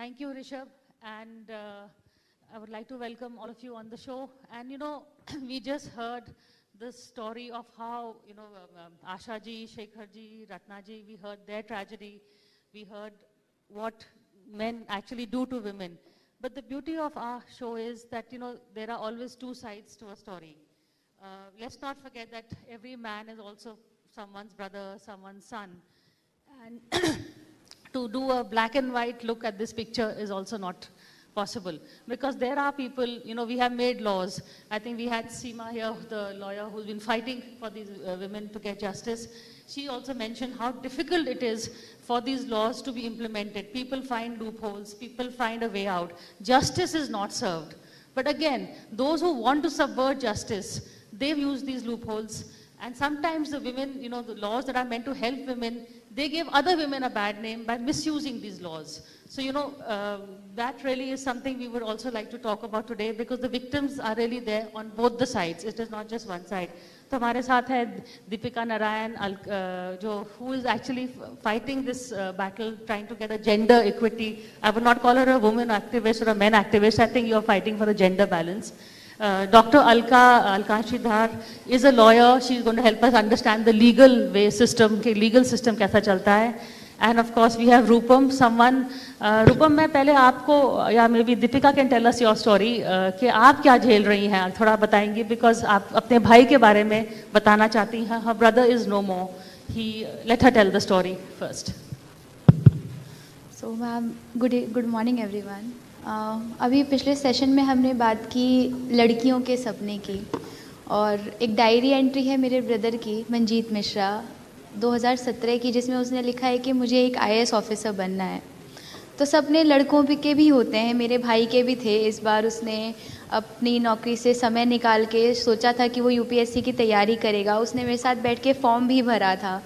Thank you, Rishabh, and I would like to welcome all of you on the show. And you know, we just heard the story of how, you know, Asha ji, Shekhar ji, Ratna ji, we heard their tragedy. We heard what men actually do to women. But the beauty of our show is that, you know, there are always two sides to a story. Let's not forget that every man is also someone's brother, someone's son. And to do a black and white look at this picture is also not possible, because there are people, you know, we have made laws. I think we had Seema here, the lawyer who's been fighting for these women to get justice. She also mentioned how difficult it is for these laws to be implemented. People find loopholes, people find a way out. Justice is not served. But again, those who want to subvert justice, they've used these loopholes. And sometimes the women, you know, the laws that are meant to help women, they give other women a bad name by misusing these laws. So, you know, that really is something we would also like to talk about today, because the victims are really there on both the sides. It is not just one side. So, हमारे साथ है Deepika Narayan, who is actually fighting this battle, trying to get a gender equity. I would not call her a woman activist or a men activist. I think you are fighting for a gender balance. Dr. Alkanshi Dhar is a lawyer. She's going to help us understand the legal system कैसा चलता है. And of course we have Rupam, someone. Rupam, मैं पहले आपको, या maybe Deepika can tell us your story, कि आप क्या झेल रही हैं, थोड़ा बताएंगी, because आप अपने भाई के बारे में बताना चाहती हैं. Her brother is no more. Let her tell the story first. So ma'am, good morning everyone. अभी पिछले सेशन में हमने बात की लड़कियों के सपने की, और एक डायरी एंट्री है मेरे ब्रदर की, मंजीत मिश्रा, 2017 की, जिसमें उसने लिखा है कि मुझे एक IAS ऑफिसर बनना है. तो सपने लड़कों के भी होते हैं, मेरे भाई के भी थे. इस बार उसने अपनी नौकरी से समय निकाल के सोचा था कि वो UPSC की तैयारी करेगा. उसने मेरे साथ बैठ के फॉर्म भी भरा था,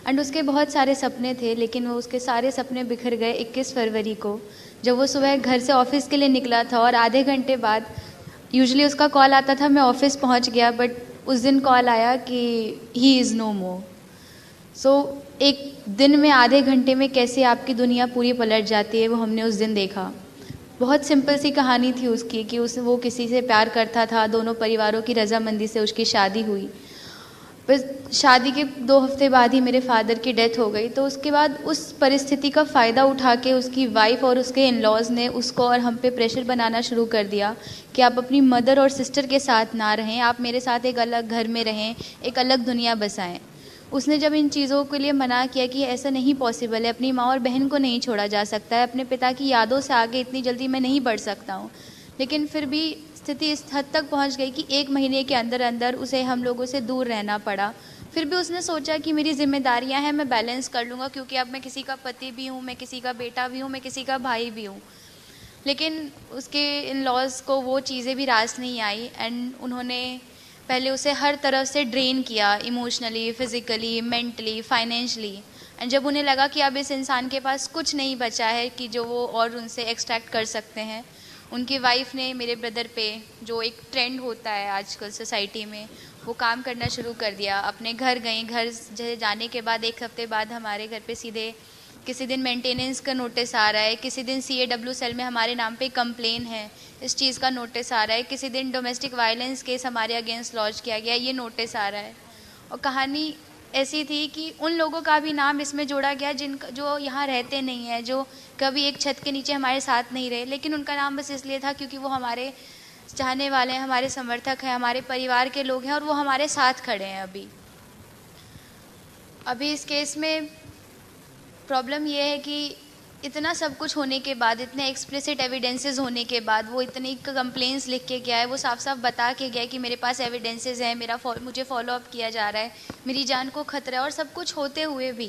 एंड उसके बहुत सारे सपने थे, लेकिन वो उसके सारे सपने बिखर गए 21 फरवरी को, जब वो सुबह घर से ऑफिस के लिए निकला था. और आधे घंटे बाद, यूजुअली उसका कॉल आता था, मैं ऑफिस पहुंच गया, बट उस दिन कॉल आया कि ही इज़ नो मोर. सो एक दिन में, आधे घंटे में कैसे आपकी दुनिया पूरी पलट जाती है, वो हमने उस दिन देखा. बहुत सिंपल सी कहानी थी उसकी, कि वो किसी से प्यार करता था, दोनों परिवारों की रजामंदी से उसकी शादी हुई. बस शादी के 2 हफ्ते बाद ही मेरे फादर की डेथ हो गई. तो उसके बाद उस परिस्थिति का फ़ायदा उठा के उसकी वाइफ और उसके इन लॉज ने उसको और हम पे प्रेशर बनाना शुरू कर दिया कि आप अपनी मदर और सिस्टर के साथ ना रहें, आप मेरे साथ एक अलग घर में रहें, एक अलग दुनिया बसाएं. उसने जब इन चीज़ों के लिए मना किया कि ऐसा नहीं पॉसिबल है, अपनी माँ और बहन को नहीं छोड़ा जा सकता है, अपने पिता की यादों से आगे इतनी जल्दी मैं नहीं बढ़ सकता हूँ, लेकिन फिर भी स्थिति इस हद तक पहुंच गई कि 1 महीने के अंदर अंदर उसे हम लोगों से दूर रहना पड़ा. फिर भी उसने सोचा कि मेरी जिम्मेदारियां हैं, मैं बैलेंस कर लूँगा, क्योंकि अब मैं किसी का पति भी हूँ, मैं किसी का बेटा भी हूँ, मैं किसी का भाई भी हूँ. लेकिन उसके इन लॉज को वो चीज़ें भी रास नहीं आई, एंड उन्होंने पहले उसे हर तरफ से ड्रेन किया, emotionally, physically, mentally, financially. And जब उन्हें लगा कि अब इस इंसान के पास कुछ नहीं बचा है कि जो वो और उनसे एक्सट्रैक्ट कर सकते हैं, उनकी वाइफ ने मेरे ब्रदर पे, जो एक ट्रेंड होता है आजकल सोसाइटी में, वो काम करना शुरू कर दिया. अपने घर गई, घर जाने के बाद 1 हफ्ते बाद हमारे घर पे सीधे किसी दिन मेंटेनेंस का नोटिस आ रहा है, किसी दिन CAW सेल में हमारे नाम पे कंप्लेन है, इस चीज़ का नोटिस आ रहा है, किसी दिन डोमेस्टिक वायलेंस केस हमारे अगेंस्ट लॉन्च किया गया, ये नोटिस आ रहा है. और कहानी ऐसी थी कि उन लोगों का भी नाम इसमें जोड़ा गया जो यहाँ रहते नहीं हैं, जो कभी एक छत के नीचे हमारे साथ नहीं रहे, लेकिन उनका नाम बस इसलिए था क्योंकि वो हमारे चाहने वाले हैं, हमारे समर्थक हैं, हमारे परिवार के लोग हैं, और वो हमारे साथ खड़े हैं. अभी इस केस में प्रॉब्लम ये है कि इतना सब कुछ होने के बाद, इतने एक्सप्लिसिट एविडेंसेस होने के बाद, वो इतनी कंप्लेंट्स लिख के गया है, वो साफ साफ बता के गया है कि मेरे पास एविडेंसेस हैं, मुझे फॉलोअप किया जा रहा है, मेरी जान को खतरा है, और सब कुछ होते हुए भी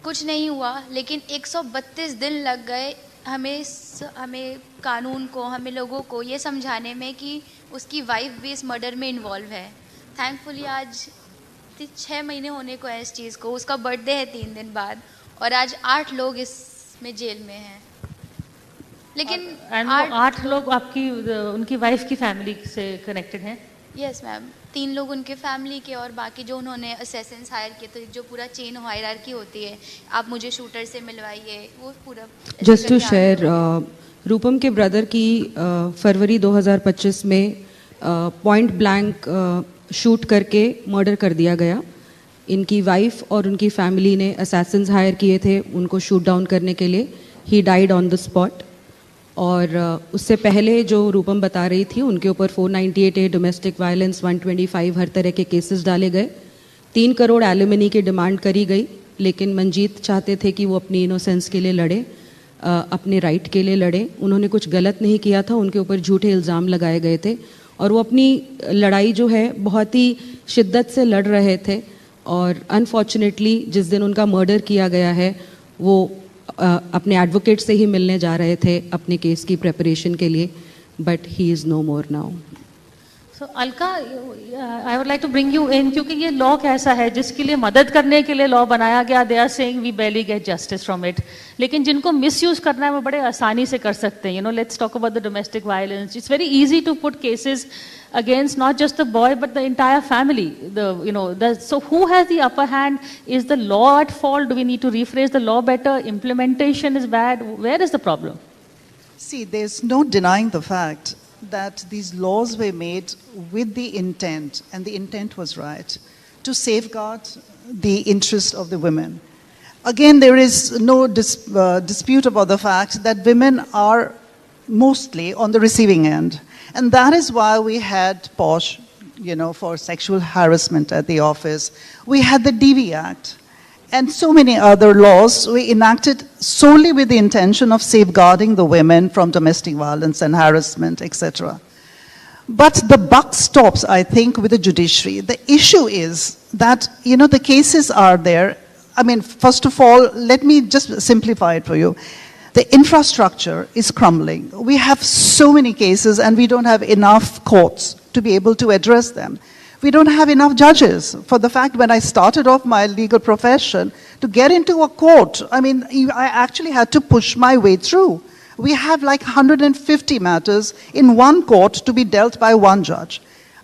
कुछ नहीं हुआ. लेकिन 132 दिन लग गए हमें कानून को, हमें लोगों को ये समझाने में कि उसकी वाइफ भी इस मर्डर में इन्वॉल्व है. थैंकफुली आज 6 महीने होने को है इस चीज़ को. उसका बर्थडे है 3 दिन बाद, और आज 8 लोग इसमें जेल में हैं. लेकिन 8 लोग आपकी, उनकी वाइफ की फैमिली से कनेक्टेड हैं? यस मैम, 3 लोग उनके फैमिली के और बाकी जो उन्होंने असेसेंस हायर किए, तो जो पूरा चेन हायरार्की होती है, आप मुझे शूटर से मिलवाइए, वो पूरा। जस्ट टू शेयर, रूपम के ब्रदर की फरवरी 2025 में पॉइंट ब्लैंक शूट करके मर्डर कर दिया गया। इनकी वाइफ और उनकी फैमिली ने असैसिन्स हायर किए थे उनको शूट डाउन करने के लिए। He died on the spot. और उससे पहले जो रूपम बता रही थी, उनके ऊपर 498A डोमेस्टिक वायलेंस, 125 हर तरह के केसेस डाले गए। 3 करोड़ एलिमनी की डिमांड करी गई, लेकिन मंजीत चाहते थे कि वो अपनी इनोसेंस के लिए लड़े, अपने राइट के लिए लड़े। उन्होंने कुछ गलत नहीं किया था, उनके ऊपर झूठे इल्ज़ाम लगाए गए थे और वो अपनी लड़ाई जो है बहुत ही शिद्दत से लड़ रहे थे। और अनफॉर्चुनेटली जिस दिन उनका मर्डर किया गया है, वो अपने एडवोकेट से ही मिलने जा रहे थे अपने केस की प्रिपरेशन के लिए, but he is no more now. So Alka, I would like to bring you in, क्योंकि ये लॉ कैसा है जिसके लिए मदद करने के लिए लॉ बनाया गया। They are saying we barely get justice from it, लेकिन जिनको मिसयूज करना है वो बड़े आसानी से कर सकते हैं। Let's talk about the domestic violence. It's very easy to put cases against not just the boy but the entire family. So who has the upper hand? Is the law at fault? Do we need to rephrase the law better? Implementation is bad. Where is the problem? See, there's no denying the fact that these laws were made with the intent, and the intent was right, to safeguard the interest of the women. Again, there is no dispute about the fact that women are mostly on the receiving end. And that is why we had POSH, for sexual harassment at the office. We had the DV Act. And so many other laws we enacted solely with the intention of safeguarding the women from domestic violence and harassment, etc. But the buck stops, I think, with the judiciary. The issue is that, the cases are there. I mean, first of all, let me just simplify it for you. The infrastructure is crumbling. We have so many cases and we don't have enough courts to be able to address them. We don't have enough judges. For the fact, when I started off my legal profession, to get into a court, I actually had to push my way through. We have like 150 matters in one court to be dealt by one judge.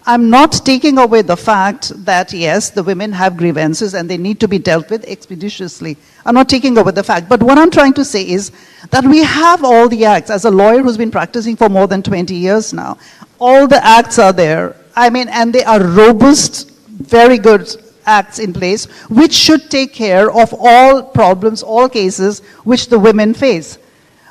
I'm not taking away the fact that, yes, the women have grievances and they need to be dealt with expeditiously. I'm not taking away the fact. But what I'm trying to say is that we have all the acts. As a lawyer who's been practicing for more than 20 years now, all the acts are there. And they are robust, very good acts in place, which should take care of all problems, all cases which the women face.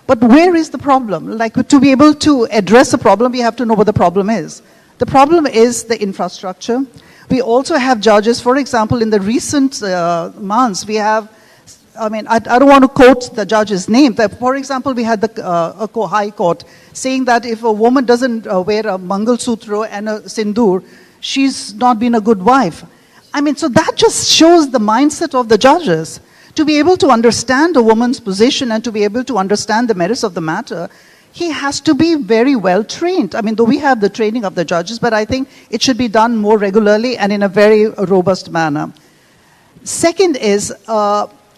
But where is the problem? Like, to be able to address the problem, we have to know what the problem is. The problem is the infrastructure. We also have judges, for example, in the recent months, we have, I don't want to quote the judge's name. For example, we had the High Court saying that if a woman doesn't wear a Mangal Sutra and a Sindoor, she's not been a good wife. So that just shows the mindset of the judges. To be able to understand a woman's position and to be able to understand the merits of the matter, he has to be very well trained. Though we have the training of the judges, but I think it should be done more regularly and in a very robust manner. Second is,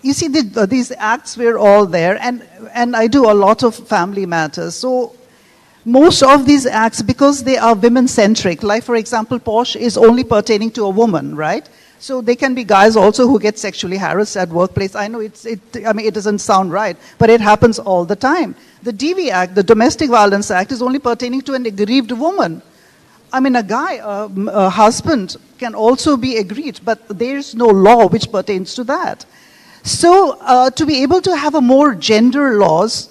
you see, these acts were all there, and I do a lot of family matters. So most of these acts, because they are women-centric, like for example, POSH is only pertaining to a woman, right? So there can be guys also who get sexually harassed at workplace. I know it doesn't sound right, but it happens all the time. The DV Act, the Domestic Violence Act, is only pertaining to an aggrieved woman. A guy, a husband can also be aggrieved, but there's no law which pertains to that. So to be able to have a more gender laws,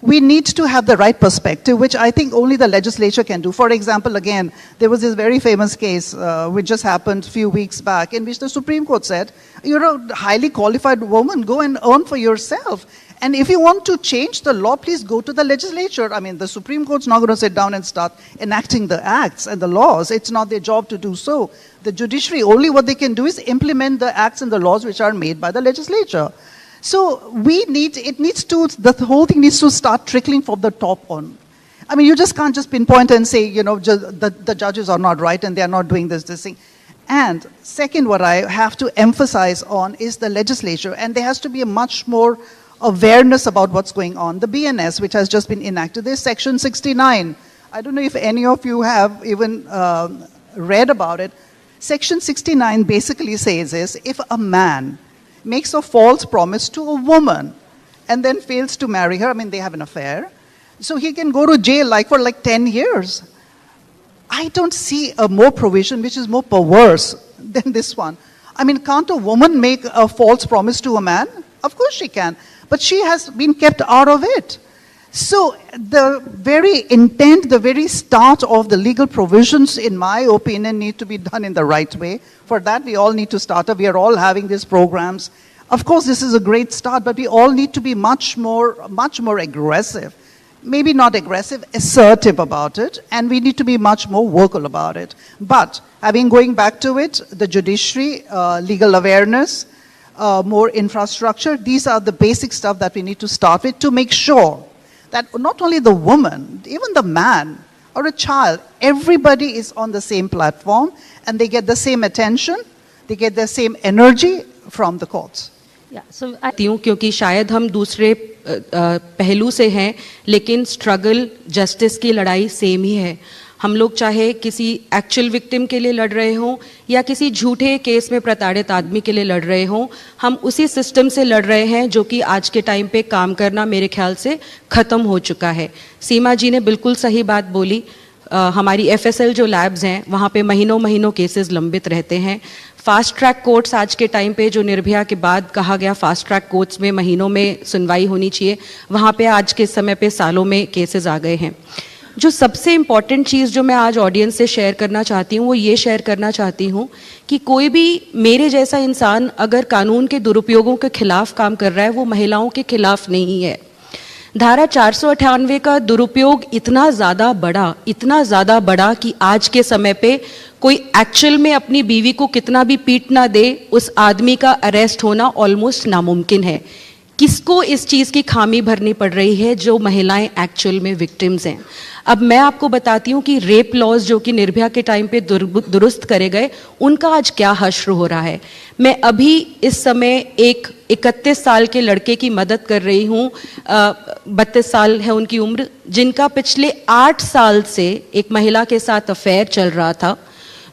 we need to have the right perspective, which I think only the legislature can do. For example, again, there was this very famous case which just happened a few weeks back, in which the Supreme Court said, you're a highly qualified woman, go and earn for yourself. And if you want to change the law, please go to the legislature. The Supreme Court's not going to sit down and start enacting the acts and the laws. It's not their job to do so. The judiciary, only what they can do is implement the acts and the laws which are made by the legislature. So the whole thing needs to start trickling from the top on. You just can't just pinpoint and say, the judges are not right and they are not doing this thing. And second, what I have to emphasize on is the legislature, and there has to be a much more awareness about what's going on. The BNS, which has just been enacted, there's section 69. I don't know if any of you have even read about it, Section 69 basically says is, if a man makes a false promise to a woman and then fails to marry her, I mean, they have an affair, so he can go to jail for 10 years. I don't see a more provision which is more perverse than this one. I mean, can't a woman make a false promise to a man? Of course she can, but she has been kept out of it. So the very intent, the very start of the legal provisions, in my opinion, need to be done in the right way. For that, we all need to start up. We are all having these programs. Of course, this is a great start, but we all need to be much more aggressive. Maybe not aggressive, assertive about it, and we need to be much more vocal about it. But going back to it, the judiciary, legal awareness, more infrastructure, these are the basic stuff that we need to start with to make sure that not only the woman, even the man or a child, everybody is on the same platform and they get the same attention, they get the same energy from the courts. Yeah, so क्योंकि शायद हम दूसरे पहलू से हैं, लेकिन struggle justice की लड़ाई सेम ही है. हम लोग चाहे किसी एक्चुअल विक्टिम के लिए लड़ रहे हों या किसी झूठे केस में प्रताड़ित आदमी के लिए लड़ रहे हों, हम उसी सिस्टम से लड़ रहे हैं जो कि आज के टाइम पे काम करना मेरे ख्याल से ख़त्म हो चुका है. सीमा जी ने बिल्कुल सही बात बोली. हमारी FSL जो लैब्स हैं वहाँ पे महीनों केसेस लंबित रहते हैं. फास्ट ट्रैक कोर्ट्स आज के टाइम पे जो निर्भया के बाद कहा गया फास्ट ट्रैक कोर्ट्स में महीनों में सुनवाई होनी चाहिए, वहाँ पे आज के समय पे सालों में केसेस आ गए हैं. जो सबसे इम्पॉर्टेंट चीज़ जो मैं आज ऑडियंस से शेयर करना चाहती हूँ वो ये शेयर करना चाहती हूँ कि कोई भी मेरे जैसा इंसान अगर कानून के दुरुपयोगों के खिलाफ काम कर रहा है वो महिलाओं के खिलाफ नहीं है. धारा 498 का दुरुपयोग इतना ज़्यादा बड़ा कि आज के समय पे कोई एक्चुअल में अपनी बीवी को कितना भी पीट ना दे, उस आदमी का अरेस्ट होना ऑलमोस्ट नामुमकिन है. किसको इस चीज़ की खामी भरनी पड़ रही है? जो महिलाएं एक्चुअल में विक्टिम्स हैं. अब मैं आपको बताती हूँ कि रेप लॉज जो कि निर्भया के टाइम पे दुरुस्त करे गए, उनका आज क्या हश्र हो रहा है. मैं अभी इस समय एक 31 साल के लड़के की मदद कर रही हूँ, 32 साल है उनकी उम्र, जिनका पिछले 8 साल से एक महिला के साथ अफेयर चल रहा था.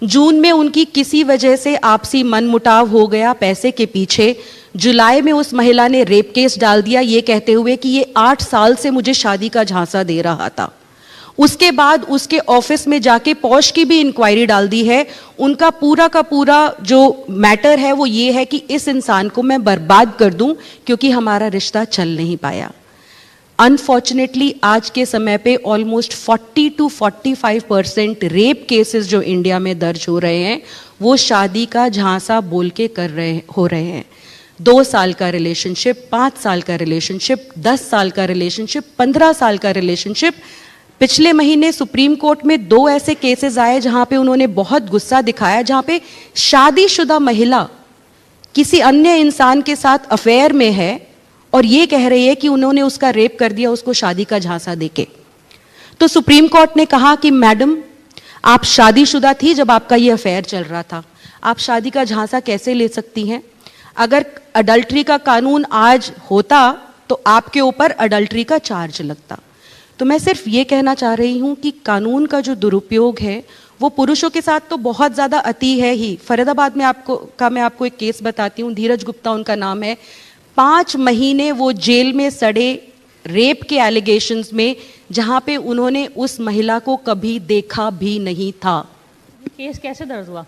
जून में उनकी किसी वजह से आपसी मनमुटाव हो गया पैसे के पीछे. जुलाई में उस महिला ने रेप केस डाल दिया ये कहते हुए कि ये 8 साल से मुझे शादी का झांसा दे रहा था. उसके बाद उसके ऑफिस में जाके पॉश की भी इंक्वायरी डाल दी है. उनका पूरा का पूरा जो मैटर है वो ये है कि इस इंसान को मैं बर्बाद कर दूं क्योंकि हमारा रिश्ता चल नहीं पाया. अनफॉर्चुनेटली आज के समय पे ऑलमोस्ट 40 to 45% रेप केसेस जो इंडिया में दर्ज हो रहे हैं वो शादी का झांसा बोल के हो रहे हैं. 2 साल का रिलेशनशिप, 5 साल का रिलेशनशिप, 10 साल का रिलेशनशिप, 15 साल का रिलेशनशिप. पिछले महीने सुप्रीम कोर्ट में 2 ऐसे केसेस आए जहां पे उन्होंने बहुत गुस्सा दिखाया, जहां पे शादीशुदा महिला किसी अन्य इंसान के साथ अफेयर में है और ये कह रही है कि उन्होंने उसका रेप कर दिया उसको शादी का झांसा देके. तो सुप्रीम कोर्ट ने कहा कि मैडम आप शादीशुदा थी जब आपका ये अफेयर चल रहा था, आप शादी का झांसा कैसे ले सकती हैं? अगर अडल्ट्री का कानून आज होता तो आपके ऊपर अडल्ट्री का चार्ज लगता. तो मैं सिर्फ ये कहना चाह रही हूँ कि कानून का जो दुरुपयोग है वो पुरुषों के साथ तो बहुत ज़्यादा अति है ही. फरीदाबाद में मैं आपको एक केस बताती हूँ. धीरज गुप्ता उनका नाम है. 5 महीने वो जेल में सड़े रेप के एलिगेशंस में, जहाँ पे उन्होंने उस महिला को कभी देखा भी नहीं था. केस कैसे दर्ज हुआ?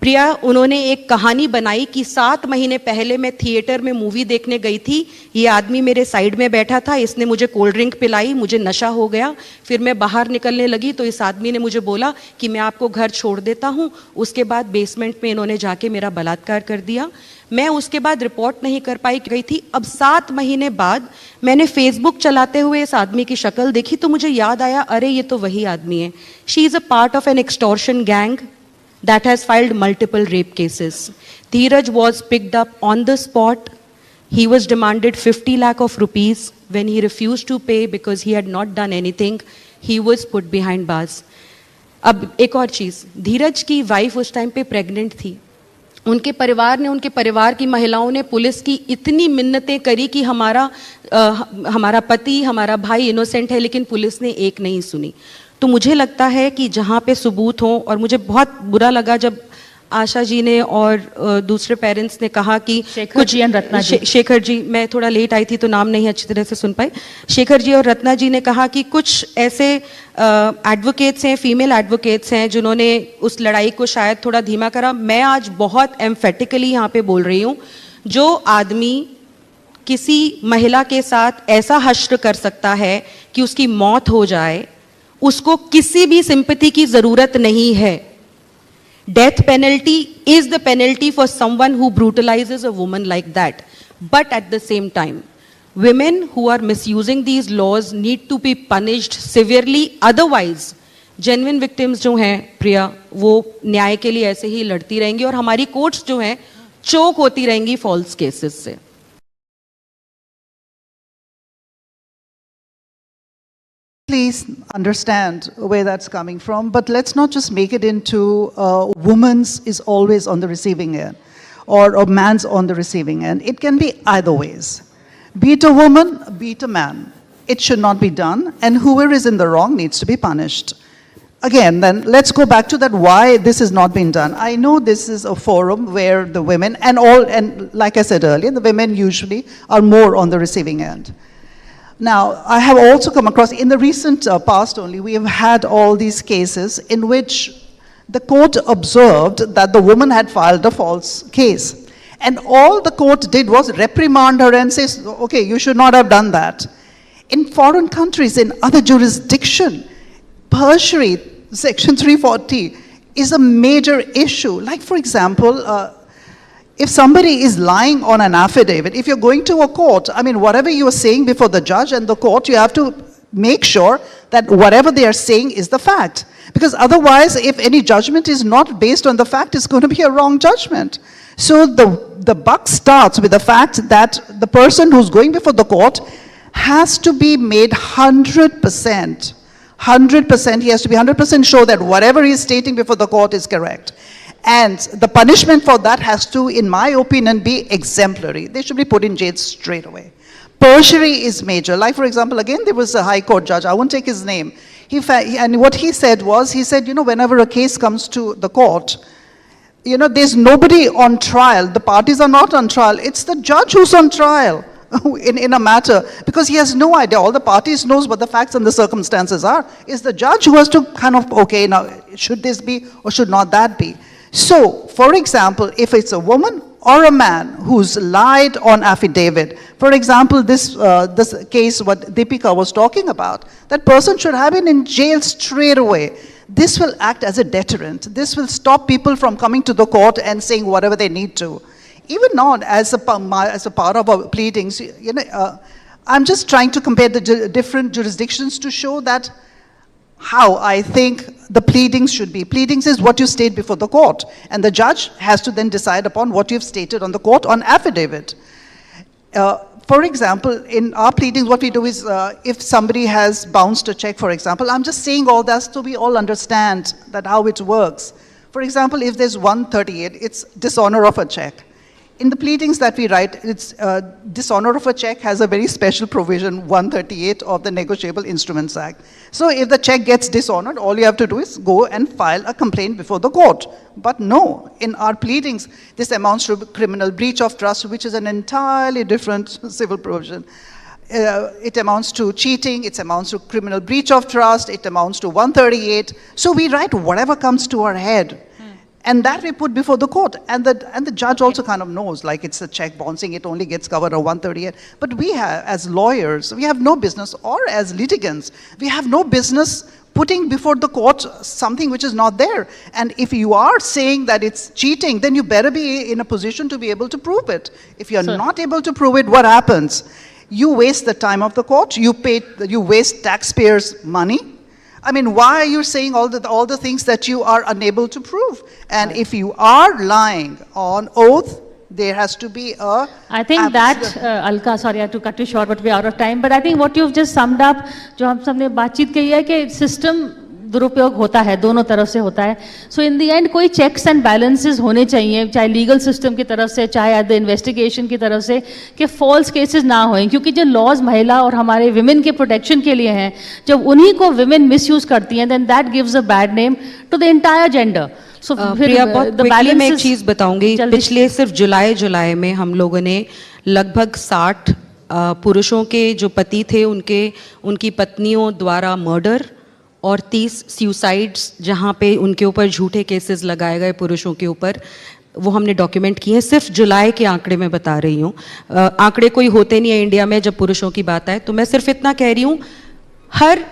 प्रिया, उन्होंने एक कहानी बनाई कि 7 महीने पहले मैं थिएटर में मूवी देखने गई थी, ये आदमी मेरे साइड में बैठा था, इसने मुझे कोल्ड ड्रिंक पिलाई, मुझे नशा हो गया, फिर मैं बाहर निकलने लगी तो इस आदमी ने मुझे बोला कि मैं आपको घर छोड़ देता हूँ. उसके बाद बेसमेंट में इन्होंने जाके मेरा बलात्कार कर दिया. मैं उसके बाद रिपोर्ट नहीं कर पाई गई थी. अब 7 महीने बाद मैंने फेसबुक चलाते हुए इस आदमी की शक्ल देखी तो मुझे याद आया, अरे ये तो वही आदमी है. She is a part of an extortion gang that has filed multiple rape cases. Dheeraj was picked up on the spot. He was demanded 50 lakh of rupees. When he refused to pay because he had not done anything, he was put behind bars. अब एक और चीज़, धीरज की wife उस time पे pregnant थी. उनके परिवार की महिलाओं ने पुलिस की इतनी मिन्नतें करी कि हमारा पति, हमारा भाई इनोसेंट है, लेकिन पुलिस ने एक नहीं सुनी. तो मुझे लगता है कि जहाँ पे सबूत हो, और मुझे बहुत बुरा लगा जब आशा जी ने और दूसरे पेरेंट्स ने कहा कि शेखर जी और रत्ना जी, शेखर जी, मैं थोड़ा लेट आई थी तो नाम नहीं अच्छी तरह से सुन पाई, शेखर जी और रत्ना जी ने कहा कि कुछ ऐसे एडवोकेट्स हैं, फीमेल एडवोकेट्स हैं जिन्होंने उस लड़ाई को शायद थोड़ा धीमा करा। मैं आज बहुत एम्फेटिकली यहाँ पे बोल रही हूँ, जो आदमी किसी महिला के साथ ऐसा हश्र कर सकता है कि उसकी मौत हो जाए, उसको किसी भी सिंपैथी की जरूरत नहीं है। Death penalty is the penalty for someone who brutalizes a woman like that. But at the same time, women who are misusing these laws need to be punished severely. Otherwise, genuine victims जो हैं प्रिया, वो न्याय के लिए ऐसे ही लड़ती रहेंगी और हमारी कोर्ट्स जो हैं चोक होती रहेंगी false cases से। Please understand where that's coming from, but let's not just make it into woman's is always on the receiving end or a man's on the receiving end. It can be either ways. Be it a woman, be it a man. It should not be done, and whoever is in the wrong needs to be punished. Again, then let's go back to that why this has not been done. I know this is a forum where the women and like I said earlier, the women usually are more on the receiving end. Now, I have also come across, in the recent past only, we have had all these cases in which the court observed that the woman had filed a false case. And all the court did was reprimand her and say, okay, you should not have done that. In foreign countries, in other jurisdiction, perjury, Section 340, is a major issue. Like, for example, if somebody is lying on an affidavit, if you're going to a court, I mean, whatever you are saying before the judge and the court, you have to make sure that whatever they are saying is the fact. Because otherwise, if any judgment is not based on the fact, it's going to be a wrong judgment. So the buck starts with the fact that the person who's going before the court has to be made 100%. 100%, he has to be 100% sure that whatever he's stating before the court is correct. And the punishment for that has to, in my opinion, be exemplary. They should be put in jail straight away. Perjury is major. Like, for example, again, there was a high court judge, I won't take his name. And what he said was, he said, you know, whenever a case comes to the court, you know, there's nobody on trial. The parties are not on trial. It's the judge who's on trial in a matter, because he has no idea. All the parties knows what the facts and the circumstances are. It's the judge who has to kind of, okay, now, should this be or should not that be? So, for example, if it's a woman or a man who's lied on affidavit, for example, this case what Deepika was talking about, that person should have been in jail straight away. This will act as a deterrent. This will stop people from coming to the court and saying whatever they need to. Even not as a part of our pleadings, you know, I'm just trying to compare the different jurisdictions to show that how I think the pleadings should be. Pleadings is what you state before the court, and the judge has to then decide upon what you've stated on the court on affidavit. For example, in our pleadings, what we do is, if somebody has bounced a check, for example, I'm just saying all that so we all understand that how it works. For example, if there's 138, it's dishonor of a check. In the pleadings that we write, it's dishonor of a check has a very special provision, 138 of the Negotiable Instruments Act. So if the check gets dishonored, all you have to do is go and file a complaint before the court. But no, in our pleadings, this amounts to criminal breach of trust, which is an entirely different civil provision. It amounts to cheating, it amounts to criminal breach of trust, it amounts to 138. So we write whatever comes to our head. And that we put before the court. And the judge also kind of knows, like it's a check bouncing, it only gets covered at 138. But we have, as lawyers, we have no business, or as litigants, we have no business putting before the court something which is not there. And if you are saying that it's cheating, then you better be in a position to be able to prove it. If you're not able to prove it, what happens? You waste the time of the court, you waste taxpayers' money. I mean, why are you saying all the things that you are unable to prove? And if you are lying on oath, there has to be a... I think that, Alka, sorry, I had to cut you short, but we're out of time. But I think what you've just summed up, जो हम सबने बातचीत की है कि system दुरुपयोग होता है, दोनों तरफ से होता है. सो इन द एंड कोई चेक्स एंड बैलेंसेस होने चाहिए, चाहे लीगल सिस्टम की तरफ से, चाहे एट द इन्वेस्टिगेशन की तरफ से, कि फॉल्स केसेस ना होएं. क्योंकि जो लॉज महिला और हमारे विमेन के प्रोटेक्शन के लिए हैं, जब उन्हीं को विमेन मिसयूज करती हैं, then that gives a bad name to the entire gender. So Priya, बहुत क्विकली मैं एक चीज बताऊंगी. पिछले सिर्फ जुलाई में हम लोगों ने लगभग 60 पुरुषों के जो पति थे उनकी पत्नियों द्वारा मर्डर और 30 सुसाइड्स जहाँ पे उनके ऊपर झूठे केसेस लगाए गए पुरुषों के ऊपर, वो हमने डॉक्यूमेंट किए हैं. सिर्फ जुलाई के आंकड़े मैं बता रही हूँ. आंकड़े कोई होते नहीं है इंडिया में जब पुरुषों की बात आए. तो मैं सिर्फ इतना कह रही हूँ, हर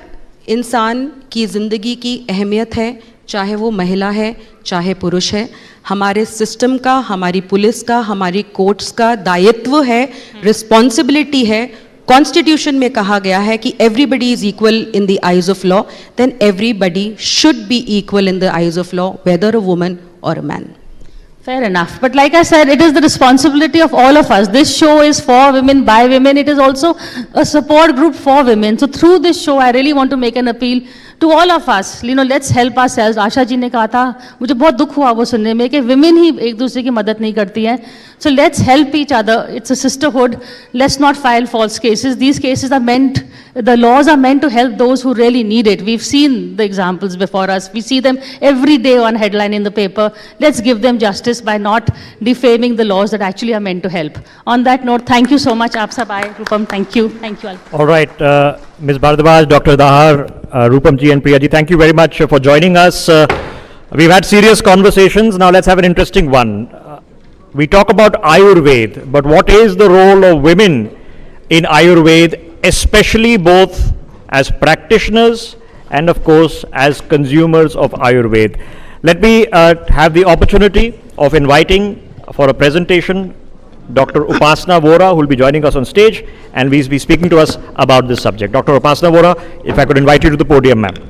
इंसान की ज़िंदगी की अहमियत है, चाहे वो महिला है चाहे पुरुष है. हमारे सिस्टम का, हमारी पुलिस का, हमारी कोर्ट्स का दायित्व है, रिस्पॉन्सिबिलिटी है. कॉन्स्टिट्यूशन में कहा गया है कि everybody is equal in the eyes of law, then everybody should be equal in the eyes of law, whether a woman और a man. Fair enough. But like I said, it is the responsibility of all of us. This show is for women, by women. It is also a support group for women. So through this show, I really want to make an appeal to all of us. You know, let's help ourselves. Asha ji ने कहा था, मुझे बहुत दुख हुआ वो सुनने में कि women ही एक दूसरे की मदद नहीं करती हैं. So let's help each other. It's a sisterhood. Let's not file false cases. These cases are meant, the laws are meant to help those who really need it. We've seen the examples before us. We see them every day on headline in the paper. Let's give them justice by not defaming the laws that actually are meant to help. On that note, thank you so much. Aap sab aaye. Rupam, thank you. Thank you all. All right, Ms. Bharadwaj, Dr. Dahar, Rupam ji and Priya ji, thank you very much for joining us. We've had serious conversations. Now let's have an interesting one. We talk about Ayurveda, but what is the role of women in Ayurveda, especially both as practitioners and of course as consumers of Ayurveda? Let me have the opportunity of inviting for a presentation Dr. Upasana Vora, who will be joining us on stage and will be speaking to us about this subject. Dr. Upasana Vora, if I could invite you to the podium, ma'am.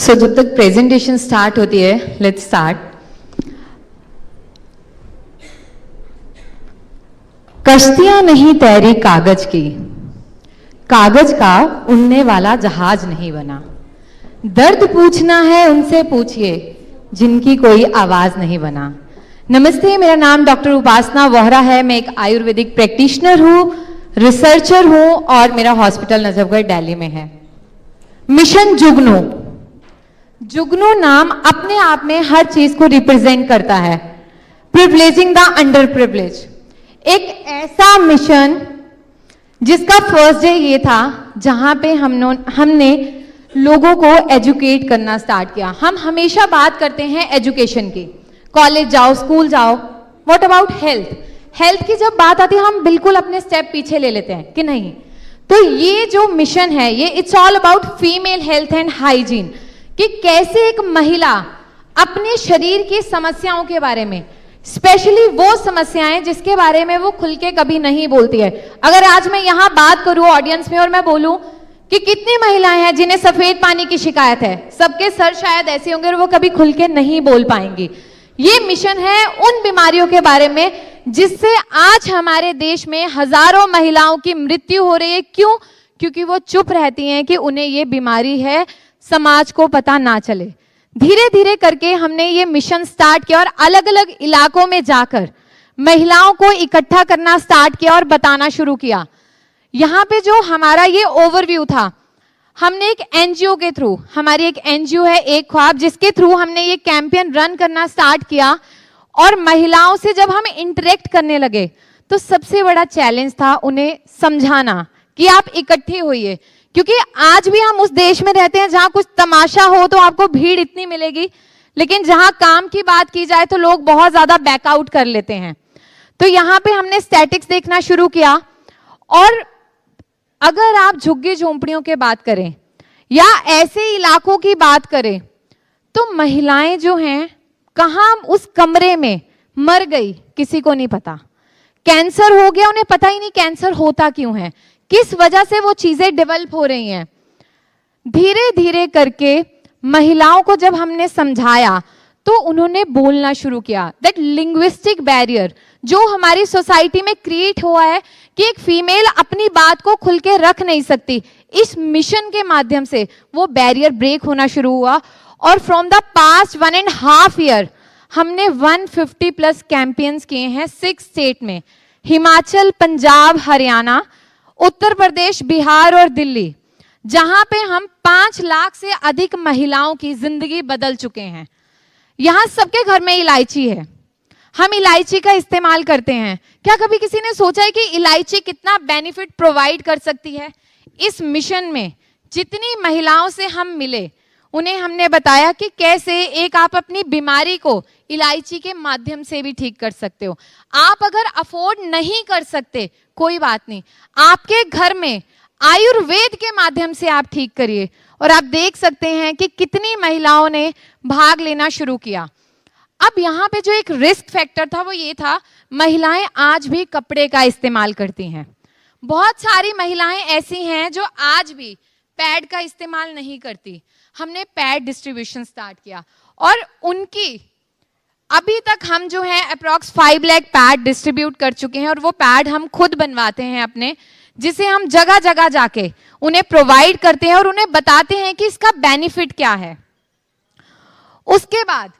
सो जब तक presentation start होती है, let's start. कश्तियां नहीं तैरी कागज की, कागज का उड़ने वाला जहाज नहीं बना. दर्द पूछना है उनसे पूछिए जिनकी कोई आवाज नहीं बना. नमस्ते, मेरा नाम डॉक्टर उपासना वोहरा है. मैं एक आयुर्वेदिक प्रैक्टिशनर हूँ, रिसर्चर हूँ और मेरा हॉस्पिटल नजफगढ़ दिल्ली में है. मिशन जुगनू, जुगनू नाम अपने आप में हर चीज को रिप्रेजेंट करता है. प्रिविलेजिंग द अंडर प्रिविलेज, एक ऐसा मिशन जिसका फर्स्ट डे ये था जहां पे हमने लोगों को एजुकेट करना स्टार्ट किया. हम हमेशा बात करते हैं एजुकेशन की, कॉलेज जाओ, स्कूल जाओ. What about health? हेल्थ की जब बात आती है हम बिल्कुल अपने स्टेप पीछे ले लेते हैं कि नहीं. तो ये जो मिशन है, ये it's all about female health and hygiene, कि कैसे एक महिला अपने शरीर की समस्याओं के बारे में, स्पेशली वो समस्याएं जिसके बारे में वो खुल के कभी नहीं बोलती है। अगर आज मैं यहां बात करूं ऑडियंस में और मैं बोलूं कि कितनी महिलाएं हैं जिन्हें सफेद पानी की शिकायत है, सबके सर शायद ऐसे होंगे और वो कभी खुल के नहीं बोल पाएंगी। ये मिशन है उन बीमारियों के बारे में जिससे आज हमारे देश में हजारों महिलाओं की मृत्यु हो रही है। क्यों? क्योंकि वो चुप रहती हैं कि उन्हें ये बीमारी है, समाज को पता ना चले। धीरे धीरे करके हमने ये मिशन स्टार्ट किया और अलग अलग इलाकों में जाकर महिलाओं को इकट्ठा करना स्टार्ट किया और बताना शुरू किया। यहाँ पे जो हमारा ये ओवरव्यू था, हमने एक एनजीओ के थ्रू, हमारी एक एनजीओ है एक ख्वाब, जिसके थ्रू हमने ये कैंपेन रन करना स्टार्ट किया। और महिलाओं से जब हम इंटरेक्ट करने लगे तो सबसे बड़ा चैलेंज था उन्हें समझाना कि आप इकट्ठे होइए, क्योंकि आज भी हम उस देश में रहते हैं जहां कुछ तमाशा हो तो आपको भीड़ इतनी मिलेगी, लेकिन जहां काम की बात की जाए तो लोग बहुत ज्यादा बैकआउट कर लेते हैं। तो यहाँ पे हमने स्टैटिक्स देखना शुरू किया। और अगर आप झुग्गी झोंपड़ियों की बात करें या ऐसे इलाकों की बात करें तो महिलाएं जो हैं कहां उस कमरे में मर गई किसी को नहीं पता। कैंसर हो गया, उन्हें पता ही नहीं कैंसर होता क्यों है, किस वजह से वो चीजें डेवलप हो रही हैं। धीरे धीरे करके महिलाओं को जब हमने समझाया तो उन्होंने बोलना शुरू किया। दैट लिंग्विस्टिक बैरियर जो हमारी सोसाइटी में क्रिएट हुआ है कि एक फीमेल अपनी बात को खुल के रख नहीं सकती, इस मिशन के माध्यम से वो बैरियर ब्रेक होना शुरू हुआ। और फ्रॉम द पास्ट 1.5 ईयर हमने 150 प्लस कैंपेन्स किए हैं 6 स्टेट में, हिमाचल, पंजाब, हरियाणा, उत्तर प्रदेश, बिहार और दिल्ली, जहां पे हम 5 लाख से अधिक महिलाओं की जिंदगी बदल चुके हैं। यहां सबके घर में इलायची है, हम इलायची का इस्तेमाल करते हैं। क्या कभी किसी ने सोचा है कि इलायची कितना बेनिफिट प्रोवाइड कर सकती है? इस मिशन में जितनी महिलाओं से हम मिले उन्हें हमने बताया कि कैसे एक आप अपनी बीमारी को इलायची के माध्यम से भी ठीक कर सकते हो। आप अगर अफोर्ड नहीं कर सकते कोई बात नहीं, आपके घर में आयुर्वेद के माध्यम से आप ठीक करिए। और आप देख सकते हैं कि कितनी महिलाओं ने भाग लेना शुरू किया। अब यहाँ पे जो एक रिस्क फैक्टर था वो ये था, महिलाएं आज भी कपड़े का इस्तेमाल करती हैं। बहुत सारी महिलाएं ऐसी हैं जो आज भी पैड का इस्तेमाल नहीं करती। हमने पैड डिस्ट्रीब्यूशन स्टार्ट किया और उनकी अभी तक हम जो है अप्रॉक्स 5 लाख पैड डिस्ट्रीब्यूट कर चुके हैं। और वो पैड हम खुद बनवाते हैं अपने, जिसे हम जगह जगह जाके उन्हें प्रोवाइड करते हैं और उन्हें बताते हैं कि इसका बेनिफिट क्या है। उसके बाद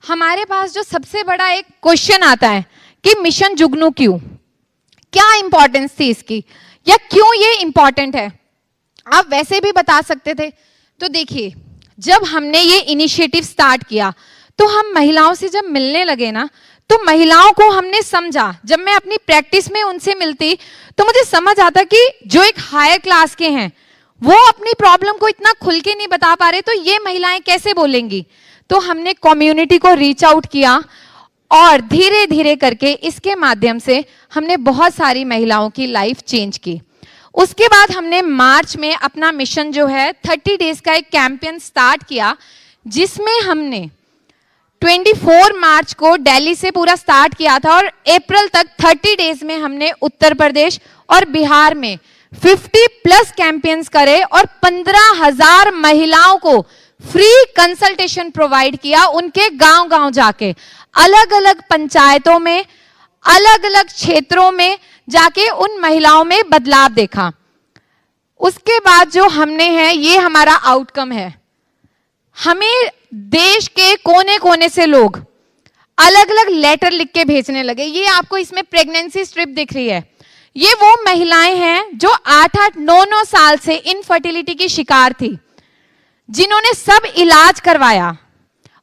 हमारे पास जो सबसे बड़ा एक क्वेश्चन आता है कि मिशन जुगनू क्यों, क्या इंपॉर्टेंस थी इसकी, या क्यों ये इंपॉर्टेंट है। आप वैसे भी बता सकते थे। तो देखिए, जब हमने ये इनिशिएटिव स्टार्ट किया तो हम महिलाओं से जब मिलने लगे ना, तो महिलाओं को हमने समझा। जब मैं अपनी प्रैक्टिस में उनसे मिलती तो मुझे समझ आता कि जो एक हायर क्लास के हैं वो अपनी प्रॉब्लम को इतना खुल के नहीं बता पा रहे, तो ये महिलाएं कैसे बोलेंगी। तो हमने कम्युनिटी को रीच आउट किया और धीरे धीरे करके इसके माध्यम से हमने बहुत सारी महिलाओं की लाइफ चेंज की। उसके बाद हमने मार्च में अपना मिशन जो है 30 डेज का एक कैंपेन स्टार्ट किया, जिसमें हमने 24 मार्च को दिल्ली से पूरा स्टार्ट किया था और अप्रैल तक 30 डेज में हमने उत्तर प्रदेश और बिहार में 50 प्लस कैंपेन्स करे और 15,000 महिलाओं को फ्री कंसल्टेशन प्रोवाइड किया। उनके गांव गांव जाके अलग अलग पंचायतों में, अलग अलग क्षेत्रों में जाके उन महिलाओं में बदलाव देखा। उसके बाद जो हमने है, ये हमारा आउटकम है। हमें देश के कोने कोने से लोग अलग अलग लेटर लिख के भेजने लगे। ये आपको इसमें प्रेगनेंसी स्ट्रिप दिख रही है। ये वो महिलाएं हैं जो 8-8, 9-9 साल से इनफर्टिलिटी की शिकार थी, जिन्होंने सब इलाज करवाया,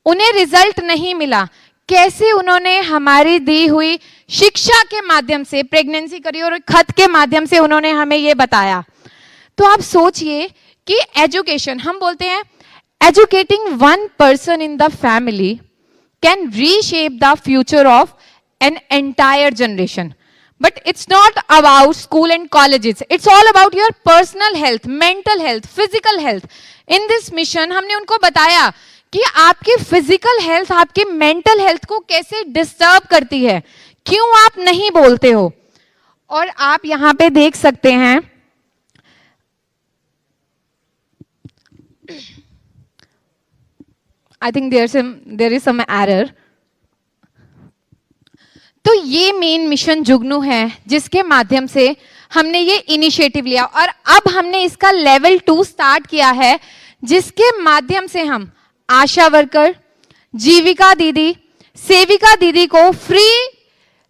उन्हें रिजल्ट नहीं मिला। कैसे उन्होंने हमारी दी हुई शिक्षा के माध्यम से प्रेगनेंसी करी और खत के माध्यम से उन्होंने हमें ये बताया। तो आप सोचिए कि एजुकेशन, हम बोलते हैं educating one person in the family can reshape the future of an entire generation. But it's not about school and colleges. It's all about your personal health, mental health, physical health. In this mission हमने उनको बताया कि आपकी physical health, आपकी mental health को कैसे disturb करती है, क्यों आप नहीं बोलते हो। और आप यहां पे देख सकते हैं, I think there is some error. तो ये मेन मिशन जुगनू है जिसके माध्यम से हमने ये इनिशिएटिव लिया, और अब हमने इसका लेवल 2 स्टार्ट किया है, जिसके माध्यम से हम आशा वर्कर, जीविका दीदी, सेविका दीदी को फ्री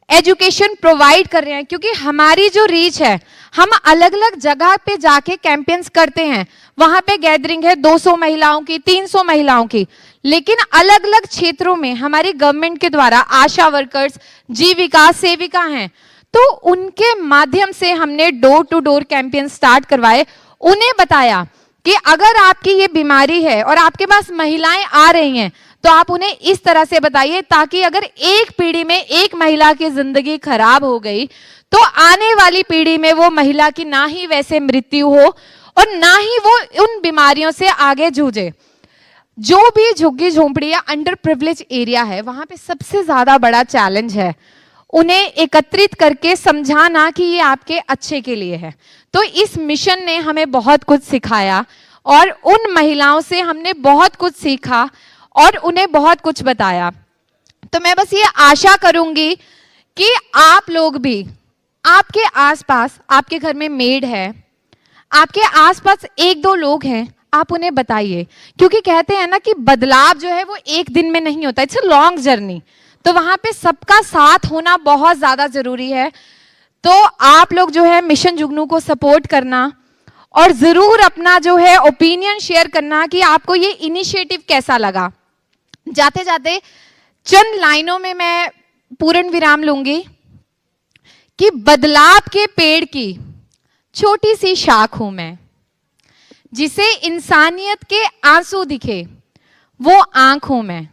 एजुकेशन प्रोवाइड कर रहे हैं। क्योंकि हमारी जो रीच है, हम अलग अलग जगह पे जाके कैंपेन्स करते हैं, वहां पे गैदरिंग है 200 महिलाओं की, 300 महिलाओं की, लेकिन अलग अलग क्षेत्रों में हमारी गवर्नमेंट के द्वारा आशा वर्कर्स, जीविका, सेविका हैं, तो उनके माध्यम से हमने door to door campaign start करवाए। उन्हें बताया कि अगर आपकी ये बीमारी है और आपके पास महिलाएं आ रही हैं, तो आप उन्हें इस तरह से बताइए, ताकि अगर एक पीढ़ी में एक महिला की जिंदगी खराब हो गई, तो आने वाली पीढ़ी में वो महिला की ना ही वैसे मृत्यु हो और ना ही वो उन बीमारियों से आगे जूझे। जो भी झुग्गी झोंपड़ी या अंडर प्रिविलेज एरिया है, वहां पे सबसे ज्यादा बड़ा चैलेंज है उन्हें एकत्रित करके समझाना कि ये आपके अच्छे के लिए है। तो इस मिशन ने हमें बहुत कुछ सिखाया और उन महिलाओं से हमने बहुत कुछ सीखा और उन्हें बहुत कुछ बताया। तो मैं बस ये आशा करूंगी कि आप लोग भी, आपके आसपास, आपके घर में मेड है, आपके आसपास 1-2 लोग हैं, आप उन्हें बताइए। क्योंकि कहते हैं ना कि बदलाव जो है वो एक दिन में नहीं होता, इट्स अ लॉन्ग जर्नी। तो वहां पे सबका साथ होना बहुत ज्यादा जरूरी है। तो आप लोग जो है मिशन जुगनू को सपोर्ट करना और जरूर अपना जो है ओपिनियन शेयर करना कि आपको ये इनिशिएटिव कैसा लगा। जाते जाते चंद लाइनों में मैं पूर्ण विराम लूंगी कि बदलाव के पेड़ की छोटी सी शाख हूं मैं, जिसे इंसानियत के आंसू दिखे वो आंख हूं मैं।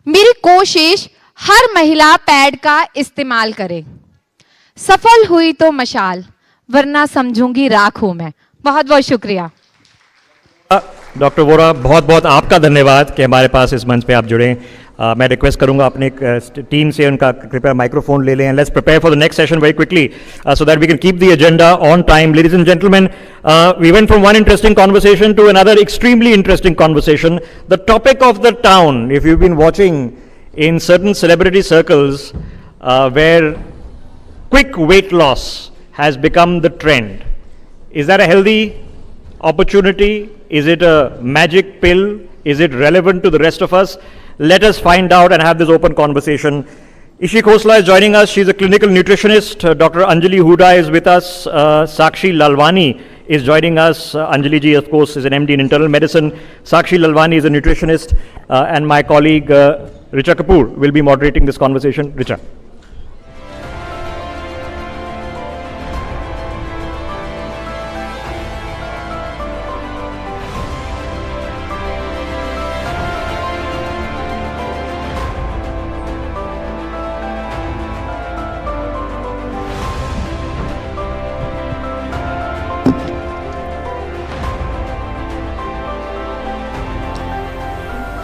मेरी कोशिश हर महिला पैड का इस्तेमाल करे, सफल हुई तो मशाल, वरना समझूंगी राख हूं मैं। बहुत बहुत शुक्रिया। डॉक्टर वोरा, बहुत बहुत आपका धन्यवाद कि हमारे पास इस मंच पे आप जुड़े। मैं रिक्वेस्ट करूंगा अपने टीम से उनका कृपया माइक्रोफोन ले लें। Let's prepare for the next session very quickly so that we can keep the agenda on time. Ladies and gentleman, we went from one interesting conversation to another extremely interesting conversation. The topic of the town, if you've been watching in certain celebrity circles where quick weight loss has become the trend, is that a healthy opportunity? Is it a magic pill? Is it relevant to the rest of us? Let us find out and have this open conversation. Ishi Khosla is joining us. She's a clinical nutritionist. Dr. Anjali Huda is with us. Sakshi Lalwani is joining us. Anjali ji, of course, is an MD in internal medicine. Sakshi Lalwani is a nutritionist. And my colleague Richa Kapoor will be moderating this conversation. Richa.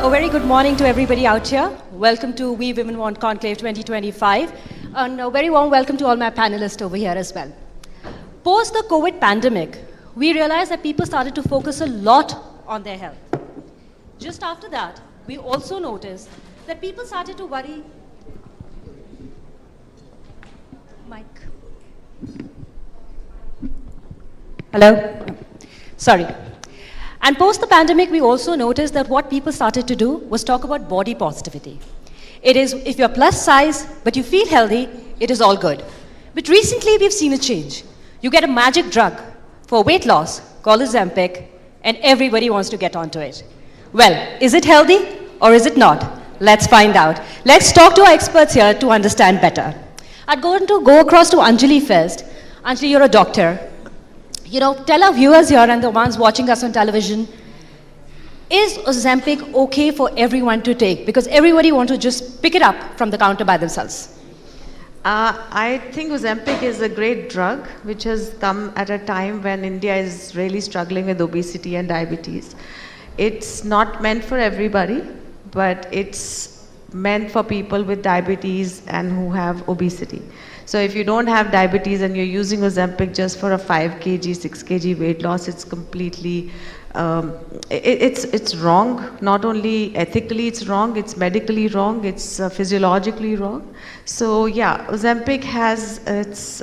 A very good morning to everybody out here. Welcome to We Women Want Conclave 2025. And a very warm welcome to all my panelists over here as well. Post the COVID pandemic, we realized that people started to focus a lot on their health. Just after that, we also noticed that people started to worry. Mike. Hello? Sorry. And post the pandemic, we also noticed that what people started to do was talk about body positivity. It is, if you're plus size, but you feel healthy, it is all good. But recently, we've seen a change. You get a magic drug for weight loss called Ozempic, and everybody wants to get onto it. Well, is it healthy or is it not? Let's find out. Let's talk to our experts here to understand better. I'd go across to Anjali first. Anjali, you're a doctor. You know, tell our viewers here and the ones watching us on television, is Ozempic okay for everyone to take? Because everybody wants to just pick it up from the counter by themselves. I think Ozempic is a great drug which has come at a time when India is really struggling with obesity and diabetes. It's not meant for everybody, but it's meant for people with diabetes and who have obesity. So if you don't have diabetes and you're using Ozempic just for a 5 kg, 6 kg weight loss, it's completely, it's wrong. Not only ethically it's wrong, it's medically wrong, it's physiologically wrong. So yeah, Ozempic has its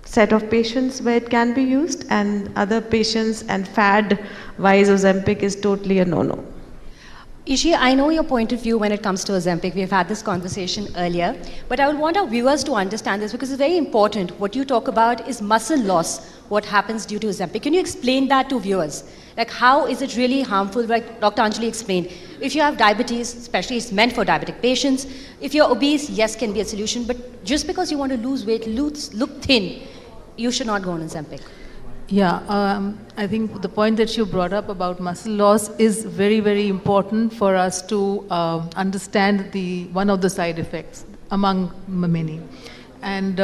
set of patients where it can be used, and other patients, and fad-wise Ozempic is totally a no-no. Ishi, I know your point of view when it comes to Ozempic. We've had this conversation earlier, but I would want our viewers to understand this because it's very important. What you talk about is muscle loss, what happens due to Ozempic. Can you explain that to viewers? Like, how is it really harmful? Like Dr. Anjali explained, if you have diabetes, especially it's meant for diabetic patients. If you're obese, yes, can be a solution, but just because you want to lose weight, look thin, you should not go on Ozempic. Yeah, I think the point that you brought up about muscle loss is very, very important for us to understand one of the side effects among many. And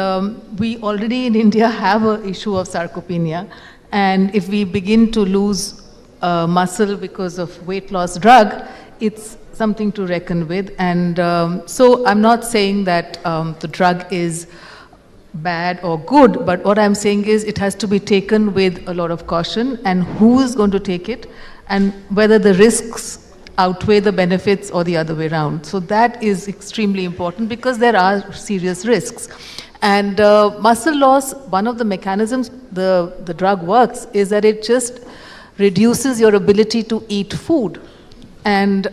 we already in India have an issue of sarcopenia. And if we begin to lose muscle because of weight loss drug, it's something to reckon with. And so I'm not saying that the drug is bad or good, but what I'm saying is it has to be taken with a lot of caution, and who is going to take it, and whether the risks outweigh the benefits or the other way around. So that is extremely important because there are serious risks. And muscle loss, one of the mechanisms the drug works is that it just reduces your ability to eat food. And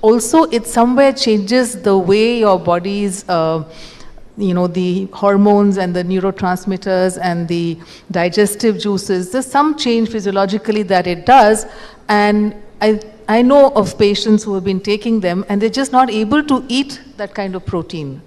also it somewhere changes the way your body's the hormones and the neurotransmitters and the digestive juices. There's some change physiologically that it does, and I know of patients who have been taking them and they're just not able to eat that kind of protein.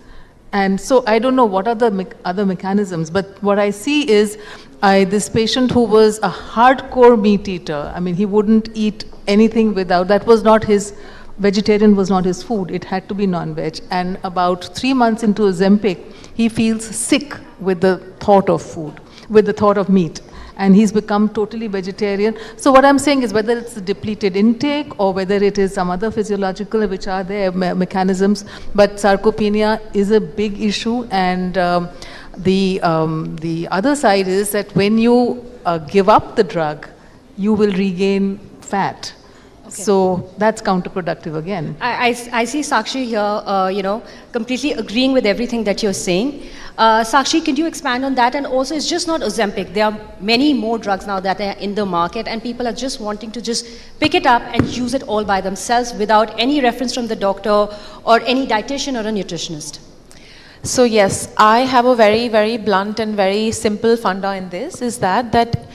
And so I don't know what are the other mechanisms, but what I see is this patient who was a hardcore meat eater. I mean, he wouldn't eat anything without, that was not his, vegetarian was not his food, it had to be non-veg. And about 3 months into Ozempic, he feels sick with the thought of food, with the thought of meat. And he's become totally vegetarian. So what I'm saying is whether it's a depleted intake or whether it is some other physiological, which are there, mechanisms, but sarcopenia is a big issue. And the other side is that when you give up the drug, you will regain fat. Okay. So that's counterproductive again. I see Sakshi here, completely agreeing with everything that you're saying. Sakshi, can you expand on that? And also, it's just not Ozempic. There are many more drugs now that are in the market, and people are just wanting to just pick it up and use it all by themselves without any reference from the doctor or any dietitian or a nutritionist. So yes, I have a very, very blunt and very simple funda in this, is that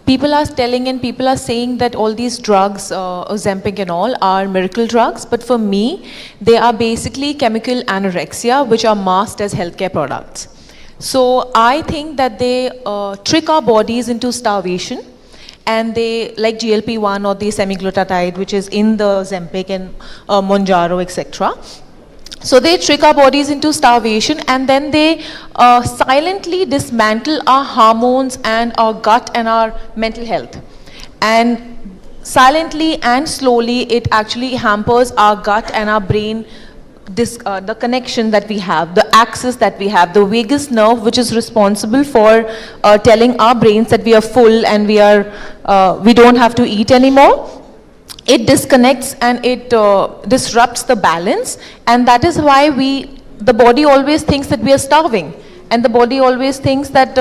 people are telling and people are saying that all these drugs, Ozempic and all, are miracle drugs. But for me, they are basically chemical anorexia, which are masked as healthcare products. So I think that they trick our bodies into starvation. And they, like GLP-1 or the semaglutide, which is in the Ozempic and Mounjaro, etc. So they trick our bodies into starvation, and then they silently dismantle our hormones and our gut and our mental health. And silently and slowly, it actually hampers our gut and our brain, the connection that we have, the axis that we have, the vagus nerve, which is responsible for telling our brains that we are full and we don't have to eat anymore. It disconnects and it disrupts the balance, and that is why the body always thinks that we are starving, and the body always thinks that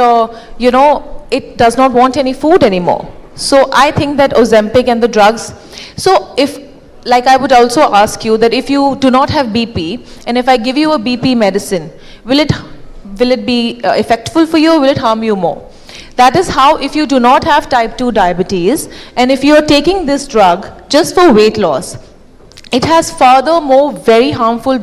it does not want any food anymore. So I think that Ozempic and the drugs, so I would also ask you that if you do not have BP, and if I give you a BP medicine, will it be effectful for you, or will it harm you more? That is how, if you do not have type 2 diabetes, and if you are taking this drug just for weight loss, it has furthermore very harmful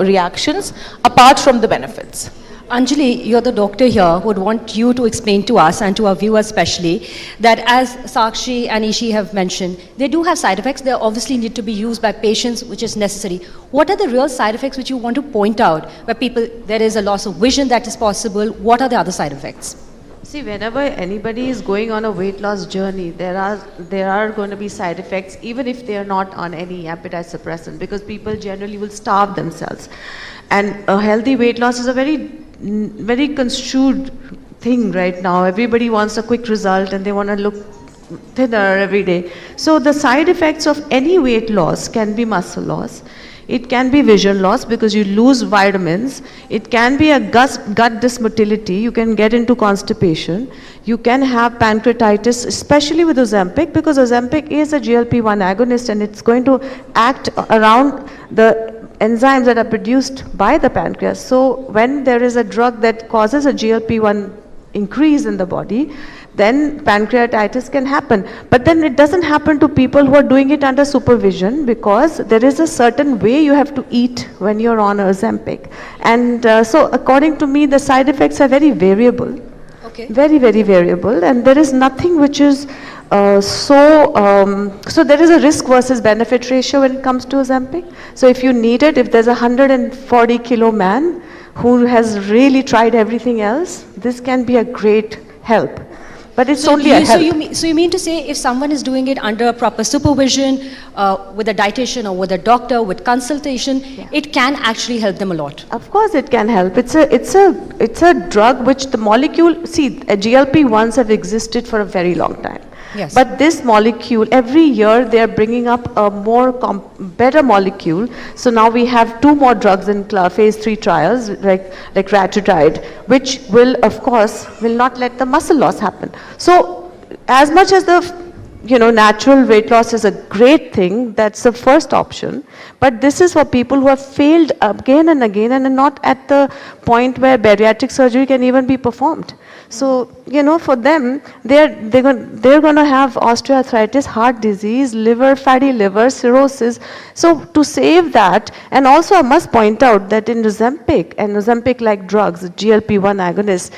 reactions apart from the benefits. Anjali, you're the doctor here, would want you to explain to us and to our viewers especially that, as Sakshi and Ishi have mentioned, they do have side effects. They obviously need to be used by patients, which is necessary. What are the real side effects which you want to point out where there is a loss of vision that is possible? What are the other side effects? See, whenever anybody is going on a weight loss journey, there are going to be side effects, even if they are not on any appetite suppressant, because people generally will starve themselves. And a healthy weight loss is a very construed thing right now. Everybody wants a quick result and they want to look thinner every day. So the side effects of any weight loss can be muscle loss. It can be vision loss because you lose vitamins. It can be a gut dysmotility. You can get into constipation. You can have pancreatitis, especially with Ozempic, because Ozempic is a GLP-1 agonist and it's going to act around the enzymes that are produced by the pancreas. So when there is a drug that causes a GLP-1 increase in the body, then pancreatitis can happen. But then it doesn't happen to people who are doing it under supervision, because there is a certain way you have to eat when you're on Ozempic. And so according to me, the side effects are very variable. Okay. Very, very variable. And there is nothing which is so there is a risk versus benefit ratio when it comes to Ozempic. So if you need it, if there's a 140 kilo man who has really tried everything else, this can be a great help. But it's only a help. So you mean to say if someone is doing it under proper supervision, with a dietitian or with a doctor, with consultation, it can actually help them a lot? Of course it can help. It's a drug which the molecule, see, GLP-1s have existed for a very long time. Yes. But this molecule, every year they are bringing up a better molecule. So now we have 2 more drugs in phase 3 trials, like Ratitide, which will, of course, will not let the muscle loss happen. So as much as the natural weight loss is a great thing, that's the first option. But this is for people who have failed again and again and are not at the point where bariatric surgery can even be performed. So, for them, they're going to have osteoarthritis, heart disease, fatty liver, cirrhosis. So to save that, and also I must point out that in Ozempic and Ozempic-like drugs, GLP-1 agonists,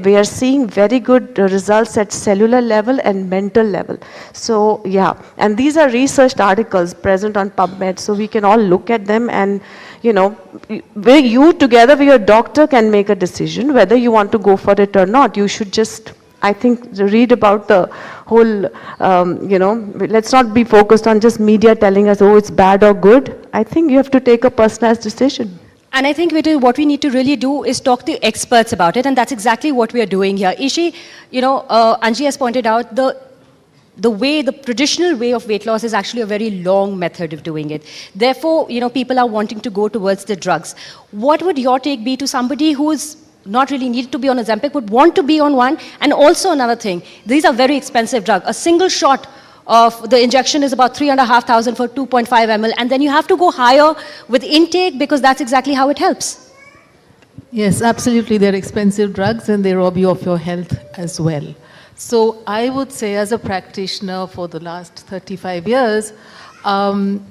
we are seeing very good results at cellular level and mental level. So yeah, and these are researched articles present on PubMed, so we can all look at them and where you together with your doctor can make a decision whether you want to go for it or not. You should just, I think, read about the whole, let's not be focused on just media telling us, oh, it's bad or good. I think you have to take a personalized decision. And I think what we need to really do is talk to experts about it, and that's exactly what we are doing here. Ishi, Anji has pointed out, the traditional way of weight loss is actually a very long method of doing it. Therefore, people are wanting to go towards the drugs. What would your take be to somebody who is not really needed to be on Ozempic, would want to be on one? And also another thing, these are very expensive drugs. A single shot of the injection is about 3,500 for 2.5 ml, and then you have to go higher with intake because that's exactly how it helps. Yes, absolutely. They're expensive drugs and they rob you of your health as well. So I would say, as a practitioner for the last 35 years,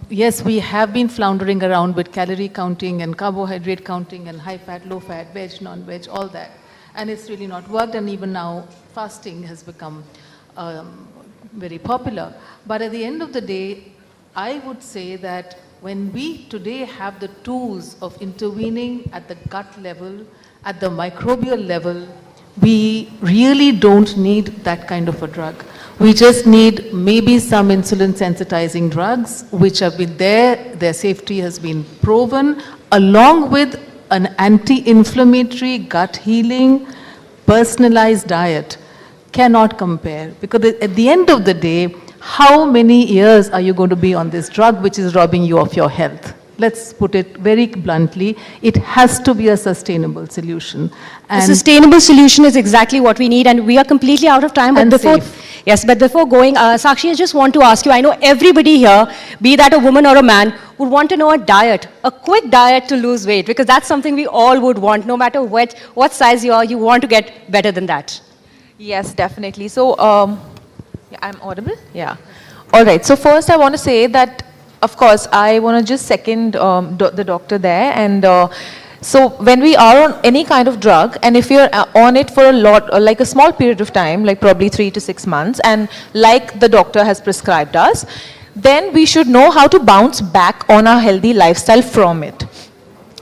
yes, we have been floundering around with calorie counting and carbohydrate counting and high fat, low fat, veg, non-veg, all that. And it's really not worked, and even now fasting has become very popular. But at the end of the day, I would say that when we today have the tools of intervening at the gut level, at the microbial level, we really don't need that kind of a drug. We just need maybe some insulin sensitizing drugs, which have been there, their safety has been proven, along with an anti-inflammatory, gut healing, personalized diet. Cannot compare, because at the end of the day, how many years are you going to be on this drug which is robbing you of your health? Let's put it very bluntly, it has to be a sustainable solution. And a sustainable solution is exactly what we need, and we are completely out of time. But before going, Sakshi, I just want to ask you, I know everybody here, be that a woman or a man, would want to know a diet, a quick diet to lose weight, because that's something we all would want, no matter what size you are, you want to get better than that. Yes, definitely. So, I'm audible? Yeah. All right. So first I want to say that, of course, I want to just second the doctor there. And so when we are on any kind of drug, and if you're on it for like a small period of time, like probably 3 to 6 months, and like the doctor has prescribed us, then we should know how to bounce back on our healthy lifestyle from it.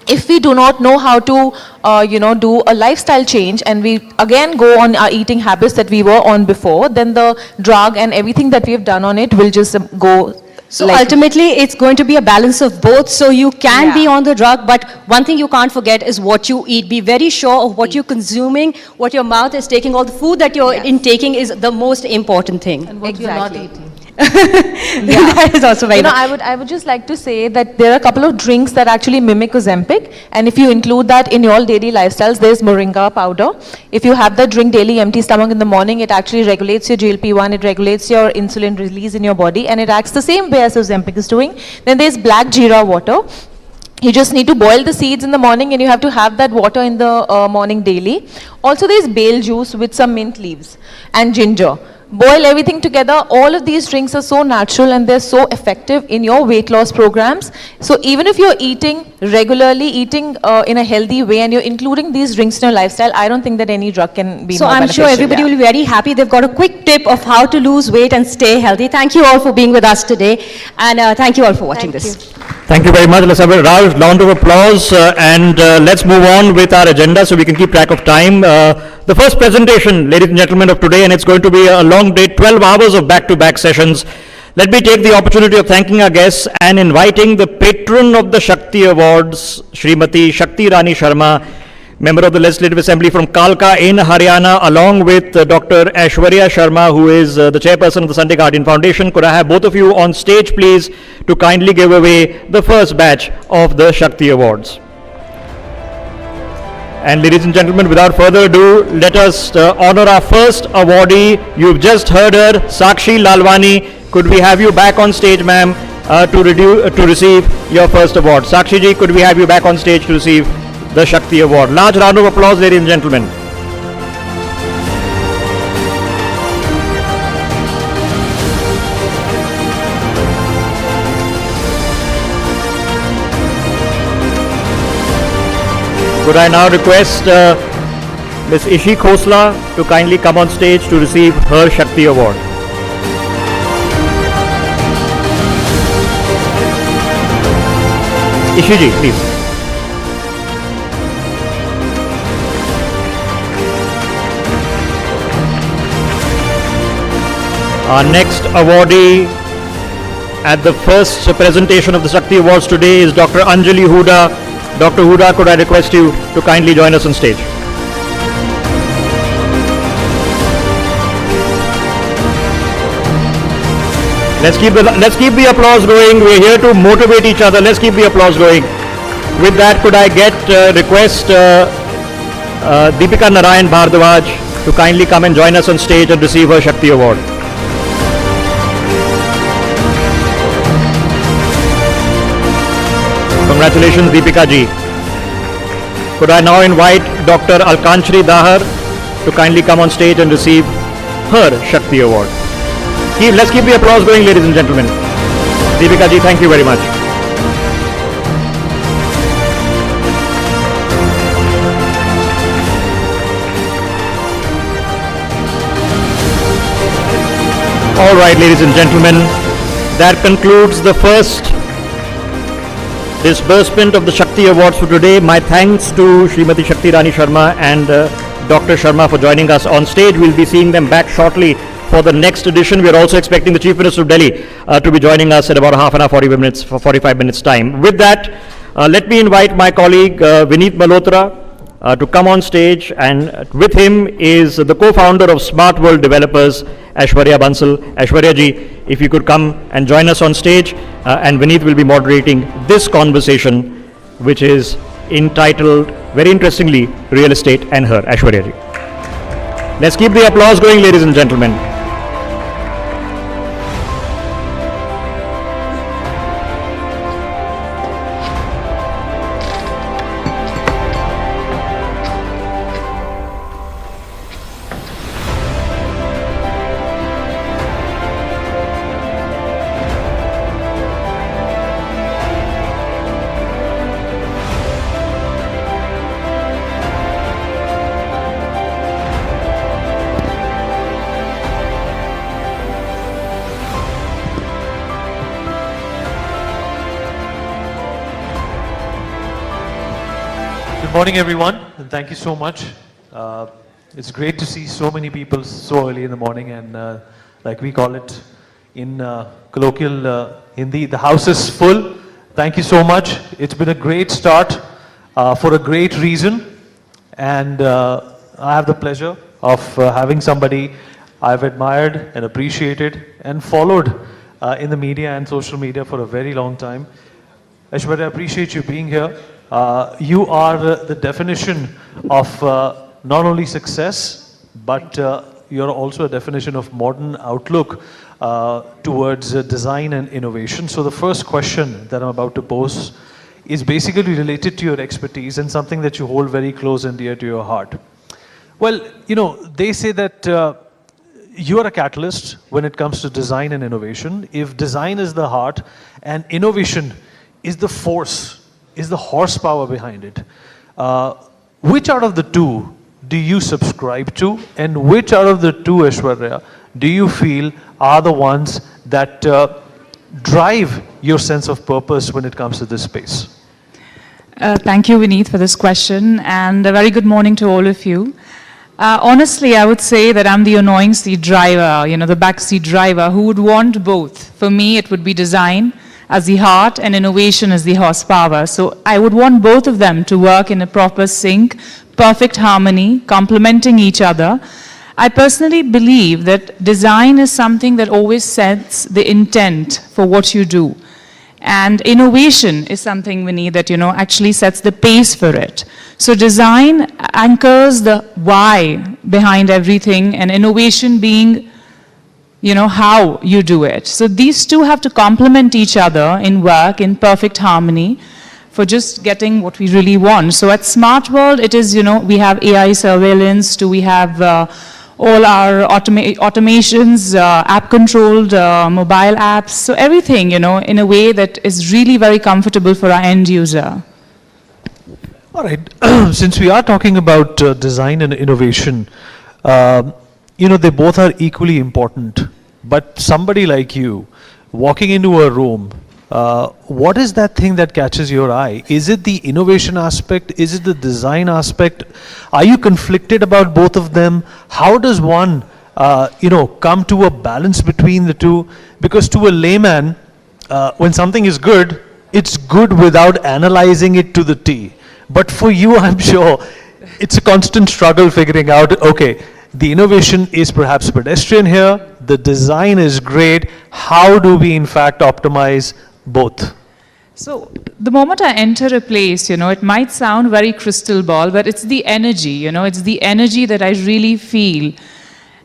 if we do not know how to, do a lifestyle change, and we again go on our eating habits that we were on before, then the drug and everything that we have done on it will just go. So ultimately, it's going to be a balance of both. So you can be on the drug, but one thing you can't forget is what you eat. Be very sure of what you're consuming, what your mouth is taking, all the food that you're intaking is the most important thing. And what you're not eating. That is also very I would just like to say that there are a couple of drinks that actually mimic Ozempic, and if you include that in your daily lifestyles, there's moringa powder. If you have that drink daily, empty stomach in the morning, it actually regulates your GLP-1, it regulates your insulin release in your body, and it acts the same way as Ozempic is doing. Then there's black jeera water. You just need to boil the seeds in the morning, and you have to have that water in the morning daily. Also there's bale juice with some mint leaves and ginger. Boil everything together. All of these drinks are so natural and they're so effective in your weight loss programs. So even if you're eating regularly, eating in a healthy way, and you're including these drinks in your lifestyle, I don't think that any drug can be so more I'm sure everybody will be very happy. They've got a quick tip of how to lose weight and stay healthy. Thank you all for being with us today, and thank you all for watching this. Thank you very much. Let's have a round of applause and let's move on with our agenda so we can keep track of time. The first presentation, ladies and gentlemen, of today, and it's going to be a long day, 12 hours of back-to-back sessions. Let me take the opportunity of thanking our guests and inviting the patron of the Shakti Awards, Srimati Shakti Irani Sharma, member of the Legislative Assembly from Kalka in Haryana, along with Dr. Aishwarya Sharma, who is the chairperson of the Sunday Guardian Foundation. Could I have both of you on stage, please, to kindly give away the first batch of the Shakti Awards. And ladies and gentlemen, without further ado, let us honor our first awardee. You've just heard her, Sakshi Lalwani. Could we have you back on stage, ma'am, to receive your first award? Sakshi ji, could we have you back on stage to receive the Shakti Award? Large round of applause, ladies and gentlemen. Could I now request Ms. Ishi Khosla to kindly come on stage to receive her Shakti Award. Ishi ji, please. Our next awardee at the first presentation of the Shakti Awards today is Dr. Anjali Huda. Dr. Huda, could I request you to kindly join us on stage? Let's keep the applause going. We're here to motivate each other. Let's keep the applause going. With that, could I request Deepika Narayan Bhardwaj to kindly come and join us on stage and receive her Shakti Award. Congratulations, Deepika ji. Could I now invite Dr. Alkanshri Dahar to kindly come on stage and receive her Shakti Award. Let's keep the applause going, ladies and gentlemen. Deepika ji, thank you very much. All right, ladies and gentlemen, that concludes the first disbursement of the Shakti Awards for today. My thanks to Srimati Shakti Irani Sharma and Dr. Sharma for joining us on stage. We'll be seeing them back shortly for the next edition. We're also expecting the Chief Minister of Delhi to be joining us at about half an hour, 45 minutes time. With that, let me invite my colleague Vineet Malhotra to come on stage, and with him is the co-founder of Smart World Developers, Aishwarya Bansal. Aishwarya ji, if you could come and join us on stage, and Vineet will be moderating this conversation, which is entitled, very interestingly, Real Estate and Her. Aishwarya ji. Let's keep the applause going, ladies and gentlemen. morning, everyone, and thank you so much. It's great to see so many people so early in the morning, and like we call it in colloquial Hindi, the house is full. Thank you so much. It's been a great start for a great reason, and I have the pleasure of having somebody I've admired and appreciated and followed in the media and social media for a very long time. Aishwarya, I appreciate you being here. You are the definition of not only success, but you're also a definition of modern outlook towards design and innovation. So the first question that I'm about to pose is basically related to your expertise and something that you hold very close and dear to your heart. Well, you know, they say that you are a catalyst when it comes to design and innovation. If design is the heart and innovation is the force, is the horsepower behind it, which out of the two do you subscribe to, and which out of the two, Aishwarya, do you feel are the ones that drive your sense of purpose when it comes to this space? Thank you, Vineet, for this question, and a very good morning to all of you. Honestly, I would say that I'm the annoying seat driver, you know, the backseat driver who would want both. For me, it would be design as the heart and innovation as the horsepower. So I would want both of them to work in a proper sync, perfect harmony, complementing each other. I personally believe that design is something that always sets the intent for what you do. And innovation is something, Vinny, that, you know, actually sets the pace for it. So design anchors the why behind everything, and innovation being, you know, how you do it. So these two have to complement each other in work in perfect harmony for just getting what we really want. So at Smart World, it is, you know, we have AI surveillance, we have all our automations, app-controlled mobile apps, so everything, you know, in a way that is really very comfortable for our end user. All right, since we are talking about design and innovation, you know, they both are equally important, but somebody like you, walking into a room, what is that thing that catches your eye? Is it the innovation aspect? Is it the design aspect? Are you conflicted about both of them? How does one, you know, come to a balance between the two? Because to a layman, when something is good, it's good without analyzing it to the T. But for you, I'm sure, it's a constant struggle figuring out, okay, the innovation is perhaps pedestrian here, the design is great, how do we in fact optimize both? So the moment I enter a place, you know, it might sound very crystal ball, but it's the energy, you know, it's the energy that I really feel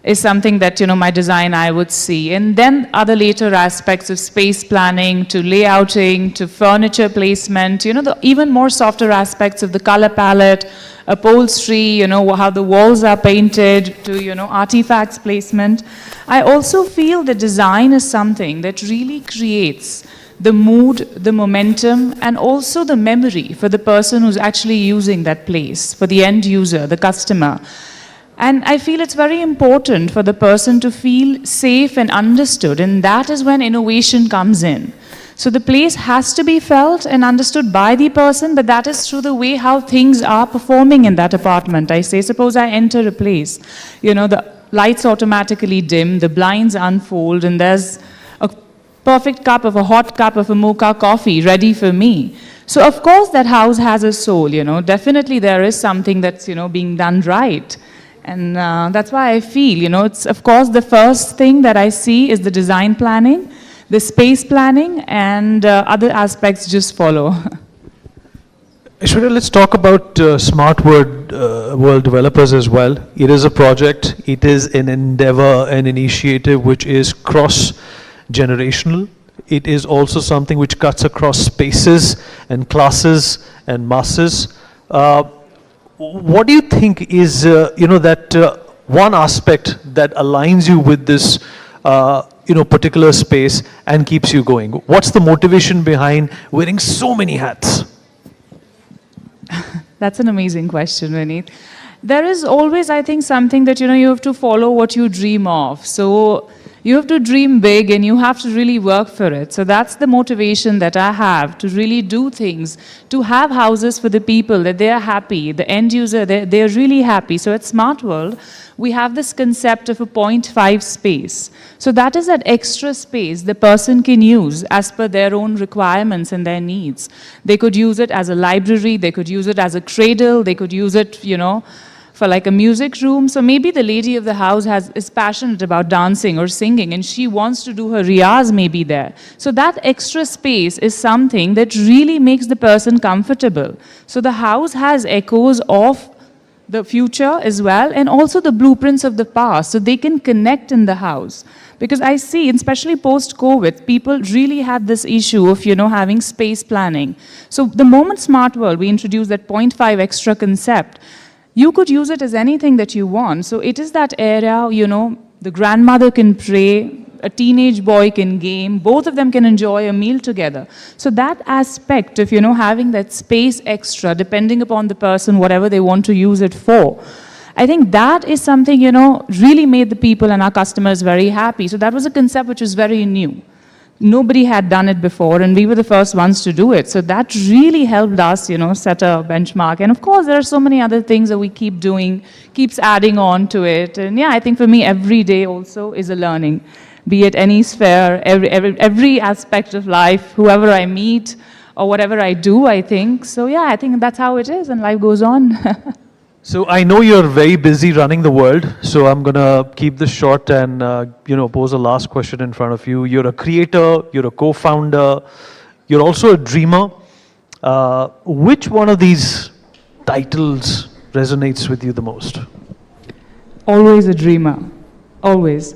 is something that, you know, my design I would see. And then other later aspects of space planning to layouting to furniture placement, you know, the even more softer aspects of the color palette, upholstery, you know, how the walls are painted, to, you know, artifacts placement. I also feel that design is something that really creates the mood, the momentum, and also the memory for the person who's actually using that place, for the end user, the customer. And I feel it's very important for the person to feel safe and understood, and that is when innovation comes in. So the place has to be felt and understood by the person, but that is through the way how things are performing in that apartment. I say, suppose I enter a place, you know, the lights automatically dim, the blinds unfold, and there's a perfect cup of a hot cup of a mocha coffee ready for me. So of course that house has a soul, you know, definitely there is something that's, you know, being done right. And that's why I feel, you know, it's of course the first thing that I see is the design planning, the space planning, and other aspects just follow. Aishwarya, let's talk about Smart World developers as well. It is a project, it is an endeavor, an initiative which is cross-generational. It is also something which cuts across spaces and classes and masses. What do you think is, you know, that one aspect that aligns you with this, you know, particular space and keeps you going? What's the motivation behind wearing so many hats? That's an amazing question, Vineet. There is always, I think, something that, you know, you have to follow what you dream of. So You have to dream big and you have to really work for it. So that's the motivation that I have, to really do things, to have houses for the people, that they are happy, the end user, they're really happy. So at Smart World, we have this concept of a 0.5 space. So that is that extra space the person can use as per their own requirements and their needs. They could use it as a library, they could use it as a cradle, they could use it, you know, for like a music room. So maybe the lady of the house is passionate about dancing or singing and she wants to do her riyaz maybe there. So that extra space is something that really makes the person comfortable. So the house has echoes of the future as well, and also the blueprints of the past, so they can connect in the house. Because I see, especially post-COVID, people really had this issue of, you know, having space planning. So the moment Smart World, we introduced that 0.5 extra concept, you could use it as anything that you want. So it is that area, you know, the grandmother can pray, a teenage boy can game, both of them can enjoy a meal together. So that aspect of, you know, having that space extra, depending upon the person, whatever they want to use it for, I think that is something, you know, really made the people and our customers very happy. So that was a concept which was very new. Nobody had done it before, and we were the first ones to do it. So that really helped us, you know, set a benchmark. And of course, there are so many other things that we keep doing, keeps adding on to it. And yeah, I think for me, every day also is a learning. Be it any sphere, every aspect of life, whoever I meet, or whatever I do, I think. So yeah, I think that's how it is, and life goes on. So I know you're very busy running the world, so I'm going to keep this short and, you know, pose a last question in front of you. You're a creator, you're a co-founder, you're also a dreamer. Which one of these titles resonates with you the most? Always a dreamer, always.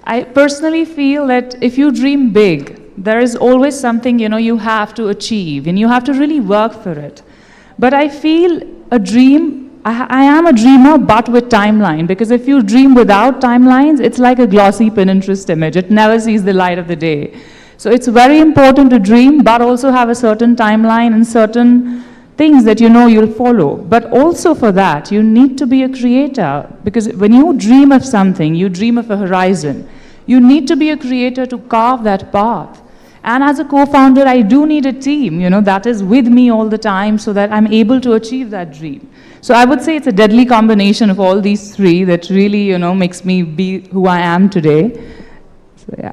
I personally feel that if you dream big, there is always something, you know, you have to achieve, and you have to really work for it. But I feel a dream, I am a dreamer, but with timeline, because if you dream without timelines, it's like a glossy Pinterest image. It never sees the light of the day. So it's very important to dream, but also have a certain timeline and certain things that you know you'll follow. But also for that, you need to be a creator, because when you dream of something, you dream of a horizon. You need to be a creator to carve that path. And as a co-founder, I do need a team, you know, that is with me all the time so that I'm able to achieve that dream. So I would say it's a deadly combination of all these three that really, you know, makes me be who I am today. So yeah.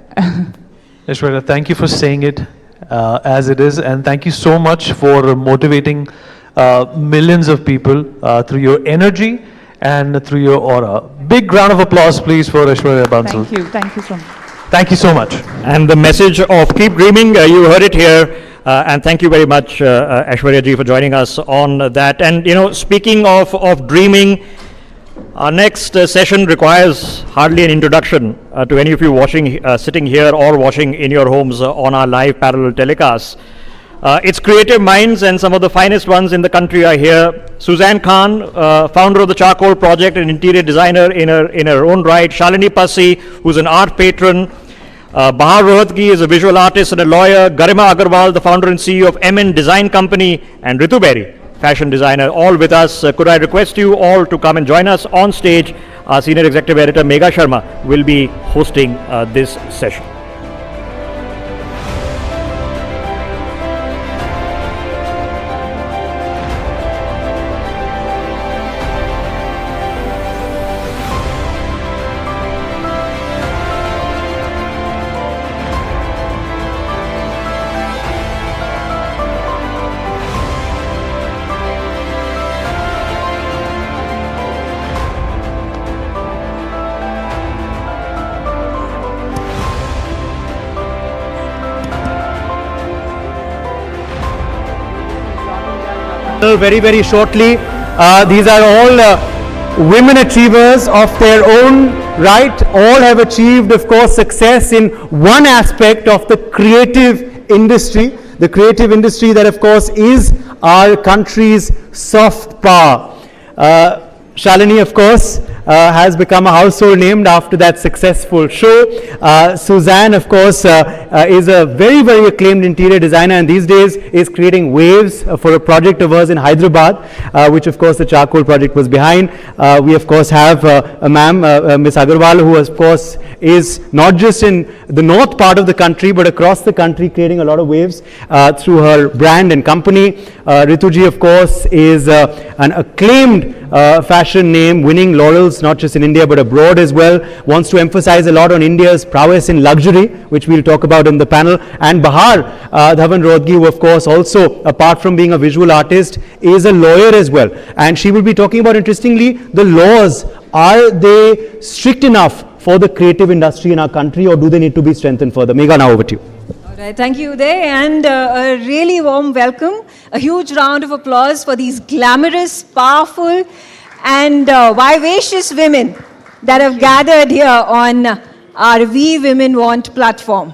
Aishwarya, thank you for saying it as it is, and thank you so much for motivating millions of people through your energy and through your aura. Big round of applause, please, for Aishwarya Bansal. Thank you so much. Thank you so much. And the message of keep dreaming, you heard it here. And thank you very much, Aishwarya ji, for joining us on that. And, you know, speaking of dreaming, our next session requires hardly an introduction to any of you watching, sitting here or watching in your homes on our live parallel telecasts. Its creative minds and some of the finest ones in the country are here. Suzanne Khan, founder of the Charcoal Project and interior designer in her own right. Shalini Passi, who's an art patron. Bahar Rohatgi is a visual artist and a lawyer. Garima Agarwal, the founder and CEO of MN Design Company. And Ritu Berry, fashion designer, all with us. Could I request you all to come and join us on stage? Our senior executive editor, Megha Sharma, will be hosting this session. Very, very shortly. These are all women achievers of their own right. All have achieved, of course, success in one aspect of the creative industry. The creative industry that, of course, is our country's soft power. Shalini, of course, has become a household name after that successful show. Suzanne, of course, is a very, very acclaimed interior designer, and these days is creating waves for a project of hers in Hyderabad, which of course the charcoal project was behind. We of course have a ma'am, Miss Agarwal, who of course is not just in the north part of the country, but across the country, creating a lot of waves through her brand and company. Rituji, of course, is an acclaimed fashion name, winning laurels not just in India but abroad as well, wants to emphasize a lot on India's prowess in luxury, which we'll talk about in the panel. And Bahar Dhawan Rodgi, who of course also, apart from being a visual artist, is a lawyer as well. And she will be talking about, interestingly, the laws. Are they strict enough for the creative industry in our country, or do they need to be strengthened further? Megha, now over to you. All right, thank you, Uday, and a really warm welcome. A huge round of applause for these glamorous, powerful, and vivacious women that have gathered here on our We Women Want platform.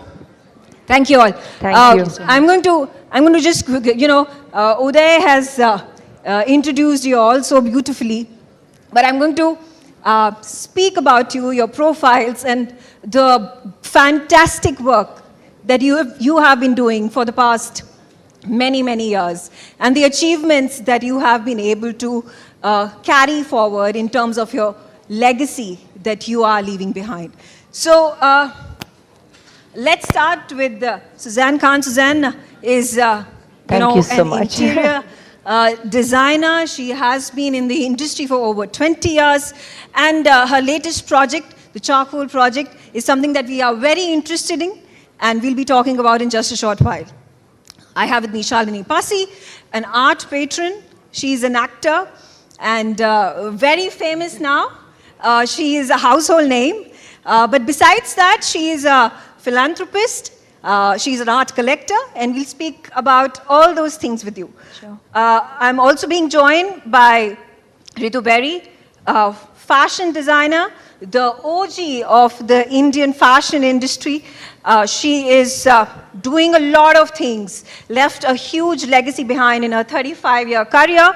Thank you all. Thank you. I'm going to just, Uday has introduced you all so beautifully, but I'm going to speak about you, your profiles, and the fantastic work that you have been doing for the past many, many years, and the achievements that you have been able to carry forward in terms of your legacy that you are leaving behind. So let's start with Suzanne Khan. Suzanne is an interior designer. She has been in the industry for over 20 years, and her latest project, the charcoal project, is something that we are very interested in, and we'll be talking about in just a short while. I have with me Shalini Pasi, an art patron. She's an actor and very famous now. She is a household name. But besides that, she is a philanthropist. She's an art collector, and we'll speak about all those things with you. Sure. I'm also being joined by Ritu Berry, a fashion designer, the OG of the Indian fashion industry. She is doing a lot of things, left a huge legacy behind in her 35-year career.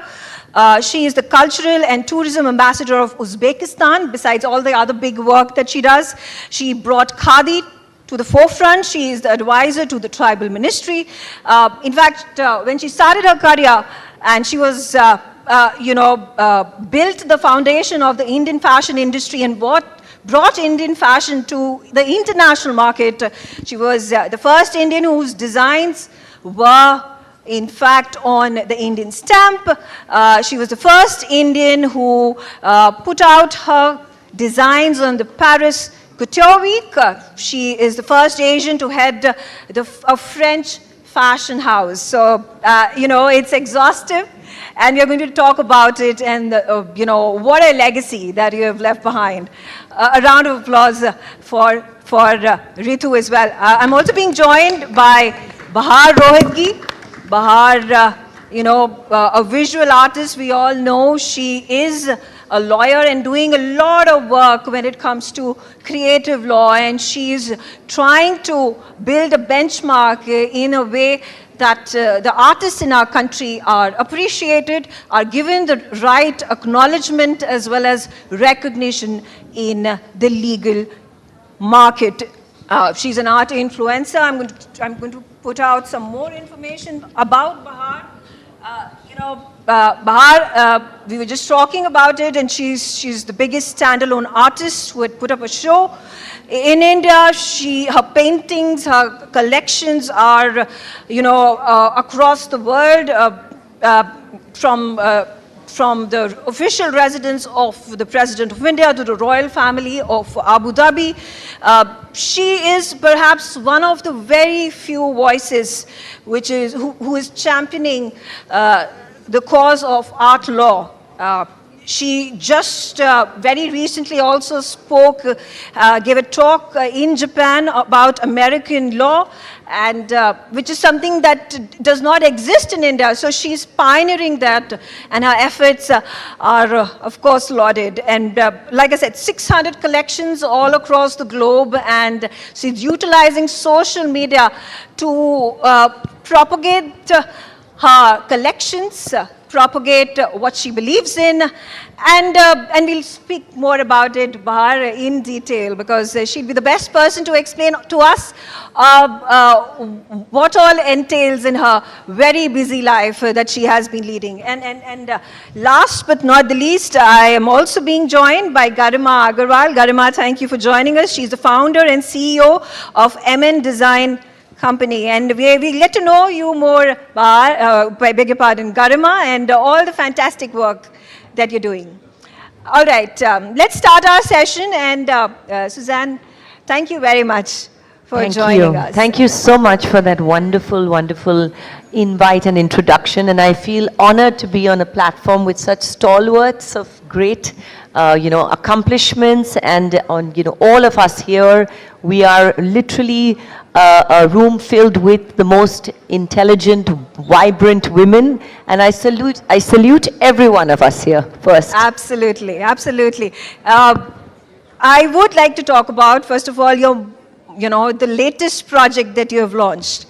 She is the cultural and tourism ambassador of Uzbekistan, besides all the other big work that she does. She brought Khadi to the forefront. She is the advisor to the tribal ministry. In fact, when she started her career, and she was, built the foundation of the Indian fashion industry and brought Indian fashion to the international market. She was the first Indian whose designs were, in fact, on the Indian stamp. She was the first Indian who put out her designs on the Paris Couture Week. She is the first Asian to head a French fashion house. So, it's exhaustive. And we're going to talk about it and, what a legacy that you have left behind. A round of applause for Ritu as well. I'm also being joined by Bahar Rohitgi. Bahar, a visual artist, we all know. She is a lawyer and doing a lot of work when it comes to creative law, and she is trying to build a benchmark in a way that the artists in our country are appreciated, are given the right acknowledgement as well as recognition in the legal market. She's an art influencer. I'm going to put out some more information about Bahar. Bahar, we were just talking about it, and she's the biggest standalone artist who had put up a show in India. Her paintings, her collections are, across the world, from the official residence of the President of India to the royal family of Abu Dhabi. She is perhaps one of the very few voices who is championing the cause of art law. She just very recently also gave a talk in Japan about American law, and which is something that does not exist in India. So she's pioneering that, and her efforts are, of course, lauded. And like I said, 600 collections all across the globe, and she's utilizing social media to propagate her collections, propagate what she believes in, and we'll speak more about it, Bahar, in detail, because she'd be the best person to explain to us what all entails in her very busy life that she has been leading. And last but not the least, I am also being joined by Garima Agarwal. Garima, thank you for joining us. She's the founder and CEO of MN Design Company, and we get to know you more, I beg your pardon, Garima, and all the fantastic work that you're doing. All right, let's start our session, and Suzanne, thank you very much for joining us. Thank you so much for that wonderful, wonderful invite and introduction, and I feel honored to be on a platform with such stalwarts of great accomplishments, and on, all of us here, we are literally a room filled with the most intelligent, vibrant women, and I salute every one of us here first. Absolutely, absolutely. I would like to talk about, first of all, the latest project that you have launched,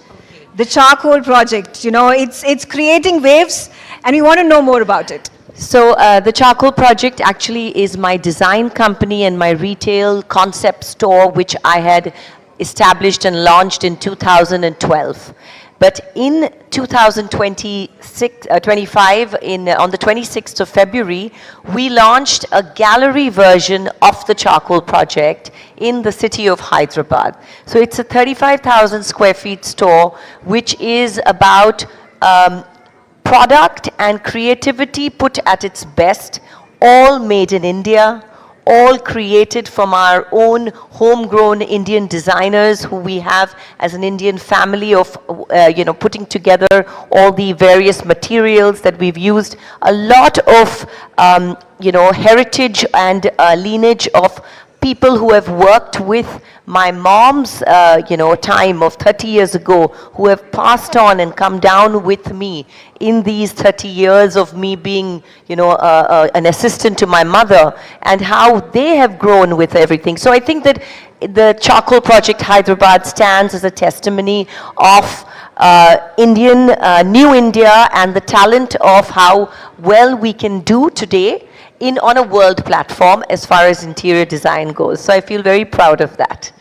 the charcoal project. It's creating waves, and we want to know more about it. So the charcoal project actually is my design company and my retail concept store, which I had established and launched in 2012. But in 2025, on the 26th of February, we launched a gallery version of the charcoal project in the city of Hyderabad. So it's a 35,000 square feet store, which is about product and creativity put at its best, all made in India, all created from our own homegrown Indian designers who we have as an Indian family of, putting together all the various materials that we've used. A lot of, heritage and lineage of people who have worked with my mom's, time of 30 years ago, who have passed on and come down with me in these 30 years of me being, an assistant to my mother, and how they have grown with everything. So I think that the Charcoal Project Hyderabad stands as a testimony of Indian, New India, and the talent of how well we can do today on a world platform as far as interior design goes. So I feel very proud of that.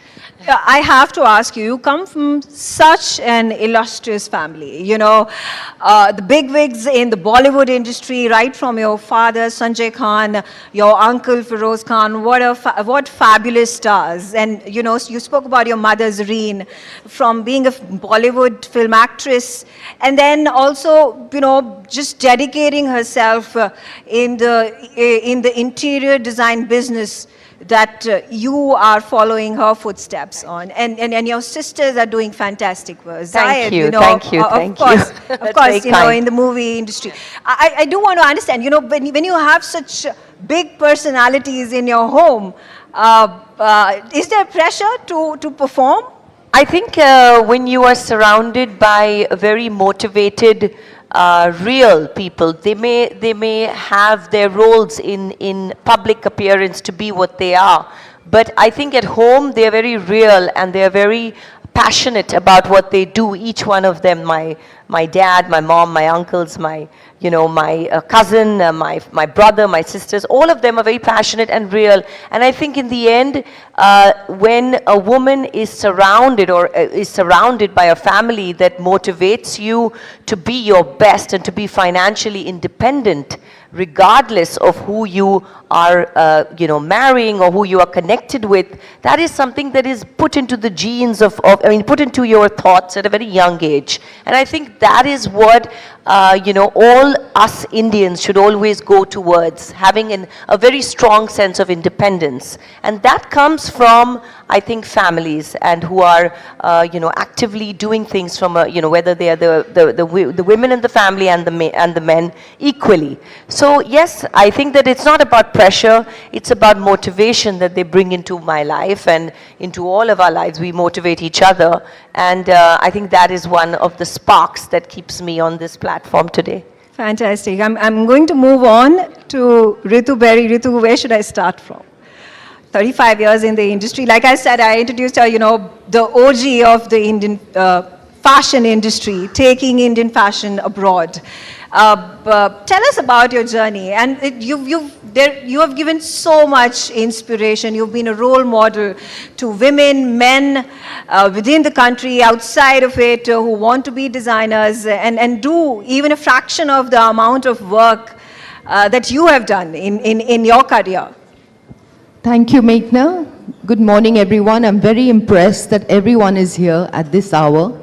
I have to ask you, you come from such an illustrious family, the bigwigs in the Bollywood industry, right from your father, Sanjay Khan, your uncle, Feroz Khan, what fabulous stars. And, you spoke about your mother, Zareen, from being a Bollywood film actress, and then also, just dedicating herself in the interior design business that you are following her footsteps on, and your sisters are doing fantastic work. Thank you. Of course, in the movie industry. I do want to understand, when you have such big personalities in your home, is there pressure to perform? I think when you are surrounded by very motivated real people, they may have their roles in public appearance to be what they are, but I think at home they are very real and they are very passionate about what they do, each one of them. My dad, my mom, my uncles, my cousin, my brother, my sisters, all of them are very passionate and real. And I think in the end, when a woman is surrounded by a family that motivates you to be your best and to be financially independent, regardless of who you are, marrying or who you are connected with, that is something that is put into the genes put into your thoughts at a very young age. And I think that is what, all us Indians should always go towards, having a very strong sense of independence. And that comes from, I think, families, and who are, actively doing things from, whether they are the women in the family and the men equally. So yes, I think that it's not about pressure, it's about motivation that they bring into my life and into all of our lives. We motivate each other, and I think that is one of the sparks that keeps me on this platform today. Fantastic. I'm going to move on to Ritu Berry. Ritu, where should I start from? 35 years in the industry. Like I said, I introduced her, the OG of the Indian fashion industry, taking Indian fashion abroad. Tell us about your journey. And you have given so much inspiration. You've been a role model to women, men within the country, outside of it, who want to be designers and do even a fraction of the amount of work that you have done in your career. Thank you, Meghna. Good morning, everyone. I'm very impressed that everyone is here at this hour.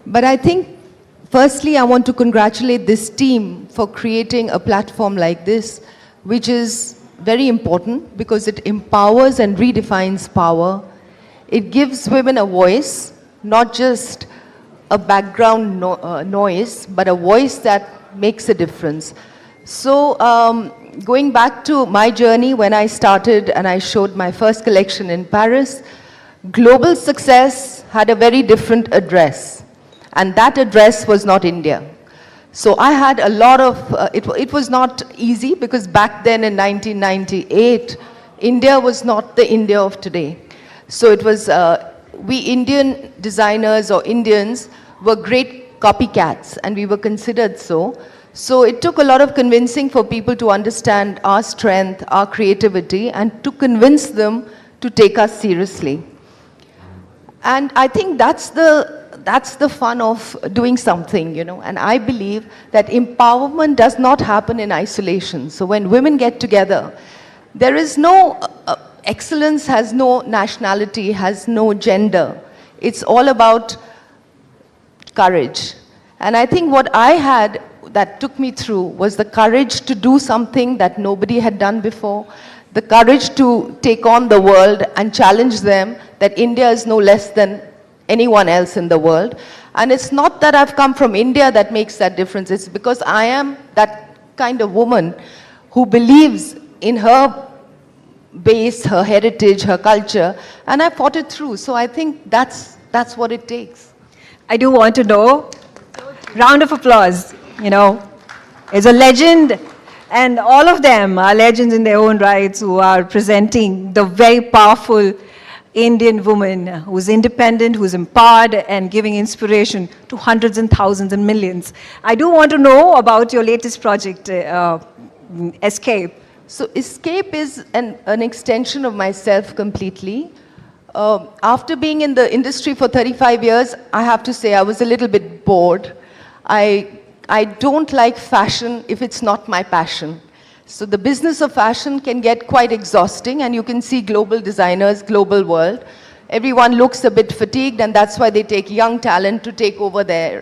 But I think, firstly, I want to congratulate this team for creating a platform like this, which is very important because it empowers and redefines power. It gives women a voice, not just a background noise, but a voice that makes a difference. So, going back to my journey when I started and I showed my first collection in Paris, global success had a very different address. And that address was not India. So I had a lot of, it was not easy because back then in 1998, India was not the India of today. So it was, we Indian designers or Indians were great copycats and we were considered so. So it took a lot of convincing for people to understand our strength, our creativity, and to convince them to take us seriously. And I think that's the fun of doing something, you know, and I believe that empowerment does not happen in isolation. So when women get together, there is no, excellence has no nationality, has no gender. It's all about courage. And I think what I had that took me through was the courage to do something that nobody had done before, the courage to take on the world and challenge them that India is no less than anyone else in the world. And it's not that I've come from India that makes that difference. It's because I am that kind of woman who believes in her base, her heritage, her culture, and I fought it through. So I think that's what it takes. I do want to know, round of applause, you know, is a legend, and all of them are legends in their own rights who are presenting the very powerful Indian woman who's independent, who's empowered and giving inspiration to hundreds and thousands and millions. I do want to know about your latest project, Escape. So Escape is an extension of myself completely. After being in the industry for 35 years, I have to say I was a little bit bored. I don't like fashion if it's not my passion. So the business of fashion can get quite exhausting, and you can see global designers, global world. Everyone looks a bit fatigued, and that's why they take young talent to take over their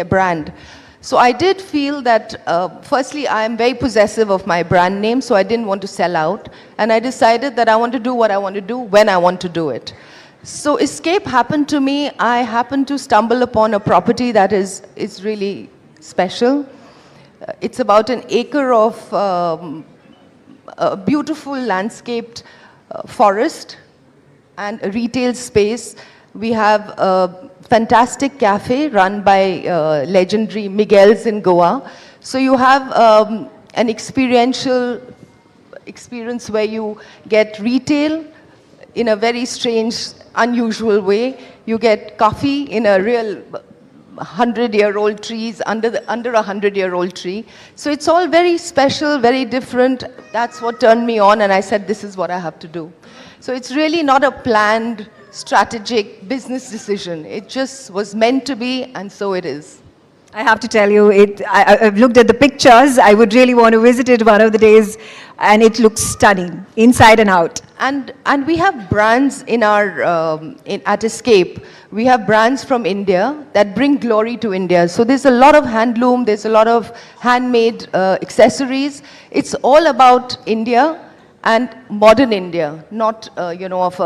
brand. So I did feel that, firstly, I am very possessive of my brand name, so I didn't want to sell out. And I decided that I want to do what I want to do when I want to do it. So Escape happened to me. I happened to stumble upon a property that is really special. It's about an acre of a beautiful landscaped forest and a retail space. We have a fantastic cafe run by legendary Miguel's in Goa. So you have an experiential experience where you get retail in a very strange, unusual way. You get coffee in a real 100-year-old trees, under a 100-year-old tree. So it's all very special, very different. That's what turned me on, and I said, this is what I have to do. So it's really not a planned, strategic business decision. It just was meant to be, and so it is. I have to tell you, I've looked at the pictures. I would really want to visit it one of the days, and it looks stunning, inside and out. And we have brands in our, at Escape. We have brands from India that bring glory to India. So there's a lot of handloom, there's a lot of handmade accessories. It's all about India and modern India, not, you know, of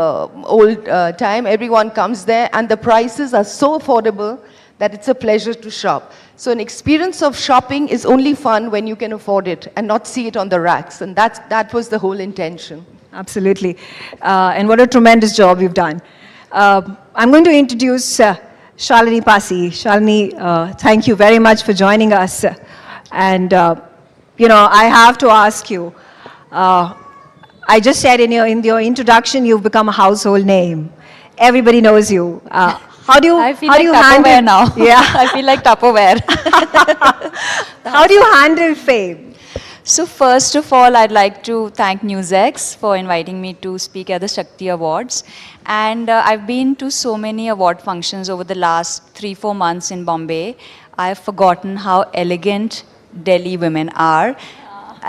old time. Everyone comes there, and the prices are so affordable that it's a pleasure to shop. So an experience of shopping is only fun when you can afford it and not see it on the racks. And that was the whole intention. Absolutely. And what a tremendous job you've done. I'm going to introduce Shalini Pasi. Shalini, thank you very much for joining us. And, you know, I have to ask you, I just said in your introduction, you've become a household name. Everybody knows you. How do you, I feel how like do you Tupperware handle now. Yeah. I feel like Tupperware. How do you handle fame? So first of all, I'd like to thank NewsX for inviting me to speak at the Shakti Awards. And I've been to so many award functions over the last 3-4 months in Bombay. I've forgotten how elegant Delhi women are.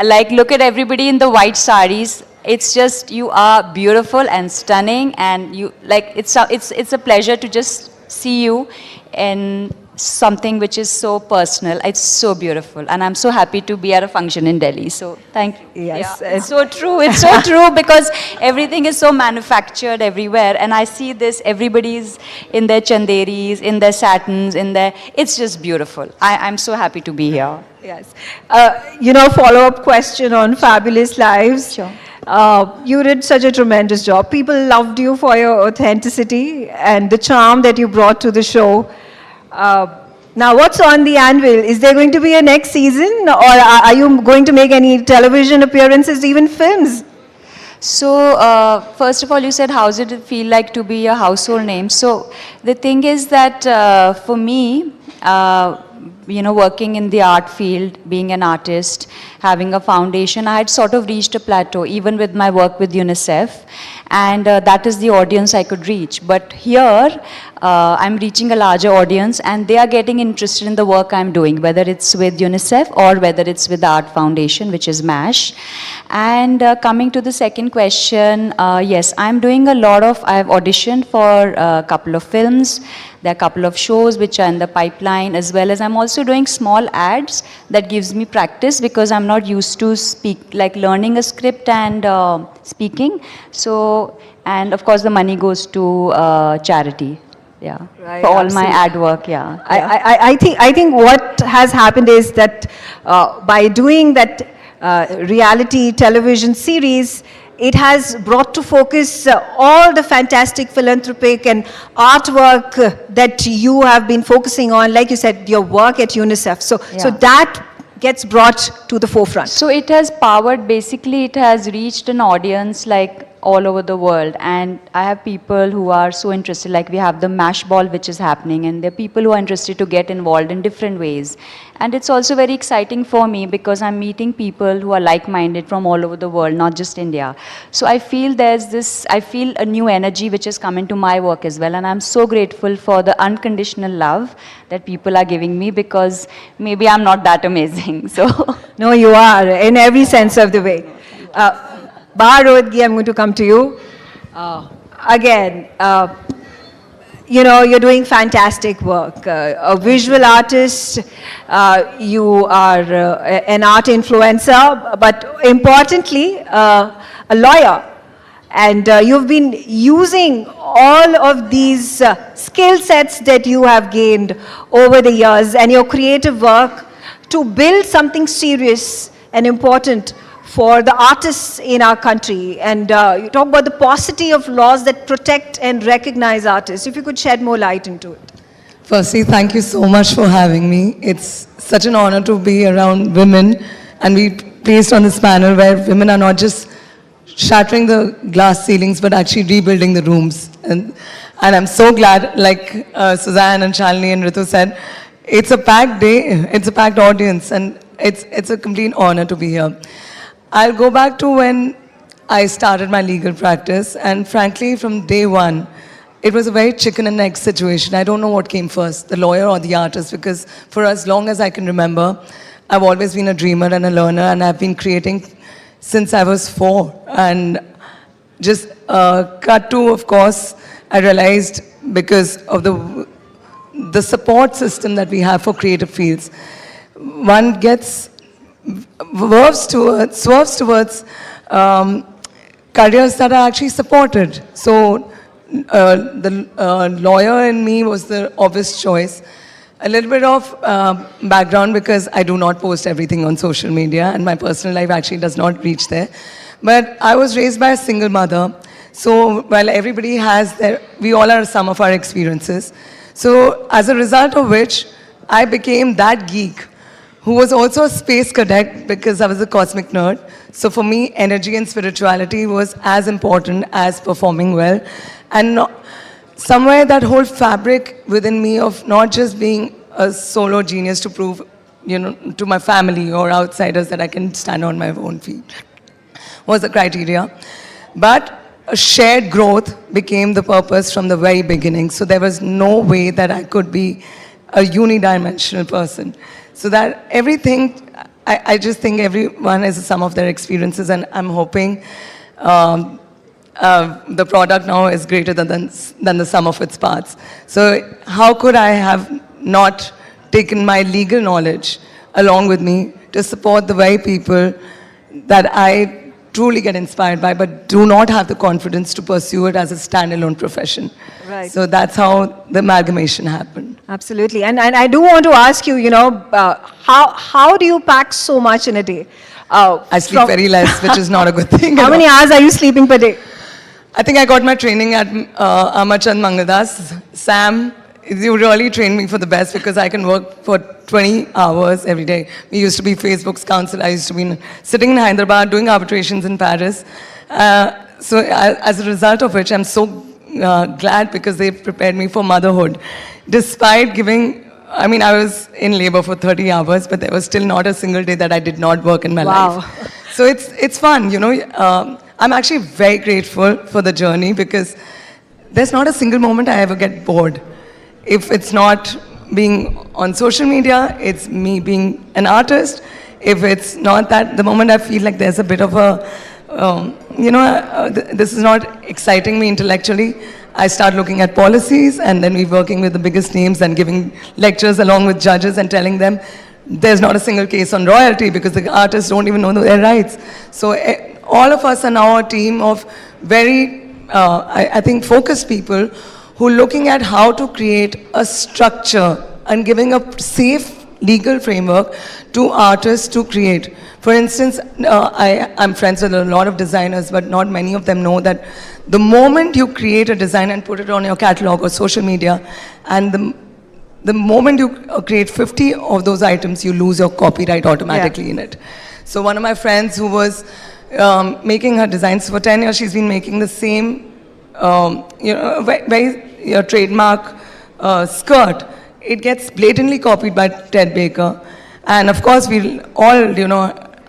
Like, look at everybody in the white saris. It's just, you are beautiful and stunning, and you, like, it's a pleasure to just see you in something which is so personal. It's so beautiful, and I'm so happy to be at a function in Delhi. So thank you. Yes, Yeah, it's so true. It's so true, because everything is so manufactured everywhere, and I see this. Everybody's in their chanderis, in their satins, in their. It's just beautiful. I'm so happy to be here. Yes. Follow-up question on Fabulous Lives. Sure. You did such a tremendous job. People loved you for your authenticity and the charm that you brought to the show. Now, what's on the anvil? Is there going to be a next season, or are you going to make any television appearances, even films? So, first of all, you said, how does it feel like to be a household name? So, the thing is that for me, working in the art field, being an artist, having a foundation, I had sort of reached a plateau, even with my work with UNICEF, and that is the audience I could reach. But here, I'm reaching a larger audience, and they are getting interested in the work I'm doing, whether it's with UNICEF or whether it's with the Art Foundation, which is MASH. And coming to the second question, yes, I'm doing a lot of, I've auditioned for a couple of films. There are a couple of shows which are in the pipeline, as well as I'm also doing small ads that gives me practice, because I'm not used to learning a script and speaking. So, and of course the money goes to charity. Yeah, Right, for all absolutely. my ad work, yeah. I think what has happened is that by doing that reality television series, it has brought to focus all the fantastic philanthropic and artwork that you have been focusing on, like you said, your work at UNICEF. So that gets brought to the forefront. So it has powered, basically it has reached an audience like all over the world, and I have people who are so interested, like we have the MASH ball which is happening, and there are people who are interested to get involved in different ways. And it's also very exciting for me, because I'm meeting people who are like-minded from all over the world, not just India. So I feel I feel a new energy which has come into my work as well, and I'm so grateful for the unconditional love that people are giving me, because maybe I'm not that amazing, so. No, you are, in every sense of the way. Bharodgi, I'm going to come to you. Again, you're doing fantastic work. A visual artist, you are an art influencer, but importantly, a lawyer. And you've been using all of these skill sets that you have gained over the years and your creative work to build something serious and important for the artists in our country. And you talk about the paucity of laws that protect and recognize artists. If you could shed more light into it. Firstly, thank you so much for having me. It's such an honor to be around women and be placed on this panel where women are not just shattering the glass ceilings, but actually rebuilding the rooms. And I'm so glad, like Suzanne and Shalini and Ritu said, it's a packed day, it's a packed audience, and it's a complete honor to be here. I'll go back to when I started my legal practice, and frankly, from day one, it was a very chicken and egg situation. I don't know what came first, the lawyer or the artist, because for as long as I can remember, I've always been a dreamer and a learner, and I've been creating since I was 4. And just cut to, of course, I realized because of the support system that we have for creative fields, one gets swerves towards careers that are actually supported. So the lawyer in me was the obvious choice. A little bit of background, because I do not post everything on social media, and my personal life actually does not reach there. But I was raised by a single mother. So while everybody has we all are some of our experiences. So as a result of which, I became that geek who was also a space cadet, because I was a cosmic nerd. So for me, energy and spirituality was as important as performing well. And somewhere that whole fabric within me of not just being a solo genius to prove, to my family or outsiders that I can stand on my own feet was the criteria. But a shared growth became the purpose from the very beginning. So there was no way that I could be a unidimensional person. So that everything, I just think everyone is a sum of their experiences, and I'm hoping the product now is greater than the sum of its parts. So how could I have not taken my legal knowledge along with me to support the very people that I truly get inspired by, but do not have the confidence to pursue it as a standalone profession. Right. So that's how the amalgamation happened. Absolutely. And I do want to ask you, how do you pack so much in a day? I sleep very less, which is not a good thing. How many hours are you sleeping per day? I think I got my training at Amarchand Mangadas. Sam, you really trained me for the best because I can work for 20 hours every day. We used to be Facebook's counsel. I used to be sitting in Hyderabad doing arbitrations in Paris. So as a result of which, I'm so glad because they prepared me for motherhood. Despite giving, I was in labor for 30 hours, but there was still not a single day that I did not work in my life. So it's fun, I'm actually very grateful for the journey because there's not a single moment I ever get bored. If it's not being on social media, it's me being an artist. If it's not that, the moment I feel like there's a bit of a, this is not exciting me intellectually, I start looking at policies and then we're working with the biggest names and giving lectures along with judges and telling them there's not a single case on royalty because the artists don't even know their rights. So all of us are now a team of very, I think, focused people who are looking at how to create a structure and giving a safe legal framework to artists to create. For instance, I'm friends with a lot of designers, but not many of them know that the moment you create a design and put it on your catalog or social media, and the moment you create 50 of those items, you lose your copyright automatically in it. So one of my friends who was making her designs for 10 years, she's been making the same, very trademark skirt. It gets blatantly copied by Ted Baker. And of course, we'll all,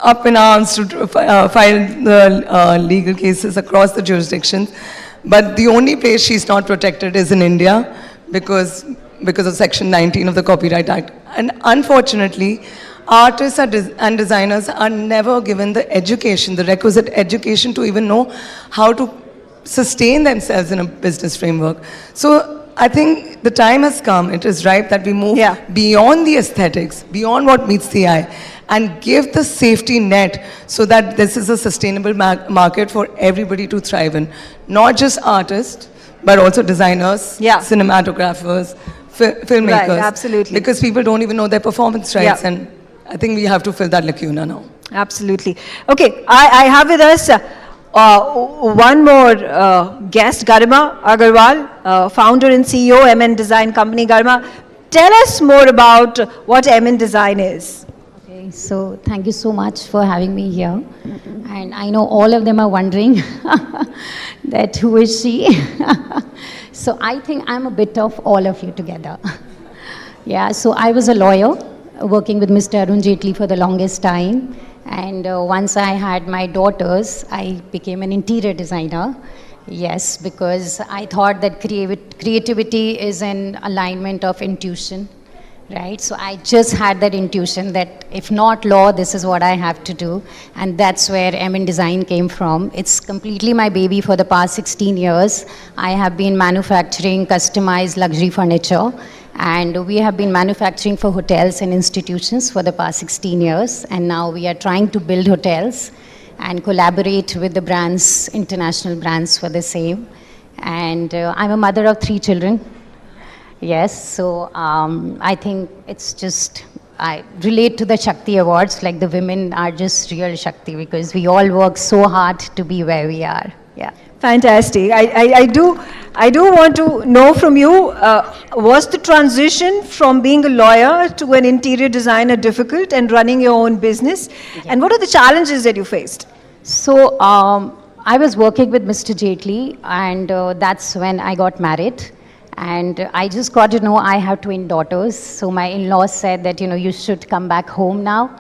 up in arms to file the legal cases across the jurisdictions. But the only place she's not protected is in India because of Section 19 of the Copyright Act. And unfortunately, artists and designers are never given the education, the requisite education to even know how to sustain themselves in a business framework. So I think the time has come, it is ripe that we move beyond the aesthetics, beyond what meets the eye, and give the safety net so that this is a sustainable market for everybody to thrive in. Not just artists, but also designers, cinematographers, filmmakers. Right, absolutely. Because people don't even know their performance rights, and I think we have to fill that lacuna now. Absolutely. Okay, I have with us one more guest, Garima Agarwal, founder and CEO, MN Design Company. Garima, tell us more about what MN Design is. Okay, so thank you so much for having me here. And I know all of them are wondering that who is she? So I think I'm a bit of all of you together. Yeah, so I was a lawyer working with Mr. Arun Jaitley for the longest time. And once I had my daughters, I became an interior designer. Yes, because I thought that creativity is an alignment of intuition, right? So I just had that intuition that if not law, this is what I have to do. And that's where MN Design came from. It's completely my baby for the past 16 years. I have been manufacturing customized luxury furniture. And we have been manufacturing for hotels and institutions for the past 16 years. And now we are trying to build hotels and collaborate with the brands, international brands for the same. And I'm a mother of 3 children. Yes, so I think it's just, I relate to the Shakti Awards, like the women are just real Shakti because we all work so hard to be where we are. Yeah. Fantastic. I do want to know from you, was the transition from being a lawyer to an interior designer difficult and running your own business? Yeah. And what are the challenges that you faced? So I was working with Mr. Jaitley and that's when I got married. And I just got to know I have twin daughters. So my in-laws said that, you should come back home now.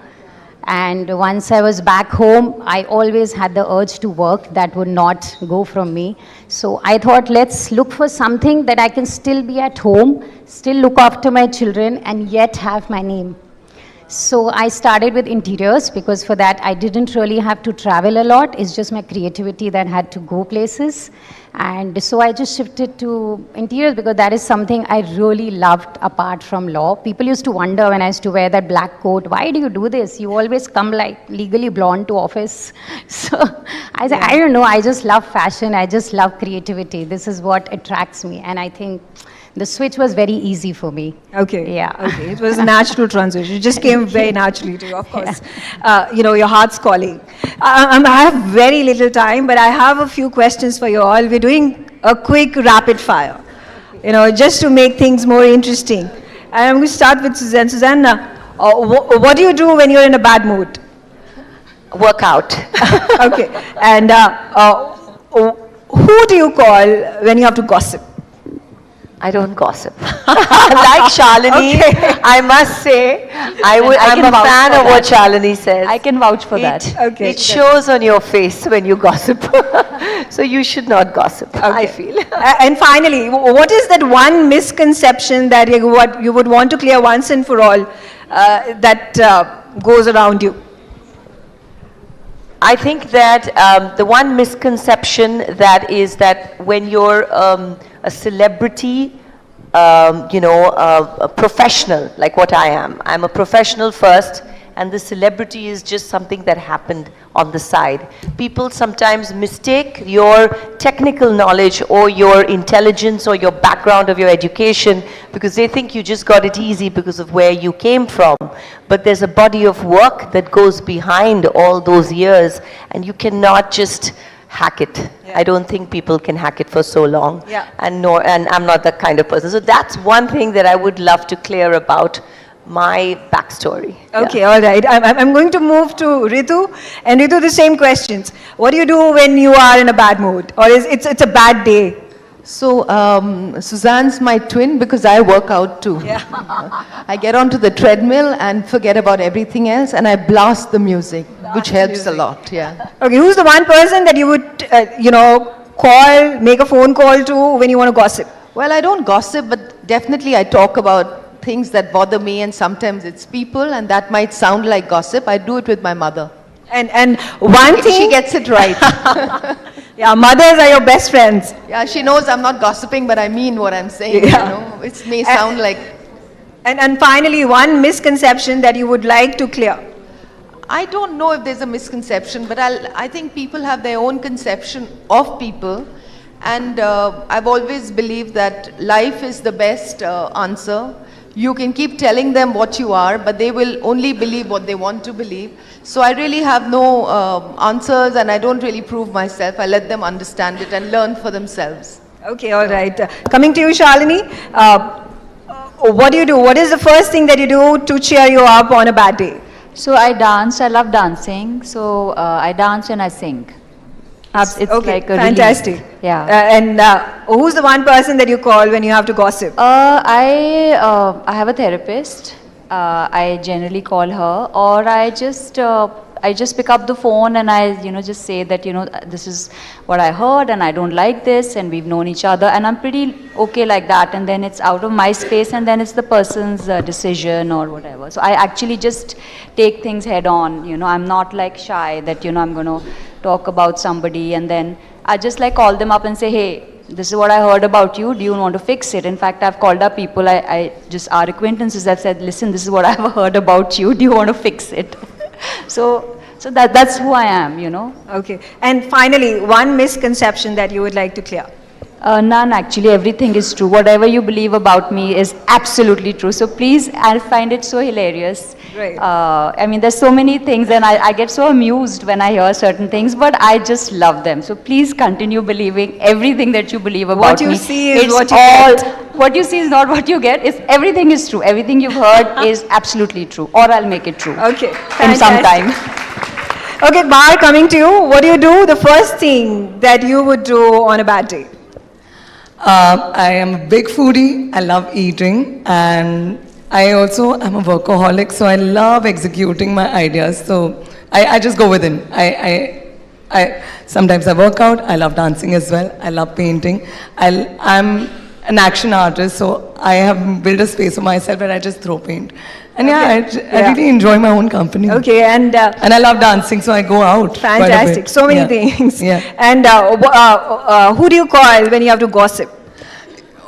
And once I was back home, I always had the urge to work that would not go from me. So I thought, let's look for something that I can still be at home, still look after my children, and yet have my name. So I started with interiors, because for that I didn't really have to travel a lot. It's just my creativity that had to go places. And so I just shifted to interiors because that is something I really loved apart from law. People used to wonder when I used to wear that black coat, why do you do this? You always come like legally blonde to office. So I said, I don't know, I just love fashion. I just love creativity. This is what attracts me. And I think the switch was very easy for me. Okay. Yeah. Okay. It was a natural transition. It just came very naturally to you, of course. Your heart's calling. I have very little time, but I have a few questions for you all. We're doing a quick rapid fire, just to make things more interesting. And I'm going to start with Suzanne. Suzanne, what do you do when you're in a bad mood? Work out. Okay. And who do you call when you have to gossip? I don't gossip. Like Shalini, okay. I must say, I'm a fan of what Shalini says. I can vouch for that. Okay. It shows on your face when you gossip. So you should not gossip, I feel. And finally, what is that one misconception that you would want to clear once and for all that goes around you? I think that the one misconception that is that when you're a celebrity, a professional, like what I am. I'm a professional first, and the celebrity is just something that happened on the side. People sometimes mistake your technical knowledge or your intelligence or your background of your education because they think you just got it easy because of where you came from. But there's a body of work that goes behind all those years, and you cannot just hack it. Yeah. I don't think people can hack it for so long. Yeah. And I'm not that kind of person. So that's one thing that I would love to clear about my backstory. Okay, all right. I'm going to move to Ritu. And Ritu, the same questions. What do you do when you are in a bad mood? Or it's a bad day? So, Suzanne's my twin because I work out too. Yeah. I get onto the treadmill and forget about everything else, and I blast the music, which helps a lot. Yeah. Okay, who's the one person that you would, make a phone call to when you want to gossip? Well, I don't gossip, but definitely I talk about things that bother me, and sometimes it's people, and that might sound like gossip. I do it with my mother. And one thing... She gets it right. Yeah, mothers are your best friends. Yeah, she knows I'm not gossiping, but I mean what I'm saying, yeah. It may sound like... And finally, one misconception that you would like to clear. I don't know if there's a misconception, but I think people have their own conception of people. And I've always believed that life is the best answer. You can keep telling them what you are, but they will only believe what they want to believe. So I really have no answers, and I don't really prove myself. I let them understand it and learn for themselves. Okay, all right. Coming to you, Shalini, what do you do? What is the first thing that you do to cheer you up on a bad day? So I dance. I love dancing. So I dance and I sing. It's okay, like a fantastic. Relief. Yeah. And who's the one person that you call when you have to gossip? I have a therapist. I generally call her, or I just pick up the phone and I just say that this is what I heard and I don't like this, and we've known each other, and I'm pretty okay like that, and then it's out of my space, and then it's the person's decision or whatever. So I actually just take things head on. I'm not like shy that I'm going to talk about somebody and then I just like call them up and say, hey, this is what I heard about you, do you want to fix it? In fact, I've called up people, our acquaintances, I've said, listen, this is what I've heard about you, do you want to fix it? So that's who I am, Okay. And finally, one misconception that you would like to clear. None, actually. Everything is true. Whatever you believe about me is absolutely true. So please, I find it so hilarious. Right. I mean, there's so many things, and I get so amused when I hear certain things, but I just love them. So please continue believing everything that you believe about me. What you see is what you get. What you see is not what you get. Everything is true. Everything you've heard is absolutely true, or I'll make it true. Okay. In some time. Okay, Bar, coming to you. What do you do? The first thing that you would do on a bad day? I am a big foodie. I love eating, and I also am a workaholic, so I love executing my ideas. So I just go within. Sometimes I work out. I love dancing as well. I love painting. I'm an action artist, so I have built a space for myself where I just throw paint. And I really enjoy my own company. Okay, and I love dancing, so I go out. Fantastic, so many things. Yeah. And who do you call when you have to gossip?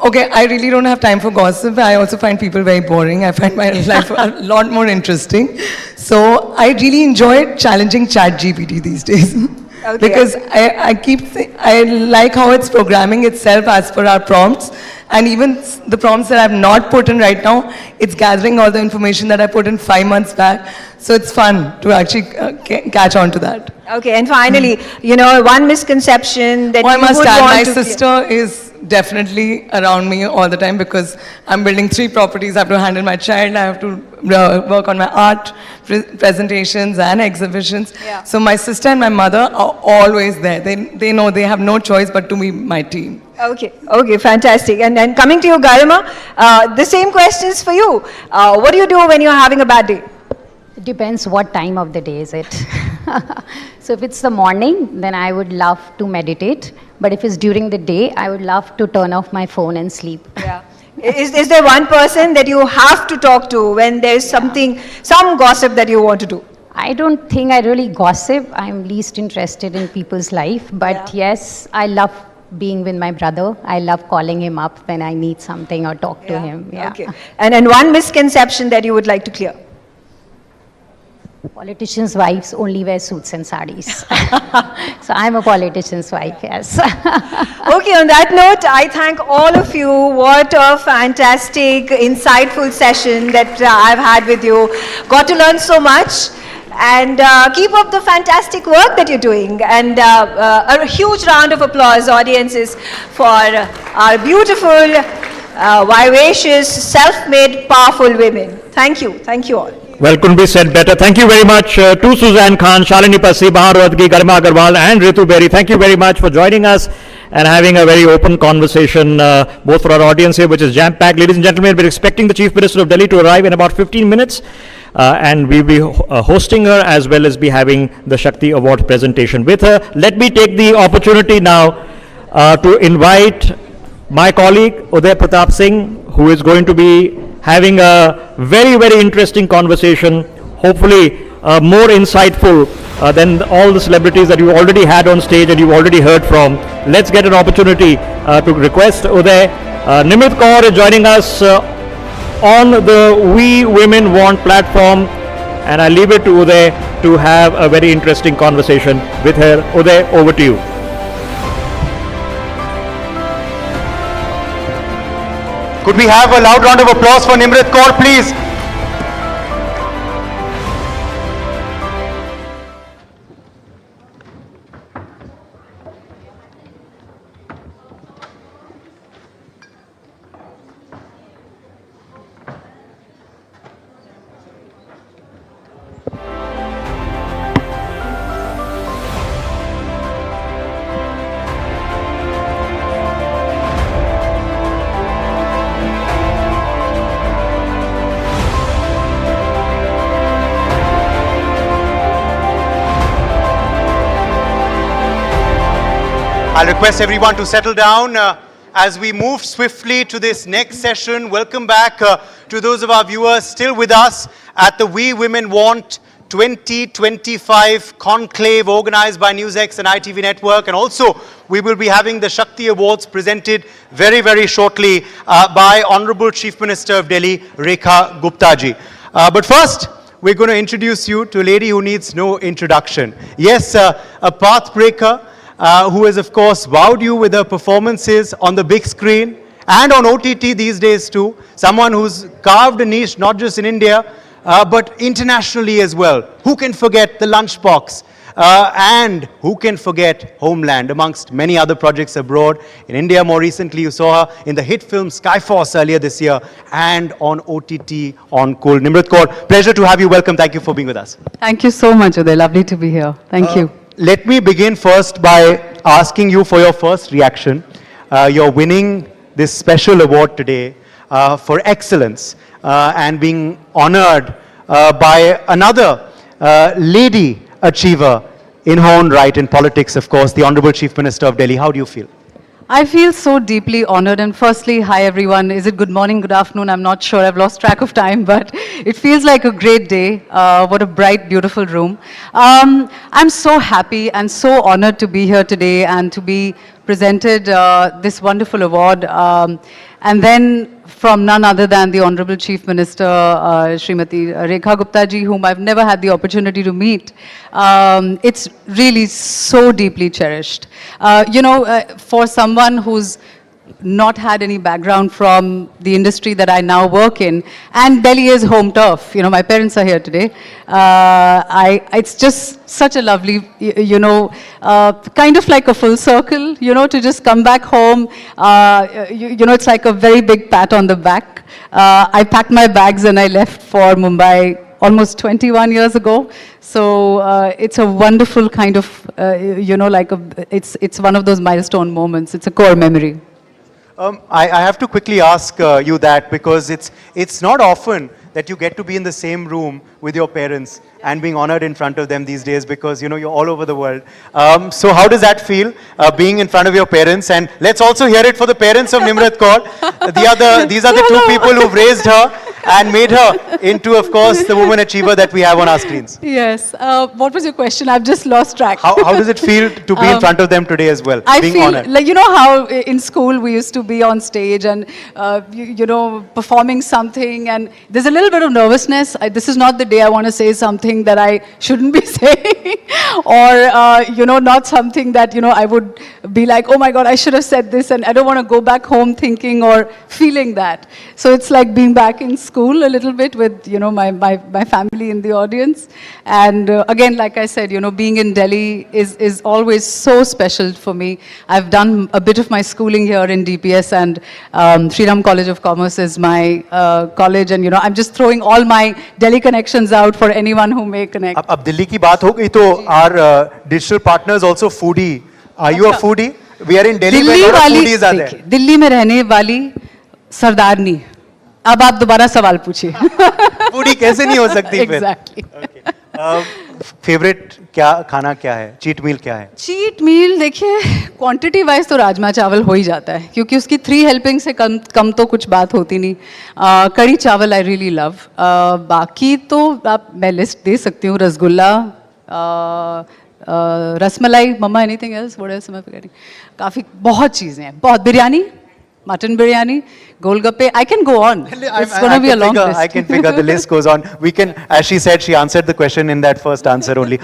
Okay, I really don't have time for gossip. I also find people very boring. I find my life a lot more interesting. So I really enjoy challenging ChatGPT these days. Okay. Because I like how it's programming itself as per our prompts. And even the prompts that I've not put in right now, it's gathering all the information that I put in 5 months back. So it's fun to actually catch on to that. Okay, and finally, you know, one misconception that I you must would add, want my to sister is definitely around me all the time because I'm building 3 properties. I have to handle my child. I have to work on my art presentations and exhibitions. Yeah. So my sister and my mother are always there. They know they have no choice but to be my team. Okay, okay, fantastic. And then coming to you, Garima, the same questions for you. What do you do when you're having a bad day? It depends what time of the day is it. So if it's the morning, then I would love to meditate. But if it's during the day, I would love to turn off my phone and sleep. Yeah. Is there one person that you have to talk to when there's something, some gossip that you want to do? I don't think I really gossip. I'm least interested in people's life. But yes, I love being with my brother. I love calling him up when I need something or talk to him. Yeah. Okay. And one misconception that you would like to clear? Politicians' wives only wear suits and sarees. So I'm a politician's wife, yes. Okay, on that note, I thank all of you. What a fantastic, insightful session that I've had with you. Got to learn so much. And keep up the fantastic work that you're doing. And a huge round of applause, audiences, for our beautiful, vivacious, self-made, powerful women. Thank you. Thank you all. Well, couldn't be said better. Thank you very much to Suzanne Khan, Shalini Pasi, Bahar Wadgi, Garima Agarwal and Ritu Berry. Thank you very much for joining us and having a very open conversation, both for our audience here, which is jam-packed. Ladies and gentlemen, we're expecting the Chief Minister of Delhi to arrive in about 15 minutes. And we'll be hosting her as well as be having the Shakti Awards presentation with her. Let me take the opportunity now to invite my colleague Uday Pratap Singh, who is going to be having a very, very interesting conversation, hopefully more insightful than all the celebrities that you already had on stage and you already heard from. Let's get an opportunity to request Uday. Nimit Kaur is joining us on the We Women Want platform, and I leave it to Uday to have a very interesting conversation with her. Uday, over to you. Could we have a loud round of applause for Nimrit Kaur, please? I'll request everyone to settle down as we move swiftly to this next session. Welcome back to those of our viewers still with us at the We Women Want 2025 Conclave organized by NewsX and ITV Network. And also we will be having the Shakti Awards presented very, very shortly by Honorable Chief Minister of Delhi, Rekha Gupta ji. But first, we're going to introduce you to a lady who needs no introduction. Yes, a path breaker. Who has, of course, wowed you with her performances on the big screen and on OTT these days too. Someone who's carved a niche not just in India, but internationally as well. Who can forget The Lunchbox? And who can forget Homeland, amongst many other projects abroad. In India, more recently, you saw her in the hit film Skyforce earlier this year and on OTT on Kul. Nimrit Kaur, pleasure to have you. Welcome. Thank you for being with us. Thank you so much, Uday. Lovely to be here. Thank you. Let me begin first by asking you for your first reaction. you're winning this special award today for excellence and being honored by another lady achiever in her own right in politics, of course, the Honorable Chief Minister of Delhi. How do you feel? I feel so deeply honored. And firstly, hi everyone. Is it good morning, good afternoon? I'm not sure. I've lost track of time, but it feels like a great day. What a bright, beautiful room. I'm so happy and so honored to be here today and to be presented this wonderful award. And then from none other than the Honorable Chief Minister, Srimati Rekha Gupta ji, whom I've never had the opportunity to meet. It's really so deeply cherished. For someone who's not had any background from the industry that I now work in, and Delhi is home turf. My parents are here today. It's just such a lovely, kind of like a full circle, to just come back home. It's like a very big pat on the back. I packed my bags and I left for Mumbai almost 21 years ago. So it's a wonderful kind of, it's one of those milestone moments. It's a core memory. I have to quickly ask you that, because it's not often that you get to be in the same room with your parents and being honored in front of them these days, because you're all over the world. So how does that feel, being in front of your parents? And let's also hear it for the parents of Nimrat Kaur. These are the two people who've raised her and made her into, of course, the woman achiever that we have on our screens. Yes. What was your question? I've just lost track. How does it feel to be in front of them today as well, being honored? Like, how in school we used to be on stage and, performing something, and there's a little bit of nervousness. This is not the day I want to say something that I shouldn't be saying, or, not something that, I would be like, oh my God, I should have said this, and I don't want to go back home thinking or feeling that. So it's like being back in school a little bit with, my family in the audience. And again, like I said, being in Delhi is always so special for me. I've done a bit of my schooling here in DPS, and Sri Ram College of Commerce is my college, and I'm just throwing all my Delhi connections out for anyone who may connect. अब दिल्ली की बात हो गई तो our digital partners also foodie. Are you a foodie? We are in Delhi where a lot of foodies are there. Delhi में रहने वाली सरदारनी. अब आप दोबारा सवाल पूछिए. Foodie कैसे नहीं हो सकती फिर? Exactly. फेवरेट खाना क्या है? चीट मील क्या है? चीट मील देखिए, क्वांटिटी वाइज तो राजमा चावल हो ही जाता है, क्योंकि उसकी 3 हेल्पिंग से कम तो कुछ बात होती नहीं. कड़ी चावल आई रियली लव. बाकी तो मैं लिस्ट दे सकती हूँ. Rasgulla, rasmalai, mamma anything else, what else am I forgetting? काफ़ी बहुत चीज़ें हैं. बहुत biryani, mutton biryani, golgappe. I can go on. It's going to be a long list. I can figure the list goes on. We can, as she said, she answered the question in that first answer only.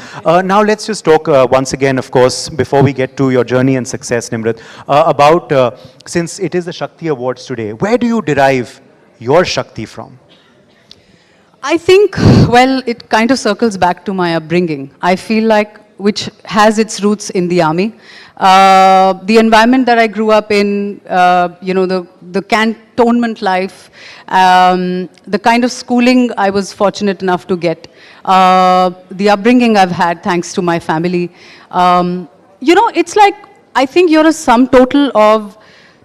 Now let's just talk once again, of course, before we get to your journey and success, Nimrat, about, since it is the Shakti Awards today, where do you derive your Shakti from? I think, well, it kind of circles back to my upbringing. I feel like, which has its roots in the army. The environment that I grew up in, the cantonment life, the kind of schooling I was fortunate enough to get, the upbringing I've had thanks to my family. It's like, I think you're a sum total of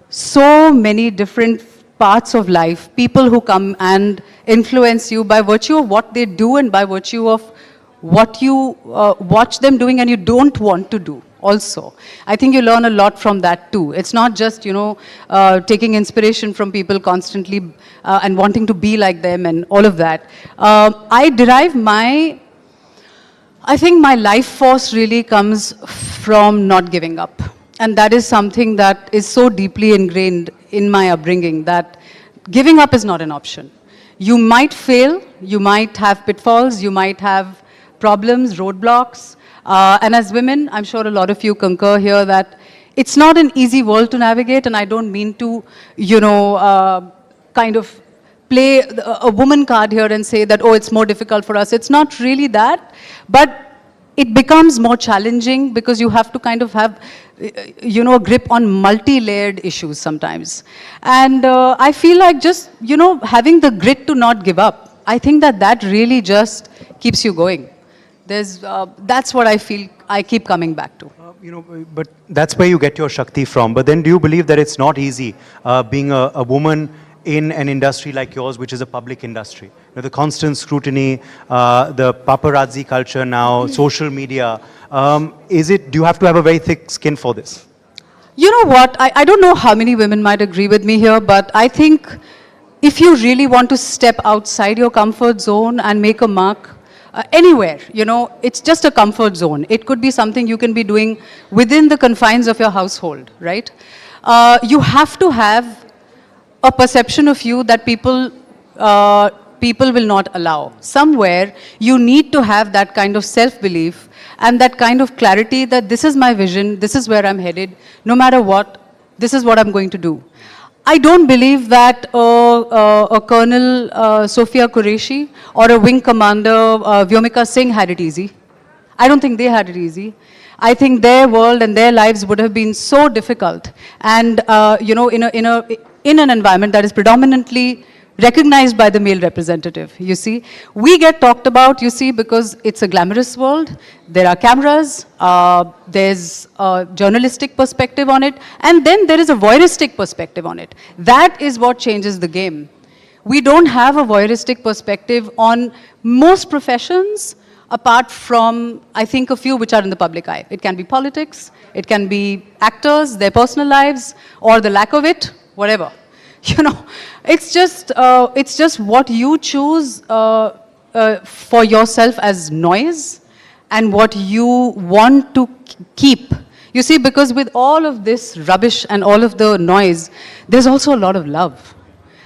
so many different parts of life, people who come and influence you by virtue of what they do and by virtue of what you watch them doing and you don't want to do also. I think you learn a lot from that too. It's not just, taking inspiration from people constantly and wanting to be like them and all of that. I derive I think my life force really comes from not giving up. And that is something that is so deeply ingrained in my upbringing, that giving up is not an option. You might fail, you might have pitfalls, you might have problems, roadblocks. And as women, I'm sure a lot of you concur here that it's not an easy world to navigate, and I don't mean to, kind of play a woman card here and say that, oh, it's more difficult for us. It's not really that, but it becomes more challenging because you have to kind of have, a grip on multi-layered issues sometimes. And I feel like just, having the grit to not give up, I think that really just keeps you going. That's what I feel I keep coming back to. But that's where you get your Shakti from. But then do you believe that it's not easy being a woman in an industry like yours, which is a public industry? The constant scrutiny, the paparazzi culture now, social media. Do you have to have a very thick skin for this? You know what, I don't know how many women might agree with me here, but I think if you really want to step outside your comfort zone and make a mark anywhere, it's just a comfort zone. It could be something you can be doing within the confines of your household, right? You have to have a perception of you that people will not allow. Somewhere, you need to have that kind of self-belief and that kind of clarity that this is my vision, this is where I'm headed, no matter what, this is what I'm going to do. I don't believe that a Colonel Sophia Qureshi or a Wing Commander Vyomika Singh had it easy. I don't think they had it easy. I think their world and their lives would have been so difficult. And, in an environment that is predominantly recognized by the male representative, you see. We get talked about, you see, because it's a glamorous world. There are cameras, there's a journalistic perspective on it, and then there is a voyeuristic perspective on it. That is what changes the game. We don't have a voyeuristic perspective on most professions, apart from, I think, a few which are in the public eye. It can be politics, it can be actors, their personal lives, or the lack of it, whatever. It's just what you choose for yourself as noise and what you want to keep. You see, because with all of this rubbish and all of the noise, there's also a lot of love.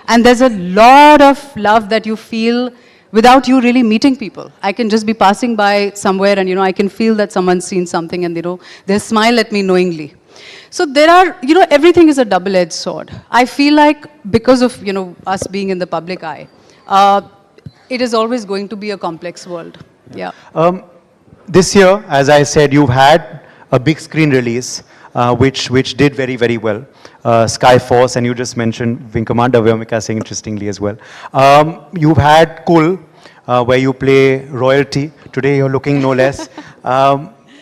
And there's a lot of love that you feel without you really meeting people. I can just be passing by somewhere and, I can feel that someone's seen something and, they smile at me knowingly. So there are, everything is a double-edged sword. I feel like because of, us being in the public eye, it is always going to be a complex world. Yeah. This year, as I said, you've had a big screen release, which did very, very well. Sky Force, and you just mentioned Wing Commander Vyomika Singh, interestingly as well. You've had Kul, where you play royalty. Today you're looking no less.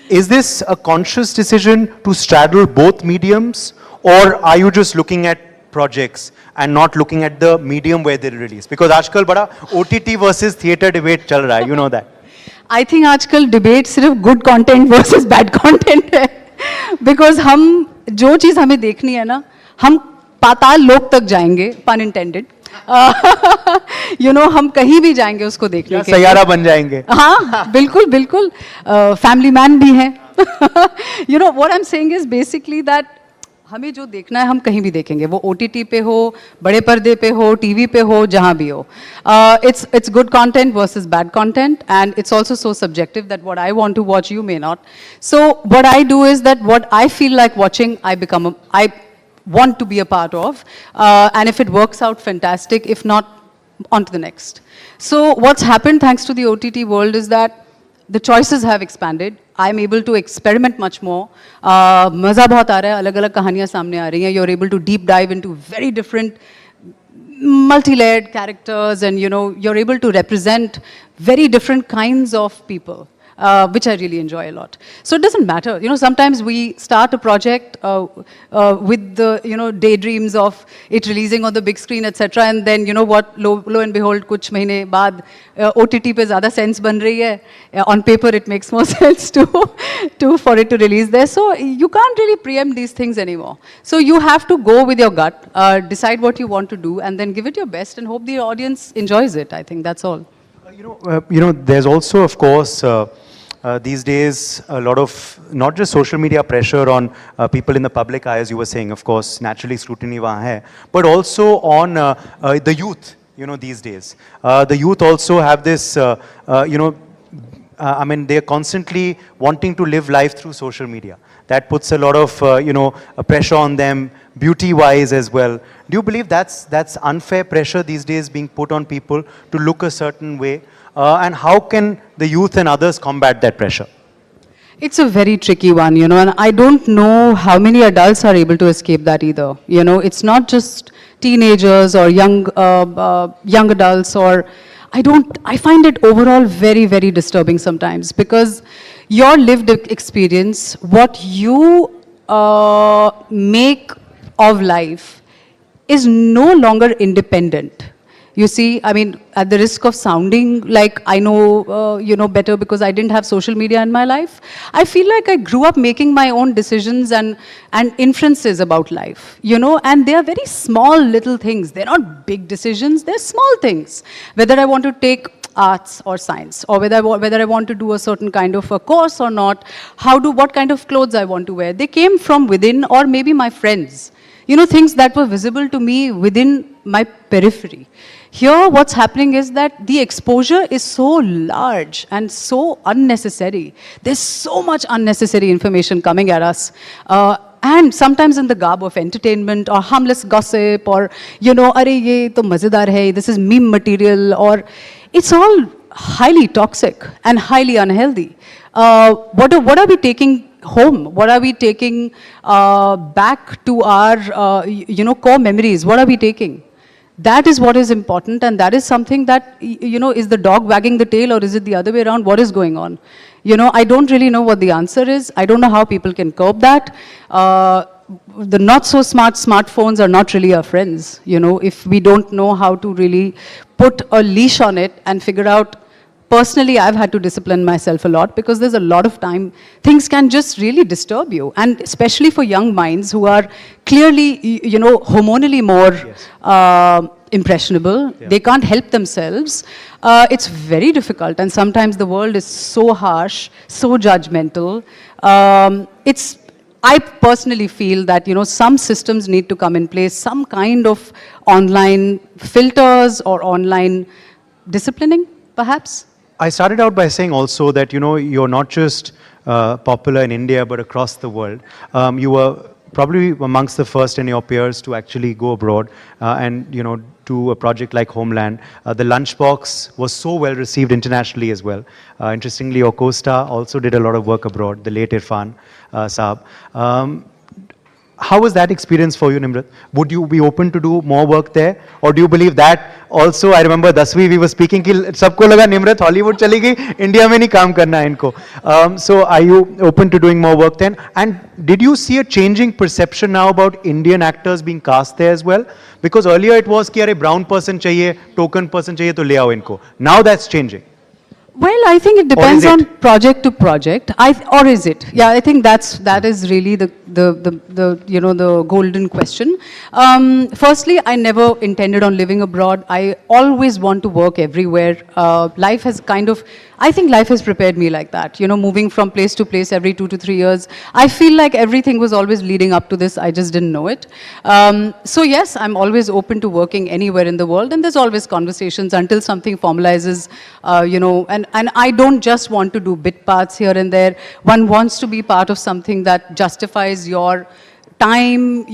Is this a conscious decision to straddle both mediums, or are you just looking at projects and not looking at the medium where they release? Because आजकल बड़ा OTT versus theatre debate चल रहा है, you know that. I think आजकल debate सिर्फ good content versus bad content है, because हम जो चीज़ हमें देखनी है ना, हम पाताल लोक तक जाएंगे, pun intended. हम कहीं भी जाएंगे उसको देखने के लिए। सैयारा बन जाएंगे। हाँ, बिल्कुल बिल्कुल, फैमिली मैन भी है। what I'm saying is basically that हमें जो देखना है हम कहीं भी देखेंगे, वो OTT पे हो, बड़े पर्दे पे हो, TV पे हो, जहाँ भी हो। It's good content versus bad content, and it's also so subjective that what I want to watch you may not. So what I do is that what I feel like watching, I want to be a part of, and if it works out, fantastic. If not, on to the next. So what's happened thanks to the OTT world is that the choices have expanded. I'm able to experiment much more. मज़ा बहुत आ रहा है, अलग-अलग कहानियाँ सामने आ रही हैं. You're able to deep dive into very different multi-layered characters, and you're able to represent very different kinds of people. Which I really enjoy a lot. So it doesn't matter. Sometimes we start a project with the, daydreams of it releasing on the big screen, etc. And then, lo and behold, kuch mahine baad, OTT pe zyada sense ban rahi hai. On paper, it makes more sense for it to release there. So you can't really preempt these things anymore. So you have to go with your gut, decide what you want to do, and then give it your best and hope the audience enjoys it. I think that's all. There's also, of course, these days, a lot of, not just social media pressure on people in the public eye, as you were saying, of course, naturally scrutiny wahan hai, but also on the youth, these days. The youth also have this, they're constantly wanting to live life through social media. That puts a lot of, pressure on them, beauty-wise as well. Do you believe that's unfair pressure these days being put on people to look a certain way? And how can the youth and others combat that pressure? It's a very tricky one, and I don't know how many adults are able to escape that either. It's not just teenagers or young adults, or I find it overall very, very disturbing sometimes, because your lived experience, what you make of life is no longer independent. You see, I mean, at the risk of sounding like I know, better because I didn't have social media in my life, I feel like I grew up making my own decisions and inferences about life, and they are very small little things. They're not big decisions, they're small things. Whether I want to take arts or science, or whether I want to do a certain kind of a course or not, what kind of clothes I want to wear. They came from within, or maybe my friends. Things that were visible to me within my periphery. Here, what's happening is that the exposure is so large and so unnecessary. There's so much unnecessary information coming at us. And sometimes in the garb of entertainment or harmless gossip or, "Arey, ye to mazedar hai, this is meme material," or it's all highly toxic and highly unhealthy. What are we taking home? What are we taking back to our, core memories? What are we taking? That is what is important, and that is something that, is the dog wagging the tail or is it the other way around? What is going on? I don't really know what the answer is. I don't know how people can curb that. The not so smart smartphones are not really our friends. If we don't know how to really put a leash on it and figure out. Personally, I've had to discipline myself a lot because there's a lot of time. Things can just really disturb you. And especially for young minds who are clearly, hormonally more impressionable. Yeah. They can't help themselves. It's very difficult. And sometimes the world is so harsh, so judgmental. I personally feel that, some systems need to come in place, some kind of online filters or online disciplining, perhaps. I started out by saying also that, you're not just popular in India, but across the world. You were probably amongst the first in your peers to actually go abroad and, do a project like Homeland. The Lunchbox was so well received internationally as well. Interestingly, your co-star also did a lot of work abroad, the late Irfan Saab. How was that experience for you, Nimrat? Would you be open to do more work there? Or do you believe that also, I remember Dasvi, we were speaking, ki sabko laga Nimrat Hollywood chali gayi, India mein nahi kaam karna hai inko. So are you open to doing more work then? And did you see a changing perception now about Indian actors being cast there as well? Because earlier it was ki arey brown person chahiye, token person chahiye to le aao inko. Now that's changing. Well, I think it depends on project to project. Or is it? Yeah, I think that is really the golden question. Firstly, I never intended on living abroad. I always want to work everywhere. Life has I think life has prepared me like that. Moving from place to place every 2 to 3 years. I feel like everything was always leading up to this. I just didn't know it. So yes, I'm always open to working anywhere in the world, and there's always conversations until something formalizes, and I don't just want to do bit parts here and there. One wants to be part of something that justifies your time,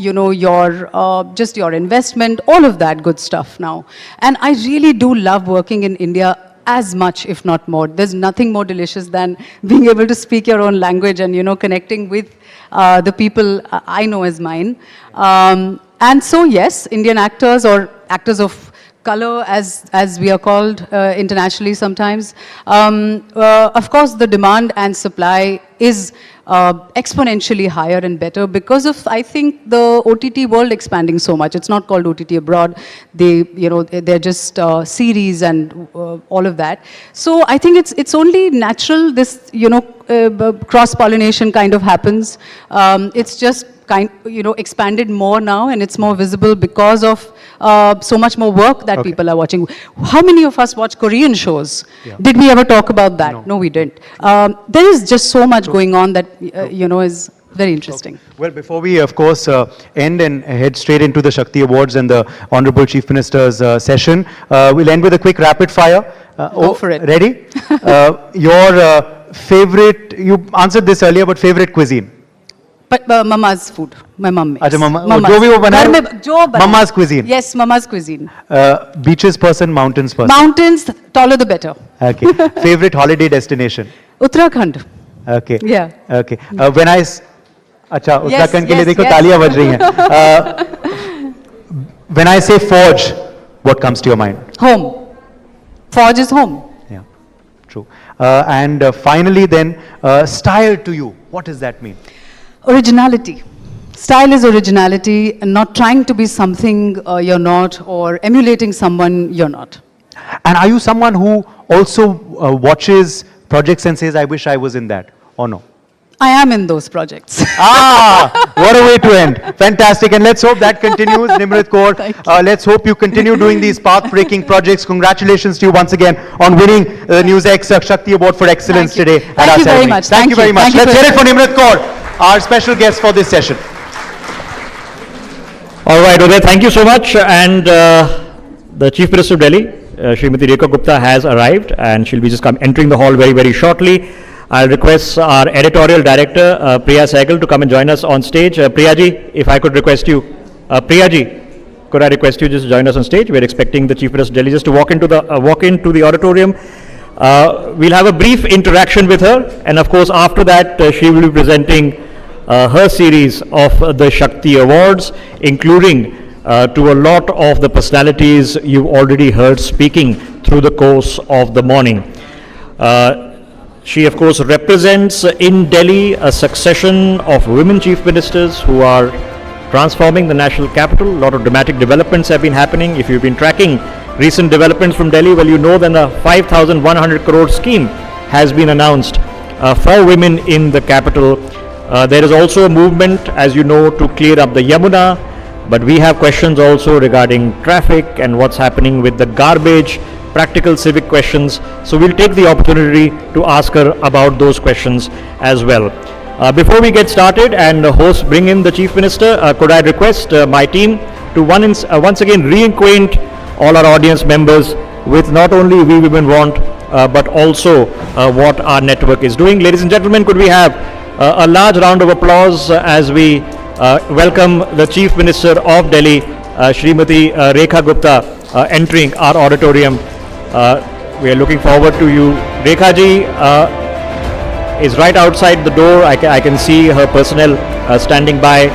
just your investment, all of that good stuff now. And I really do love working in India as much, if not more. There's nothing more delicious than being able to speak your own language and, connecting with the people I know as mine. And so, yes, Indian actors or actors of color, as we are called internationally sometimes. Of course, the demand and supply is exponentially higher and better because of, I think, the OTT world expanding so much. It's not called OTT abroad. They're just series and all of that. So I think it's only natural this, cross-pollination kind of happens. It's just expanded more now, and it's more visible because of so much more work that people are watching. How many of us watch Korean shows? Yeah. Did we ever talk about that? No, we didn't. There is just so much going on that, is very interesting. Okay. Well, before we, of course, end and head straight into the Shakti Awards and the Honorable Chief Minister's session, we'll end with a quick rapid fire. Go for it. Ready? Your favorite, you answered this earlier, but favorite cuisine? But Mama's food. My mom makes. Achha, Mama. Jo bhi wo banaye, Mama's cuisine. Yes, Mama's cuisine. Beaches person, mountains person? Mountains, taller the better. Okay. Favorite holiday destination? Uttarakhand. Okay. Yeah. Okay. When I... Achha, Uttarakhand ke liye dekho, taaliyan baj rahi hain. When I say Forge, what comes to your mind? Home. Forge is home. Yeah, true. And finally then, style to you, what does that mean? Originality. Style is originality, and not trying to be something you're not, or emulating someone you're not. And are you someone who also watches projects and says, I wish I was in that, or no? I am in those projects. What a way to end. Fantastic. And let's hope that continues, Nimrit Kaur. Let's hope you continue doing these path-breaking projects. Congratulations to you once again on winning the NewsX Shakti Award for Excellence today at our ceremony. Thank you very much. Thank you very much. Let's hear it for Nimrit Kaur, our special guest for this session. All right, Uday, thank you so much. And the Chief Minister of Delhi, Srimati Rekha Gupta, has arrived, and she'll be just entering the hall very, very shortly. I'll request our editorial director, Priya Sehgal, to come and join us on stage. Priya ji, if I could request you, Priya ji, could I request you just to join us on stage? We're expecting the Chief Minister of Delhi just to walk into the auditorium. We'll have a brief interaction with her, and of course after that she will be presenting her series of the Shakti Awards, including to a lot of the personalities you've already heard speaking through the course of the morning. She of course represents in Delhi a succession of women chief ministers who are transforming the national capital. A lot of dramatic developments have been happening. If you've been tracking recent developments from Delhi, well, you know that a 5,100 crore scheme has been announced for women in the capital. There is also a movement, as you know, to clear up the Yamuna, but we have questions also regarding traffic and what's happening with the garbage, practical civic questions. So we'll take the opportunity to ask her about those questions as well. Before we get started and the hosts bring in the Chief Minister, could I request my team to once again reacquaint all our audience members with not only We Women Want, but also what our network is doing. Ladies and gentlemen, could we have a large round of applause as we welcome the Chief Minister of Delhi, Srimati Rekha Gupta, entering our auditorium. We are looking forward to you. Rekha ji is right outside the door. I can see her personnel standing by,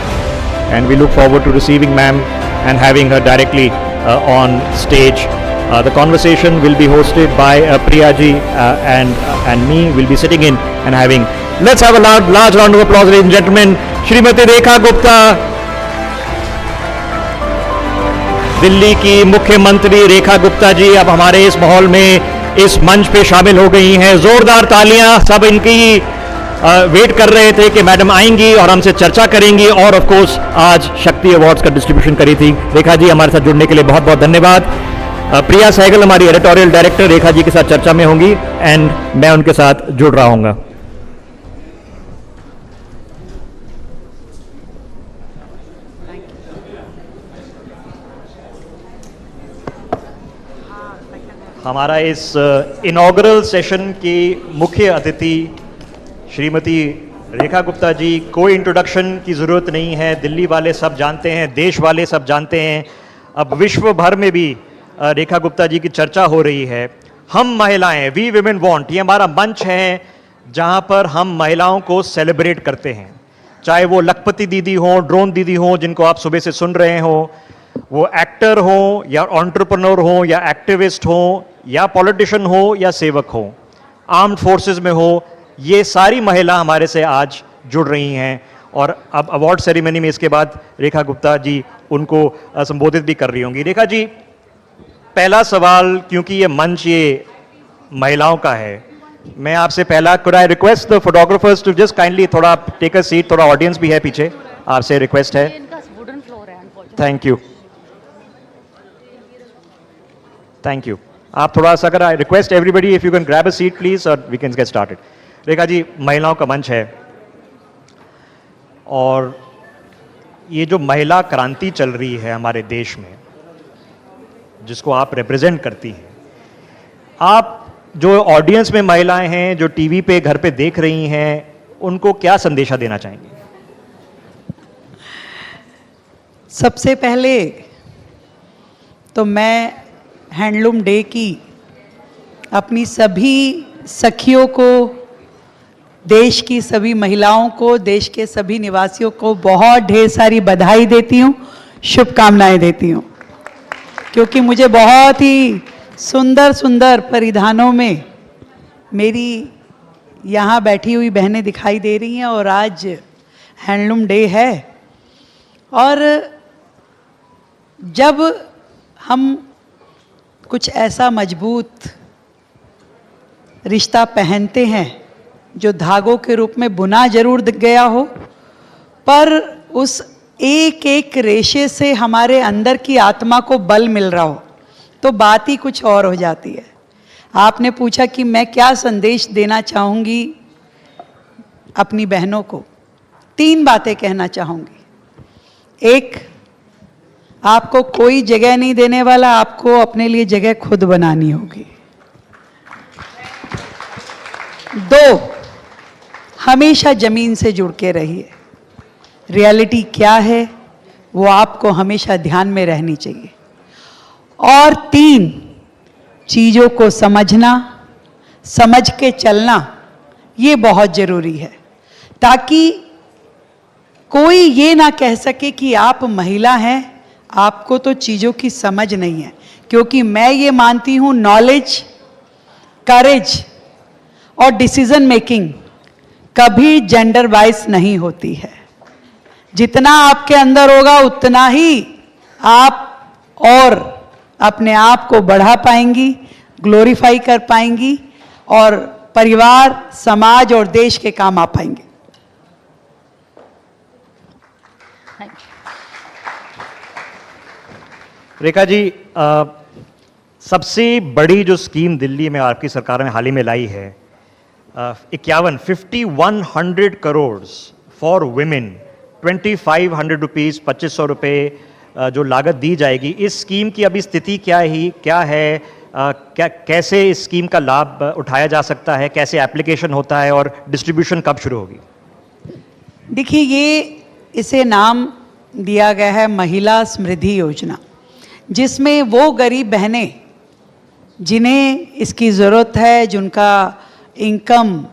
and we look forward to receiving ma'am and having her directly on stage. The conversation will be hosted by Priya ji and me. We'll be sitting in and having. Let's have a large round of applause, ladies and gentlemen. Srimati Rekha Gupta, Delhi की मुख्यमंत्री रेखा गुप्ता जी अब हमारे इस माहौल में इस मंच पे शामिल हो गई हैं. जोरदार तालियां. सब इनकी वेट कर रहे थे कि मैडम आएंगी और हमसे चर्चा करेंगी, और ऑफ कोर्स आज शक्ति अवार्ड्स का डिस्ट्रीब्यूशन करी थी. रेखा जी, हमारे साथ जुड़ने के लिए बहुत बहुत धन्यवाद. प्रिया सहगल हमारी एडिटोरियल डायरेक्टर रेखा जी के साथ चर्चा में होंगी, एंड मैं उनके साथ जुड़ रहा हूँगा. हमारा इस इनॉग्रल सेशन की मुख्य अतिथि श्रीमती रेखा गुप्ता जी, कोई इंट्रोडक्शन की ज़रूरत नहीं है. दिल्ली वाले सब जानते हैं, देश वाले सब जानते हैं. अब विश्व भर में भी रेखा गुप्ता जी की चर्चा हो रही है. हम महिलाएं, वी विमेन वांट, ये हमारा मंच है जहां पर हम महिलाओं को सेलिब्रेट करते हैं. चाहे वो लखपति दीदी हो, ड्रोन दीदी हो, जिनको आप सुबह से सुन रहे हो, वो एक्टर हो या एंटरप्रेन्योर हो या एक्टिविस्ट हो या पॉलिटिशियन हो या सेवक हो, आर्म्ड फोर्सेस में हो, ये सारी महिला हमारे से आज जुड़ रही हैं. और अब अवार्ड सेरेमनी में इसके बाद रेखा गुप्ता जी उनको संबोधित भी कर रही होंगी. रेखा जी, पहला सवाल, क्योंकि ये मंच ये महिलाओं का है, मैं आपसे पहला, could I request the photographers to just kindly थोड़ा टेक अ सीट, थोड़ा ऑडियंस भी है पीछे, आपसे रिक्वेस्ट है. Thank you, thank you. आप थोड़ा सा, अगर I request everybody if you can grab a seat please, और we can get started. Rekha ji, महिलाओं का मंच है, और ये जो महिला क्रांति चल रही है हमारे देश में, जिसको आप रिप्रेजेंट करती हैं, आप जो ऑडियंस में महिलाएं हैं, जो टीवी पे घर पे देख रही हैं, उनको क्या संदेशा देना चाहेंगे? सबसे पहले तो मैं हैंडलूम डे की अपनी सभी सखियों को, देश की सभी महिलाओं को, देश के सभी निवासियों को बहुत ढेर सारी बधाई देती हूँ, शुभकामनाएं देती हूँ, क्योंकि मुझे बहुत ही सुंदर सुंदर परिधानों में मेरी यहाँ बैठी हुई बहनें दिखाई दे रही हैं और आज हैंडलूम डे है। और जब हम कुछ ऐसा मजबूत रिश्ता पहनते हैं जो धागों के रूप में बुना जरूर गया हो, पर उस एक एक रेशे से हमारे अंदर की आत्मा को बल मिल रहा हो, तो बात ही कुछ और हो जाती है। आपने पूछा कि मैं क्या संदेश देना चाहूँगी अपनी बहनों को। 3 बातें कहना चाहूँगी। एक, आपको कोई जगह नहीं देने वाला, आपको अपने लिए जगह खुद बनानी होगी। 2, हमेशा जमीन से जुड़ के रहिए। रियलिटी क्या है वो आपको हमेशा ध्यान में रहनी चाहिए। और 3, चीज़ों को समझना, समझ के चलना, ये बहुत ज़रूरी है, ताकि कोई ये ना कह सके कि आप महिला हैं, आपको तो चीज़ों की समझ नहीं है। क्योंकि मैं ये मानती हूँ नॉलेज, करेज और डिसीजन मेकिंग कभी जेंडर वाइज नहीं होती है। जितना आपके अंदर होगा उतना ही आप और अपने आप को बढ़ा पाएंगी, ग्लोरीफाई कर पाएंगी और परिवार, समाज और देश के काम आ पाएंगे। रेखा जी, सबसे बड़ी जो स्कीम दिल्ली में आपकी सरकार ने हाल ही में लाई है, 5100 करोड़ फॉर वुमेन, 2500 रुपीज़, 2500 रुपये जो लागत दी जाएगी। इस स्कीम की अभी स्थिति क्या है, कैसे इस स्कीम का लाभ उठाया जा सकता है, कैसे एप्लीकेशन होता है और डिस्ट्रीब्यूशन कब शुरू होगी? देखिए, इसे नाम दिया गया है महिला समृद्धि योजना, जिसमें वो गरीब बहनें जिन्हें इसकी ज़रूरत है, जिनका इनकम,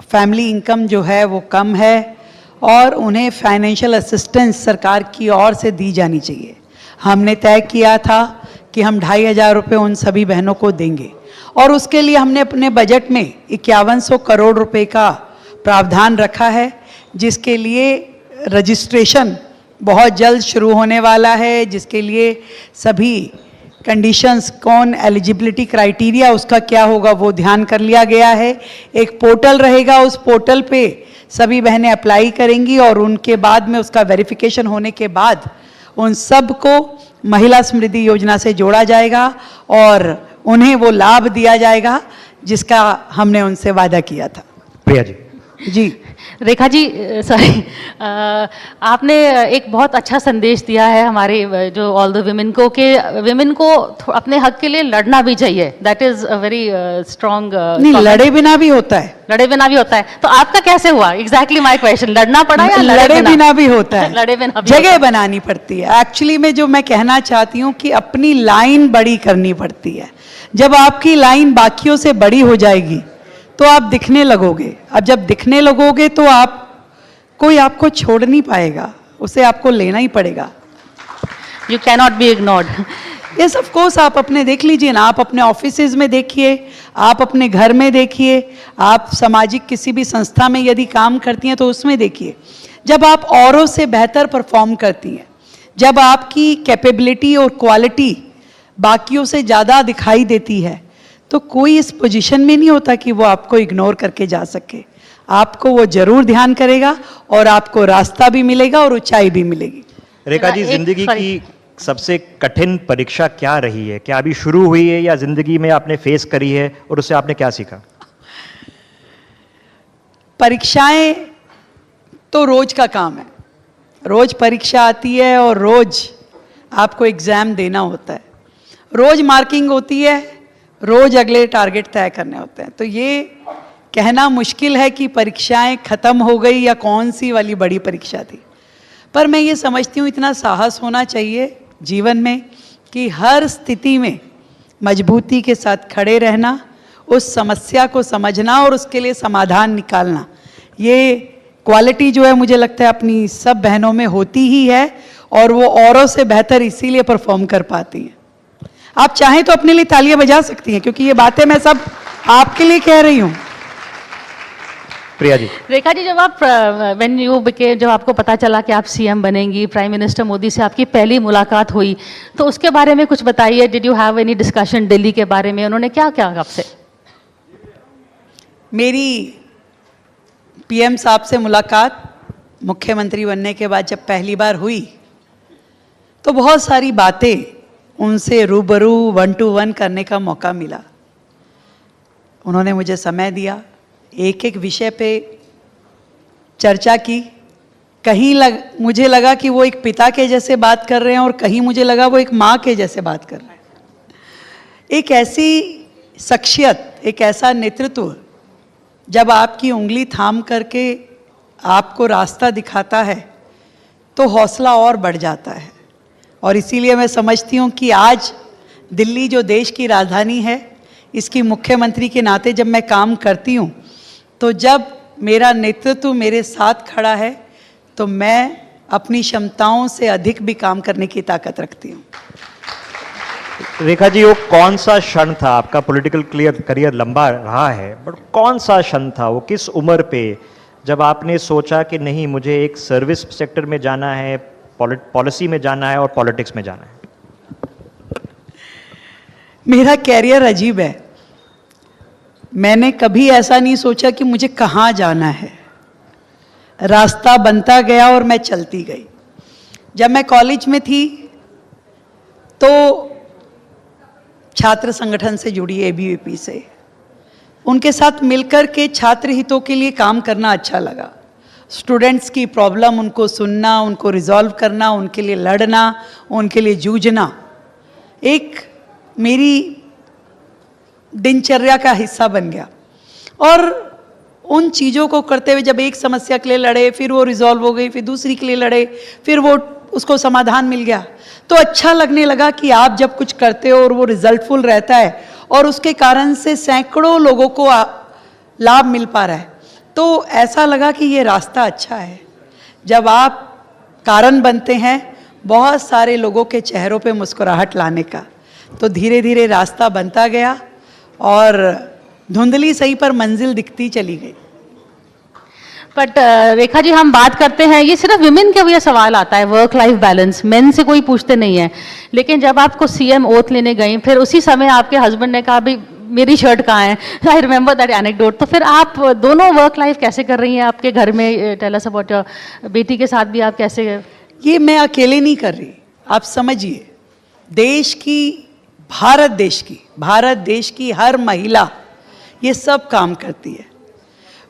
फैमिली इनकम जो है वो कम है और उन्हें फाइनेंशियल असिस्टेंस सरकार की ओर से दी जानी चाहिए। हमने तय किया था कि हम 2500 रुपये उन सभी बहनों को देंगे और उसके लिए हमने अपने बजट में 5100 करोड़ रुपए का प्रावधान रखा है, जिसके लिए रजिस्ट्रेशन बहुत जल्द शुरू होने वाला है, जिसके लिए सभी कंडीशंस, कौन एलिजिबिलिटी क्राइटेरिया उसका क्या होगा वो ध्यान कर लिया गया है। एक पोर्टल रहेगा, उस पोर्टल पे सभी बहनें अप्लाई करेंगी और उनके बाद में उसका वेरिफिकेशन होने के बाद उन सब को महिला समृद्धि योजना से जोड़ा जाएगा और उन्हें वो लाभ दिया जाएगा जिसका हमने उनसे वादा किया था। प्रिया जी। जी रेखा जी, सॉरी, आपने एक बहुत अच्छा संदेश दिया है हमारे जो ऑल द विमेन को, कि विमेन को अपने हक के लिए लड़ना भी चाहिए। That is a very strong. नहीं, लड़े बिना भी होता है। लड़े बिना भी होता है, तो आपका कैसे हुआ? Exactly my question. लड़ना पड़ा या लड़े बिना भी होता है? लड़े बिना भी जगह बनानी पड़ती है। एक्चुअली में जो मैं कहना चाहती हूँ कि अपनी लाइन बड़ी करनी पड़ती है। जब आपकी लाइन बाकियों से बड़ी हो जाएगी तो आप दिखने लगोगे। अब जब दिखने लगोगे तो कोई आपको छोड़ नहीं पाएगा, उसे आपको लेना ही पड़ेगा। You cannot be ignored. Yes, of course. आप अपने देख लीजिए ना, आप अपने ऑफिसेज में देखिए, आप अपने घर में देखिए, आप सामाजिक किसी भी संस्था में यदि काम करती हैं तो उसमें देखिए। जब आप औरों से बेहतर परफॉर्म करती हैं, जब आपकी कैपेबिलिटी और क्वालिटी बाकियों से ज़्यादा दिखाई देती है, तो कोई इस पोजीशन में नहीं होता कि वो आपको इग्नोर करके जा सके। आपको वो जरूर ध्यान करेगा और आपको रास्ता भी मिलेगा और ऊंचाई भी मिलेगी। रेखा जी, जिंदगी की सबसे कठिन परीक्षा क्या रही है? क्या अभी शुरू हुई है या जिंदगी में आपने फेस करी है और उससे आपने क्या सीखा? परीक्षाएं तो रोज का काम है। रोज परीक्षा आती है और रोज आपको एग्जाम देना होता है, रोज मार्किंग होती है, रोज अगले टारगेट तय करने होते हैं। तो ये कहना मुश्किल है कि परीक्षाएं खत्म हो गई या कौन सी वाली बड़ी परीक्षा थी, पर मैं ये समझती हूँ इतना साहस होना चाहिए जीवन में कि हर स्थिति में मजबूती के साथ खड़े रहना, उस समस्या को समझना और उसके लिए समाधान निकालना। ये क्वालिटी जो है मुझे लगता है अपनी सब बहनों में होती ही है और वो औरों से बेहतर इसीलिए परफॉर्म कर पाती हैं। आप चाहें तो अपने लिए तालियां बजा सकती हैं, क्योंकि ये बातें मैं सब आपके लिए कह रही हूँ। प्रिया जी। रेखा जी, जब आप जब आपको पता चला कि आप सीएम बनेंगी, प्राइम मिनिस्टर मोदी से आपकी पहली मुलाकात हुई, तो उसके बारे में कुछ बताइए। Did you have any discussion Delhi के बारे में? उन्होंने क्या क्या आपसे? मेरी पीएम साहब से मुलाकात मुख्यमंत्री बनने के बाद जब पहली बार हुई तो बहुत सारी बातें उनसे रूबरू 1-to-1 करने का मौका मिला। उन्होंने मुझे समय दिया, एक एक विषय पे चर्चा की। कहीं मुझे लगा कि वो एक पिता के जैसे बात कर रहे हैं और कहीं मुझे लगा वो एक माँ के जैसे बात कर रहे हैं। एक ऐसी शख्सियत, एक ऐसा नेतृत्व जब आपकी उंगली थाम करके आपको रास्ता दिखाता है तो हौसला और बढ़ जाता है। और इसीलिए मैं समझती हूँ कि आज दिल्ली जो देश की राजधानी है, इसकी मुख्यमंत्री के नाते जब मैं काम करती हूँ तो जब मेरा नेतृत्व मेरे साथ खड़ा है तो मैं अपनी क्षमताओं से अधिक भी काम करने की ताकत रखती हूँ। रेखा जी, वो कौन सा क्षण था? आपका पॉलिटिकल करियर लंबा रहा है, बट कौन सा क्षण था वो, किस उम्र पे, जब आपने सोचा कि नहीं मुझे एक सर्विस सेक्टर में जाना है, पॉलिसी में जाना है और पॉलिटिक्स में जाना है? मेरा कैरियर अजीब है। मैंने कभी ऐसा नहीं सोचा कि मुझे कहाँ जाना है। रास्ता बनता गया और मैं चलती गई। जब मैं कॉलेज में थी तो छात्र संगठन से जुड़ी, एबीवीपी से, उनके साथ मिलकर के छात्र हितों के लिए काम करना अच्छा लगा। स्टूडेंट्स की प्रॉब्लम, उनको सुनना, उनको रिजॉल्व करना, उनके लिए लड़ना, उनके लिए जूझना एक मेरी दिनचर्या का हिस्सा बन गया। और उन चीज़ों को करते हुए जब एक समस्या के लिए लड़े, फिर वो रिजॉल्व हो गई, फिर दूसरी के लिए लड़े, फिर वो उसको समाधान मिल गया, तो अच्छा लगने लगा कि आप जब कुछ करते हो और वो रिजल्टफुल रहता है और उसके कारण से सैकड़ों लोगों को लाभ मिल पा रहा है, तो ऐसा लगा कि ये रास्ता अच्छा है। जब आप कारण बनते हैं बहुत सारे लोगों के चेहरों पे मुस्कुराहट लाने का, तो धीरे धीरे रास्ता बनता गया और धुंधली सही पर मंजिल दिखती चली गई। बट रेखा जी, हम बात करते हैं, ये सिर्फ विमेन के लिए सवाल आता है, वर्क लाइफ बैलेंस, मेन से कोई पूछते नहीं है। लेकिन जब आपको सीएम ओथ लेने गई, फिर उसी समय आपके हस्बैंड ने कहा भी मेरी शर्ट कहाँ है, आई रिमेंबर दैट एनेक्डोट। तो फिर आप दोनों वर्क लाइफ कैसे कर रही हैं आपके घर में? टेल अस अबाउट योर बेटी के साथ भी आप कैसे? ये मैं अकेले नहीं कर रही, आप समझिए, देश की, भारत देश की हर महिला ये सब काम करती है।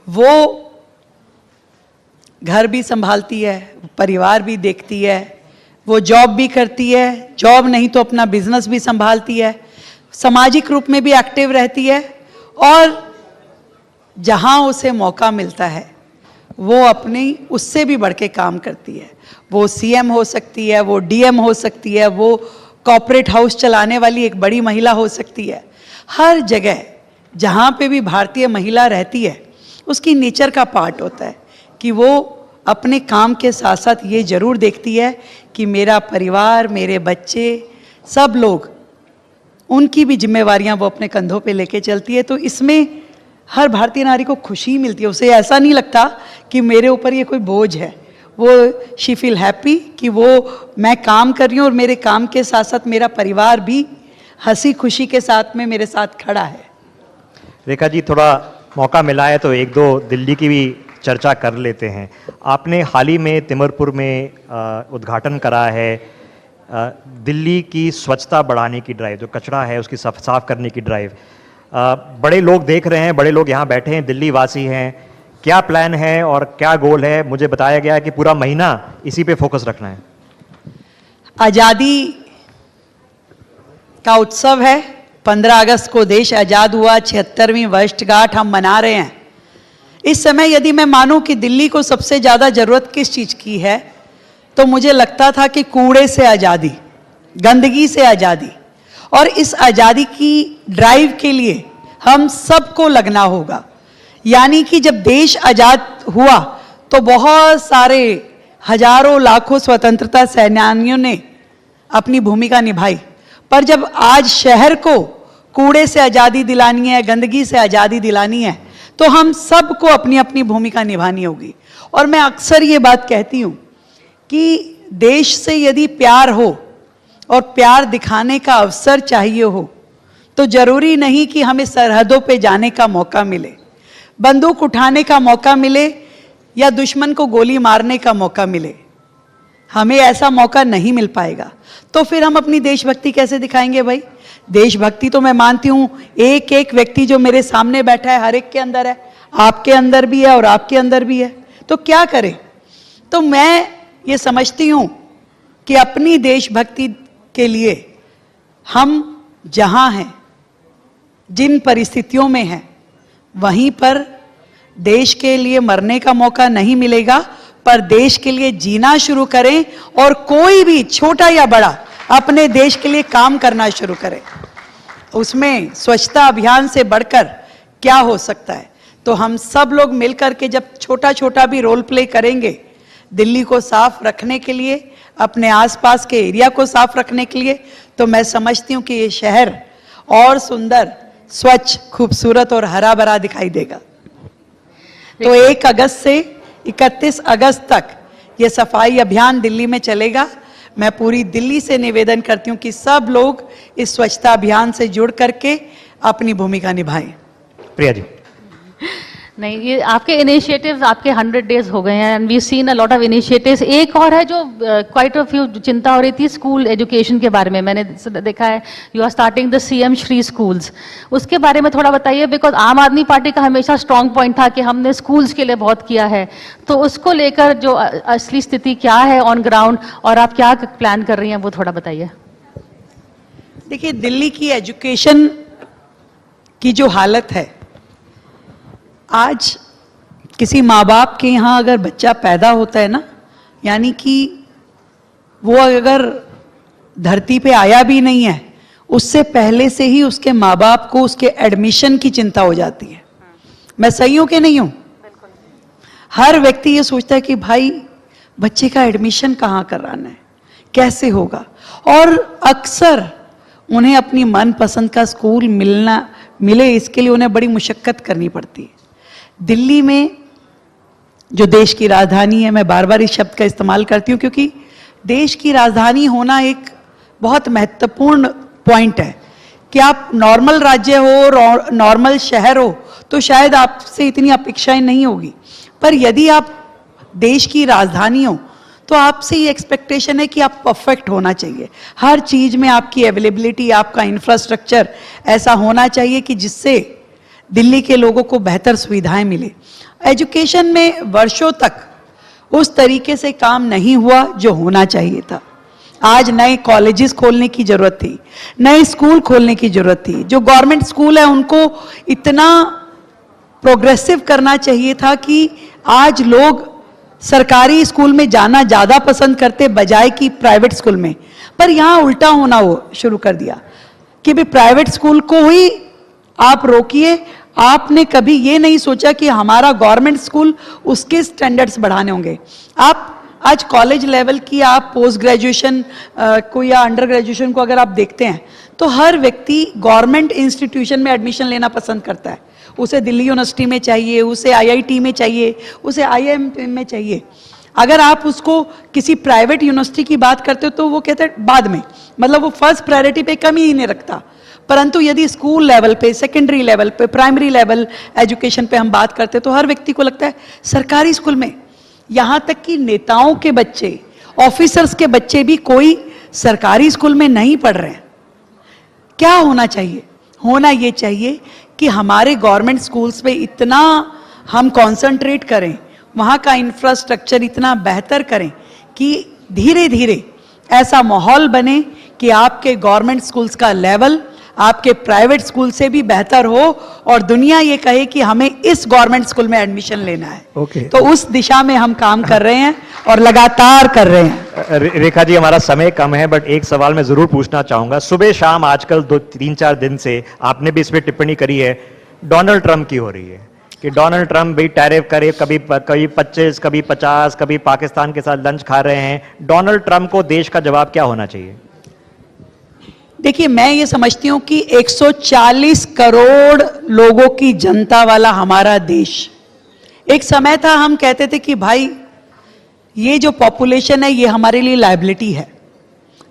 वो घर भी संभालती है, परिवार भी देखती है, वो जॉब भी करती है, जॉब नहीं तो अपना बिजनेस भी संभालती है, सामाजिक रूप में भी एक्टिव रहती है, और जहाँ उसे मौका मिलता है वो अपनी उससे भी बढ़ के काम करती है। वो सीएम हो सकती है, वो डीएम हो सकती है, वो कॉर्पोरेट हाउस चलाने वाली एक बड़ी महिला हो सकती है। हर जगह जहाँ पे भी भारतीय महिला रहती है, उसकी नेचर का पार्ट होता है कि वो अपने काम के साथ साथ ये जरूर देखती है कि मेरा परिवार, मेरे बच्चे, सब लोग, उनकी भी जिम्मेवारियां वो अपने कंधों पे लेके चलती है। तो इसमें हर भारतीय नारी को खुशी मिलती है। उसे ऐसा नहीं लगता कि मेरे ऊपर ये कोई बोझ है। वो शी फील हैप्पी कि वो मैं काम कर रही हूँ और मेरे काम के साथ साथ मेरा परिवार भी हंसी खुशी के साथ में मेरे साथ खड़ा है। रेखा जी, थोड़ा मौका मिला है तो एक दो दिल्ली की भी चर्चा कर लेते हैं। आपने हाल ही में तिमरपुर में उद्घाटन करा है दिल्ली की स्वच्छता बढ़ाने की ड्राइव, जो कचरा है उसकी साफ करने की ड्राइव। बड़े लोग देख रहे हैं, बड़े लोग यहाँ बैठे हैं, दिल्ली वासी हैं। क्या प्लान है और क्या गोल है? मुझे बताया गया है कि पूरा महीना इसी पे फोकस रखना है। आज़ादी का उत्सव है, 15 अगस्त को देश आज़ाद हुआ, 76वीं वर्षगांठ हम मना रहे हैं। इस समय यदि मैं मानूं कि दिल्ली को सबसे ज़्यादा ज़रूरत किस चीज़ की है, तो मुझे लगता था कि कूड़े से आज़ादी, गंदगी से आज़ादी। और इस आज़ादी की ड्राइव के लिए हम सबको लगना होगा। यानी कि जब देश आज़ाद हुआ तो बहुत सारे हजारों लाखों स्वतंत्रता सेनानियों ने अपनी भूमिका निभाई, पर जब आज शहर को कूड़े से आज़ादी दिलानी है, गंदगी से आज़ादी दिलानी है, तो हम सबको अपनी अपनी भूमिका निभानी होगी। और मैं अक्सर ये बात कहती हूँ कि देश से यदि प्यार हो और प्यार दिखाने का अवसर चाहिए हो, तो जरूरी नहीं कि हमें सरहदों पे जाने का मौका मिले, बंदूक उठाने का मौका मिले या दुश्मन को गोली मारने का मौका मिले। हमें ऐसा मौका नहीं मिल पाएगा, तो फिर हम अपनी देशभक्ति कैसे दिखाएंगे भाई? देशभक्ति तो मैं मानती हूँ एक एक व्यक्ति जो मेरे सामने बैठा है हर एक के अंदर है, आपके अंदर भी है और आपके अंदर भी है। तो क्या करें? तो मैं ये समझती हूँ कि अपनी देशभक्ति के लिए हम जहाँ हैं, जिन परिस्थितियों में हैं, वहीं पर देश के लिए मरने का मौका नहीं मिलेगा, पर देश के लिए जीना शुरू करें और कोई भी छोटा या बड़ा अपने देश के लिए काम करना शुरू करें। उसमें स्वच्छता अभियान से बढ़कर क्या हो सकता है? तो हम सब लोग मिलकर के जब छोटा छोटा भी रोल प्ले करेंगे, दिल्ली को साफ रखने के लिए, अपने आसपास के एरिया को साफ रखने के लिए, तो मैं समझती हूँ कि ये शहर और सुंदर, स्वच्छ, खूबसूरत और हरा भरा दिखाई देगा। तो 1 अगस्त से 31 अगस्त तक ये सफाई अभियान दिल्ली में चलेगा। मैं पूरी दिल्ली से निवेदन करती हूँ कि सब लोग इस स्वच्छता अभियान से जुड़ करके अपनी भूमिका निभाएं। प्रिया जी। नहीं, ये आपके इनिशिएटिव्स, आपके 100 डेज हो गए हैं and we seen a lot of initiatives. एक और है जो क्वाइट अ फ्यू चिंता हो रही थी स्कूल एजुकेशन के बारे में, मैंने देखा है you are starting the CM Shri schools, उसके बारे में थोड़ा बताइए। बिकॉज आम आदमी पार्टी का हमेशा स्ट्रॉन्ग पॉइंट था कि हमने स्कूल्स के लिए बहुत किया है, तो उसको लेकर जो असली स्थिति क्या है ऑन ग्राउंड और आप क्या प्लान कर रही हैं वो थोड़ा बताइए। देखिए, दिल्ली की एजुकेशन की जो हालत है, आज किसी माँ बाप के यहाँ अगर बच्चा पैदा होता है ना, यानी कि वो अगर धरती पे आया भी नहीं है, उससे पहले से ही उसके माँ बाप को उसके एडमिशन की चिंता हो जाती है। मैं सही हूं कि नहीं हूं? हर व्यक्ति ये सोचता है कि भाई बच्चे का एडमिशन कहाँ कराना है, कैसे होगा, और अक्सर उन्हें अपनी मनपसंद का स्कूल मिले इसके लिए उन्हें बड़ी मुशक्कत करनी पड़ती है। दिल्ली में जो देश की राजधानी है, मैं बार बार इस शब्द का इस्तेमाल करती हूँ क्योंकि देश की राजधानी होना एक बहुत महत्वपूर्ण पॉइंट है कि आप नॉर्मल राज्य हो, नॉर्मल शहर हो, तो शायद आपसे इतनी अपेक्षाएं नहीं होगी, पर यदि आप देश की राजधानी हो तो आपसे ये एक्सपेक्टेशन है कि आप परफेक्ट होना चाहिए। हर चीज़ में आपकी अवेलेबिलिटी, आपका इंफ्रास्ट्रक्चर ऐसा होना चाहिए कि जिससे दिल्ली के लोगों को बेहतर सुविधाएं मिले। एजुकेशन में वर्षों तक उस तरीके से काम नहीं हुआ जो होना चाहिए था। आज नए कॉलेजेस खोलने की जरूरत थी, नए स्कूल खोलने की जरूरत थी। जो गवर्नमेंट स्कूल है उनको इतना प्रोग्रेसिव करना चाहिए था कि आज लोग सरकारी स्कूल में जाना ज़्यादा पसंद करते बजाय कि प्राइवेट स्कूल में। पर यहाँ उल्टा होना हो शुरू कर दिया कि भी प्राइवेट स्कूल को ही आप रोकिए। आपने कभी ये नहीं सोचा कि हमारा गवर्नमेंट स्कूल उसके स्टैंडर्ड्स बढ़ाने होंगे। आप आज कॉलेज लेवल की, आप पोस्ट ग्रेजुएशन को या अंडर ग्रेजुएशन को अगर आप देखते हैं तो हर व्यक्ति गवर्नमेंट इंस्टीट्यूशन में एडमिशन लेना पसंद करता है। उसे दिल्ली यूनिवर्सिटी में चाहिए, उसे IIT में चाहिए, उसे IIM में चाहिए। अगर आप उसको किसी प्राइवेट यूनिवर्सिटी की बात करते हो तो वो कहते हैं बाद में, मतलब वो फर्स्ट प्रायोरिटी पे कमी ही नहीं रखता। परंतु यदि स्कूल लेवल पे, सेकेंडरी लेवल पे, प्राइमरी लेवल एजुकेशन पे हम बात करते हैं तो हर व्यक्ति को लगता है सरकारी स्कूल में, यहाँ तक कि नेताओं के बच्चे, ऑफिसर्स के बच्चे भी कोई सरकारी स्कूल में नहीं पढ़ रहे हैं। क्या होना चाहिए? होना ये चाहिए कि हमारे गवर्नमेंट स्कूल्स पे इतना हम कंसंट्रेट करें, वहाँ का इंफ्रास्ट्रक्चर इतना बेहतर करें कि धीरे धीरे ऐसा माहौल बने कि आपके गवर्नमेंट स्कूल्स का लेवल आपके प्राइवेट स्कूल से भी बेहतर हो और दुनिया ये कहे कि हमें इस गवर्नमेंट स्कूल में एडमिशन लेना है। तो उस दिशा में हम काम कर रहे हैं और लगातार कर रहे हैं। रेखा जी, हमारा समय कम है, बट एक सवाल मैं जरूर पूछना चाहूंगा। सुबह शाम आजकल 2-3-4 दिन से आपने भी इस पर टिप्पणी करी है, डोनाल्ड ट्रंप की हो रही है कि डोनाल्ड ट्रंप भी टैरिफ करे, कभी 25, कभी 50, कभी पाकिस्तान के साथ लंच खा रहे हैं। डोनाल्ड ट्रंप को देश का जवाब क्या होना चाहिए? देखिए, मैं ये समझती हूँ कि 140 करोड़ लोगों की जनता वाला हमारा देश, एक समय था हम कहते थे कि भाई ये जो पॉपुलेशन है ये हमारे लिए लायबिलिटी है,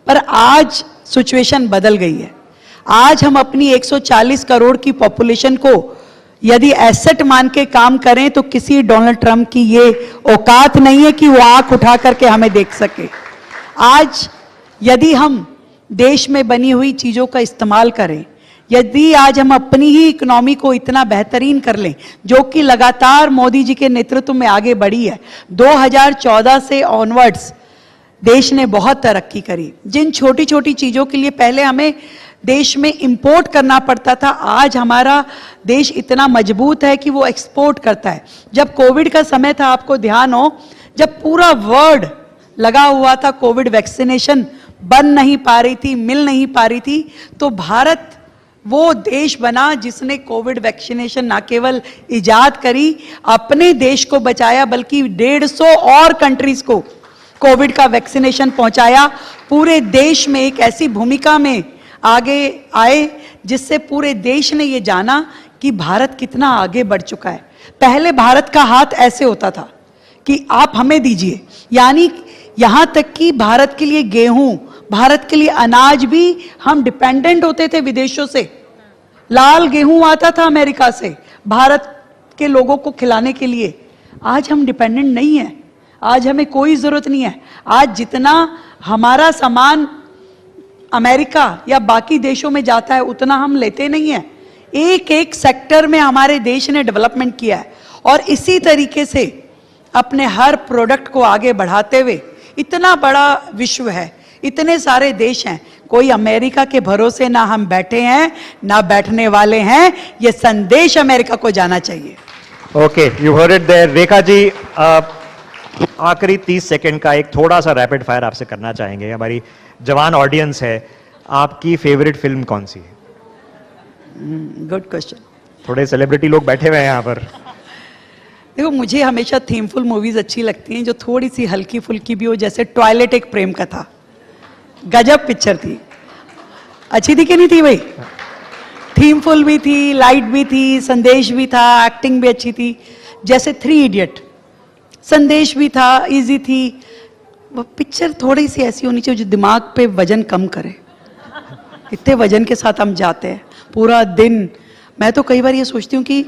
पर आज सिचुएशन बदल गई है। आज हम अपनी 140 करोड़ की पॉपुलेशन को यदि एसेट मान के काम करें तो किसी डोनाल्ड ट्रंप की ये औकात नहीं है कि वो आंख उठा करके हमें देख सके। आज यदि हम देश में बनी हुई चीजों का इस्तेमाल करें, यदि आज हम अपनी ही इकोनॉमी को इतना बेहतरीन कर लें, जो कि लगातार मोदी जी के नेतृत्व में आगे बढ़ी है, 2014 से ऑनवर्ड्स देश ने बहुत तरक्की करी। जिन छोटी छोटी चीजों के लिए पहले हमें देश में इंपोर्ट करना पड़ता था, आज हमारा देश इतना मजबूत है कि वो एक्सपोर्ट करता है। जब कोविड का समय था, आपको ध्यान हो, जब पूरा वर्ल्ड लगा हुआ था, कोविड वैक्सीनेशन बन नहीं पा रही थी, मिल नहीं पा रही थी, तो भारत वो देश बना जिसने कोविड वैक्सीनेशन ना केवल इजाद करी, अपने देश को बचाया, बल्कि 150 और कंट्रीज को कोविड का वैक्सीनेशन पहुंचाया। पूरे देश में एक ऐसी भूमिका में आगे आए जिससे पूरे देश ने ये जाना कि भारत कितना आगे बढ़ चुका है। पहले भारत का हाथ ऐसे होता था कि आप हमें दीजिए, यानी यहां तक कि भारत के लिए गेहूं, भारत के लिए अनाज भी हम डिपेंडेंट होते थे विदेशों से। लाल गेहूं आता था अमेरिका से भारत के लोगों को खिलाने के लिए। आज हम डिपेंडेंट नहीं है, आज हमें कोई जरूरत नहीं है। आज जितना हमारा सामान अमेरिका या बाकी देशों में जाता है उतना हम लेते नहीं है। एक एक सेक्टर में हमारे देश ने डेवलपमेंट किया है और इसी तरीके से अपने हर प्रोडक्ट को आगे बढ़ाते हुए, इतना बड़ा विश्व है, इतने सारे देश हैं, कोई अमेरिका के भरोसे ना हम बैठे हैं ना बैठने वाले हैं। ये संदेश अमेरिका को जाना चाहिए। Okay, you heard it there. Rekha ji, आखिरी 30 सेकंड का एक थोड़ा सा रैपिड फायर आपसे करना चाहेंगे। हमारी जवान ऑडियंस है, आपकी फेवरेट फिल्म कौन सी है? Good question. थोड़े सेलिब्रिटी लोग बैठे हुए हैं यहाँ पर। देखो, मुझे हमेशा थीमफुल मूवीज अच्छी लगती हैं जो थोड़ी सी हल्की फुल्की भी हो, जैसे टॉयलेट एक प्रेम कथा, गजब पिक्चर थी। अच्छी थी कि नहीं थी भाई? थीमफुल भी थी, लाइट भी थी, संदेश भी था, एक्टिंग भी अच्छी थी। जैसे 3 इडियट, संदेश भी था, इजी थी। वो पिक्चर थोड़ी सी ऐसी होनी चाहिए जो दिमाग पे वजन कम करे। इतने वजन के साथ हम जाते हैं पूरा दिन। मैं तो कई बार ये सोचती हूँ कि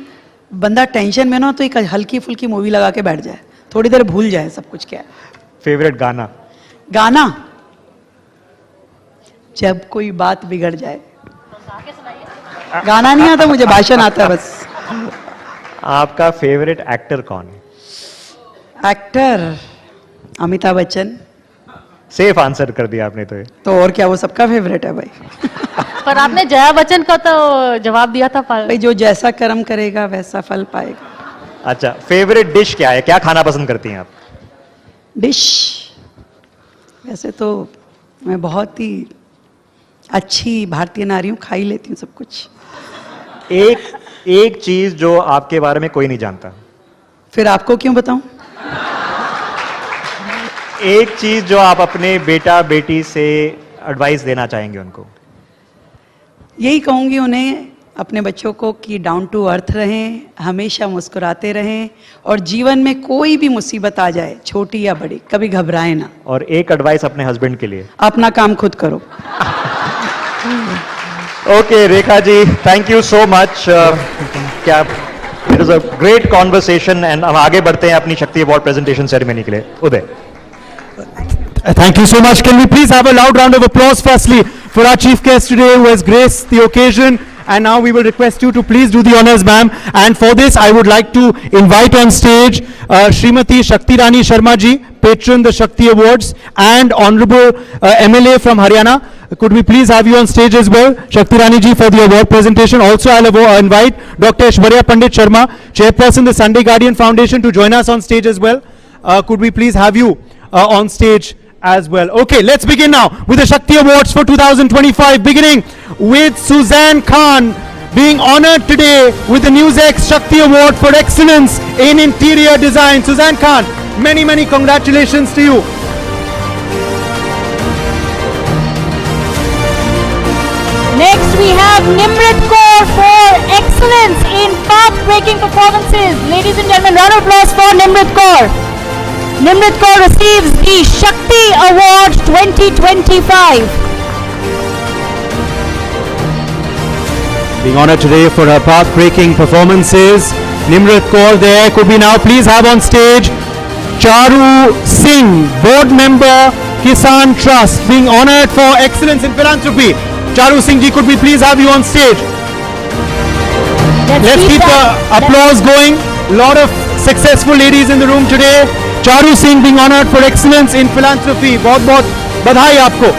बंदा टेंशन में ना तो एक हल्की फुल्की मूवी लगा के बैठ जाए, थोड़ी देर भूल जाए सब कुछ क्या है। फेवरेट गाना? गाना जब कोई बात बिगड़ जाए। गाना नहीं आता मुझे, भाषण आता है बस। आपका फेवरेट एक्टर कौन है? Actor Amitabh Bachchan. Safe answer कर दिया आपने तो ये। तो और क्या, वो सबका फेवरेट है भाई। पर आपने जया बच्चन का तो जवाब दिया था। भाई जो जैसा कर्म करेगा वैसा फल पाएगा। अच्छा, फेवरेट डिश क्या है? क्या खाना पसंद करती हैं आप? डिश वैसे तो मैं बहुत ही अच्छी भारतीय नारी हूँ, खा ही लेती हूँ सब कुछ। एक चीज जो आपके बारे में कोई नहीं जानता। फिर आपको क्यों बताऊं? एक चीज जो आप अपने बेटा बेटी से एडवाइस देना चाहेंगे उनको। यही कहूंगी उन्हें, अपने बच्चों को, कि डाउन टू अर्थ रहें, हमेशा मुस्कुराते रहें और जीवन में कोई भी मुसीबत आ जाए, छोटी या बड़ी, कभी घबराएं ना। और एक एडवाइस अपने हस्बैंड के लिए, अपना काम खुद करो। Okay Rekha ji, thank you so much. क्या it is a great conversation and हम आगे बढ़ते हैं अपनी शक्ति अवार्ड प्रेजेंटेशन सेरेमनी के लिए। उदय। Thank you so much. Can we please have a loud round of applause firstly for our chief guest today who has graced the occasion. And now we will request you to please do the honors, ma'am. And for this, I would like to invite on stage Shrimati Shakti Irani Sharma ji, patron the Shakti Awards, and Honorable MLA from Haryana. Could we please have you on stage as well, Shakti Irani ji, for the award presentation. Also, I'll invite Dr. Aishwarya Pandit Sharma, chairperson the Sunday Guardian Foundation, to join us on stage as well. Could we please have you on stage as well? Okay, let's begin now with the Shakti Awards for 2025, beginning with Suzanne Khan being honored today with the NewsX Shakti Award for Excellence in Interior Design. Suzanne Khan, many, many congratulations to you. Next we have Nimrit Kaur for excellence in path-breaking performances. Ladies and gentlemen, round of applause for Nimrit Kaur. Nimrit Kaur receives the Shakti Award 2025. Being honored today for her path-breaking performances. Nimrit Kaur there. Could we now please have on stage Charu Singh, board member, Kisan Trust, being honored for excellence in philanthropy. Charu Singh ji, could we please have you on stage? Let's keep the applause going. A lot of successful ladies in the room today. Charu Singh being honored for excellence in philanthropy. बहुत बहुत बधाई आपको.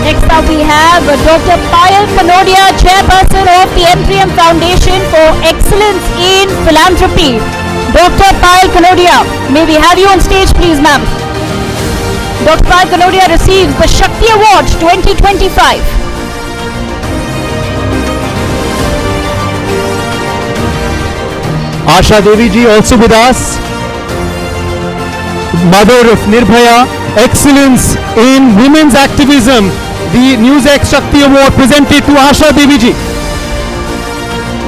Next up we have Dr. Payal Kanodia, chairperson of the M3M Foundation for Excellence in Philanthropy. Dr. Payal Kanodia, may we have you on stage please, ma'am. Dr. Payal Kanodia receives the Shakti Award 2025. Asha Devi ji also with us. Mother of Nirbhaya, excellence in women's activism. The NewsX Shakti Award presented to Asha Devi ji.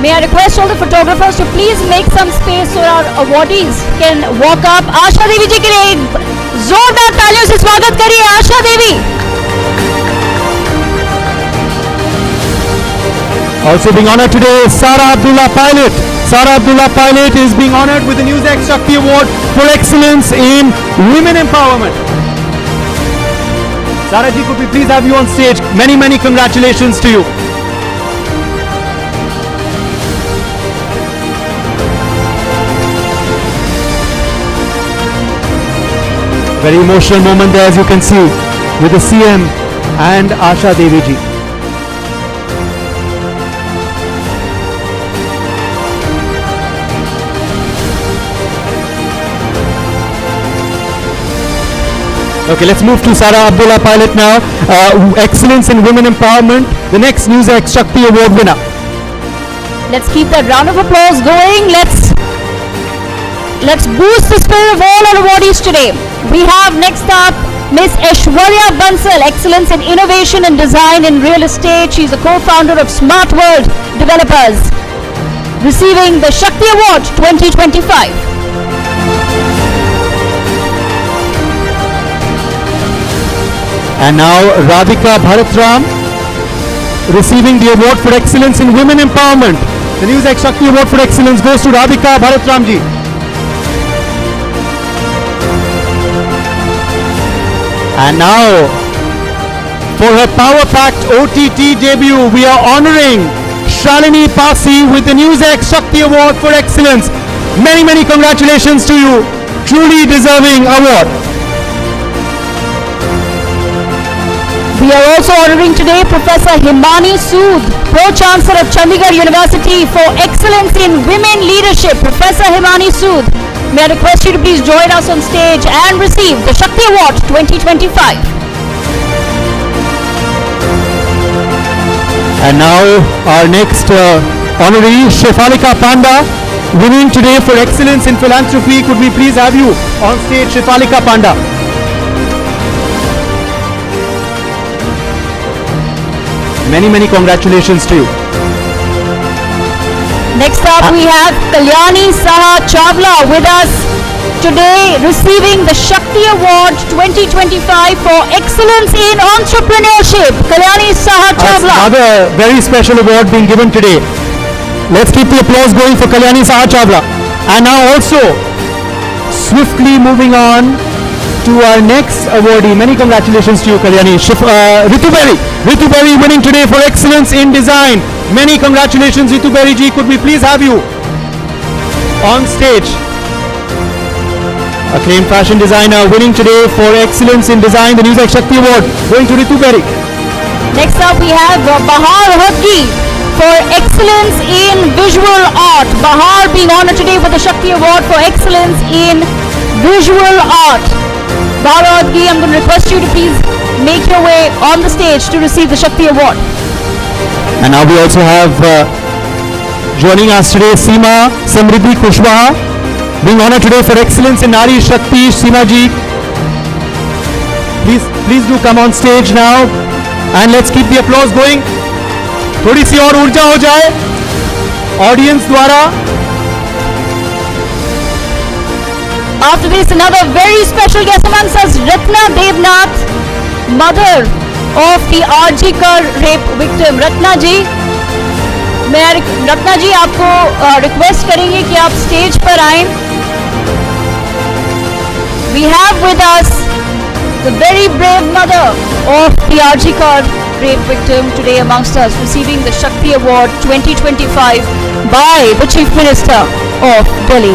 May I request all the photographers to please make some space so our awardees can walk up. Asha Devi ji के लिए जोरदार तालियों से स्वागत करिए Asha Devi. Also being honored today, Sara Abdullah Pilot. Sara Abdullah Pilot is being honored with the NewsX Shakti Award for excellence in women empowerment. Sara ji, could we please have you on stage? Many, many congratulations to you. Very emotional moment there, as you can see, with the CM and Asha Devi ji. Okay, let's move to Sara Abdullah Pilot now. Excellence in women empowerment, the next NewsX Shakti Award winner. Let's keep that round of applause going. Let's boost the spirit of all our awardees today. We have next up Miss Aishwarya Bansal, excellence in innovation and design in real estate. She's a co-founder of Smart World Developers, receiving the Shakti Award 2025. And now Radhika Bharatram receiving the award for excellence in women empowerment. The NewsX Shakti Award for excellence goes to Radhika Bharatram ji. And now for her power-packed OTT debut, we are honoring Shalini Pasi with the NewsX Shakti Award for excellence. Many, many congratulations to you. Truly deserving award. We are also honoring today Professor Himani Sood, Pro-Chancellor of Chandigarh University for excellence in women leadership. Professor Himani Sood, may I request you to please join us on stage and receive the Shakti Award 2025. And now our next honoree, Shefalika Panda, winning today for excellence in philanthropy. Could we please have you on stage, Shefalika Panda? Many, many congratulations to you. Next up we have Kalyani Saha Chawla with us today, receiving the Shakti Award 2025 for excellence in entrepreneurship. Kalyani Saha Chawla. Another very special award being given today. Let's keep the applause going for Kalyani Saha Chawla. And now also swiftly moving on to our next awardee. Many congratulations to you, Kalyani. Ritu Berry winning today for excellence in design. Many congratulations, Ritu Berry ji. Could we please have you on stage? Acclaimed fashion designer winning today for excellence in design, the NewsX Shakti Award going to Ritu Berry. Next up we have Bahar Hodgi for excellence in visual art. Bahar being honored today with the Shakti Award for excellence in visual art. Bahar Hodgi, I'm going to request you to please make your way on the stage to receive the Shakti Award. And now we also have joining us today Seema Samriddhi Kushwaha, being honored today for excellence in Nari Shakti. Seema ji, please do come on stage now and let's keep the applause going. थोड़ी सी और ऊर्जा हो जाए audience द्वारा. After this, another very special guest amongst us, Ratna Devnath, mother of the RG Kar rape victim. Ratna जी, रत्ना जी आपको request करेंगे कि आप स्टेज पर आएं. We have with us the very brave mother of the RG Kar rape victim today amongst us, receiving the Shakti Award 2025 by the Chief Minister of Delhi.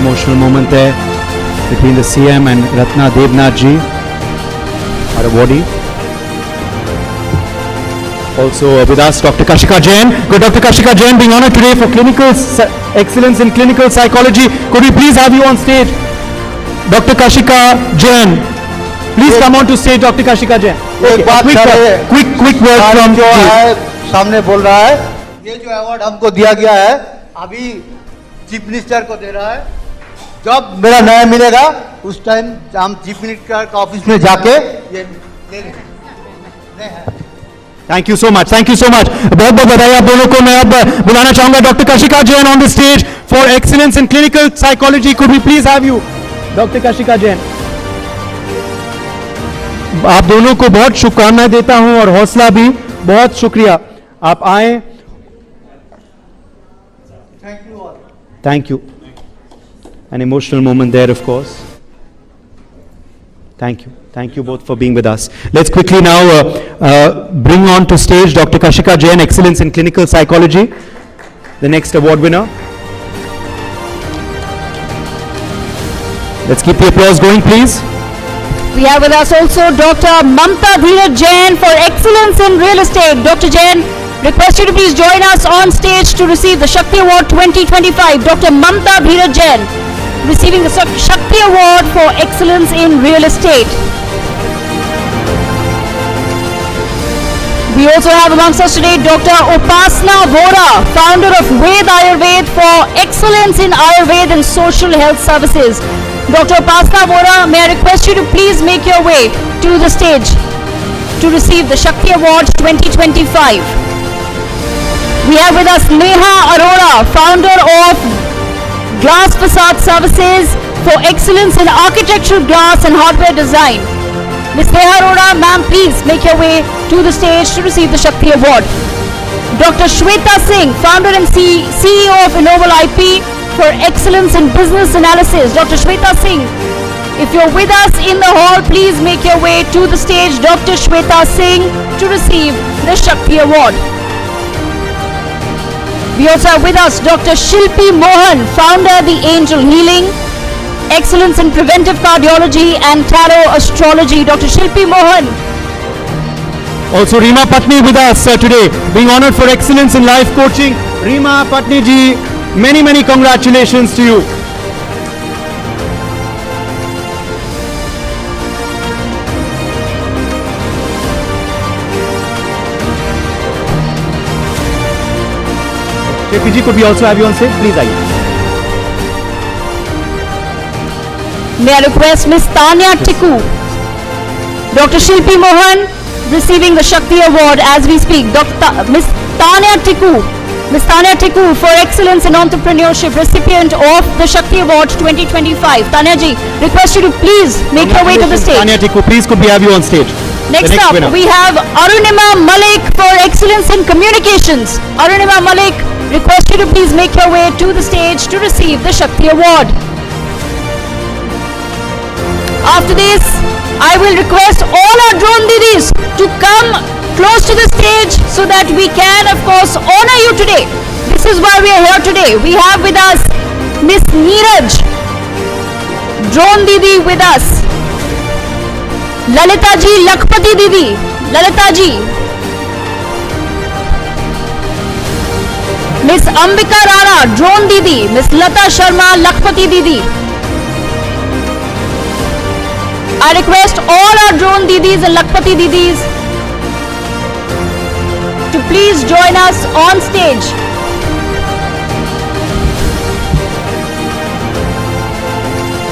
Emotional moment there between the CM and Ratna Devnath ji, our awardee. Also with us, Dr. Kashika Jain. Good, Dr. Kashika Jain being honored today for clinical excellence in clinical psychology. Could we please have you on stage, Dr. Kashika Jain? Please come on to stage, Dr. Kashika Jain. Okay, quick word from जो है सामने बोल रहा है. ये जो award हमको दिया गया है अभी चीफ मिनिस्टर को दे रहा है. जब मेरा न्याय मिलेगा उस टाइम हम चीफ मिनिस्टर का ऑफिस में जाके ये thank you so much, thank you so much. बहुत बहुत बधाई आप दोनों को. मैं अब बुलाना चाहूंगा doctor Kashika Jain on the stage for excellence in clinical psychology. Could we please have you, doctor Kashika Jain. आप दोनों को बहुत शुभकामनाएं देता हूं और हौसला भी. बहुत शुक्रिया आप आए. Thank you. An emotional moment there, of course. Thank you. Thank you both for being with us. Let's quickly now bring on to stage Dr. Kashika Jain, Excellence in Clinical Psychology, the next award winner. Let's keep the applause going, please. We have with us also Dr. Mamta Dheeraj Jain for Excellence in Real Estate. Dr. Jain, request you to please join us on stage to receive the Shakti Award 2025. Dr. Mamta Dheeraj Jain, receiving the Shakti Award for Excellence in Real Estate. We also have amongst us today Dr. Upasana Vora, founder of Ved Ayurved, for Excellence in Ayurved and Social Health Services. Dr. Upasana Vora, may I request you to please make your way to the stage to receive the Shakti Award 2025. We have with us Neha Arora, founder of Glass Facade Services for Excellence in Architectural Glass and Hardware Design. Ms. Neha Arora, ma'am, please make your way to the stage to receive the Shakti Award. Dr. Shweta Singh, founder and CEO of Innoval IP for Excellence in Business Analysis. Dr. Shweta Singh, if you're with us in the hall, please make your way to the stage, Dr. Shweta Singh, to receive the Shakti Award. We also have with us Dr. Shilpi Mohan, founder of the Angel Healing, Excellence in Preventive Cardiology and Tarot Astrology. Dr. Shilpi Mohan. Also Reema Patni with us today, being honored for excellence in life coaching. Reema Patni ji, many congratulations to you. JPG, could we also have you on stage? Please, aye. May I request Ms. Tanya Tikku. Dr. Shilpi Mohan receiving the Shakti Award as we speak. Ms. Tanya Tikku. Ms. Tanya Tikku for Excellence in Entrepreneurship, recipient of the Shakti Award 2025. Tanya ji, request you to please make your way to the stage. Tanya Tikku, please could we have you on stage? Next up, we have Arunima Malik for Excellence in Communications. Arunima Malik, request you to please make your way to the stage to receive the Shakti Award. After this, I will request all our drone didis to come close to the stage so that we can, of course, honor you today. This is why we are here today. We have with us Miss Neeraj, drone didi with us. Lalita ji, Lakhpati didi, Lalita ji. Miss Ambika Rara, drone didi, Miss Lata Sharma, Lakhpati didi. I request all our drone didis and Lakpati didis to please join us on stage.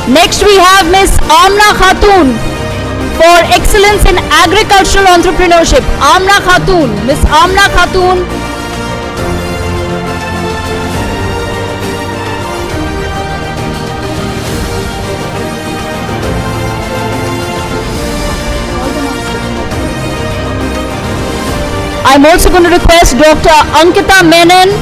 Next we have Miss Amna Khatun for excellence in agricultural entrepreneurship. Amna Khatun, Miss Amna Khatun. I'm also going to request Dr. Ankita Menon,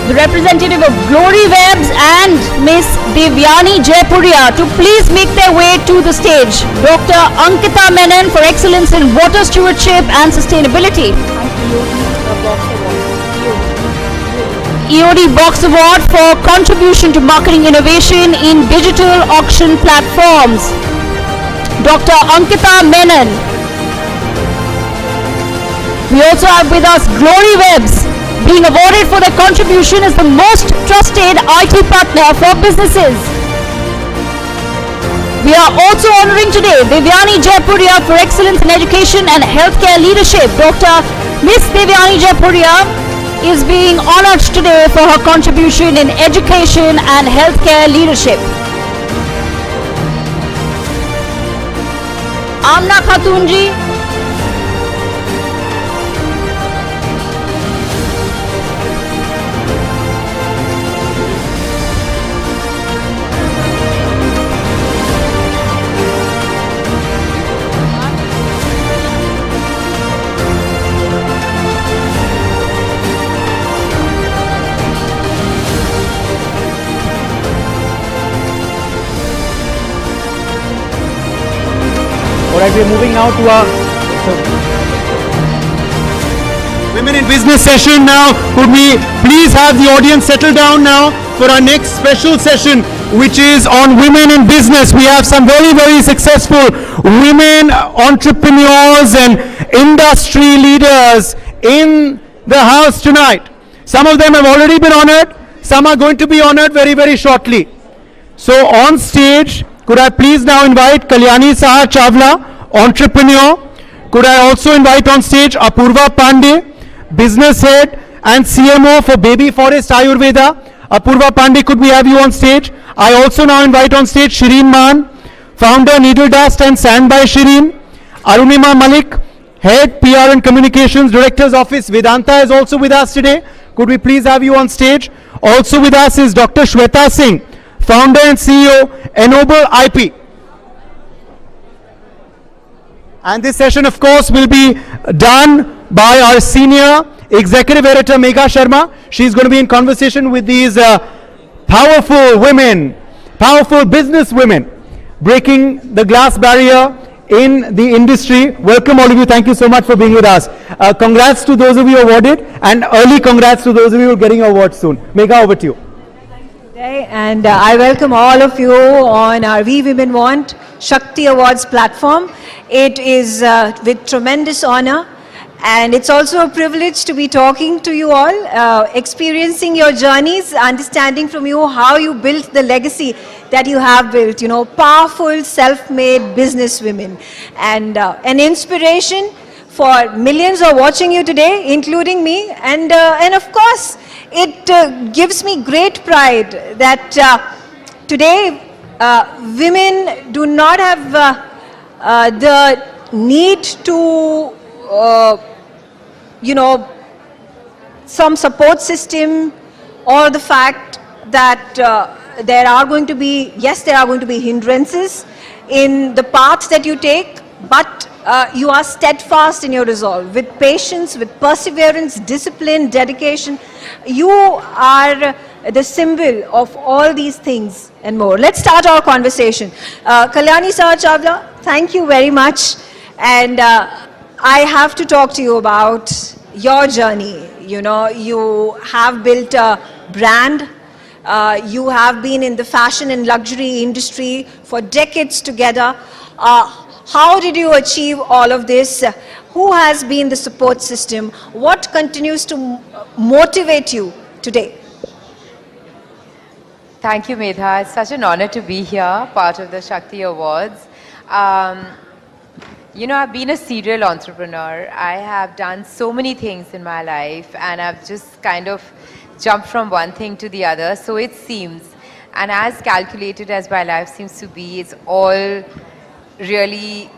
the representative of Glory Webs, and Miss Devyani Jaipuria to please make their way to the stage. Dr. Ankita Menon for excellence in water stewardship and sustainability. EOD Box Award for contribution to marketing innovation in digital auction platforms. Dr. Ankita Menon. We also have with us Glory Webs, being awarded for their contribution as the most trusted IT partner for businesses. We are also honoring today Devyani Jaipuria for excellence in education and healthcare leadership. Dr. Miss Devyani Jaipuria is being honored today for her contribution in education and healthcare leadership. Amna Khatun ji. Alright, we're moving now to our Women in Business session now. Could we please have the audience settle down now for our next special session, which is on women in business. We have some very, very successful women entrepreneurs and industry leaders in the house tonight. Some of them have already been honored. Some are going to be honored very, very shortly. So on stage, could I please now invite Kalyani Saha Chawla, entrepreneur. Could I also invite on stage Apurva Pandey, business head and CMO for Baby Forest Ayurveda. Apurva Pandey, could we have you on stage? I also now invite on stage Shireen Maan, founder Needle Dust and Sand by Shireen. Arunima Malik, head PR and communications, director's office Vedanta, is also with us today. Could we please have you on stage? Also with us is Dr. Shweta Singh, founder and CEO Ennoble IP. And this session, of course, will be done by our senior executive editor Megha Sharma. She's going to be in conversation with these powerful women, powerful business women, breaking the glass barrier in the industry. Welcome all of you. Thank you so much for being with us. Congrats to those of you awarded, and early congrats to those of you who are getting awards soon. Megha, over to you. And I welcome all of you on our We Women Want Shakti Awards platform. It is with tremendous honor, and it's also a privilege to be talking to you all, experiencing your journeys, understanding from you how you built the legacy that you have built, you know, powerful self-made business women, and an inspiration for millions who are watching you today, including me, and of course, it gives me great pride that today women do not have the need to, you know, some support system, or the fact that there are going to be, yes, there are going to be hindrances in the path that you take, but you are steadfast in your resolve, with patience, with perseverance, discipline, dedication. You are the symbol of all these things and more. Let's start our conversation. Kalyani Saha Chawla, thank you very much. And I have to talk to you about your journey. You know, you have built a brand. You have been in the fashion and luxury industry for decades together. How did you achieve all of this? Who has been the support system? What continues to motivate you today? Thank you, Medha. It's such an honor to be here, part of the Shakti Awards. You know, I've been a serial entrepreneur. I have done so many things in my life, and I've just kind of jumped from one thing to the other, so it seems. And as calculated as my life seems to be, it's all really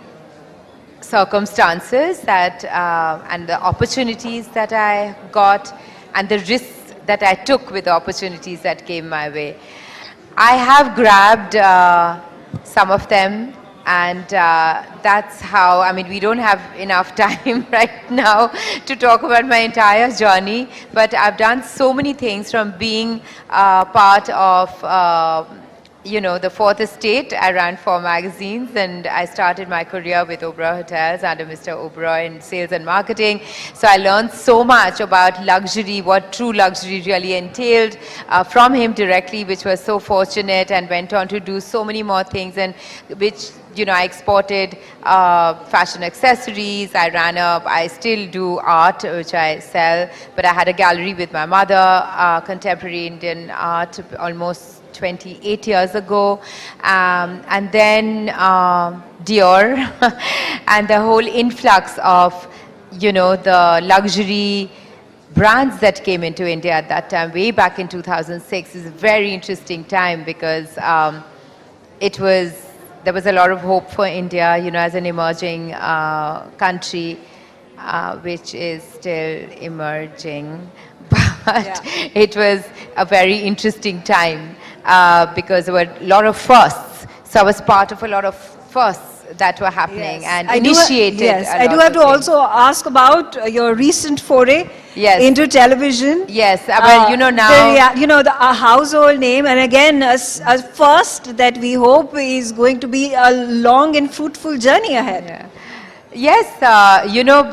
circumstances that, and the opportunities that I got, and the risks that I took with the opportunities that came my way. I have grabbed some of them, and that's how, I mean, we don't have enough time right now to talk about my entire journey, but I've done so many things, from being part of you know, the fourth estate. I ran 4 magazines, and I started my career with Oberoi Hotels under Mr. Oberoi in sales and marketing. So I learned so much about luxury, what true luxury really entailed from him directly, which was so fortunate, and went on to do so many more things, and which, you know, I exported fashion accessories. I still do art, which I sell, but I had a gallery with my mother, contemporary Indian art, almost 28 years ago, and then Dior, and the whole influx of, you know, the luxury brands that came into India at that time, way back in 2006, is a very interesting time, because there was a lot of hope for India, you know, as an emerging country, which is still emerging, but it was a very interesting time. Because there were a lot of firsts. So I was part of a lot of firsts that were happening, and initiated. Yes, I do have to also ask about your recent foray into television. Yes, well, you know, now... you know, a household name, and again, a first that we hope is going to be a long and fruitful journey ahead. Yes, you know,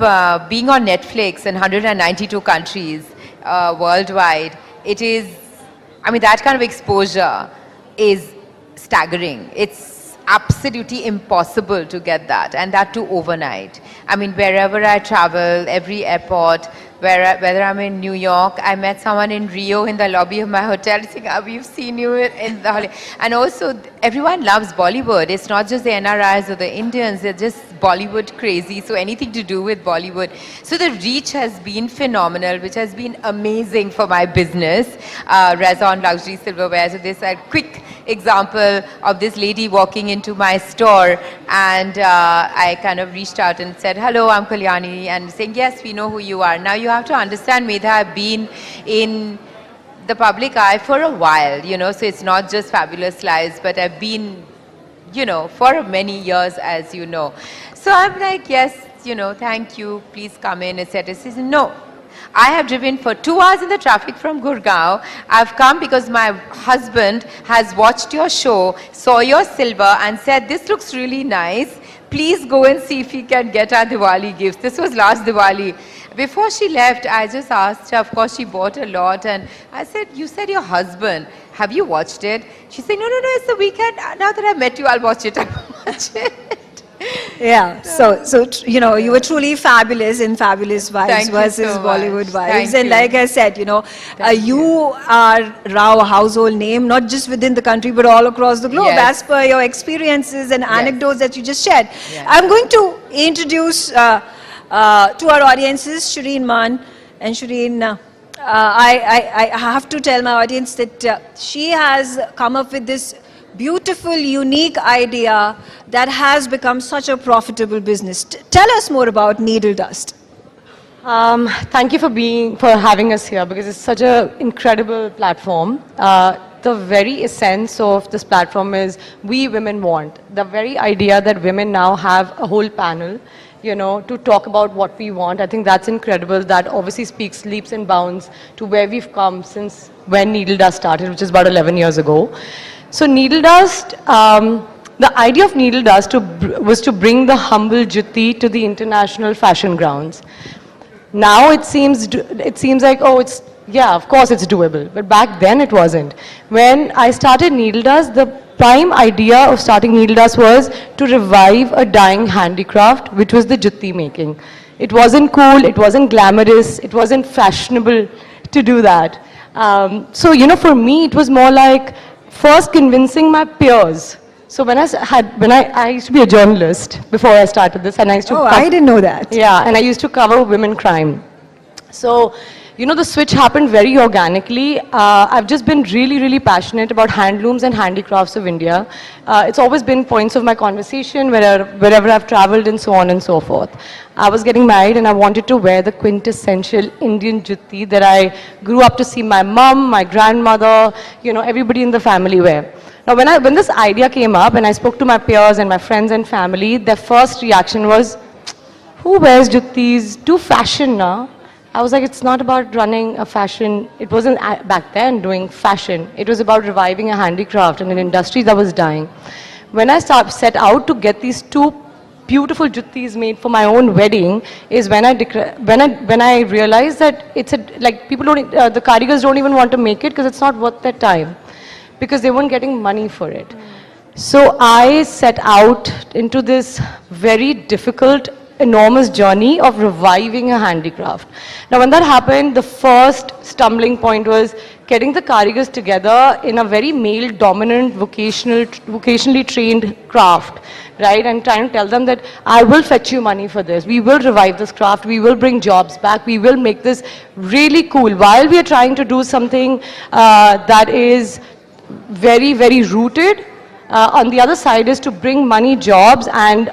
being on Netflix in 192 countries worldwide, it is... I mean, that kind of exposure is staggering. It's absolutely impossible to get that, and that too overnight. I mean, wherever I travel, every airport, whether I'm in New York, I met someone in Rio in the lobby of my hotel saying, we've seen you in the holiday. And also, everyone loves Bollywood. It's not just the NRIs or the Indians, they're just Bollywood crazy, so anything to do with Bollywood. So the reach has been phenomenal, which has been amazing for my business, Raison Luxury Silverware. So this is a quick example of this lady walking into my store, and I kind of reached out and said, hello, I'm Kalyani, and saying, yes, we know who you are. Now you have to understand, Medha, I've been in the public eye for a while, you know, so it's not just Fabulous Lives, but I've been, you know, for many years, as you know. So I'm like, yes, you know, thank you, please come in, etc. She says, no. I have driven for 2 hours in the traffic from Gurgaon. I've come because my husband has watched your show, saw your silver, and said, this looks really nice. Please go and see if he can get our Diwali gifts. This was last Diwali. Before she left, I just asked her, of course she bought a lot, and I said, you said your husband, have you watched it? She said, no, it's the weekend. Now that I've met you, I'll watch it. Yeah, so you know, you were truly fabulous in Fabulous Wives versus Bollywood Wives. And like I said, you know, you are Rao, a household name, not just within the country, but all across the globe, as per your experiences and anecdotes that you just shared. I'm going to introduce to our audiences Shireen Mann. And Shireen, I have to tell my audience that she has come up with this beautiful, unique idea that has become such a profitable business. Tell us more about Needle Dust. Thank you for having us here, because it's such an incredible platform. The very essence of this platform is we women want. The very idea that women now have a whole panel, you know, to talk about what we want. I think that's incredible. That obviously speaks leaps and bounds to where we've come since when Needle Dust started, which is about 11 years ago. So Needle Dust, the idea of Needle Dust was to bring the humble Jutti to the international fashion grounds. Now it seems like, oh, of course it's doable. But back then it wasn't. When I started Needle Dust, the prime idea of starting Needle Dust was to revive a dying handicraft, which was the Jutti making. It wasn't cool, it wasn't glamorous, it wasn't fashionable to do that. So, you know, for me, it was more like, first convincing my peers. So when I used to be a journalist before I started this, and I used to I didn't know that. Yeah, and I used to cover women crime. So, you know, the switch happened very organically. I've just been really passionate about handlooms and handicrafts of India. It's always been points of my conversation wherever I've traveled and so on and so forth. I was getting married and I wanted to wear the quintessential Indian jutti that I grew up to see my mom, my grandmother, you know, everybody in the family wear. Now, when this idea came up and I spoke to my peers and my friends and family, their first reaction was, who wears juttis? Do fashion now. I was like, it's not about running a fashion. It wasn't back then doing fashion. It was about reviving a handicraft and an industry that was dying. When I set out to get these two beautiful juttis made for my own wedding, is when I realized that it's people don't, the karigars don't even want to make it because it's not worth their time, because they weren't getting money for it. So I set out into this very difficult, enormous journey of reviving a handicraft. Now when that happened, the first stumbling point was getting the karigars together in a very male-dominant, vocationally trained craft, right? And trying to tell them that I will fetch you money for this. We will revive this craft. We will bring jobs back. We will make this really cool. While we are trying to do something that is very rooted, on the other side is to bring money, jobs, and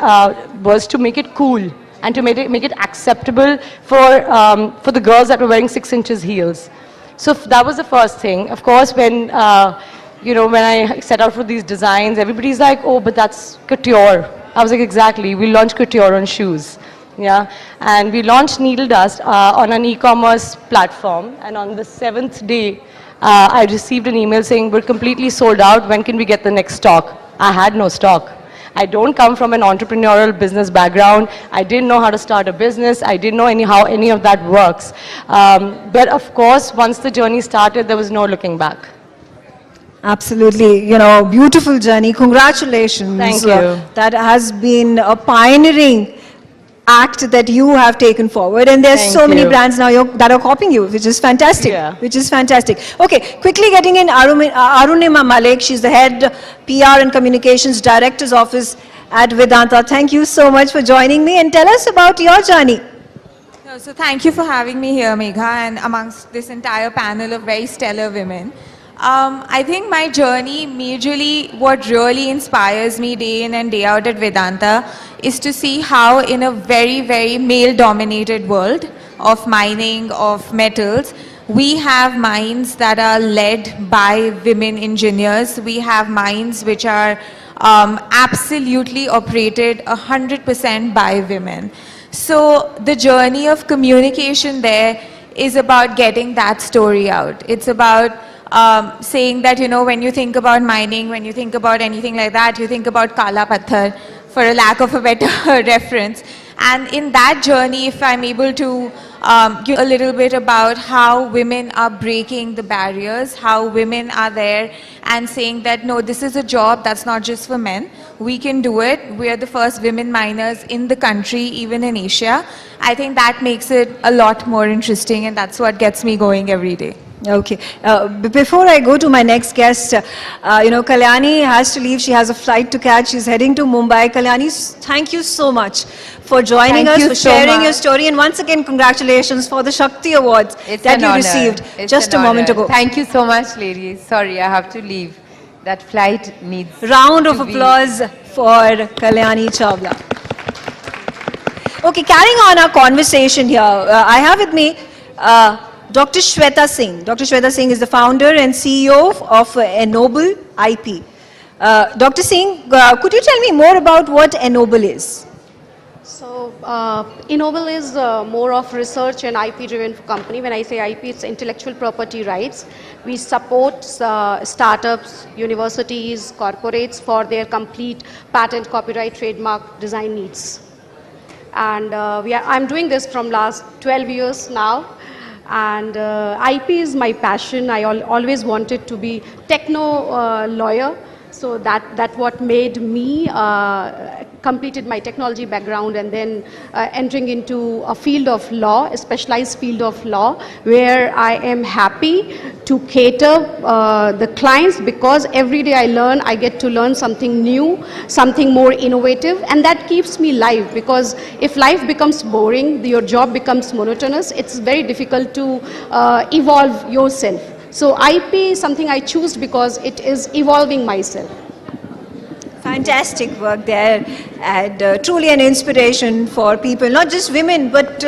was to make it cool and to make it acceptable for the girls that were wearing 6 inches heels. So that was the first thing. Of course, when when I set out for these designs, everybody's like, oh, but that's couture. I was like, exactly. We launched couture on shoes. Yeah, and we launched Needle Dust on an e-commerce platform, and on the 7th day, I received an email saying, we're completely sold out, when can we get the next stock? I had no stock. I don't come from an entrepreneurial business background. I didn't know how to start a business. I didn't know how any of that works. But of course, once the journey started, there was no looking back. Absolutely, beautiful journey. Congratulations. Thank you. That has been a pioneering act that you have taken forward, and there's so many brands now that are copying you, which is fantastic. Yeah. Which is fantastic. Okay, quickly getting in Arunima Malik. She's the head PR and Communications Director's Office at Vedanta. Thank you so much for joining me, and tell us about your journey. So thank you for having me here, Megha, and amongst this entire panel of very stellar women. I think my journey, majorly what really inspires me day in and day out at Vedanta is to see how in a very male-dominated world of mining, of metals, we have mines that are led by women engineers. We have mines which are absolutely operated 100% by women. So the journey of communication there is about getting that story out. It's about saying that, when you think about mining, when you think about anything like that, you think about Kala Patthar, for a lack of a better reference. And in that journey, if I'm able to give a little bit about how women are breaking the barriers, how women are there and saying that, no, this is a job that's not just for men. We can do it. We are the first women miners in the country, even in Asia. I think that makes it a lot more interesting, and that's what gets me going every day. Okay. Before I go to my next guest, Kalyani has to leave. She has a flight to catch. She's heading to Mumbai. Kalyani, thank you so much for joining us, for sharing your story. And once again, congratulations for the Shakti Awards that you received just a moment ago. Thank you so much, ladies. Sorry, I have to leave. That flight needs round of applause for Kalyani Chawla. Okay, carrying on our conversation here, I have with me Dr. Shweta Singh. Dr. Shweta Singh is the founder and CEO of Ennoble IP. Dr. Singh, could you tell me more about what Ennoble is? So, Ennoble is more of research and IP-driven company. When I say IP, it's intellectual property rights. We support startups, universities, corporates for their complete patent, copyright, trademark, design needs. And I'm doing this from last 12 years now. And IP is my passion. I always wanted to be techno lawyer. So that what made me completed my technology background and then entering into a field of law, a specialized field of law, where I am happy to cater the clients, because every day I learn, I get to learn something new, something more innovative, and that keeps me live, because if life becomes boring, your job becomes monotonous, it's very difficult to evolve yourself. So IP is something I choose because it is evolving myself. Fantastic work there, and truly an inspiration for people, not just women, but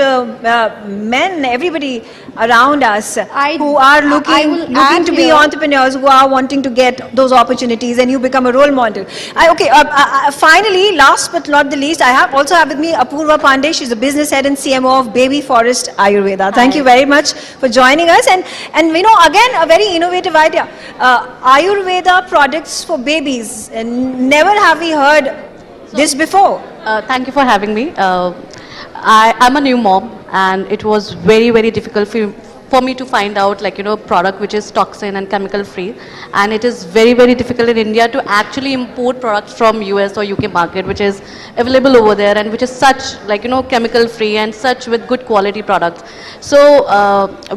men, everybody around us who are looking to be entrepreneurs, who are wanting to get those opportunities, and you become a role model. Finally, last but not the least, I also have with me Apurva Pandey. She's the business head and CMO of Baby Forest Ayurveda. Thank you very much for joining us, and you know, again, a very innovative idea. Ayurveda products for babies, and never have we heard this before. Thank you for having me. I'm a new mom, and it was very, very difficult for me to find out, like, you know, product which is toxin and chemical free, and it is very, very difficult in India to actually import products from US or UK market which is available over there and which is such, like, you know, chemical free and such with good quality products. So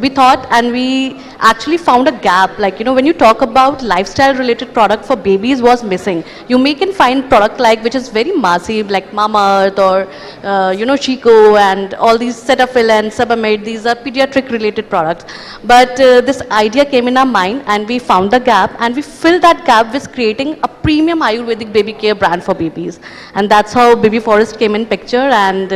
we thought, and we actually found a gap, like, you know, when you talk about lifestyle related product for babies was missing. You can find product like which is very massive, like Mamaearth or you know, Chico and all these Cetaphil and Sebamed. These are pediatric related products. But this idea came in our mind, and we found the gap, and we filled that gap with creating a premium Ayurvedic baby care brand for babies. And that's how Baby Forest came in picture. And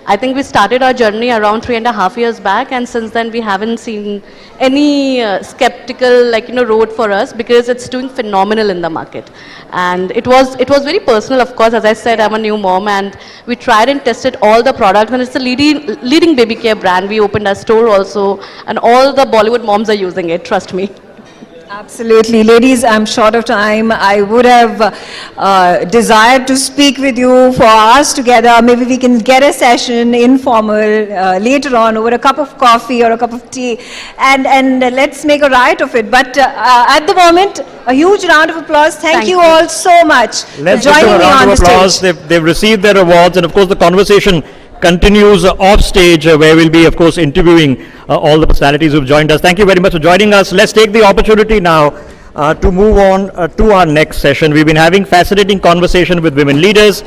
I think we started our journey around 3.5 years back, and since then we haven't seen any skeptical, like, you know, road for us, because it's doing phenomenal in the market. And it was very personal, of course. As I said, I'm a new mom, and we tried and tested all the products, and it's a leading baby care brand. We opened a store also, and all the Bollywood moms are using it, trust me. Absolutely. Ladies, I'm short of time. I would have desired to speak with you for hours together. Maybe we can get a session informal later on over a cup of coffee or a cup of tea, and let's make a riot of it. But at the moment, a huge round of applause. Thank you all so much for joining me on the stage. They've received their awards, and of course the conversation continues off stage, where we'll be, of course, interviewing all the personalities who've joined us. Thank you very much for joining us. Let's take the opportunity now to move on to our next session. We've been having fascinating conversation with women leaders.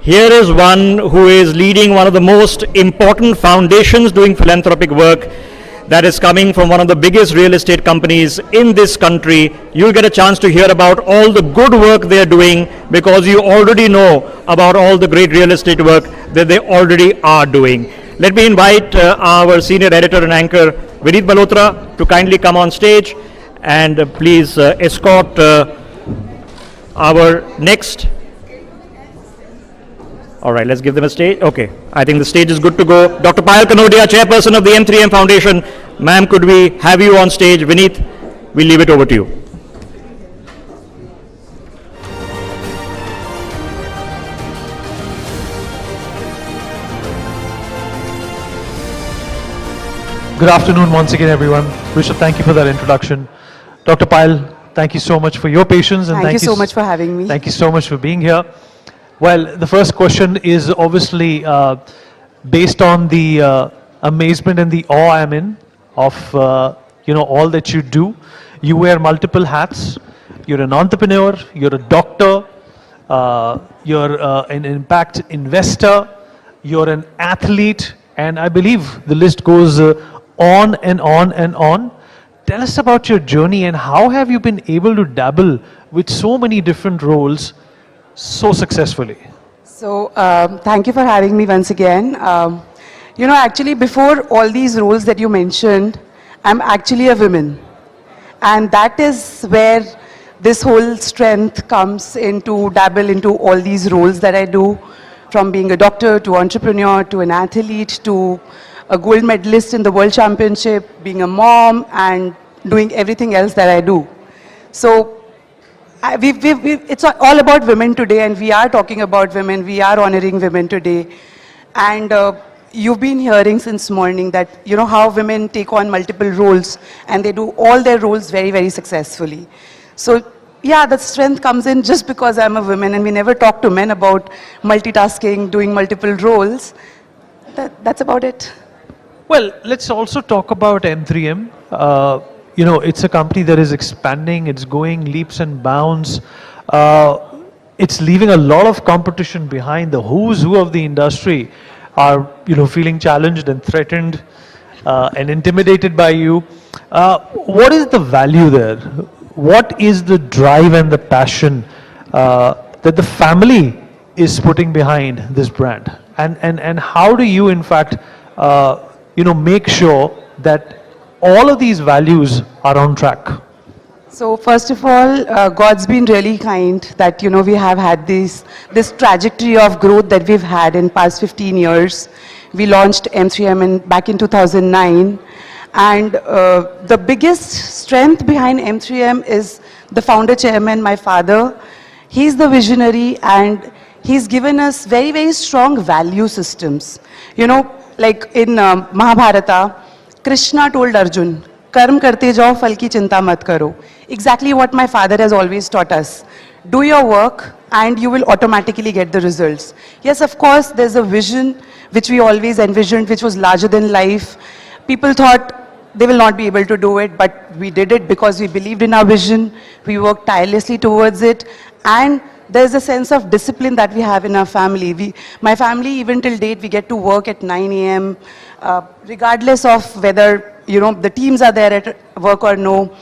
Here is one who is leading one of the most important foundations doing philanthropic work, that is coming from one of the biggest real estate companies in this country. You'll get a chance to hear about all the good work they're doing, because you already know about all the great real estate work that they already are doing. Let me invite our senior editor and anchor, Vineet Malhotra, to kindly come on stage, and please escort our next. All right, let's give them a stage. Okay, I think the stage is good to go. Dr. Payal Kanodia, chairperson of the M3M Foundation. Ma'am, could we have you on stage? Vineet, we'll leave it over to you. Good afternoon once again, everyone. Rishabh, thank you for that introduction. Dr. Payal, thank you so much for your patience. And thank you so much for having me. Thank you so much for being here. Well, the first question is obviously based on the amazement and the awe I'm in of you know, all that you do. You wear multiple hats. You're an entrepreneur. You're a doctor. You're an impact investor. You're an athlete, and I believe the list goes on and on and on. Tell us about your journey, and how have you been able to dabble with so many different roles so successfully? So thank you for having me once again. You know, actually, before all these roles that you mentioned, I'm actually a woman, and that is where this whole strength comes into dabble into all these roles that I do, from being a doctor to entrepreneur to an athlete to a gold medalist in the world championship, being a mom, and doing everything else that I do. So it's all about women today, and we are talking about women. We are honoring women today. And you've been hearing since morning that, you know, how women take on multiple roles, and they do all their roles very, very successfully. So yeah, that strength comes in just because I'm a woman, and we never talk to men about multitasking, doing multiple roles. That's about it. Well, let's also talk about M3M. You know, it's a company that is expanding, it's going leaps and bounds. It's leaving a lot of competition behind. The who's who of the industry are, you know, feeling challenged and threatened and intimidated by you. What is the value there? What is the drive and the passion that the family is putting behind this brand? And how do you, in fact, you know, make sure that all of these values are on track? So first of all, God's been really kind that, you know, we have had this trajectory of growth that we've had in past 15 years. We launched M3M back in 2009. And the biggest strength behind M3M is the founder chairman, my father. He's the visionary, and he's given us very, very strong value systems. You know, like in Mahabharata, Krishna told Arjun, "Karm karte jao, phal ki chinta mat karo." Exactly what my father has always taught us. Do your work and you will automatically get the results. Yes, of course, there's a vision which we always envisioned, which was larger than life. People thought they will not be able to do it, but we did it because we believed in our vision. We worked tirelessly towards it. And there's a sense of discipline that we have in our family. My family, even till date, we get to work at 9 a.m. Regardless of whether, you know, the teams are there at work or no.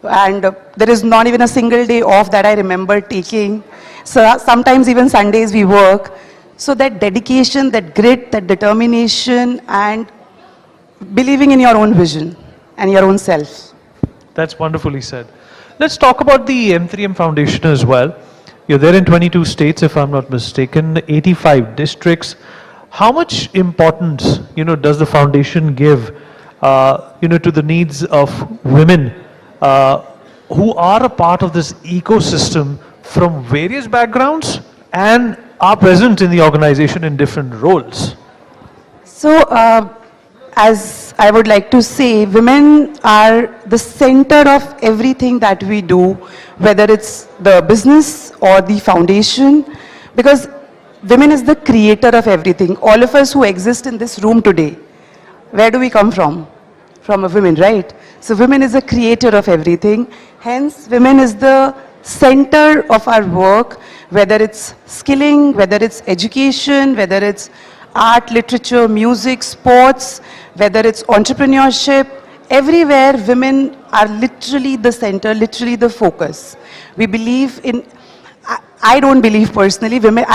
And there is not even a single day off that I remember taking. So sometimes even Sundays we work. So that dedication, that grit, that determination, and believing in your own vision and your own self. That's wonderfully said. Let's talk about the M3M Foundation as well. You're there in 22 states, if I'm not mistaken, 85 districts. How much importance, you know, does the foundation give, you know, to the needs of women who are a part of this ecosystem from various backgrounds and are present in the organization in different roles? So, as I would like to say, women are the center of everything that we do, whether it's the business or the foundation, because women is the creator of everything. All of us who exist in this room today, where do we come from? From a woman, right? So women is the creator of everything. Hence, women is the center of our work, whether it's skilling, whether it's education, whether it's art, literature, music, sports, whether it's entrepreneurship. Everywhere, women are literally the center, literally the focus. We believe in, I don't believe personally, women,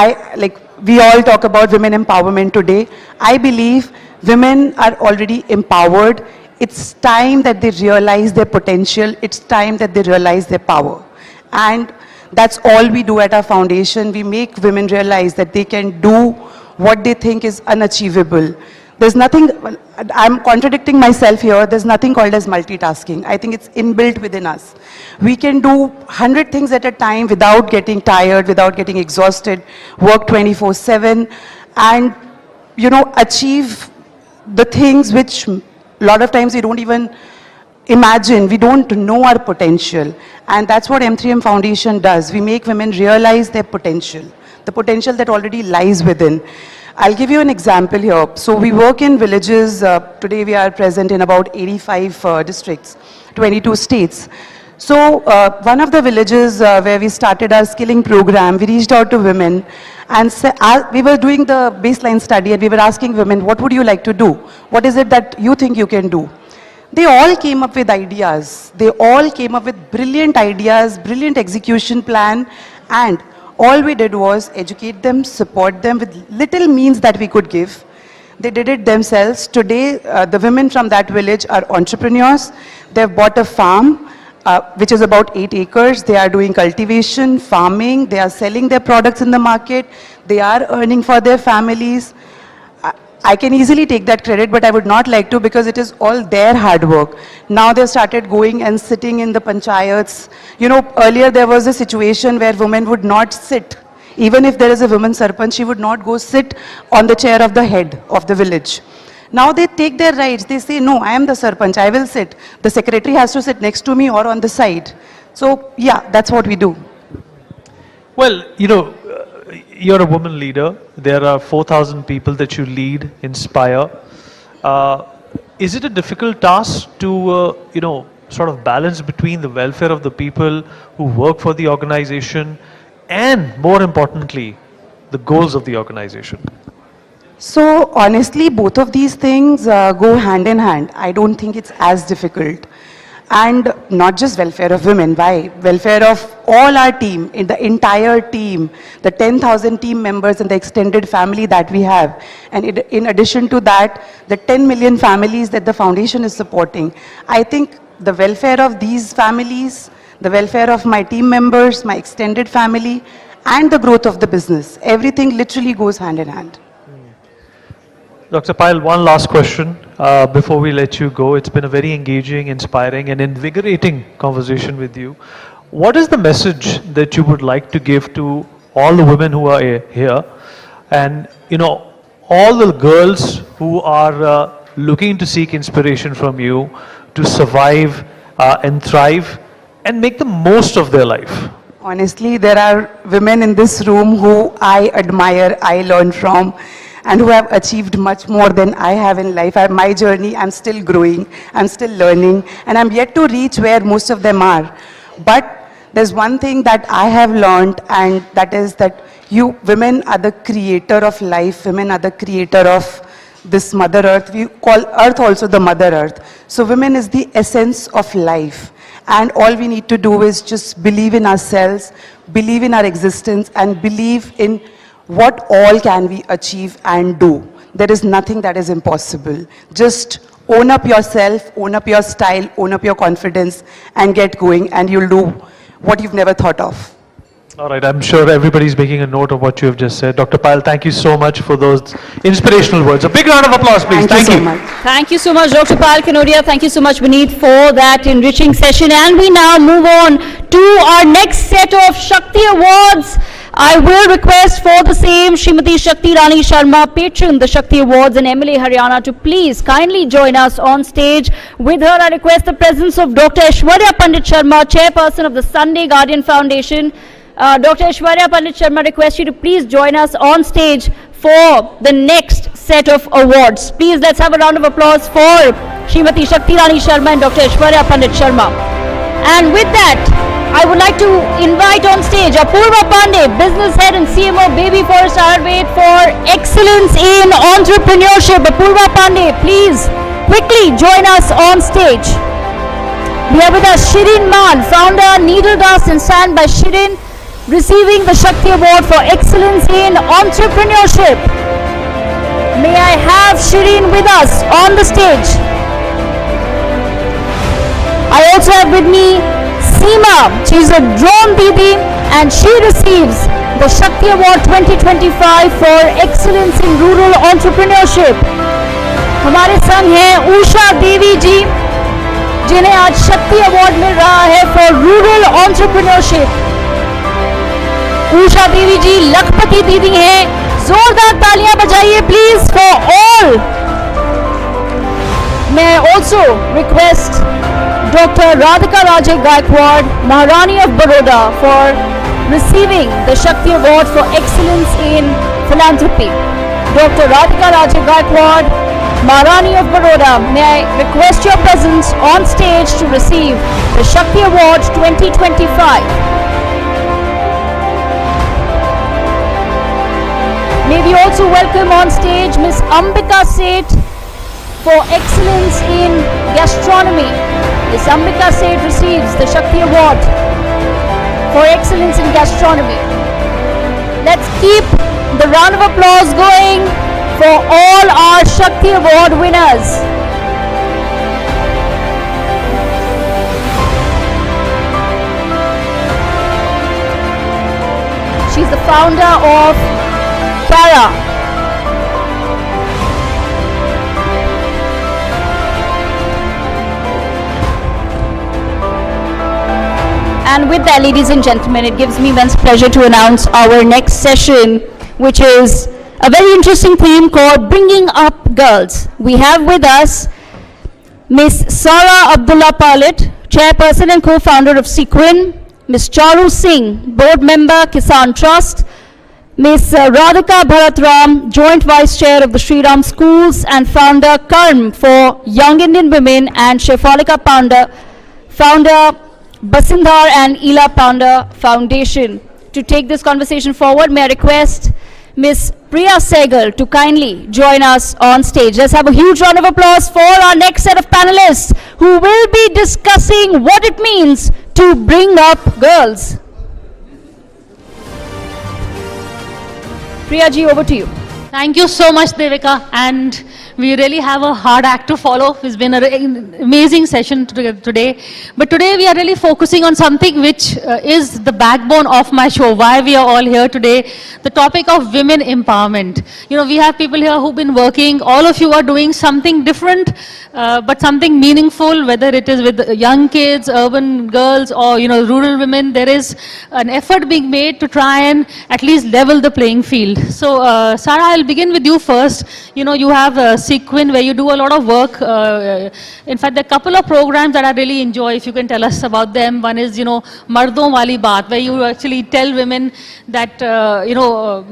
we all talk about women empowerment today. I believe women are already empowered. It's time that they realize their potential. It's time that they realize their power. And that's all we do at our foundation. We make women realize that they can do what they think is unachievable. There's nothing, I'm contradicting myself here, there's nothing called as multitasking. I think it's inbuilt within us. We can do 100 things at a time without getting tired, without getting exhausted, work 24/7, and, you know, achieve the things which a lot of times we don't even imagine, we don't know our potential. And that's what M3M Foundation does. We make women realize their potential, the potential that already lies within. I'll give you an example here. So we work in villages. Today we are present in about 85 districts, 22 states. So one of the villages where we started our skilling program, we reached out to women and we were doing the baseline study and we were asking women, what would you like to do? What is it that you think you can do? They all came up with ideas. They all came up with brilliant ideas, brilliant execution plan, and all we did was educate them, support them with little means that we could give. They did it themselves. Today, the women from that village are entrepreneurs. They've bought a farm, which is about 8 acres. They are doing cultivation, farming. They are selling their products in the market. They are earning for their families. I can easily take that credit, but I would not like to because it is all their hard work. Now they've started going and sitting in the panchayats. You know, earlier there was a situation where women would not sit. Even if there is a woman sarpanch, she would not go sit on the chair of the head of the village. Now they take their rights. They say, no, I am the sarpanch, I will sit. The secretary has to sit next to me or on the side. So yeah, that's what we do. Well, you're a woman leader. There are 4,000 people that you lead, inspire. Is it a difficult task to, sort of balance between the welfare of the people who work for the organization and, more importantly, the goals of the organization? So honestly, both of these things go hand in hand. I don't think it's as difficult. And not just welfare of women, why? Welfare of all our team, in the entire team, the 10,000 team members and the extended family that we have. And in addition to that, the 10 million families that the foundation is supporting. I think the welfare of these families, the welfare of my team members, my extended family, and the growth of the business, everything literally goes hand in hand. Dr. Payal, one last question before we let you go. It's been a very engaging, inspiring and invigorating conversation with you. What is the message that you would like to give to all the women who are here and, all the girls who are looking to seek inspiration from you to survive and thrive and make the most of their life? Honestly, there are women in this room who I admire, I learn from, and who have achieved much more than I have in life. My journey, I'm still growing, I'm still learning, and I'm yet to reach where most of them are. But there's one thing that I have learned, and that is that you women are the creator of life, women are the creator of this Mother Earth. We call Earth also the Mother Earth. So women is the essence of life. And all we need to do is just believe in ourselves, believe in our existence, and believe in what all can we achieve and do. There is nothing that is impossible. Just own up yourself, own up your style, own up your confidence, and get going, and you'll do what you've never thought of. All right, I'm sure everybody's making a note of what you have just said. Dr. Payal, thank you so much for those inspirational words. A big round of applause, please. Thank you. Thank you so much, Dr. Payal Kanodia. Thank you so much, Vineet, for that enriching session. And we now move on to our next set of Shakti Awards. I will request for the same Srimati Shakti Irani Sharma, patron the Shakti Awards in MLA Haryana, to please kindly join us on stage. With her, I request the presence of Dr. Aishwarya Pandit Sharma, chairperson of the Sunday Guardian Foundation. Dr. Aishwarya Pandit Sharma requests you to please join us on stage for the next set of awards. Please, let's have a round of applause for Srimati Shakti Irani Sharma and Dr. Aishwarya Pandit Sharma. And with that, I would like to invite on stage Apurva Pandey, business head and CMO Baby Forest Ayurved for excellence in entrepreneurship. Apurva Pandey, please quickly join us on stage. We have with us Shirin Man, founder Needle Dust and Sand by Shirin, receiving the Shakti Award for excellence in entrepreneurship. May I have Shirin with us on the stage. I also have with me Seema. She is a drone Didi and she receives the Shakti Award 2025 for excellence in rural entrepreneurship. हमारे संग हैं उषा देवी जी, जिन्हें आज शक्ति award मिल रहा है for rural entrepreneurship. Usha देवी जी लखपति दीदी हैं, जोरदार तालियां बजाइए please for all. May I also request Dr. Radhika Rajay Gaikwad, Maharani of Baroda, for receiving the Shakti Award for excellence in philanthropy. Dr. Radhika Rajay Gaikwad, Maharani of Baroda, may I request your presence on stage to receive the Shakti Award 2025. May we also welcome on stage Ms. Ambika Seth for excellence in gastronomy. Ms. Ambika Seth receives the Shakti Award for excellence in gastronomy. Let's keep the round of applause going for all our Shakti Award winners. She's the founder of Kara. And with that, ladies and gentlemen, it gives me immense pleasure to announce our next session, which is a very interesting theme called Bringing Up Girls. We have with us Miss Sara Abdullah Palit Chairperson and co-founder of Sequin, Ms. Charu Singh, Board Member, Kisan Trust, Ms. Radhika Bharatram, Joint Vice Chair of the Sri Ram Schools and founder Karm for Young Indian Women, and Shefalika founder Basindhar and Ela Pounder Foundation. To take this conversation forward, may I request Ms. Priya Sehgal to kindly join us on stage. Let's have a huge round of applause for our next set of panelists who will be discussing what it means to bring up girls. Priya ji, over to you. Thank you so much, Devika, and we really have a hard act to follow. It's been an amazing session today. But today we are really focusing on something which is the backbone of my show, why we are all here today, the topic of women empowerment. You know, we have people here who've been working, all of you are doing something different, but something meaningful, whether it is with young kids, urban girls, or, you know, rural women. There is an effort being made to try and at least level the playing field. So, Sarah, I'll begin with you first. You know, you have Sequin, where you do a lot of work. In fact, there are a couple of programs that I really enjoy, if you can tell us about them. One is, you know, Mardon Wali Baat, where you actually tell women that, you know,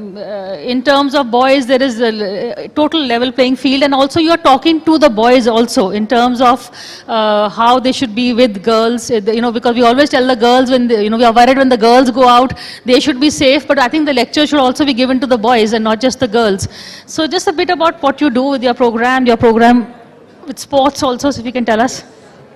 in terms of boys, there is a total level playing field, and also you're talking to the boys also in terms of how they should be with girls, you know, because we always tell the girls when, you know, we are worried when the girls go out, they should be safe, but I think the lecture should also be given to the boys and not just the girls. So just a bit about what you do with your program with sports also, so if you can tell us.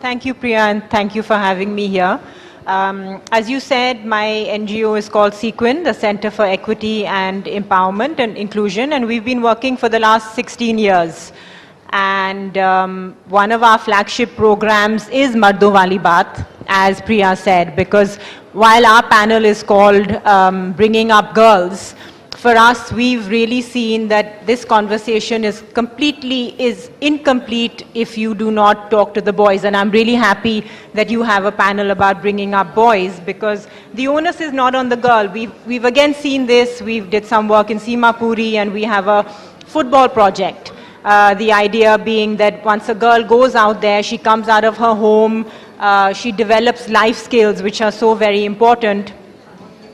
Thank you, Priya, and thank you for having me here. As you said, my NGO is called Sequin, the Center for Equity and Empowerment and Inclusion, and we've been working for the last 16 years. And one of our flagship programs is Mardo Wali Baat, as Priya said, because while our panel is called Bringing Up Girls, for us, we've really seen that this conversation is incomplete if you do not talk to the boys. And I'm really happy that you have a panel about bringing up boys, because the onus is not on the girl. We've again seen this. We did some work in Simapuri, and we have a football project. The idea being that once a girl goes out there, she comes out of her home, she develops life skills, which are so very important.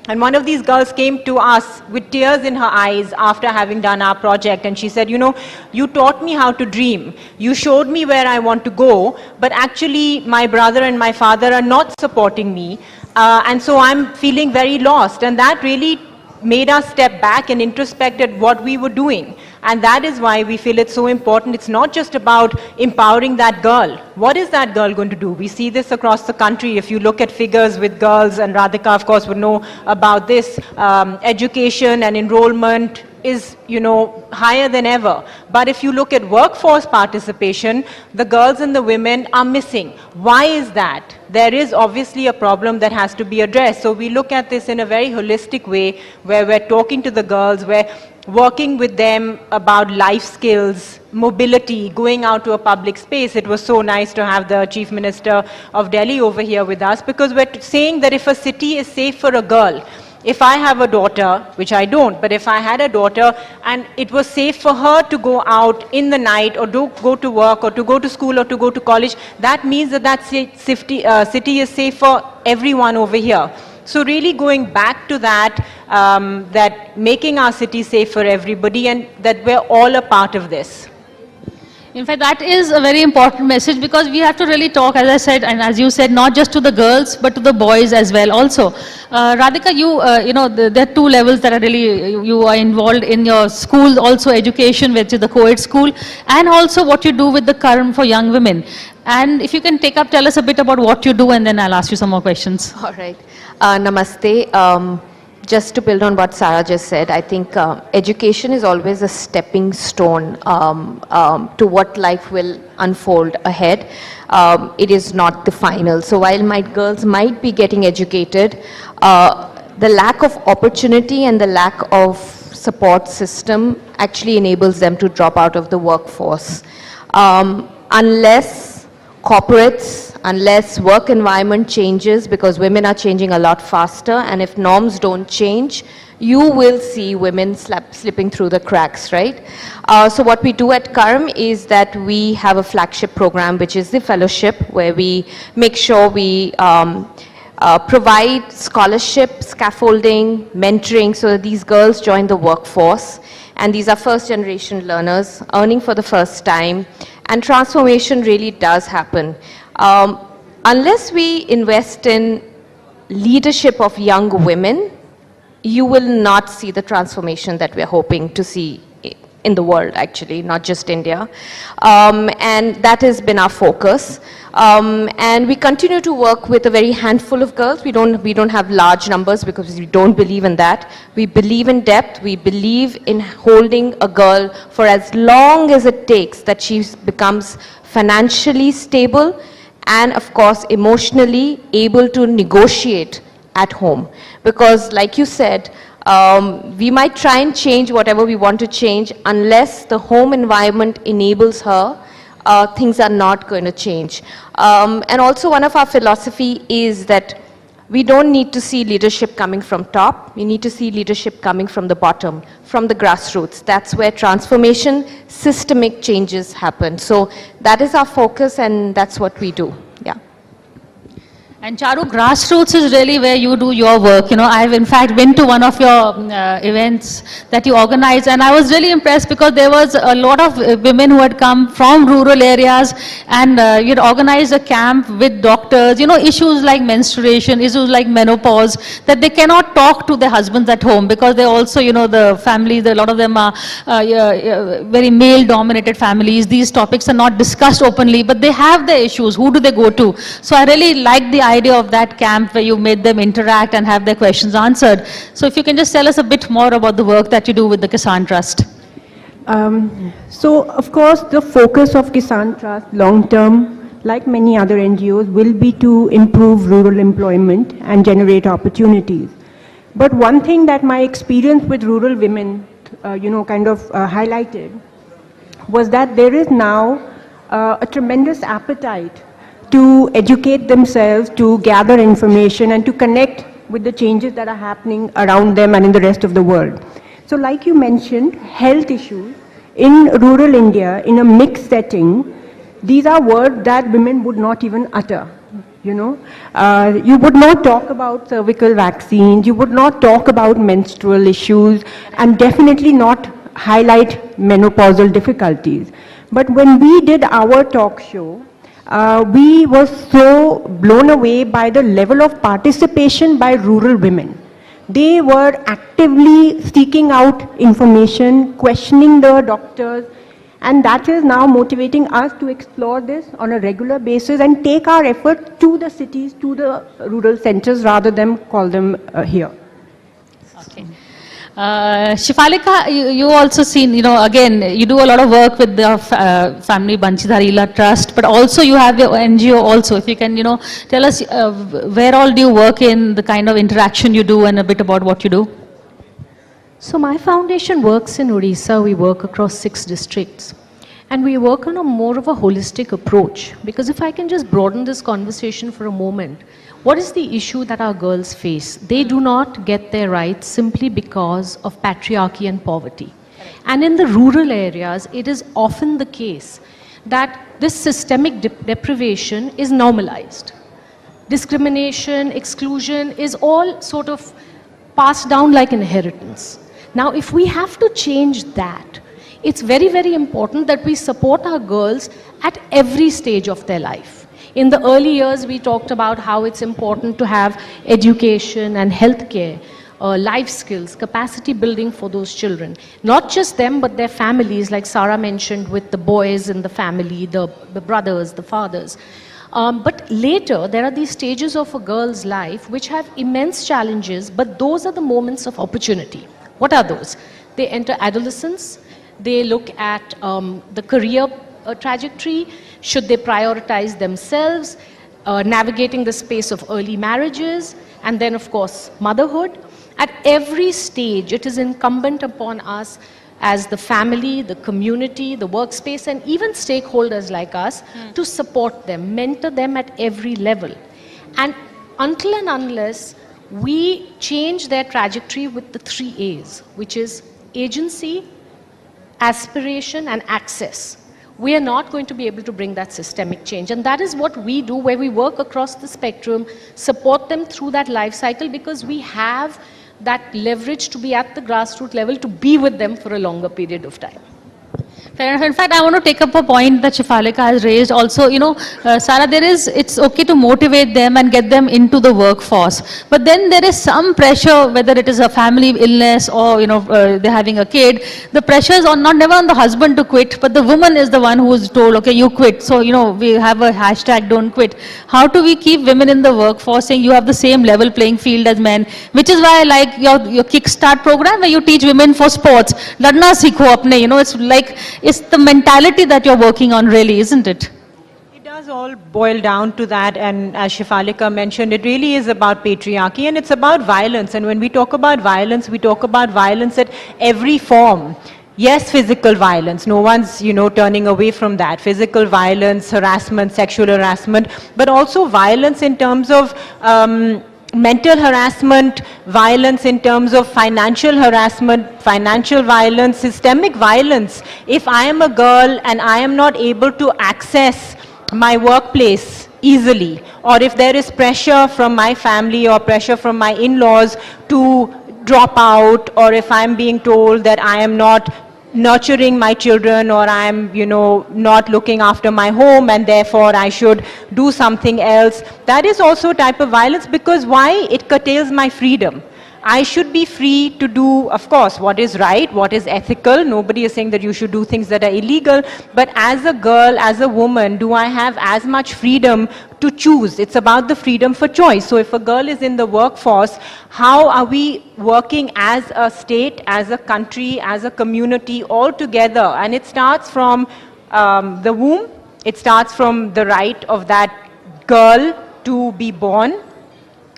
And one of these girls came to us with tears in her eyes after having done our project, and she said, you know, you taught me how to dream. You showed me where I want to go, but actually my brother and my father are not supporting me, and so I'm feeling very lost. And that really made us step back and introspect at what we were doing. And that is why we feel it's so important. It's not just about empowering that girl. What is that girl going to do? We see this across the country. If you look at figures with girls, and Radhika, of course, would know about this, education and enrollment is, you know, higher than ever. But if you look at workforce participation, the girls and the women are missing. Why is that? There is obviously a problem that has to be addressed. So we look at this in a very holistic way, where we're talking to the girls, we're working with them about life skills, mobility, going out to a public space. It was so nice to have the Chief Minister of Delhi over here with us, because we're saying that if a city is safe for a girl, if I have a daughter, which I don't, but if I had a daughter and it was safe for her to go out in the night, or to go to work, or to go to school, or to go to college, that means that that city is safe for everyone over here. So really going back to that, that making our city safe for everybody, and that we're all a part of this. In fact, that is a very important message, because we have to really talk, as I said, and as you said, not just to the girls, but to the boys as well also. Radhika, you know, there are two levels that are really, you are involved in your school, also education, which is the co-ed school, and also what you do with the Karm for young women. And if you can tell us a bit about what you do, and then I'll ask you some more questions. All right. Namaste. Just to build on what Sarah just said, I think education is always a stepping stone to what life will unfold ahead. It is not the final. So while my girls might be getting educated, the lack of opportunity and the lack of support system actually enables them to drop out of the workforce. Unless corporates, unless work environment changes, because women are changing a lot faster, and if norms don't change, you will see women slipping through the cracks, right? So what we do at Karm is that we have a flagship program, which is the fellowship, where we make sure we provide scholarship, scaffolding, mentoring, so that these girls join the workforce. And these are first generation learners, earning for the first time. And transformation really does happen. Unless we invest in leadership of young women, you will not see the transformation that we're hoping to see in the world, actually, not just India. And that has been our focus. And we continue to work with a very handful of girls. We don't have large numbers because we don't believe in that. We believe in depth. We believe in holding a girl for as long as it takes that she becomes financially stable and, of course, emotionally able to negotiate at home. Because, like you said, we might try and change whatever we want to change. Unless the home environment enables her, things are not going to change. And also, one of our philosophy is that we don't need to see leadership coming from top. We need to see leadership coming from the bottom, from the grassroots. That's where transformation, systemic changes happen. So that is our focus, and that's what we do. Yeah. And Charu, grassroots is really where you do your work. You know, I've in fact been to one of your events that you organize, and I was really impressed because there was a lot of women who had come from rural areas, and you'd organized a camp with doctors, you know, issues like menstruation, issues like menopause, that they cannot talk to their husbands at home because they also, you know, the families, a lot of them are very male-dominated families. These topics are not discussed openly, but they have their issues. Who do they go to? So I really like the idea of that camp where you made them interact and have their questions answered. So if you can just tell us a bit more about the work that you do with the Kisan Trust. So of course the focus of Kisan Trust long term, like many other NGOs, will be to improve rural employment and generate opportunities. But one thing that my experience with rural women highlighted was that there is now a tremendous appetite to educate themselves, to gather information, and to connect with the changes that are happening around them and in the rest of the world. So like you mentioned, health issues in rural India, in a mixed setting, these are words that women would not even utter. You know, you would not talk about cervical vaccines, you would not talk about menstrual issues, and definitely not highlight menopausal difficulties. But when we did our talk show, we were so blown away by the level of participation by rural women. They were actively seeking out information, questioning the doctors, and that is now motivating us to explore this on a regular basis and take our effort to the cities, to the rural centers, rather than call them here. Okay. Shifalika, you also seen, you know, again, you do a lot of work with the family Banchidharila Trust, but also you have your NGO also. If you can, you know, tell us where all do you work in, the kind of interaction you do, and a bit about what you do. So my foundation works in Odisha. We work across 6 districts. And we work on a more of a holistic approach. Because if I can just broaden this conversation for a moment, what is the issue that our girls face? They do not get their rights simply because of patriarchy and poverty. And in the rural areas, it is often the case that this systemic deprivation is normalized. Discrimination, exclusion is all sort of passed down like inheritance. Now, if we have to change that, it's very, very important that we support our girls at every stage of their life. In the early years, we talked about how it's important to have education and healthcare, life skills, capacity building for those children. Not just them, but their families, like Sarah mentioned, with the boys in the family, the brothers, the fathers. But later, there are these stages of a girl's life which have immense challenges, but those are the moments of opportunity. What are those? They enter adolescence, they look at the career trajectory, should they prioritize themselves, navigating the space of early marriages, and then of course motherhood. At every stage, it is incumbent upon us as the family, the community, the workspace, and even stakeholders like us to support them, mentor them at every level. And until and unless we change their trajectory with the 3 A's, which is agency, aspiration, and access. We are not going to be able to bring that systemic change. And that is what we do, where we work across the spectrum, support them through that life cycle, because we have that leverage to be at the grassroots level, to be with them for a longer period of time. Fair enough. In fact, I want to take up a point that Shefalika has raised also. Sarah, it's okay to motivate them and get them into the workforce. But then there is some pressure, whether it is a family illness or, they're having a kid. The pressure is never on the husband to quit, but the woman is the one who is told, okay, you quit. So, we have a hashtag, don't quit. How do we keep women in the workforce saying you have the same level playing field as men? Which is why I like your Kickstart program, where you teach women for sports. Ladna sikho apne, it's like, it's the mentality that you're working on, really, isn't it? It does all boil down to that, and as Shefalika mentioned, it really is about patriarchy, and it's about violence. And when we talk about violence at every form. Yes, physical violence, no one's, turning away from that. Physical violence, harassment, sexual harassment, but also violence in terms of mental harassment, violence in terms of financial harassment, financial violence, systemic violence. If I am a girl and I am not able to access my workplace easily, or if there is pressure from my family or pressure from my in-laws to drop out, or if I'm being told that I am not nurturing my children, or I'm, not looking after my home, and therefore I should do something else. That is also a type of violence, because why? It curtails my freedom. I should be free to do, of course, what is right, what is ethical. Nobody is saying that you should do things that are illegal. But as a girl, as a woman, do I have as much freedom to choose? It's about the freedom for choice. So if a girl is in the workforce, how are we working as a state, as a country, as a community, all together? And it starts from the womb. It starts from the right of that girl to be born,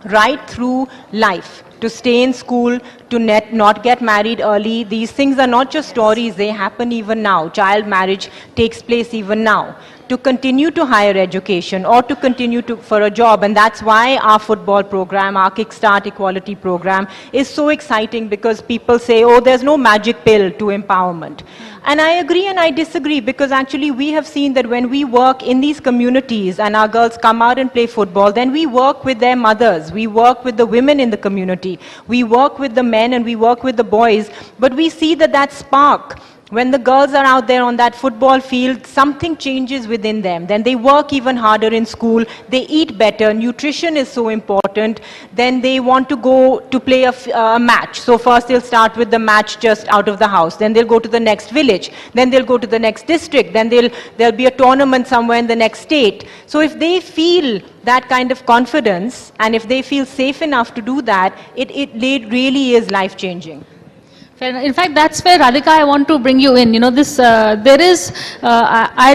right through life. To stay in school, to not get married early. These things are not just stories, they happen even now. Child marriage takes place even now. To continue to higher education, or to continue for a job. And that's why our football program, our Kickstart Equality program is so exciting, because people say, oh, there's no magic pill to empowerment. And I agree and I disagree, because actually we have seen that when we work in these communities and our girls come out and play football, then we work with their mothers, we work with the women in the community, we work with the men and we work with the boys, but we see that spark. When the girls are out there on that football field, something changes within them. Then they work even harder in school, they eat better, nutrition is so important. Then they want to go to play a match. So first they'll start with the match just out of the house. Then they'll go to the next village. Then they'll go to the next district. Then there'll be a tournament somewhere in the next state. So if they feel that kind of confidence, and if they feel safe enough to do that, it really is life-changing. In fact, that's where, Radhika, I want to bring you in. I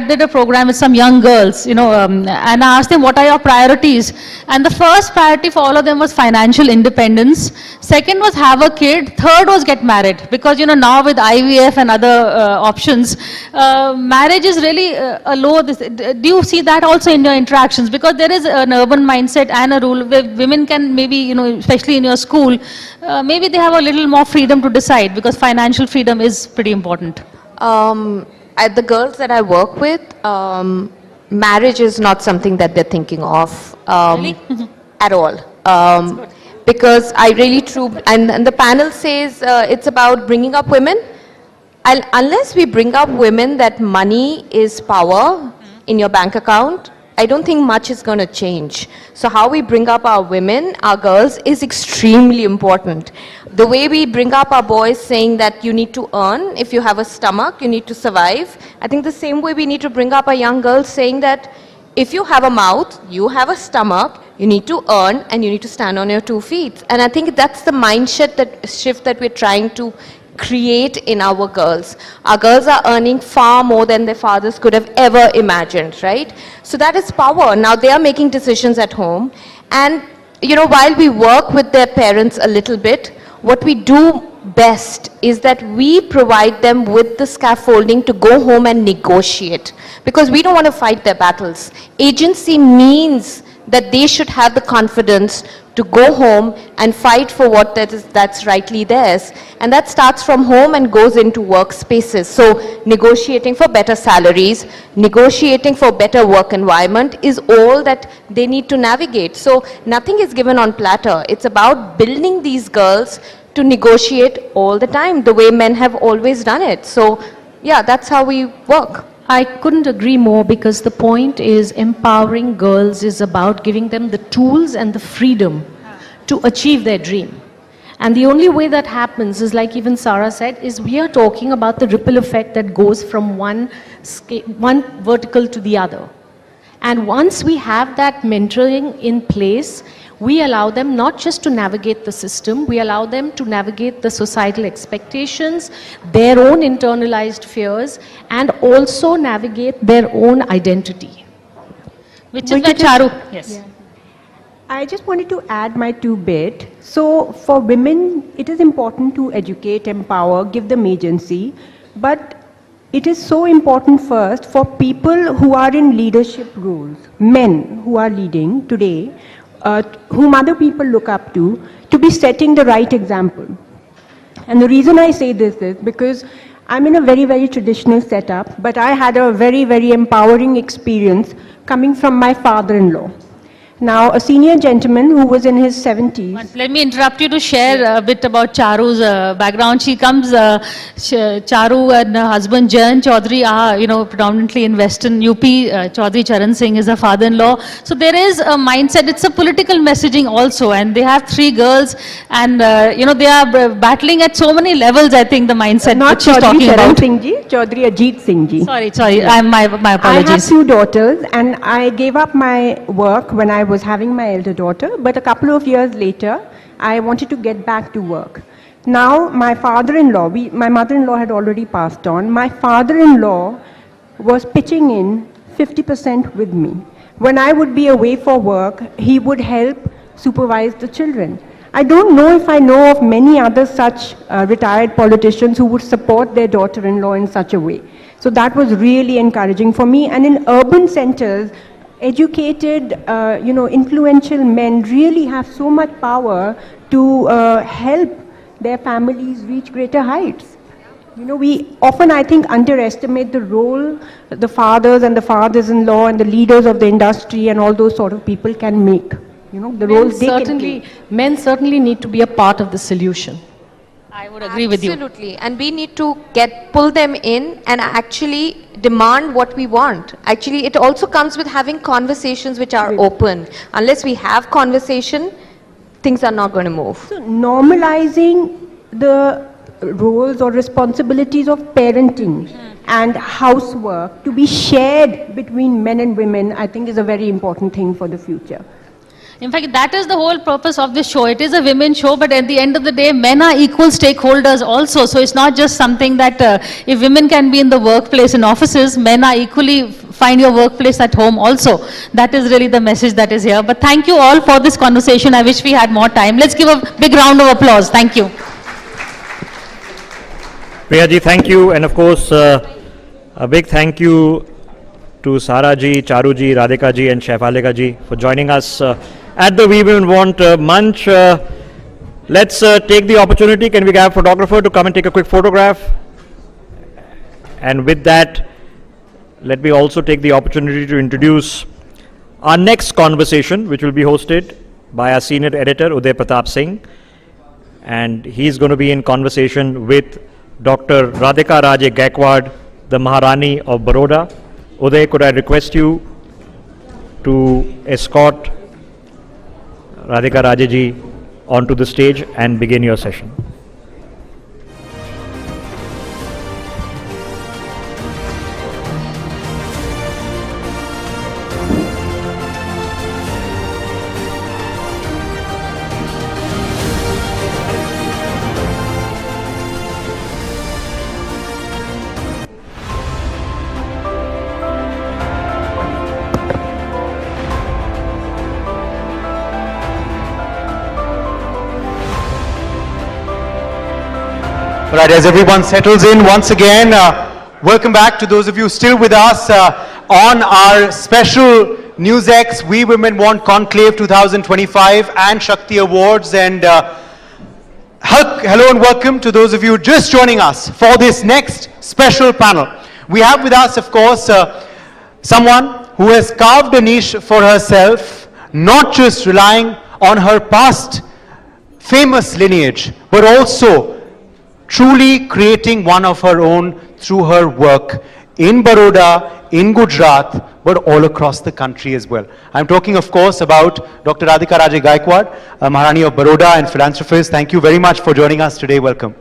did a program with some young girls, and I asked them, what are your priorities? And the first priority for all of them was financial independence. Second was have a kid. Third was get married. Because, now with IVF and other options, marriage is really a low. Do you see that also in your interactions? Because there is an urban mindset and a rule where women can maybe, especially in your school, maybe they have a little more freedom to decide, because financial freedom is pretty important. The girls that I work with, marriage is not something that they're thinking of at all. Because I really and the panel says it's about bringing up women. Unless we bring up women that money is power in your bank account, I don't think much is going to change. So how we bring up our women, our girls, is extremely important. The way we bring up our boys, saying that you need to earn, if you have a stomach, you need to survive. I think the same way we need to bring up our young girls, saying that if you have a mouth, you have a stomach, you need to earn, and you need to stand on your 2 feet. And I think that's the mindset shift that we're trying to create in our girls. Our girls are earning far more than their fathers could have ever imagined, right? So that is power. Now they are making decisions at home. And, while we work with their parents a little bit, what we do best is that we provide them with the scaffolding to go home and negotiate. Because we don't want to fight their battles. Agency means that they should have the confidence to go home and fight for what that's rightly theirs. And that starts from home and goes into workspaces. So negotiating for better salaries, negotiating for better work environment is all that they need to navigate. So nothing is given on platter. It's about building these girls to negotiate all the time, the way men have always done it. So yeah, that's how we work. I couldn't agree more, because the point is empowering girls is about giving them the tools and the freedom to achieve their dream. And the only way that happens is, like even Sarah said, is we are talking about the ripple effect that goes from one vertical to the other. And once we have that mentoring in place, we allow them not just to navigate the system, we allow them to navigate the societal expectations, their own internalized fears, and also navigate their own identity. Which is where Charu. Yes. Yeah. I just wanted to add my 2 bit. So for women, it is important to educate, empower, give them agency, but it is so important first for people who are in leadership roles, men who are leading today, whom other people look up to be setting the right example. And the reason I say this is because I'm in a very, very traditional setup, but I had a very, very empowering experience coming from my father-in-law. Now, a senior gentleman who was in his 70s. Let me interrupt you to share a bit about Charu's background. She comes, Charu and her husband Jayan Chaudhary are, predominantly in Western UP. Chaudhary Charan Singh is her father-in-law. So there is a mindset, it's a political messaging also. And they have 3 girls and, they are battling at so many levels, I think, the mindset Not she's talking Charan about. Singh ji, Chaudhary Ajit Singh ji. Sorry, my apologies. I have 2 daughters, and I gave up my work when I was having my elder daughter, but a couple of years later, I wanted to get back to work. Now, my father-in-law, my mother-in-law had already passed on. My father-in-law was pitching in 50% with me. When I would be away for work, he would help supervise the children. I don't know if I know of many other such retired politicians who would support their daughter-in-law in such a way. So that was really encouraging for me. And in urban centers, educated, influential men really have so much power to help their families reach greater heights. We often, I think, underestimate the role the fathers and the fathers-in-law and the leaders of the industry and all those sort of people can make. The roles they can play. Men certainly need to be a part of the solution. I would agree with you. Absolutely. And we need to pull them in and actually demand what we want. Actually, it also comes with having conversations which are open. Unless we have conversation, things are not going to move. So normalizing the roles or responsibilities of parenting and housework to be shared between men and women, I think is a very important thing for the future. In fact, that is the whole purpose of this show. It is a women's show, but at the end of the day, men are equal stakeholders also. So it's not just something that if women can be in the workplace and offices, men are equally find your workplace at home also. That is really the message that is here. But thank you all for this conversation. I wish we had more time. Let's give a big round of applause. Thank you. Priya ji, thank you. And of course, a big thank you to Sara ji, Charu ji, Radhika ji and Shaifalika ji for joining us at the We Women Want Munch. Let's take the opportunity. Can we have a photographer to come and take a quick photograph? And with that, let me also take the opportunity to introduce our next conversation, which will be hosted by our senior editor, Uday Pratap Singh. And he's going to be in conversation with Dr. Radhika Raje Gaikwad, the Maharani of Baroda. Uday, could I request you to escort Radhika Raje ji onto the stage and begin your session. Right, as everyone settles in once again, welcome back to those of you still with us on our special NewsX, We Women Want Conclave 2025 and Shakti Awards. And hello and welcome to those of you just joining us for this next special panel. We have with us, of course, someone who has carved a niche for herself, not just relying on her past famous lineage, but also truly creating one of her own through her work in Baroda, in Gujarat, but all across the country as well. I'm talking, of course, about Dr. Radhika Raje Gaikwad, Maharani of Baroda and philanthropist. Thank you very much for joining us today. Welcome.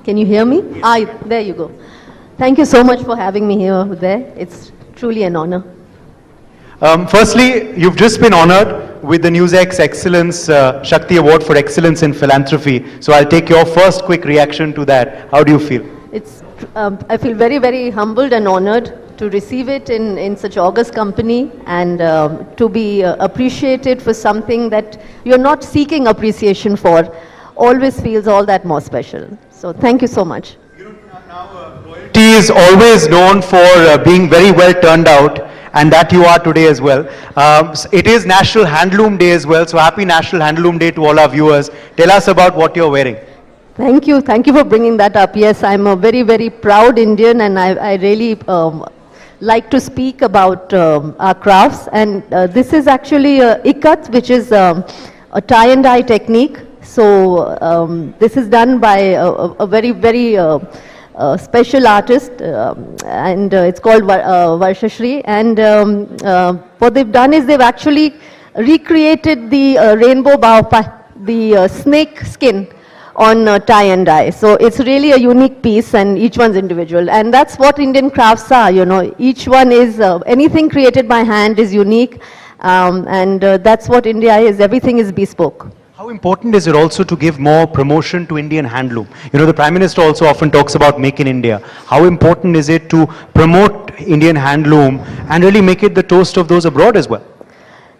Can you hear me? There you go. Thank you so much for having me here, Uday. It's truly an honor. Firstly, you've just been honored with the NewsX Excellence Shakti Award for Excellence in Philanthropy. So I'll take your first quick reaction to that. How do you feel? I feel very, very humbled and honored to receive it in such august company and to be appreciated for something that you're not seeking appreciation for always feels all that more special. So thank you so much. Royalty is always known for being very well turned out, and that you are today as well. It is National Handloom Day as well, so happy National Handloom Day to all our viewers. Tell us about what you're wearing. Thank you for bringing that up. Yes, I'm a very, very proud Indian, and I really like to speak about our crafts. And this is actually ikat, which is a tie and dye technique. So this is done by a very, very special artist, and it's called Varshashri. And what they've done is they've actually recreated the rainbow bow, the snake skin on tie and dye. So it's really a unique piece, and each one's individual. And that's what Indian crafts are, you know. Each one is, anything created by hand is unique, and that's what India is. Everything is bespoke. How important is it also to give more promotion to Indian handloom? You know, the Prime Minister also often talks about Make in India. How important is it to promote Indian handloom and really make it the toast of those abroad as well?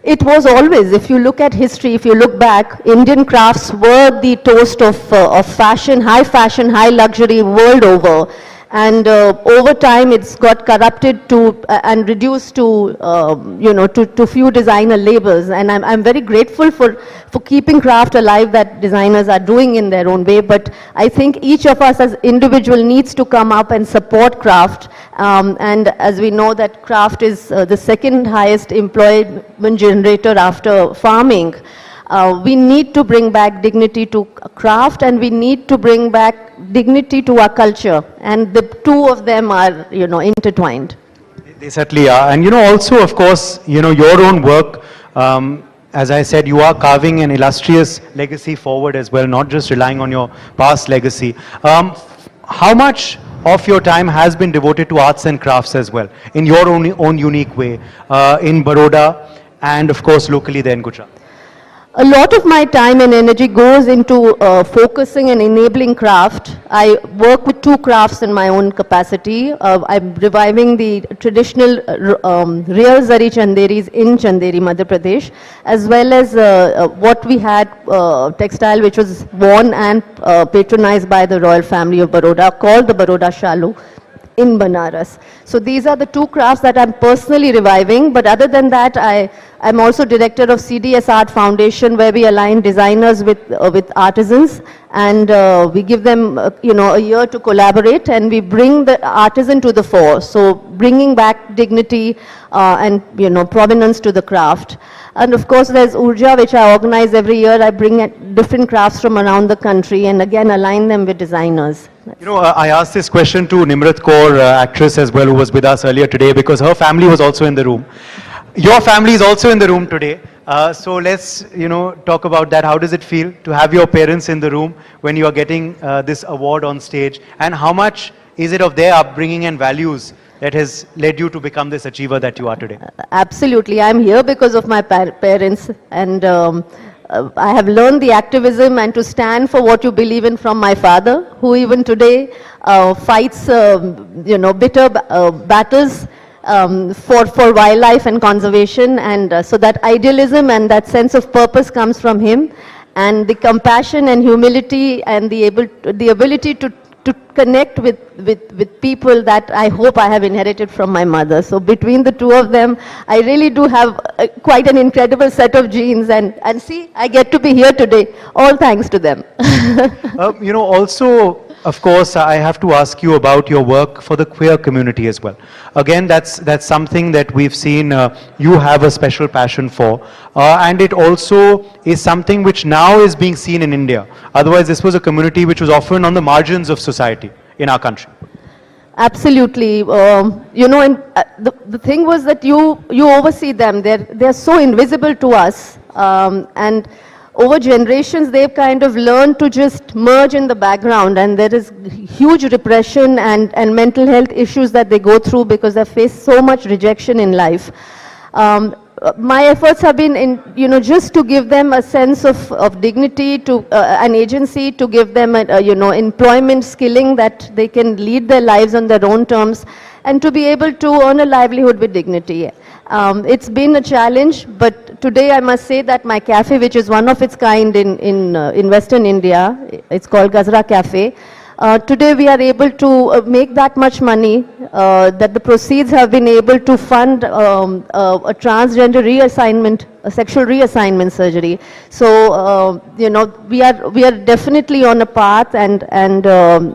It was always, if you look at history, if you look back, Indian crafts were the toast of fashion, high luxury world over. And over time, it's got corrupted to and reduced to, to few designer labels. And I'm very grateful for keeping craft alive that designers are doing in their own way. But I think each of us as individual needs to come up and support craft. And as we know that craft is the second highest employment generator after farming. We need to bring back dignity to craft, and we need to bring back dignity to our culture, and the two of them are, intertwined. They certainly are. And also, of course, your own work, as I said, you are carving an illustrious legacy forward as well, not just relying on your past legacy. How much of your time has been devoted to arts and crafts as well, in your own unique way, in Baroda and of course locally there in Gujarat? A lot of my time and energy goes into focusing and enabling craft. I work with two crafts in my own capacity. I'm reviving the traditional real Zari Chanderis in Chanderi, Madhya Pradesh, as well as what we had textile which was worn and patronized by the royal family of Baroda, called the Baroda Shalu in Banaras. So these are the two crafts that I'm personally reviving, but other than that, I'm also director of CDS Art Foundation, where we align designers with artisans, and we give them a year to collaborate, and we bring the artisan to the fore. So bringing back dignity and provenance to the craft. And of course there's Urja, which I organize every year. I bring different crafts from around the country and again align them with designers. I asked this question to Nimrat Kaur, actress as well, who was with us earlier today, because her family was also in the room. Your family is also in the room today. So let's, talk about that. How does it feel to have your parents in the room when you are getting this award on stage? And how much is it of their upbringing and values that has led you to become this achiever that you are today? Absolutely. I'm here because of my parents, and I have learned the activism and to stand for what you believe in from my father, who even today fights, bitter battles for wildlife and conservation, and so that idealism and that sense of purpose comes from him, and the compassion and humility and the ability to to connect with people that I hope I have inherited from my mother. So between the two of them, I really do have quite an incredible set of genes, and see, I get to be here today, all thanks to them. You know, also, of course, I have to ask you about your work for the queer community as well. Again, that's something that we've seen you have a special passion for, and it also is something which now is being seen in India. Otherwise, this was a community which was often on the margins of society in our country. Absolutely. You know, and the thing was that you oversee them. They're so invisible to us, and over generations, they've kind of learned to just merge in the background, and there is huge repression and mental health issues that they go through because they face so much rejection in life. My efforts have been in, you know, just to give them a sense of dignity, to an agency, to give them, you know, employment skilling that they can lead their lives on their own terms, and to be able to earn a livelihood with dignity. It's been a challenge, but today I must say that my cafe, which is one of its kind in Western India, it's called Gazra Cafe. Today we are able to make that much money, that the proceeds have been able to fund a transgender reassignment, a sexual reassignment surgery. So, you know, we are definitely on a path, and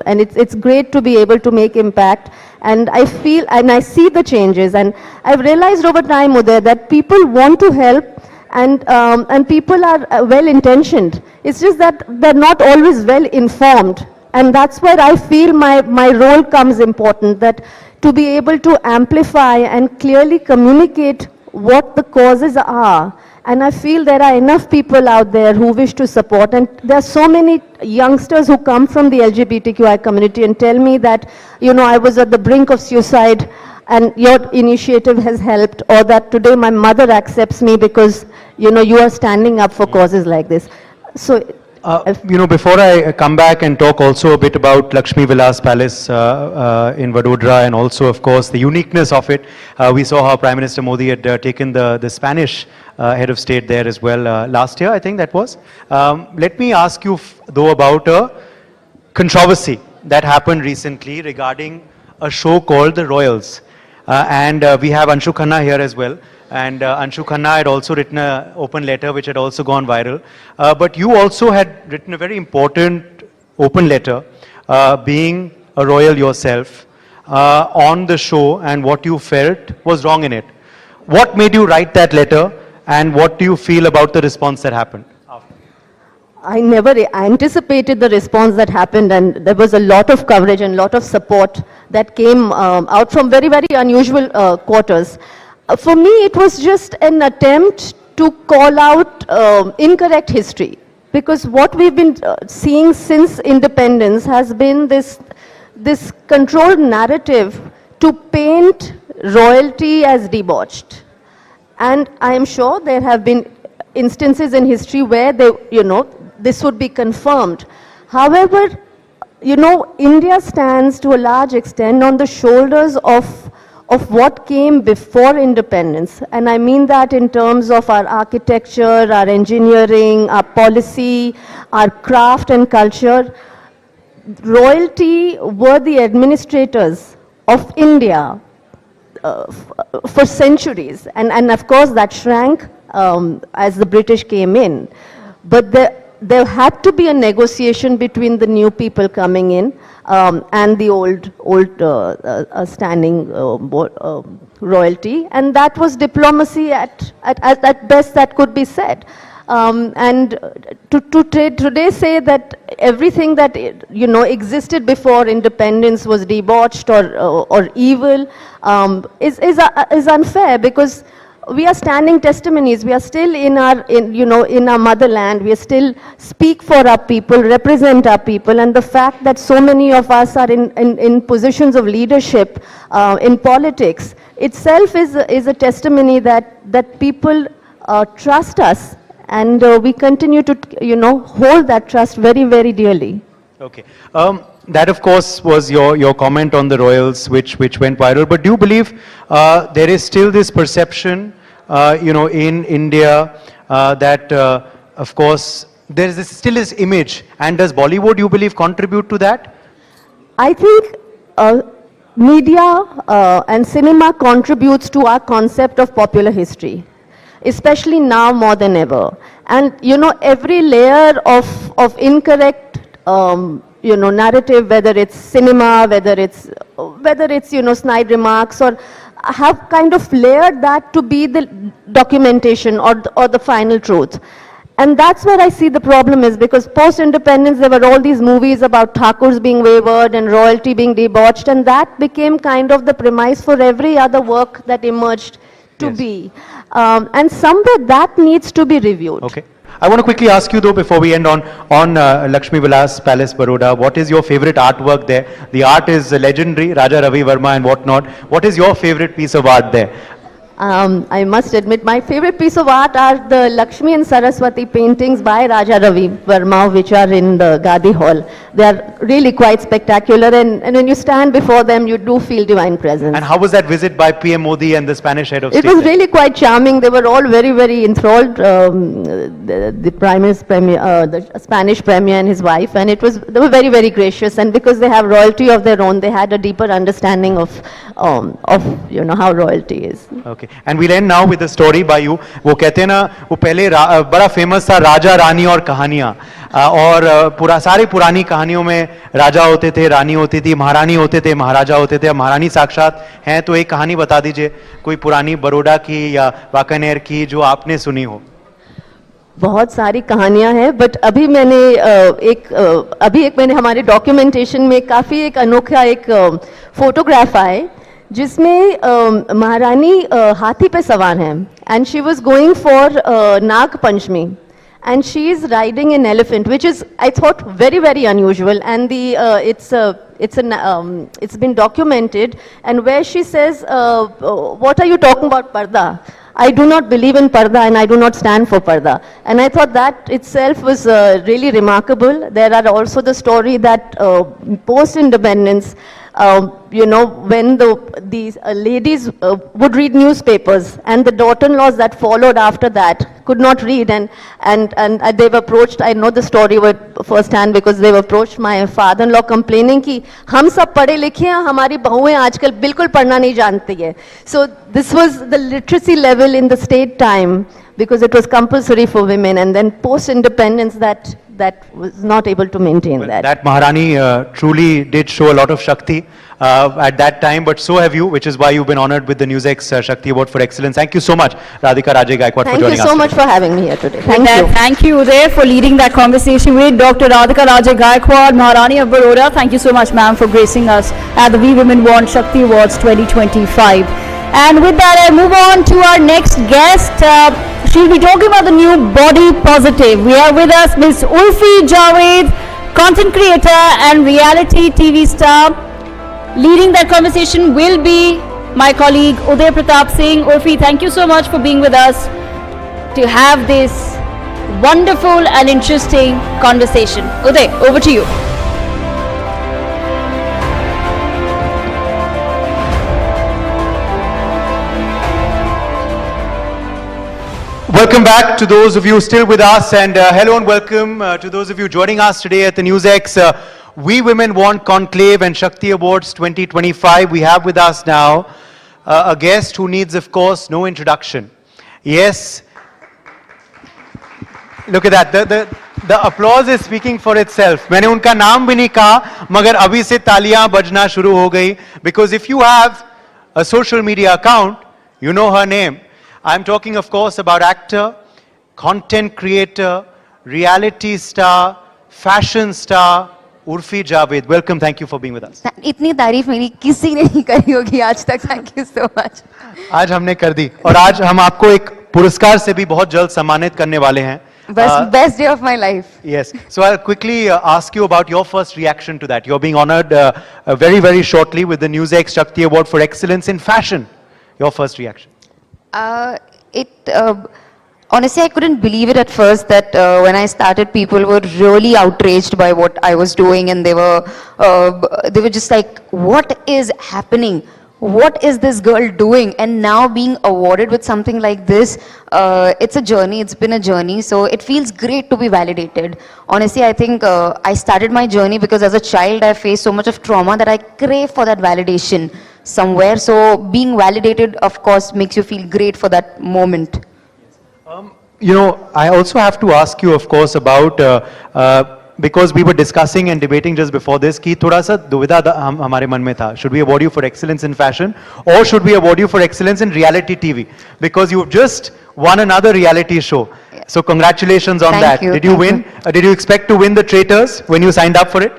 it's great to be able to make impact. And I feel, and I see the changes, and I've realized over time, Uday, that people want to help, and people are well-intentioned. It's just that they're not always well-informed. And that's where I feel my role comes important, that to be able to amplify and clearly communicate what the causes are. And I feel there are enough people out there who wish to support. And there are so many youngsters who come from the LGBTQI community and tell me that, you know, I was at the brink of suicide and your initiative has helped, or that today my mother accepts me because, you know, you are standing up for causes like this. So, you know, before I come back and talk also a bit about Lakshmi Vilas Palace in Vadodara, and also, of course, the uniqueness of it. We saw how Prime Minister Modi had taken the Spanish head of state there as well last year, I think that was. Let me ask you, though, about a controversy that happened recently regarding a show called The Royals. And we have Anshu Khanna here as well. And Anshu Khanna had also written an open letter which had also gone viral. But you also had written a very important open letter, being a royal yourself, on the show and what you felt was wrong in it. What made you write that letter, and what do you feel about the response that happened? I never anticipated the response that happened, and there was a lot of coverage and a lot of support that came out from very, very unusual quarters. For me, it was just an attempt to call out incorrect history, because what we've been seeing since independence has been this controlled narrative to paint royalty as debauched. And I am sure there have been instances in history where they, you know, this would be confirmed. However, you know, India stands to a large extent on the shoulders of what came before independence. And I mean that in terms of our architecture, our engineering, our policy, our craft and culture. Royalty were the administrators of India for centuries. And of course that shrank as the British came in. But there had to be a negotiation between the new people coming in and the old standing royalty, and that was diplomacy at best that could be said. And to today say that everything that, you know, existed before independence was debauched or evil is unfair, because we are standing testimonies. We are still in our motherland. We are still speak for our people, represent our people, and the fact that so many of us are in positions of leadership in politics itself is a testimony that people trust us, and we continue to, you know, hold that trust very, very dearly. Okay. That, of course, was your comment on the royals, which went viral. But do you believe there is still this perception, you know, in India that, of course, there is still this image? And does Bollywood, you believe, contribute to that? I think media and cinema contributes to our concept of popular history, especially now more than ever. And you know, every layer of incorrect narrative, whether it's cinema, whether it's snide remarks, or have kind of layered that to be the documentation or the final truth. And that's where I see the problem is, because post-independence there were all these movies about Thakurs being wayward and royalty being debauched, and that became kind of the premise for every other work that emerged to be. And somewhere that needs to be reviewed. Okay. I want to quickly ask you though, before we end on Lakshmi Vilas Palace, Baroda, what is your favorite artwork there? The art is legendary, Raja Ravi Verma and whatnot. What is your favorite piece of art there? I must admit, my favorite piece of art are the Lakshmi and Saraswati paintings by Raja Ravi Verma, which are in the Gadi Hall. They are really quite spectacular, and when you stand before them, you do feel divine presence. And how was that visit by PM Modi and the Spanish head of state? It was really quite charming. They were all very, very enthralled, the the Spanish Premier and his wife, and they were very, very gracious, and because they have royalty of their own, they had a deeper understanding of how royalty is. Okay. And we'll end now with a story by you. वो कहते हैं ना, वो पहले बड़ा famous था राजा रानी और कहानियाँ, और सारी पुरानी कहानियों में राजा होते थे, रानी होती थी, महारानी होते थे, महाराजा होते थे। अब महारानी साक्षात हैं, तो एक कहानी बता दीजिए, कोई पुरानी बड़ौदा की या वांकानेर की जो आपने सुनी हो। बहुत सारी कहानियां हैं, बट अभी मैंने हमारे डॉक्यूमेंटेशन में काफ़ी एक अनोखा एक फोटोग्राफ आए, जिसमें महारानी हाथी पे सवार हैं, and she was going for Nag Panchami, and she is riding an elephant, which is, I thought, very, very unusual, and it's been documented, and where she says, what are you talking about, parda? I do not believe in parda, and I do not stand for parda. And I thought that itself was really remarkable. There are also the story that post-independence, when these ladies would read newspapers, and the daughter-in-laws that followed after that could not read, and they've approached, I know the story firsthand because they've approached my father-in-law complaining कि हम सब पढ़े लिखे हैं, हमारी बहुएं आजकल बिल्कुल पढ़ना नहीं जानती है. So this was the literacy level in the state time, because it was compulsory for women, and then post-independence that was not able to maintain that. That Maharani truly did show a lot of Shakti at that time, but so have you, which is why you've been honored with the NewsX Shakti Award for Excellence. Thank you so much, Radhika Rajay Gaikwad, for joining us. Thank you so much for having me here today. Thank you. Thank you, Uday, for leading that conversation with Dr. Radhika Rajay Gaikwad, Maharani of Baroda. Thank you so much, ma'am, for gracing us at the We Women Want Shakti Awards 2025. And with that, I move on to our next guest. She'll be talking about the new Body Positive. We have with us Ms. Urfi Javed, content creator and reality TV star. Leading that conversation will be my colleague Uday Pratap Singh. Urfi, thank you so much for being with us to have this wonderful and interesting conversation. Uday, over to you. Welcome back to those of you still with us, and hello and welcome to those of you joining us today at the NewsX We Women Want Conclave and Shakti Awards 2025. We have with us now a guest who needs, of course, no introduction. Yes, look at that. The applause is speaking for itself. मैंने उनका नाम भी नहीं कहा, मगर अभी से तालियां बजना शुरू हो गई, because if you have a social media account, you know her name. I'm talking, of course, about actor, content creator, reality star, fashion star, Urfi Javed. Welcome, thank you for being with us. इतनी तारीफ मेरी किसी ने नहीं करी होगी आज तक. Thank you so much. आज हमने कर दी, और आज हम आपको एक पुरस्कार से भी बहुत जल्द सम्मानित करने वाले हैं. Best day of my life. Yes. So I'll quickly ask you about your first reaction to that. You're being honored very, very shortly with the NewsX Shakti Award for Excellence in Fashion. Your first reaction? Honestly, I couldn't believe it at first that when I started, people were really outraged by what I was doing, and they were just like, what is happening? what is this girl doing? And now being awarded with something like this, it's a journey, it's been a journey, so it feels great to be validated. Honestly, I think I started my journey because as a child I faced so much of trauma that I crave for that validation somewhere, so being validated of course makes you feel great for that moment. You know, I also have to ask you, of course, about because we were discussing and debating just before this कि थोड़ा सा दुविधा हमारे मन में था, should we award you for excellence in fashion or should we award you for excellence in reality TV, because you've just won another reality show. So congratulations on that. Did you win? Did you expect to win the Traitors when you signed up for it?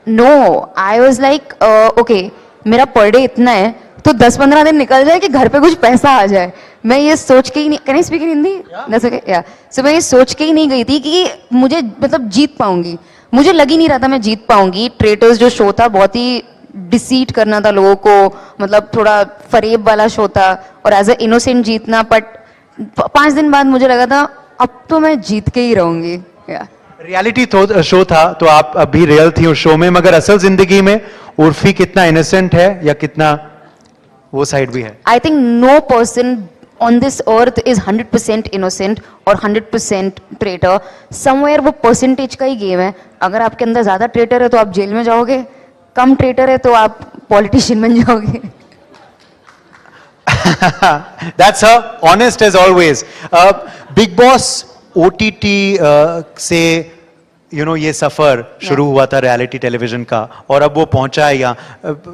No, I was like okay, मेरा per day इतना है तो 10-15 दिन निकल जाए कि घर पे कुछ पैसा आ जाए. मैं ये सोच के ही नहीं, can I speak in Hindi? That's okay. Yeah. So मैं ये सोच के ही नहीं गई थी कि मुझे मतलब जीत पाऊंगी. मुझे लग ही नहीं रहा था मैं जीत पाऊंगी. ट्रेटर्स जो शो था बहुत ही डिसीट करना था लोगों को, मतलब थोड़ा फरेब वाला शो था और एज अ इनोसेंट जीतना. बट 5 दिन बाद मुझे लगा था अब तो मैं जीत के ही रहूंगी. रियलिटी शो था तो आप अभी रियल थी उस शो में, मगर असल जिंदगी में उर्फी कितना इनोसेंट है या कितना वो साइड भी है? I think no person on this earth is 100% innocent or 100% traitor. Somewhere वो percentage का ही गेम है. अगर आपके अंदर ज्यादा ट्रेटर है तो आप जेल में जाओगे, कम ट्रेटर है तो आप पॉलिटिशियन बन जाओगे. That's her, honest as always. Big Boss OTT से ये सफर शुरू हुआ था रियलिटी टेलीविजन का और अब वो पहुंचा है यहाँ.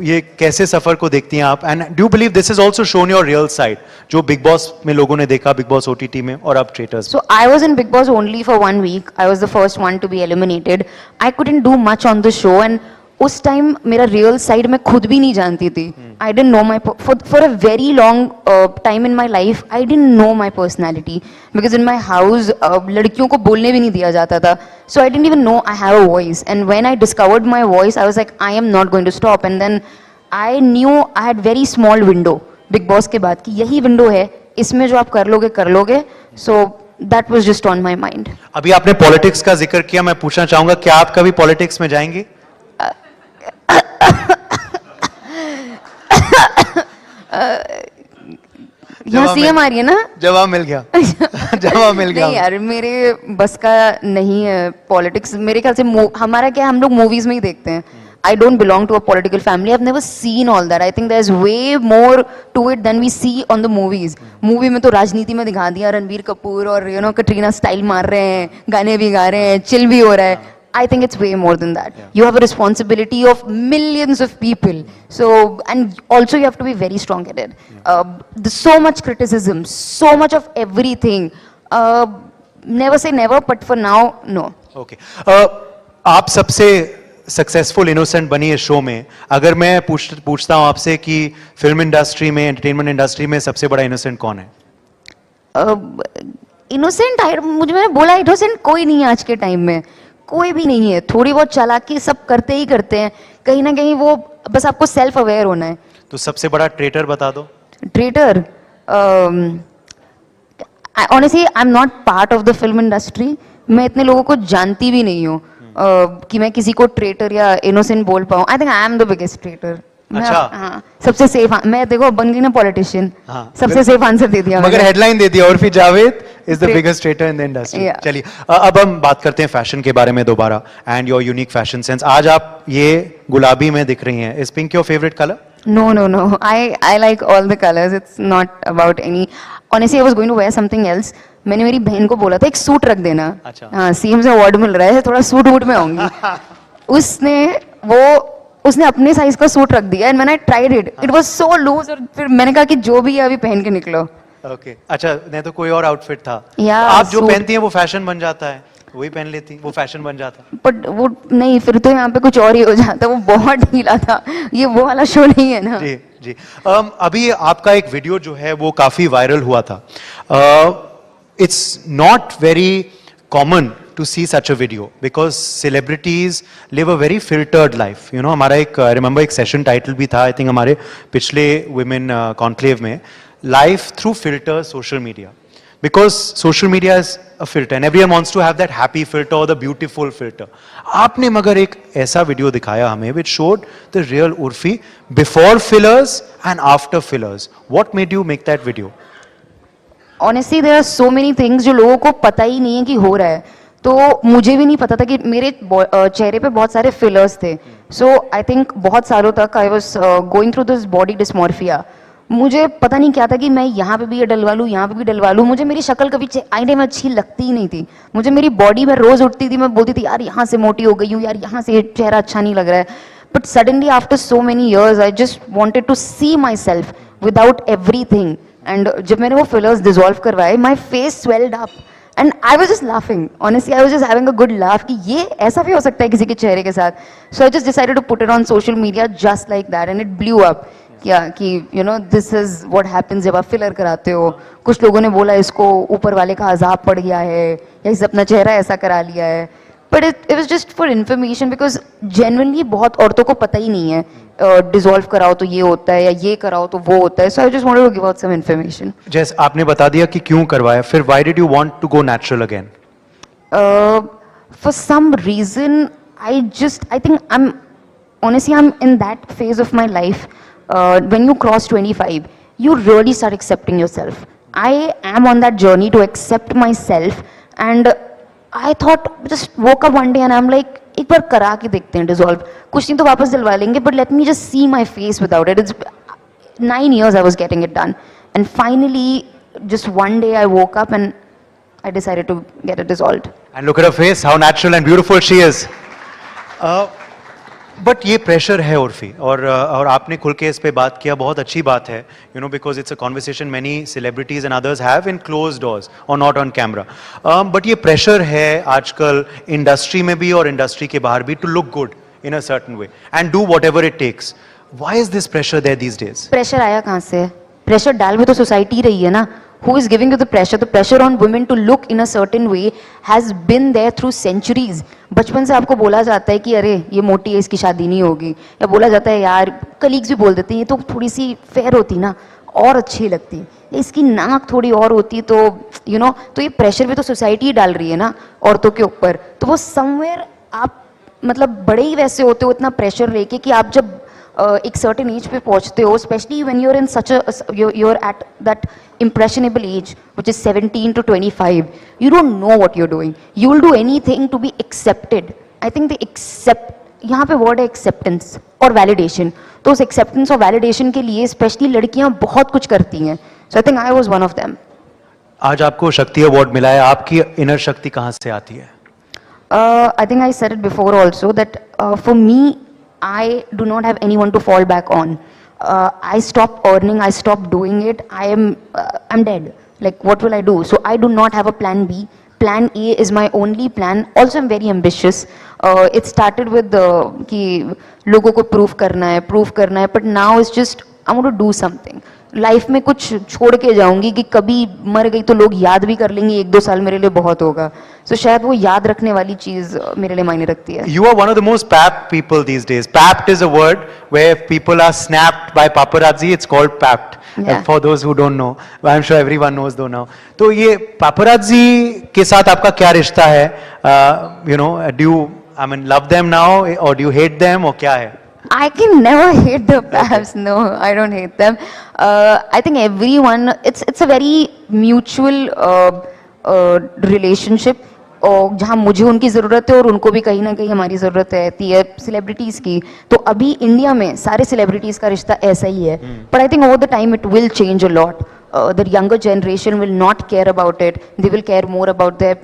ये कैसे सफर को देखती हैं आप? And do you believe this is also shown your real side, जो बिग बॉस में लोगों ने देखा, बिग बॉस ओटीटी में और अब traitors? So I was in Big Boss only for 1 week. I was the first one to be eliminated. I couldn't do much on the show and उस time मेरा real side मैं खुद भी नहीं जानती थी. I didn't know my for a very long time in my life I didn't know my personality because in my house लड़कियों को बोलने भी नहीं दिया जाता था. So I didn't even know I have a voice and when I discovered my voice I was like I am not going to stop. And then I knew I had very small window big boss के बाद कि यही window है, इसमें जो आप कर लोगे. So that was just on my mind. अभी आपने पॉलिटिक्स का जिक्र किया, मैं पूछना चाहूंगा क्या आप कभी पॉलिटिक्स में जाएंगे? यहाँ सीएम आ रही है ना? जवाब मिल गया. जवाब मिल गया. नहीं यार, मेरे बस का नहीं है पॉलिटिक्स. मेरे ख्याल से हमारा क्या, हम लोग मूवीज में ही देखते हैं. I don't belong to a political family. I've never seen all that. I think there's way more to it than we see on the movies. Movie में तो राजनीति में दिखा दिया, रणबीर कपूर और कटरीना स्टाइल मार रहे हैं, गाने भी गा रहे हैं, चिल भी हो रहा है. I think it's way more than that. You have a responsibility of millions of people. So, and also you have to be very strong-headed. There's so much criticism, so much of everything. Never say never, but for now, no. Okay. आप सबसे successful innocent बनी है show में. अगर मैं पूछता हूँ आपसे कि फिल्म इंडस्ट्री में, एंटरटेनमेंट इंडस्ट्री में सबसे बड़ा इनोसेंट कौन है? इनोसेंट मैंने बोला इनोसेंट कोई नहीं है आज के टाइम में. कोई भी नहीं है. थोड़ी बहुत चालाकी सब करते ही करते हैं. कहीं ना कहीं वो बस आपको सेल्फ अवेयर होना है. तो सबसे बड़ा ट्रेटर बता दो. Traitor honestly I am not part of the film industry. मैं इतने लोगों को जानती भी नहीं हूँ कि मैं किसी को ट्रेटर या इनोसेंट बोल पाऊँ. आई think I am the biggest traitor. अच्छा. हाँ, सबसे सेफ. मैं देखो बन गई ना पॉलिटिशियन. हाँ, सबसे सेफ आंसर दे दिया, मगर हेडलाइन दे दिया. और फिर Javed is the biggest traitor in the industry. चलिए अब हम बात करते हैं फैशन के बारे में दोबारा and your unique fashion sense. आज आप ये गुलाबी में दिख रही हैं. Is pink your favourite colour? No. I like all the colors. It's not about any. Honestly, I was going to wear something else. मैंने मेरी बहन को बोला था एक सूट रख देना. अच्छा. हाँ, सीएम से अवार्ड मिल रहा है, थोड़ा सूट वूट में आऊंगी. उसने अपने साइज का सूट रख दिया एंड मैंने tried it. It was so loose. और फिर मैंने कहा कि जो भी है अभी पहन के निकलो. ओके. अच्छा, नहीं तो कोई और आउटफिट था. आप जो पहनती हैं वो फैशन बन जाता है, वही पहन लेती, वो फैशन बन जाता. बट वो नहीं, फिर तो यहाँ पे कुछ और ही हो जाता. वो बहुत ढीला था. ये वो वाला शो नहीं है ना. जी. अभी आपका एक वीडियो जो है वो काफी वायरल हुआ था. It's not very common to see such a video because celebrities live a very filtered life. हमारा एक I remember एक session title भी था, I think हमारे पिछले women conclave में, life through filter social media. because social media is a filter and everyone wants to have that happy filter or the beautiful filter. आपने मगर एक ऐसा वीडियो दिखाया हमें which showed the real Urfi before fillers and after fillers. What made you make that video? Honestly, there are so many things जो लोगों को पता ही नहीं है कि हो रहा है. तो मुझे भी नहीं पता था कि मेरे चेहरे पे बहुत सारे फिलर्स थे. So I think बहुत सालों तक I was going through this body dysmorphia. मुझे पता नहीं क्या था कि मैं यहाँ पे भी ये डलवा लूँ, यहाँ पे भी डलवा लूँ. मुझे मेरी शक्ल कभी आईने में अच्छी लगती ही नहीं थी. मुझे मेरी बॉडी में रोज उठती थी, मैं बोलती थी यार यहाँ से मोटी हो गई हूँ, यार यहाँ से चेहरा अच्छा नहीं लग रहा है. But suddenly after so many years I just wanted to see myself without everything. And जब मैंने वो फिलर्स डिजोल्व करवाए, my face swelled up and I was just laughing. Honestly I was just having a good laugh कि ये ऐसा भी हो सकता है किसी के चेहरे के साथ. So I just decided to put it on social media just like that and it blew up. क्या कि you know this is what happens जब आप फिलर कराते हो. कुछ लोगों ने बोला इसको ऊपर वाले का अजाब पड़ गया है या इस अपना चेहरा ऐसा करा लिया है. But it was just for information because genuinely बहुत औरतों को पता ही नहीं है डिसॉल्व कराओ तो ये होता है या ये कराओ तो वो होता है. So I just wanted to give out some information. जैसे आपने बता दिया कि क्यों करवाया, फिर why did you want to go natural again? For some reason I think honestly I'm in that phase of my life. When you cross 25, you really start accepting yourself. I am on that journey to accept myself, and I thought, just woke up one day and I'm like, एक बार करा के देखते हैं dissolve. कुछ नहीं तो वापस दिलवा लेंगे, but let me just see my face without it. It's 9 years I was getting it done, and finally, just one day I woke up and I decided to get it dissolved. And look at her face, how natural and beautiful she is. But ये pressure है उर्फी, और आपने खुल के इस पे बात किया, बहुत अच्छी बात है, you know, because it's a conversation many celebrities and others have in close doors और नॉट ऑन कैमरा. बट ये प्रेशर है आजकल इंडस्ट्री में भी और इंडस्ट्री के बाहर भी to look good in a certain way and do what it takes. Why is this pressure there these days? Pressure आया कहाँ से? प्रेशर डाल भी तो सोसाइटी रही है ना. Who is giving you the pressure? The pressure on women to look in a certain way has been there through centuries. बचपन से आपको बोला जाता है कि अरे ये मोटी है इसकी शादी नहीं होगी, या बोला जाता है यार, कलीग्स भी बोल देते हैं ये तो थोड़ी सी फेयर होती ना और अच्छी लगती, इसकी नाक थोड़ी और होती तो यू नो. तो ये प्रेशर भी तो सोसाइटी डाल रही है ना औरतों के ऊपर. तो वो समवेयर आप मतलब बड़े ही वैसे होते हो इतना प्रेशर लेके कि आप जब एक सर्टेन एज पे पहुंचते हो, specially when you are in such a you are at that impressionable age which is 17 to 25, you don't know what you're doing. You will do anything to be accepted. I think the यहाँ पे word है acceptance और validation. तो उस acceptance और validation के लिए specially लड़कियां बहुत कुछ करती हैं. So I think I was one of them. आज आपको शक्ति अवार्ड मिला है, आपकी इनर शक्ति कहाँ से आती है? I think I said it before also that for me I do not have anyone to fall back on. I stopped earning, I stopped doing it, I'm dead. Like what will I do? So I do not have a plan B. Plan A is my only plan. Also I'm very ambitious. It started with कि लोगों को prove करना है, but now it's just I want to do something. Life में कुछ छोड़ के जाऊंगी कि कभी मर गई तो लोग याद भी कर लेंगे, 1-2 साल मेरे लिए बहुत होगा. So शायद वो याद रखने वाली चीज मेरे लिए मायने रखती है. You are one of the most papped people these days. Papped is a word where people are snapped by paparazzi. It's called papped. Yeah. For those who don't know, I'm sure everyone knows though now. तो ये paparazzi के साथ आपका क्या रिश्ता है? You know, do you love them now or do you hate them or क्या है? I can never hate the paps. No, I don't hate them. I think everyone, it's a very mutual relationship. और जहाँ मुझे उनकी ज़रूरत है और उनको भी कहीं ना कहीं हमारी ज़रूरत रहती है सेलिब्रिटीज़ की. तो अभी इंडिया में सारे सेलिब्रिटीज़ का रिश्ता ऐसा ही है. But I think over the time it will change a lot. The younger generation will not care about it. They will care more about their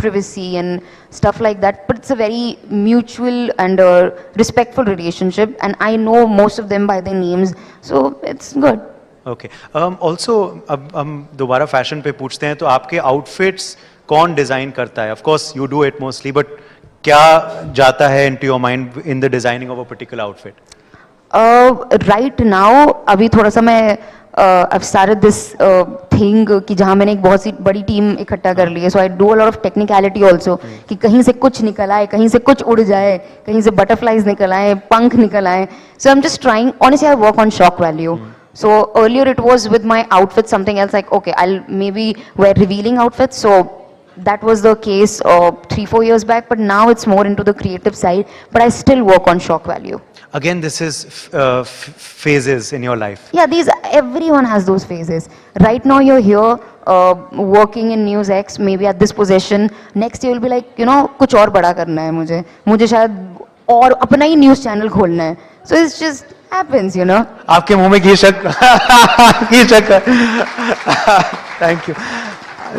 privacy and stuff like that. But it's a very mutual and respectful relationship, and I know most of them by their names, so it's good. Okay. Also, अब हम दोबारा fashion पे पूछते हैं, तो आपके outfits कौन design करता है? Of course, you do it mostly, but क्या जाता है into your mind in the designing of a particular outfit? Right now, अभी थोड़ा सा मैं I've started this thing कि जहाँ मैंने एक बहुत सी बड़ी टीम इकट्ठा कर ली है. So I do a lot of technicality also कि कहीं से कुछ निकल आए, कहीं से कुछ उड़ जाए, कहीं से बटरफ्लाइज निकल आए, पंख निकल आए. So I'm just trying. Honestly, I work on shock value. So earlier it was with my outfits something else, like okay, I'll maybe wear revealing outfits. So that was the case 3-4 years back, but now it's more into the creative side, but I still work on shock value. Again, this is phases in your life. Yeah, everyone has those phases. Right now you're here working in News X, maybe at this position. Next year you'll be like, you know, कुछ और बड़ा करना है मुझे शायद और अपना ही news channel खोलना है. So it's just happens, you know. आपके मुंह में घी शक्कर. Thank you.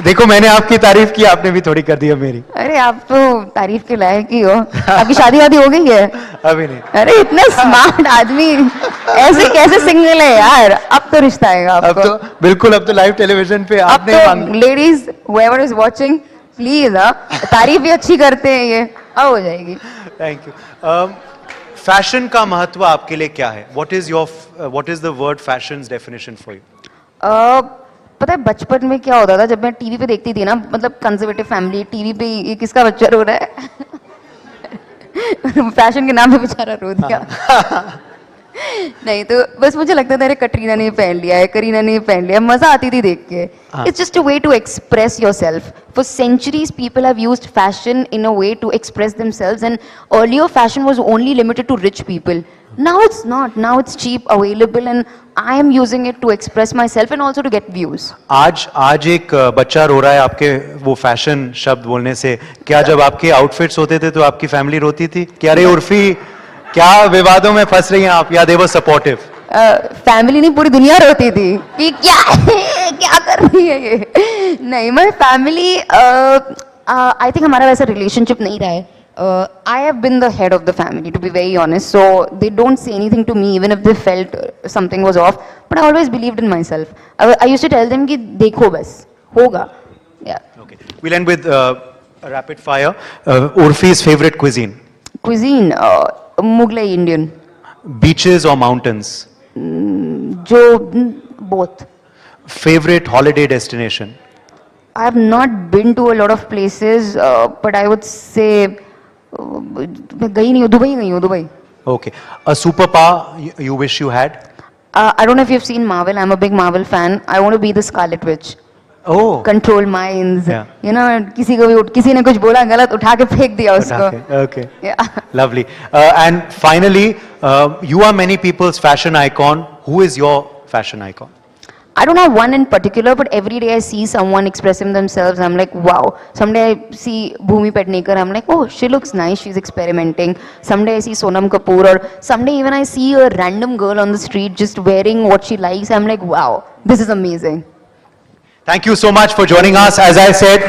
देखो मैंने आपकी तारीफ की, आपने भी थोड़ी कर दी है मेरी. अरे आप तो तारीफ के लायक ही हो. आपकी शादी वादी हो गई है? अभी नहीं. अरे इतना स्मार्ट आदमी ऐसे कैसे सिंगल है यार? अब तो रिश्ता आएगा आपको. अब तो बिल्कुल, अब तो लाइव टेलीविजन पे आपने तो ladies whoever is watching please तारीफ भी अच्छी करते हैं ये, अब हो जाएगी. Thank you. फैशन का महत्व आपके लिए क्या है? what is the word fashion's definition for you? पता है बचपन में क्या होता था जब मैं टीवी पे देखती थी ना, मतलब कंजर्वेटिव फैमिली, टीवी पे ये किसका बच्चा रो रहा है? फैशन के नाम पे बेचारा रो दिया. नहीं तो बस मुझे लगता था अरे कटरीना ने पहन लिया है, करीना ने पहन लिया, मजा आती थी देख के. It's just a way to express yourself. For centuries people have used fashion in a way to express themselves, and earlier fashion was only limited to rich people. Now it's not. Now it's cheap, available, and I am using it to express myself and also to get views. आज एक बच्चा रो रहा है आपके वो fashion शब्द बोलने से. क्या जब आपके आउटफिट्स होते थे तो आपकी फैमिली रोती थी कि अरे उर्फी क्या विवादों में फंस रही हैं आप, या दे वर सपोर्टिव? फैमिली नहीं, पूरी दुनिया रोती थी कि क्या कर रही है ये. नहीं, my family, I think हमारा वैसा रिलेशनशिप नहीं रहा है. I have been the head of the family, to be very honest, so they don't say anything to me even if they felt something was off, but I always believed in myself. I used to tell them कि देखो बस होगा. Yeah. Okay. We'll end with rapid fire. Urfi's favorite cuisine? Cuisine, Mughlai Indian. Beaches or mountains? Both. Favorite holiday destination? I have not been to a lot of places, but I would say Dubai. Okay. A superpower you wish you had? I don't know if you've seen Marvel. I'm a big Marvel fan. I want to be the Scarlet Witch. Oh. Control minds. Yeah. You know, किसी ने कुछ बोला गलत उठा के फेंक दिया उसको. Okay. Yeah. Lovely. And finally, you are many people's fashion icon. Who is your fashion icon? I don't have one in particular, but every day I see someone expressing themselves, I'm like, wow. Someday I see Bhumi Pednekar, I'm like, oh, she looks nice, she's experimenting. Someday I see Sonam Kapoor, or someday even I see a random girl on the street just wearing what she likes, I'm like, wow, this is amazing. Thank you so much for joining us. As I said,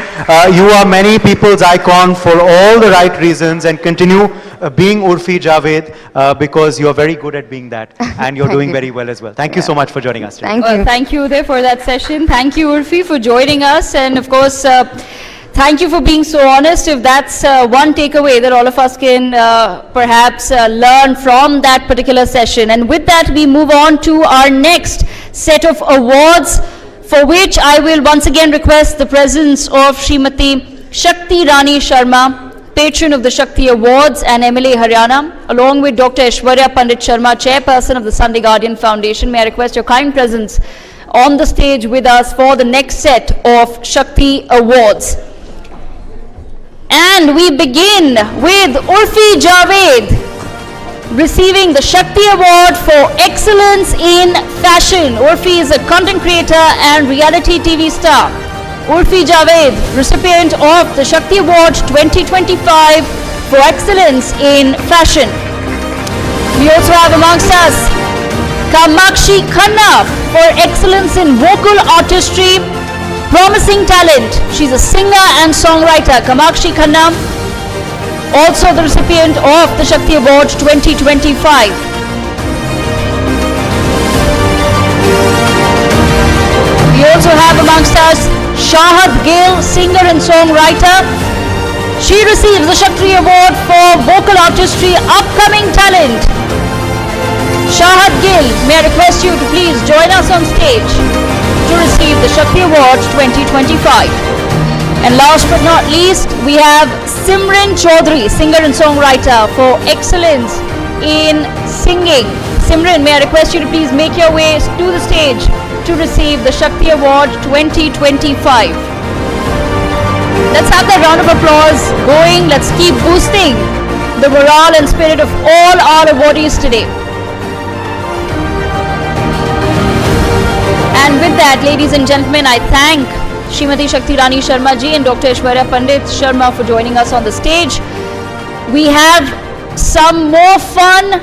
you are many people's icon for all the right reasons, and continue being Urfi Javed because you're very good at being that, and you're doing very well as well. Thank you so much for joining us today. Thank you. Thank you Uday for that session. Thank you Urfi for joining us, and of course thank you for being so honest. If that's one takeaway that all of us can perhaps learn from that particular session. And with that we move on to our next set of awards, for which I will once again request the presence of Srimati Shakti Irani Sharma, patron of the Shakti Awards and MLA Haryana, along with Dr. Aishwarya Pandit Sharma, chairperson of the Sunday Guardian Foundation. May I request your kind presence on the stage with us for the next set of Shakti Awards. And we begin with Urfi Javed, receiving the Shakti Award for Excellence in Fashion. Urfi is a content creator and reality TV star. Urfi Javed, recipient of the Shakti Award 2025 for Excellence in Fashion. We also have amongst us Kamakshi Khanna for Excellence in Vocal Artistry. Promising talent. She's a singer and songwriter. Kamakshi Khanna, also the recipient of the Shakti Award 2025. We also have amongst us Shahad Gill, singer and songwriter. She receives the Shakti Award for Vocal Artistry, Upcoming Talent. Shahad Gill, may I request you to please join us on stage to receive the Shakti Award 2025. And last but not least, we have Simran Chaudhary, singer and songwriter, for Excellence in Singing. Simran, may I request you to please make your way to the stage to receive the Shakti Award 2025. Let's have that round of applause going. Let's keep boosting the morale and spirit of all our awardees today. And with that, ladies and gentlemen, I thank Srimati Shakti Irani Sharma ji and Dr. Aishwarya Pandit Sharma for joining us on the stage. We have some more fun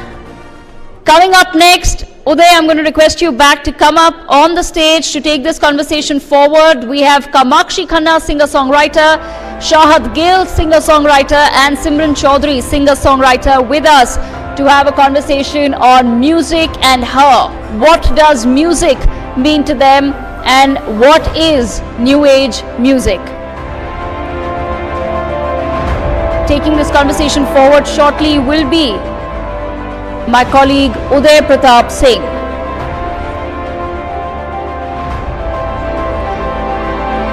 coming up next. Uday, I'm going to request you back to come up on the stage to take this conversation forward. We have Kamakshi Khanna, singer-songwriter, Shahad Gill, singer-songwriter, and Simran Chaudhary, singer-songwriter, with us to have a conversation on music and her. What does music mean to them, and what is new age music? Taking this conversation forward shortly will be my colleague Uday Pratap Singh.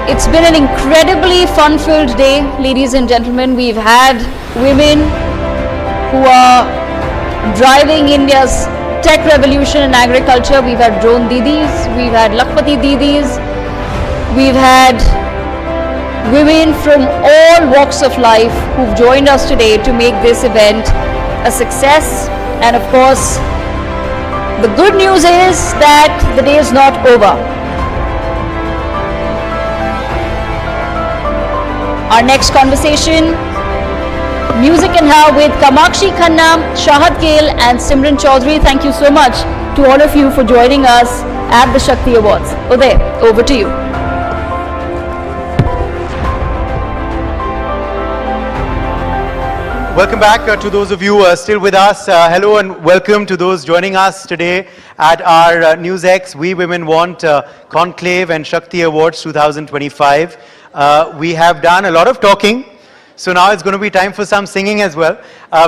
It's been an incredibly fun-filled day, ladies and gentlemen. We've had women who are driving India's tech revolution in agriculture. We've had drone didis, we've had Lakpati didis, we've had women from all walks of life who've joined us today to make this event a success. And of course, the good news is that the day is not over. Our next conversation, Music and Her with Kamakshi Khanna, Shahad Gill and Simran Chaudhary. Thank you so much to all of you for joining us at the Shakti Awards. Uday, over to you. Welcome back to those of you still with us. Hello and welcome to those joining us today at our NewsX We Women Want Conclave and Shakti Awards 2025. We have done a lot of talking, so now it's going to be time for some singing as well,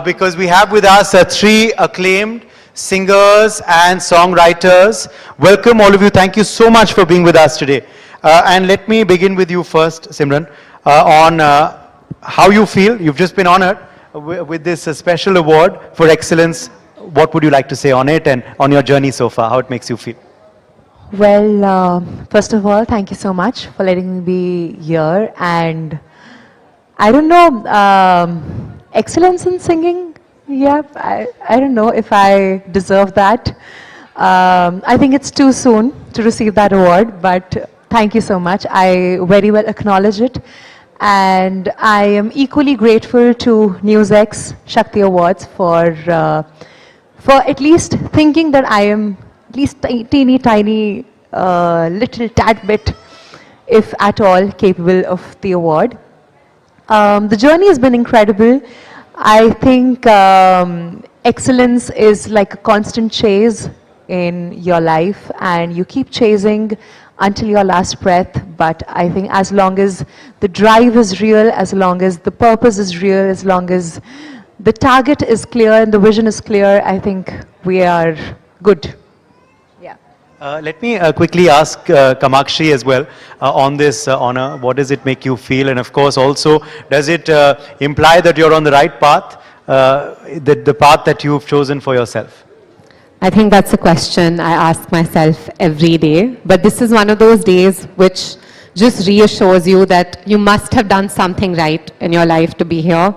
because we have with us three acclaimed singers and songwriters. Welcome all of you. Thank you so much for being with us today. And let me begin with you first, Simran, on how you feel. You've just been honored with this special award for excellence. What would you like to say on it and on your journey so far, how it makes you feel? Well, first of all, thank you so much for letting me be here. And I don't know, excellence in singing, yeah, I don't know if I deserve that. I think it's too soon to receive that award, but thank you so much. I very well acknowledge it. And I am equally grateful to NewsX Shakti Awards for at least thinking that I am at least teeny tiny little tad bit, if at all, capable of the award. The journey has been incredible. I think excellence is like a constant chase in your life, and you keep chasing until your last breath. But I think as long as the drive is real, as long as the purpose is real, as long as the target is clear and the vision is clear, I think we are good. Yeah. Let me quickly ask Kamakshi as well on this honor. What does it make you feel? And of course also, does it imply that you're on the right path, the path that you've chosen for yourself? I think that's a question I ask myself every day. But this is one of those days which just reassures you that you must have done something right in your life to be here.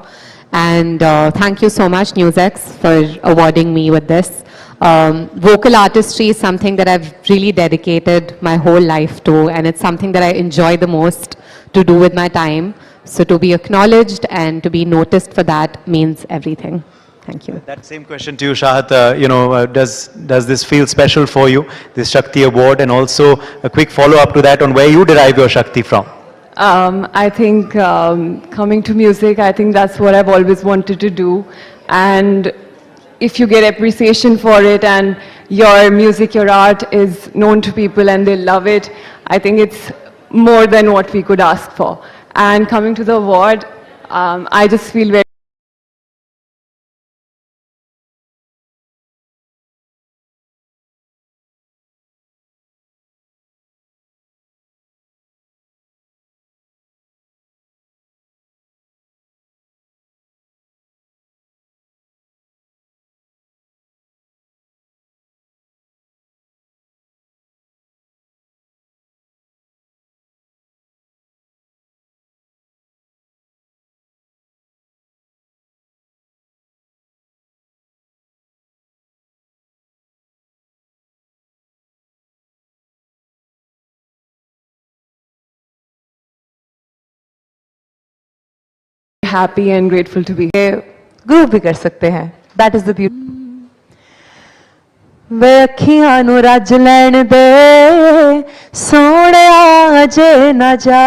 And thank you so much, NewsX, for awarding me with this. Vocal artistry is something that I've really dedicated my whole life to, and it's something that I enjoy the most to do with my time. So to be acknowledged and to be noticed for that means everything. Thank you. That same question to you, Shahad. Does this feel special for you, this Shakti Award? And also a quick follow-up to that on where you derive your Shakti from. I think coming to music, I think that's what I've always wanted to do. And if you get appreciation for it and your music, your art is known to people and they love it, I think it's more than what we could ask for. And coming to the award, I just feel very happy and grateful to be here. Group भी कर सकते हैं. That is the beauty. वे अखियां नू रज लैण दे सोहणिया अजे ना जा.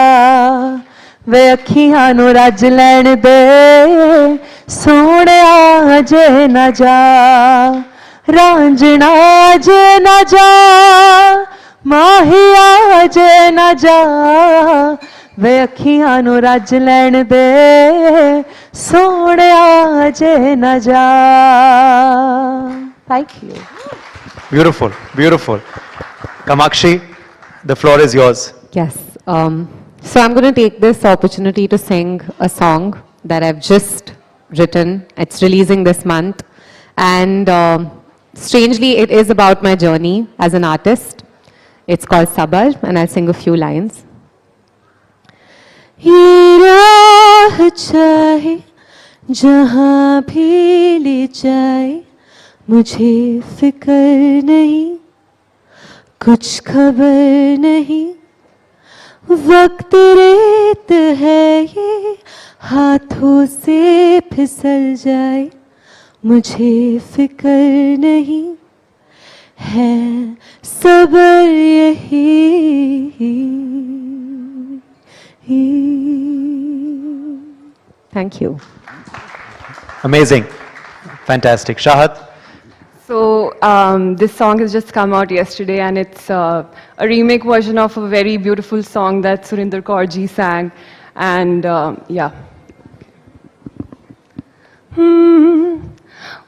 वे अखियां नू रज लैण दे सोहणिया अजे ना जा. रांझणा अजे ना जा माहिया अजे ना जा. वे अखियां नू रज लैण दे सोहणिया अजे ना जा. Thank you. Beautiful, beautiful. Kamakshi, the floor is yours. Yes. So I'm going to take this opportunity to sing a song that I've just written. It's releasing this month. And strangely, it is about my journey as an artist. It's called Sabar, and I'll sing a few lines. ये राह चाहे जहाँ भी ले जाए मुझे फिक्र नहीं कुछ खबर नहीं. वक्त रेत है ये हाथों से फिसल जाए मुझे फिक्र नहीं है सबर यही. Thank you. Amazing. Fantastic. Shahat? So this song has just come out yesterday, and it's a remake version of a very beautiful song that Surinder Kaur ji sang. And yeah.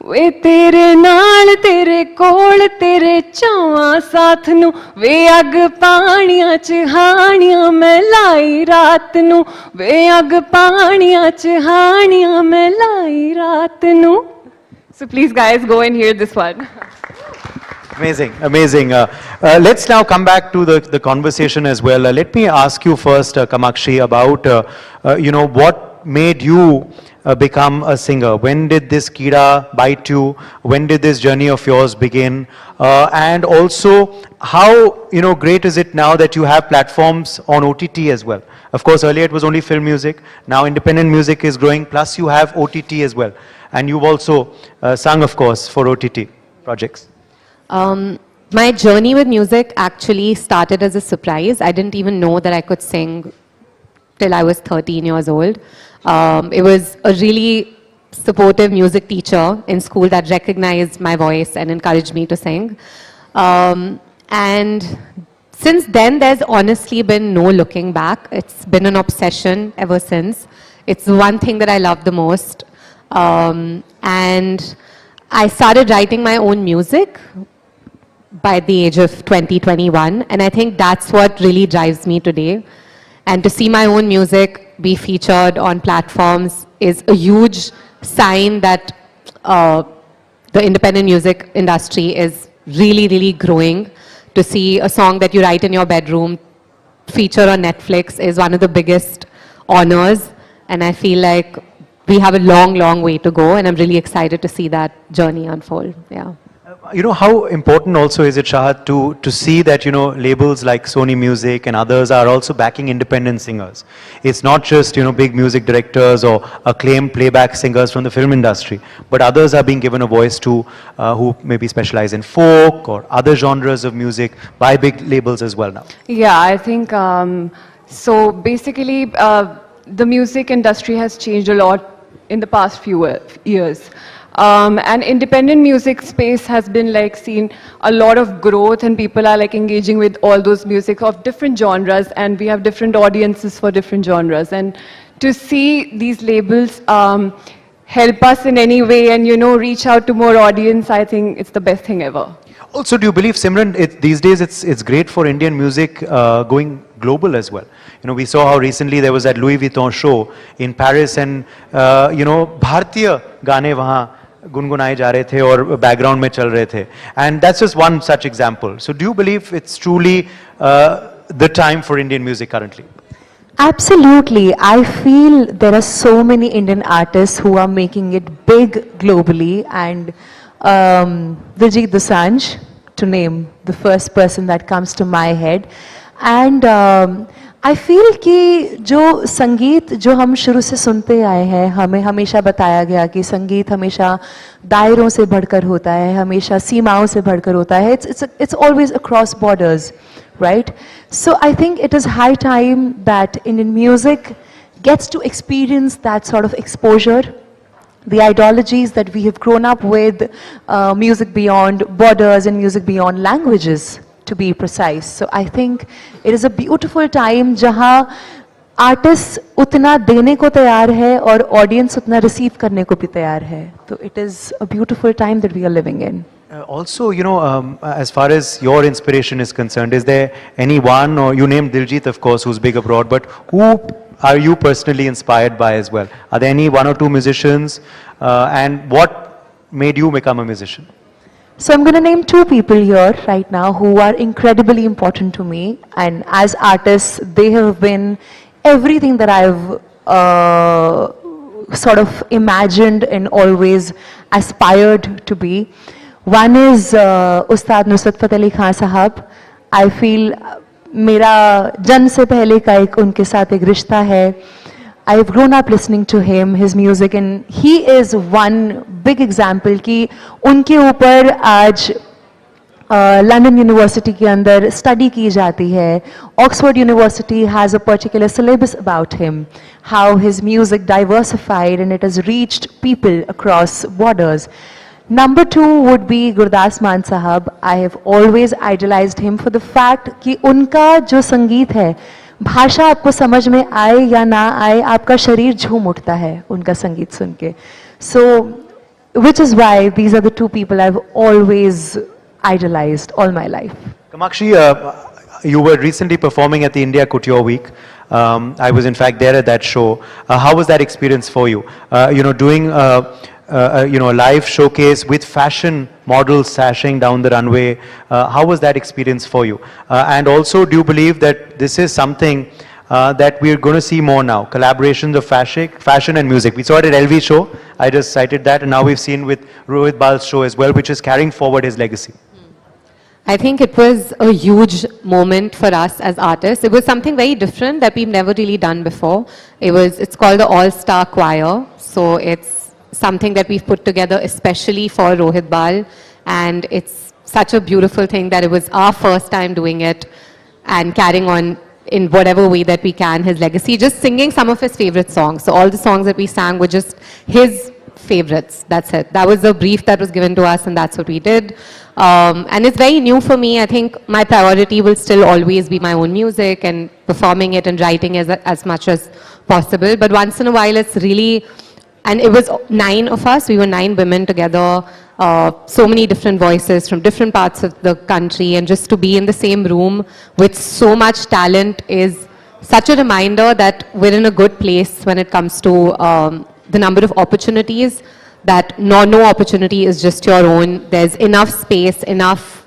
वे तेरे नाल तेरे कोल तेरे चावां साथ नू वे अग पानियां च हानियां मैं लाई रात नू वे अग पानियां च हानियां मैं लाई रात नू. So please guys go and hear this one. Amazing, amazing. Let's now come back to the conversation as well. Let me ask you first, Kamakshi, about what made you become a singer. When did this Kida bite you? When did this journey of yours begin? And also, how great is it now that you have platforms on OTT as well? Of course, earlier it was only film music. Now independent music is growing. Plus, you have OTT as well. And you've also sung, of course, for OTT projects. My journey with music actually started as a surprise. I didn't even know that I could sing till I was 13 years old. It was a really supportive music teacher in school that recognized my voice and encouraged me to sing. And since then, there's honestly been no looking back. It's been an obsession ever since. It's the one thing that I love the most. And I started writing my own music by the age of 20, 21. And I think that's what really drives me today. And to see my own music be featured on platforms is a huge sign that the independent music industry is really, really growing. To see a song that you write in your bedroom feature on Netflix is one of the biggest honors. And I feel like we have a long, long way to go. And I'm really excited to see that journey unfold. Yeah. How important also is it, Shahat, to see that, labels like Sony Music and others are also backing independent singers. It's not just, big music directors or acclaimed playback singers from the film industry, but others are being given a voice to who maybe specialize in folk or other genres of music by big labels as well now. Yeah, I think, so basically, the music industry has changed a lot in the past few years. And independent music space has been seen a lot of growth, and people are engaging with all those music of different genres, and we have different audiences for different genres. And to see these labels help us in any way and reach out to more audience, I think it's the best thing ever. Also, do you believe, Simran, these days it's great for Indian music going global as well? We saw how recently there was that Louis Vuitton show in Paris, and Bharatiya gaane wahan गुनगुनाए जा रहे थे और background में चल रहे थे. And that's just one such example. So do you believe it's truly the time for Indian music currently? Absolutely. I feel there are so many Indian artists who are making it big globally, and Diljit Dosanjh, to name the first person that comes to my head. And I feel कि जो संगीत जो हम शुरू से सुनते आए हैं, हमें हमेशा बताया गया कि संगीत हमेशा दायरों से बढ़कर होता है, हमेशा सीमाओं से बढ़कर होता है. It's always across borders, right? So I think it is high time that Indian music gets to experience that sort of exposure. The ideologies that we have grown up with, music beyond borders and music beyond languages, to be precise. So I think it is a beautiful time जहाँ artists उतना देने को तैयार है और audience उतना receive करने को भी तैयार है. So it is a beautiful time that we are living in. Also, you know, as far as your inspiration is concerned, is there anyone, or you named Diljit, of course, who's big abroad, but who are you personally inspired by as well? Are there any one or two musicians, and what made you become a musician? So I'm going to name two people here right now who are incredibly important to me, and as artists, they have been everything that I've sort of imagined and always aspired to be. One is Ustad Nusrat Fateh Ali Khan Sahab. I feel मेरा जन्म से पहले का एक उनके साथ एक रिश्ता है. I've grown up listening to him, his music, and he is one big example कि उनके ऊपर आज लंदन यूनिवर्सिटी के अंदर स्टडी की जाती है. Oxford University has a particular syllabus about him, how his music diversified and it has reached people across borders. Number two would be Gurdas Maan Sahab. I have always idolized him for the fact कि उनका जो संगीत है, भाषा आपको समझ में आए या ना आए, आपका शरीर झूम उठता है उनका संगीत सुन के. So, which is why these are the two people I've always idolized all my life. Kamakshi, you were recently performing at the India Couture Week. I was in fact there at that show. How was that experience for you? You know, doing you know, a live showcase with fashion models sashing down the runway. How was that experience for you? And also, do you believe that this is something that we're going to see more now? Collaborations of fashion and music. We saw it at LV show. I just cited that, and now we've seen with Rohit Bal's show as well, which is carrying forward his legacy. I think it was a huge moment for us as artists. It was something very different that we've never really done before. It's called the All-Star Choir. So it's something that we've put together especially for Rohit Bal, and it's such a beautiful thing that it was our first time doing it and carrying on in whatever way that we can his legacy, just singing some of his favorite songs. So all the songs that we sang were just his favorites. That's it. That was the brief that was given to us, and that's what we did. And it's very new for me. I think my priority will still always be my own music and performing it and writing as much as possible. But once in a while, it's really, and it was 9 of us. We were 9 women together, so many different voices from different parts of the country, and just to be in the same room with so much talent is such a reminder that we're in a good place when it comes to the number of opportunities, that no opportunity is just your own. There's enough space, enough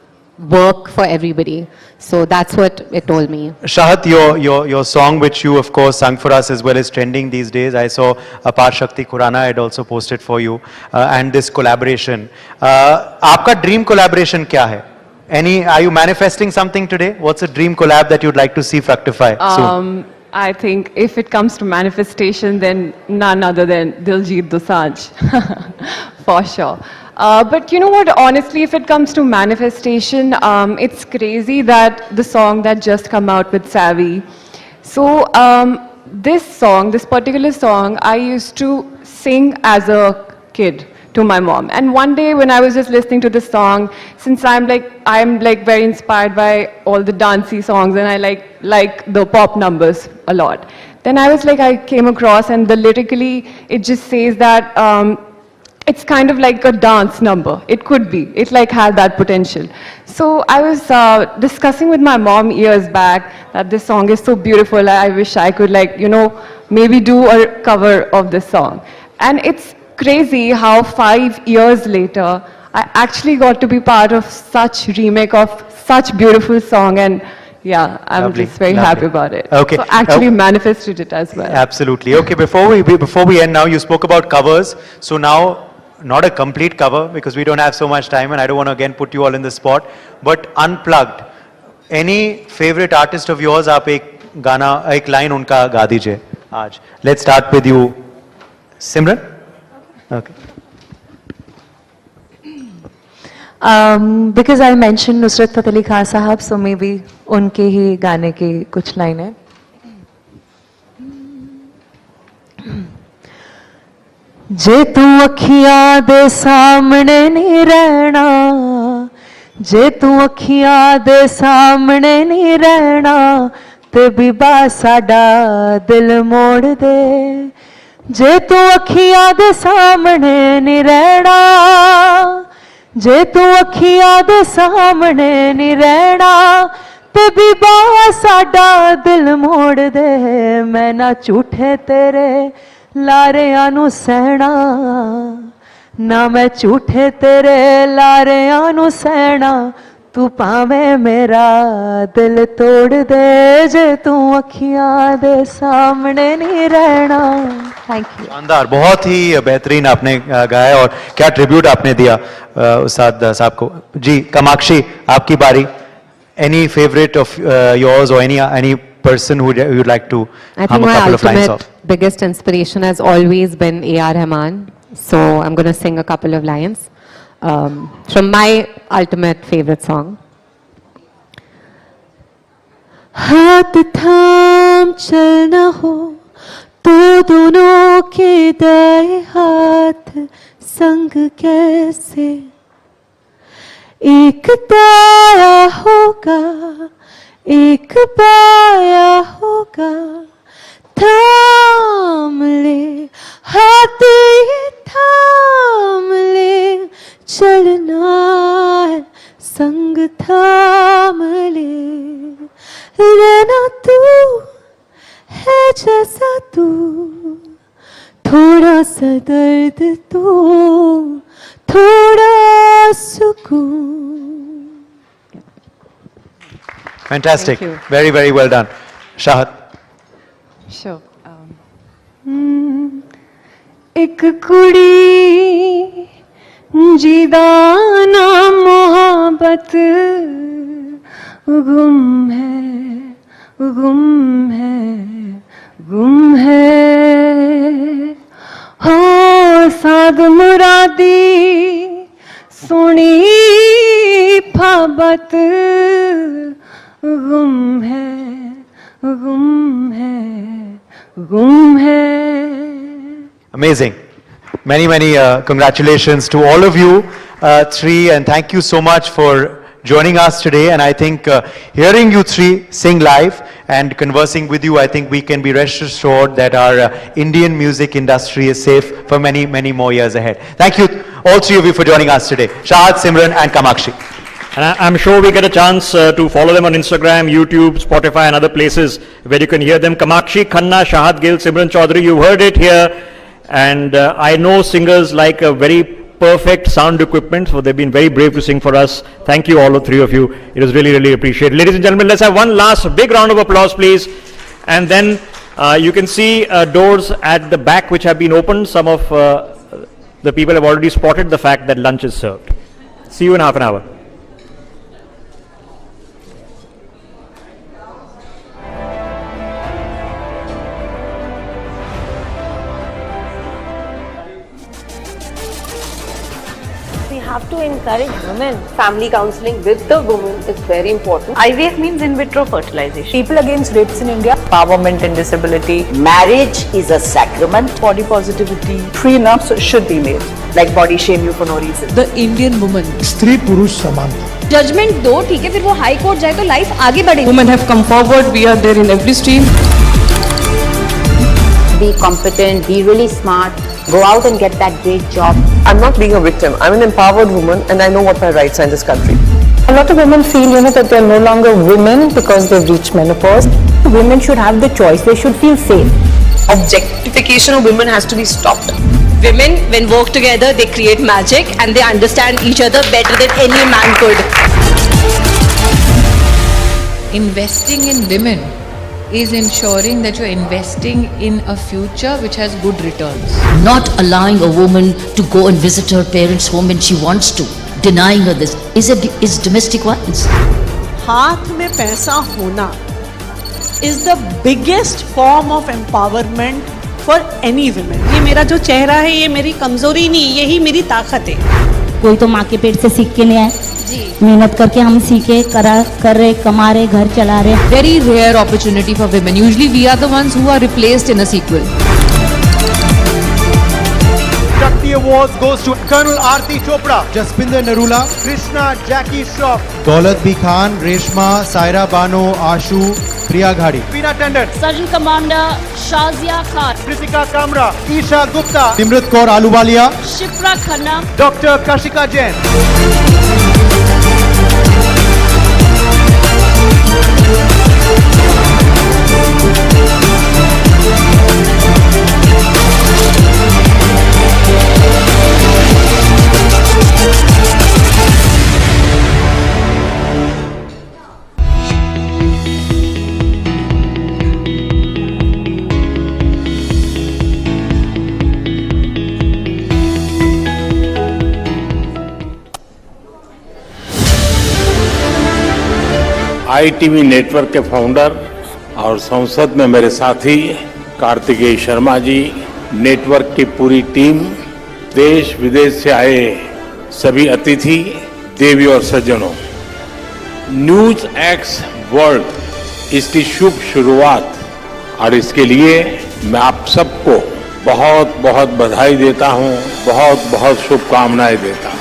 work for everybody. So that's what it told me. Shahat, your song, which you of course sung for us as well, is trending these days. I saw Apar Shakti Khurana had also posted for you, and this collaboration. Aapka dream collaboration kya hai? Are you manifesting something today? What's a dream collab that you'd like to see fructify soon? I think if it comes to manifestation, then none other than Diljit Dosanjh, for sure. But you know what, honestly, if it comes to manifestation, it's crazy that the song that just come out with Savvy. So this particular song, I used to sing as a kid to my mom. And one day when I was just listening to this song, since I'm very inspired by all the dancey songs, and I like the pop numbers a lot. Then I came across, and lyrically it just says that it's kind of like a dance number. It could be. It had that potential. So I was discussing with my mom years back that this song is so beautiful. I wish I could maybe do a cover of this song. And it's crazy how 5 years later, I actually got to be part of such remake of such beautiful song, and yeah, I'm just very happy about it. Okay. So actually manifested it as well. Absolutely. Okay, before we end now, you spoke about covers. So now, not a complete cover because we don't have so much time, and I don't want to again put you all in the spot, but unplugged. Any favorite artist of yours आप एक गाना, एक line उनका गा दीजिए आज. Let's start with you, Simran. Okay. Because I mentioned Nusrat Fateh Ali Khan Sahab, so maybe उनके ही गाने की कुछ लाइनें. जे तू अखियां दे सामने नहीं रहना, जे तू अखियां दे सामने नहीं रहना, ते बीबा साडा दिल मोड़ दे. जे तू अखियां दे सामने नहीं रहना, जे तू अखियां दे सामने नहीं रहना, ते बीबा साडा दिल मोड़ दे. मैं ना झूठे तेरे लारियां नू सहना, ना मैं झूठे तेरे लारियां नू सहना, तू भावें मेरा दिल तोड़ दे, जे तू अखियां दे सामने नहीं रहना. Thank you. शानदार, बहुत ही बेहतरीन आपने गाया और क्या ट्रिब्यूट आपने दिया उस्ताद साहब को. जी कामाक्षी, आपकी बारी. Any favorite of yours or any person who you'd like to hum a couple of lines of? My ultimate biggest inspiration has always been A.R. Rahman. So I'm going to sing a couple of lines from my ultimate favorite song. हाथ थाम चलना हो तो दोनों के दाएं हाथ संग कैसे, एक दाया होगा एक बाया होगा, थाम ले हाथ ये थाम ले, चलना है संग थाम ले. रहना तू है जैसा तू, थोड़ा सा दर्द तू, थोड़ा सुकून. Fantastic. Very, very well done. Shahat. Sure. एक कुड़ी जिदा ना मोहब्बत गुम है, गुम है, गुम है. हो साद मुरादी सोनी फाबत गुम है, गुम है, गुम है. Amazing. Many, many congratulations to all of you three, and thank you so much for joining us today. And I think hearing you three sing live and conversing with you, I think we can be rest assured that our Indian music industry is safe for many, many more years ahead. Thank you, all three of you, for joining us today. Shahat, Simran and Kamakshi. And I'm sure we get a chance to follow them on Instagram, YouTube, Spotify and other places where you can hear them. Kamakshi, Khanna, Shahat Gill, Simran Chaudhary, you've heard it here. And I know singers like a very perfect sound equipment, so they've been very brave to sing for us. Thank you, all the three of you. It is really, really appreciated. Ladies and gentlemen, let's have one last big round of applause, please. And then you can see doors at the back which have been opened. Some of the people have already spotted the fact that lunch is served. See you in half an hour. Have to encourage women. Family counseling with the woman is very important. IVF means in vitro fertilization. People against rapes in India. Empowerment and disability. Marriage is a sacrament. Body positivity. Prenups should be made. Like body shame you for no reason. The Indian woman. स्त्री पुरुष समानता. Judgment दो ठीक है, फिर वो high court जाए तो life आगे बढ़ेगी. Women have come forward. We are there in every stream. Be competent. Be really smart. Go out and get that great job. I'm not being a victim. I'm an empowered woman and I know what my rights are in this country. A lot of women feel, that they're no longer women because they've reached menopause. Women should have the choice. They should feel safe. Objectification of women has to be stopped. Women, when work together, they create magic and they understand each other better than any man could. Investing in women is ensuring that you're investing in a future which has good returns. Not allowing a woman to go and visit her parents' home when she wants to, denying her this, is domestic violence. हाथ में पैसा होना is the biggest form of empowerment for any women. ये मेरा जो चेहरा है ये मेरी कमजोरी नहीं, यही मेरी ताकत है. कोई तो माँ के पेट से सीख के नहीं आए, मेहनत करके हम सीखे, कर रहे, कमा रहे, घर चला रहे. Very rare opportunity for women. Usually we are the ones who are replaced in a sequel. Shakti Awards goes to Colonel Aarti Chopra, Jaspinder Narula, Krishna Jackie Shroff, Daulat B Khan, Reshma, Saira Bano, Ashu, Priya Ghadi, Veena Tandon, Sergeant Commander Shazia Khan, Kritika Kamra, Isha Gupta, Nimrat Kaur Aluwalia, Shipra Khanna, Dr. Kashika Jain. ITV network के founder और संसद में मेरे साथी Kartikeya Sharma ji, network की पूरी team, देश विदेश से आए सभी अतिथि, देवी और सज्जनों, न्यूज एक्स वर्ल्ड इसकी शुभ शुरुआत और इसके लिए मैं आप सबको बहुत बहुत बधाई देता हूं, बहुत बहुत शुभकामनाएं देता हूं।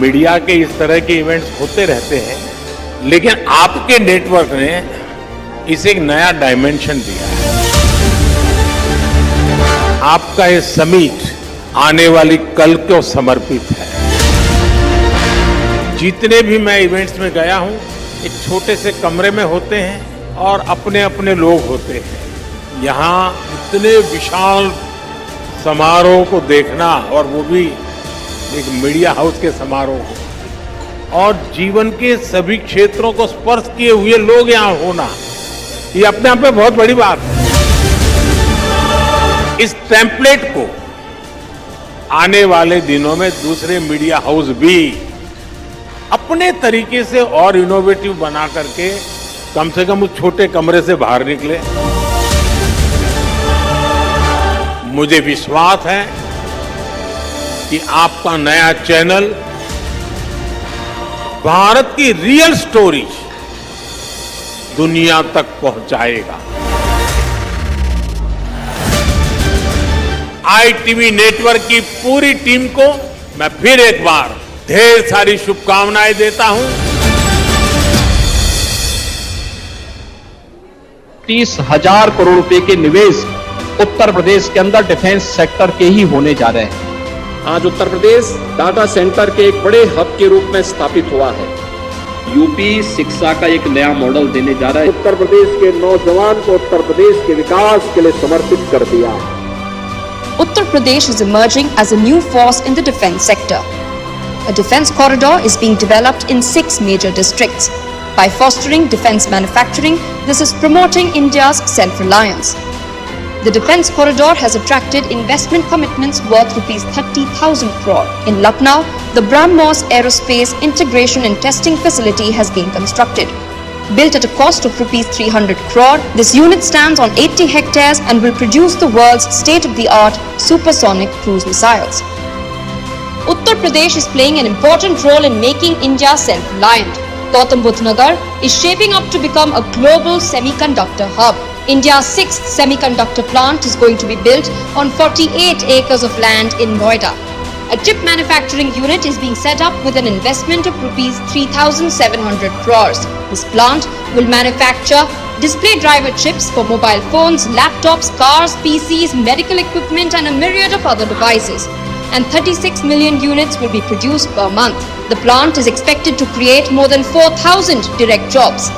मीडिया के इस तरह के इवेंट्स होते रहते हैं, लेकिन आपके नेटवर्क ने इसे एक नया डायमेंशन दिया है। आपका ये समिट आने वाली कल को समर्पित है। जितने भी मैं इवेंट्स में गया हूं, एक छोटे से कमरे में होते हैं और अपने अपने लोग होते हैं। यहाँ इतने विशाल समारोह को देखना, और वो भी एक मीडिया हाउस के समारोह को, और जीवन के सभी क्षेत्रों को स्पर्श किए हुए लोग यहाँ होना, ये अपने आप में बहुत बड़ी बात है। इस टेम्पलेट को आने वाले दिनों में दूसरे मीडिया हाउस भी अपने तरीके से और इनोवेटिव बना करके कम से कम उस छोटे कमरे से बाहर निकले। मुझे विश्वास है कि आपका नया चैनल भारत की रियल स्टोरी दुनिया तक पहुंचाएगा। ITV नेटवर्क की पूरी टीम को मैं फिर एक बार ढेर सारी शुभकामनाएं देता हूं। 30,000 करोड़ रुपए के निवेश उत्तर प्रदेश के अंदर डिफेंस सेक्टर के ही होने जा रहे हैं। आज उत्तर प्रदेश डाटा सेंटर के एक बड़े हब के रूप में स्थापित हुआ है। यूपी शिक्षा का एक नया मॉडल देने जा रहा है। उत्तर प्रदेश के नौजवान को उत्तर प्रदेश के विकास के लिए समर्पित कर दिया। Uttar Pradesh is emerging as a new force in the defence sector. A defence corridor is being developed in 6 major districts. By fostering defence manufacturing, this is promoting India's self-reliance. The defence corridor has attracted investment commitments worth rupees 30,000 crore. In Lucknow, the BrahMos Aerospace Integration and Testing Facility has been constructed. Built at a cost of rupees 300 crore, this unit stands on 80 hectares and will produce the world's state-of-the-art supersonic cruise missiles. Uttar Pradesh is playing an important role in making India self-reliant. Gautam Budh Nagar is shaping up to become a global semiconductor hub. India's 6th semiconductor plant is going to be built on 48 acres of land in Noida. A chip manufacturing unit is being set up with an investment of rupees 3,700 crores. This plant will manufacture display driver chips for mobile phones, laptops, cars, PCs, medical equipment and a myriad of other devices. And 36 million units will be produced per month. The plant is expected to create more than 4,000 direct jobs.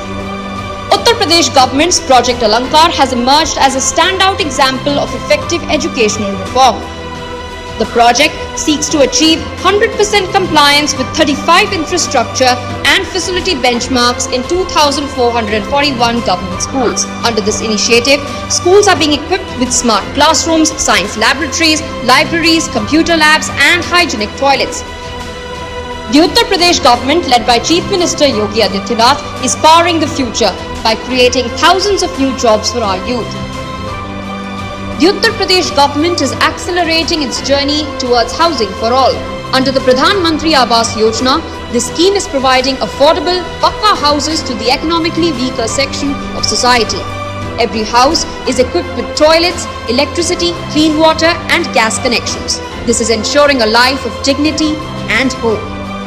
Uttar Pradesh government's Project Alankar has emerged as a standout example of effective educational reform. The project seeks to achieve 100% compliance with 35 infrastructure and facility benchmarks in 2,441 government schools. Under this initiative, schools are being equipped with smart classrooms, science laboratories, libraries, computer labs and hygienic toilets. The Uttar Pradesh government, led by Chief Minister Yogi Adityanath, is powering the future by creating thousands of new jobs for our youth. The Uttar Pradesh government is accelerating its journey towards housing for all. Under the Pradhan Mantri Awas Yojana, this scheme is providing affordable, pakka houses to the economically weaker section of society. Every house is equipped with toilets, electricity, clean water and gas connections. This is ensuring a life of dignity and hope.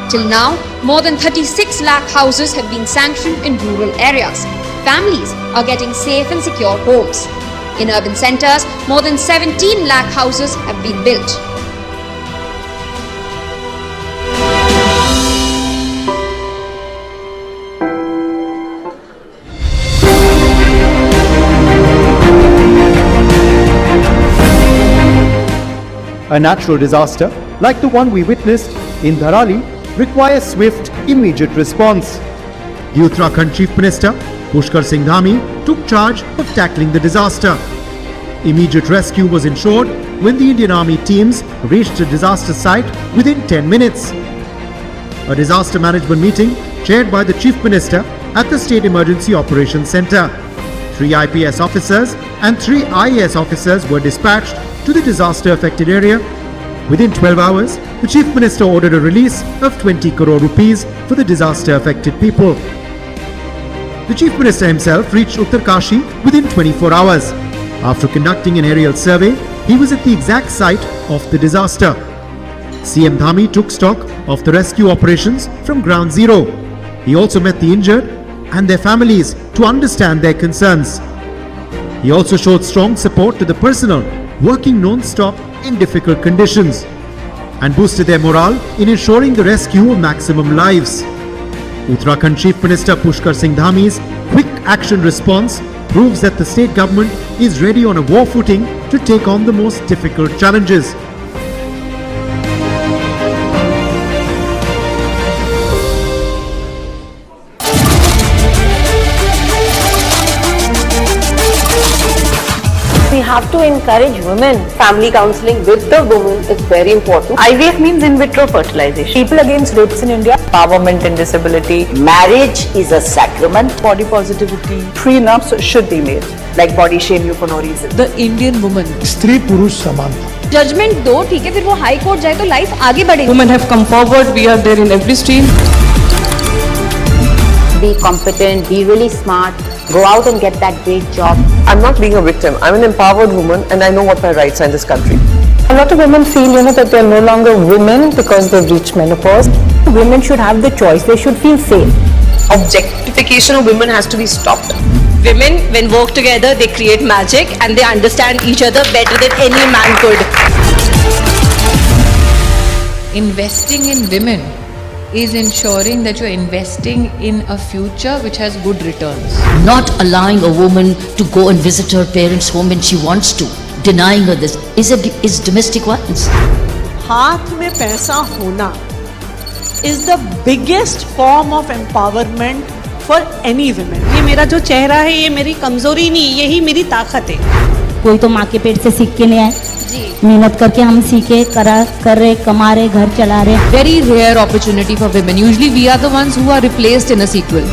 Till now, more than 36 lakh houses have been sanctioned in rural areas. Families are getting safe and secure homes. In urban centres, more than 17 lakh houses have been built. A natural disaster, like the one we witnessed in Dharali, requires swift, immediate response. The Uttarakhand Chief Minister, Pushkar Singh Dhami, took charge of tackling the disaster. Immediate rescue was ensured when the Indian Army teams reached the disaster site within 10 minutes. A disaster management meeting chaired by the Chief Minister at the State Emergency Operations Centre. 3 IPS officers and 3 IAS officers were dispatched to the disaster-affected area. Within 12 hours, the Chief Minister ordered a release of 20 crore rupees for the disaster-affected people. The Chief Minister himself reached Uttarkashi within 24 hours. After conducting an aerial survey, he was at the exact site of the disaster. CM Dhami took stock of the rescue operations from ground zero. He also met the injured and their families to understand their concerns. He also showed strong support to the personnel working non-stop in difficult conditions and boosted their morale in ensuring the rescue of maximum lives. Uttarakhand Chief Minister Pushkar Singh Dhami's quick action response proves that the state government is ready on a war footing to take on the most difficult challenges. We have to encourage women. Family counseling with the woman is very important. IVF means in vitro fertilization. People against rapes in India, empowerment and disability. Marriage is a sacrament. Body positivity. Prenups should be made. Like body shame you for no reason. The Indian woman. स्त्री पुरुष समानता. Judgement दो ठीक है, फिर वो high court जाए तो लाइफ आगे बढ़ेगी. Women have come forward. We are there in every stream. Be competent, be really smart, go out and get that great job. I'm not being a victim. I'm an empowered woman and I know what my rights are in this country. A lot of women feel, that they're no longer women because they've reached menopause. Women should have the choice, they should feel safe. Objectification of women has to be stopped. Women, when work together, they create magic and they understand each other better than any man could. Investing in women is ensuring that you're investing in a future which has good returns. Not allowing a woman to go and visit her parents' home when she wants to, denying her this, is domestic violence. हाथ में पैसा होना is the biggest form of empowerment for any woman. ये मेरा जो चेहरा है, ये मेरी कमजोरी नहीं, यही मेरी ताकत है. कोई तो माँ के पेट से सीख के नहीं आए, मेहनत करके हम सीखे, कर रहे, कमा रहे, घर चला रहे. Very rare opportunity for women. Usually we are the ones who are replaced in a sequel.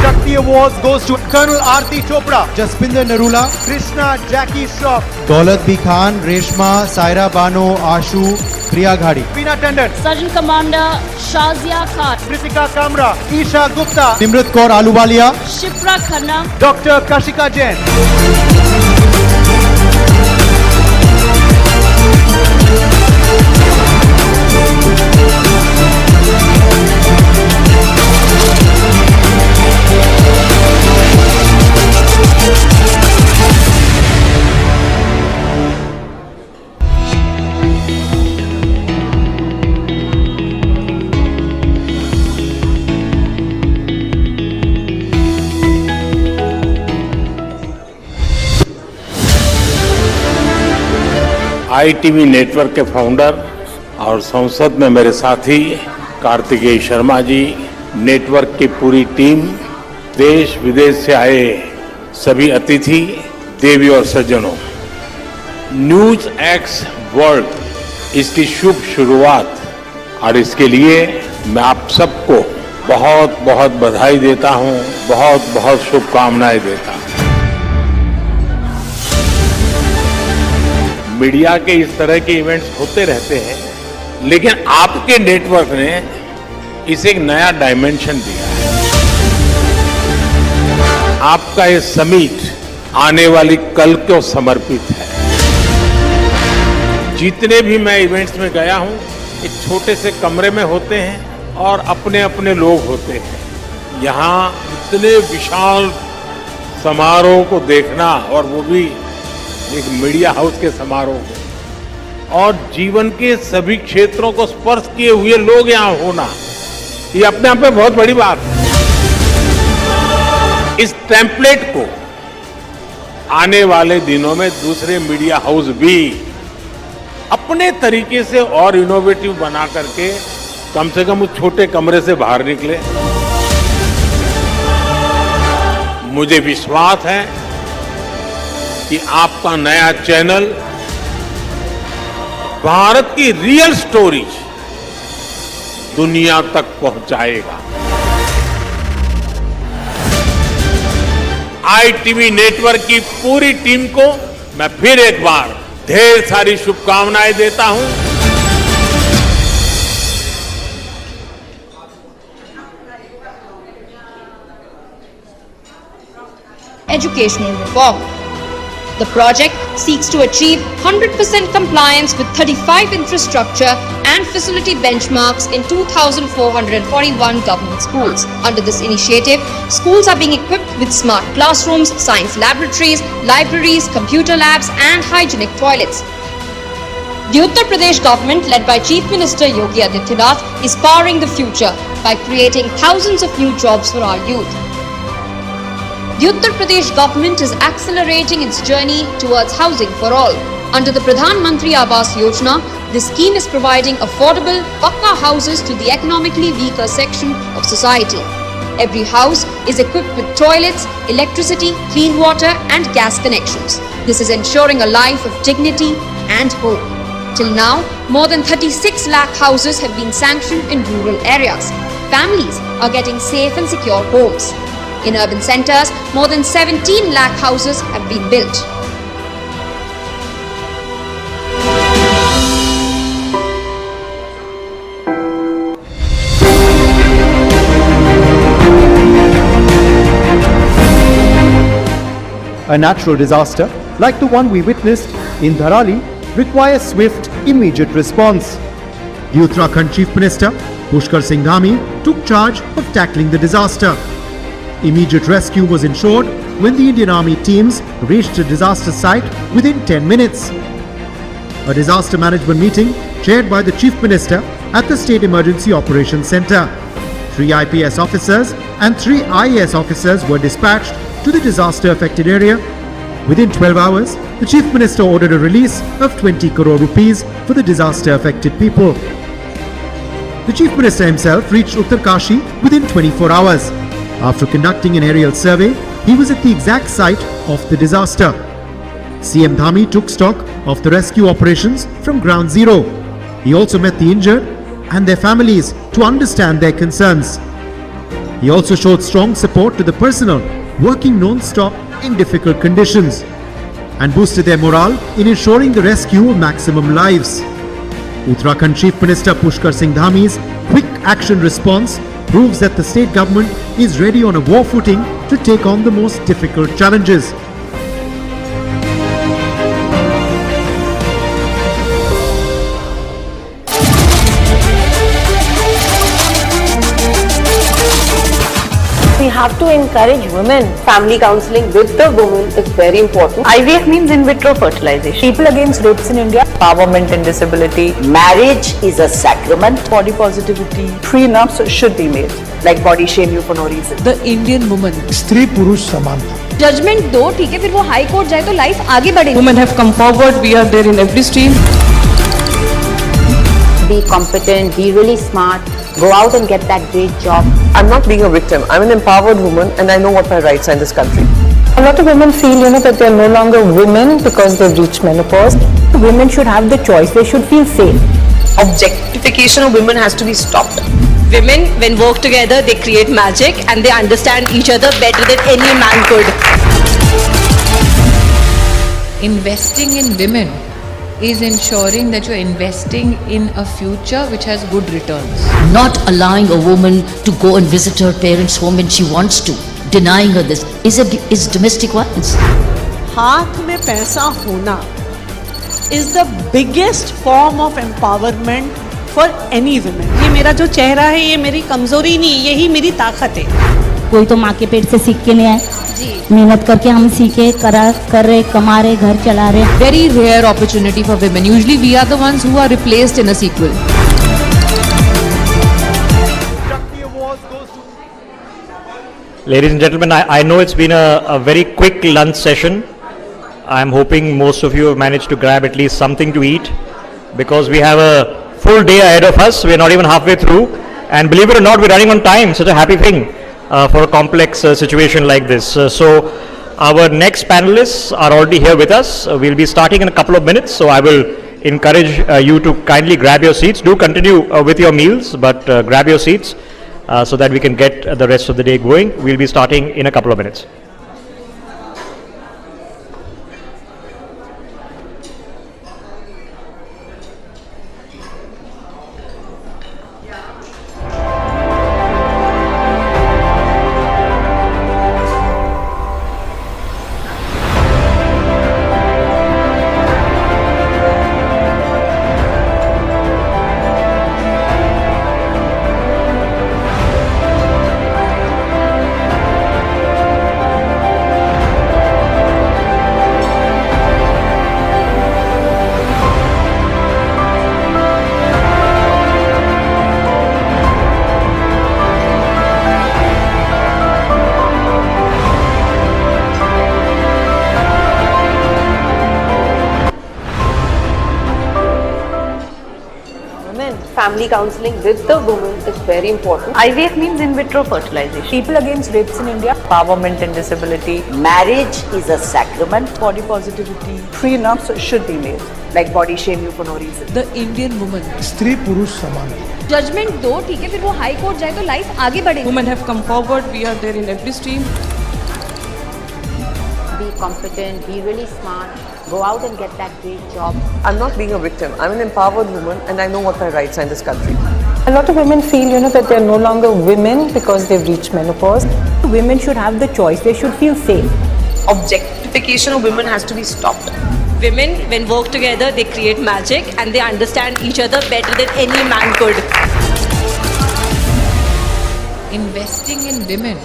Shakti Awards goes to Colonel Aarti Chopra, Jaspinder Narula, Krishna Jackie Shroff, Daulat B. Khan, Reshma, Saira Bano, Ashu, Priya Ghadi, Veena Tandon, Sergeant Commander Shazia Khan, Kritika Kamra, Isha Gupta, Nimrat Kaur Aluwalia, Shifra Khanna, Dr. Kashika Jain. ITV network के founder और संसद में मेरे साथी Kartikeya Sharma ji, network की पूरी team, देश विदेश से आए सभी अतिथि, देवी और सज्जनों, न्यूज एक्स वर्ल्ड इसकी शुभ शुरुआत और इसके लिए मैं आप सबको बहुत बहुत बधाई देता हूं, बहुत बहुत शुभकामनाएं देता हूं। मीडिया के इस तरह के इवेंट्स होते रहते हैं, लेकिन आपके नेटवर्क ने इसे एक नया डायमेंशन दिया है। आपका ये समिट आने वाली कल को समर्पित है। जितने भी मैं इवेंट्स में गया हूं, एक छोटे से कमरे में होते हैं और अपने अपने लोग होते हैं। यहाँ इतने विशाल समारोह को देखना, और वो भी एक मीडिया हाउस के समारोह को, और जीवन के सभी क्षेत्रों को स्पर्श किए हुए लोग यहाँ होना, ये अपने आप में बहुत बड़ी बात है। इस टेम्पलेट को आने वाले दिनों में दूसरे मीडिया हाउस भी अपने तरीके से और इनोवेटिव बना करके कम से कम उस छोटे कमरे से बाहर निकले। मुझे विश्वास है कि आपका नया चैनल भारत की रियल स्टोरीज दुनिया तक पहुंचाएगा। आईटीवी नेटवर्क की पूरी टीम को मैं फिर एक बार ढेर सारी शुभकामनाएं देता हूं। Educational reform. The project seeks to achieve 100% compliance with 35 infrastructure and facility benchmarks in 2,441 government schools. Under this initiative, schools are being equipped with smart classrooms, science laboratories, libraries, computer labs, and hygienic toilets. The Uttar Pradesh government, led by Chief Minister Yogi Adityanath, is powering the future by creating thousands of new jobs for our youth. The Uttar Pradesh government is accelerating its journey towards housing for all. Under the Pradhan Mantri Awas Yojana, this scheme is providing affordable Pakka houses to the economically weaker section of society. Every house is equipped with toilets, electricity, clean water and gas connections. This is ensuring a life of dignity and hope. Till now, more than 36 lakh houses have been sanctioned in rural areas. Families are getting safe and secure homes. In urban centers, more than 17 lakh houses have been built. A natural disaster like the one we witnessed in Dharali requires swift, immediate response. The Uttarakhand Chief Minister, Pushkar Singh Dhami, took charge of tackling the disaster. Immediate rescue was ensured when the Indian Army teams reached the disaster site within 10 minutes. A disaster management meeting chaired by the Chief Minister at the State Emergency Operations Centre. 3 IPS officers and 3 IAS officers were dispatched to the disaster-affected area. Within 12 hours, the Chief Minister ordered a release of 20 crore rupees for the disaster-affected people. The Chief Minister himself reached Uttarkashi within 24 hours. After conducting an aerial survey, he was at the exact site of the disaster. CM Dhami took stock of the rescue operations from ground zero. He also met the injured and their families to understand their concerns. He also showed strong support to the personnel working non-stop in difficult conditions and boosted their morale in ensuring the rescue of maximum lives. Uttarakhand Chief Minister Pushkar Singh Dhami's quick action response proves that the state government is ready on a war footing to take on the most difficult challenges. We have to encourage women. Family counseling with the woman is very important. IVF means in vitro fertilization. People against rapes in India, empowerment and disability. Marriage is a sacrament. Body positivity. Prenups should be made. Like body shame you for no reason. The Indian woman. स्त्री पुरुष समानता. Judgement दो, ठीक है, फिर वो high court जाए तो लाइफ आगे बढ़ेगी. Women have come forward. We are there in every stream. Be competent, be really smart, go out and get that great job. I'm not being a victim. I'm an empowered woman and I know what my rights are in this country. A lot of women feel, that they're no longer women because they've reached menopause. Women should have the choice. They should feel safe. Objectification of women has to be stopped. Women, when work together, they create magic and they understand each other better than any man could. Investing in women is ensuring that you're investing in a future which has good returns. Not allowing a woman to go and visit her parents' home when she wants to, denying her this, is domestic violence. हाथ में पैसा होना is the biggest form of empowerment for any women. ये मेरा जो चेहरा है ये मेरी कमजोरी नहीं, यही मेरी ताकत है. कोई तो माँ के पेट से सीख के नहीं आए, मेहनत करके हम सीखे, कर रहे, कमा रहे, घर चला रहे. Very rare opportunity for women. Usually we are the ones who are replaced in a sequel. Ladies and gentlemen, I know it's been a very quick lunch session. I'm hoping most of you have managed to grab at least something to eat, because we have a full day ahead of us. We're not even halfway through, and believe it or not, we're running on time. Such a happy thing for a complex situation like this. So our next panelists are already here with us. We'll be starting in a couple of minutes, so I will encourage you to kindly grab your seats. Do continue with your meals, but grab your seats so that we can get the rest of the day going. We'll be starting in a couple of minutes. Family counseling with the woman is very important. IVF means in vitro fertilization. People against rapes in India. Empowerment and disability. Marriage is a sacrament. Body positivity. Prenups should be made. Like body shame you for no reason. The Indian woman. स्त्री पुरुष समान है. Judgement दो, ठीक है, फिर वो high court जाए तो लाइफ आगे बढ़ेगी. Women have come forward. We are there in every stream. Be competent, be really smart, go out and get that great job. I'm not being a victim. I'm an empowered woman and I know what my rights are in this country. A lot of women feel, that they're no longer women because they've reached menopause. Women should have the choice. They should feel safe. Objectification of women has to be stopped. Women, when work together, they create magic and they understand each other better than any man could. Investing in women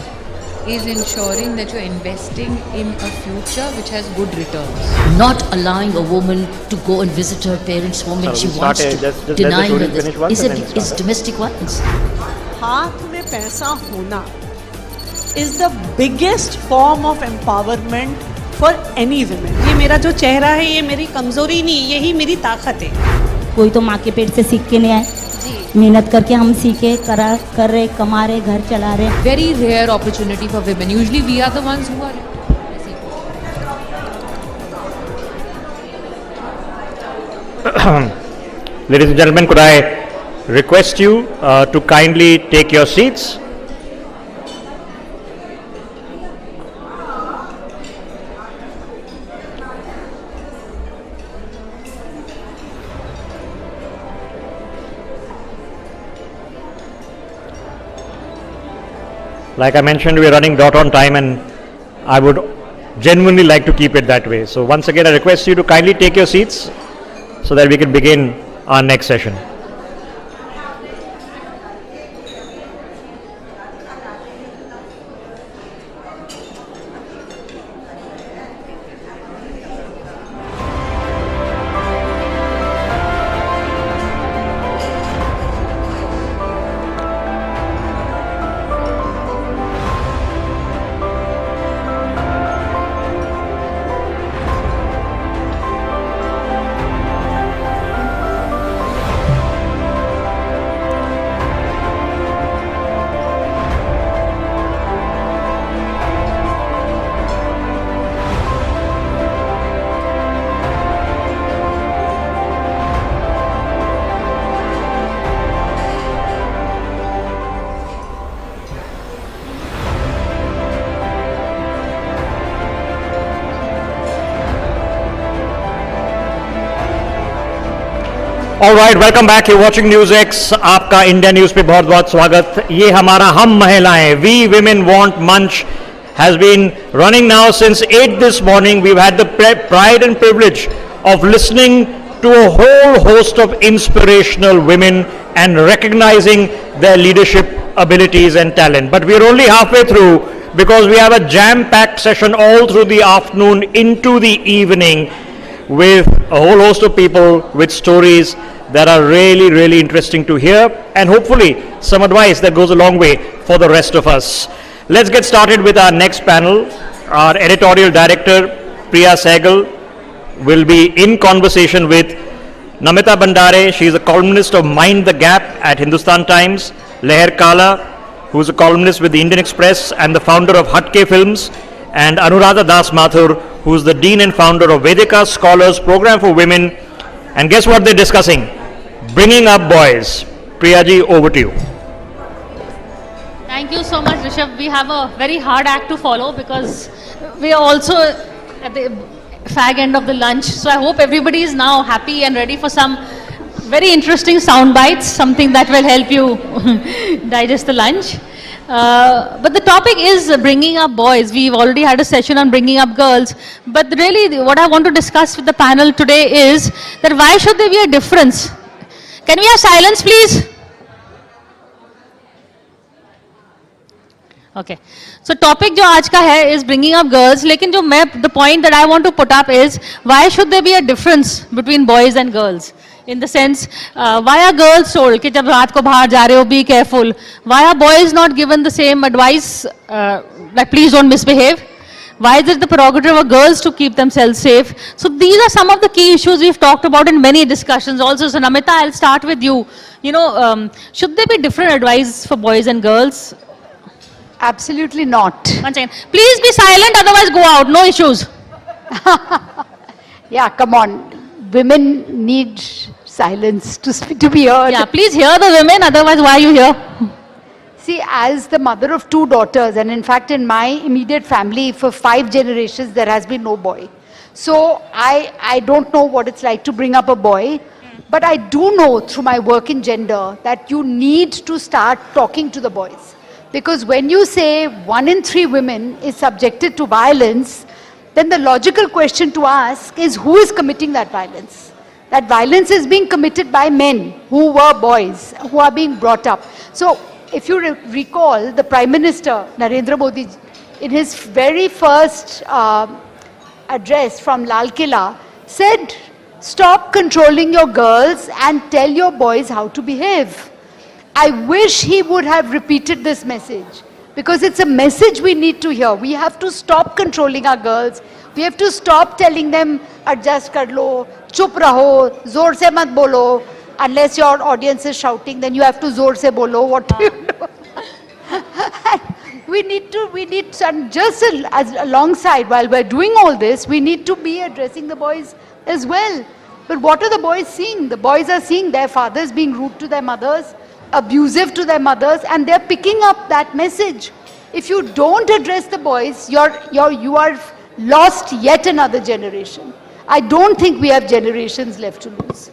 is ensuring that you're investing in a future which has good returns. Not allowing a woman to go and visit her parents' home when she wants to, just denying let her the this, finish once and then is start. domestic violence. हाथ में पैसा होना is the biggest form of empowerment for any women. ये मेरा जो चेहरा है ये मेरी कमजोरी नहीं, यही मेरी ताकत है. कोई तो माँ के पेट से सीख के नहीं आए, मेहनत करके हम सीखे, कर रहे, कमा रहे, घर चला रहे. Very rare opportunity for women. Usually we are the ones who are. Ladies and gentlemen, could I request you to kindly take your seats? Like I mentioned, we are running dot on time and I would genuinely like to keep it that way. So once again, I request you to kindly take your seats so that we can begin our next session. All right, welcome back. You're watching NewsX. आपका India news पे बहुत बहुत स्वागत. ये हमारा हम महिलाएं We Women Want Munch has been running now since 8 this morning. We've had the pride and privilege of listening to a whole host of inspirational women and recognizing their leadership abilities and talent. But we're only halfway through because we have a jam-packed session all through the afternoon into the evening with a whole host of people with stories that are really, really interesting to hear, and hopefully some advice that goes a long way for the rest of us. Let's get started with our next panel. Our editorial director, Priya Sehgal, will be in conversation with Namita Bandare. She is a columnist of Mind the Gap at Hindustan Times, Leher Kala, who is a columnist with the Indian Express and the founder of Hatke Films, and Anuradha Das Mathur, who is the dean and founder of Vedika Scholars Program for Women. And guess what they're discussing? Bringing up boys. Priyaji, over to you. Thank you so much, Rishabh. We have a very hard act to follow because we are also at the fag end of the lunch. So I hope everybody is now happy and ready for some very interesting sound bites, something that will help you digest the lunch. But the topic is bringing up boys. We've already had a session on bringing up girls. But really what I want to discuss with the panel today is that why should there be a difference? Can we have silence, please? Okay. So topic जो आज का है is bringing up girls. लेकिन जो मैं the point that I want to put up is why should there be a difference between boys and girls? In the sense, why are girls told कि जब रात को बाहर जा रहे हो be careful? Why are boys not given the same advice like please don't misbehave? Why is it the prerogative of girls to keep themselves safe? So these are some of the key issues we've talked about in many discussions also. So Namita, I'll start with you. You know, should there be different advice for boys and girls? Absolutely not. One second. Please be silent, otherwise go out. No issues. Yeah, come on. Women need silence to be heard. Yeah, please hear the women, otherwise why are you here? See, as the mother of 2 daughters, and in fact in my immediate family for 5 generations there has been no boy. So I don't know what it's like to bring up a boy, but I do know through my work in gender that you need to start talking to the boys. Because when you say 1 in 3 women is subjected to violence, then the logical question to ask is who is committing that violence? That violence is being committed by men who were boys, who are being brought up. So if you recall, the Prime Minister, Narendra Modi, in his very first address from Lal Killa, said, stop controlling your girls and tell your boys how to behave. I wish he would have repeated this message because it's a message we need to hear. We have to stop controlling our girls. We have to stop telling them, adjust kar lo, chup raho, zor se mat bolo. Unless your audience is shouting, then you have to zor se bolo. What do you do? we need just alongside, while we're doing all this, we need to be addressing the boys as well. But what are the boys seeing? The boys are seeing their fathers being rude to their mothers, abusive to their mothers, and they're picking up that message. If you don't address the boys, you are lost yet another generation. I don't think we have generations left to lose.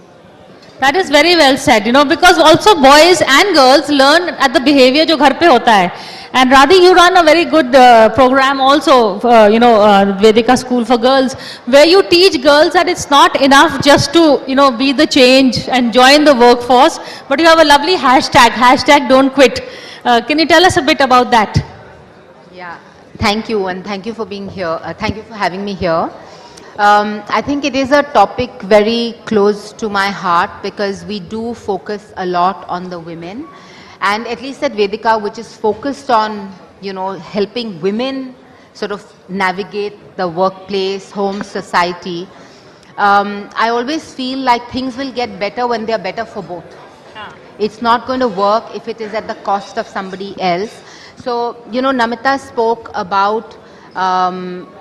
That is very well said, you know, because also boys and girls learn at the behavior जो घर पे होता है. And Radhi, you run a very good program also, Vedika School for Girls, where you teach girls that it's not enough just to, be the change and join the workforce, but you have a lovely hashtag don't quit. Can you tell us a bit about that? Yeah, thank you, and thank you for being here. Thank you for having me here. I think it is a topic very close to my heart because we do focus a lot on the women. And at least at Vedika, which is focused on, helping women sort of navigate the workplace, home, society, I always feel like things will get better when they're better for both. It's not going to work if it is at the cost of somebody else. So, Namita spoke about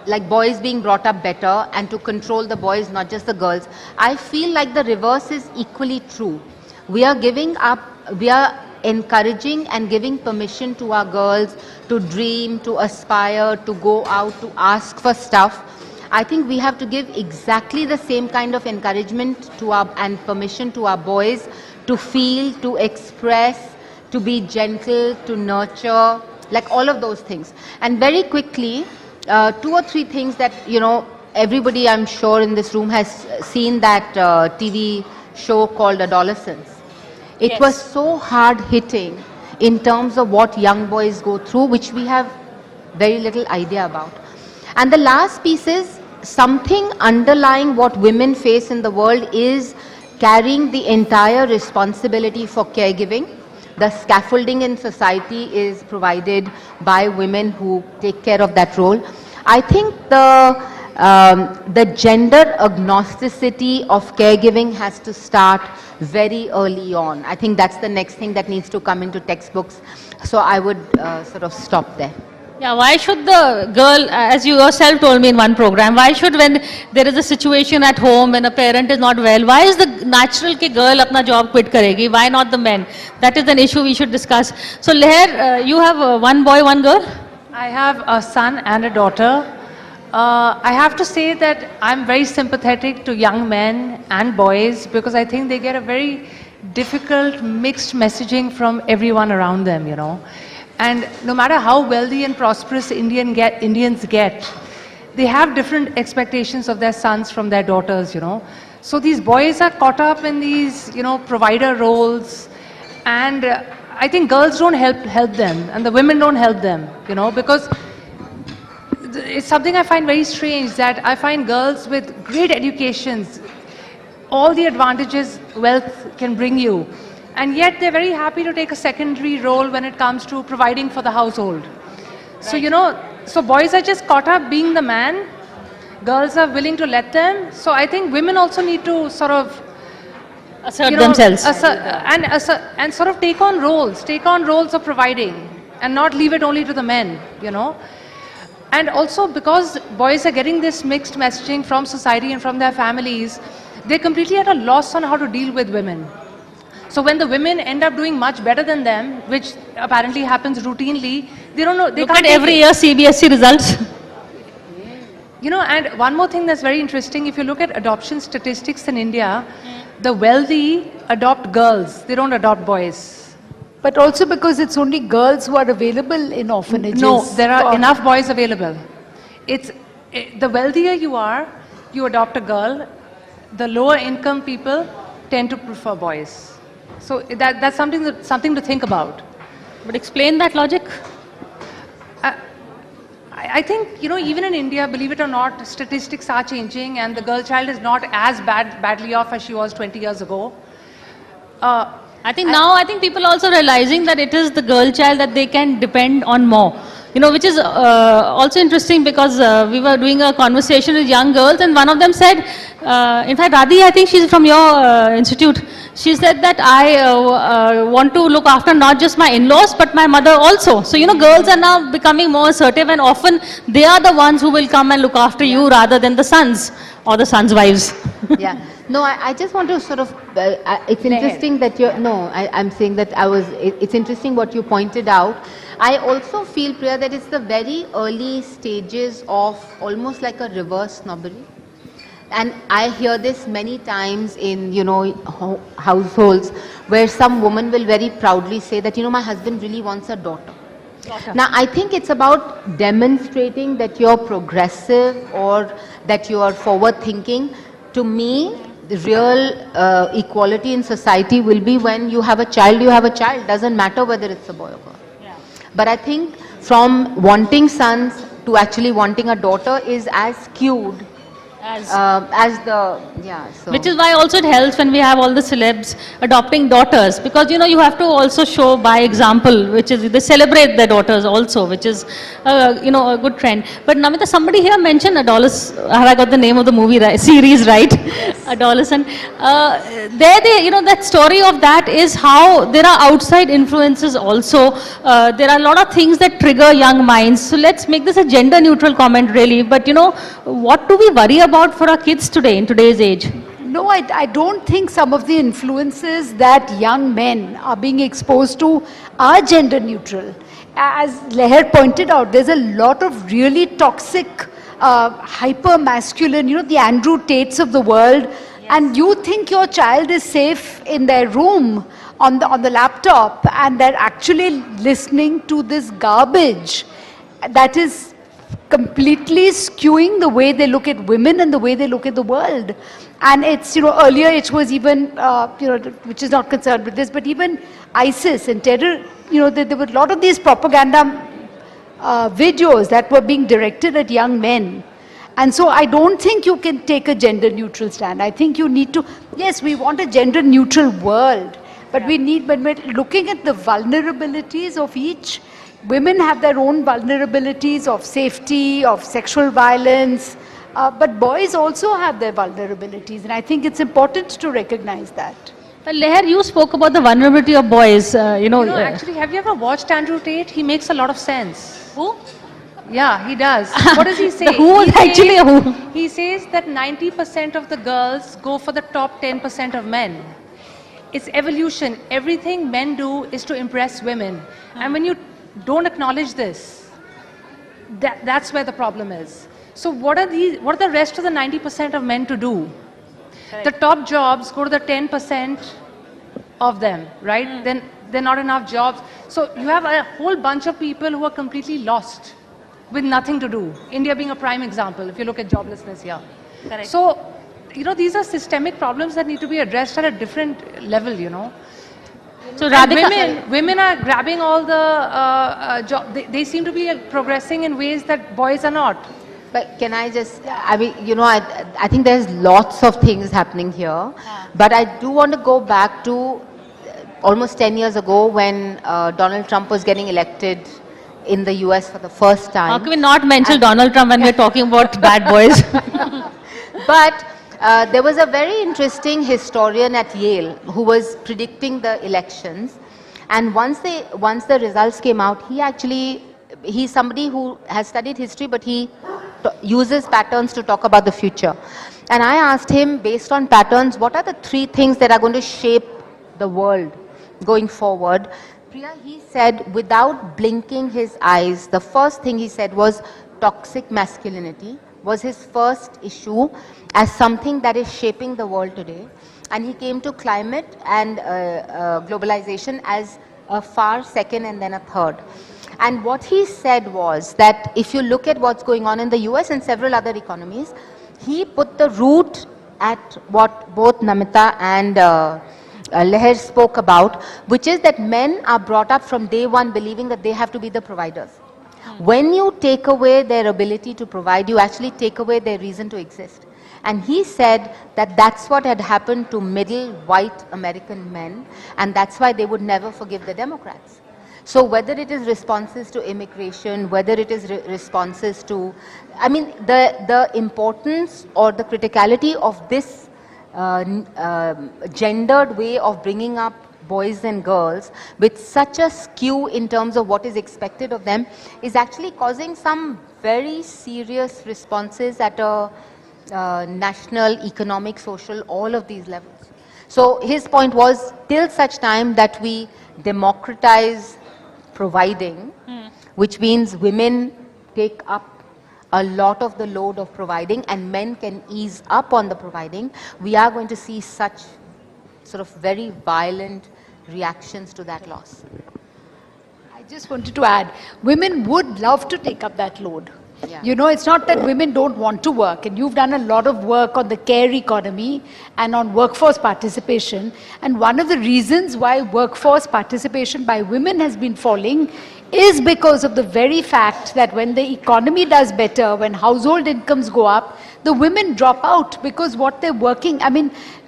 like boys being brought up better and to control the boys, not just the girls. I feel like the reverse is equally true. We are encouraging and giving permission to our girls to dream, to aspire, to go out, to ask for stuff. I think we have to give exactly the same kind of encouragement to and permission to our boys to feel, to express, to be gentle, to nurture, like all of those things. And very quickly, 2 or 3 things that, everybody I'm sure in this room has seen that TV show called Adolescence. It was so hard hitting in terms of what young boys go through, which we have very little idea about. And the last piece is something underlying what women face in the world is carrying the entire responsibility for caregiving. The scaffolding in society is provided by women who take care of that role. I think the gender agnosticity of caregiving has to start very early on. I think that's the next thing that needs to come into textbooks. So I would sort of stop there. Yeah, why should the girl, as you yourself told me in one program, why should when there is a situation at home when a parent is not well, why is the natural कि girl अपना job quit करेगी? Why not the men? That is an issue we should discuss. So Leher, you have one boy, one girl? I have a son and a daughter. I have to say that I'm very sympathetic to young men and boys because I think they get a very difficult mixed messaging from everyone around them, And no matter how wealthy and prosperous Indians get, they have different expectations of their sons from their daughters, So these boys are caught up in these, provider roles, and I think girls don't help them, and the women don't help them, because it's something I find very strange that I find girls with great educations, all the advantages wealth can bring you, and yet they're very happy to take a secondary role when it comes to providing for the household. Right. So, so boys are just caught up being the man, girls are willing to let them. So I think women also need to sort of assert themselves. And sort of take on roles of providing and not leave it only to the men, And also because boys are getting this mixed messaging from society and from their families, they're completely at a loss on how to deal with women. So when the women end up doing much better than them, which apparently happens routinely, they don't know. They can't. Look at every year CBSE results. And one more thing that's very interesting, if you look at adoption statistics in India, the wealthy adopt girls, they don't adopt boys. But also because it's only girls who are available in orphanages. No, there are enough boys available. The wealthier you are, you adopt a girl. The lower income people tend to prefer boys. So that's something to think about. But explain that logic. I think, even in India, believe it or not, statistics are changing and the girl child is not as badly off as she was 20 years ago. I think people are also realizing that it is the girl child that they can depend on more. Which is also interesting because we were doing a conversation with young girls and one of them said, in fact, Radhi, I think she's from your institute. She said that I want to look after not just my in-laws but my mother also. So, girls are now becoming more assertive and often they are the ones who will come and look after you rather than the sons or the sons' wives. Yeah. No, I just want to sort of, it's interesting that I'm saying that it's interesting what you pointed out. I also feel, Priya, that it's the very early stages of almost like a reverse snobbery. And I hear this many times in, households where some woman will very proudly say that, my husband really wants a daughter. Now, I think it's about demonstrating that you're progressive or that you are forward thinking. To me, the real equality in society will be when you have a child, doesn't matter whether it's a boy or girl. Yeah. But I think from wanting sons to actually wanting a daughter is as skewed Which is why also it helps when we have all the celebs adopting daughters, because you have to also show by example, which is they celebrate their daughters also, which is a good trend. But Namita, somebody here mentioned Adolescent. Have I got the name of the movie series right? Yes. Adolescent. That story of that is how there are outside influences also. There are a lot of things that trigger young minds. So let's make this a gender neutral comment really. But what do we worry about for our kids today, in today's age? No, I don't think some of the influences that young men are being exposed to are gender neutral. As Leher pointed out, there's a lot of really toxic hyper masculine, the Andrew Tates of the world, and you think your child is safe in their room on the laptop, and they're actually listening to this garbage that is completely skewing the way they look at women and the way they look at the world. And it's, earlier it was even, which is not concerned with this, but even ISIS and terror, there were a lot of these propaganda videos that were being directed at young men. And so I don't think you can take a gender neutral stand. I think you need to, yes, we want a gender neutral world, but when we're looking at the vulnerabilities of each, women have their own vulnerabilities of safety, of sexual violence, but boys also have their vulnerabilities, and I think it's important to recognize that. Well, Leher, you spoke about the vulnerability of boys, Actually, have you ever watched Andrew Tate? He makes a lot of sense. Who? Yeah, he does. What does he say? He says that 90% of the girls go for the top 10% of men. It's evolution. Everything men do is to impress women. And when you don't acknowledge this, that's where the problem is. So what are the rest of the 90% of men to do? Correct. The top jobs go to the 10% of them, right? Then there are not enough jobs. So you have a whole bunch of people who are completely lost with nothing to do. India being a prime example, if you look at joblessness here. Correct. So, these are systemic problems that need to be addressed at a different level, So women are grabbing all the jobs. They seem to be progressing in ways that boys are not. But can I just, I think there's lots of things happening here, but I do want to go back to almost 10 years ago when Donald Trump was getting elected in the US for the first time. How can we not mention Donald Trump when we're talking about bad boys? But there was a very interesting historian at Yale who was predicting the elections, and once the results came out, he's somebody who has studied history, but he uses patterns to talk about the future. And I asked him, based on patterns, what are the 3 things that are going to shape the world going forward? Priya, he said, without blinking his eyes, the first thing he said was toxic masculinity was his first issue as something that is shaping the world today. And he came to climate and globalization as a far second and then a third. And what he said was that if you look at what's going on in the US and several other economies, he put the root at what both Namita and Leher spoke about, which is that men are brought up from day one believing that they have to be the providers. When you take away their ability to provide, you actually take away their reason to exist. And he said that that's what had happened to middle white American men, and that's why they would never forgive the Democrats. So whether it is responses to immigration, whether it is responses to, the importance or the criticality of this gendered way of bringing up boys and girls with such a skew in terms of what is expected of them is actually causing some very serious responses at a national, economic, social, all of these levels. So his point was, till such time that we democratize providing, which means women take up a lot of the load of providing and men can ease up on the providing, we are going to see such sort of very violent reactions to that loss. I just wanted to add, women would love to take up that load. Yeah. It's not that women don't want to work, and you've done a lot of work on the care economy and on workforce participation. And one of the reasons why workforce participation by women has been falling is because of the very fact that when the economy does better, when household incomes go up, the women drop out because what they're working,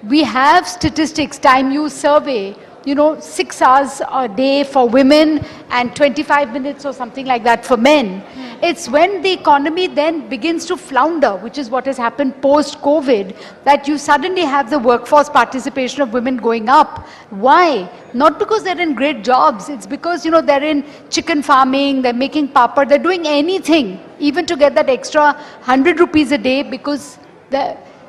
we have statistics, time use survey, 6 hours a day for women and 25 minutes or something like that for men. It's when the economy then begins to flounder, which is what has happened post-COVID, that you suddenly have the workforce participation of women going up. Why? Not because they're in great jobs. It's because, they're in chicken farming, they're making papad, they're doing anything, even to get that extra 100 rupees a day, because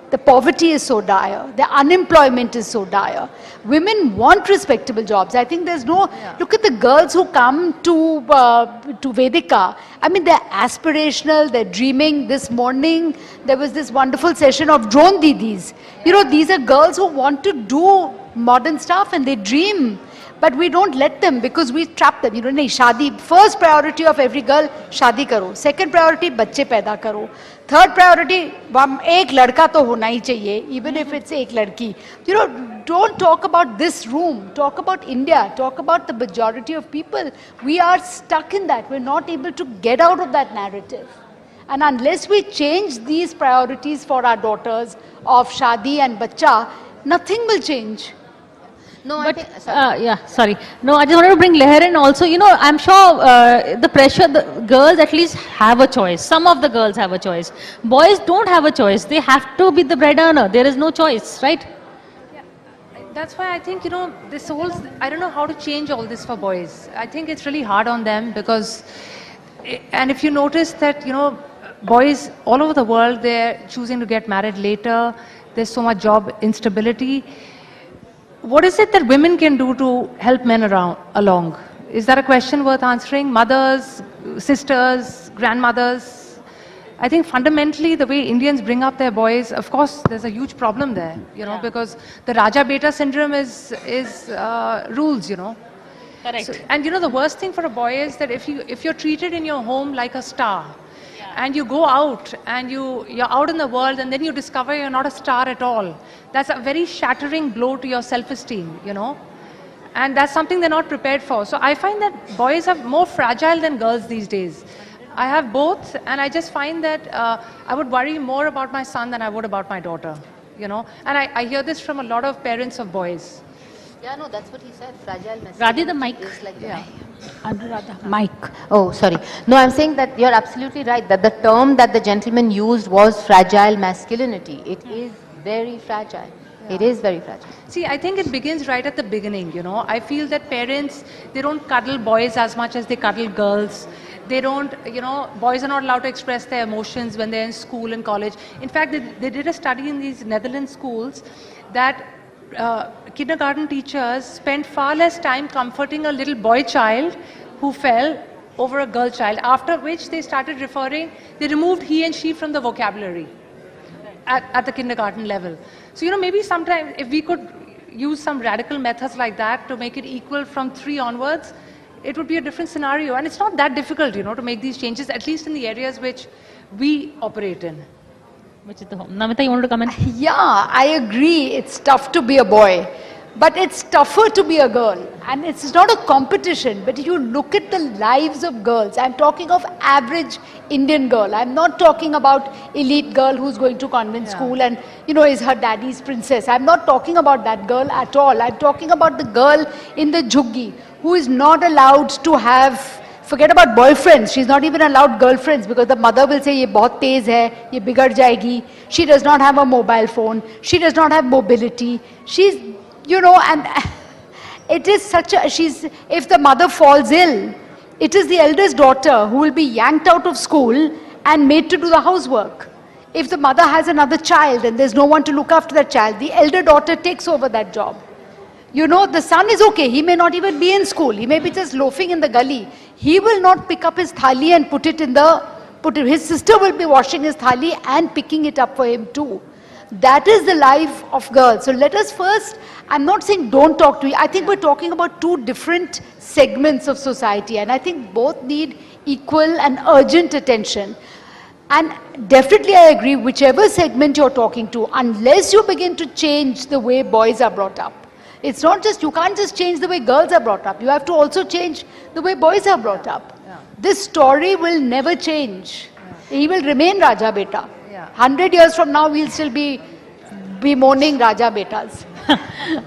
The poverty is so dire. The unemployment is so dire. Women want respectable jobs. I think there's no... Look at the girls who come to Vedika. I mean, they're aspirational, they're dreaming. This morning, there was this wonderful session of drone didis. You know, these are girls who want to do modern stuff and they dream. But we don't let them because we trap them. You know, nahi, shadi, first priority of every girl, shadi karo. Second priority, bacche paida karo. Third priority, ek ladka to hona hi chahiye, even if it's ek ladki. You know, don't talk about this room. Talk about India. Talk about the majority of people. We are stuck in that. We're not able to get out of that narrative. And unless we change these priorities for our daughters of shadi and bacha, nothing will change. No, but, sorry. No, I just wanted to bring Leher in also. You know, I'm sure the pressure, the girls at least have a choice. Some of the girls have a choice. Boys don't have a choice. They have to be the bread earner. There is no choice, right? Yeah. That's why I think, you know, this whole, I don't know how to change all this for boys. I think it's really hard on them because, and if you notice that, you know, boys all over the world, they're choosing to get married later. There's so much job instability. What is it that women can do to help men along? Is that a question worth answering? Mothers, sisters, grandmothers? I think fundamentally the way Indians bring up their boys, of course, there's a huge problem there, you know, because the Raja Beta syndrome is rules, you know. Correct. So, and you know, the worst thing for a boy is that if you're treated in your home like a star, and you go out and you're out in the world and then you discover you're not a star at all. That's a very shattering blow to your self-esteem, you know. And that's something they're not prepared for. So I find that boys are more fragile than girls these days. I have both and I just find that I would worry more about my son than I would about my daughter, you know. And I hear this from a lot of parents of boys. Yeah, no, that's what he said. Fragile masculinity. Radhi, the mic. Is like Anuradha, mic. Oh, sorry. No, I'm saying that you're absolutely right, that the term that the gentleman used was fragile masculinity. It is very fragile. Yeah. It is very fragile. See, I think it begins right at the beginning, you know. I feel that parents, they don't cuddle boys as much as they cuddle girls. They don't, you know, boys are not allowed to express their emotions when they're in school and college. In fact, they did a study in these Netherlands schools that kindergarten teachers spent far less time comforting a little boy child who fell over a girl child, after which they started they removed he and she from the vocabulary at the kindergarten level. So, you know, maybe sometime if we could use some radical methods like that to make it equal from 3 onwards, it would be a different scenario. And it's not that difficult, you know, to make these changes, at least in the areas which we operate in. Which is the home. Namita, you want to comment? Yeah, I agree. It's tough to be a boy, but it's tougher to be a girl. And it's not a competition, but you look at the lives of girls. I'm talking of average Indian girl. I'm not talking about elite girl who's going to convent school and, you know, is her daddy's princess. I'm not talking about that girl at all. I'm talking about the girl in the jhuggi who is not allowed to have... Forget about boyfriends. She's not even allowed girlfriends because the mother will say, "Ye bahut tez hai, ye bigad jayegi." She does not have a mobile phone. She does not have mobility. She's, you know, and it is such a, if the mother falls ill, it is the eldest daughter who will be yanked out of school and made to do the housework. If the mother has another child and there's no one to look after that child, the elder daughter takes over that job. You know, the son is okay. He may not even be in school. He may be just loafing in the gully. He will not pick up his thali and put it in the... His sister will be washing his thali and picking it up for him too. That is the life of girls. So let us first... I'm not saying don't talk to you. I think we're talking about 2 different segments of society. And I think both need equal and urgent attention. And definitely I agree, whichever segment you're talking to, unless you begin to change the way boys are brought up. It's not just, you can't just change the way girls are brought up. You have to also change the way boys are brought up. Yeah. This story will never change. Yeah. He will remain Raja Beta. Yeah. 100 years from now, we'll still be mourning Raja Betas.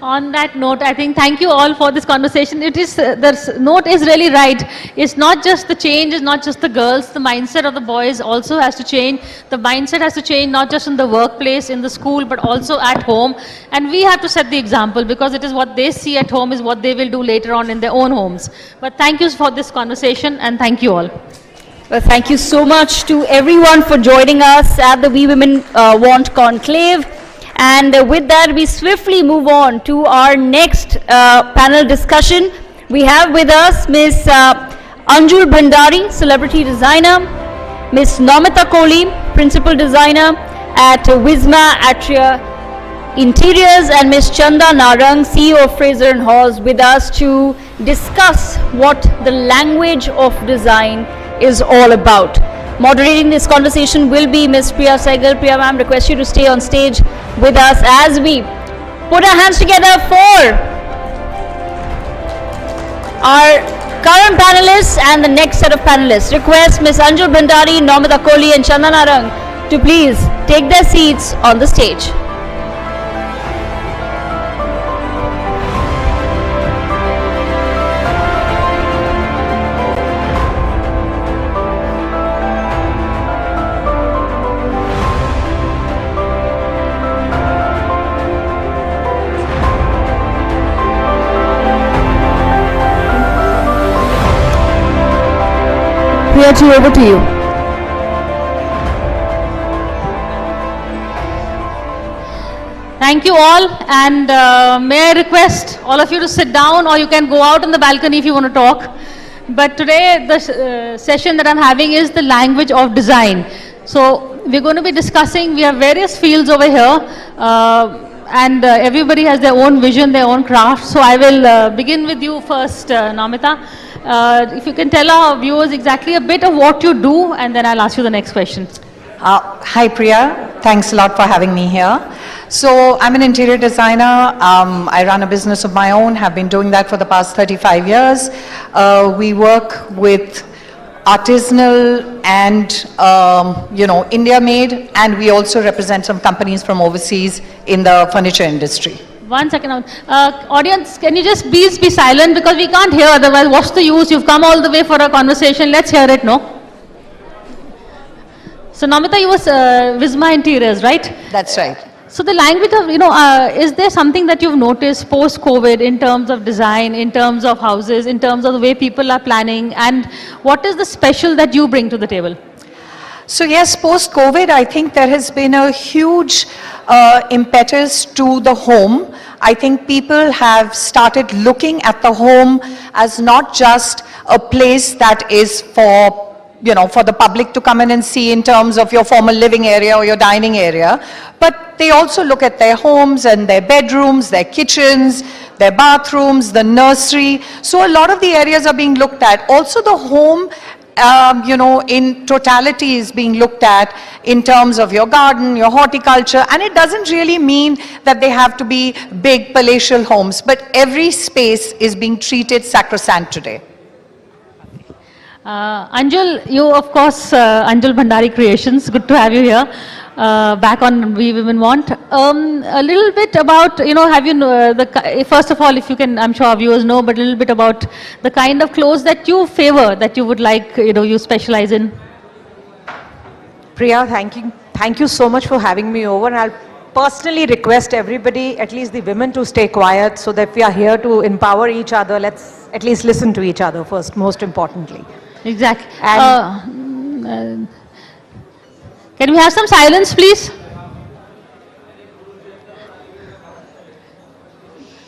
On that note, I think thank you all for this conversation. It is, the note is really right. It's not just the change, it's not just the girls. The mindset of the boys also has to change. The mindset has to change not just in the workplace, in the school, but also at home. And we have to set the example because it is what they see at home is what they will do later on in their own homes. But thank you for this conversation and thank you all. Well, thank you so much to everyone for joining us at the We Women Want Conclave. And with that, we swiftly move on to our next panel discussion. We have with us Ms. Anjul Bhandari, celebrity designer, Ms. Namita Kohli, principal designer at Wisma Atria Interiors, and Ms. Chanda Narang, CEO of Fraser & Hawes, with us to discuss what the language of design is all about. Moderating this conversation will be Ms. Priya Saigal. Priya ma'am, request you to stay on stage with us as we put our hands together for our current panelists and the next set of panelists. Request Ms. Anjul Bhandari, Namita Kohli and Chanda Narang to please take their seats on the stage. Priyaji, over to you. Thank you all, and may I request all of you to sit down, or you can go out on the balcony if you want to talk. But today the session that I'm having is the language of design. So we're going to be discussing, we have various fields over here, and everybody has their own vision, their own craft. So I will begin with you first, Namita. If you can tell our viewers exactly a bit of what you do, and then I'll ask you the next question. Hi Priya, thanks a lot for having me here. So I'm an interior designer. I run a business of my own, have been doing that for the past 35 years. We work with artisanal and India made, and we also represent some companies from overseas in the furniture industry. 1 second. Audience, can you just please be silent, because we can't hear, otherwise what's the use? You've come all the way for a conversation. Let's hear it, no? So Namita, you was Wisma Interiors, right? That's right. So the language of, is there something that you've noticed post-COVID in terms of design, in terms of houses, in terms of the way people are planning, and what is the special that you bring to the table? So yes, post-COVID, I think there has been a huge impetus to the home. I think people have started looking at the home as not just a place that is for the public to come in and see in terms of your formal living area or your dining area, but they also look at their homes and their bedrooms, their kitchens, their bathrooms, the nursery. So a lot of the areas are being looked at. Also the home, in totality is being looked at in terms of your garden, your horticulture, and it doesn't really mean that they have to be big palatial homes, but every space is being treated sacrosanct today. Anjul, you of course, Anjul Bhandari Creations, good to have you here, back on We Women Want. A little bit about, have you, first of all, if you can, I'm sure our viewers know, but a little bit about the kind of clothes that you favor, that you would like, you specialize in. Priya, thank you so much for having me over, and I'll personally request everybody, at least the women, to stay quiet, so that we are here to empower each other. Let's at least listen to each other first, most importantly. Exactly. And can we have some silence, please?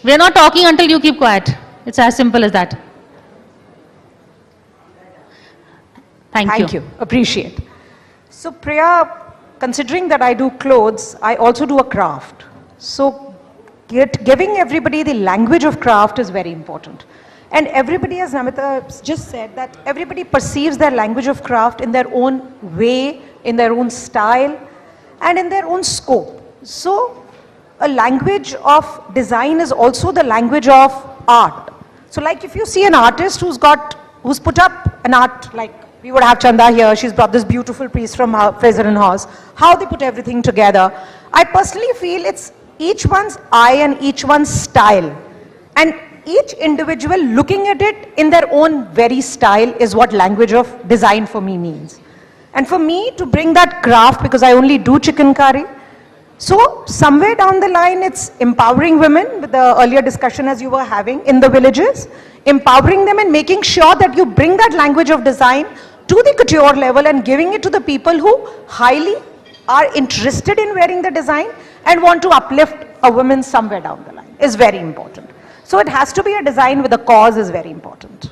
We're not talking until you keep quiet. It's as simple as that. Thank you. Appreciate. So Priya, considering that I do clothes, I also do a craft. So giving everybody the language of craft is very important. And everybody, as Namita just said, that everybody perceives their language of craft in their own way, in their own style, and in their own scope. So a language of design is also the language of art. So like if you see an artist who's put up an art, like we would have Chanda here, she's brought this beautiful piece from Fraser & Hawes, how they put everything together. I personally feel it's each one's eye and each one's style. And each individual looking at it in their own very style is what language of design for me means. And for me to bring that craft, because I only do chicken curry, so somewhere down the line it's empowering women, with the earlier discussion as you were having in the villages, empowering them and making sure that you bring that language of design to the couture level and giving it to the people who highly are interested in wearing the design and want to uplift a woman somewhere down the line is very important. So it has to be a design with a cause is very important.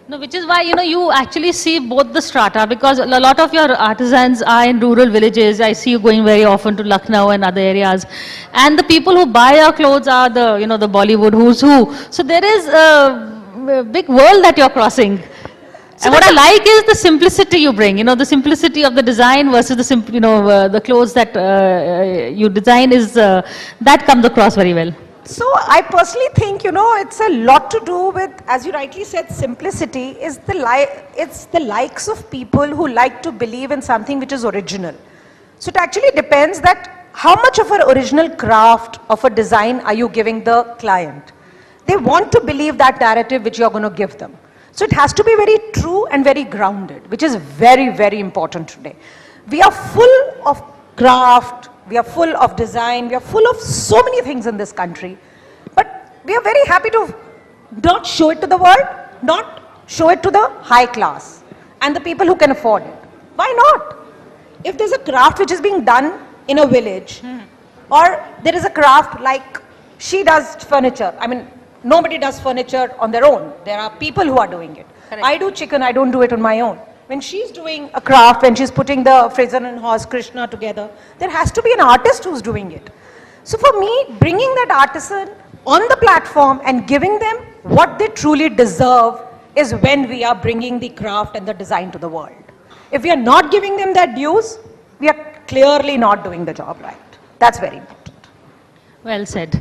No, which is why, you actually see both the strata, because a lot of your artisans are in rural villages. I see you going very often to Lucknow and other areas. And the people who buy your clothes are the, the Bollywood who's who. So there is a big world that you're crossing. And what I like is the simplicity you bring, the simplicity of the design versus the the clothes that you design is, that comes across very well. So I personally think, it's a lot to do with, as you rightly said, simplicity is it's the likes of people who like to believe in something which is original. So it actually depends that how much of an original craft of a design are you giving the client. They want to believe that narrative which you're going to give them. So it has to be very true and very grounded, which is very, very important today. We are full of craft, we are full of design, we are full of so many things in this country. But we are very happy to not show it to the world, not show it to the high class and the people who can afford it. Why not? If there's a craft which is being done in a village, or there is a craft like she does furniture. I mean, nobody does furniture on their own. There are people who are doing it. Correct. I do chicken, I don't do it on my own. When she's doing a craft, when she's putting the Fraser and Horse Krishna together, there has to be an artist who's doing it. So for me, bringing that artisan on the platform and giving them what they truly deserve is when we are bringing the craft and the design to the world. If we are not giving them that dues, we are clearly not doing the job right. That's very important. Well said.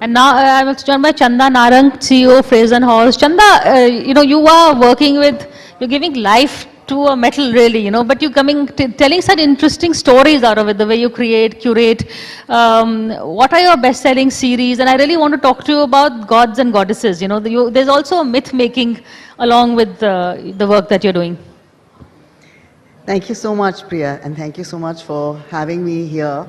And now I was joined by Chanda Narang, CEO, Fraser and Horse. Chanda, you are working with, you're giving life to a metal really, but you're telling such interesting stories out of it, the way you curate. What are your best-selling series? And I really want to talk to you about gods and goddesses. There's also a myth making along with the work that you're doing. Thank you so much, Priya, and thank you so much for having me here.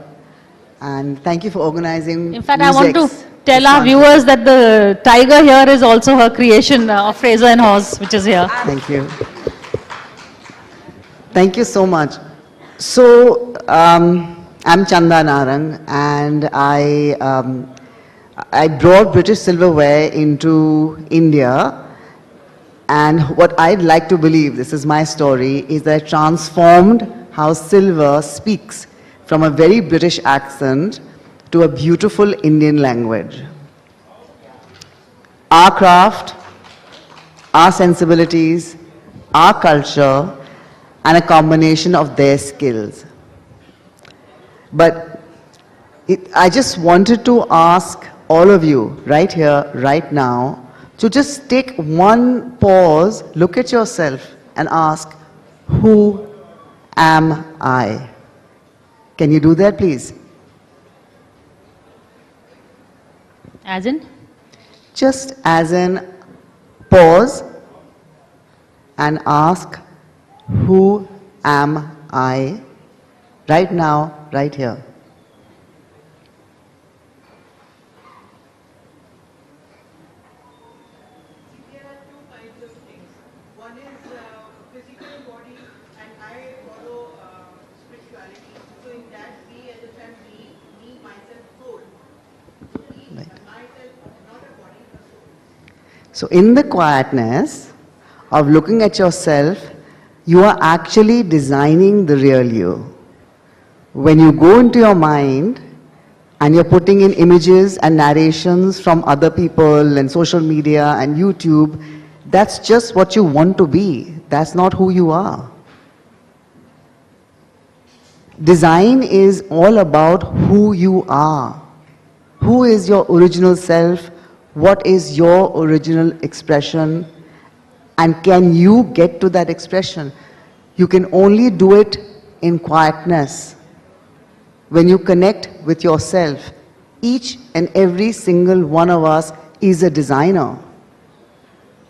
And thank you for organizing. In fact, I want to tell our viewers that the tiger here is also her creation of Fraser and Horse, which is here. Thank you. Thank you so much. So, I'm Chanda Narang, and I brought British silverware into India. And what I'd like to believe, this is my story, is that I transformed how silver speaks from a very British accent to a beautiful Indian language. Our craft, our sensibilities, our culture, and a combination of their skills. But I just wanted to ask all of you right here, right now, to just take one pause, look at yourself and ask, who am I? Can you do that, please? As in? Just as in, pause and ask, who am I? Right now, right here. So in the quietness of looking at yourself, you are actually designing the real you. When you go into your mind and you're putting in images and narrations from other people and social media and YouTube, that's just what you want to be. That's not who you are. Design is all about who you are. Who is your original self? What is your original expression? And can you get to that expression? You can only do it in quietness. When you connect with yourself, each and every single one of us is a designer.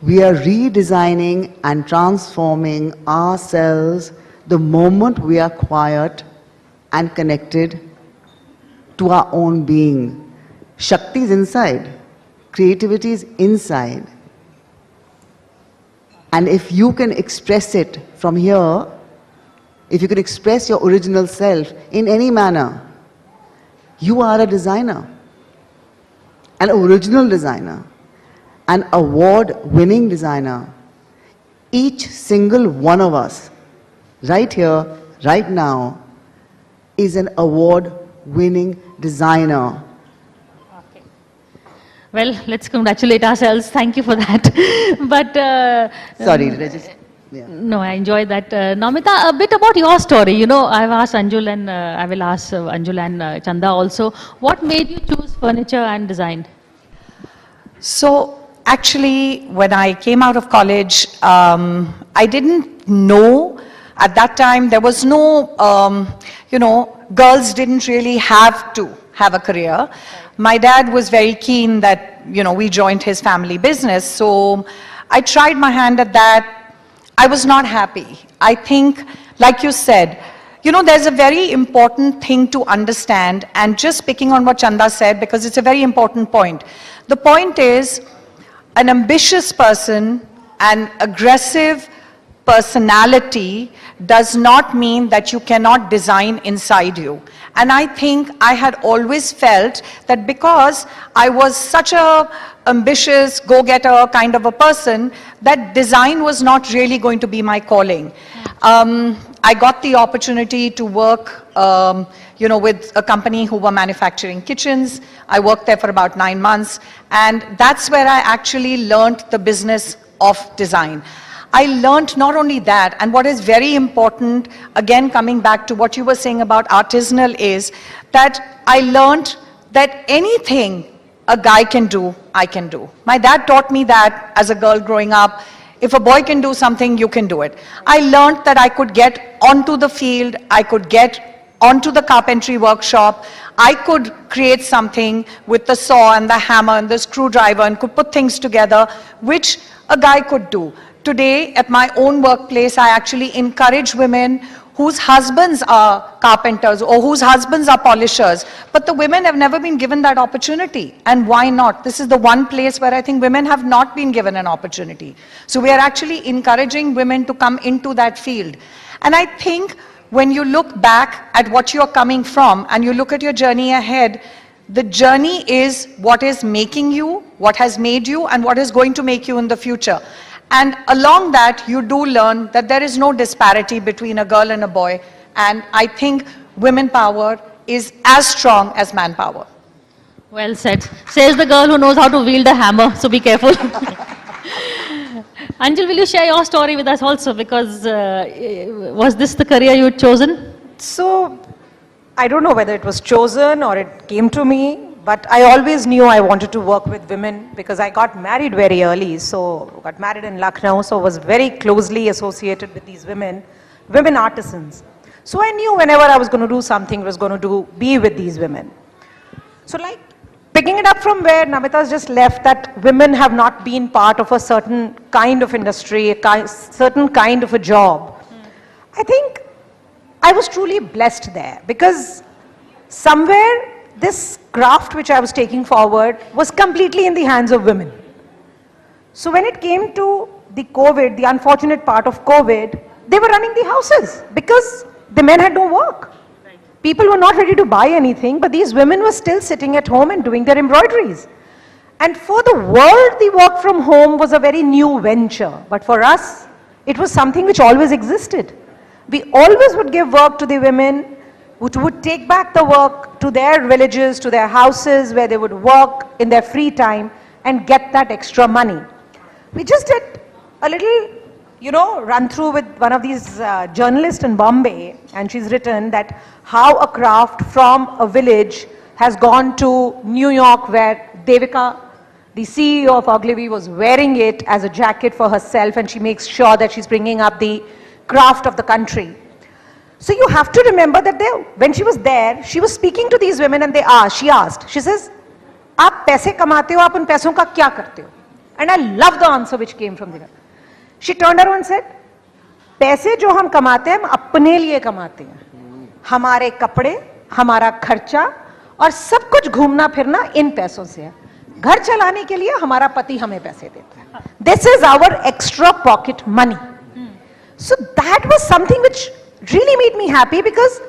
We are redesigning and transforming ourselves the moment we are quiet and connected to our own being. Shakti is inside. Creativity is inside. And if you can express it from here, if you can express your original self in any manner, you are a designer, an original designer, an award-winning designer. Each single one of us, right here, right now, is an award-winning designer. Well, let's congratulate ourselves. Thank you for that. But sorry, did I just? Yeah. No, I enjoyed that. Namita, a bit about your story. You know, I've asked Anjul and I will ask Anjul and Chanda also. What made you choose furniture and design? So actually, when I came out of college, I didn't know at that time. There was no, girls didn't really have to have a career. My dad was very keen that, we joined his family business. So I tried my hand at that. I was not happy. I think, like you said, there's a very important thing to understand, and just picking on what Chanda said, because it's a very important point. The point is, an ambitious person, an aggressive personality does not mean that you cannot design inside you. And I think I had always felt that because I was such a ambitious, go-getter kind of a person, that design was not really going to be my calling. I got the opportunity to work, with a company who were manufacturing kitchens. I worked there for about 9 months, and that's where I actually learned the business of design. I learned not only that, and what is very important, again coming back to what you were saying about artisanal, is that I learned that anything a guy can do, I can do. My dad taught me that as a girl growing up. If a boy can do something, you can do it. I learned that I could get onto the field, I could get onto the carpentry workshop, I could create something with the saw and the hammer and the screwdriver and could put things together, which a guy could do. Today, at my own workplace, I actually encourage women whose husbands are carpenters or whose husbands are polishers, but the women have never been given that opportunity. And why not? This is the one place where I think women have not been given an opportunity. So we are actually encouraging women to come into that field. And I think when you look back at what you're coming from and you look at your journey ahead, the journey is what is making you, what has made you, and what is going to make you in the future. And along that, you do learn that there is no disparity between a girl and a boy. And I think women power is as strong as manpower. Well said. Says the girl who knows how to wield a hammer, so be careful. Anjul, will you share your story with us also? Because was this the career you had chosen? So, I don't know whether it was chosen or it came to me. But I always knew I wanted to work with women because I got married very early. So got married in Lucknow, so was very closely associated with these women artisans. So I knew whenever I was going to do something, I was going to be with these women. So like picking it up from where Namita's just left, that women have not been part of a certain kind of industry, certain kind of a job. I think I was truly blessed there because somewhere this craft which I was taking forward was completely in the hands of women. So when it came to the COVID, the unfortunate part of COVID, they were running the houses because the men had no work. Right. People were not ready to buy anything, but these women were still sitting at home and doing their embroideries. And for the world, the work from home was a very new venture. But for us, it was something which always existed. We always would give work to the women, which would take back the work to their villages, to their houses, where they would work in their free time and get that extra money. We just did a little, run through with one of these journalists in Bombay, and she's written that how a craft from a village has gone to New York, where Devika, the CEO of Conclave, was wearing it as a jacket for herself, and she makes sure that she's bringing up the craft of the country. So you have to remember that when she was there, she was speaking to these women and she says, "Aap paise kamate ho, aap un paison ka kya karte ho?" And I love the answer which came from there. She turned around and said, "पैसे जो हम कमाते हैं, हम अपने लिए कमाते हैं. हमारे कपड़े, हमारा खर्चा और सब कुछ घूमना फिरना इन पैसों से है. घर चलाने के लिए हमारा पति हमें पैसे देता है. This is our extra pocket money. So that was something which really made me happy, because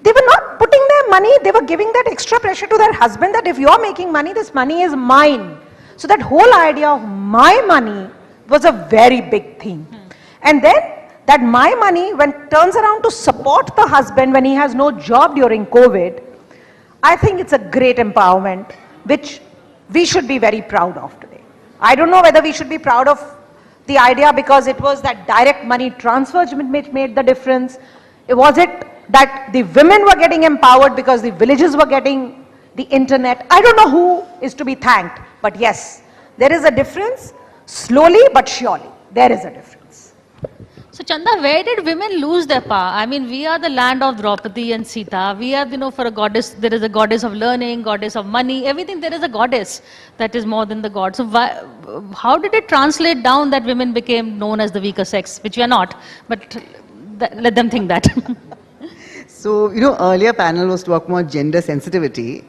they were not putting their money, they were giving that extra pressure to their husband that if you're making money, this money is mine. So that whole idea of my money was a very big thing. And then that my money, when turns around to support the husband when he has no job during COVID, I think it's a great empowerment which we should be very proud of today. I don't know whether we should be proud of the idea because it was that direct money transfer which made the difference. Was it that the women were getting empowered because the villages were getting the internet? I don't know who is to be thanked, but yes, there is a difference. Slowly but surely, there is a difference. So Chanda, where did women lose their power? I mean, we are the land of Draupadi and Sita. We are, for a goddess, there is a goddess of learning, goddess of money, everything. There is a goddess that is more than the god. So how did it translate down that women became known as the weaker sex, which we are not, but let them think that. So, earlier panel was talking about gender sensitivity,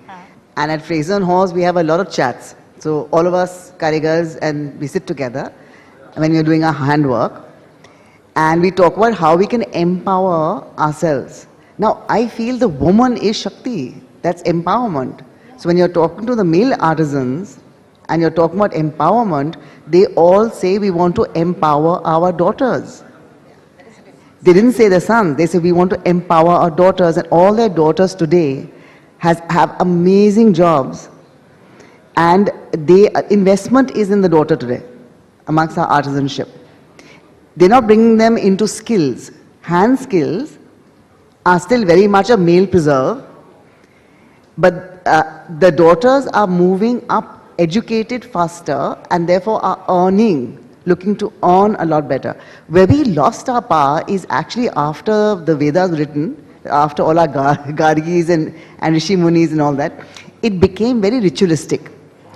and at Fraser and Hawes we have a lot of chats. So all of us karigars, and we sit together when we're doing our handwork, and we talk about how we can empower ourselves. Now, I feel the woman is Shakti. That's empowerment. So when you're talking to the male artisans and you're talking about empowerment, they all say we want to empower our daughters. They didn't say their sons. They say we want to empower our daughters, and all their daughters today have amazing jobs. And investment is in the daughter today amongst our artisanship. They're not bringing them into skills. Hand skills are still very much a male preserve, but the daughters are moving up, educated faster, and therefore are earning, looking to earn a lot better. Where we lost our power is actually after the Vedas were written, after all our Gargis and Rishi Munis and all that, it became very ritualistic.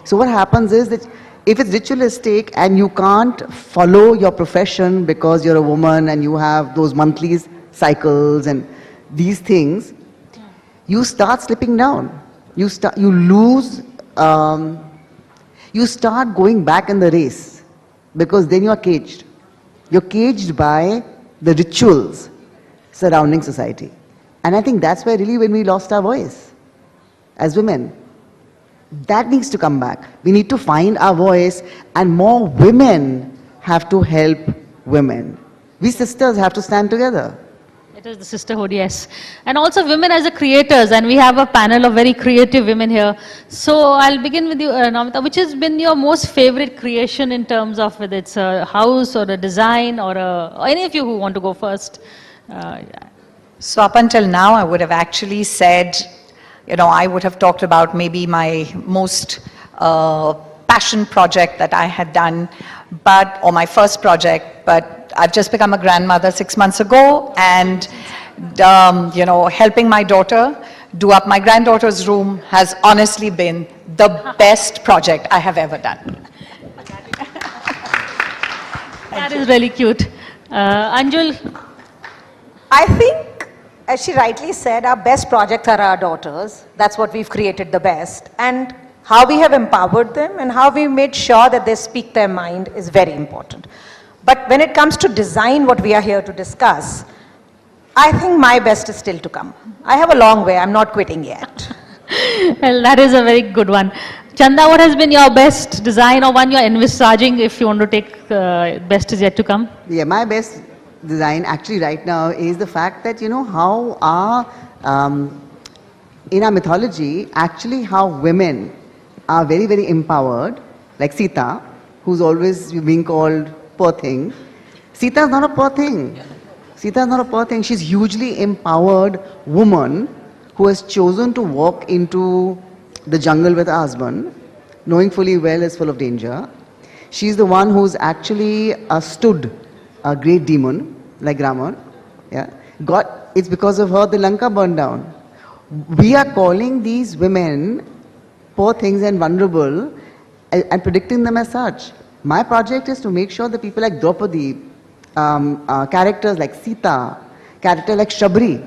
So what happens is that if it's ritualistic and you can't follow your profession because you're a woman and you have those monthly cycles and these things, you start slipping down. You start going back in the race because then you're caged. You're caged by the rituals surrounding society. And I think that's where really when we lost our voice as women. That needs to come back. We need to find our voice, and more women have to help women. We sisters have to stand together. It is the sisterhood, yes. And also women as the creators, and we have a panel of very creative women here. So I'll begin with you, Namita. Which has been your most favorite creation in terms of whether it's a house or a design or any of you who want to go first? So up until now, I would have actually said, I would have talked about maybe my most passion project that I had done, or my first project, but I've just become a grandmother 6 months ago, and helping my daughter do up my granddaughter's room has honestly been the best project I have ever done. That is really cute. Anjul? I think, as she rightly said, our best projects are our daughters. That's what we've created the best. And how we have empowered them and how we made sure that they speak their mind is very important. But when it comes to design, what we are here to discuss, I think my best is still to come. I have a long way. I'm not quitting yet. Well, that is a very good one. Chanda, what has been your best design or one you're envisaging if you want to take best is yet to come? Yeah, my best design actually right now is the fact that how in our mythology actually how women are very, very empowered, like Sita, who's always being called poor thing. Sita is not a poor thing. Sita is not a poor thing. She's hugely empowered woman who has chosen to walk into the jungle with her husband, knowing fully well it's full of danger. She's the one who's actually stood a great demon like Raman. Yeah, it's because of her the Lanka burned down. We are calling these women poor things and vulnerable and predicting them as such. My project is to make sure that people like Draupadi, characters like Sita, character like Shabri,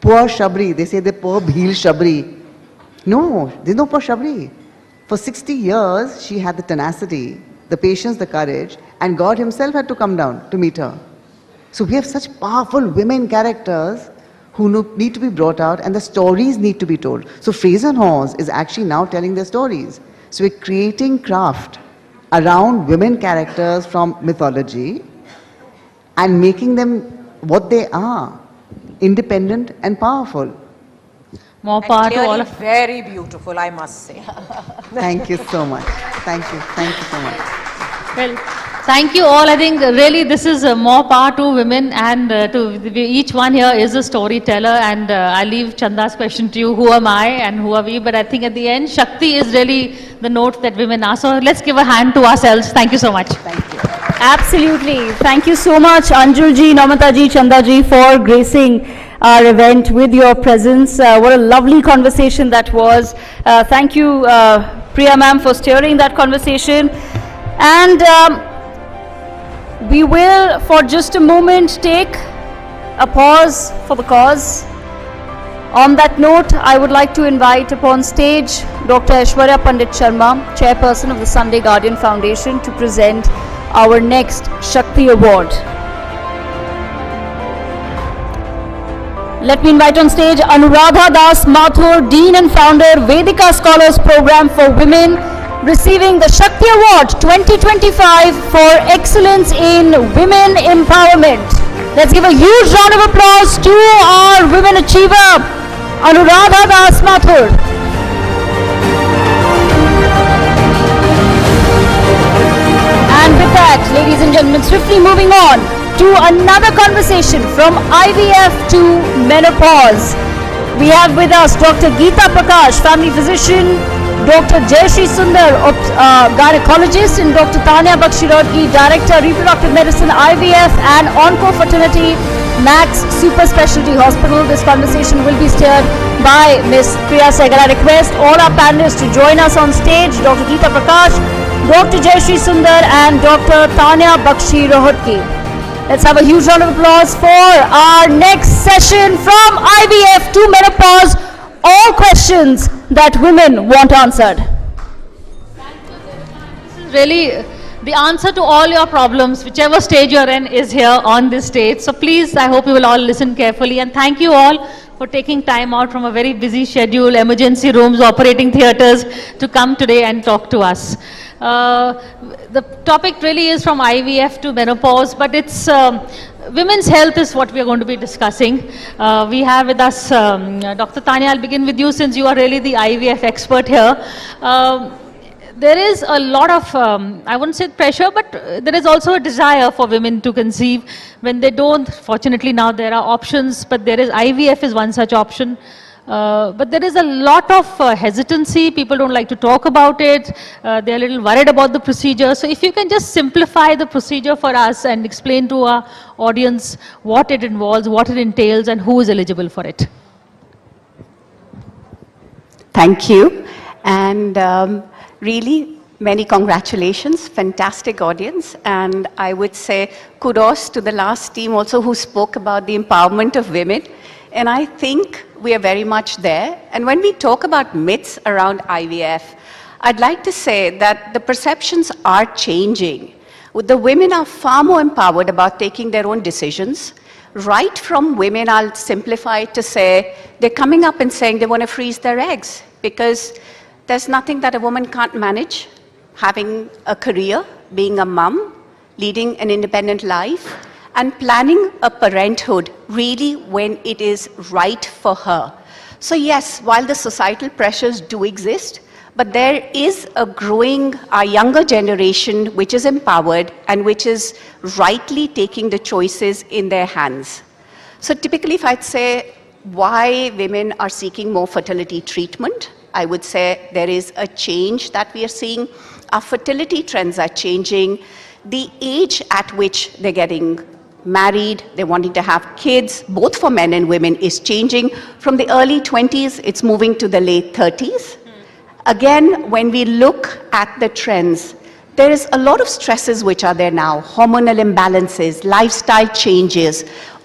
poor Shabri, they say the poor Bhil Shabri. No, there's no poor Shabri. For 60 years, she had the tenacity, the patience, the courage, and God himself had to come down to meet her. So we have such powerful women characters who need to be brought out, and the stories need to be told. So Fraser Hawes is actually now telling their stories. So we're creating craft around women characters from mythology and making them what they are, independent and powerful. More power to all of very beautiful, I must say. Thank you so much. Thank you so much. Well, thank you all. I think really this is more power to women, and each one here is a storyteller, and I'll leave Chanda's question to you, who am I and who are we? But I think at the end, Shakti is really the note that women are. So let's give a hand to ourselves. Thank you so much. Thank you. Absolutely. Thank you so much, Anjulji, Namataji, Chandaji, for gracing our event with your presence. What a lovely conversation that was. Thank you, Priya ma'am, for steering that conversation. And we will, for just a moment, take a pause for the cause. On that note, I would like to invite upon stage Dr. Aishwarya Pandit Sharma, Chairperson of the Sunday Guardian Foundation, to present our next Shakti Award. Let me invite on stage Anuradha Das Mathur, Dean and Founder, Vedika Scholars Program for Women, receiving the Shakti Award 2025 for Excellence in Women Empowerment. Let's give a huge round of applause to our women achiever, Anuradha Das Mathur. And with that, ladies and gentlemen, swiftly moving on to another conversation from IVF to menopause. We have with us Dr. Geeta Prakash, family physician, Dr. Jayashree Sundar, gynecologist, and Dr. Tanya Bakshi-Rodgi, Director, Reproductive Medicine, IVF and Onco-Fertility, Max Super Specialty Hospital. This conversation will be steered by Ms. Priya Sehgal. I request all our panelists to join us on stage, Dr. Geeta Prakash, Dr. Jayashree Sundar and Dr. Tanya Bakshi-Rodgi. Let's have a huge round of applause for our next session from IVF to menopause. All questions that women want answered. This is really the answer to all your problems, whichever stage you're in, is here on this stage. So please, I hope you will all listen carefully, and thank you all for taking time out from a very busy schedule, emergency rooms, operating theatres, to come today and talk to us. The topic really is from IVF to menopause, but it's women's health is what we are going to be discussing. We have with us Dr. Tanya. I'll begin with you, since you are really the IVF expert here. There is a lot of, I wouldn't say pressure, but there is also a desire for women to conceive. When they don't, fortunately now there are options, but there is IVF is one such option. But there is a lot of hesitancy. People don't like to talk about it. They're a little worried about the procedure. So if you can just simplify the procedure for us and explain to our audience what it involves, what it entails, and who is eligible for it. Thank you. And really, many congratulations. Fantastic audience. And I would say kudos to the last team also who spoke about the empowerment of women. And I think we are very much there. And when we talk about myths around IVF, I'd like to say that the perceptions are changing. The women are far more empowered about taking their own decisions. Right from women, I'll simplify it to say, they're coming up and saying they want to freeze their eggs because there's nothing that a woman can't manage. Having a career, being a mum, leading an independent life, and planning a parenthood really when it is right for her. So yes, while the societal pressures do exist, but there is a growing, younger generation which is empowered and which is rightly taking the choices in their hands. So typically, if I'd say why women are seeking more fertility treatment, I would say there is a change that we are seeing. Our fertility trends are changing. The age at which they're getting married, they're wanting to have kids, both for men and women, is changing. From the early 20s, it's moving to the late 30s. Again, when we look at the trends, there is a lot of stresses which are there now, hormonal imbalances, lifestyle changes,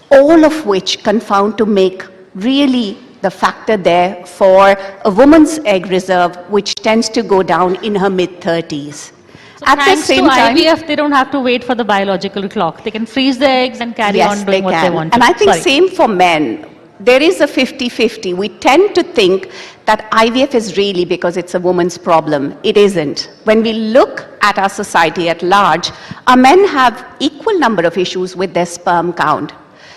all of which confound to make really the factor there for a woman's egg reserve, which tends to go down in her mid-30s. So thanks to IVF, they don't have to wait for the biological clock. They can freeze the eggs and carry on doing what they want to. And I think same for men. There is a 50-50. We tend to think that IVF is really because it's a woman's problem. It isn't. When we look at our society at large, our men have equal number of issues with their sperm count.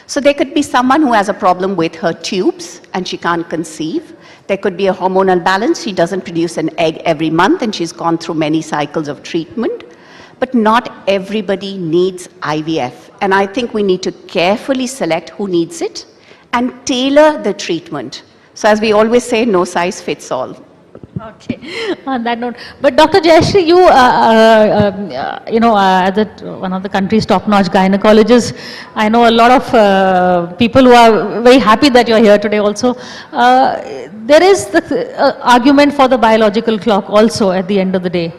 So there could be someone who has a problem with her tubes and she can't conceive. There could be a hormonal balance. She doesn't produce an egg every month and she's gone through many cycles of treatment. But not everybody needs IVF. And I think we need to carefully select who needs it and tailor the treatment. So as we always say, no size fits all. Okay, on that note. But Dr. Jayashree, you, as one of the country's top-notch gynecologists, I know a lot of people who are very happy that you're here today also. There is the argument for the biological clock also at the end of the day.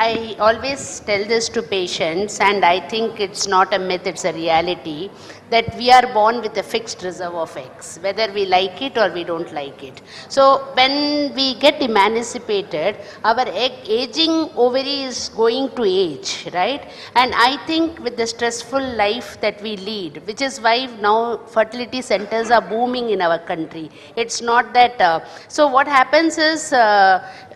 I always tell this to patients, and I think it's not a myth, it's a reality, that we are born with a fixed reserve of eggs, whether we like it or we don't like it. So when we get emancipated, our aging ovary is going to age, right? And I think with the stressful life that we lead, which is why now fertility centers are booming in our country. It's not that, so what happens is,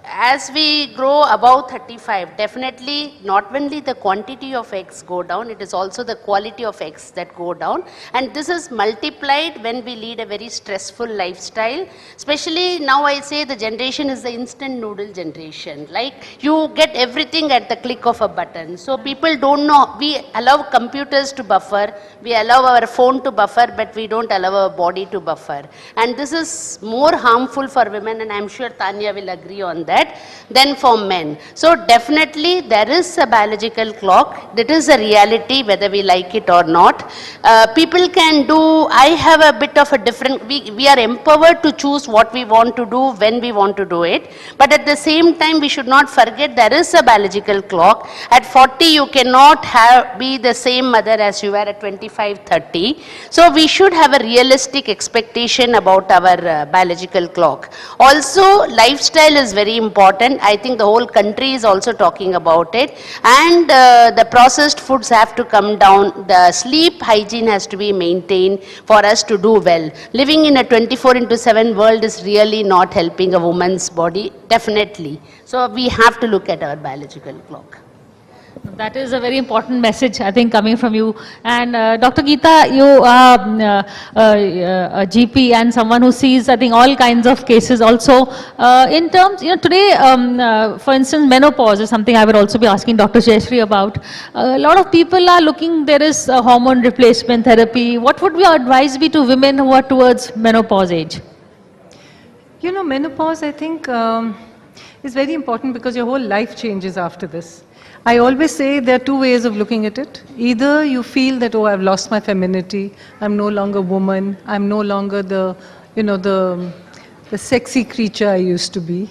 as we grow above 35, definitely not only the quantity of eggs go down, it is also the quality of eggs that go down. And this is multiplied when we lead a very stressful lifestyle. Especially now I say the generation is the instant noodle generation. Like you get everything at the click of a button. So people don't know, we allow computers to buffer, we allow our phone to buffer, but we don't allow our body to buffer. And this is more harmful for women, and I'm sure Tanya will agree on that, than for men. So definitely there is a biological clock. That is a reality whether we like it or not. People can do, I have a bit of a different, we are empowered to choose what we want to do when we want to do it. But at the same time we should not forget there is a biological clock. At 40 you cannot be the same mother as you were at 25, 30. So we should have a realistic expectation about our biological clock. Also lifestyle is very important. I think the whole country is also talking about it. And the processed foods have to come down. The sleep hygiene has to be maintained for us to do well. Living in a 24/7 world is really not helping a woman's body, definitely. So we have to look at our biological clock. That is a very important message, I think, coming from you. And Dr. Geeta, you are a GP and someone who sees, I think, all kinds of cases also. In terms, today, for instance, menopause is something I would also be asking Dr. Jayashree about. A lot of people are looking, there is hormone replacement therapy. What would your advice be to women who are towards menopause age? Menopause, I think, is very important because your whole life changes after this. I always say there are two ways of looking at it. Either you feel that, oh, I've lost my femininity, I'm no longer woman, I'm no longer the sexy creature I used to be.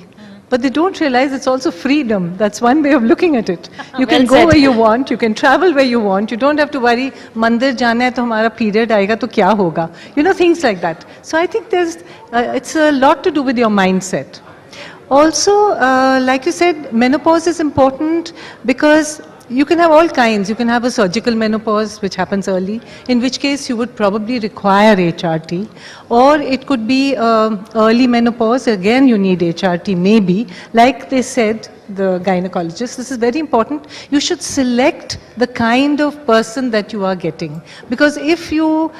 But they don't realize it's also freedom. That's one way of looking at it. You can go where you want, you can travel where you want, you don't have to worry, mandir jana hai to hamara period aayega to kya hoga. Things like that. So I think it's a lot to do with your mindset. Also, like you said, menopause is important because you can have all kinds. You can have a surgical menopause, which happens early, in which case you would probably require HRT. Or it could be early menopause, again you need HRT, maybe. Like they said, the gynecologist, this is very important. You should select the kind of person that you are getting. Because if you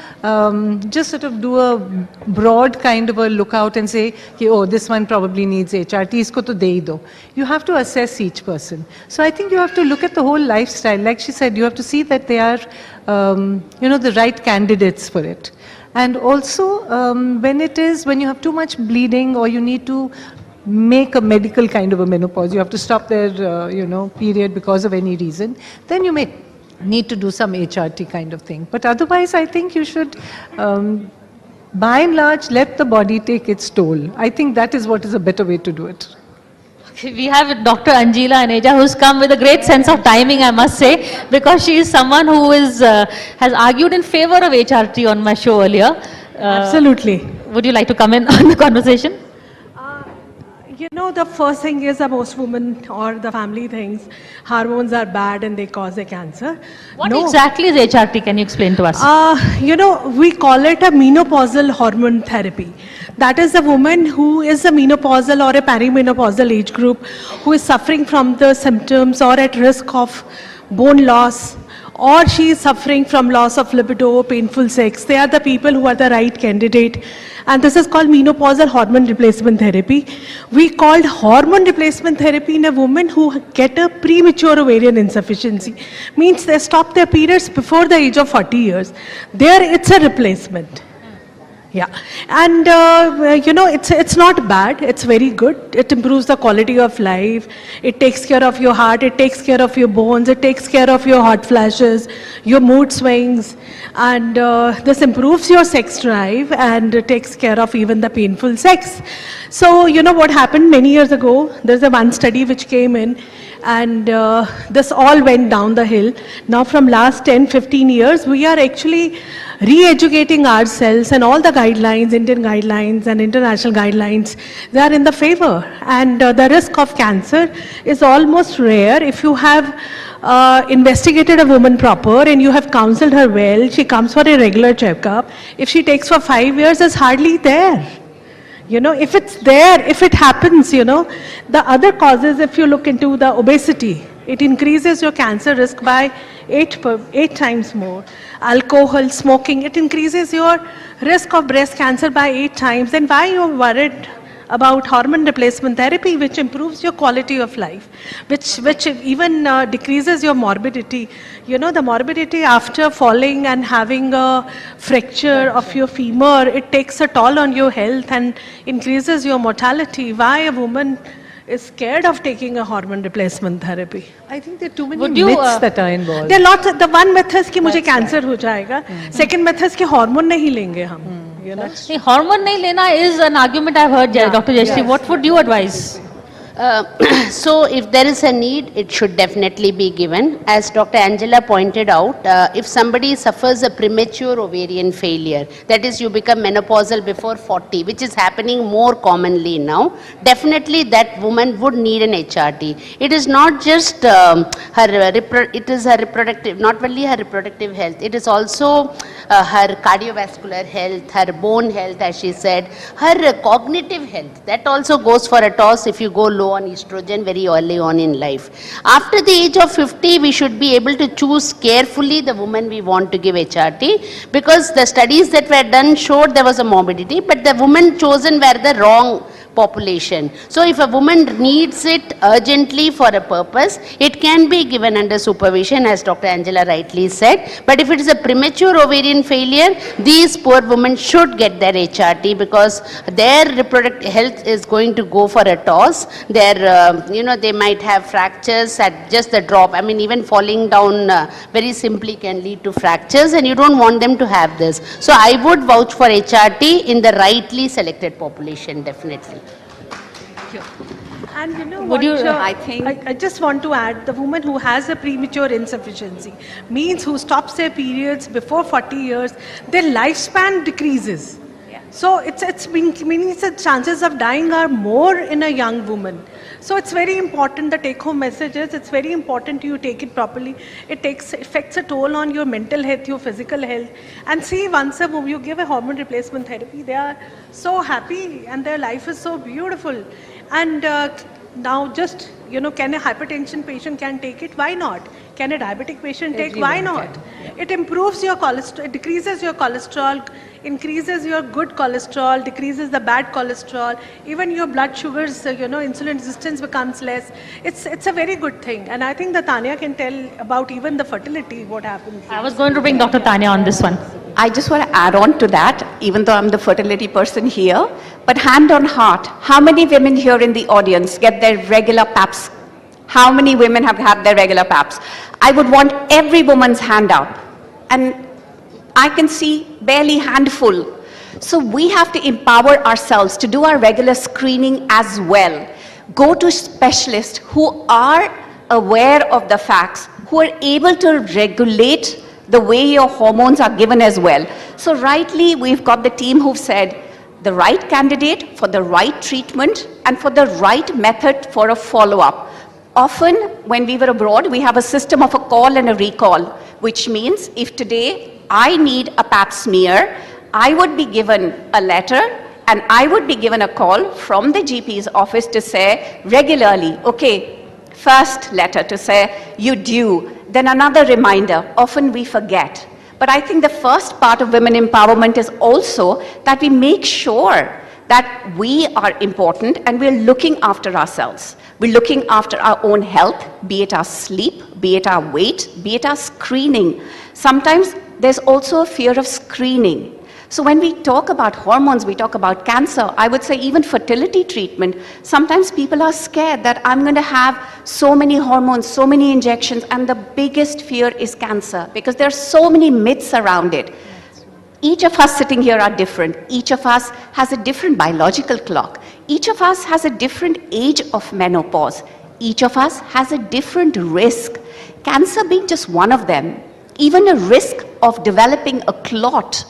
just sort of do a broad kind of a lookout and say, oh, this one probably needs HRT, isko to de do. You have to assess each person. So I think you have to look at the whole lifestyle. Like she said, you have to see that they are, the right candidates for it. And also, when you have too much bleeding or you need to make a medical kind of a menopause, you have to stop their, period because of any reason, then you may need to do some HRT kind of thing. But otherwise, I think you should, by and large, let the body take its toll. I think that is what is a better way to do it. We have Dr. Anjila Aneja, who's come with a great sense of timing, I must say, because she is someone who has argued in favor of HRT on my show earlier. Absolutely. Would you like to come in on the conversation? You know, the first thing is that most women or the family thinks hormones are bad and they cause a cancer. What exactly is HRT? Can you explain to us? You know, we call it a menopausal hormone therapy. That is a woman who is a menopausal or a perimenopausal age group who is suffering from the symptoms or at risk of bone loss, or she is suffering from loss of libido, painful sex. They are the people who are the right candidate. And this is called menopausal hormone replacement therapy. We called hormone replacement therapy in a woman who get a premature ovarian insufficiency. Means they stop their periods before the age of 40 years. There it's a replacement. Yeah, and you know, it's not bad, it's very good. It improves the quality of life, it takes care of your heart, it takes care of your bones, it takes care of your hot flashes, your mood swings, and this improves your sex drive and it takes care of even the painful sex. So, you know what happened many years ago, there's a one study which came in, and this all went down the hill. Now from last 10-15 years, we are actually re-educating ourselves, and all the guidelines, Indian guidelines and international guidelines, they are in the favor. And the risk of cancer is almost rare if you have investigated a woman proper and you have counseled her well, she comes for a regular checkup. If she takes for 5 years, it's hardly there. You know, if it's there, if it happens, you know, the other causes, if you look into the obesity, it increases your cancer risk by 8 times more. Alcohol, smoking, it increases your risk of breast cancer by 8 times. Then why you're worried about hormone replacement therapy, which improves your quality of life, which even decreases your morbidity. You know, the morbidity after falling and having a fracture of your femur, it takes a toll on your health and increases your mortality. Why a woman is scared of taking a hormone replacement therapy? I think there are too many myths that are involved. There are lots of, the one myth is कि मुझे cancer हो जाएगा. Second myth is कि hormone नहीं लेंगे हम. You know? Hormone nahi lena is an argument I've heard, Dr. Jayashree. Yes. What would you advise? So if there is a need, it should definitely be given. As Dr. Angela pointed out, if somebody suffers a premature ovarian failure, that is you become menopausal before 40, which is happening more commonly now, definitely that woman would need an HRT. It is not just it is her reproductive, not only her reproductive health, it is also her cardiovascular health, her bone health, as she said, her cognitive health. That also goes for a toss if you go low on estrogen very early on in life. After the age of 50, we should be able to choose carefully the woman we want to give HRT, because the studies that were done showed there was a morbidity, but the women chosen were the wrong population. So if a woman needs it urgently for a purpose, it can be given under supervision, as Dr. Angela rightly said. But if it is a premature ovarian failure, these poor women should get their HRT, because their reproductive health is going to go for a toss. Their, you know, they might have fractures at just the drop. I mean, even falling down very simply can lead to fractures, and you don't want them to have this. So I would vouch for HRT in the rightly selected population, definitely. And you know what, I just want to add, the woman who has a premature insufficiency, means who stops their periods before 40 years, their lifespan decreases. So it's meaning the chances of dying are more in a young woman. So it's very important, the take-home message is, it's very important you take it properly. It affects a toll on your mental health, your physical health. And see, once a woman, you give a hormone replacement therapy, they are so happy and their life is so beautiful. And now just, you know, can a hypertension patient can take it? Why not? Can a diabetic patient take? Why not? It improves your cholesterol, it decreases your cholesterol, increases your good cholesterol, decreases the bad cholesterol, even your blood sugars, you know, insulin resistance becomes less. It's a very good thing. And I think that Tanya can tell about even the fertility, what happens. I was going to bring Dr. Tanya on this one. I just want to add on to that, even though I'm the fertility person here, but hand on heart, how many women here in the audience get their regular PAPs? How many women have had their regular PAPs? I would want every woman's hand up. And I can see barely handful. So we have to empower ourselves to do our regular screening as well. Go to specialists who are aware of the facts, who are able to regulate the way your hormones are given as well. So rightly, we've got the team who've said the right candidate for the right treatment and for the right method for a follow-up. Often, when we were abroad, we have a system of a call and a recall, which means if today I need a pap smear, I would be given a letter and I would be given a call from the GP's office to say regularly, okay, first letter to say, you due, then another reminder. Often we forget. But I think the first part of women empowerment is also that we make sure that we are important and we're looking after ourselves. We're looking after our own health, be it our sleep, be it our weight, be it our screening. Sometimes there's also a fear of screening. So when we talk about hormones, we talk about cancer, I would say even fertility treatment, sometimes people are scared that I'm going to have so many hormones, so many injections, and the biggest fear is cancer because there are so many myths around it. Each of us sitting here are different. Each of us has a different biological clock. Each of us has a different age of menopause. Each of us has a different risk. Cancer being just one of them. Even a risk of developing a clot.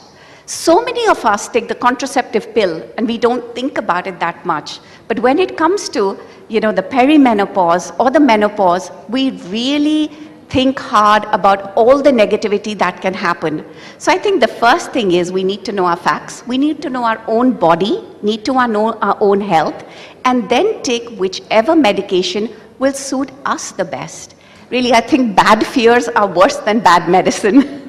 So many of us take the contraceptive pill and we don't think about it that much. But when it comes to, the perimenopause or the menopause, we really think hard about all the negativity that can happen. So I think the first thing is we need to know our facts. We need to know our own body, need to know our own health, and then take whichever medication will suit us the best. Really, I think bad fears are worse than bad medicine.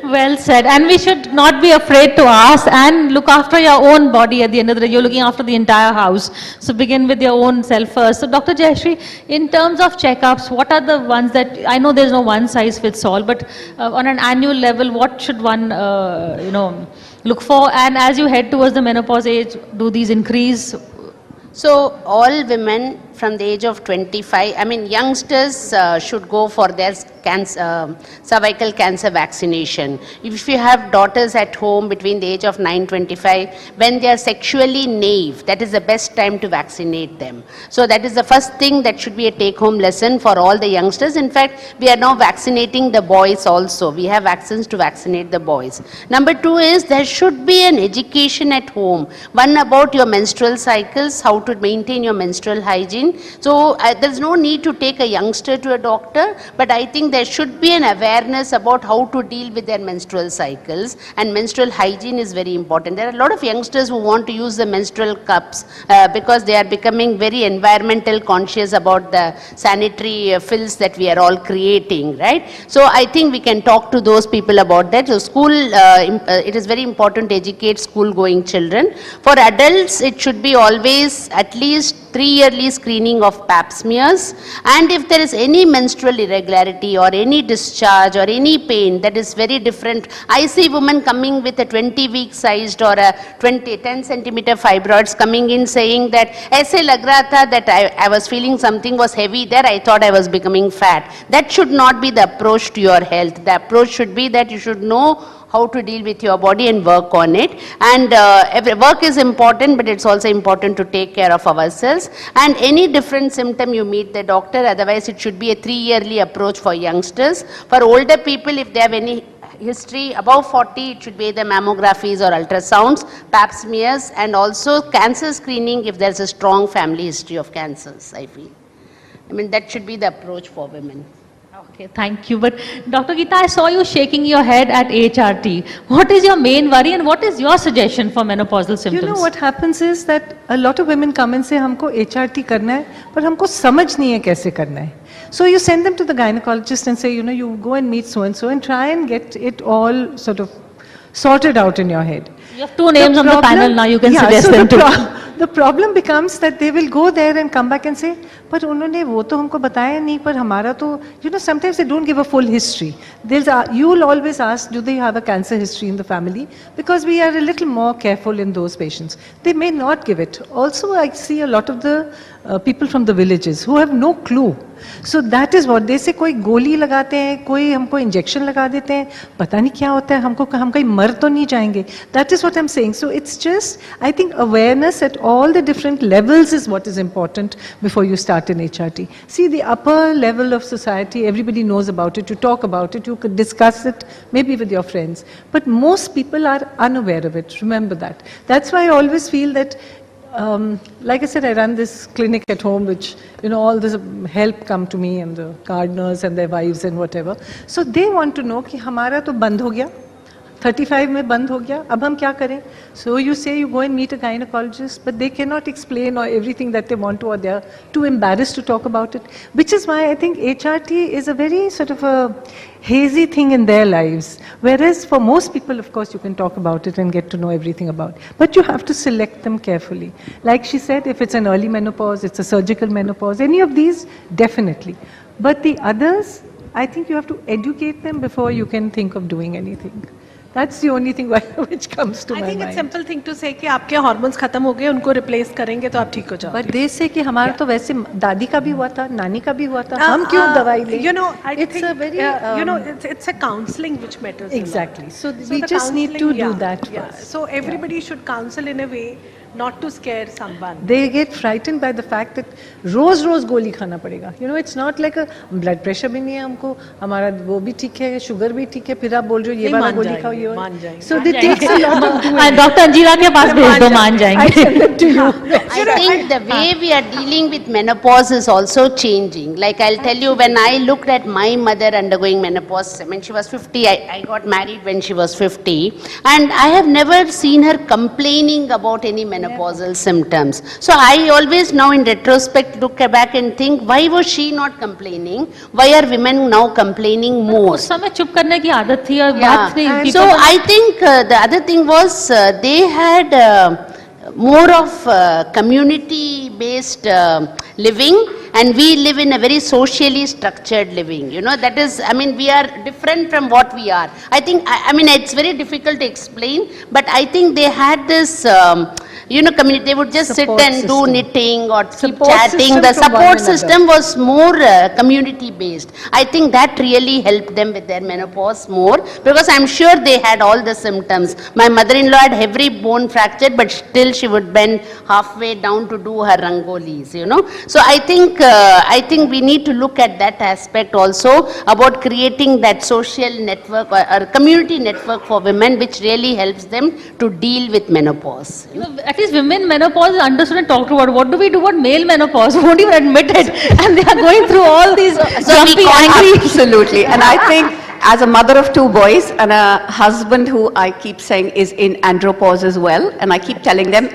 Well said. And we should not be afraid to ask and look after your own body at the end of the day. You're looking after the entire house. So begin with your own self first. So Dr. Jayashree, in terms of checkups, what are the ones that, I know there's no one size fits all, but on an annual level, what should one, look for? And as you head towards the menopause age, do these increase? So all women from the age of 25, youngsters should go for their cervical cancer vaccination. If you have daughters at home between the age of 9-25, when they are sexually naive, that is the best time to vaccinate them. So that is the first thing that should be a take-home lesson for all the youngsters. In fact, we are now vaccinating the boys also. We have vaccines to vaccinate the boys. Number 2 is there should be an education at home. One about your menstrual cycles, how to maintain your menstrual hygiene. So there's no need to take a youngster to a doctor, but I think there should be an awareness about how to deal with their menstrual cycles, and menstrual hygiene is very important. There are a lot of youngsters who want to use the menstrual cups because they are becoming very environmental conscious about the sanitary fills that we are all creating, right? So I think we can talk to those people about that. So school, it is very important to educate school-going children. For adults, it should be always at least 3-yearly screening of pap smears, and if there is any menstrual irregularity or any discharge or any pain that is very different. I see women coming with a 20-week sized or a 10 centimeter fibroids coming in saying that aise lag raha tha that I was feeling something was heavy there, I thought I was becoming fat. That should not be the approach to your health. The approach should be that you should know how to deal with your body and work on it. And work is important, but it's also important to take care of ourselves. And any different symptom, you meet the doctor. Otherwise, it should be a 3-yearly approach for youngsters. For older people, if they have any history above 40, it should be the mammographies or ultrasounds, pap smears, and also cancer screening if there's a strong family history of cancers, I feel. That should be the approach for women. Okay, thank you. But Dr. Geeta, I saw you shaking your head at HRT. What is your main worry and what is your suggestion for menopausal symptoms? You know what happens is that a lot of women come and say, हमको HRT करना है, पर हमको समझ नहीं है कैसे करना है. So you send them to the gynecologist and say, you go and meet so-and-so and try and get it all sort of sorted out in your head. You have 2 names on the panel now, you can suggest them too. The problem becomes that they will go there and come back and say, but उन्होंने वो तो हमको बताया नहीं, पर हमारा तो, sometimes they don't give a full history. You will always ask, do they have a cancer history in the family? Because we are a little more careful in those patients. They may not give it. Also, I see a lot of the people from the villages who have no clue. So that is what they say, कोई गोली लगाते हैं, कोई हमको injection लगा देते हैं, पता नहीं क्या होता है, हम कहीं मर तो नहीं जाएंगे. That is what I'm saying. So it's just, I think awareness at all the different levels is what is important before you start start in HRT. See, the upper level of society, everybody knows about it, you talk about it, you could discuss it maybe with your friends. But most people are unaware of it, remember that. That's why I always feel that, like I said, I run this clinic at home, which, you know, all this help come to me and the gardeners and their wives and whatever. So they want to know कि हमारा तो बंद हो गया, 35 में बंद हो गया, अब हम क्या करें? So you say you go and meet a gynecologist, but they cannot explain or everything that they want to, or they are too embarrassed to talk about it. Which is why I think HRT is a very sort of a hazy thing in their lives. Whereas for most people, of course, you can talk about it and get to know everything about it. But you have to select them carefully. Like she said, if it's an early menopause, it's a surgical menopause, any of these, definitely. But the others, I think you have to educate them before you can think of doing anything. That's the only thing which comes to my mind. I think it's a simple thing to say कि आपके hormones खत्म हो गए, उनको replace करेंगे तो आप ठीक हो जाओगे. But they say कि हमारा तो वैसे दादी का भी हुआ था, नानी का भी हुआ था, हम क्यों दवाई लें? You know, I it's think a very, you know, it's a counseling which matters. Exactly. So we just need to do that first. So everybody should counsel in a way not to scare someone. They get frightened by the fact that रोज गोली खाना पड़ेगा. You know, it's not like a blood pressure भी नहीं है हमको, हमारा वो भी ठीक है, sugar भी ठीक है, फिर आप बोल रहे हो ये वाला गोली खाओ, ये वाला. So it takes a lot of doing. Dr. Anjira के पास भेज दो, मान जाएंगे. I send it to you. I think the way we are dealing with menopause is also changing. Like I'll tell you, when I looked at my mother undergoing menopause, when she was 50, I got married when she was 50, and I have never seen her complaining about any menopausal symptoms. So I always now in retrospect look back and think, why was she not complaining? Why are women now complaining more? उस समय चुप करने की आदत थी और बात नहीं. So I think the other thing was they had more of community based living, and we live in a very socially structured living, you know, that is, I mean, we are different from what we are. I think, I mean, it's very difficult to explain, but I think they had this, you know, community, they would just sit and do knitting or keep chatting. The support system was more community based. I think that really helped them with their menopause more, because I'm sure they had all the symptoms. My mother-in-law had every bone fractured, but still she would bend halfway down to do her rangolis, you know. So I think we need to look at that aspect also, about creating that social network or community network for women, which really helps them to deal with menopause. You know, at least women menopause is understood and talked about. What do we do about male menopause? We won't even admit it, and they are going through all these jumpy, angry. Absolutely, and I think as a mother of 2 boys and a husband who I keep saying is in andropause as well, and I keep telling them,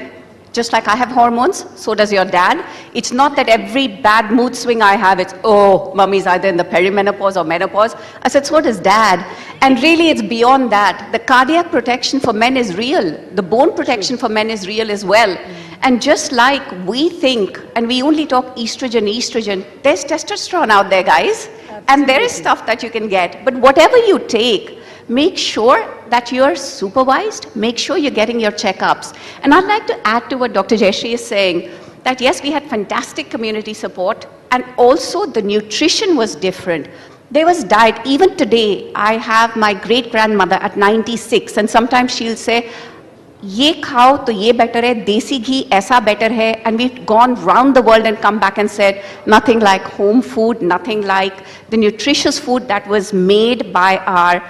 just like I have hormones, so does your dad. It's not that every bad mood swing I have, it's, oh, mummy's either in the perimenopause or menopause. I said, so does dad. And really it's beyond that. The cardiac protection for men is real. The bone protection for men is real as well. And just like we think, and we only talk estrogen, there's testosterone out there, guys. Absolutely. And there is stuff that you can get. But whatever you take, make sure that you're supervised, make sure you're getting your checkups. And I'd like to add to what Dr. Jayashree is saying, that yes, we had fantastic community support, and also the nutrition was different. There was diet. Even today, I have my great-grandmother at 96, and sometimes she'll say, ये खाओ तो ये better है, desi ghee ऐसा better है, and we've gone round the world and come back and said, nothing like home food, nothing like the nutritious food that was made by our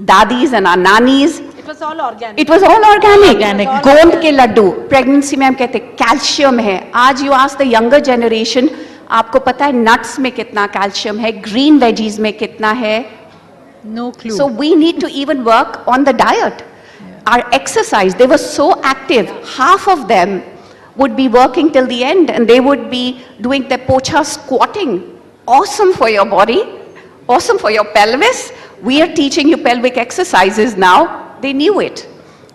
dadis and our nannies. It was all organic. It was all organic. गोंद के Laddu, pregnancy में हम कहते हैं calcium है. आज you ask the younger generation, आपको पता है nuts में कितना calcium है, green veggies में कितना है? No clue. So we need to even work on the diet. Our exercise, they were so active. Half of them would be working till the end, and they would be doing their pocha squatting. Awesome for your body, awesome for your pelvis. We are teaching you pelvic exercises now. They knew it.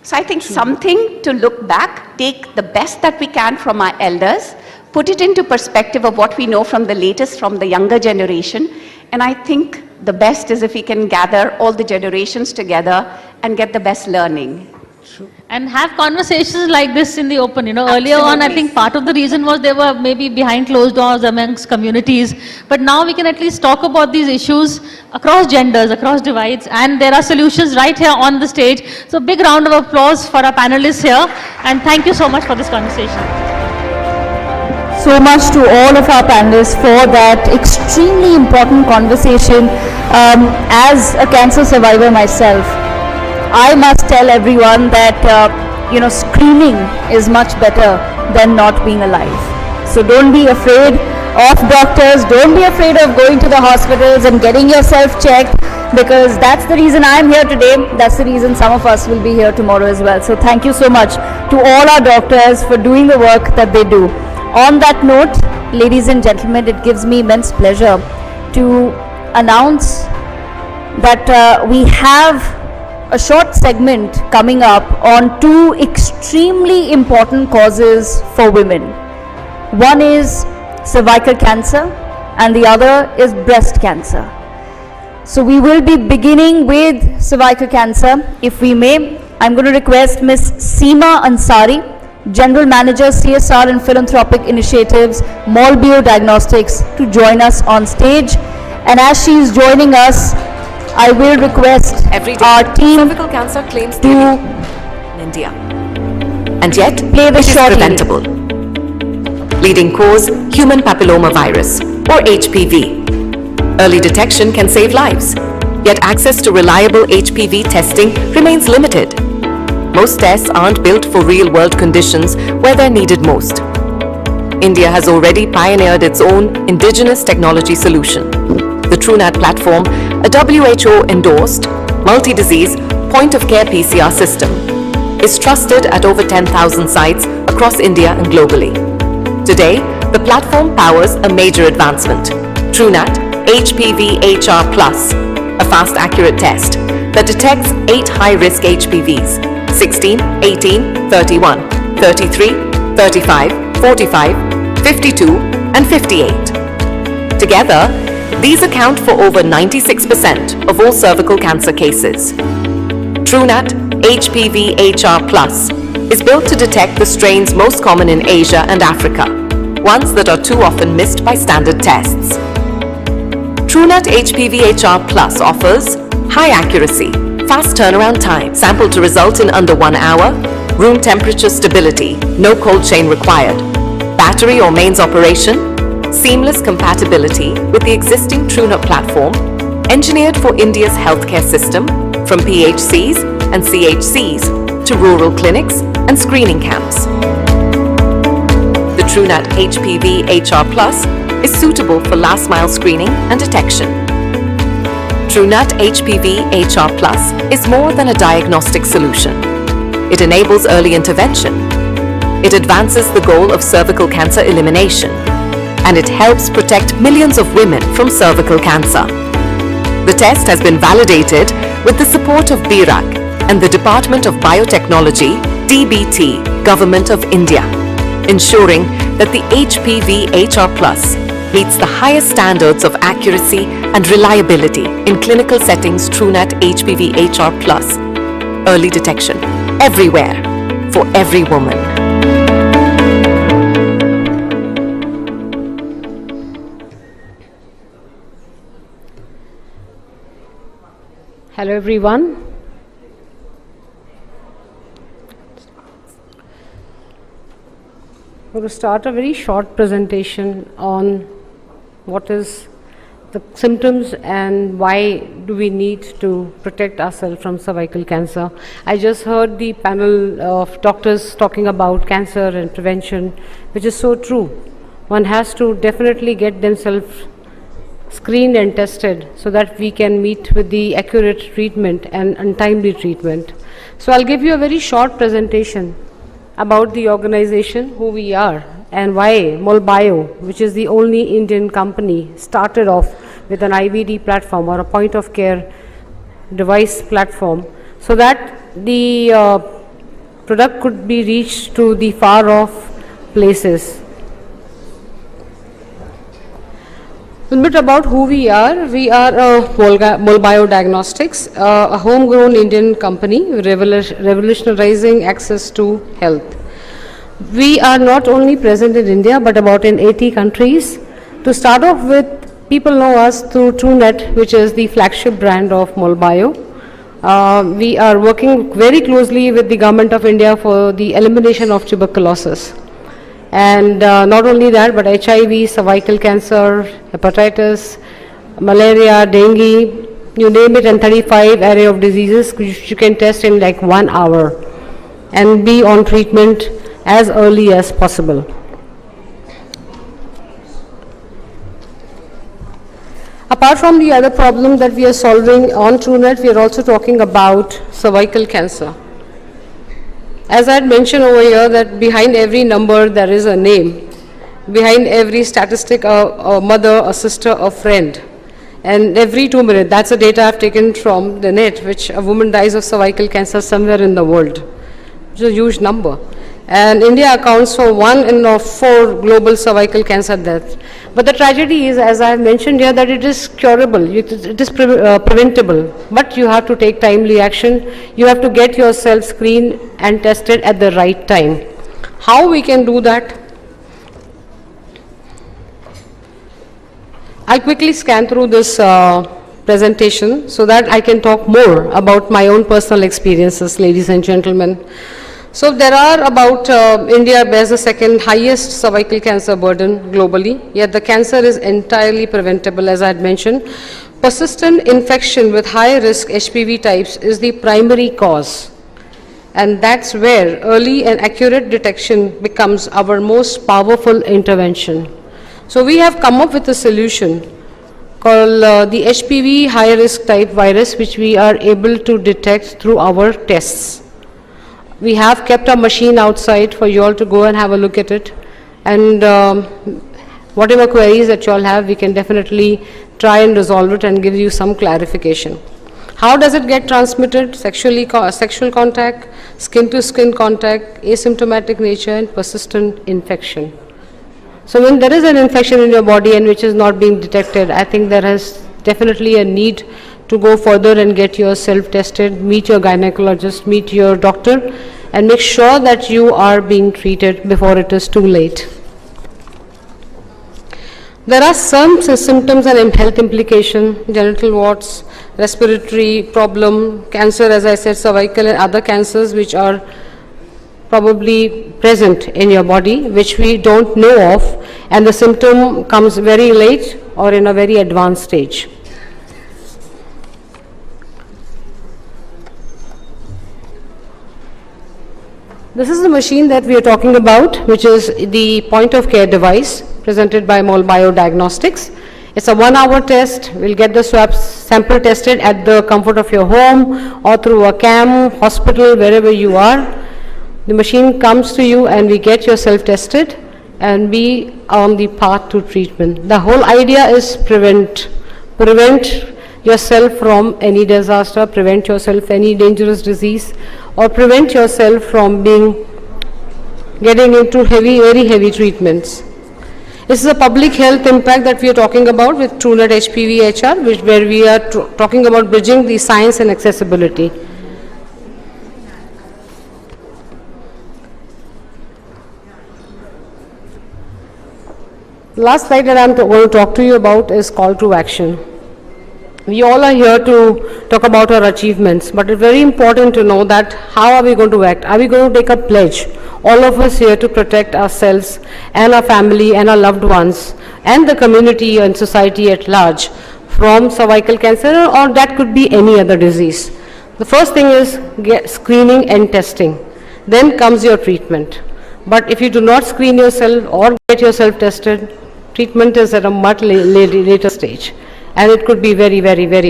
So I think something to look back, take the best that we can from our elders, put it into perspective of what we know from the latest, from the younger generation. And I think the best is if we can gather all the generations together and get the best learning. True. And have conversations like this in the open. You know, earlier on, I think part of the reason was they were maybe behind closed doors amongst communities. But now we can at least talk about these issues across genders, across divides, and there are solutions right here on the stage. So big round of applause for our panelists here, and thank you so much for this conversation. so much to all of our panelists for that extremely important conversation. As a cancer survivor myself, I must tell everyone that screening is much better than not being alive. So don't be afraid of doctors, don't be afraid of going to the hospitals and getting yourself checked, because that's the reason I'm here today. That's the reason some of us will be here tomorrow as well. So thank you so much to all our doctors for doing the work that they do. On that note, ladies and gentlemen, it gives me immense pleasure to announce that we have a short segment coming up on two extremely important causes for women. One is cervical cancer and the other is breast cancer. So we will be beginning with cervical cancer. If we may, I'm going to request Ms. Seema Ansari, General Manager CSR and Philanthropic Initiatives, Molbio Diagnostics, to join us on stage. And as she is joining us, I will request our team cervical cancer claims to in India, and yet play the it is short preventable. Leading cause, human papillomavirus or HPV. Early detection can save lives, yet access to reliable HPV testing remains limited. Most tests aren't built for real-world conditions where they're needed most. India has already pioneered its own indigenous technology solution. The TrueNat platform, a WHO-endorsed, multi-disease, point-of-care PCR system, is trusted at over 10,000 sites across India and globally. Today, the platform powers a major advancement, TrueNat HPV-HR+, a fast, accurate test that detects 8 high-risk HPVs, 16, 18, 31, 33, 35, 45, 52, and 58. Together, these account for over 96% of all cervical cancer cases. TrueNat HPV-HR+ is built to detect the strains most common in Asia and Africa, ones that are too often missed by standard tests. TrueNat HPV-HR+ offers high accuracy, fast turnaround time, sample to result in under 1 hour, room temperature stability, no cold chain required, battery or mains operation, seamless compatibility with the existing TrueNat platform, engineered for India's healthcare system, from PHCs and CHCs to rural clinics and screening camps. The TrueNat HPV-HR+ is suitable for last-mile screening and detection. TrueNat HPV-HR+ is more than a diagnostic solution. It enables early intervention. It advances the goal of cervical cancer elimination, and it helps protect millions of women from cervical cancer. The test has been validated with the support of BIRAC and the Department of Biotechnology, DBT, Government of India, ensuring that the HPV-HR+ meets the highest standards of accuracy and reliability in clinical settings. TrueNat HPV-HR+, early detection, everywhere, for every woman. Hello everyone. I'm going to start a very short presentation on what is the symptoms and why do we need to protect ourselves from cervical cancer. I just heard the panel of doctors talking about cancer and prevention, which is so true. One has to definitely get themselves screened and tested so that we can meet with the accurate treatment and untimely treatment. So I'll give you a very short presentation about the organization, who we are, and why Molbio, which is the only Indian company, started off with an IVD platform or a point of care device platform, so that the product could be reached to the far off places. A little bit about who we are. We are Molbio Diagnostics, a homegrown Indian company revolutionizing access to health. We are not only present in India but about in 80 countries. To start off with, people know us through TrueNat, which is the flagship brand of Molbio. We are working very closely with the Government of India for the elimination of tuberculosis. And not only that, but HIV, cervical cancer, hepatitis, malaria, dengue, you name it, and 35 array of diseases which you can test in like 1 hour and be on treatment as early as possible. Apart from the other problem that we are solving on TrueNet, we are also talking about cervical cancer. As I had mentioned over here, that behind every number there is a name. Behind every statistic, a mother, a sister, a friend. And every 2 minutes, that's the data I've taken from the net, which a woman dies of cervical cancer somewhere in the world. Which is a huge number. And India accounts for 1 in 4 global cervical cancer deaths. But the tragedy is, as I have mentioned here, that it is curable, it is preventable. But you have to take timely action. You have to get yourself screened and tested at the right time. How we can do that? I'll quickly scan through this presentation so that I can talk more about my own personal experiences, ladies and gentlemen. So there are about, India bears the second highest cervical cancer burden globally, yet the cancer is entirely preventable, as I had mentioned. Persistent infection with high risk HPV types is the primary cause. And that's where early and accurate detection becomes our most powerful intervention. So we have come up with a solution called the HPV high risk type virus, which we are able to detect through our tests. We have kept a machine outside for you all to go and have a look at it. And whatever queries that you all have, we can definitely try and resolve it and give you some clarification. How does it get transmitted? Sexual contact, skin-to-skin contact, asymptomatic nature, and persistent infection. So when there is an infection in your body and which is not being detected, I think there is definitely a need to go further and get yourself tested, meet your gynecologist, meet your doctor, and make sure that you are being treated before it is too late. There are some symptoms and health implications: genital warts, respiratory problem, cancer, as I said, cervical and other cancers which are probably present in your body, which we don't know of, and the symptom comes very late or in a very advanced stage. This is the machine that we are talking about, which is the point of care device presented by Mol Biodiagnostics. It's a 1 hour test. We'll get the swab sample tested at the comfort of your home or through a CAM, hospital, wherever you are. The machine comes to you and we get yourself tested and be on the path to treatment. The whole idea is prevent yourself from any disaster, prevent yourself any dangerous disease, or prevent yourself from getting into very heavy treatments. This is a public health impact that we are talking about with TrueNet HPV HR, where we are talking about bridging the science and accessibility. Last slide that I'm going to talk to you about is call to action. We all are here to talk about our achievements, but it's very important to know that how are we going to act? Are we going to take a pledge, all of us here, to protect ourselves and our family and our loved ones and the community and society at large from cervical cancer, or that could be any other disease? The first thing is screening and testing. Then comes your treatment. But if you do not screen yourself or get yourself tested, treatment is at a much later stage. And it could be very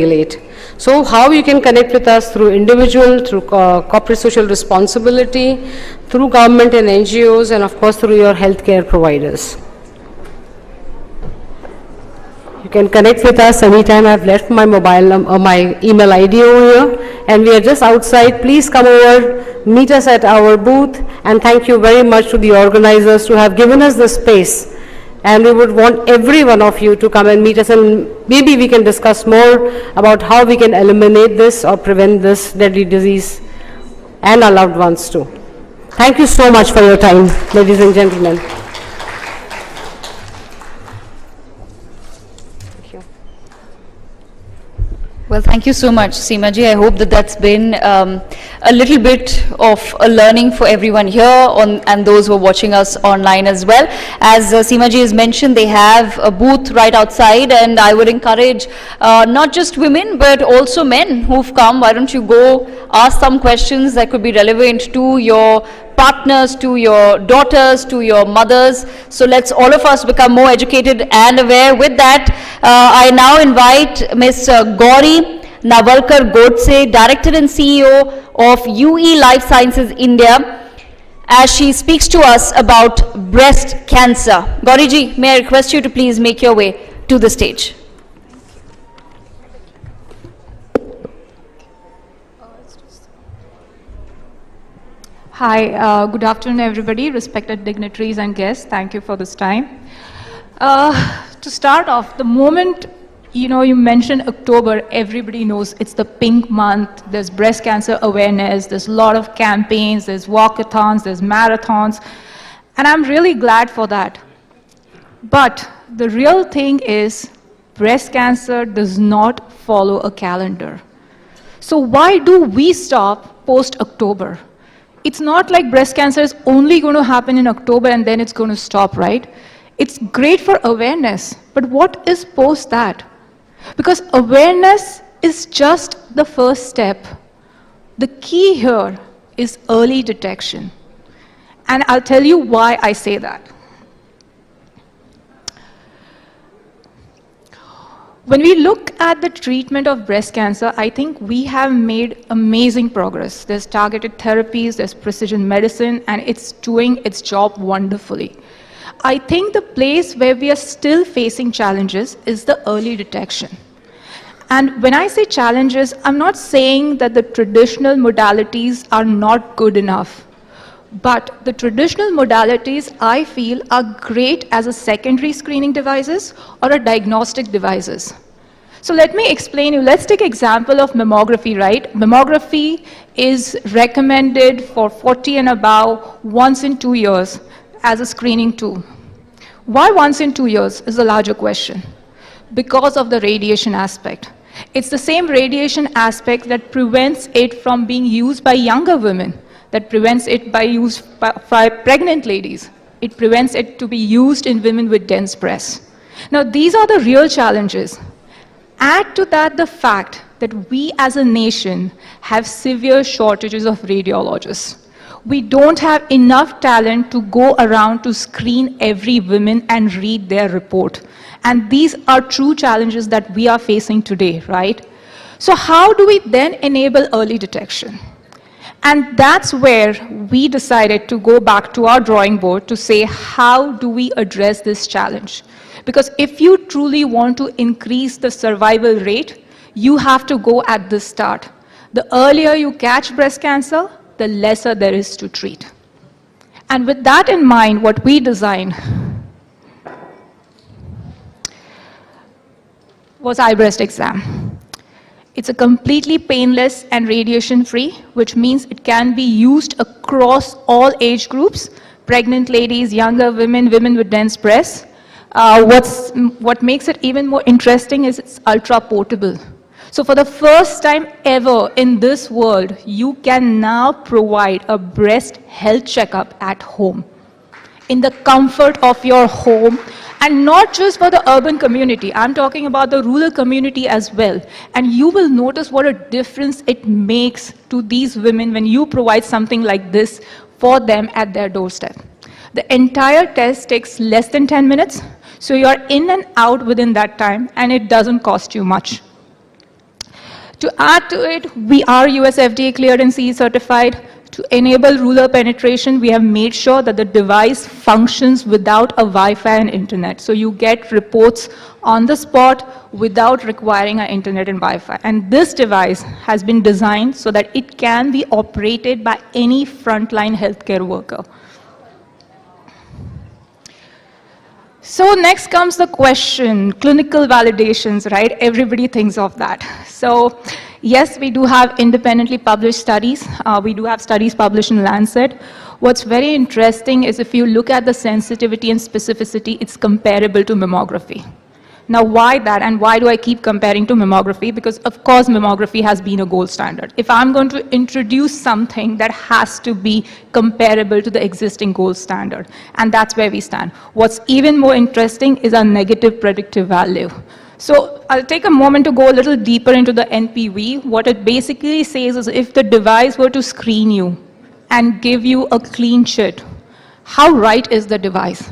late. So how you can connect with us? Through individual, through corporate social responsibility, through government and NGOs, and of course through your healthcare providers. You can connect with us anytime. I've left my my email ID over here, and we are just outside. Please come over, meet us at our booth, and thank you very much to the organizers to have given us the space. And we would want every one of you to come and meet us, and maybe we can discuss more about how we can eliminate this or prevent this deadly disease and our loved ones too. Thank you so much for your time, ladies and gentlemen. Thank you. Well, thank you so much, Seema ji. I hope that that's been a little bit of a learning for everyone here and those who are watching us online as well. As Seema ji has mentioned, they have a booth right outside, and I would encourage not just women but also men who've come. Why don't you go ask some questions that could be relevant to your partners, to your daughters, to your mothers. So let's all of us become more educated and aware. With that, I now invite Ms. Gauri Navalkar Godse, Director and CEO of UE Life Sciences India, as she speaks to us about breast cancer. Gauri ji, may I request you to please make your way to the stage. Hi, good afternoon everybody, respected dignitaries and guests. Thank you for this time. To start off, the moment you mentioned October, everybody knows it's the pink month. There's breast cancer awareness, there's a lot of campaigns, there's walkathons, there's marathons, and I'm really glad for that. But the real thing is breast cancer does not follow a calendar. So why do we stop post-October? It's not like breast cancer is only going to happen in October and then it's going to stop, right? It's great for awareness, but what is post that? Because awareness is just the first step. The key here is early detection. And I'll tell you why I say that. When we look at the treatment of breast cancer, I think we have made amazing progress. There's targeted therapies, there's precision medicine, and it's doing its job wonderfully. I think the place where we are still facing challenges is the early detection. And when I say challenges, I'm not saying that the traditional modalities are not good enough. But the traditional modalities, I feel, are great as a secondary screening devices or a diagnostic devices. So let me explain you. Let's take example of mammography, right? Mammography is recommended for 40 and above once in 2 years as a screening tool. Why once in 2 years is a larger question. Because of the radiation aspect. It's the same radiation aspect that prevents it from being used by younger women, that prevents it by use by pregnant ladies. It prevents it to be used in women with dense breasts. Now, these are the real challenges. Add to that the fact that we as a nation have severe shortages of radiologists. We don't have enough talent to go around to screen every woman and read their report. And these are true challenges that we are facing today, right? So how do we then enable early detection? And that's where we decided to go back to our drawing board to say, how do we address this challenge? Because if you truly want to increase the survival rate, you have to go at the start. The earlier you catch breast cancer, the lesser there is to treat. And with that in mind, what we designed was iBreast exam. It's a completely painless and radiation-free, which means it can be used across all age groups, pregnant ladies, younger women, women with dense breasts. What makes it even more interesting is it's ultra-portable. So for the first time ever in this world, you can now provide a breast health checkup at home, in the comfort of your home. And not just for the urban community, I'm talking about the rural community as well. And you will notice what a difference it makes to these women when you provide something like this for them at their doorstep. The entire test takes less than 10 minutes, so you're in and out within that time, and it doesn't cost you much. To add to it, we are US FDA cleared and CE certified. To enable rural penetration, we have made sure that the device functions without a Wi-Fi and internet. So you get reports on the spot without requiring an internet and Wi-Fi. And this device has been designed so that it can be operated by any frontline healthcare worker. So next comes the question, clinical validations, right? Everybody thinks of that. So yes, we do have independently published studies. We do have studies published in Lancet. What's very interesting is if you look at the sensitivity and specificity, it's comparable to mammography. Now, why that, and why do I keep comparing to mammography? Because, of course, mammography has been a gold standard. If I'm going to introduce something, that has to be comparable to the existing gold standard, and that's where we stand. What's even more interesting is our negative predictive value. So I'll take a moment to go a little deeper into the NPV. What it basically says is, if the device were to screen you and give you a clean chit, how right is the device?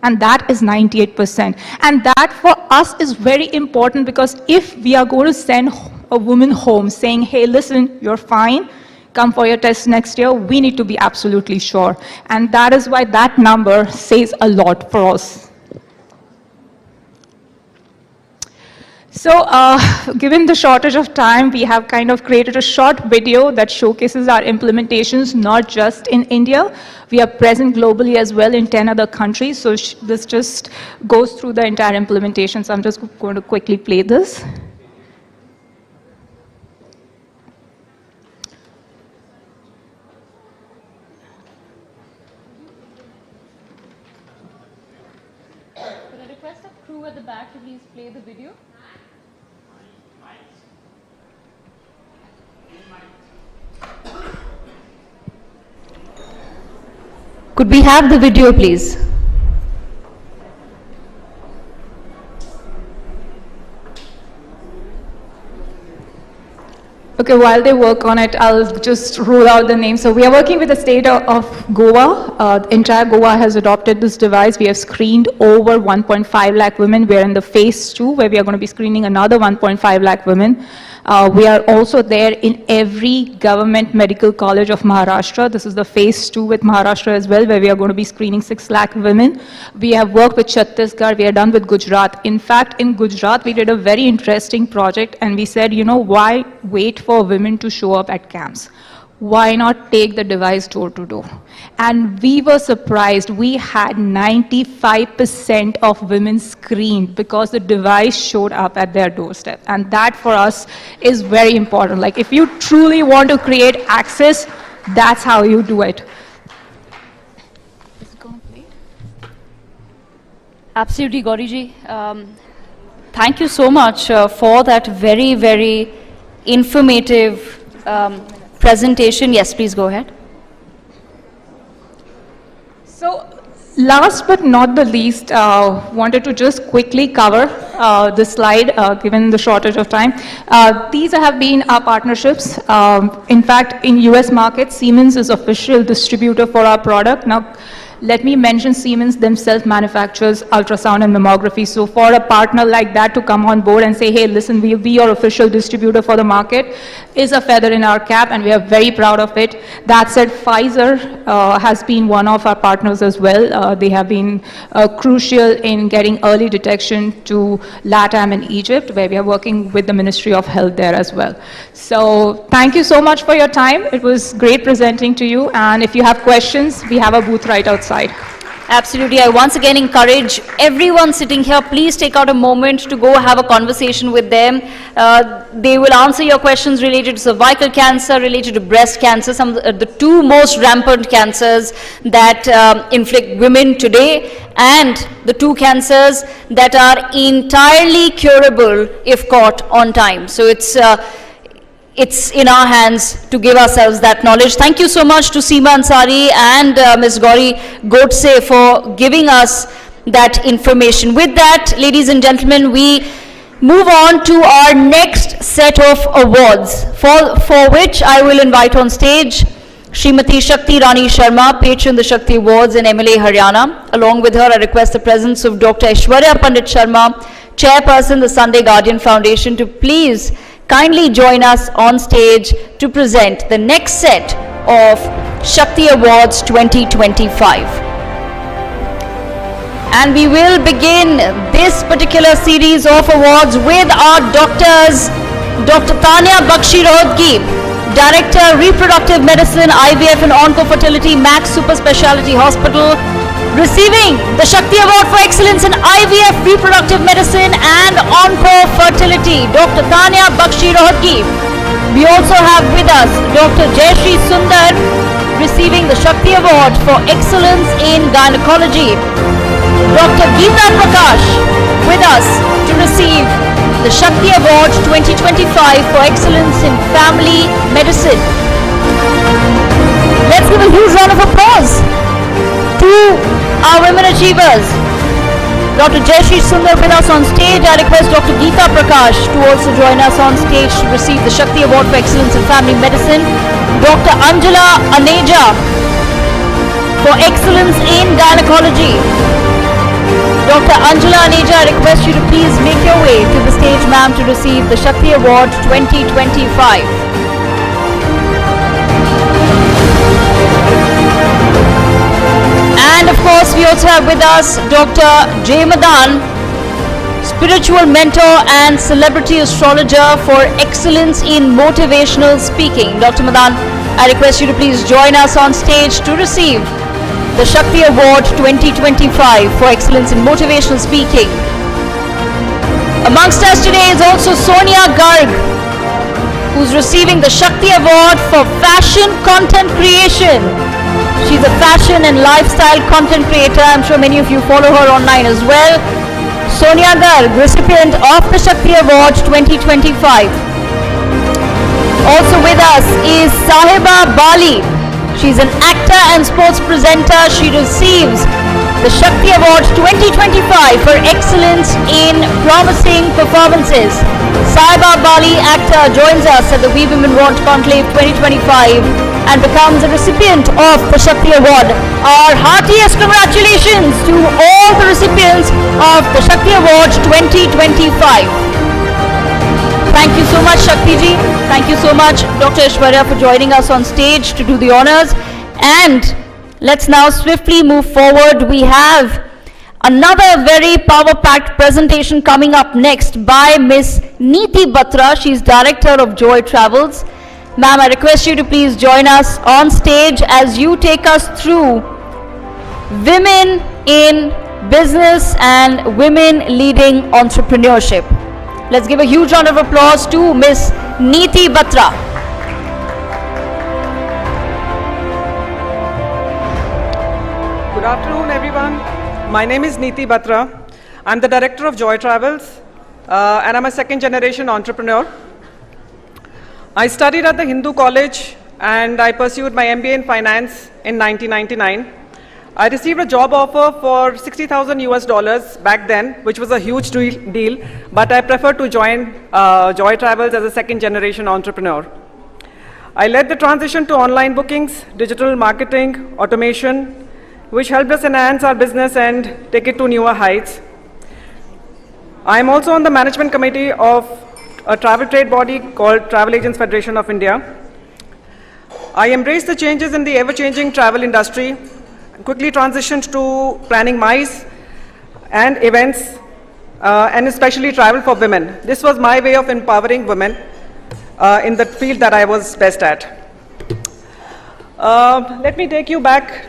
And that is 98%. And that for us is very important, because if we are going to send a woman home saying, hey, listen, you're fine, come for your test next year, we need to be absolutely sure. And that is why that number says a lot for us. So, given the shortage of time, we have kind of created a short video that showcases our implementations, not just in India. We are present globally as well in 10 other countries. So this just goes through the entire implementation. So I'm just going to quickly play this. Could I request the crew at the back to please play the video? Could we have the video, please? Okay, while they work on it, I'll just rule out the name. So we are working with the state of Goa. Entire Goa has adopted this device. We have screened over 1.5 lakh women. We are in the phase 2, where we are going to be screening another 1.5 lakh women. We are also there in every government medical college of Maharashtra. This is the phase 2 with Maharashtra as well, where we are going to be screening 6 lakh women. We have worked with Chhattisgarh. We are done with Gujarat. In fact, in Gujarat, we did a very interesting project, and we said, you know, why wait for women to show up at camps? Why not take the device door to door? And we were surprised. We had 95% of women screened because the device showed up at their doorstep. And that for us is very important. Like, if you truly want to create access, that's how you do it. Absolutely, Gauri-ji. Thank you so much for that very, very informative presentation. Yes, please go ahead. So, last but not the least, wanted to just quickly cover this slide, given the shortage of time. These have been our partnerships. In fact, in US market, Siemens is official distributor for our product. Now, let me mention Siemens themselves manufactures ultrasound and mammography. So for a partner like that to come on board and say, hey, listen, we'll be your official distributor for the market, is a feather in our cap, and we are very proud of it. That said, Pfizer has been one of our partners as well. They have been crucial in getting early detection to LATAM and Egypt, where we are working with the Ministry of Health there as well. So thank you so much for your time. It was great presenting to you. And if you have questions, we have a booth right outside. Absolutely. I once again encourage everyone sitting here, please take out a moment to go have a conversation with them. They will answer your questions related to cervical cancer, related to breast cancer, some of the two most rampant cancers that inflict women today, and the two cancers that are entirely curable if caught on time. So it's in our hands to give ourselves that knowledge. Thank you so much to Seema Ansari and Ms. Gauri Godse for giving us that information. With that, ladies and gentlemen, we move on to our next set of awards, for which I will invite on stage Srimati Shakti Irani Sharma, patron the Shakti Awards in MLA Haryana. Along with her, I request the presence of Dr. Aishwarya Pandit Sharma, chairperson the Sunday Guardian Foundation, to please kindly join us on stage to present the next set of Shakti Awards 2025. And we will begin this particular series of awards with our doctors, Dr. Tanya Bakshi Rohadgi, Director, Reproductive Medicine, IVF and Onco-Fertility, Max Super Speciality Hospital, receiving the Shakti Award for Excellence in IVF, Reproductive Medicine and Onco-Fertility, Dr. Tanya Bakshi Rohadgi. We also have with us Dr. Jayashree Sundar, receiving the Shakti Award for Excellence in Gynecology. Dr. Geeta Prakash with us to to receive the Shakti Awards 2025 for excellence in family medicine. Let's give a huge round of applause to our women achievers. Dr. Jayashree Sundar with us on stage. I request Dr. Geeta Prakash to also join us on stage to receive the Shakti Award for Excellence in Family Medicine. Dr. Anjala Aneja for Excellence in Gynecology. Dr. Anjala Aneja, I request you to please make your way to the stage, ma'am, to receive the Shakti Award 2025. And of course, we also have with us Dr. J. Madan, spiritual mentor and celebrity astrologer for excellence in motivational speaking. Dr. Madan, I request you to please join us on stage to receive the Shakti Award 2025 for excellence in motivational speaking. Amongst us today is also Sonia Garg, who's receiving the Shakti Award for fashion content creation. She's a fashion and lifestyle content creator. I'm sure many of you follow her online as well. Sonia Garg, recipient of the Shakti Award 2025. Also with us is Sahiba Bali. She's an actor and sports presenter. She receives the Shakti Award 2025 for excellence in promising performances. Sahiba Bali, actor, joins us at the We Women Want Conclave 2025 and becomes a recipient of the Shakti Award. Our heartiest congratulations to all the recipients of the Shakti Award 2025. Thank you so much, Shakti ji. Thank you so much, Dr. Aishwarya, for joining us on stage to do the honors. And let's now swiftly move forward. We have another very power-packed presentation coming up next by Miss Neeti Batra. She's Director of Joy Travels. Ma'am, I request you to please join us on stage as you take us through women in business and women leading entrepreneurship. Let's give a huge round of applause to Miss Neeti Batra. Good afternoon, everyone. My name is Neeti Batra. I'm the Director of Joy Travels, and I'm a second-generation entrepreneur. I studied at the Hindu College, and I pursued my MBA in finance in 1999. I received a job offer for $60,000 US back then, which was a huge deal, but I preferred to join Joy Travels as a second-generation entrepreneur. I led the transition to online bookings, digital marketing, automation, which helped us enhance our business and take it to newer heights. I am also on the management committee of a travel trade body called Travel Agents Federation of India. I embraced the changes in the ever-changing travel industry, quickly transitioned to planning MICE and events, and especially travel for women. This was my way of empowering women in the field that I was best at. Let me take you back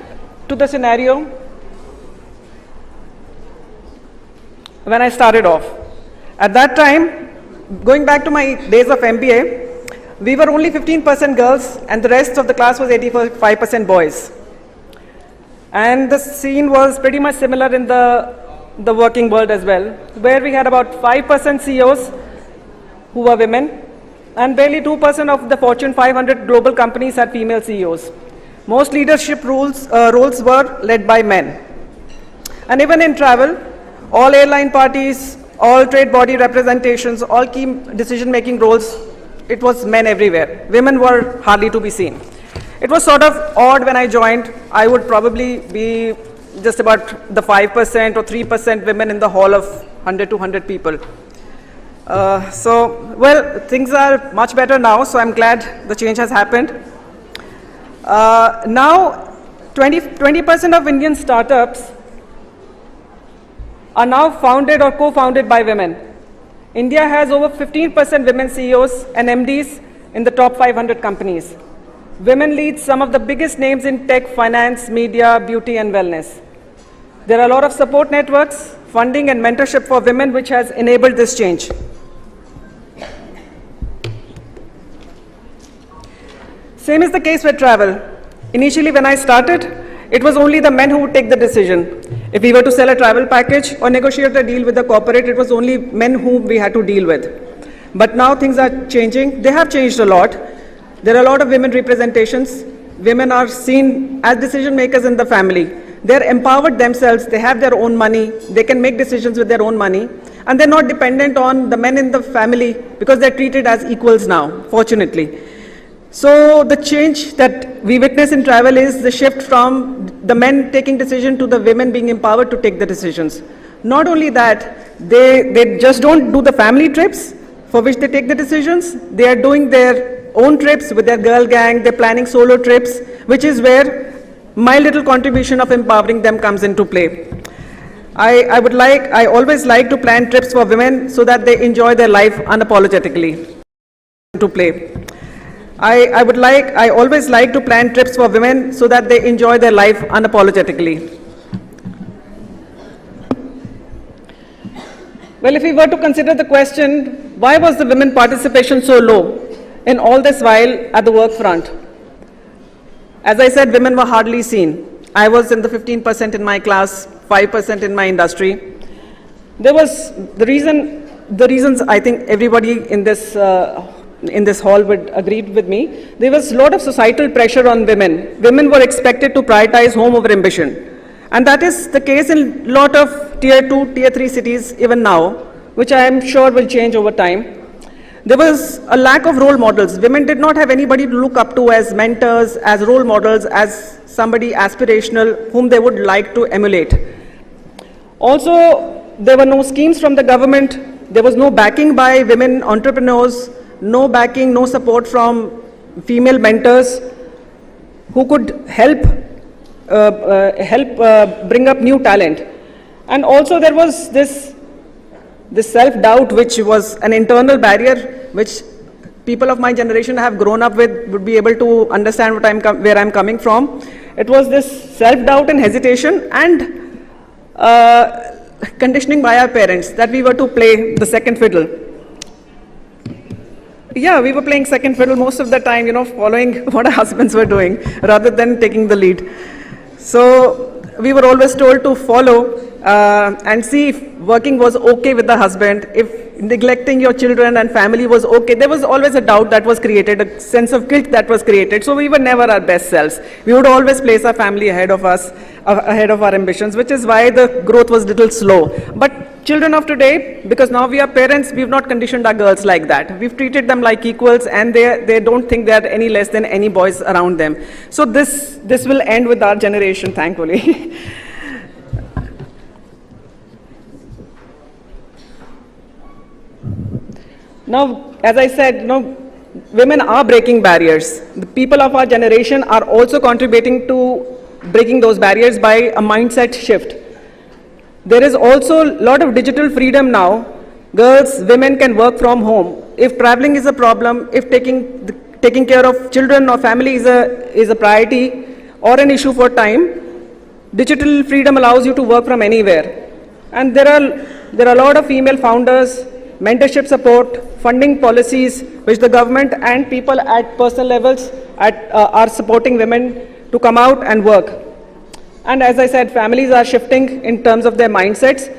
to the scenario when I started off. At that time, going back to my days of MBA, we were only 15% girls and the rest of the class was 85% boys. And the scene was pretty much similar in the working world as well, where we had about 5% CEOs who were women and barely 2% of the Fortune 500 global companies had female CEOs. Most leadership roles were led by men. And even in travel, all airline parties, all trade body representations, all key decision-making roles, it was men everywhere. Women were hardly to be seen. It was sort of odd when I joined. I would probably be just about the 5% or 3% women in the hall of 100 to 100 people. Well, things are much better now, so I'm glad the change has happened. Now, 20% of Indian startups are now founded or co-founded by women. India has over 15% women CEOs and MDs in the top 500 companies. Women lead some of the biggest names in tech, finance, media, beauty, and wellness. There are a lot of support networks, funding, and mentorship for women, which has enabled this change. Same is the case with travel. Initially, when I started, it was only the men who would take the decision. If we were to sell a travel package or negotiate a deal with the corporate, it was only men whom we had to deal with. But now things are changing. They have changed a lot. There are a lot of women representations. Women are seen as decision makers in the family. They're empowered themselves. They have their own money. They can make decisions with their own money. And they're not dependent on the men in the family because they're treated as equals now, fortunately. So the change that we witness in travel is the shift from the men taking decision to the women being empowered to take the decisions. Not only that, they just don't do the family trips for which they take the decisions. They are doing their own trips with their girl gang. They're planning solo trips, which is where my little contribution of empowering them comes into play. I always like to plan trips for women so that they enjoy their life unapologetically. I always like to plan trips for women so that they enjoy their life unapologetically. Well, if we were to consider the question, why was the women participation so low in all this while at the work front? As I said, women were hardly seen. I was in the 15% in my class, 5% in my industry. There was the reasons I think everybody in this hall would agree with me. There was a lot of societal pressure on women. Women were expected to prioritize home over ambition. And that is the case in a lot of tier 2, tier 3 cities even now, which I am sure will change over time. There was a lack of role models. Women did not have anybody to look up to as mentors, as role models, as somebody aspirational whom they would like to emulate. Also, there were no schemes from the government. There was no backing by women entrepreneurs, no backing, no support from female mentors who could help bring up new talent. And also there was this self-doubt, which was an internal barrier, which people of my generation have grown up with, would be able to understand where I'm coming from. It was this self-doubt and hesitation and conditioning by our parents that we were to play the second fiddle. Yeah, we were playing second fiddle most of the time, following what our husbands were doing rather than taking the lead. So we were always told to follow and see if working was okay with the husband, if neglecting your children and family was okay. There was always a doubt that was created, a sense of guilt that was created. So we were never our best selves. We would always place our family ahead of us, ahead of our ambitions, which is why the growth was a little slow. But children of today, because now we are parents, we've not conditioned our girls like that. We've treated them like equals, and they don't think they're any less than any boys around them. So this will end with our generation, thankfully. Now, as I said, women are breaking barriers. The people of our generation are also contributing to breaking those barriers by a mindset shift. There is also a lot of digital freedom now. Girls, women can work from home. If traveling is a problem, if taking care of children or family is a priority or an issue for time, digital freedom allows you to work from anywhere. And there are a lot of female founders, mentorship support, funding policies, which the government and people at personal levels are supporting women to come out and work. And as I said, families are shifting in terms of their mindsets.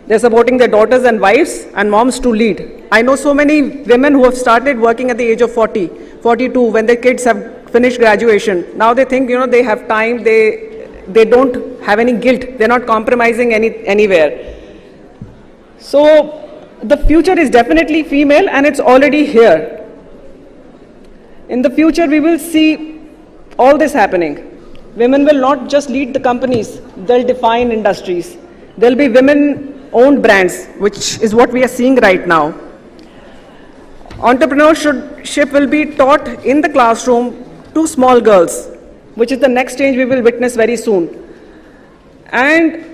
They're supporting their daughters and wives and moms to lead. I know so many women who have started working at the age of 40, 42, when their kids have finished graduation. Now they think, they have time, they don't have any guilt, they're not compromising anywhere. So the future is definitely female, and it's already here. In the future, we will see all this happening. Women will not just lead the companies, they'll define industries. There'll be women-owned brands, which is what we are seeing right now. Entrepreneurship will be taught in the classroom to small girls, which is the next change we will witness very soon. And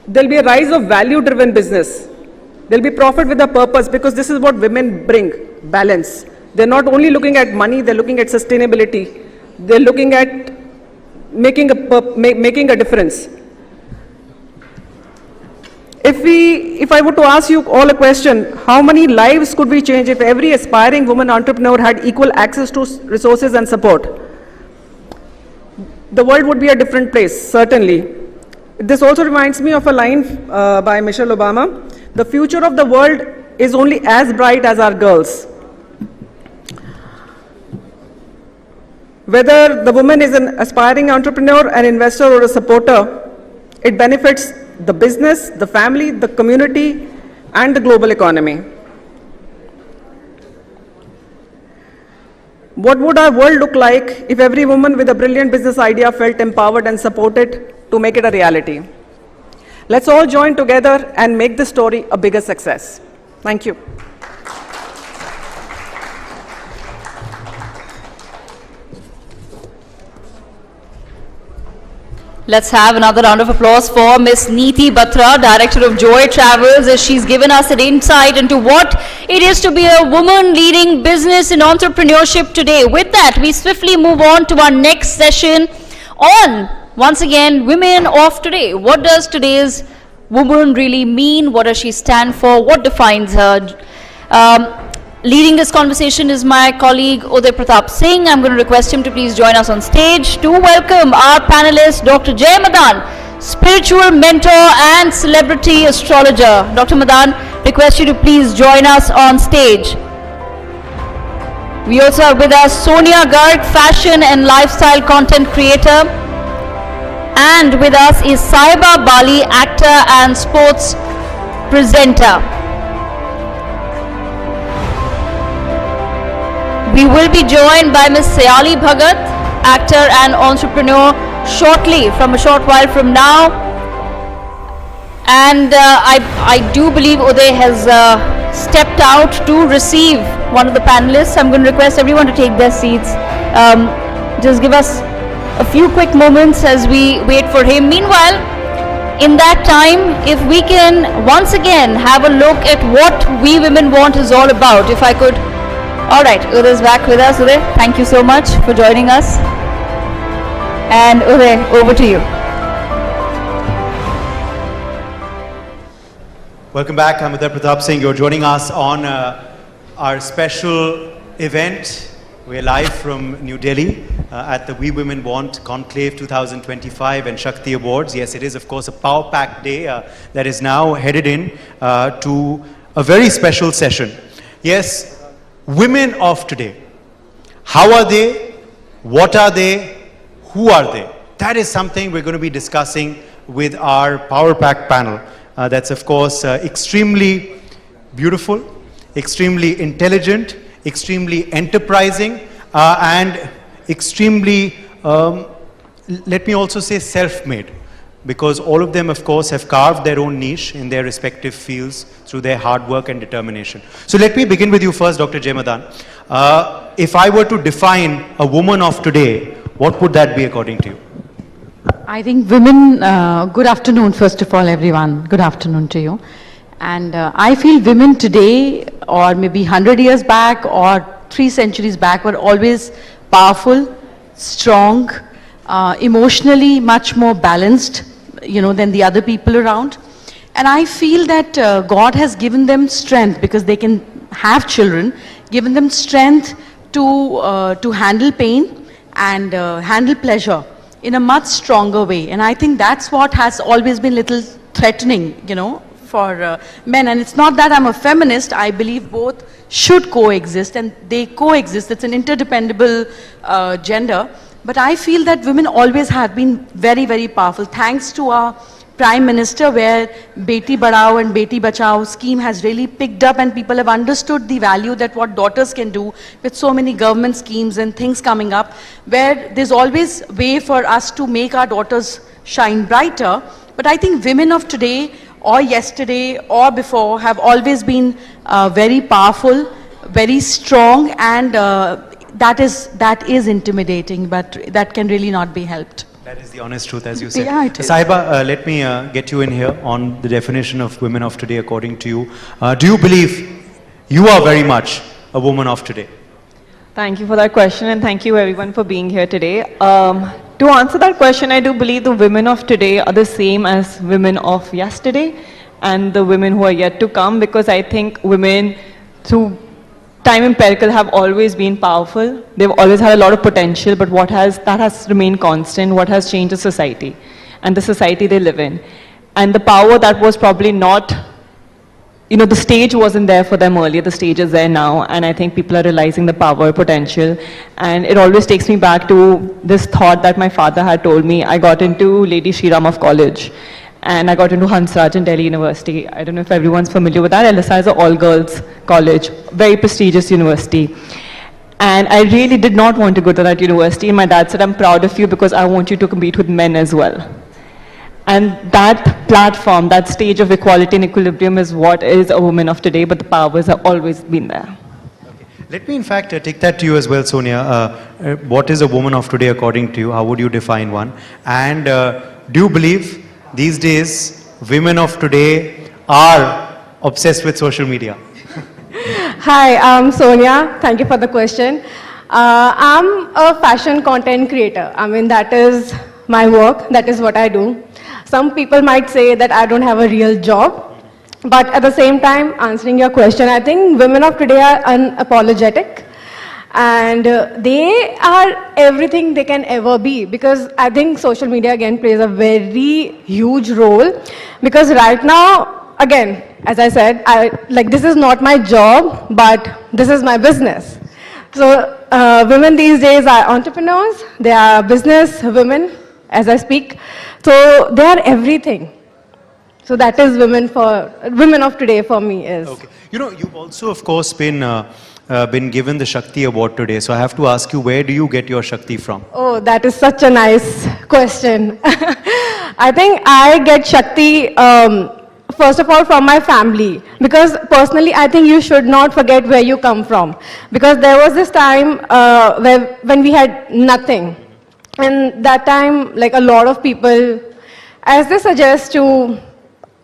there'll be a rise of value-driven business. There'll be profit with a purpose, because this is what women bring, balance. They're not only looking at money, they're looking at sustainability. They're looking at making a difference. If I were to ask you all a question, how many lives could we change if every aspiring woman entrepreneur had equal access to resources and support? The world would be a different place, certainly. This also reminds me of a line by Michelle Obama: "The future of the world is only as bright as our girls." Whether the woman is an aspiring entrepreneur, an investor, or a supporter, it benefits the business, the family, the community, and the global economy. What would our world look like if every woman with a brilliant business idea felt empowered and supported to make it a reality? Let's all join together and make this story a bigger success. Thank you. Let's have another round of applause for Miss Neeti Batra, Director of Joy Travels, as she's given us an insight into what it is to be a woman leading business and entrepreneurship today. With that, we swiftly move on to our next session on, once again, women of today. What does today's woman really mean? What does she stand for? What defines her? Leading this conversation is my colleague Uday Pratap Singh. I'm going to request him to please join us on stage to welcome our panelist, Dr. Jay Madan, spiritual mentor and celebrity astrologer. Dr. Madan, request you to please join us on stage. We also have with us Sonia Garg, fashion and lifestyle content creator. And with us is Saiba Bali, actor and sports presenter. We will be joined by Ms. Sayali Bhagat, actor and entrepreneur, shortly, from a short while from now. And I do believe Uday has stepped out to receive one of the panelists. I'm going to request everyone to take their seats. Just give us a few quick moments as we wait for him. Meanwhile, in that time, if we can once again have a look at what We Women Want is all about. If I could. All right, Uday's back with us. Uday, thank you so much for joining us. And Uday, over to you. Welcome back. I'm Uday Pratap Singh. You're joining us on our special event. We're live from New Delhi at the We Women Want Conclave 2025 and Shakti Awards. Yes, it is, of course, a power-packed day that is now headed in to a very special session. Yes, women of today. How are they? What are they? Who are they? That is something we're going to be discussing with our power-packed panel. That's, of course, extremely beautiful, extremely intelligent, extremely enterprising, and extremely, let me also say, self-made. Because all of them, of course, have carved their own niche in their respective fields through their hard work and determination. So let me begin with you first, Dr. Jay Madan. If I were to define a woman of today, what would that be according to you? I think women, good afternoon, first of all, everyone. Good afternoon to you. And I feel women today, or maybe 100 years back, or 3 centuries back, were always powerful, strong, emotionally much more balanced, than the other people around. And I feel that God has given them strength, because they can have children, given them strength to handle pain and handle pleasure in a much stronger way. And I think that's what has always been little threatening, for men. And it's not that I'm a feminist. I believe both should coexist, and they coexist. It's an interdependable gender. But I feel that women always have been very, very powerful. Thanks to our Prime Minister, where Beti Badhao and Beti Bachao scheme has really picked up, and people have understood the value that what daughters can do with so many government schemes and things coming up, where there's always a way for us to make our daughters shine brighter. But I think women of today, or yesterday, or before, have always been very powerful, very strong, and that is intimidating, but that can really not be helped. That is the honest truth, as you said. Yeah, it is. Saiba, let me get you in here on the definition of women of today according to you. Do you believe you are very much a woman of today? Thank you for that question, and thank you everyone for being here today. To answer that question, I do believe the women of today are the same as women of yesterday and the women who are yet to come, because I think women, through time empirical, have always been powerful. They've always had a lot of potential, but that has remained constant, what has changed is society. and the society they live in. And the power that was probably not, the stage wasn't there for them earlier, the stage is there now, and I think people are realizing the power, potential, and it always takes me back to this thought that my father had told me. I got into Lady Shri Ram of College, and I got into Hansraj in Delhi University. I don't know if everyone's familiar with that. LSI is an all-girls college, very prestigious university. And I really did not want to go to that university, and my dad said, I'm proud of you because I want you to compete with men as well. And that platform, that stage of equality and equilibrium is what is a woman of today, but the powers have always been there. Okay. Let me in fact take that to you as well, Sonia. What is a woman of today according to you? How would you define one? And do you believe these days women of today are obsessed with social media? Hi, I'm Sonia. Thank you for the question. I'm a fashion content creator. I mean, that is my work. That is what I do. Some people might say that I don't have a real job. But at the same time, answering your question, I think women of today are unapologetic. And they are everything they can ever be. Because I think social media again plays a very huge role. Because right now, again, as I said, this is not my job, but this is my business. So women these days are entrepreneurs, they are business women, as I speak. So they are everything. So that is women of today for me is. Okay. You've also, of course, been given the Shakti Award today. So I have to ask you, where do you get your Shakti from? Oh, that is such a nice question. I think I get Shakti first of all from my family, because personally I think you should not forget where you come from, because there was this time when we had nothing, and that time like a lot of people, as they suggest to,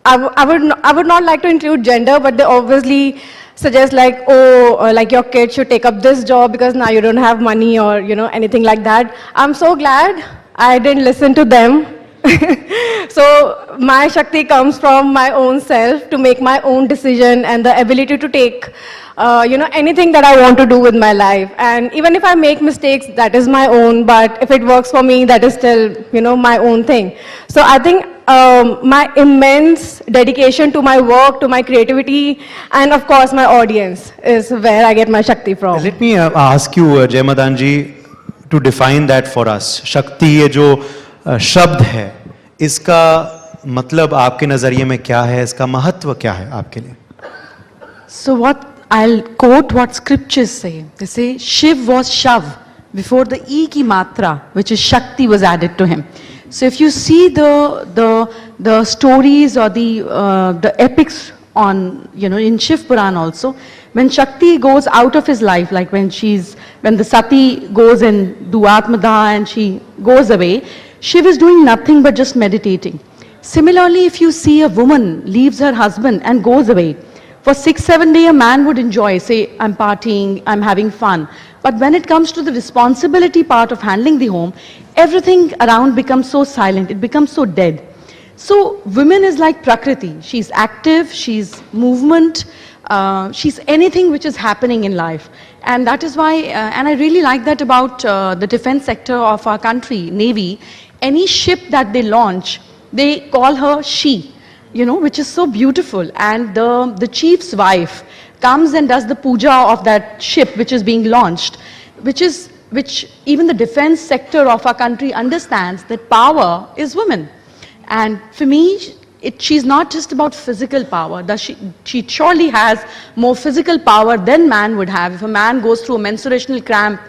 I would not like to include gender, but they obviously suggest like, oh, like your kid should take up this job because now you don't have money, or anything like that. I'm so glad I didn't listen to them. So my Shakti comes from my own self to make my own decision and the ability to take anything that I want to do with my life. And even if I make mistakes, that is my own, but if it works for me, that is still my own thing. So I think my immense dedication to my work, to my creativity, and of course my audience is where I get my Shakti from. Let me ask you, Jai Madan ji, to define that for us. Shakti ये जो शब्द है, इसका मतलब आपके नजरिए में क्या है, इसका महत्व क्या है आपके लिए? So I'll quote what scriptures say. They say Shiv was Shav before the E ki matra, which is Shakti, was added to him. So if you see the stories or the epics on in Shiv Puran also, when Shakti goes out of his life, like when the Sati goes and do Atmadaha and she goes away, Shiv is doing nothing but just meditating. Similarly, if you see a woman leaves her husband and goes away, for 6-7 days a man would enjoy, say, I'm partying, I'm having fun. But when it comes to the responsibility part of handling the home, everything around becomes so silent, it becomes so dead. So women is like Prakriti. She's active, she's movement, she's anything which is happening in life. And that is why, and I really like that about the defense sector of our country, Navy. Any ship that they launch, they call her she, which is so beautiful. And the chief's wife comes and does the puja of that ship which is being launched, which even the defense sector of our country understands that power is women. And for me, she's not just about physical power. She surely has more physical power than man would have. If a man goes through a menstruational cramp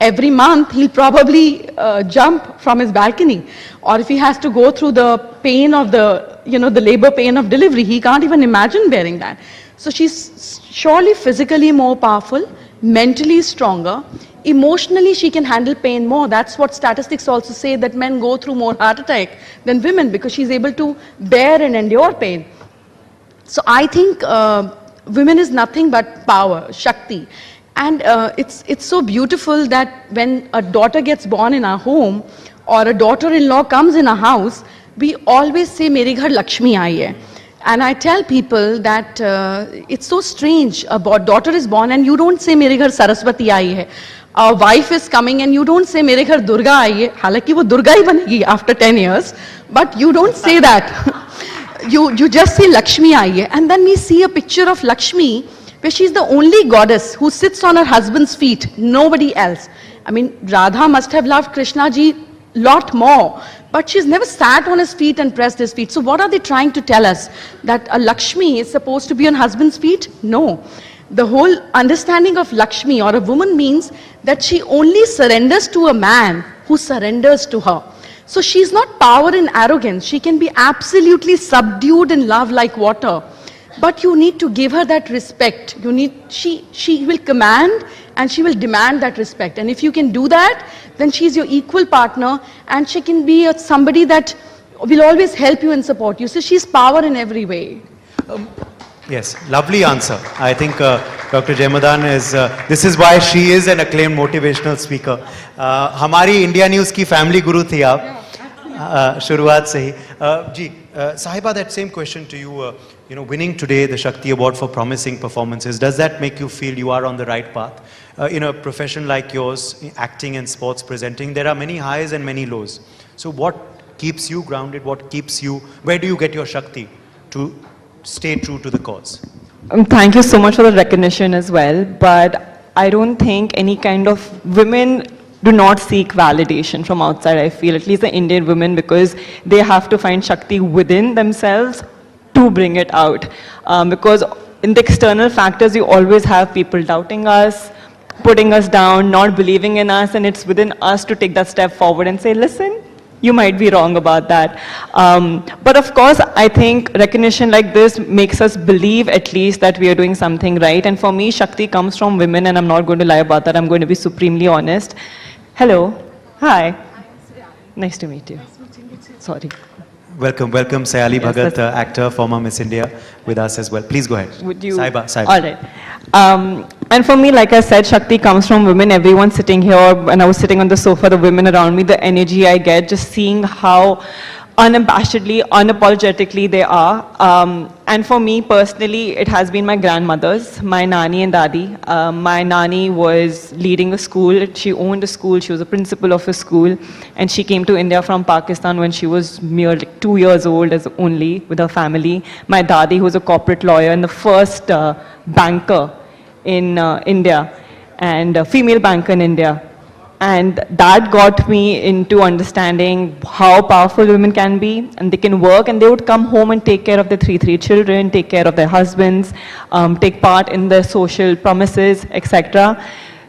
every month, he'll probably jump from his balcony. Or if he has to go through the pain of the labor pain of delivery, he can't even imagine bearing that. So she's surely physically more powerful, mentally stronger. Emotionally, she can handle pain more. That's what statistics also say, that men go through more heart attack than women, because she's able to bear and endure pain. So I think women is nothing but power, Shakti. And it's so beautiful that when a daughter gets born in our home or a daughter-in-law comes in our house, we always say, "Mere ghar Lakshmi aayi hai." And I tell people that it's so strange. A daughter is born and you don't say, "Mere ghar Saraswati aayi hai." wife is coming and you don't say, "Mere ghar Durga aayi hai," halaki wo Durga hi banegi after 10 years, but you don't say that. you just say Lakshmi aayi hai. And then we see a picture of Lakshmi where she's the only goddess who sits on her husband's feet, nobody else. I mean, Radha must have loved Krishna ji lot more, but she's never sat on his feet and pressed his feet. So what are they trying to tell us? That a Lakshmi is supposed to be on husband's feet? No. The whole understanding of Lakshmi or a woman means that she only surrenders to a man who surrenders to her. So she's not power and arrogance. She can be absolutely subdued in love like water. But you need to give her that respect. She will command and she will demand that respect. And if you can do that, then she's your equal partner and she can be somebody that will always help you and support you. So she's power in every way. Yes, lovely answer. I think Dr. Jayamadan is, this is why she is an acclaimed motivational speaker. हमारी India News की family guru थी आप, शुरुआत से ही. जी, Sahiba, that same question to you. You know, winning today the Shakti Award for promising performances, does that make you feel you are on the right path? In a profession like yours, acting and sports presenting, there are many highs and many lows. So what keeps you grounded? What keeps you, where do you get your Shakti to stay true to the cause? Thank you so much for the recognition as well, but I don't think any kind of women do not seek validation from outside, I feel, at least the Indian women, because they have to find Shakti within themselves to bring it out. Because in the external factors, you always have people doubting us, putting us down, not believing in us, and it's within us to take that step forward and say, listen, you might be wrong about that. But of course, I think recognition like this makes us believe at least that we are doing something right. And for me, Shakti comes from women, and I'm not going to lie about that. I'm going to be supremely honest. Hello. Hi. Nice to meet you. Sorry. Welcome, welcome, Sayali Bhagat, actor, former Miss India, with us as well. Please go ahead. Would you? Saiba. All right. And for me, like I said, Shakti comes from women. Everyone sitting here, when I was sitting on the sofa, the women around me, the energy I get, just seeing how unabashedly, unapologetically they are. And for me personally, it has been my grandmothers, my nani and dadi. My nani was leading a school. She owned a school. She was a principal of a school. And she came to India from Pakistan when she was mere 2 years old as only with her family. My dadi, who was a corporate lawyer and the first banker in India, and a female banker in India. And that got me into understanding how powerful women can be, and they can work, and they would come home and take care of their three children, take care of their husbands, take part in the social promises, etc.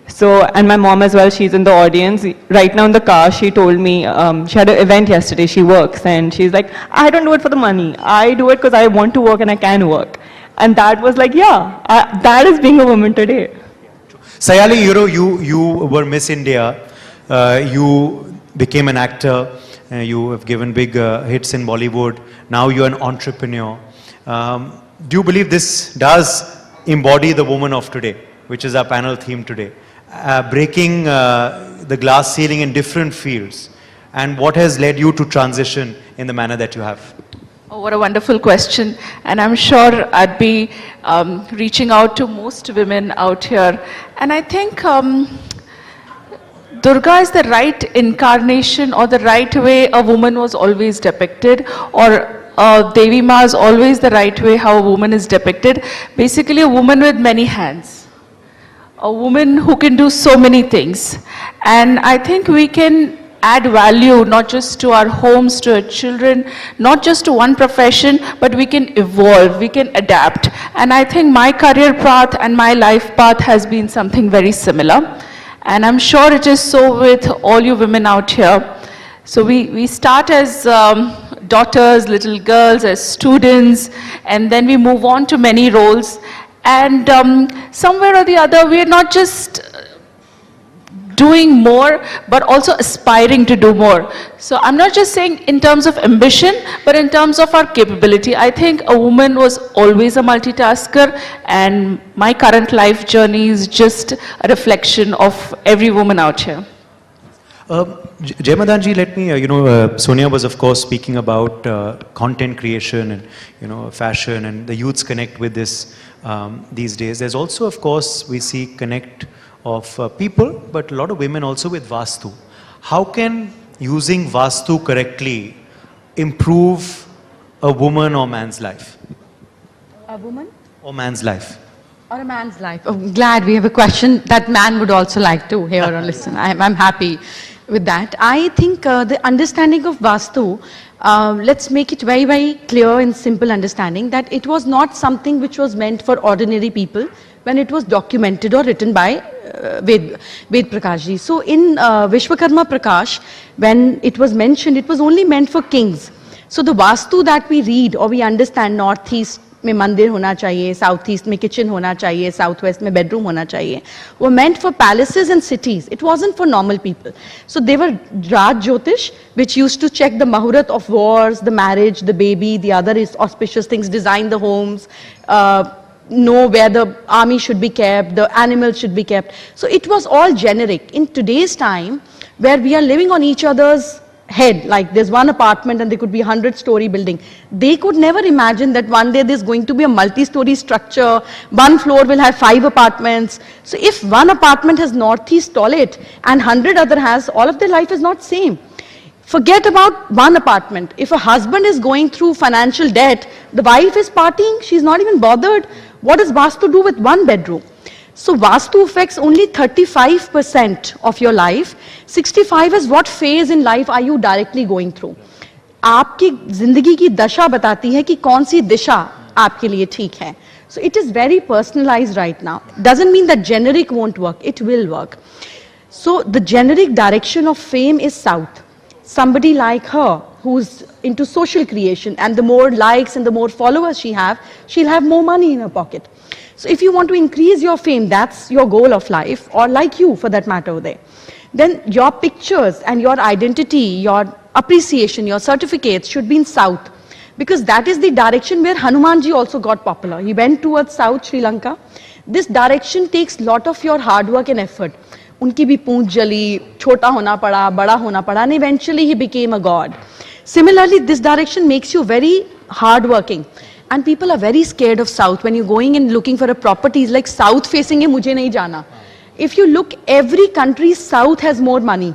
So, and my mom as well, she's in the audience. Right now in the car, she told me, she had an event yesterday, she works, and she's like, I don't do it for the money. I do it because I want to work and I can work. And that was like, yeah, that is being a woman today. Sayali, you were Miss India, you became an actor, you have given big hits in Bollywood, now you're an entrepreneur. Do you believe this does embody the woman of today, which is our panel theme today? Breaking the glass ceiling in different fields, and what has led you to transition in the manner that you have? Oh, what a wonderful question. And I'm sure I'd be reaching out to most women out here. And I think Durga is the right incarnation, or the right way a woman was always depicted, or Devi Ma is always the right way how a woman is depicted. Basically a woman with many hands. A woman who can do so many things. And I think we can add value not just to our homes, to our children, not just to one profession, but we can evolve, we can adapt. And I think my career path and my life path has been something very similar. And I'm sure it is so with all you women out here. So we start as daughters, little girls, as students, and then we move on to many roles. And somewhere or the other, we're not just doing more, but also aspiring to do more. So I'm not just saying in terms of ambition, but in terms of our capability. I think a woman was always a multitasker, and my current life journey is just a reflection of every woman out here. Jayamadan ji, let me, Sonia was of course speaking about content creation and, fashion, and the youths connect with this these days. There's also, of course, we see connect of people, but a lot of women also with Vastu. How can using Vastu correctly improve a woman or man's life? A woman? Or man's life? Or a man's life. Oh, glad we have a question that man would also like to hear or listen. I'm happy with that. I think the understanding of Vastu, let's make it very, very clear and simple understanding that it was not something which was meant for ordinary people when it was documented or written by Ved Prakash ji. So in Vishwakarma Prakash, when it was mentioned, it was only meant for kings. So the Vastu that we read or we understand, northeast में मंदिर होना चाहिए, south east में kitchen होना चाहिए, south west में bedroom होना चाहिए, were meant for palaces and cities. It wasn't for normal people. So they were Raj Jyotish, which used to check the Mahurat of wars, the marriage, the baby, the other auspicious things, design the homes, know where the army should be kept, the animals should be kept. So it was all generic. In today's time, where we are living on each other's head, like there's one apartment and there could be 100-story building. They could never imagine that one day there's going to be a multi-story structure, one floor will have 5 apartments. So if one apartment has northeast toilet and 100 other has, all of their life is not same. Forget about one apartment. If a husband is going through financial debt, the wife is partying, she's not even bothered. What does Vastu do with one bedroom? So Vastu affects only 35% of your life. 65 is what phase in life are you directly going through. आपकी जिंदगी की दशा बताती है कि कौन सी दिशा आपके लिए ठीक है. So it is very personalized right now. Doesn't mean that generic won't work. It will work. So the generic direction of fame is south. Somebody like her who's into social creation, and the more likes and the more followers she'll have more money in her pocket. So if you want to increase your fame, that's your goal of life, or like you for that matter there, then your pictures and your identity, your appreciation, your certificates should be in south. Because that is the direction where Hanumanji also got popular. He went towards South Sri Lanka. This direction takes lot of your hard work and effort. Unki bhi poonch jali, chota hona pada, bada hona pada, and eventually he became a god. Similarly, this direction makes you very hardworking. And people are very scared of south. When you're going and looking for a property, it's like south facing hai, mujhe nahi jana. If you look, every country south has more money.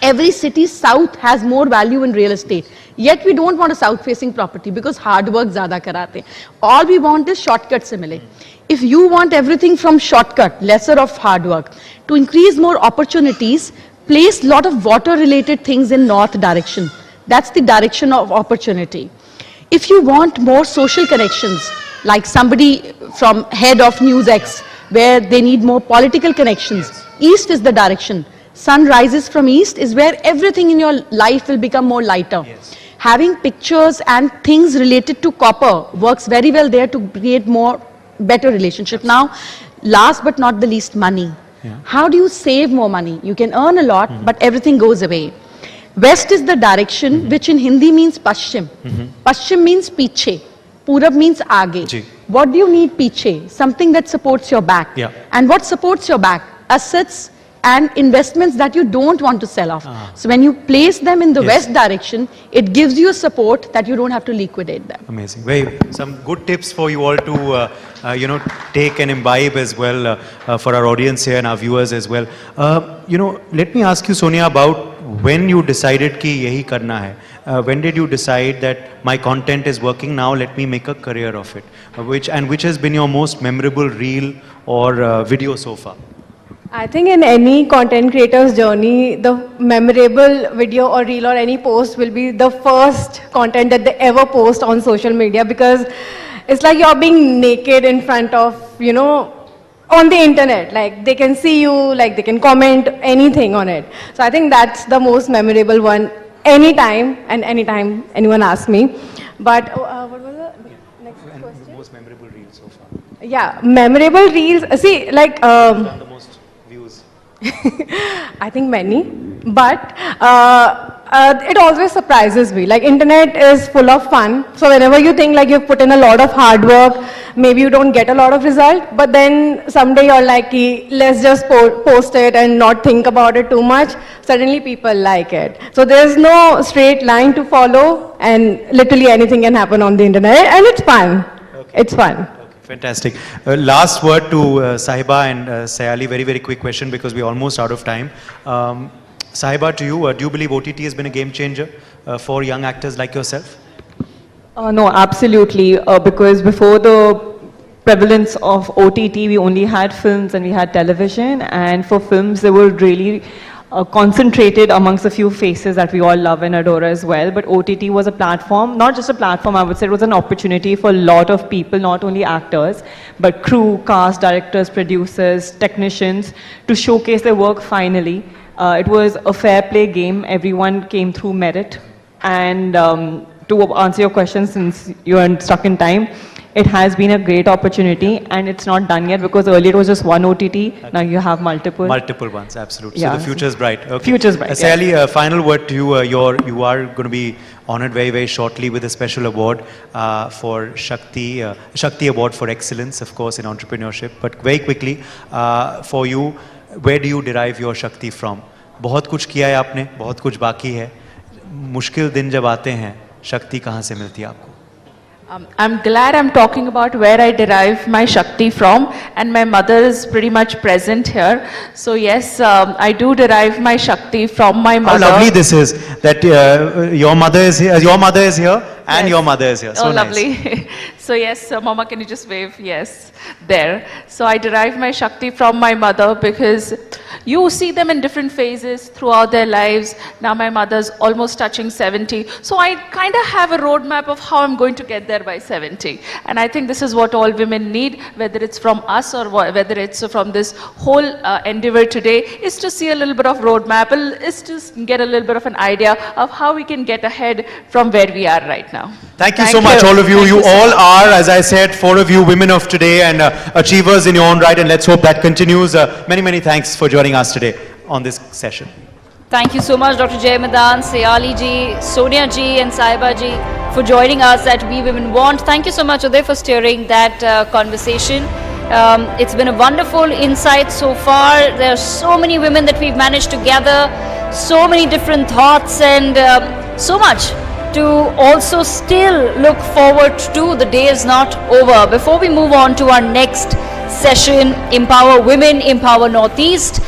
Every city south has more value in real estate. Yet we don't want a south facing property because hard work zyada karate. All we want is shortcuts simile. If you want everything from shortcut, lesser of hard work, to increase more opportunities, place lot of water related things in north direction. That's the direction of opportunity. If you want more social connections, like somebody from head of News X, where they need more political connections, east is the direction. Sun rises from east is where everything in your life will become more lighter. Having pictures and things related to copper works very well there to create more better relationship. Now, last but not the least, money. How do you save more money? You can earn a lot, but everything goes away. West is the direction, which in Hindi means Paschim. Paschim means piche. Purab means aage. What do you need piche? Something that supports your back. And what supports your back? Assets and investments that you don't want to sell off. So when you place them in the west direction, it gives you support that you don't have to liquidate them. Amazing. Very, some good tips for you all to take and imbibe as well for our audience here and our viewers as well. Let me ask you, Sonia, about when you decided ki yahi karna hai. When did you decide that my content is working now, let me make a career of it? Which has been your most memorable reel or video so far? I think in any content creator's journey, the memorable video or reel or any post will be the first content that they ever post on social media, because it's like you're being naked in front of, on the internet. Like they can see you, like they can comment anything on it. So I think that's the most memorable one anytime anyone asks me. But what was the next question? The most memorable reel so far. Yeah, memorable reels. See, like the most views. I think many, but it always surprises me. Like internet is full of fun. So whenever you think like you've put in a lot of hard work, maybe you don't get a lot of result, but then someday you're like, let's just post it and not think about it too much. Suddenly people like it. So there's no straight line to follow, and literally anything can happen on the internet, and it's fun. It's fun. Fantastic. Last word to Sahiba and Sayali. Very, very quick question because we're almost out of time. Sahiba, to you, do you believe OTT has been a game changer for young actors like yourself? No, absolutely. Because before the prevalence of OTT, we only had films and we had television. And for films, they were really concentrated amongst a few faces that we all love and adore as well. But OTT was a platform, not just a platform, I would say it was an opportunity for a lot of people, not only actors, but crew, cast, directors, producers, technicians, to showcase their work finally. It was a fair play game. Everyone came through merit. And to answer your question, since you are stuck in time, it has been a great opportunity, and it's not done yet because earlier it was just one OTT. Okay. Now you have multiple. Multiple ones, absolutely. Yeah. So the future is bright. Okay. Future is bright. Sayali, final word to you. You are going to be honored very, very shortly with a special award for Shakti Award for Excellence, of course, in entrepreneurship. But very quickly, for you, where do you derive your Shakti from? बहुत कुछ किया है आपने, बहुत कुछ बाकी है. मुश्किल दिन जब आते हैं, शक्ति कहाँ से मिलती है आपको? I'm glad I'm talking about where I derive my Shakti from, and my mother is pretty much present here. So yes, I do derive my Shakti from my mother. How lovely this is, that your mother is here, and yes. Your mother is here. So nice. Lovely. So yes, Mama, can you just wave? Yes, there. So I derive my Shakti from my mother because you see them in different phases throughout their lives. Now my mother's almost touching 70. So I kind of have a roadmap of how I'm going to get there by 70. And I think this is what all women need, whether it's from us or whether it's from this whole endeavor today, is to see a little bit of roadmap, is to get a little bit of an idea of how we can get ahead from where we are right now. Thank you so much, all of you. You all are, as I said, 4 of you women of today and achievers in your own right, and let's hope that continues. Many, many thanks for joining us today on this session. Thank you so much, Dr. Jay Madan, Sayali ji, Sonia ji and Sahiba ji for joining us at We Women Want. Thank you so much, Uday, for steering that conversation. It's been a wonderful insight so far. There are so many women that we've managed to gather, so many different thoughts, and so much to also still look forward to. The day is not over. Before we move on to our next session, Empower Women, Empower Northeast,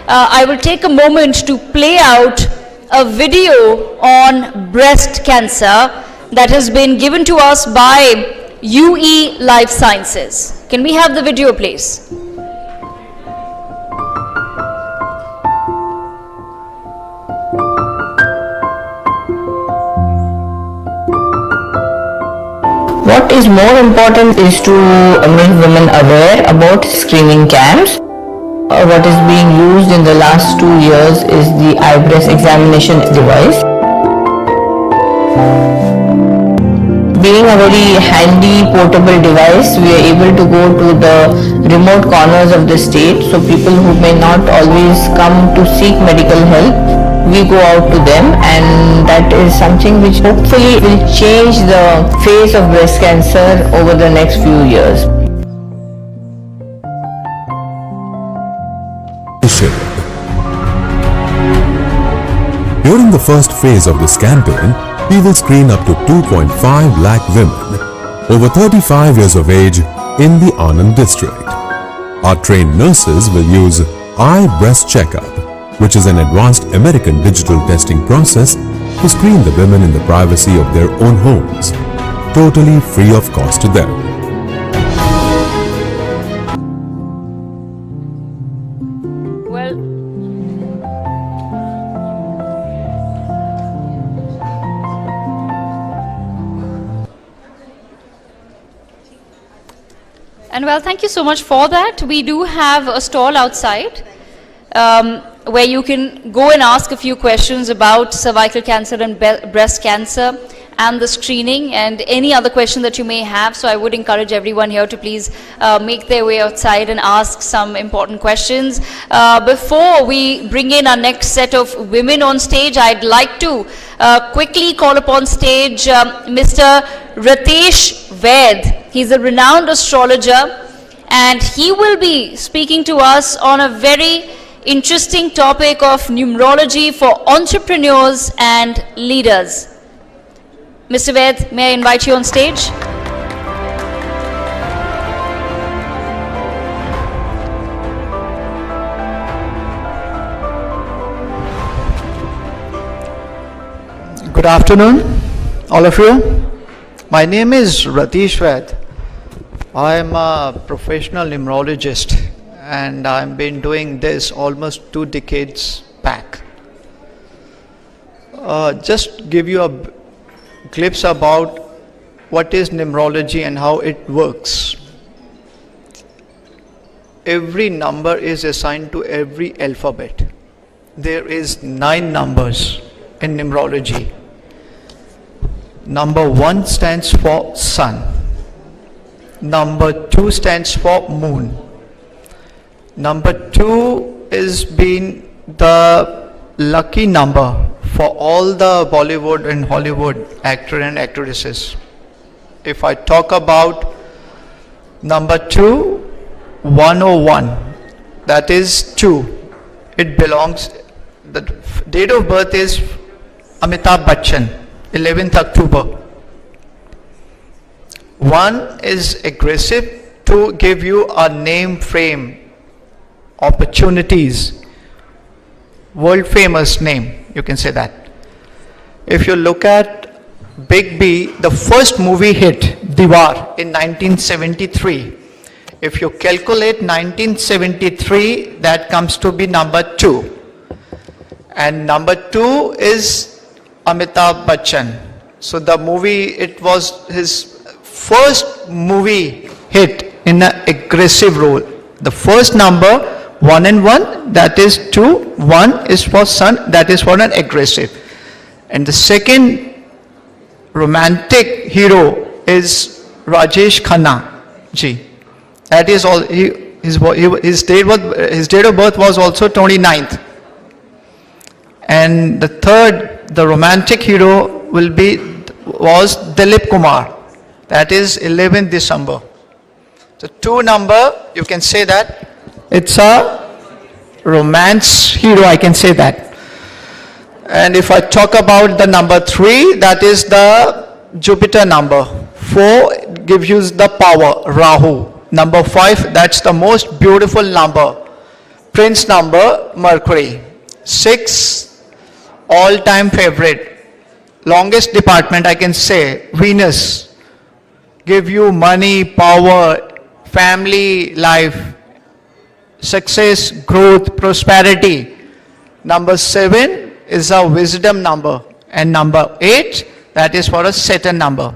I will take a moment to play out a video on breast cancer that has been given to us by UE Life Sciences. Can we have the video, please? What is more important is to make women aware about screening camps. What is being used in the last 2 years is the eye breast examination device. Being a very handy portable device, we are able to go to the remote corners of the state, so people who may not always come to seek medical help, we go out to them, and that is something which hopefully will change the face of breast cancer over the next few years. During the first phase of this campaign, we will screen up to 2.5 lakh women over 35 years of age in the Anand district. Our trained nurses will use Eye Breast Checkup, which is an advanced American digital testing process to screen the women in the privacy of their own homes, totally free of cost to them. And well, thank you so much for that. We do have a stall outside where you can go and ask a few questions about cervical cancer and breast cancer and the screening and any other question that you may have. So I would encourage everyone here to please make their way outside and ask some important questions. Before we bring in our next set of women on stage, I'd like to quickly call upon stage Mr. Ritesh Ved. He's a renowned astrologer, and he will be speaking to us on a very interesting topic of numerology for entrepreneurs and leaders. Mr. Ved, may I invite you on stage? Good afternoon, all of you. My name is Ratish Vaid. I am a professional numerologist and I've been doing this almost 2 decades back. Just give you a glimpse about what is numerology and how it works. Every number is assigned to every alphabet. There is 9 numbers in numerology. Number 1 stands for sun. Number 2 stands for moon. Number 2 is been the lucky number for all the Bollywood and Hollywood actors and actresses. If I talk about number 2, 101, that is 2. It belongs, the date of birth is Amitabh Bachchan, 11th October. 1 is aggressive to give you a name frame, opportunities, world famous name, you can say that. If you look at Big B, the first movie hit, Diwar, in 1973. If you calculate 1973, that comes to be number 2. And number 2 is Amitabh Bachchan. So the movie, it was his first movie hit in an aggressive role. The first number, 1 and 1, that is 2. 1 is for sun, that is for an aggressive. And the second romantic hero is Rajesh Khanna ji. That is all. His date of birth was also 29th. And the third, the romantic hero was Dilip Kumar. That is 11th December. So 2 number, you can say that it's a romance hero, I can say that. And if I talk about the number 3, that is the Jupiter number. 4 gives you the power, Rahu. Number 5, that's the most beautiful number, Prince number, Mercury. 6, all-time favorite, longest department I can say, Venus. Give you money, power, family life, success, growth, prosperity. Number 7 is a wisdom number. And number 8, that is for a Saturn number.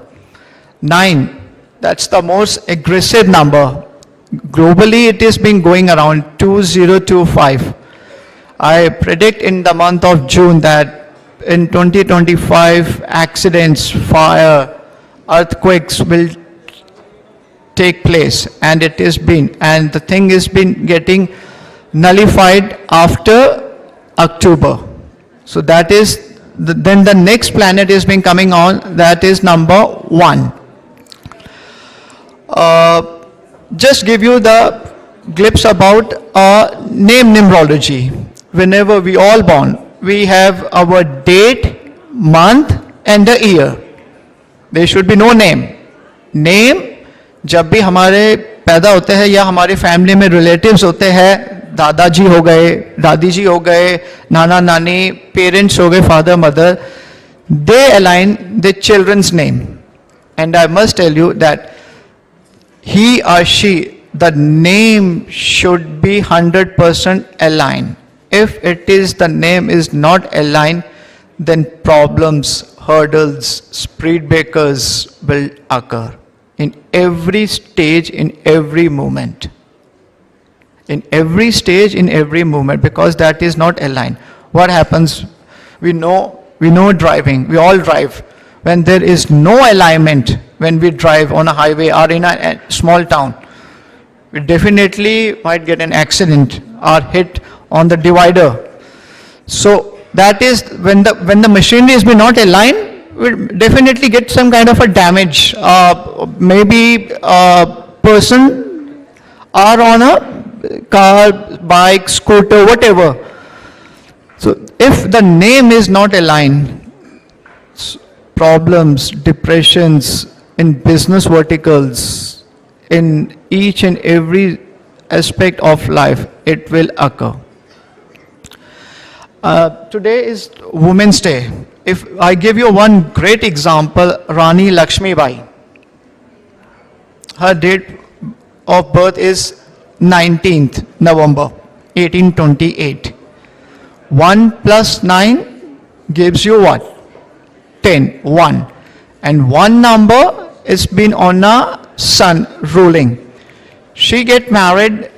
9, that's the most aggressive number. Globally, it is been going around 2025. I predict in the month of June that in 2025, accidents, fire, earthquakes will take place, and it has been. And the thing has been getting nullified after October. So that is, then the next planet is been coming on, that is number 1. Just give you the glimpse about name numerology. Whenever we all born, we have our date, month and the year. There should be no name. Name, जब भी हमारे पैदा होते हैं या हमारे family में relatives होते हैं, दादाजी हो गए, दादी जी हो गए, नाना नानी, पेरेंट्स हो गए, father mother, they align the children's name. And I must tell you that he or she, the name should be 100% aligned. If it is, the name is not aligned, then problems, hurdles, speed breakers will occur in every stage, in every moment. In every stage, in every moment, because that is not aligned. What happens? We know driving, we all drive. When there is no alignment, when we drive on a highway or in a small town, we definitely might get an accident or hit on the divider. So that is when the machinery has been not aligned, we'll definitely get some kind of a damage. Maybe a person or on a car, bike, scooter, whatever. So if the name is not aligned, problems, depressions in business verticals, in each and every aspect of life, it will occur. Today is Women's Day, if I give you one great example, Rani Lakshmi Bai. Her date of birth is 19th November 1828. 1 plus 9 gives you what? 10, 1. And one number is been on a sun ruling. She get married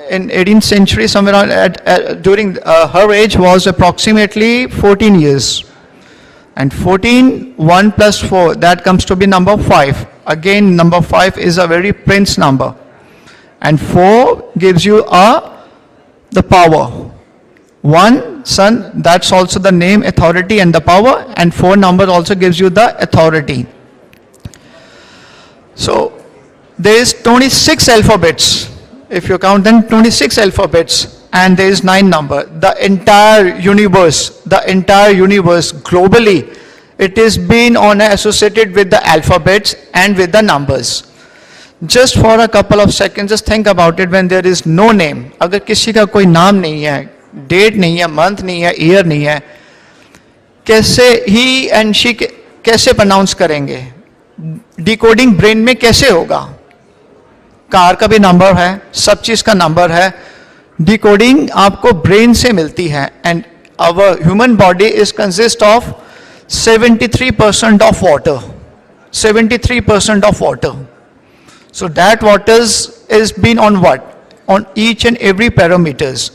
in 18th century, somewhere around during her age was approximately 14 years. And 14, 1 plus 4, that comes to be number 5. Again, number 5 is a very prince number. And 4 gives you the power. 1, sun, that's also the name, authority and the power. And 4 number also gives you the authority. So, there is 26 alphabets. If you count them, 26 alphabets, and there is 9 number. The entire universe globally, it is been associated with the alphabets and with the numbers. Just for a couple of seconds, just think about it. When there is no name, अगर किसी का कोई नाम नहीं है, date नहीं है, month नहीं है, year नहीं है, कैसे he and she कैसे pronounce करेंगे? Decoding brain में कैसे होगा? कार का भी नंबर है, सब चीज का नंबर है, डिकोडिंग आपको ब्रेन से मिलती है. And our human body is consist of 73% of water, 73% of water. So that water is been on what? On each and every parameters.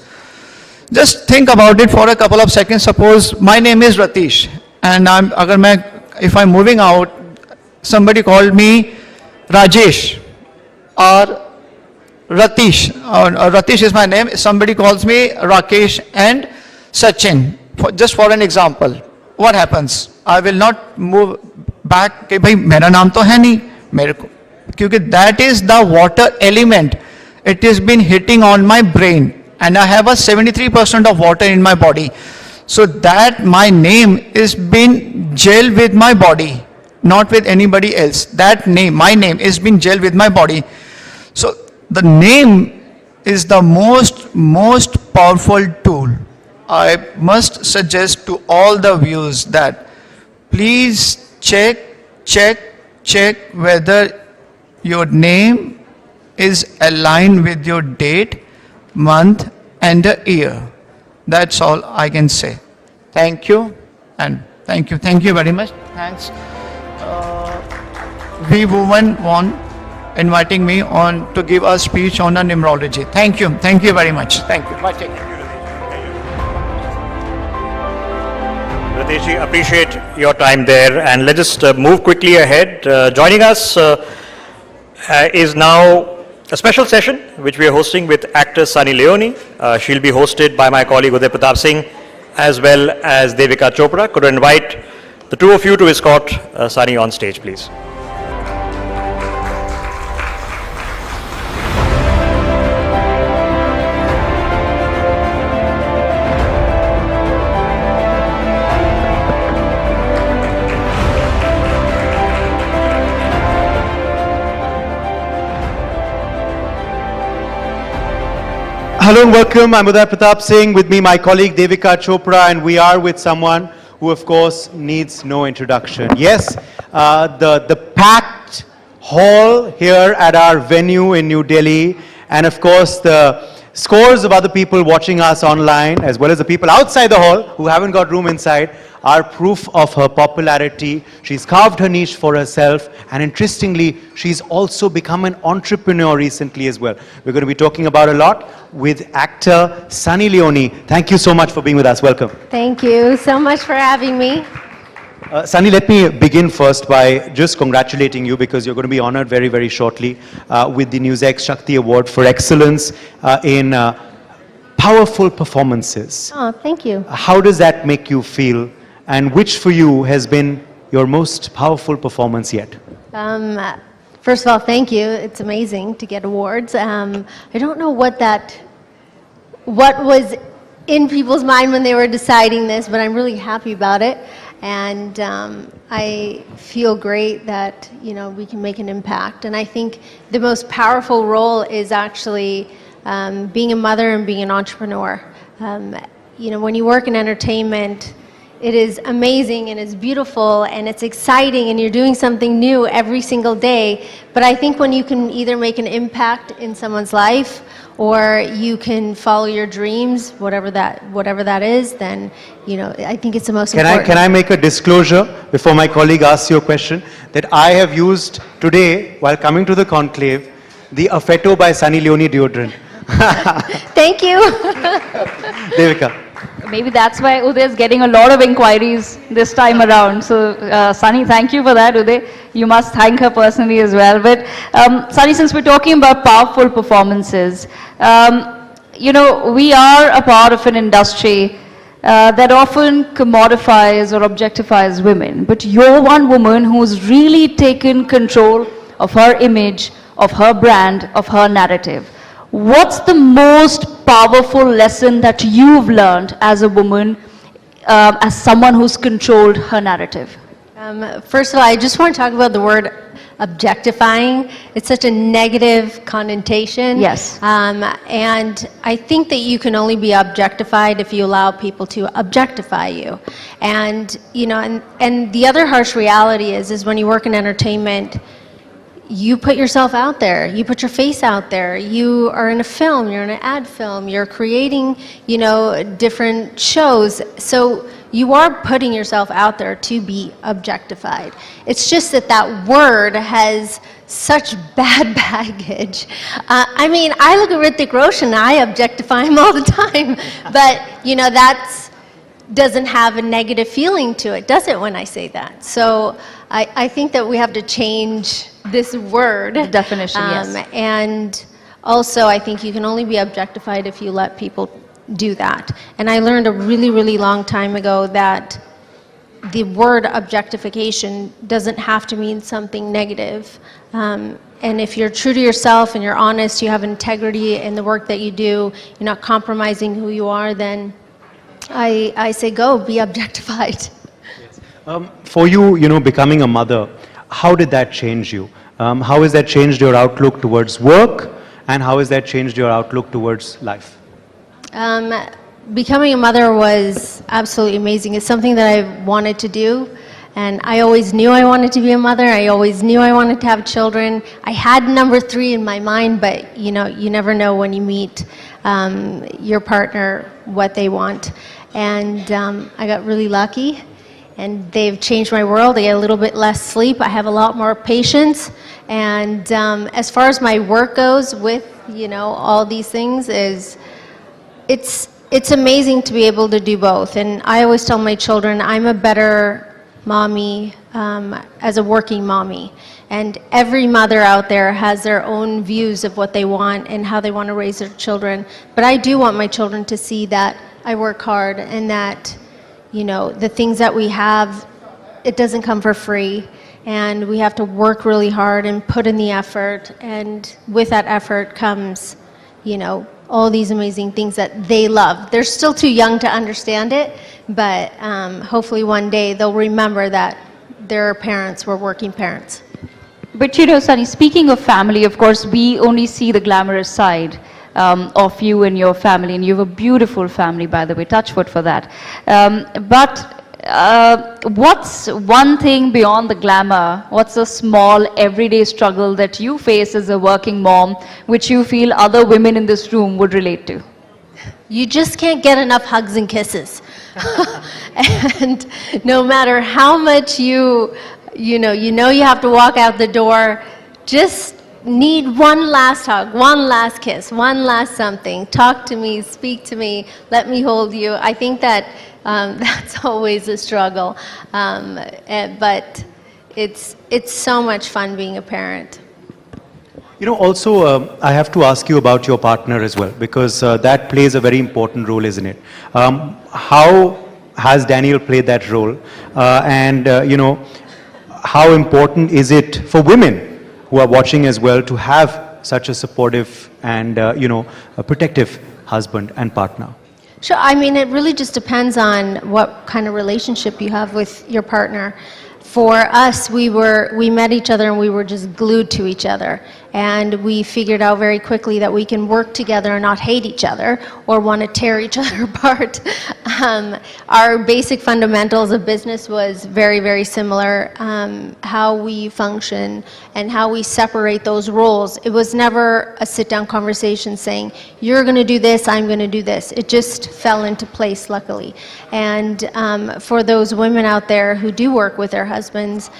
Just think about it for a couple of seconds. Suppose my name is Ratish and अगर मैं if I am moving out, somebody called me Rajesh or Ratish, Ratish is my name. Somebody calls me Rakesh and Sachin, just for an example. What happens? I will not move back कि भाई मेरा नाम तो है नहीं मेरे को, क्योंकि that is the water element. It has been hitting on my brain and I have a 73% of water in my body. So that my name is been gel with my body, not with anybody else. That name, my name, is been gel with my body. So the name is the most powerful tool. I must suggest to all the viewers that please check whether your name is aligned with your date, month and the year. That's all I can say. Thank you and thank you very much. Thanks. We women want inviting me on to give a speech on a numerology. Thank you very much. Thank you. Bye. Take care. Atishi, appreciate your time there, and let's just move quickly ahead. Joining us is now a special session which we are hosting with actress Sunny Leone. She'll be hosted by my colleague Uday Pratap Singh as well as Devika Chopra. Could I invite the two of you to escort Sunny on stage, please? Hello and welcome. I'm Uday Pratap Singh. With me, my colleague Devika Chopra, and we are with someone who, of course, needs no introduction. Yes, the packed hall here at our venue in New Delhi, and of course the scores of other people watching us online, as well as the people outside the hall who haven't got room inside, are proof of her popularity. She's carved her niche for herself, and interestingly, she's also become an entrepreneur recently as well. We're going to be talking about a lot with actor Sunny Leone. Thank you so much for being with us. Welcome. Thank you so much for having me. Sunny, let me begin first by just congratulating you, because you're going to be honored very, very shortly with the NewsX Shakti Award for Excellence in powerful performances. Oh, thank you. How does that make you feel? And which for you has been your most powerful performance yet? First of all, thank you. It's amazing to get awards. I don't know what was in people's mind when they were deciding this, but I'm really happy about it. And I feel great that, you know, we can make an impact. And I think the most powerful role is actually being a mother and being an entrepreneur. You know, when you work in entertainment, it is amazing and it's beautiful and it's exciting and you're doing something new every single day. But I think when you can either make an impact in someone's life or you can follow your dreams, whatever that is, then, you know, I think it's the most important. Can I make a disclosure before my colleague asks you a question? That I have used today, while coming to the conclave, the Affetto by Sunny Leone deodorant. Thank you. Devika. Maybe that's why Uday is getting a lot of inquiries this time around. So, Sunny, thank you for that, Uday. You must thank her personally as well. But, Sunny, since we're talking about powerful performances, you know, we are a part of an industry that often commodifies or objectifies women. But you're one woman who's really taken control of her image, of her brand, of her narrative. What's the most powerful lesson that you've learned as a woman, as someone who's controlled her narrative? First of all, I just want to talk about the word objectifying. It's such a negative connotation. Yes. And I think that you can only be objectified if you allow people to objectify you. And, you know, and the other harsh reality is when you work in entertainment, you put yourself out there, you put your face out there, you are in a film, you're in an ad film, you're creating, you know, different shows. So you are putting yourself out there to be objectified. It's just that that word has such bad baggage. I mean, I look at Hrithik Roshan, I objectify him all the time, but, you know, that's doesn't have a negative feeling to it, does it, when I say that? So I think that we have to change this word. The definition, yes. And also, I think you can only be objectified if you let people do that. And I learned a really, really long time ago that the word objectification doesn't have to mean something negative. And if you're true to yourself and you're honest, you have integrity in the work that you do, you're not compromising who you are, then I say go, be objectified. For you, you know, becoming a mother, how did that change you? How has that changed your outlook towards work, and how has that changed your outlook towards life? Becoming a mother was absolutely amazing. It's something that I wanted to do, and I always knew I wanted to be a mother. I always knew I wanted to have children. I had number 3 in my mind, but you know, you never know when you meet your partner what they want. And I got really lucky, and they've changed my world. I get a little bit less sleep. I have a lot more patience. And as far as my work goes with, you know, all these things, it's amazing to be able to do both. And I always tell my children, I'm a better mommy as a working mommy. And every mother out there has their own views of what they want and how they want to raise their children. But I do want my children to see that I work hard and that, you know, the things that we have, it doesn't come for free. And we have to work really hard and put in the effort. And with that effort comes, you know, all these amazing things that they love. They're still too young to understand it, but hopefully one day they'll remember that their parents were working parents. But you know, Sunny, speaking of family, of course, we only see the glamorous side of you and your family, and you have a beautiful family, by the way, touch wood for that. But what's one thing beyond the glamour? What's a small everyday struggle that you face as a working mom, which you feel other women in this room would relate to? You just can't get enough hugs and kisses. And no matter how much you know you have to walk out the door, just need one last hug, one last kiss, one last something. Talk to me, speak to me, let me hold you. I think that that's always a struggle, but it's so much fun being a parent. You know, also, I have to ask you about your partner as well, because that plays a very important role, isn't it? How has Daniel played that role? And, you know, how important is it for women who are watching as well to have such a supportive and, you know, a protective husband and partner? Sure, I mean, it really just depends on what kind of relationship you have with your partner. For us, we met each other and we were just glued to each other. And we figured out very quickly that we can work together and not hate each other or want to tear each other apart. Our basic fundamentals of business was very, very similar. How we function and how we separate those roles. It was never a sit-down conversation saying, you're going to do this, I'm going to do this. It just fell into place, luckily. And for those women out there who do work with their husbands,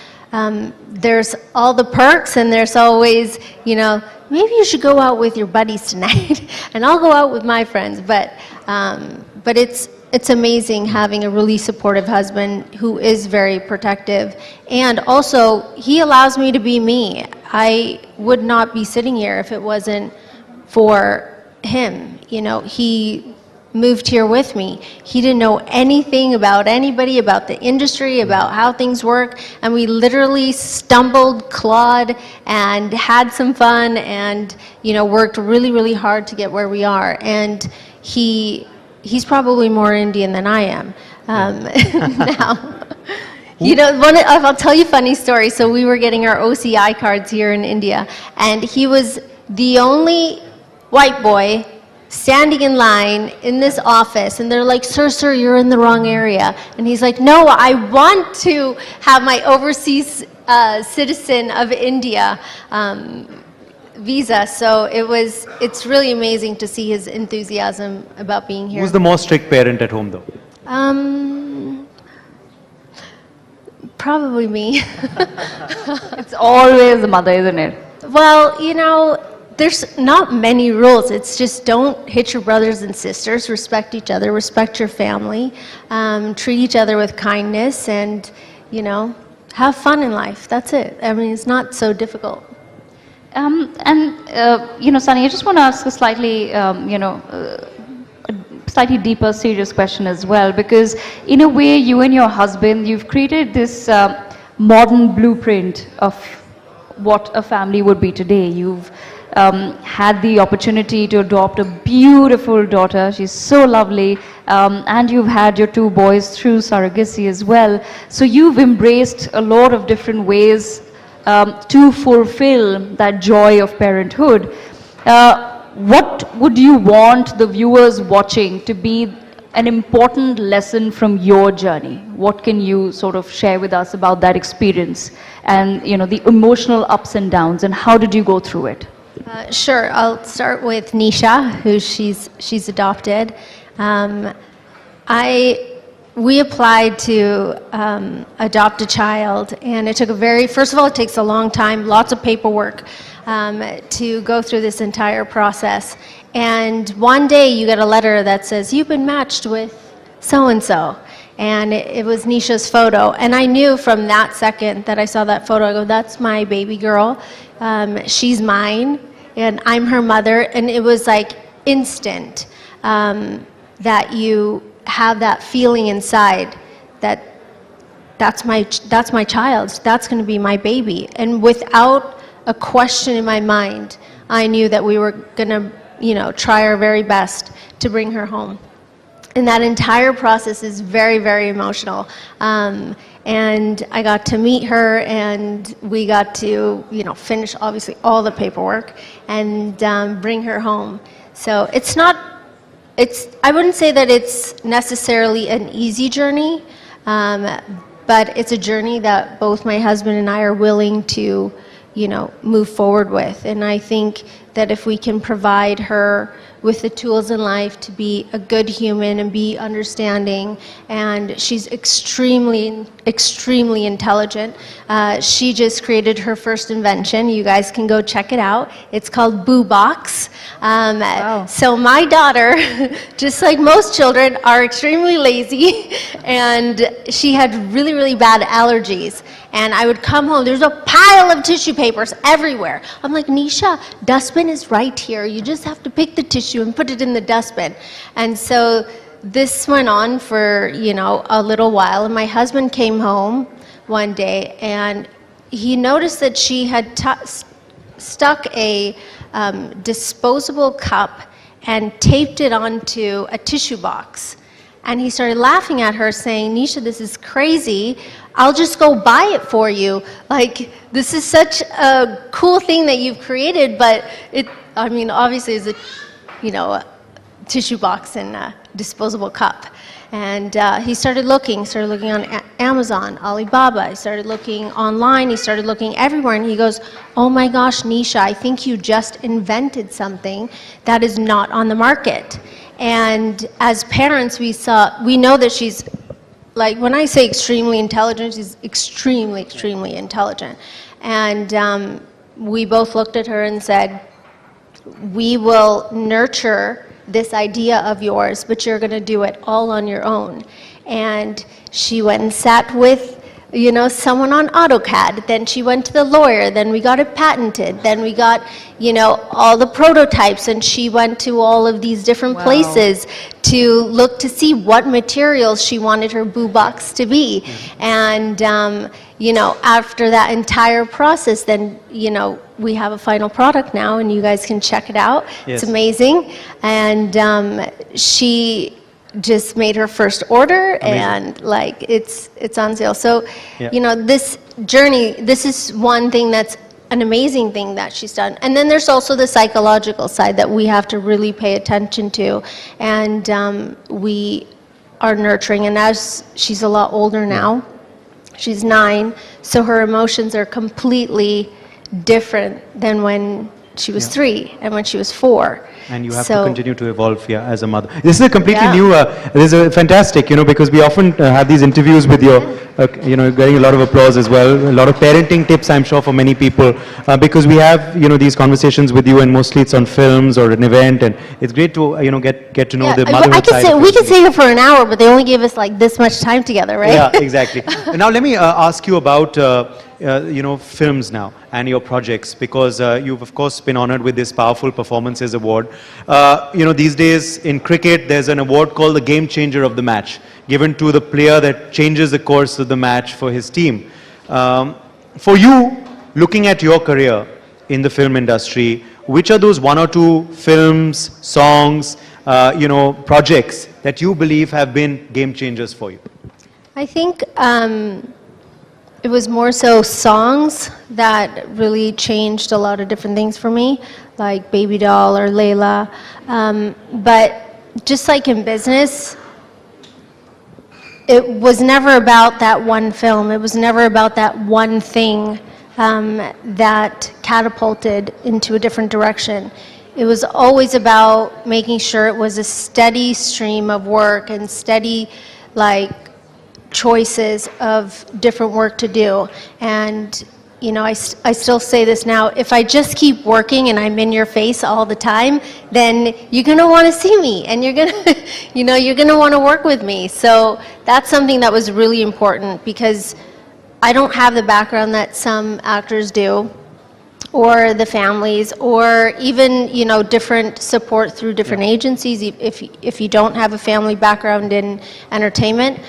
there's all the perks, and there's always, you know, maybe you should go out with your buddies tonight, and I'll go out with my friends. But it's amazing having a really supportive husband who is very protective, and also he allows me to be me. I would not be sitting here if it wasn't for him. You know, he moved here with me. He didn't know anything about anybody, about the industry, about how things work, and we literally stumbled, clawed, and had some fun, and, you know, worked really, really hard to get where we are. And he's probably more Indian than I am now. You know, I'll tell you a funny story. So we were getting our OCI cards here in India, and he was the only white boy standing in line in this office, and they're like, sir, you're in the wrong area. And he's like, no, I want to have my overseas citizen of India visa. So it's really amazing to see his enthusiasm about being here. Who's the most strict parent at home, though? Probably me. It's always the mother, isn't it? Well, you know, there's not many rules. It's just don't hit your brothers and sisters, respect each other, respect your family, treat each other with kindness, and, you know, have fun in life. That's it. I mean, it's not so difficult. You know, Sunny, I just want to ask a slightly, slightly deeper, serious question as well, because in a way, you and your husband, you've created this modern blueprint of what a family would be today. You've had the opportunity to adopt a beautiful daughter. She's so lovely. And you've had your 2 boys through surrogacy as well. So you've embraced a lot of different ways to fulfill that joy of parenthood. What would you want the viewers watching to be an important lesson from your journey? What can you sort of share with us about that experience and, you know, the emotional ups and downs, and how did you go through it? Sure. I'll start with Nisha, who she's adopted. We applied to adopt a child, and it took first of all, it takes a long time, lots of paperwork to go through this entire process. And one day you get a letter that says, you've been matched with so-and-so. And it was Nisha's photo. And I knew from that second that I saw that photo, I go, that's my baby girl. She's mine, and I'm her mother. And it was like instant that you have that feeling inside that that's my child, that's going to be my baby. And without a question in my mind, I knew that we were going to, you know, try our very best to bring her home. And that entire process is very, very emotional. And I got to meet her, and we got to, you know, finish obviously all the paperwork and bring her home. So I wouldn't say that it's necessarily an easy journey, but it's a journey that both my husband and I are willing to, you know, move forward with. And I think that if we can provide her with the tools in life to be a good human and be understanding, and she's extremely, extremely intelligent. She just created her first invention. You guys can go check it out. It's called Boo Box. Wow. So my daughter, just like most children, are extremely lazy, and she had really, really bad allergies. And I would come home, there's a pile of tissue papers everywhere. I'm like, Nisha, dustbin is right here. You just have to pick the tissue and put it in the dustbin. And so this went on for, you know, a little while. And my husband came home one day, and he noticed that she had stuck a disposable cup and taped it onto a tissue box. And he started laughing at her, saying, Nisha, this is crazy. I'll just go buy it for you. Like, this is such a cool thing that you've created, but I mean, obviously it's a tissue box and a disposable cup. And he started looking on Amazon, Alibaba. He started looking online. He started looking everywhere. And he goes, oh my gosh, Nisha, I think you just invented something that is not on the market. And as parents, we know that she's, like, when I say extremely intelligent, she's extremely, extremely intelligent. And we both looked at her and said, we will nurture this idea of yours, but you're going to do it all on your own. And she went and sat with, someone on AutoCAD. Then she went to the lawyer. Then we got it patented. Then we got, all the prototypes. And she went to all of these different places to look to see what materials she wanted her boo box to be. And, after that entire process, then, we have a final product now, and you guys can check it out. Yes. It's amazing. And she just made her first order. Amazing. And like it's on sale. So, this journey, this is one thing that's an amazing thing that she's done. And then there's also the psychological side that we have to really pay attention to. And we are nurturing. And as she's a lot older now, she's 9, so her emotions are completely different than when she was 3 and when she was 4. And you have to continue to evolve, as a mother. This is a completely new, this is a fantastic, because we often have these interviews with your, getting a lot of applause as well, a lot of parenting tips, I'm sure, for many people, because we have, these conversations with you, and mostly it's on films or an event, and it's great to, get to know the motherhood side. We could say it for an hour, but they only gave us like this much time together, right? Yeah, exactly. Now let me ask you about, films now and your projects, because you've of course been honored with this Powerful Performances Award. These days in cricket, there's an award called the Game Changer of the Match, given to the player that changes the course of the match for his team. For you, looking at your career in the film industry, which are those 1 or 2 films, songs, projects that you believe have been game changers for you? I think it was more so songs that really changed a lot of different things for me, like Baby Doll or Layla. But just like in business, it was never about that one film. It was never about that one thing that catapulted into a different direction. It was always about making sure it was a steady stream of work and steady, choices of different work to do. And I still say this now, if I just keep working and I'm in your face all the time, then you're going to want to see me, and you're going to you're going to want to work with me. So that's something that was really important, because I don't have the background that some actors do, or the families, or even different support through different agencies if you don't have a family background in entertainment.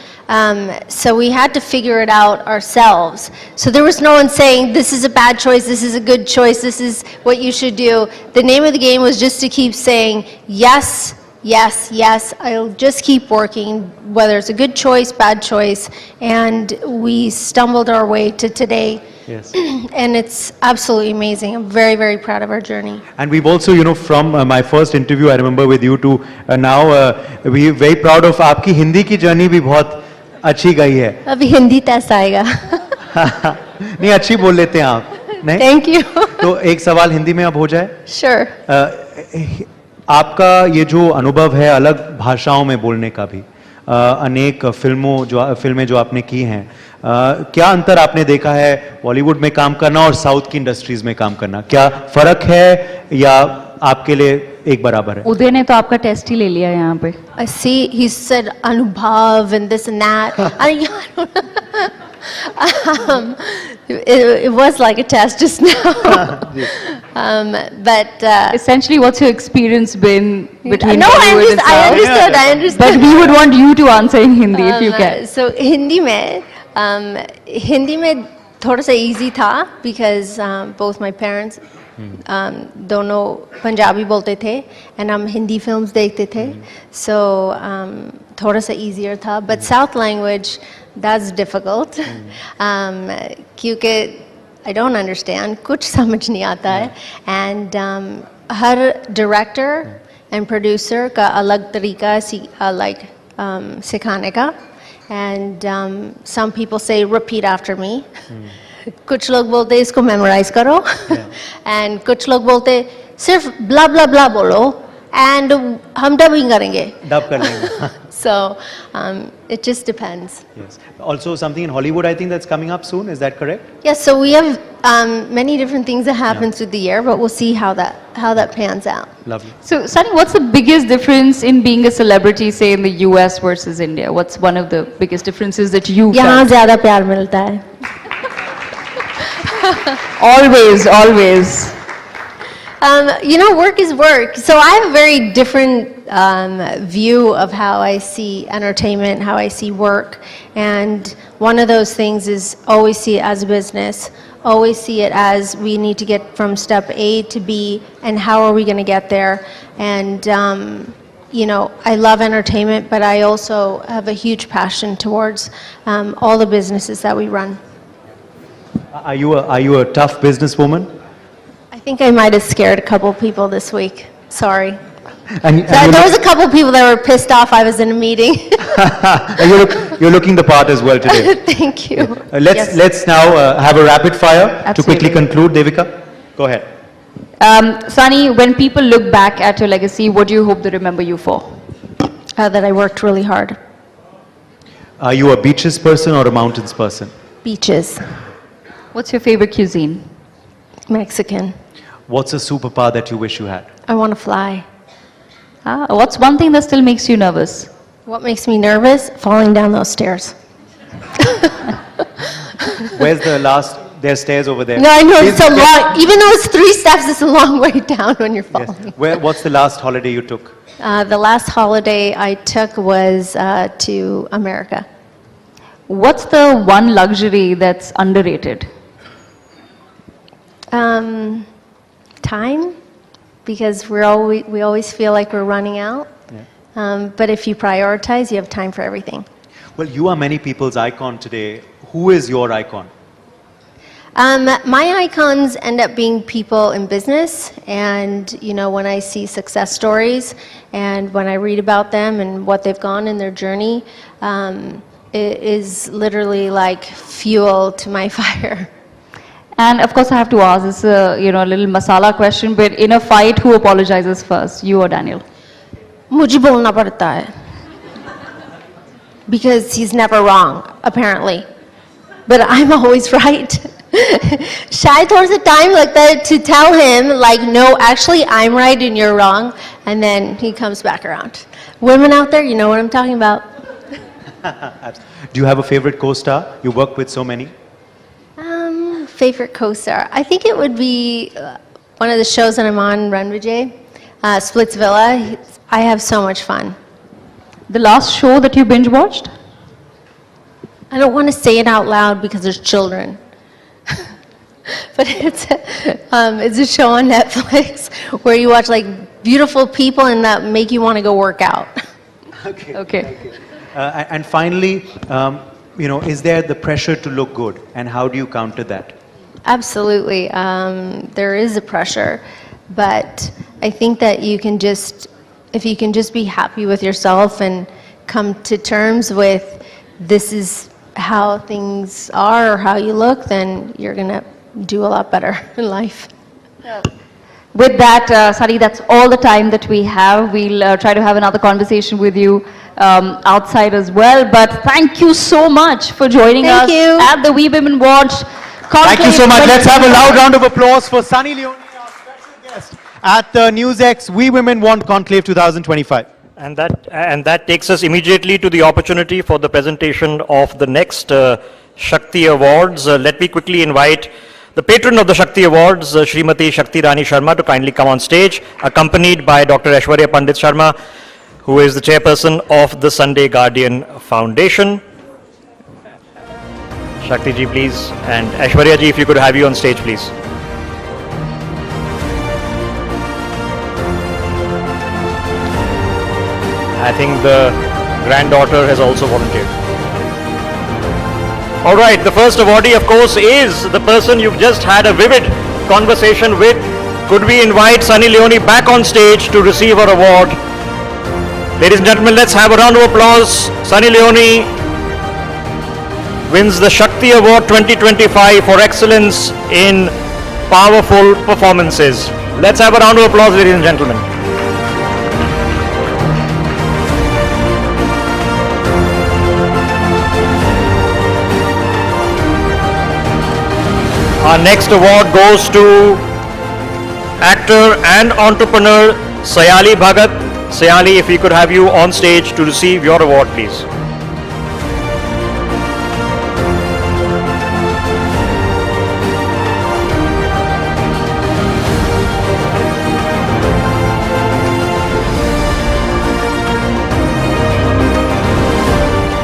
So we had to figure it out ourselves. So there was no one saying, this is a bad choice, this is a good choice, this is what you should do. The name of the game was just to keep saying, yes, yes, yes, I'll just keep working, whether it's a good choice, bad choice. And we stumbled our way to today. Yes. And it's absolutely amazing. I'm very, very proud of our journey. And we've also, from my first interview, I remember with you to now, we're very proud of आपकी हिंदी की journey भी बहुत अच्छी गई है. अभी Hindi test आएगा. नहीं, अच्छी बोल लेते हैं आप. नहीं? Thank you. तो एक सवाल हिंदी में अब हो जाए. Sure. आपका ये जो अनुभव है अलग भाषाओं में बोलने का भी, अनेक फिल्में जो आपने की हैं, क्या अंतर आपने देखा है बॉलीवुड में काम करना और साउथ की इंडस्ट्रीज में काम करना? क्या फर्क है या आपके लिए एक बराबर है? उदय ने तो आपका टेस्ट ही ले लिया यहाँ पे. I see he said अनुभव and this and that. It was like a test just now. But essentially, what's your experience been between no, Bollywood and South? I understood. But we would want you to answer in Hindi if you can. So Hindi में थोड़ा सा easy था, because both my parents दोनों पंजाबी बोलते थे and हम Hindi films देखते थे, so थोड़ा सा easier था. But South language, that's difficult, क्योंकि I don't understand, कुछ समझ नहीं आता है, and her director and producer का अलग तरीका like सिखाने का, and some people say repeat after me. कुछ लोग बोलते इसको memorize करो, and कुछ लोग बोलते सिर्फ blah blah blah बोलो, and हम dubbing करेंगे. Dub कर लेंगे. So it just depends. Yes. Also something in Hollywood, I think that's coming up soon. Is that correct? Yes. So we have many different things that happen through the year, but we'll see how that pans out. Lovely. So, Sunny, what's the biggest difference in being a celebrity, say, in the US versus India? What's one of the biggest differences that you यहाँ felt? ज़्यादा प्यार मिलता है. Always, always. You know, work is work. So I have a very different view of how I see entertainment, how I see work. And one of those things is always see it as a business, always see it as we need to get from step A to B, and how are we going to get there. And, you know, I love entertainment, but I also have a huge passion towards all the businesses that we run. Are you a tough businesswoman? I think I might have scared a couple people this week. Sorry. And There was a couple people that were pissed off I was in a meeting. you're looking the part as well today. Thank you. Let's now have a rapid fire to Absolutely. quickly conclude. Devika, go ahead. Sunny, when people look back at your legacy, what do you hope they remember you for? That I worked really hard. Are you a beaches person or a mountains person? Beaches. What's your favorite cuisine? Mexican. What's a superpower that you wish you had? I want to fly. What's one thing that still makes you nervous? What makes me nervous? Falling down those stairs. Where's the last? There's stairs over there. No, I know it's Please a get- long, even though it's 3 steps, it's a long way down when you're Yes. falling. What's the last holiday you took? The last holiday I took was to America. What's the one luxury that's underrated? Time, because we always feel like we're running out. But if you prioritize, you have time for everything. Well, you are many people's icon today. Who is your icon? My icons end up being people in business, and you know, when I see success stories and when I read about them and what they've gone in their journey, it is literally like fuel to my fire. And of course, I have to ask this, a little masala question. But in a fight, who apologizes first, you or Daniel? मुझे बोलना पड़ता है. Because he's never wrong, apparently. But I'm always right. शायद थोड़ा सा time लगता है to tell him, like, no, actually, I'm right and you're wrong. And then he comes back around. Women out there, you know what I'm talking about. Do you have a favorite co-star? You work with so many. Favorite co-star? I think it would be one of the shows that I'm on, Run Vijay, Splits Villa. I have so much fun. The last show that you binge watched? I don't want to say it out loud because there's children. But it's a show on Netflix where you watch like beautiful people and that make you want to go work out. Okay. And finally, is there the pressure to look good, and how do you counter that? Absolutely. There is a pressure, but I think that if you can just be happy with yourself and come to terms with this is how things are or how you look, then you're going to do a lot better in life. With that, Sunny, that's all the time that we have. We'll try to have another conversation with you outside as well. But thank you so much for joining us at the We Women Want Conclave. Thank you so much. Let's have a loud round of applause for Sunny Leone, our special guest at the NewsX We Women Want Conclave 2025. And that takes us immediately to the opportunity for the presentation of the next Shakti Awards. Let me quickly invite the patron of the Shakti Awards, Srimati Shakti Irani Sharma, to kindly come on stage, accompanied by Dr. Aishwarya Pandit Sharma, who is the chairperson of the Sunday Guardian Foundation. Shakti ji, please, and Aishwarya ji, if you could have you on stage, please. I think the granddaughter has also volunteered. All right, the first awardee, of course, is the person you've just had a vivid conversation with. Could we invite Sunny Leone back on stage to receive her award? Ladies and gentlemen, let's have a round of applause. Sunny Leone wins the Shakti Award 2025 for excellence in powerful performances. Let's have a round of applause, ladies and gentlemen. Our next award goes to actor and entrepreneur Sayali Bhagat. Sayali, if we could have you on stage to receive your award, please.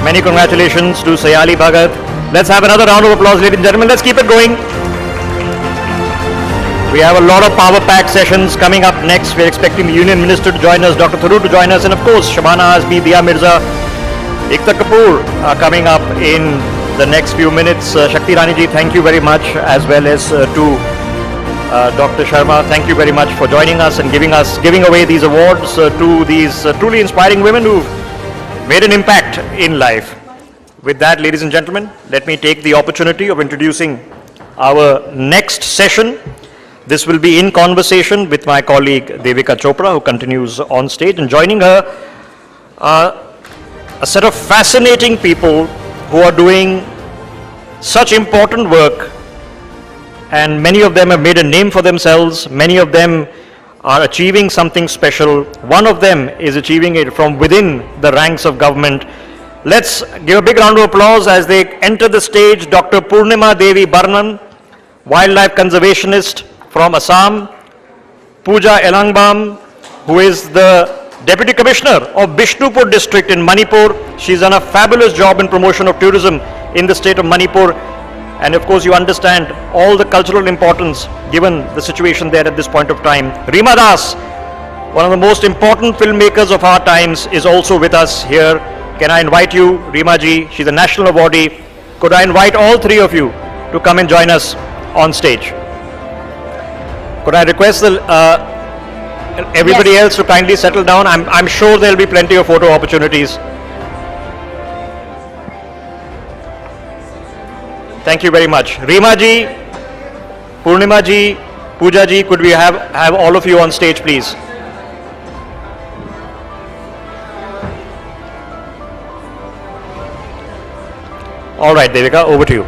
Many congratulations to Sayali Bhagat. Let's have another round of applause, ladies and gentlemen. Let's keep it going. We have a lot of power pack sessions coming up next. We're expecting the Union Minister to join us, Dr. Thakur to join us, and of course, Shabana Azmi, Dia Mirza, Ekta Kapoor are coming up in the next few minutes. Shakti Irani ji, thank you very much, as well as to Dr. Sharma. Thank you very much for joining us and giving away these awards to these truly inspiring women who've made an impact in life. With that, ladies and gentlemen, let me take the opportunity of introducing our next session. This will be in conversation with my colleague Devika Chopra, who continues on stage, and joining her a set of fascinating people who are doing such important work, and many of them have made a name for themselves. Many of them are achieving something special. One of them is achieving it from within the ranks of government. Let's give a big round of applause as they enter the stage. Dr. Purnima Devi Barnan, wildlife conservationist from Assam. Pooja Elangbam, who is the Deputy Commissioner of Bishnupur district in Manipur. She's done a fabulous job in promotion of tourism in the state of Manipur. And of course, you understand all the cultural importance given the situation there at this point of time. Reema Das, one of the most important filmmakers of our times, is also with us here. Can I invite you, Reema ji? She's a national awardee. Could I invite all three of you to come and join us on stage? Could I request everybody else to kindly settle down? I'm sure there'll be plenty of photo opportunities. Thank you very much. Reema ji, Purnima ji, Pooja ji, could we have all of you on stage, please? All right, Devika, over to you.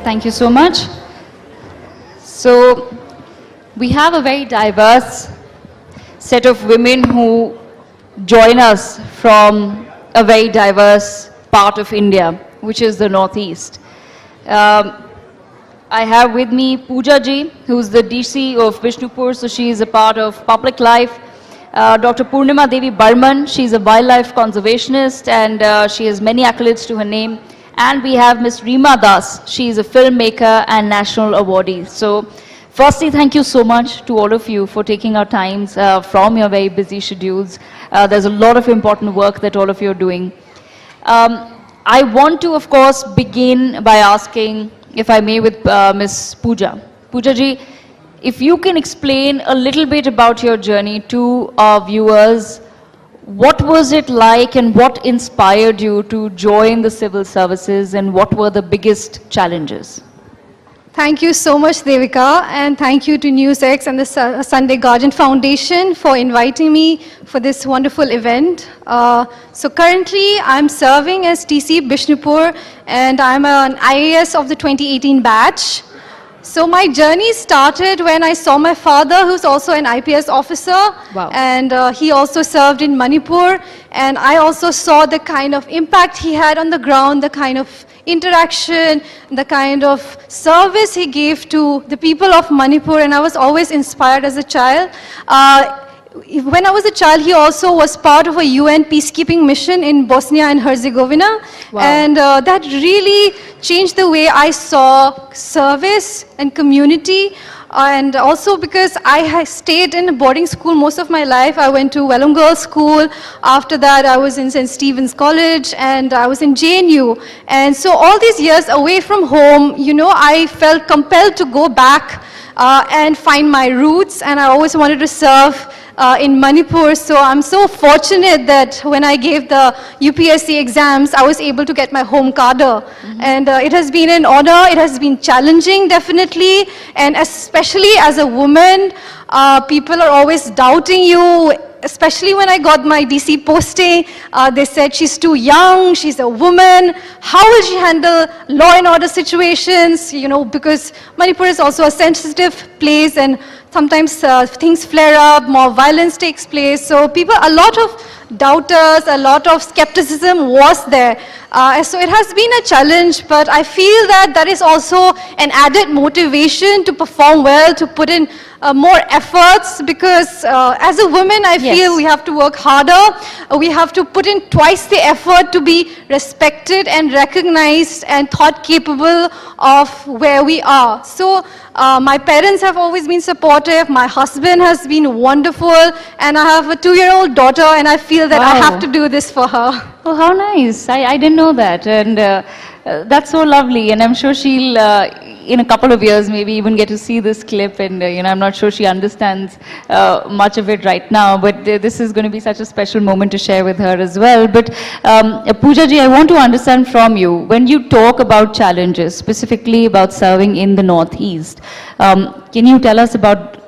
Thank you so much. So, we have a very diverse set of women who join us from a very diverse part of India, which is the Northeast. I have with me Pooja ji, who's the DC of Bishnupur, so she is a part of public life. Dr. Purnima Devi Barman, she's a wildlife conservationist and she has many accolades to her name. And we have Ms. Reema Das, she is a filmmaker and national awardee. So, firstly, thank you so much to all of you for taking our times from your very busy schedules. There's a lot of important work that all of you are doing. I want to, of course, begin by asking, if I may, with Ms. Pooja. Pooja ji, if you can explain a little bit about your journey to our viewers, what was it like and what inspired you to join the civil services and what were the biggest challenges? Thank you so much, Devika, and thank you to NewsX and the Sunday Guardian Foundation for inviting me for this wonderful event. So currently, I'm serving as TC Bishnupur, and I'm an IAS of the 2018 batch. So my journey started when I saw my father, who's also an IPS officer, and he also served in Manipur, and I also saw the kind of impact he had on the ground, the kind of interaction, the kind of service he gave to the people of Manipur, and I was always inspired as a child. When I was a child, he also was part of a UN peacekeeping mission in Bosnia and Herzegovina, and that really changed the way I saw service and community. and also because I stayed in a boarding school most of my life. I went to Wellum Girls School. After that, I was in St. Stephen's College, and I was in JNU. And so all these years away from home, you know, I felt compelled to go back and find my roots, and I always wanted to serve in Manipur. So I'm so fortunate that when I gave the UPSC exams, I was able to get my home cadre. And it has been an honor. It has been challenging, definitely. And especially as a woman, people are always doubting you. Especially when I got my DC posting, they said she's too young, she's a woman, how will she handle law and order situations, you know, because Manipur is also a sensitive place, and sometimes things flare up, more violence takes place, so a lot of doubters, a lot of skepticism was there. So it has been a challenge, but I feel that that is also an added motivation to perform well, to put in more efforts, because as a woman, I feel we have to work harder. We have to put in twice the effort to be respected and recognized and thought capable of where we are. So my parents have always been supportive. My husband has been wonderful, and I have a 2-year-old daughter, and I feel that I have to do this for her. Oh, how nice. I didn't know that. And that's so lovely. And I'm sure she'll, in a couple of years, maybe even get to see this clip. And, you know, I'm not sure she understands much of it right now. But this is going to be such a special moment to share with her as well. But Pooja ji, I want to understand from you, when you talk about challenges, specifically about serving in the Northeast, can you tell us about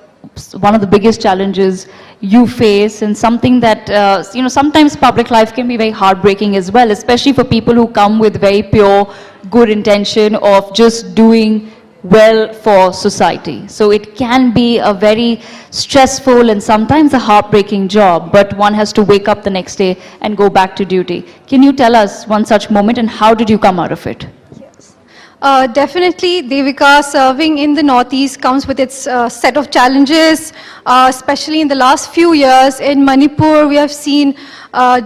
one of the biggest challenges you face, and something that, you know, sometimes public life can be very heartbreaking as well, especially for people who come with very pure, good intention of just doing well for society. So it can be a very stressful and sometimes a heartbreaking job, but one has to wake up the next day and go back to duty. Can you tell us one such moment, and how did you come out of it? Definitely, Devika, serving in the Northeast comes with its set of challenges, especially in the last few years. In Manipur, we have seen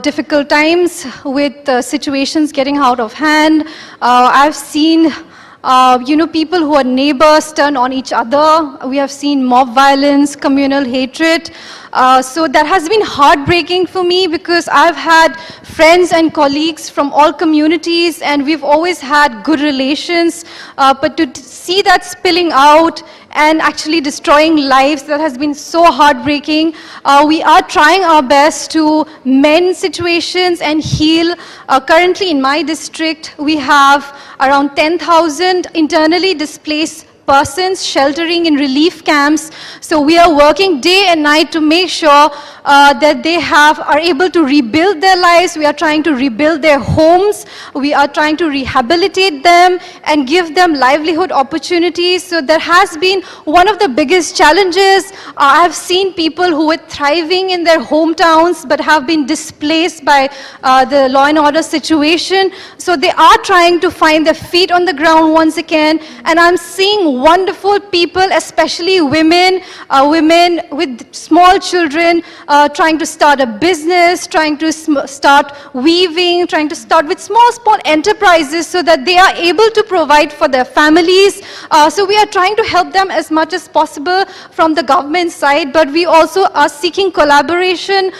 difficult times with situations getting out of hand. I've seen you know, people who are neighbors turn on each other. We have seen mob violence, communal hatred. So that has been heartbreaking for me, because I've had friends and colleagues from all communities, and we've always had good relations. But to see that spilling out and actually destroying lives, that has been so heartbreaking. We are trying our best to mend situations and heal. Currently in my district, we have around 10,000 internally displaced persons sheltering in relief camps. So we are working day and night to make sure that they are able to rebuild their lives. We are trying to rebuild their homes. We are trying to rehabilitate them and give them livelihood opportunities. So that has been one of the biggest challenges. I have seen people who were thriving in their hometowns but have been displaced by the law and order situation. So they are trying to find their feet on the ground once again. And I'm seeing wonderful people, especially women, women with small children, trying to start a business, trying to start weaving, trying to start with small enterprises so that they are able to provide for their families. So we are trying to help them as much as possible from the government side, but we also are seeking collaboration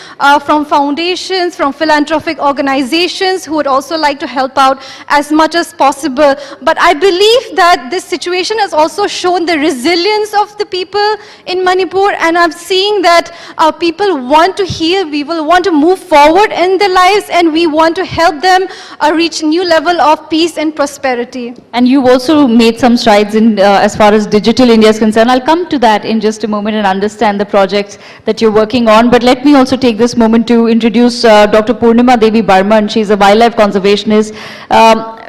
from foundations, from philanthropic organizations who would also like to help out as much as possible. But I believe that this situation has also shown the resilience of the people in Manipur, and I'm seeing that people want to heal, we will want to move forward in their lives, and we want to help them reach new level of peace and prosperity. And you've also made some strides in as far as Digital India is concerned. I'll come to that in just a moment and understand the projects that you're working on. But let me also take this moment to introduce Dr. Purnima Devi Barman. She's a wildlife conservationist.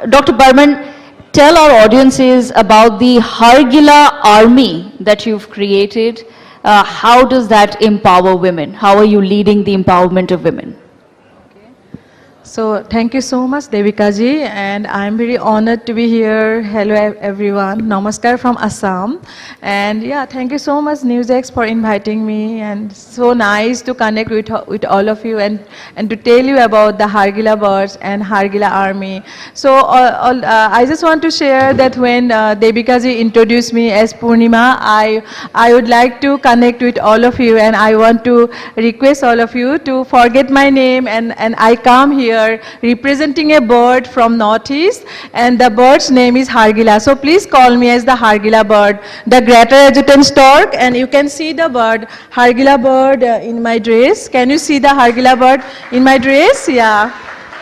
Dr. Barman, tell our audiences about the Hargila army that you've created. How does that empower women? How are you leading the empowerment of women? So thank you so much, Devika ji, and I'm very honored to be here. Hello everyone, Namaskar from Assam, and yeah, thank you so much NewsX for inviting me, and so nice to connect with all of you and to tell you about the Hargila birds and Hargila army. So I just want to share that when Devika ji introduced me as Purnima, I would like to connect with all of you, and I want to request all of you to forget my name, and I come here representing a bird from Northeast, and the bird's name is Hargila. So please call me as the Hargila bird, the greater adjutant stork, and you can see the bird, Hargila bird in my dress. Can you see the Hargila bird in my dress? Yeah.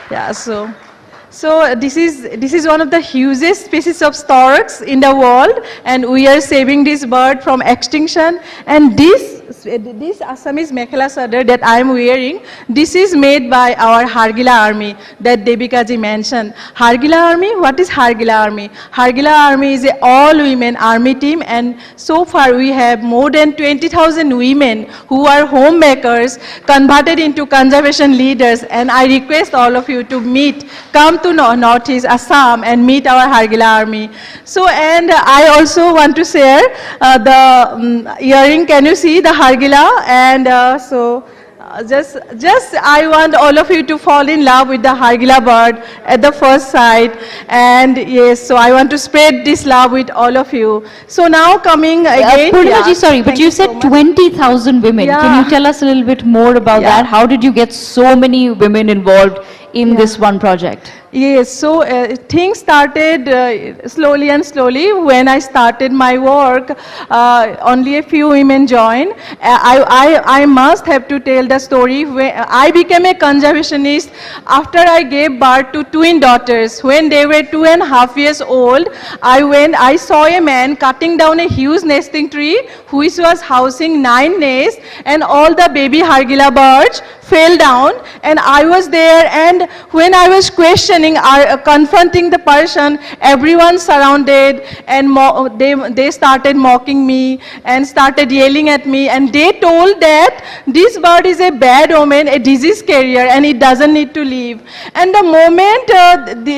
Yeah, so this is one of the hugest species of storks in the world, and we are saving this bird from extinction. And this Assamese Mekhela Sadar that I am wearing, this is made by our Hargila army that Devika ji mentioned. Hargila army, what is Hargila army? Hargila army is an all-women army team, and so far we have more than 20,000 women who are homemakers converted into conservation leaders, and I request all of you to come to Northeast Assam and meet our Hargila army. So, and I also want to share the earring. Can you see the Hargila? And just I want all of you to fall in love with the Hargila bird at the first sight. And yes, so I want to spread this love with all of you. So now coming again. Purnima ji, sorry, but you said 20,000 women. Yeah. Can you tell us a little bit more about that? How did you get so many women involved in this one project? Yes, so things started slowly and slowly. When I started my work, only a few women joined. I must have to tell the story. When I became a conservationist after I gave birth to twin daughters. When they were 2.5 years old, I saw a man cutting down a huge nesting tree which was housing 9 nests, and all the baby Hargila birds fell down, and I was there, and when I was confronting the person, everyone surrounded, and they started mocking me and started yelling at me, and they told that this bird is a bad omen, a disease carrier, and it doesn't need to live. And the moment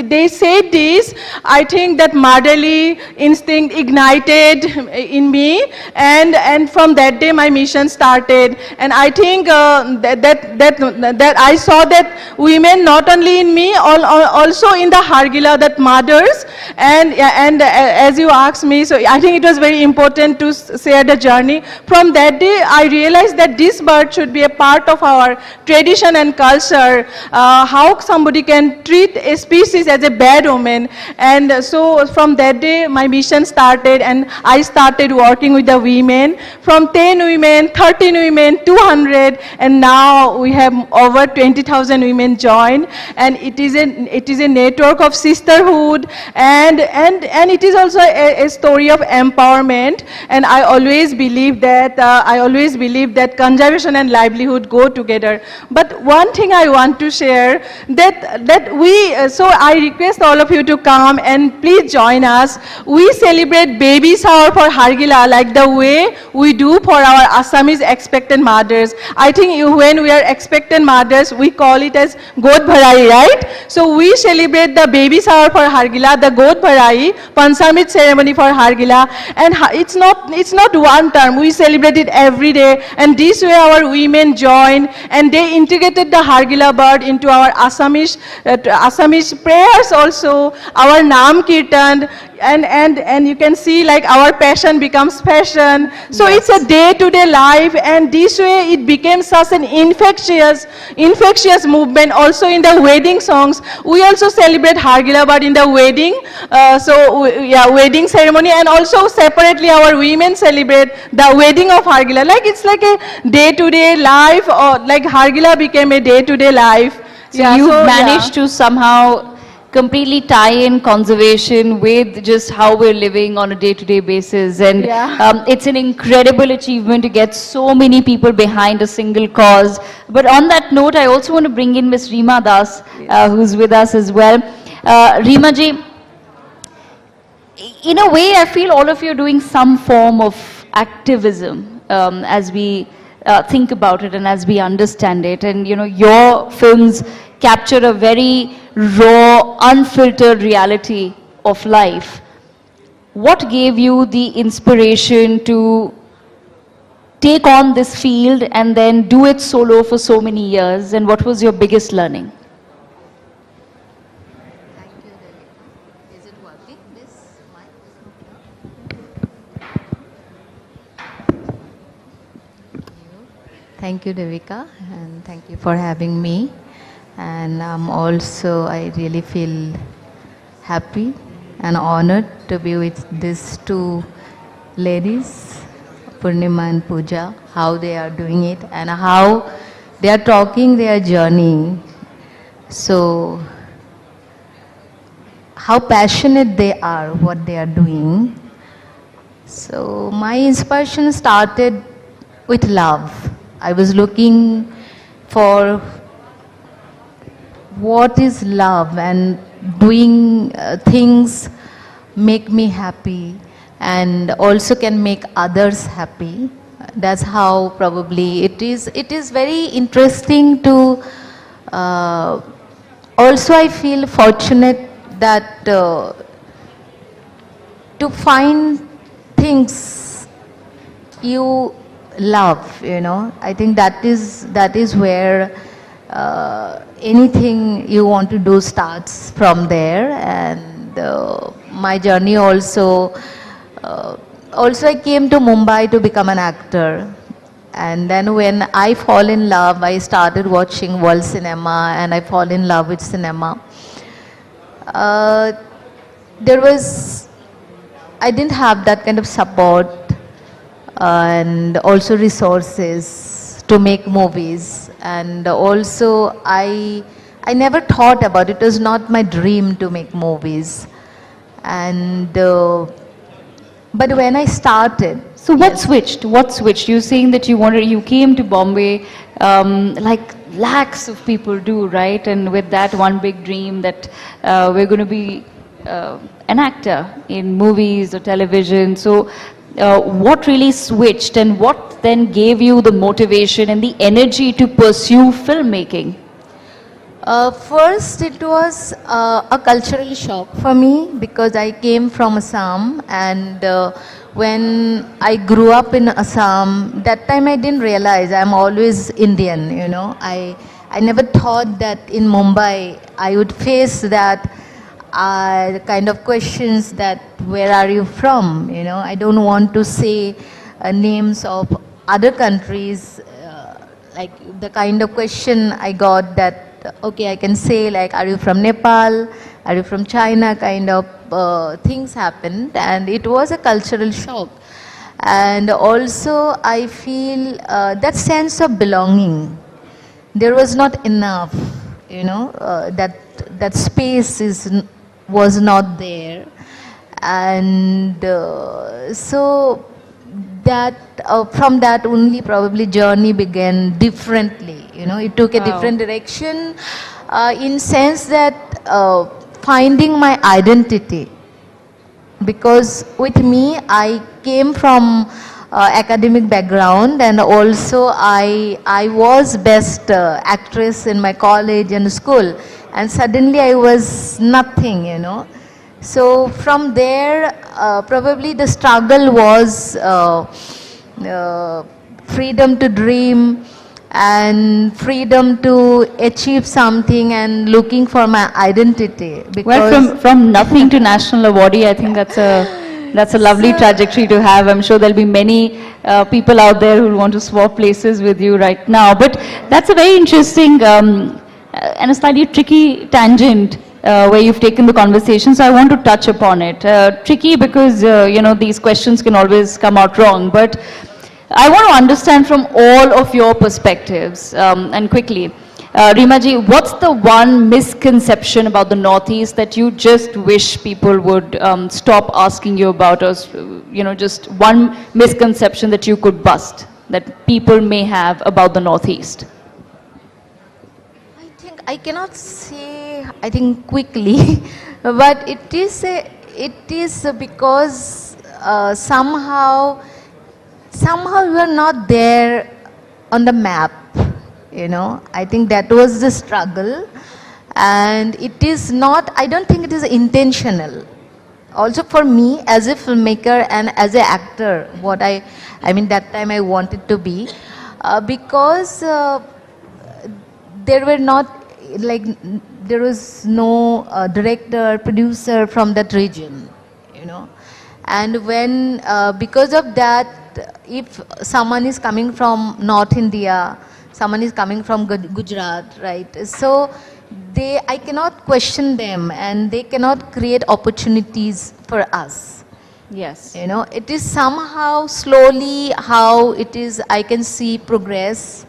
they said this, I think that motherly instinct ignited in me, and from that day my mission started. And I think that I saw that women, not only in me, also in the Hargila, that mothers, and as you asked me, so I think it was very important to share the journey. From that day, I realized that this bird should be a part of our tradition and culture, how somebody can treat a species as a bad omen. And so from that day, my mission started, and I started working with the women. From 10 women, 13 women, 200, and now we have over 20,000 women join, and it is a network of sisterhood, and it is also a story of empowerment. And I always believe that conservation and livelihood go together. But one thing I want to share, so I request all of you to come and please join us. We celebrate baby shower for Hargila like the way we do for our Assamese expectant mothers. I think when we are expectant mothers, we call it as God Bharai, right? So we celebrate the baby shower for Hargila, the God Bharai, Panchamrit ceremony for Hargila, and it's not one term. We celebrate it every day, and this way our women join, and they integrated the Hargila bird into our Assamese prayers also, our Nam Kirtan, and you can see like our passion becomes fashion. So it's a day-to-day life, and this way it became such an infectious movement. Also in the wedding songs, we also celebrate Hargila bird in the wedding. Wedding ceremony, and also separately our women celebrate the wedding of Hargila. Like it's like a day-to-day life, or like Hargila became a day-to-day life. So you managed to somehow completely tie in conservation with just how we're living on a day-to-day basis, and it's an incredible achievement to get so many people behind a single cause. But on that note, I also want to bring in Ms. Reema Das, who's with us as well. Reema ji, in a way, I feel all of you are doing some form of activism as we think about it and as we understand it. And your films capture a very raw, unfiltered reality of life. What gave you the inspiration to take on this field and then do it solo for so many years, and what was your biggest learning? Thank you, Devika, and thank you for having me. And I really feel happy and honored to be with these two ladies, Purnima and Pooja, how they are doing it and how they are talking their journey. So, how passionate they are, what they are doing. So, my inspiration started with love. I was looking for what is love, and doing things make me happy and also can make others happy. That's how probably it is. It is very interesting to, also I feel fortunate that to find things you love, I think that is where anything you want to do starts from there. And my journey also I came to Mumbai to become an actor, and then when I fall in love, I started watching world cinema and I fall in love with cinema. I didn't have that kind of support and also resources to make movies, and also I never thought about it. It was not my dream to make movies, and but when I started. So what switched? What switched? You're saying that you came to Bombay like lakhs of people do, right? And with that one big dream that we're going to be an actor in movies or television. So what really switched, and what then gave you the motivation and the energy to pursue filmmaking? First, it was a cultural shock for me because I came from Assam, and when I grew up in Assam, that time I didn't realize I'm always Indian, I never thought that in Mumbai I would face that kind of questions that where are you from, I don't want to say names of other countries, like the kind of question I got that okay, I can say like, are you from Nepal, are you from China, kind of things happened, and it was a cultural shock. And also I feel that sense of belonging, there was not enough, that space was not there. And so that from that only probably journey began differently. It took a different direction in sense that finding my identity. Because with me, I came from academic background, and also I was best actress in my college and school, and suddenly I was nothing, So from there, probably the struggle was freedom to dream and freedom to achieve something and looking for my identity. Because Well, from nothing to national awardee, I think that's a lovely trajectory to have. I'm sure there'll be many people out there who want to swap places with you right now. But that's a very interesting and a slightly tricky tangent where you've taken the conversation, so I want to touch upon it. Tricky because, these questions can always come out wrong, but I want to understand from all of your perspectives, and quickly. Rimaji, what's the one misconception about the Northeast that you just wish people would stop asking you about, or, just one misconception that you could bust, that people may have about the Northeast? I cannot say, quickly, but it is because somehow you are not there on the map, you know. I think that was the struggle, and it is not, I don't think it is intentional. Also for me as a filmmaker and as an actor, what I mean that time I wanted to be, because there were not, like, there was no director, producer from that region, you know. And when, because of that, if someone is coming from North India, someone is coming from Gujarat, right? So I cannot question them, and they cannot create opportunities for us. Yes. You know, it is somehow slowly how it is, I can see progress,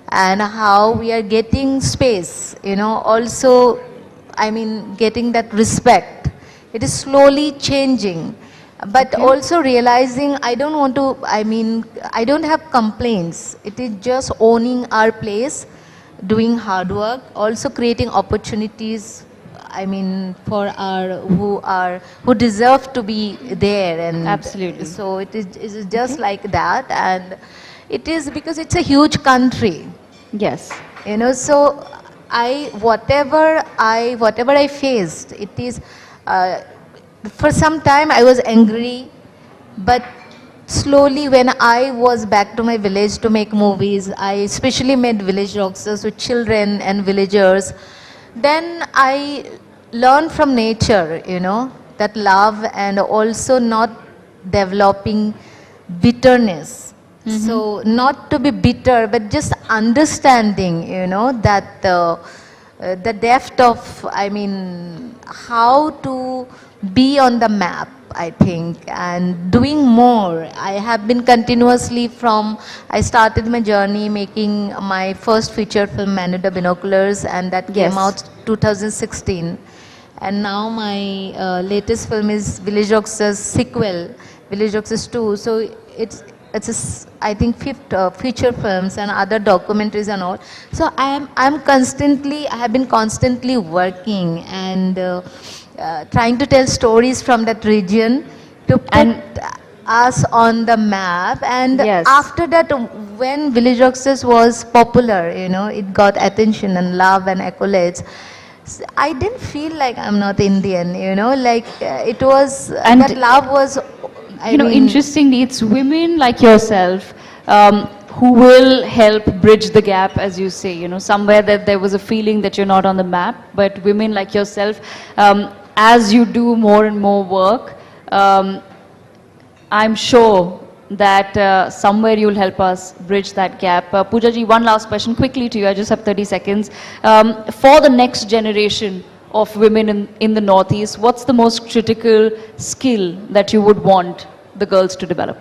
and how we are getting space, you know, also, I mean, getting that respect. It is slowly changing. But also realizing I don't want to, I mean, I don't have complaints. It is just owning our place, doing hard work, also creating opportunities, I mean, for our, who deserve to be there. And absolutely. So it is just like that, and it is because it's a huge country. Yes. You know, so whatever I faced, it is, for some time I was angry, but slowly when I was back to my village to make movies, I especially made village rockstars with children and villagers, then I learned from nature, you know, that love, and also not developing bitterness. So not to be bitter, but just understanding, you know, that the depth of, I mean, how to be on the map, I think, and doing more. I have been continuously I started my journey making my first feature film, Man with the Binoculars, and that came out 2016. And now my latest film is Village Rockstars sequel, Village Rockstars 2. So it's I think 5th feature films and other documentaries and all. So I have been constantly working and trying to tell stories from that region to put us on the map. And after that, when Village Rockstars was popular, you know, it got attention and love and accolades. I didn't feel like I'm not Indian, you know, like it was, and that love was, you know, interestingly, it's women like yourself who will help bridge the gap, as you say, you know, somewhere that there was a feeling that you're not on the map, but women like yourself, as you do more and more work, I'm sure that somewhere you'll help us bridge that gap. Pooja ji, one last question quickly to you, I just have 30 seconds. For the next generation of women in the Northeast, what's the most critical skill that you would want the girls to develop?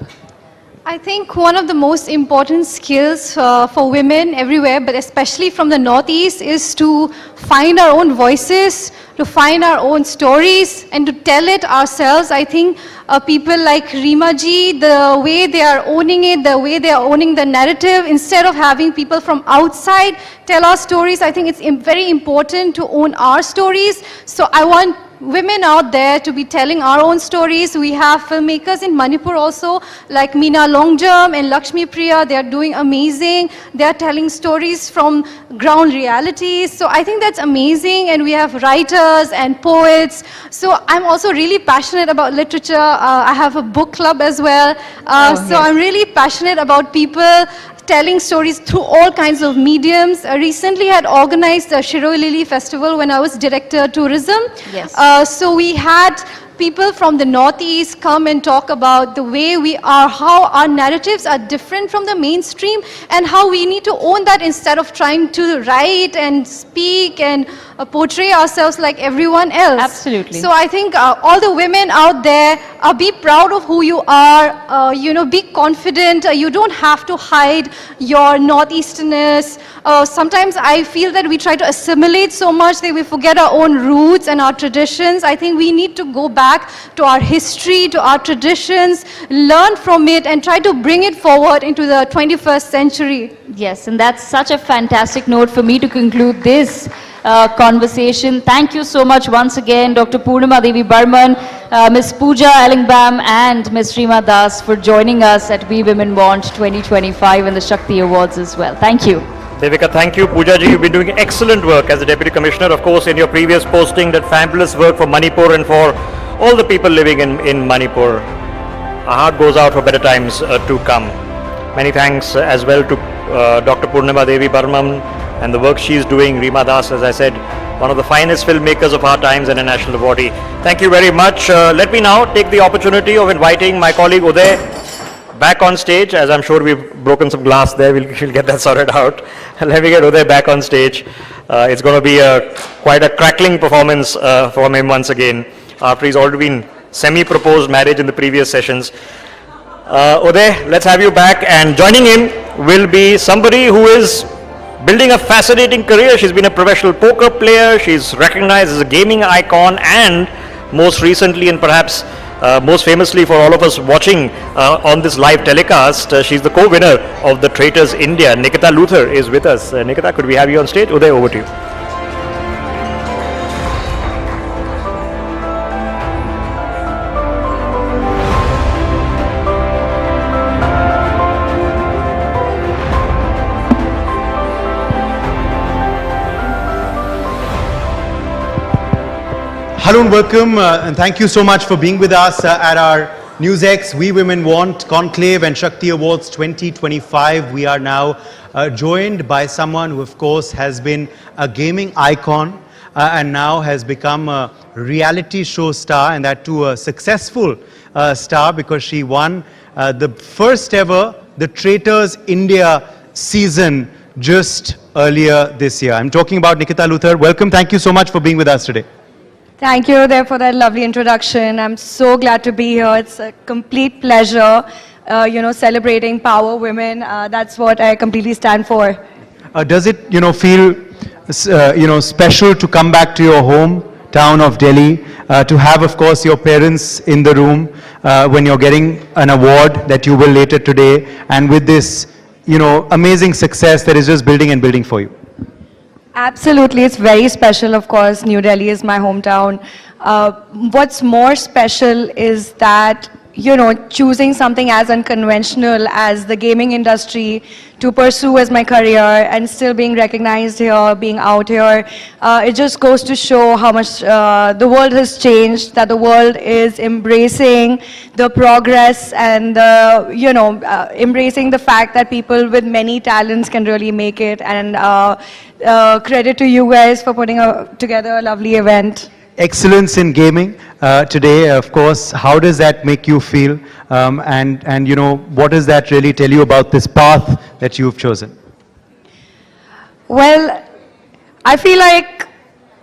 I think one of the most important skills for women everywhere, but especially from the Northeast, is to find our own voices, to find our own stories, and to tell it ourselves. I think people like Reema ji, the way they are owning it, the way they are owning the narrative, instead of having people from outside tell our stories, I think it's very important to own our stories. So I want women out there to be telling our own stories. We have filmmakers in Manipur also, like Meena Longjam and Lakshmi Priya. They are doing amazing. They are telling stories from ground realities. So I think that's amazing. And we have writers and poets. So I'm also really passionate about literature. I have a book club as well. So I'm really passionate about people telling stories through all kinds of mediums. I recently had organized the Shiroi Lily Festival when I was Director Tourism. Yes. So we had people from the Northeast come and talk about the way we are, how our narratives are different from the mainstream, and how we need to own that instead of trying to write and speak and portray ourselves like everyone else. Absolutely. So I think all the women out there, be proud of who you are, you know, be confident. You don't have to hide your Northeasterness. Sometimes I feel that we try to assimilate so much that we forget our own roots and our traditions. I think we need to go back to our history, to our traditions, learn from it, and try to bring it forward into the 21st century. Yes, and that's such a fantastic note for me to conclude this conversation. Thank you so much once again, Dr. Purnima Devi Burman, Ms. Pooja Alingbam, and Ms. Reema Das for joining us at We Women Want 2025 and the Shakti Awards as well. Thanji. Devika, thank you. Pooja ji, you've been doing excellent work as a Deputy Commissioner. Of course, in your previous posting, that fabulous work for Manipur and for all the people living in Manipur. Our heart goes out for better times to come. Many thanks as well to Dr. Purnima Devi Burman and the work she is doing. Reema Das, as I said, one of the finest filmmakers of our times and a national awardee. Thank you very much. Let me now take the opportunity of inviting my colleague Uday back on stage, as I'm sure we've broken some glass there. We'll get that sorted out. Let me get Uday back on stage. It's going to be quite a crackling performance from him once again, after he's already been semi-proposed marriage in the previous sessions. Uday, let's have you back, and joining him will be somebody who is building a fascinating career. She's been a professional poker player, she's recognized as a gaming icon, and most recently and perhaps most famously for all of us watching on this live telecast, she's the co-winner of the Traitors India. Nikita Luther is with us. Nikita, could we have you on stage? Uday, over to you. Hello and welcome, and thank you so much for being with us at our NewsX We Women Want Conclave and Shakti Awards 2025. We are now joined by someone who, of course, has been a gaming icon and now has become a reality show star, and that too a successful star, because she won the first ever The Traitors India season just earlier this year. I'm talking about Nikita Luther. Welcome. Thank you so much for being with us today. Thank you there for that lovely introduction. I'm so glad to be here. It's a complete pleasure, celebrating power women. That's what I completely stand for. Does it, feel, special to come back to your hometown of Delhi, to have, of course, your parents in the room when you're getting an award that you will later today, and with this, amazing success that is just building and building for you? Absolutely, it's very special. Of course, New Delhi is my hometown. What's more special is that, choosing something as unconventional as the gaming industry to pursue as my career and still being recognized here, being out here, it just goes to show how much the world has changed, that the world is embracing the progress and, embracing the fact that people with many talents can really make it. And credit to you guys for putting together a lovely event. Excellence in gaming today, of course. How does that make you feel? And what does that really tell you about this path that you've chosen? Well, I feel like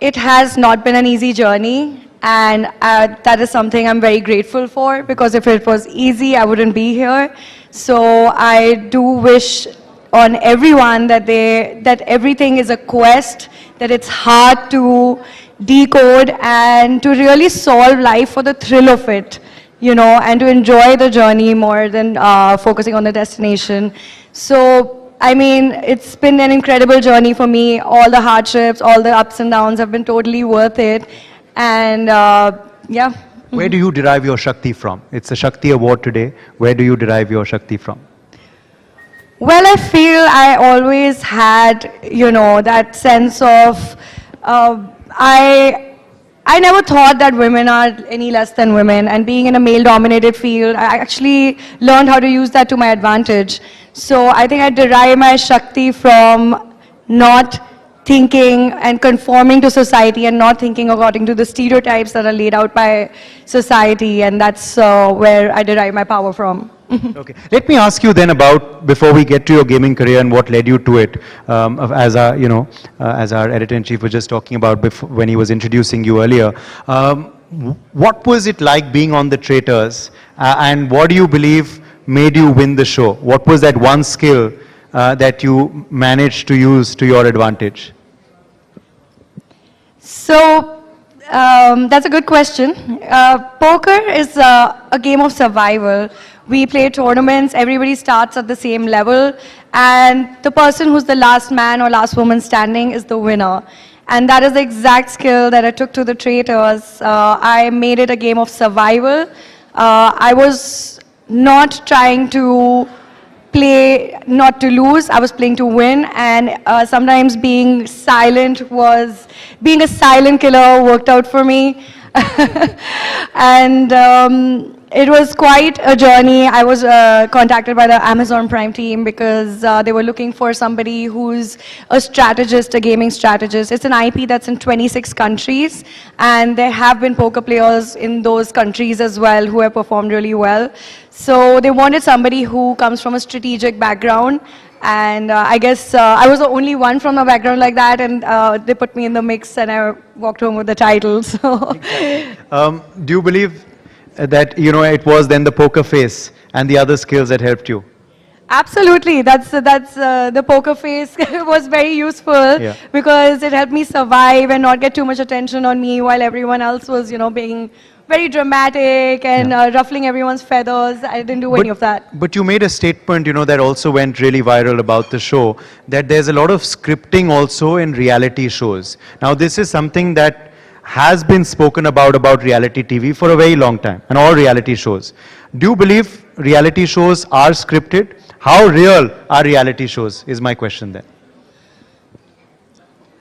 it has not been an easy journey, and that is something I'm very grateful for, because if it was easy, I wouldn't be here. So I do wish on everyone that everything is a quest, that it's hard to decode, and to really solve life for the thrill of it, and to enjoy the journey more than focusing on the destination. So, I mean, it's been an incredible journey for me. All the hardships, all the ups and downs have been totally worth it. And yeah. Where do you derive your Shakti from? It's a Shakti Award today. Where do you derive your Shakti from? Well, I feel I always had, that sense of, I never thought that women are any less than women, and being in a male-dominated field, I actually learned how to use that to my advantage. So I think I derive my Shakti from not thinking and conforming to society and not thinking according to the stereotypes that are laid out by society, and that's where I derive my power from. Okay. Let me ask you then about, before we get to your gaming career and what led you to it, as our editor-in-chief was just talking about when he was introducing you earlier, what was it like being on the Traitors, and what do you believe made you win the show? What was that one skill that you managed to use to your advantage? So, that's a good question. Poker is a game of survival. We play tournaments, everybody starts at the same level, and the person who's the last man or last woman standing is the winner. And that is the exact skill that I took to the traitors. I made it a game of survival. I was not trying to play not to lose, I was playing to win, and sometimes being a silent killer worked out for me. And it was quite a journey. I was contacted by the Amazon Prime team because they were looking for somebody who's a strategist, a gaming strategist. It's an IP that's in 26 countries, and there have been poker players in those countries as well who have performed really well. So they wanted somebody who comes from a strategic background, and I guess I was the only one from a background like that, and they put me in the mix, and I walked home with the title. So. Do you believe that, it was then the poker face and the other skills that helped you? Absolutely, that's the poker face was very useful because it helped me survive and not get too much attention on me while everyone else was, being very dramatic and ruffling everyone's feathers. I didn't do any of that. But you made a statement, that also went really viral about the show, that there's a lot of scripting also in reality shows. Now, this is something that has been spoken about reality TV for a very long time, and all reality shows. Do you believe reality shows are scripted? How real are reality shows, is my question then.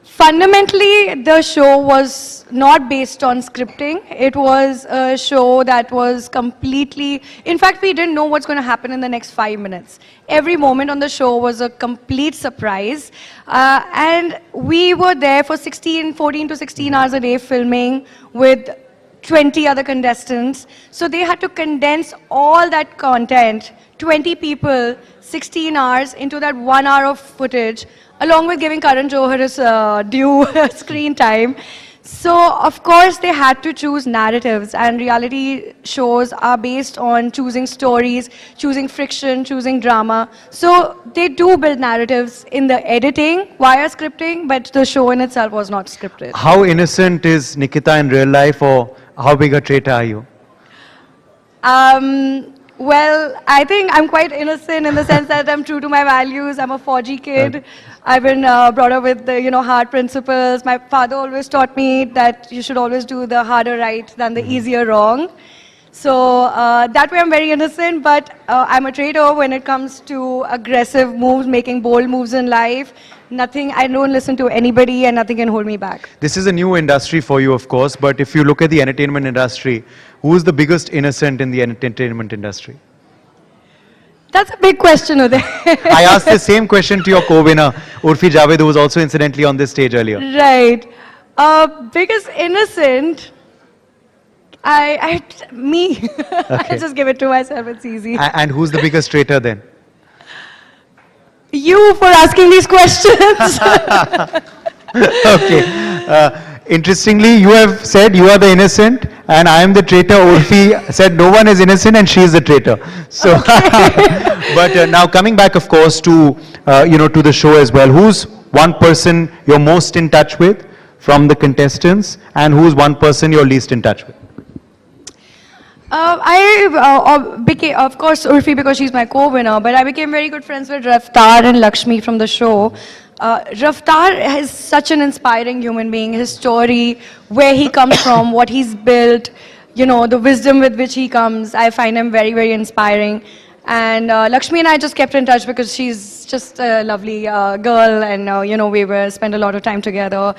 Fundamentally, the show was not based on scripting. It was a show that was completely, in fact, we didn't know what's going to happen in the next 5 minutes. Every moment on the show was a complete surprise. And we were there for 14 to 16 hours a day filming with 20 other contestants. So they had to condense all that content, 20 people, 16 hours into that 1 hour of footage, along with giving Karan Johar his due screen time. So, of course, they had to choose narratives, and reality shows are based on choosing stories, choosing friction, choosing drama. So, they do build narratives in the editing via scripting, but the show in itself was not scripted. How innocent is Nikita in real life, or how big a traitor are you? Well, I think I'm quite innocent in the sense that I'm true to my values. I'm a 4G kid. I've been brought up with the, hard principles. My father always taught me that you should always do the harder right than the easier wrong. So that way I'm very innocent, but I'm a traitor when it comes to aggressive moves, making bold moves in life. I don't listen to anybody, and nothing can hold me back. This is a new industry for you, of course, but if you look at the entertainment industry, who is the biggest innocent in the entertainment industry? That's a big question, Uday. I asked the same question to your co-winner, Urfi Javed, who was also incidentally on this stage earlier. Right. Biggest innocent, me. Okay. I just give it to myself, it's easy. And who's the biggest traitor then? You for asking these questions. Okay. Interestingly, you have said you are the innocent and I am the traitor. Urfi said no one is innocent and she is the traitor. So, but now coming back, of course, to to the show as well. Who's one person you're most in touch with from the contestants, and who's one person you're least in touch with? I became, of course, Urfi because she's my co-winner, but I became very good friends with Raftar and Lakshmi from the show. Raftar is such an inspiring human being. His story, where he comes from, what he's built, the wisdom with which he comes, I find him very, very inspiring. And Lakshmi and I just kept in touch because she's just a lovely girl, and we spent a lot of time together.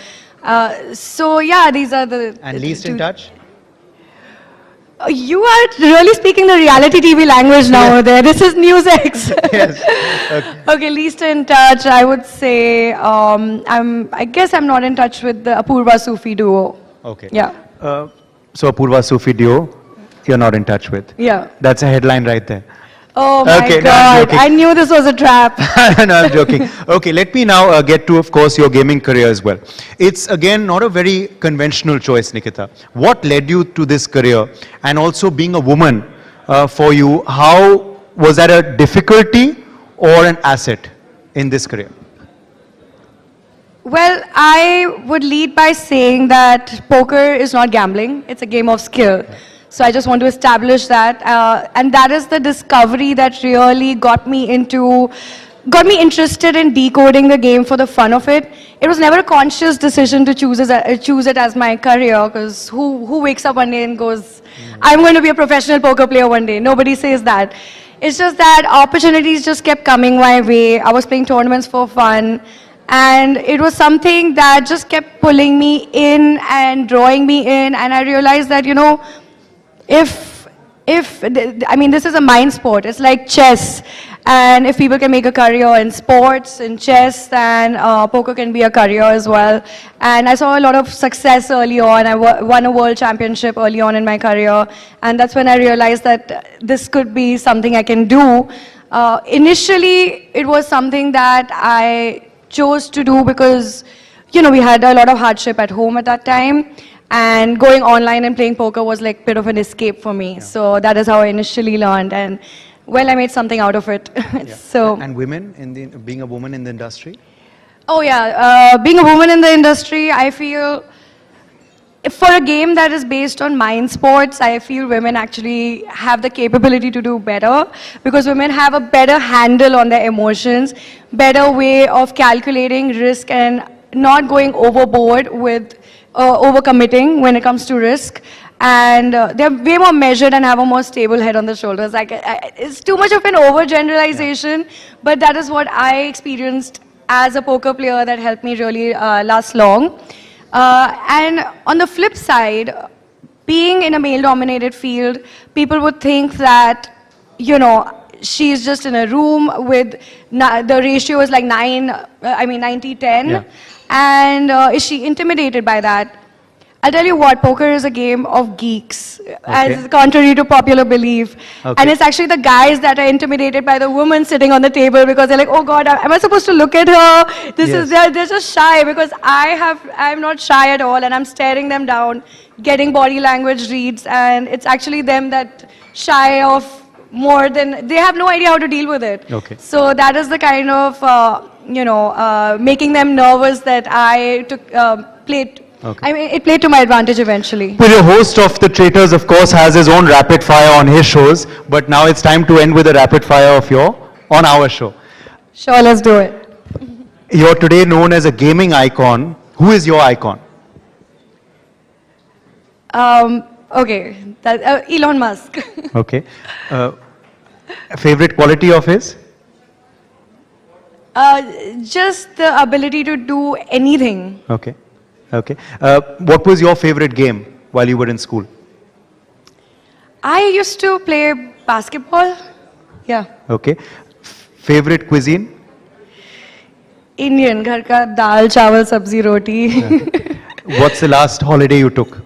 So yeah, these are the... And least in touch? You are really speaking the reality TV language now. There, this is News X. Yes. Okay, least in touch. I would say I guess I'm not in touch with the Apurva Sufi duo. Okay. Yeah. So Apurva Sufi duo, you're not in touch with. Yeah. That's a headline right there. Oh my Okay, God! no, I knew this was a trap. No, I'm joking. Okay, let me now get to, of course, your gaming career as well. It's again not a very conventional choice, Nikita. What led you to this career, and also being a woman for you? How was that a difficulty or an asset in this career? Well, I would lead by saying that poker is not gambling; it's a game of skill. So I just want to establish that, and that is the discovery that really got me into got me interested in decoding the game for the fun of it. It was never a conscious decision to choose it as my career, because who wakes up one day and goes, I'm going to be a professional poker player one day? Nobody says that. It's just that opportunities just kept coming my way. I was playing tournaments for fun, and it was something that just kept pulling me in and drawing me in, and I realized that, you know, I mean, this is a mind sport. It's like chess. And if people can make a career in sports, in chess, then poker can be a career as well. And I saw a lot of success early on. I won a world championship early on in my career. And that's when I realized that this could be something I can do. Initially, it was something that I chose to do because, you know, we had a lot of hardship at home at that time. And going online and playing poker was like a bit of an escape for me. Yeah. So that is how I initially learned. And well, I made something out of it. Yeah. So. And women, being a woman in the industry? Oh yeah, being a woman in the industry, I feel, for a game that is based on mind sports, I feel women actually have the capability to do better, because women have a better handle on their emotions, better way of calculating risk and not going overboard with overcommitting when it comes to risk. And they're way more measured and have a more stable head on the shoulders. Like, it's too much of an overgeneralization, but that is what I experienced as a poker player that helped me really last long. And on the flip side, being in a male-dominated field, people would think that, you know, she's just in a room with, the ratio is like 90-10. Yeah. And is she intimidated by that? I'll tell you what, poker is a game of geeks, as contrary to popular belief. Okay. And it's actually the guys that are intimidated by the woman sitting on the table, because they're like, oh God, am I supposed to look at her? They're just shy, because I'm not shy at all, and I'm staring them down, getting body language reads, and it's actually them that shy of more than, they have no idea how to deal with it. Okay. So that is the kind of, making them nervous that I played. Okay. I mean, it played to my advantage eventually. Well, the host of The Traitors, of course, has his own rapid fire on his shows, but now it's time to end with a rapid fire of on our show. Sure, let's do it. You're today known as a gaming icon. Who is your icon? Okay, Elon Musk. Okay. Favorite quality of his? Just the ability to do anything. Okay. Okay. What was your favorite game while you were in school? I used to play basketball. Yeah. Okay. Favorite cuisine? Indian. Ghar ka dal, chawal, sabzi, roti. What's the last holiday you took?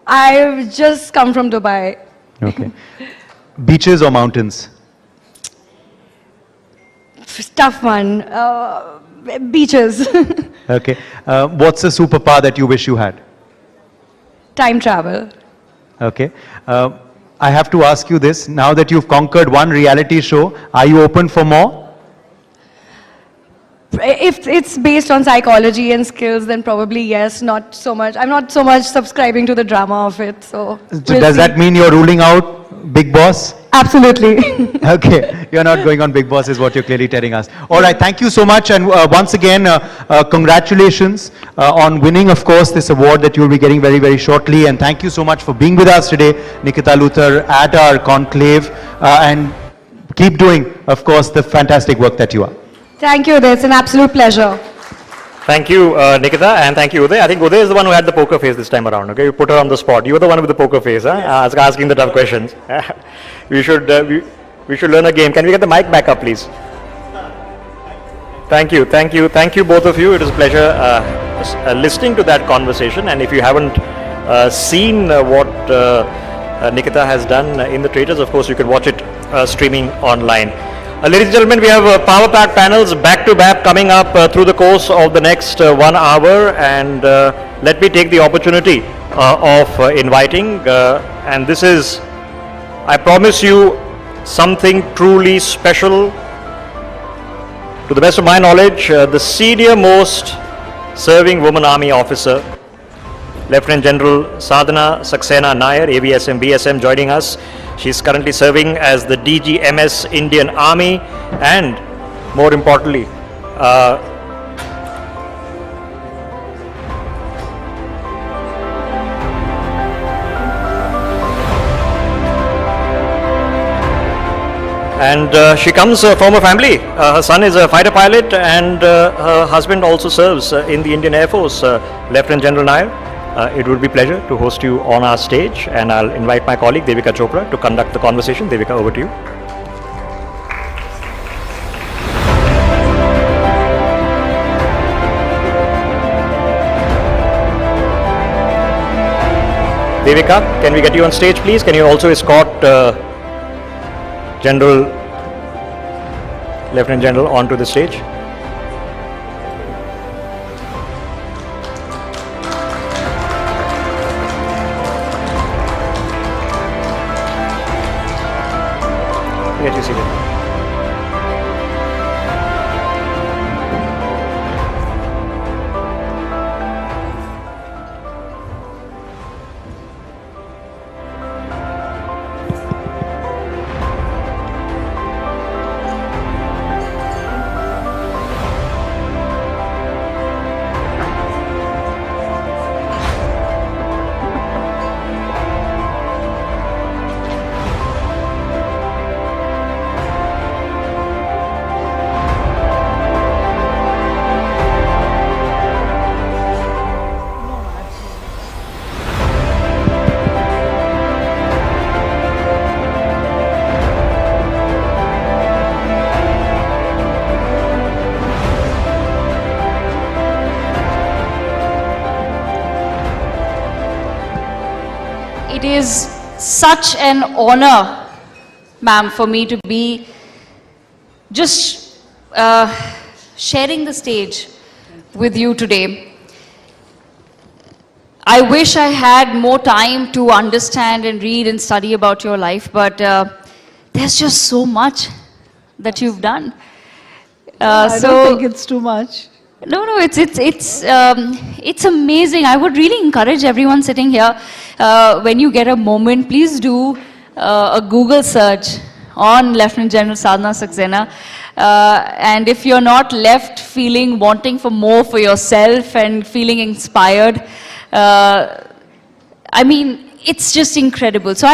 I've just come from Dubai. Okay. Beaches or mountains? Tough one. Beaches. Okay. What's a superpower that you wish you had? Time travel. Okay. I have to ask you this. Now that you've conquered one reality show, are you open for more? If it's based on psychology and skills, then probably yes, not so much. I'm not so much subscribing to the drama of it, so does that mean you're ruling out Big Boss? Absolutely. Okay, you're not going on Big Boss is what you're clearly telling us. All right, thank you so much, and once again, congratulations on winning, of course, this award that you'll be getting very, very shortly, and thank you so much for being with us today, Nikita Luther, at our conclave, and keep doing, of course, the fantastic work that you are. Thank you, Uday. It's an absolute pleasure. Thank you, Nikita, and thank you, Uday. I think Uday is the one who had the poker face this time around, okay? You put her on the spot. You were the one with the poker face, huh? Yes. Asking the tough questions. we should learn a game. Can we get the mic back up, please? Thank you, thank you, thank you both of you. It is a pleasure listening to that conversation, and if you haven't seen what Nikita has done in The Traitors, of course, you can watch it streaming online. Ladies and gentlemen, we have power-packed panels back-to-back coming up through the course of the next 1 hour, and let me take the opportunity of inviting, and this is, I promise you, something truly special. To the best of my knowledge, the senior most serving woman army officer, Lieutenant General Sadhana Saxena Nair, AVSM, BSM, joining us. She's currently serving as the DGMS Indian Army, and more importantly. And she comes from a family. Her son is a fighter pilot, and her husband also serves in the Indian Air Force, Lieutenant General Nair. It would be a pleasure to host you on our stage, and I'll invite my colleague Devika Chopra to conduct the conversation. Devika, over to you. Devika, can we get you on stage, please? Can you also escort Lieutenant General onto the stage? Get you seated. It is such an honor, ma'am, for me to be just sharing the stage with you today. I wish I had more time to understand and read and study about your life, but there's just so much that you've done. I don't think it's too much. No, it's amazing. I would really encourage everyone sitting here, when you get a moment, please do a Google search on Lieutenant General Sadhana Saxena. And if you're not left feeling wanting for more for yourself and feeling inspired, I mean, it's just incredible. So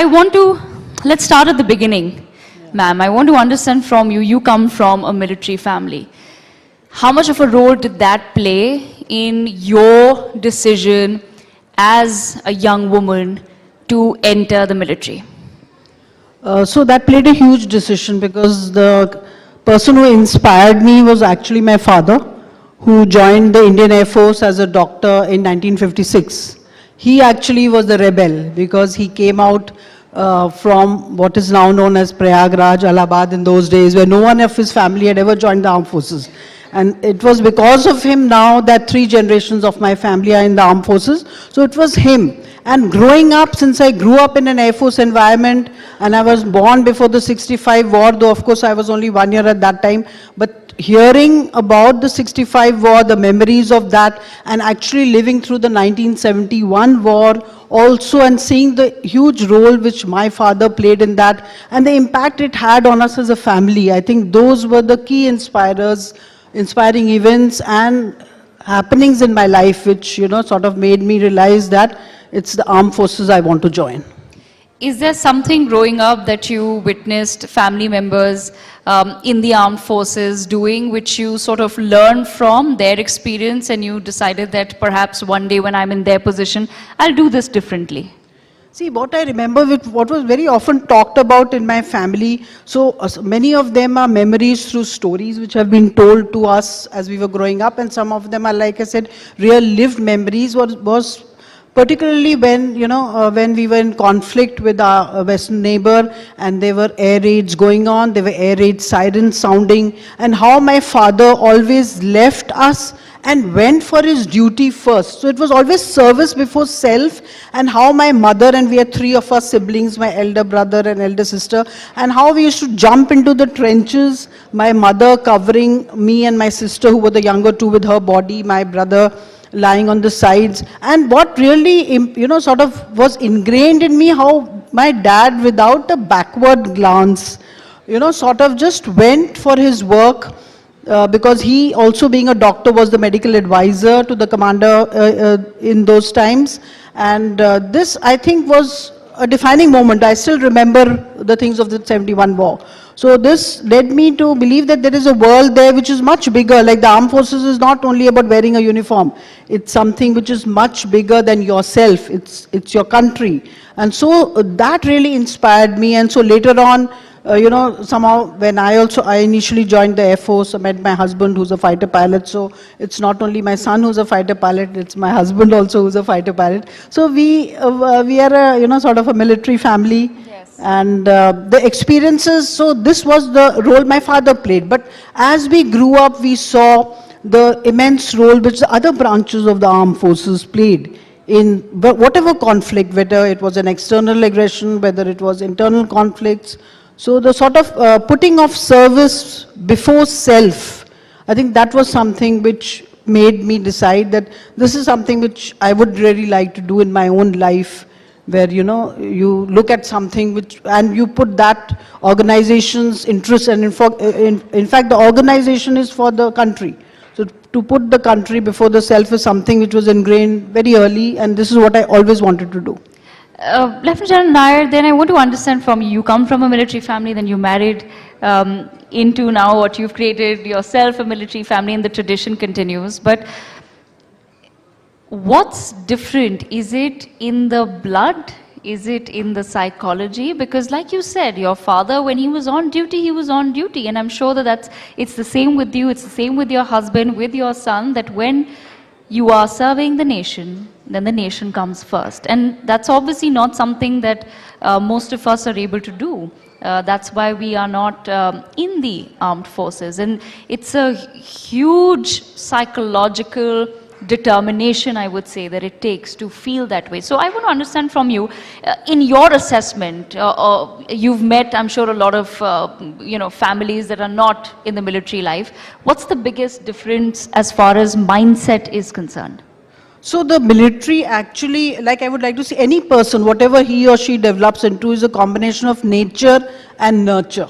let's start at the beginning, ma'am. I want to understand from you, you come from a military family. How much of a role did that play in your decision as a young woman to enter the military? So that played a huge decision, because the person who inspired me was actually my father, who joined the Indian Air Force as a doctor in 1956. He actually was the rebel, because he came out from what is now known as Prayagraj, Allahabad in those days, where no one of his family had ever joined the armed forces. And it was because of him now that 3 generations of my family are in the armed forces. So it was him. And growing up, since I grew up in an Air Force environment, and I was born before the 65 war, though of course I was only 1 year at that time, but hearing about the 65 war, the memories of that, and actually living through the 1971 war also, and seeing the huge role which my father played in that, and the impact it had on us as a family, I think those were the key inspiring events and happenings in my life, which, sort of made me realize that it's the armed forces I want to join. Is there something growing up that you witnessed family members in the armed forces doing, which you sort of learned from their experience, and you decided that perhaps one day when I'm in their position, I'll do this differently? See, what I remember, what was very often talked about in my family, so many of them are memories through stories which have been told to us as we were growing up, and some of them are, like I said, real lived memories, was particularly when, when we were in conflict with our western neighbor, and there were air raids going on, there were air raid sirens sounding, and how my father always left us and went for his duty first. So it was always service before self, and how my mother, and we had 3 of us siblings, my elder brother and elder sister, and how we used to jump into the trenches, my mother covering me and my sister, who were the younger 2, with her body, my brother lying on the sides. And what really, sort of was ingrained in me, how my dad, without a backward glance, sort of just went for his work, because he also being a doctor was the medical advisor to the commander in those times. And this, I think, was a defining moment. I still remember the things of the 71 war. So this led me to believe that there is a world there which is much bigger. Like the armed forces is not only about wearing a uniform. It's something which is much bigger than yourself. It's your country. And so that really inspired me. And so later on, somehow when I initially joined the Air Force, I met my husband who's a fighter pilot. So it's not only my son who's a fighter pilot, it's my husband also who's a fighter pilot. So we are a, sort of a military family. Yes. And the experiences, so this was the role my father played. But as we grew up, we saw the immense role which the other branches of the armed forces played in whatever conflict, whether it was an external aggression, whether it was internal conflicts. So the sort of putting of service before self, I think that was something which made me decide that this is something which I would really like to do in my own life, where, you look at something which, and you put that organization's interest, and in fact the organization is for the country. So to put the country before the self is something which was ingrained very early, and this is what I always wanted to do. Lieutenant General Nair, then I want to understand from you, you come from a military family, then you married into now what you've created yourself, a military family, and the tradition continues. But what's different? Is it in the blood? Is it in the psychology? Because like you said, your father, when he was on duty, he was on duty. And I'm sure that it's the same with you, it's the same with your husband, with your son, that when you are serving the nation, then the nation comes first. And that's obviously not something that most of us are able to do. That's why we are not in the armed forces. And it's a huge psychological determination, I would say, that it takes to feel that way. So I want to understand from you, in your assessment, you've met, I'm sure, a lot of families that are not in the military life. What's the biggest difference as far as mindset is concerned? So the military actually, like I would like to say, any person, whatever he or she develops into, is a combination of nature and nurture.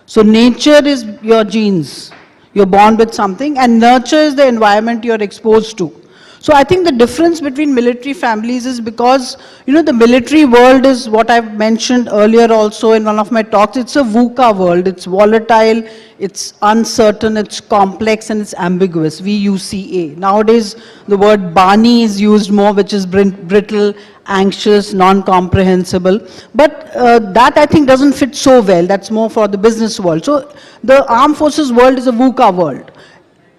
So nature is your genes. You're born with something, and nurture is the environment you're exposed to. So I think the difference between military families is because, the military world is what I've mentioned earlier also in one of my talks. It's a VUCA world. It's volatile, it's uncertain, it's complex, and it's ambiguous, VUCA. Nowadays, the word Bani is used more, which is brittle, anxious, non-comprehensible. But that, I think, doesn't fit so well. That's more for the business world. So the armed forces world is a VUCA world.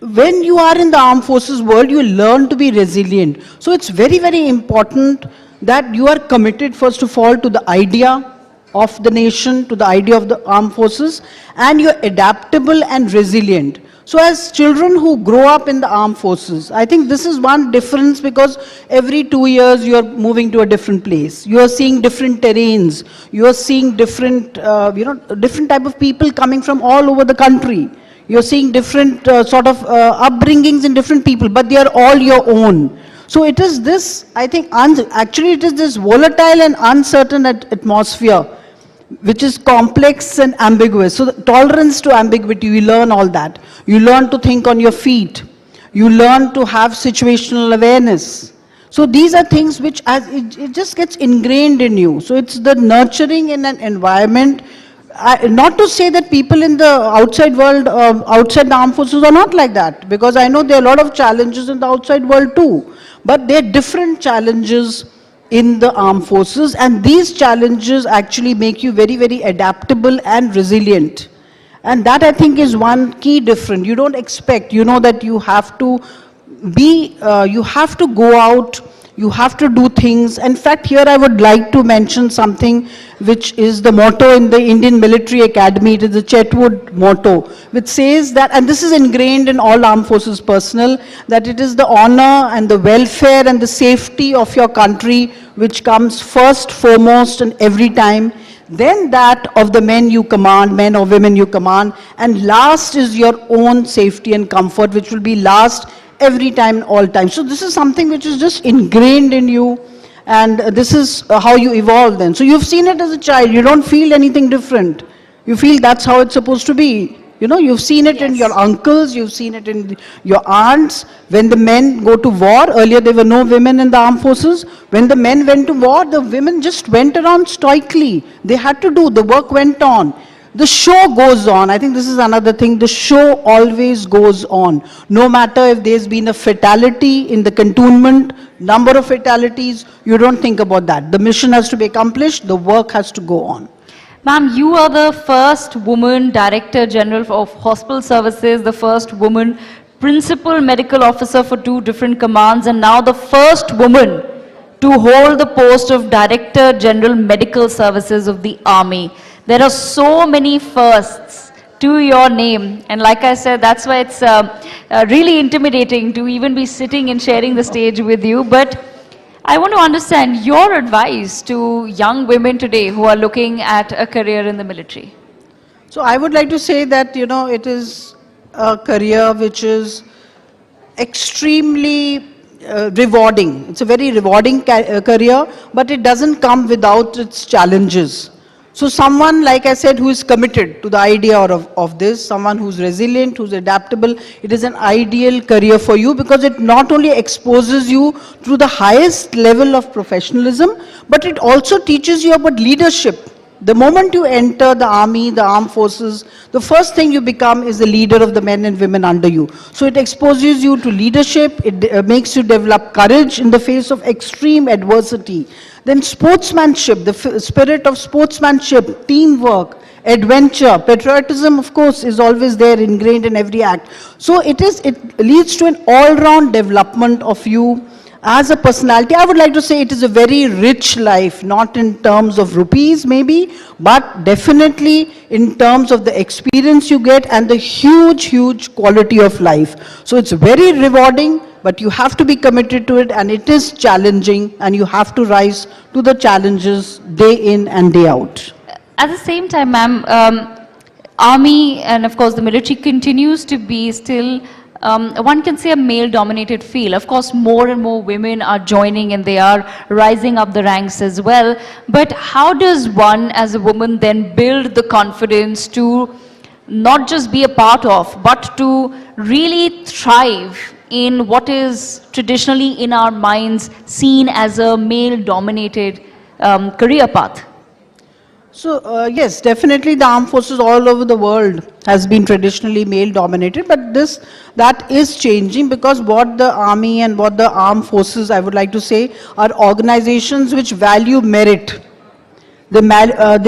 When you are in the armed forces world, you learn to be resilient. So it's very, very important that you are committed, first of all, to the idea of the nation, to the idea of the armed forces, and you're adaptable and resilient. So as children who grow up in the armed forces, I think this is one difference, because every 2 years you're moving to a different place. You are seeing different terrains. You are seeing different, different type of people coming from all over the country. You're seeing different sort of upbringings in different people, but they are all your own. So it is this, I think, actually it is this volatile and uncertain atmosphere, which is complex and ambiguous. So the tolerance to ambiguity, you learn all that. You learn to think on your feet. You learn to have situational awareness. So these are things which it just gets ingrained in you. So it's the nurturing in an environment. Not to say that people in the outside world, outside the armed forces are not like that, because I know there are a lot of challenges in the outside world too. But there are different challenges in the armed forces, and these challenges actually make you very, very adaptable and resilient. And that, I think, is one key difference. You don't expect, that you have to be, you have to go out, you have to do things. In fact, here I would like to mention something which is the motto in the Indian Military Academy. It is the Chetwood motto, which says that, and this is ingrained in all armed forces personnel, that it is the honor and the welfare and the safety of your country which comes first, foremost, and every time. Then that of the men you command, men or women you command, and last is your own safety and comfort, which will be last every time, all time. So this is something which is just ingrained in you, and this is how you evolve then. So you've seen it as a child, you don't feel anything different. You feel that's how it's supposed to be. You know, you've seen it in your uncles, you've seen it in your aunts. When the men go to war, earlier there were no women in the armed forces. When the men went to war, the women just went around stoically. They had to do, the work went on. The show goes on. I think this is another thing. The show always goes on. No matter if there's been a fatality in the cantonment, number of fatalities, you don't think about that. The mission has to be accomplished, the work has to go on. Ma'am, you are the first woman Director General of Hospital Services, the first woman Principal Medical Officer for 2 different commands, and now the first woman to hold the post of Director General Medical Services of the Army. There are so many firsts to your name, and like I said, that's why it's really intimidating to even be sitting and sharing the stage with you. But I want to understand your advice to young women today who are looking at a career in the military. So I would like to say that, you know, it is a career which is extremely rewarding. It's a very rewarding career, but it doesn't come without its challenges. So someone, like I said, who is committed to the idea of this, someone who's resilient, who's adaptable, it is an ideal career for you because it not only exposes you to the highest level of professionalism, but it also teaches you about leadership. The moment you enter the army, the armed forces, the first thing you become is the leader of the men and women under you. So it exposes you to leadership, it makes you develop courage in the face of extreme adversity. Then sportsmanship, the spirit of sportsmanship, teamwork, adventure, patriotism, of course, is always there ingrained in every act. So it leads to an all-round development of you as a personality. I would like to say it is a very rich life, not in terms of rupees maybe, but definitely in terms of the experience you get and the huge, huge quality of life. So it's very rewarding, but you have to be committed to it, and it is challenging, and you have to rise to the challenges day in and day out. At the same time, ma'am, army and of course the military continues to be still, one can say, a male-dominated field. Of course, more and more women are joining and they are rising up the ranks as well. But how does one as a woman then build the confidence to not just be a part of, but to really thrive in what is traditionally in our minds seen as a male-dominated career path? So yes, definitely the armed forces all over the world has been traditionally male-dominated, but that is changing because what the army and what the armed forces, I would like to say, are organizations which value merit. They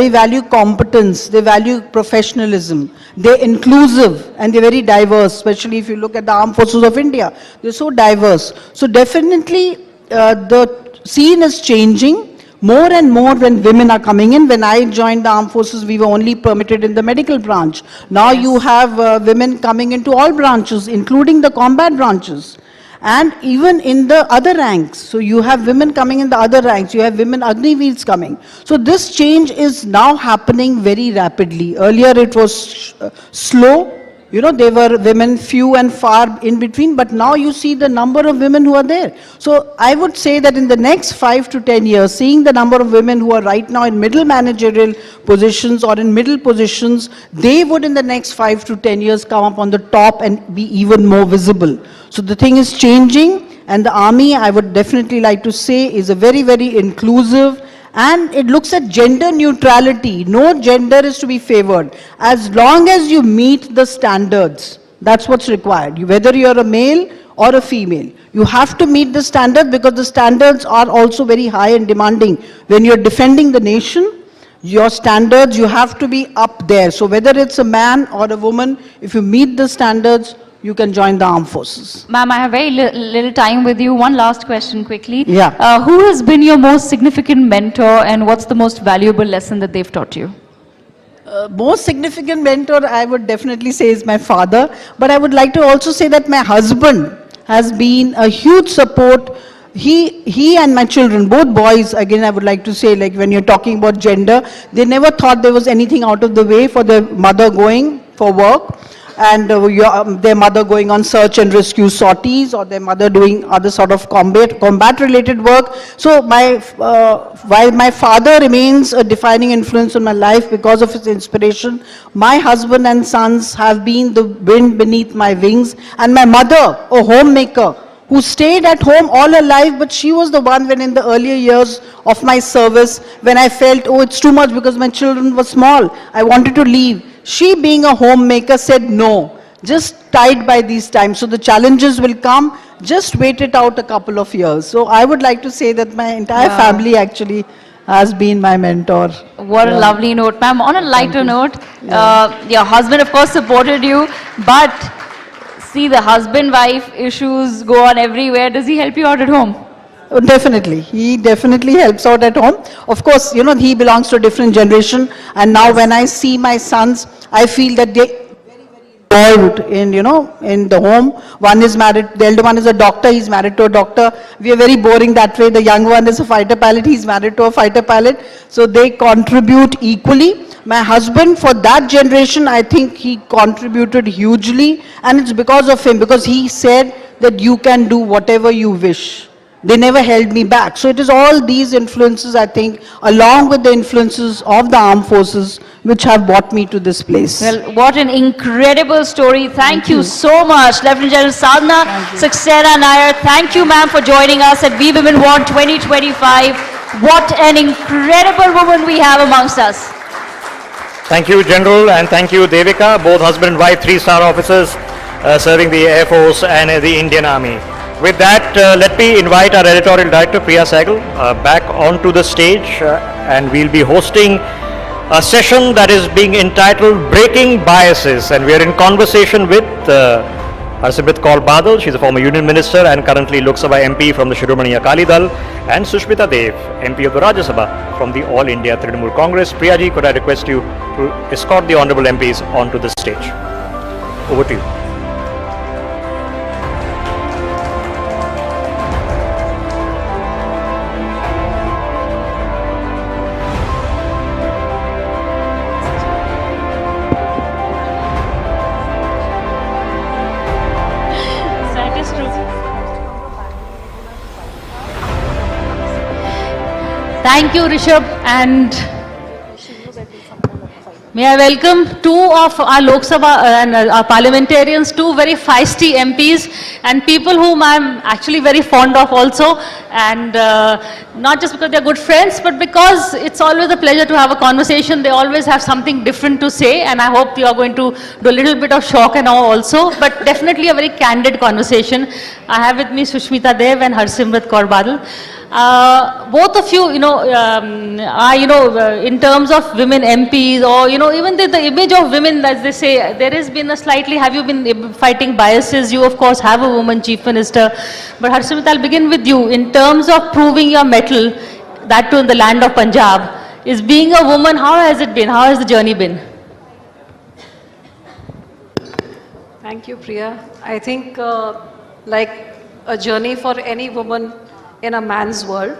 value competence, they value professionalism, they're inclusive and they're very diverse, especially if you look at the armed forces of India. They're so diverse. So definitely the scene is changing more and more when women are coming in. When I joined the armed forces, we were only permitted in the medical branch. Now you have women coming into all branches, including the combat branches. And even in the other ranks, so you have women coming in the other ranks, you have women Agniveers coming. So this change is now happening very rapidly. Earlier it was slow, you know, there were women few and far in between, but now you see the number of women who are there. So I would say that in the next 5 to 10 years, seeing the number of women who are right now in middle managerial positions or in middle positions, they would in the next 5 to 10 years come up on the top and be even more visible. So the thing is changing, and the army, I would definitely like to say, is a very, very inclusive, and it looks at gender neutrality. No gender is to be favored. As long as you meet the standards, that's what's required. Whether you're a male or a female, you have to meet the standard because the standards are also very high and demanding. When you're defending the nation, your standards, you have to be up there. So whether it's a man or a woman, if you meet the standards, you can join the armed forces. Ma'am, I have very little time with you. One last question quickly. Yeah. Who has been your most significant mentor and what's the most valuable lesson that they've taught you? Most significant mentor, I would definitely say, is my father. But I would like to also say that my husband has been a huge support. He and my children, both boys, again I would like to say, like when you're talking about gender, they never thought there was anything out of the way for their mother going for work. and their mother going on search and rescue sorties, or their mother doing other sort of combat related work. So while my father remains a defining influence on my life because of his inspiration, my husband and sons have been the wind beneath my wings, and my mother, a homemaker, who stayed at home all her life, but she was the one when in the earlier years of my service, when I felt, oh, it's too much because my children were small, I wanted to leave. She, being a homemaker, said no, just tide by these times. So the challenges will come, just wait it out a couple of years. So I would like to say that my entire family actually has been my mentor. What a lovely note, ma'am. On a lighter note, your husband, of course, supported you, but see, the husband-wife issues go on everywhere. Does he help you out at home? Oh, definitely. He definitely helps out at home. Of course, you know, he belongs to a different generation. And now when I see my sons, I feel that they are very involved in, you know, in the home. One is married, the elder one is a doctor, he's married to a doctor. We are very boring that way. The young one is a fighter pilot, he's married to a fighter pilot. So they contribute equally. My husband, for that generation, I think he contributed hugely, and it's because of him, because he said that you can do whatever you wish. They never held me back. So it is all these influences, I think, along with the influences of the armed forces, which have brought me to this place. Well, what an incredible story. Thank you so much, Lieutenant General Sadhana Saxena Nair. Thank you, ma'am, for joining us at We Women Want 2025. What an incredible woman we have amongst us. Thank you, General, and thank you, Devika, both husband and wife, 3-star officers serving the Air Force and the Indian Army. With that, let me invite our editorial director, Priya Sehgal, back onto the stage, and we'll be hosting a session that is being entitled Breaking Biases, and we are in conversation with Harsimrat Kaur Badal. She's a former Union Minister and currently Lok Sabha MP from the Shiromani Akali Dal, and Sushmita Dev, MP of the Rajya Sabha from the All India Trinamool Congress. Priya ji, could I request you to escort the honourable MPs onto the stage? Over to you. Thank you, Rishabh, and may I welcome two of our Lok Sabha and our parliamentarians, two very feisty MPs, and people whom I'm actually very fond of also, and not just because they're good friends, but because it's always a pleasure to have a conversation. They always have something different to say, and I hope you are going to do a little bit of shock and awe also, but definitely a very candid conversation. I have with me Sushmita Dev and Harsimrat Kaur Badal. Both of you, in terms of women MPs, or, even the image of women, as they say, there has been a slightly, have you been fighting biases? You, of course, have a woman chief minister. But Harsimrat, I'll begin with you. In terms of proving your mettle, that too in the land of Punjab, is being a woman, how has it been? How has the journey been? Thank you, Priya. I think like a journey for any woman in a man's world.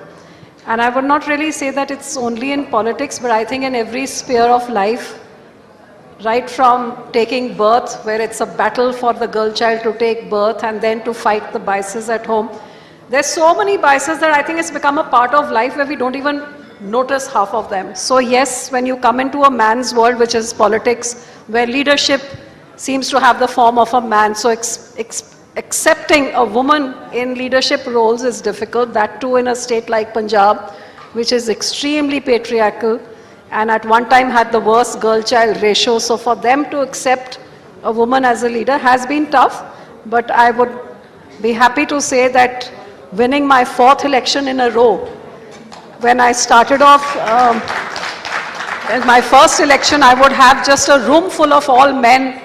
And I would not really say that it's only in politics, but I think in every sphere of life, right from taking birth, where it's a battle for the girl child to take birth and then to fight the biases at home. There's so many biases that I think it's become a part of life where we don't even notice half of them. So yes, when you come into a man's world, which is politics, where leadership seems to have the form of a man, so accepting a woman in leadership roles is difficult, that too in a state like Punjab, which is extremely patriarchal and at one time had the worst girl-child ratio. So for them to accept a woman as a leader has been tough, but I would be happy to say that winning my 4th election in a row, when I started off in my first election, I would have just a room full of all men,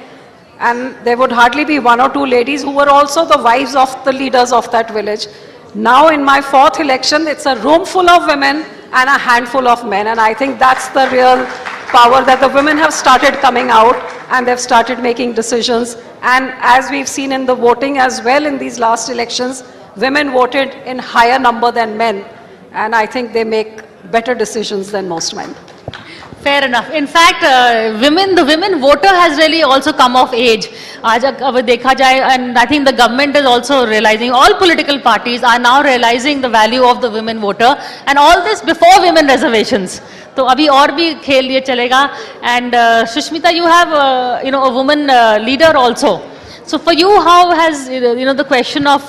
and there would hardly be 1 or 2 ladies who were also the wives of the leaders of that village. Now in my 4th election, it's a room full of women and a handful of men, and I think that's the real power, that the women have started coming out and they've started making decisions. And as we've seen in the voting as well in these last elections, women voted in higher number than men, and I think they make better decisions than most men. Fair enough. In fact, the women voter has really also come of age. आज अब देखा जाए, and I think the government is also realizing, all political parties are now realizing the value of the women voter, and all this before women reservations. तो अभी और भी खेल ये चलेगा. And Sushmita, you have a woman leader also. So for you, how has the question of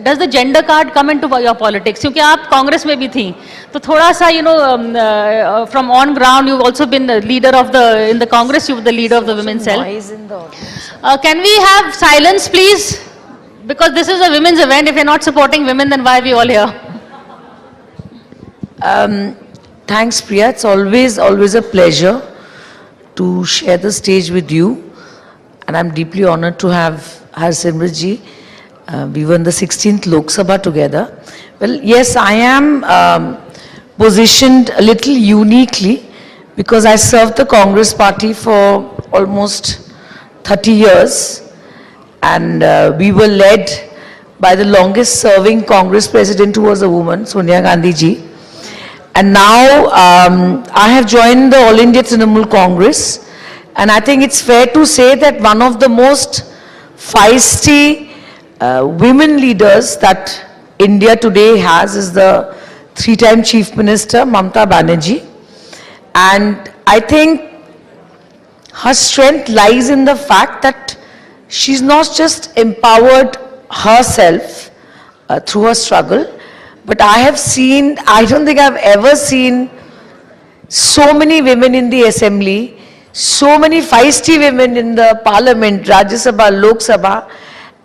does the gender card come into your politics? क्योंकि आप कांग्रेस में भी थी, तो थोड़ा सा from on ground you've also been the leader of in the Congress, you were the leader of the women's cell. Can we have silence, please? Because this is a women's event. If you're not supporting women, then why are we all here? Thanks, Priya. It's always a pleasure to share the stage with you. And I'm deeply honored to have Harsimrat ji. We were in the 16th Lok Sabha together. Well, yes, I am positioned a little uniquely because I served the Congress party for almost 30 years. And we were led by the longest serving Congress president, who was a woman, Sonia Gandhi ji. And now I have joined the All India Trinamool Congress. And I think it's fair to say that one of the most feisty women leaders that India today has is the three-time Chief Minister, Mamata Banerjee. And I think her strength lies in the fact that she's not just empowered herself through her struggle, but I don't think I've ever seen so many women in the assembly, so many feisty women in the parliament, Rajya Sabha, Lok Sabha.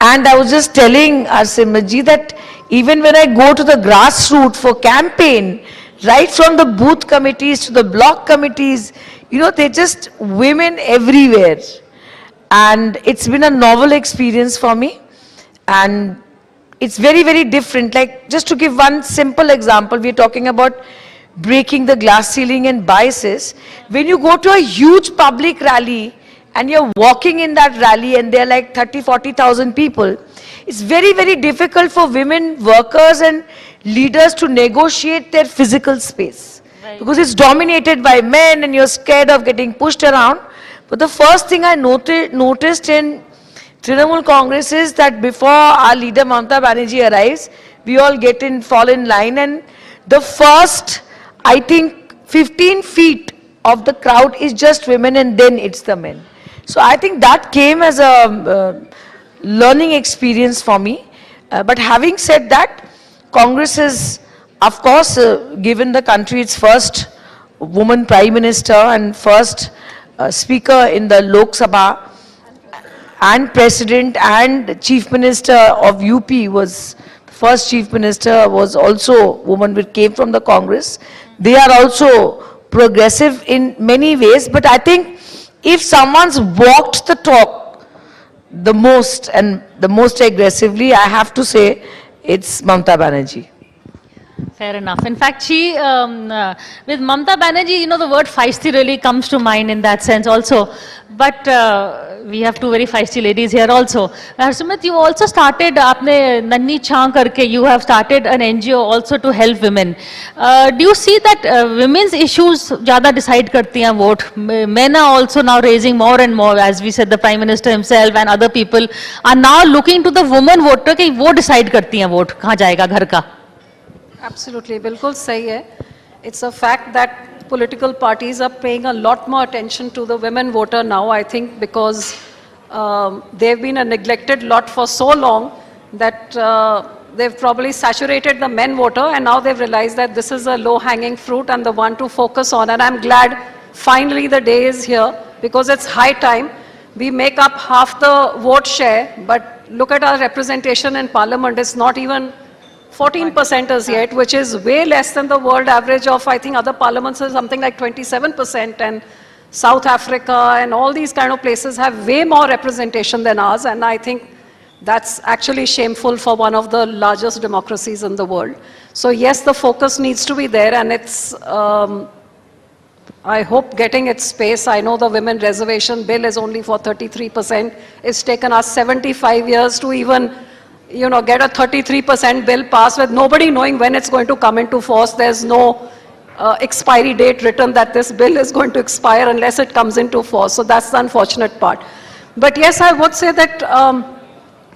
And I was just telling Harsimrat ji that even when I go to the grassroots for campaign, right from the booth committees to the block committees, they're just women everywhere. And it's been a novel experience for me. And it's very, very different. Like, just to give one simple example, we're talking about breaking the glass ceiling and biases. When you go to a huge public rally and you're walking in that rally and there are like 30,000-40,000 people, it's very, very difficult for women workers and leaders to negotiate their physical space. Right. Because it's dominated by men and you're scared of getting pushed around. But the first thing I noticed in Trinamool Congress is that before our leader Mamata Banerjee arrives, we all fall in line, and the first, I think, 15 feet of the crowd is just women, and then it's the men. So I think that came as a learning experience for me. But having said that, Congress has, of course, given the country its first woman Prime Minister and first Speaker in the Lok Sabha, and President and Chief Minister of UP was, the first Chief Minister was also a woman who came from the Congress. They are also progressive in many ways, but I think if someone's walked the talk the most and the most aggressively, I have to say it's Mamata Banerjee. Fair enough. In fact, with Mamata Banerjee, the word feisty really comes to mind in that sense also. But we have two very feisty ladies here also. Harsimrat, you also started, aapne Nanni Chhaan karke, you have started an NGO also to help women. Do you see that women's issues ज़्यादा decide करती हैं vote? Men are also now raising more and more, as we said, the Prime Minister himself and other people are now looking to the woman voter कि वो decide करती हैं vote कहाँ जाएगा घर का. Absolutely, बिल्कुल सही है. It's a fact that political parties are paying a lot more attention to the women voter now, I think, because they've been a neglected lot for so long that they've probably saturated the men voter, and now they've realized that this is a low-hanging fruit and the one to focus on. And I'm glad finally the day is here, because it's high time. We make up half the vote share, but look at our representation in parliament. It's not even 14% as yet, which is way less than the world average of, I think, other parliaments is something like 27%, and South Africa and all these kind of places have way more representation than ours, and I think that's actually shameful for one of the largest democracies in the world. So yes, the focus needs to be there, and it's, I hope, getting its space. I know the women reservation bill is only for 33%. It's taken us 75 years to even get a 33% bill passed with nobody knowing when it's going to come into force. There's no expiry date written that this bill is going to expire unless it comes into force. So that's the unfortunate part. But yes, I would say that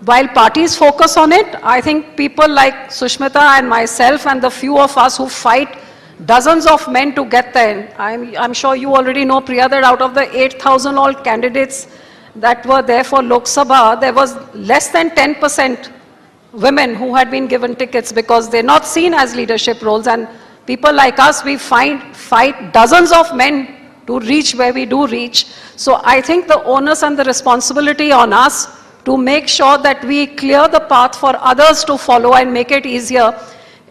while parties focus on it, I think people like Sushmita and myself and the few of us who fight dozens of men to get there. I'm sure you already know, Priya, that out of the 8,000 all candidates that were there for Lok Sabha, there was less than 10% women who had been given tickets because they're not seen as leadership roles. And people like us, we fight dozens of men to reach where we do reach. So I think the onus and the responsibility on us to make sure that we clear the path for others to follow and make it easier.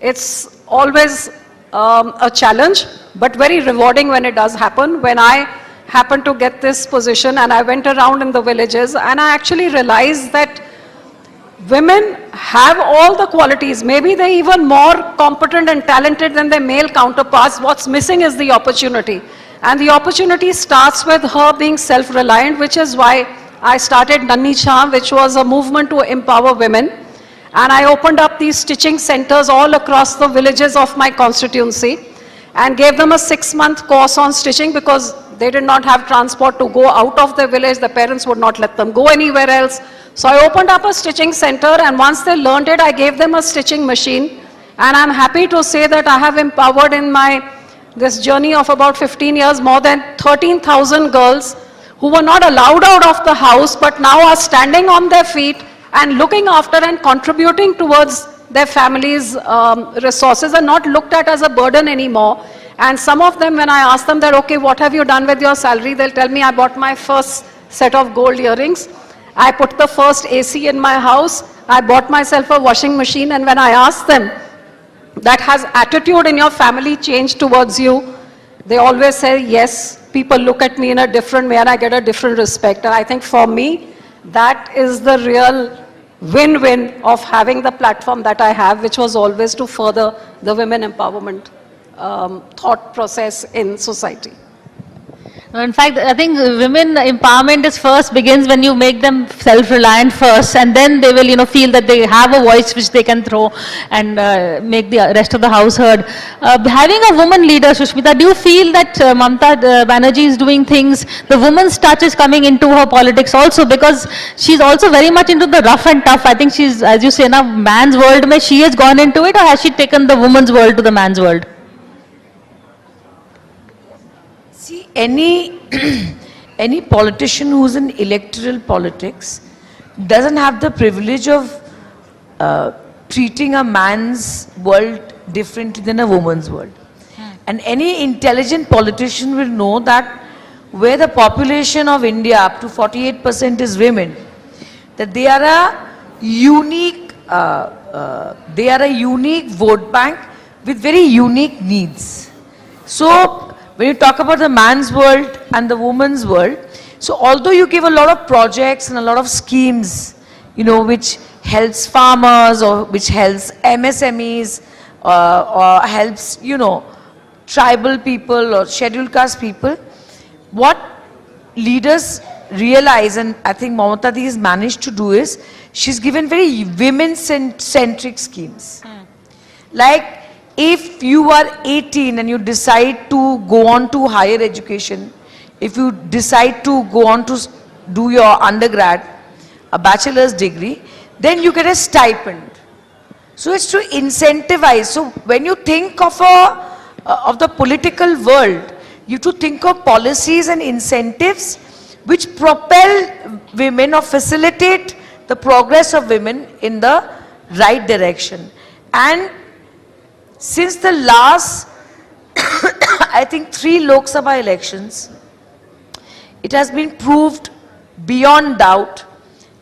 It's always a challenge, but very rewarding when it does happen. When I happened to get this position and I went around in the villages and I actually realized that women have all the qualities. Maybe they're even more competent and talented than their male counterparts. What's missing is the opportunity. And the opportunity starts with her being self-reliant, which is why I started Nanni Chha, which was a movement to empower women. And I opened up these stitching centers all across the villages of my constituency and gave them a 6-month course on stitching because they did not have transport to go out of the village. The parents would not let them go anywhere else. So I opened up a stitching center, and once they learned it, I gave them a stitching machine. And I'm happy to say that I have empowered in this journey of about 15 years, more than 13,000 girls who were not allowed out of the house, but now are standing on their feet and looking after and contributing towards their families' resources and not looked at as a burden anymore. And some of them, when I ask them that, okay, what have you done with your salary? They'll tell me, I bought my first set of gold earrings. I put the first AC in my house. I bought myself a washing machine. And when I ask them, that has attitude in your family changed towards you? They always say, yes, people look at me in a different way and I get a different respect. And I think for me, that is the real win-win of having the platform that I have, which was always to further the women empowerment thought process in society. In fact, I think women empowerment begins when you make them self-reliant first, and then they will, feel that they have a voice which they can throw and make the rest of the house heard. Having a woman leader, Sushmita, do you feel that Mamta Banerjee is doing things, the woman's touch is coming into her politics also, because she's also very much into the rough and tough. I think she's, as you say, now man's world, she has gone into it, or has she taken the woman's world to the man's world? See, any politician who's in electoral politics doesn't have the privilege of treating a man's world differently than a woman's world. And any intelligent politician will know that where the population of India up to 48% is women, that they are a unique vote bank with very unique needs. So when you talk about the man's world and the woman's world, so although you give a lot of projects and a lot of schemes, which helps farmers or which helps MSMEs or helps, tribal people or scheduled caste people, what leaders realize, and I think Mamata Di has managed to do, is she's given very women-centric schemes. Like, if you are 18 and you decide to go on to higher education, if you decide to go on to do your undergrad, a bachelor's degree, then you get a stipend. So it's to incentivize. So when you think of the political world, you have to think of policies and incentives which propel women or facilitate the progress of women in the right direction. And since the last, I think 3 Lok Sabha elections, it has been proved beyond doubt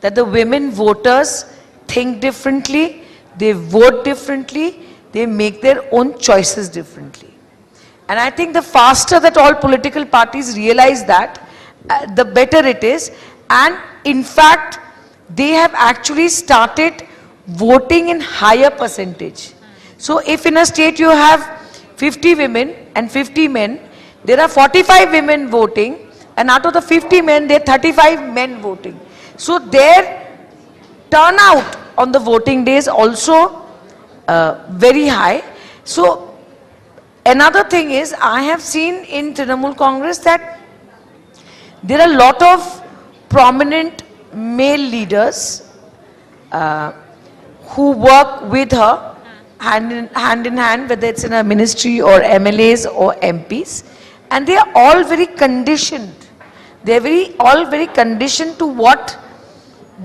that the women voters think differently, they vote differently, they make their own choices differently. And I think the faster that all political parties realize that, the better it is. And in fact, they have actually started voting in higher percentage. So if in a state you have 50 women and 50 men, there are 45 women voting, and out of the 50 men, there are 35 men voting. So their turnout on the voting day is also very high. So Another thing is, I have seen in Trinamool Congress that there are a lot of prominent male leaders who work with her hand in hand, whether it's in a ministry or MLAs or MPs, and they are all very conditioned. They're all very conditioned to what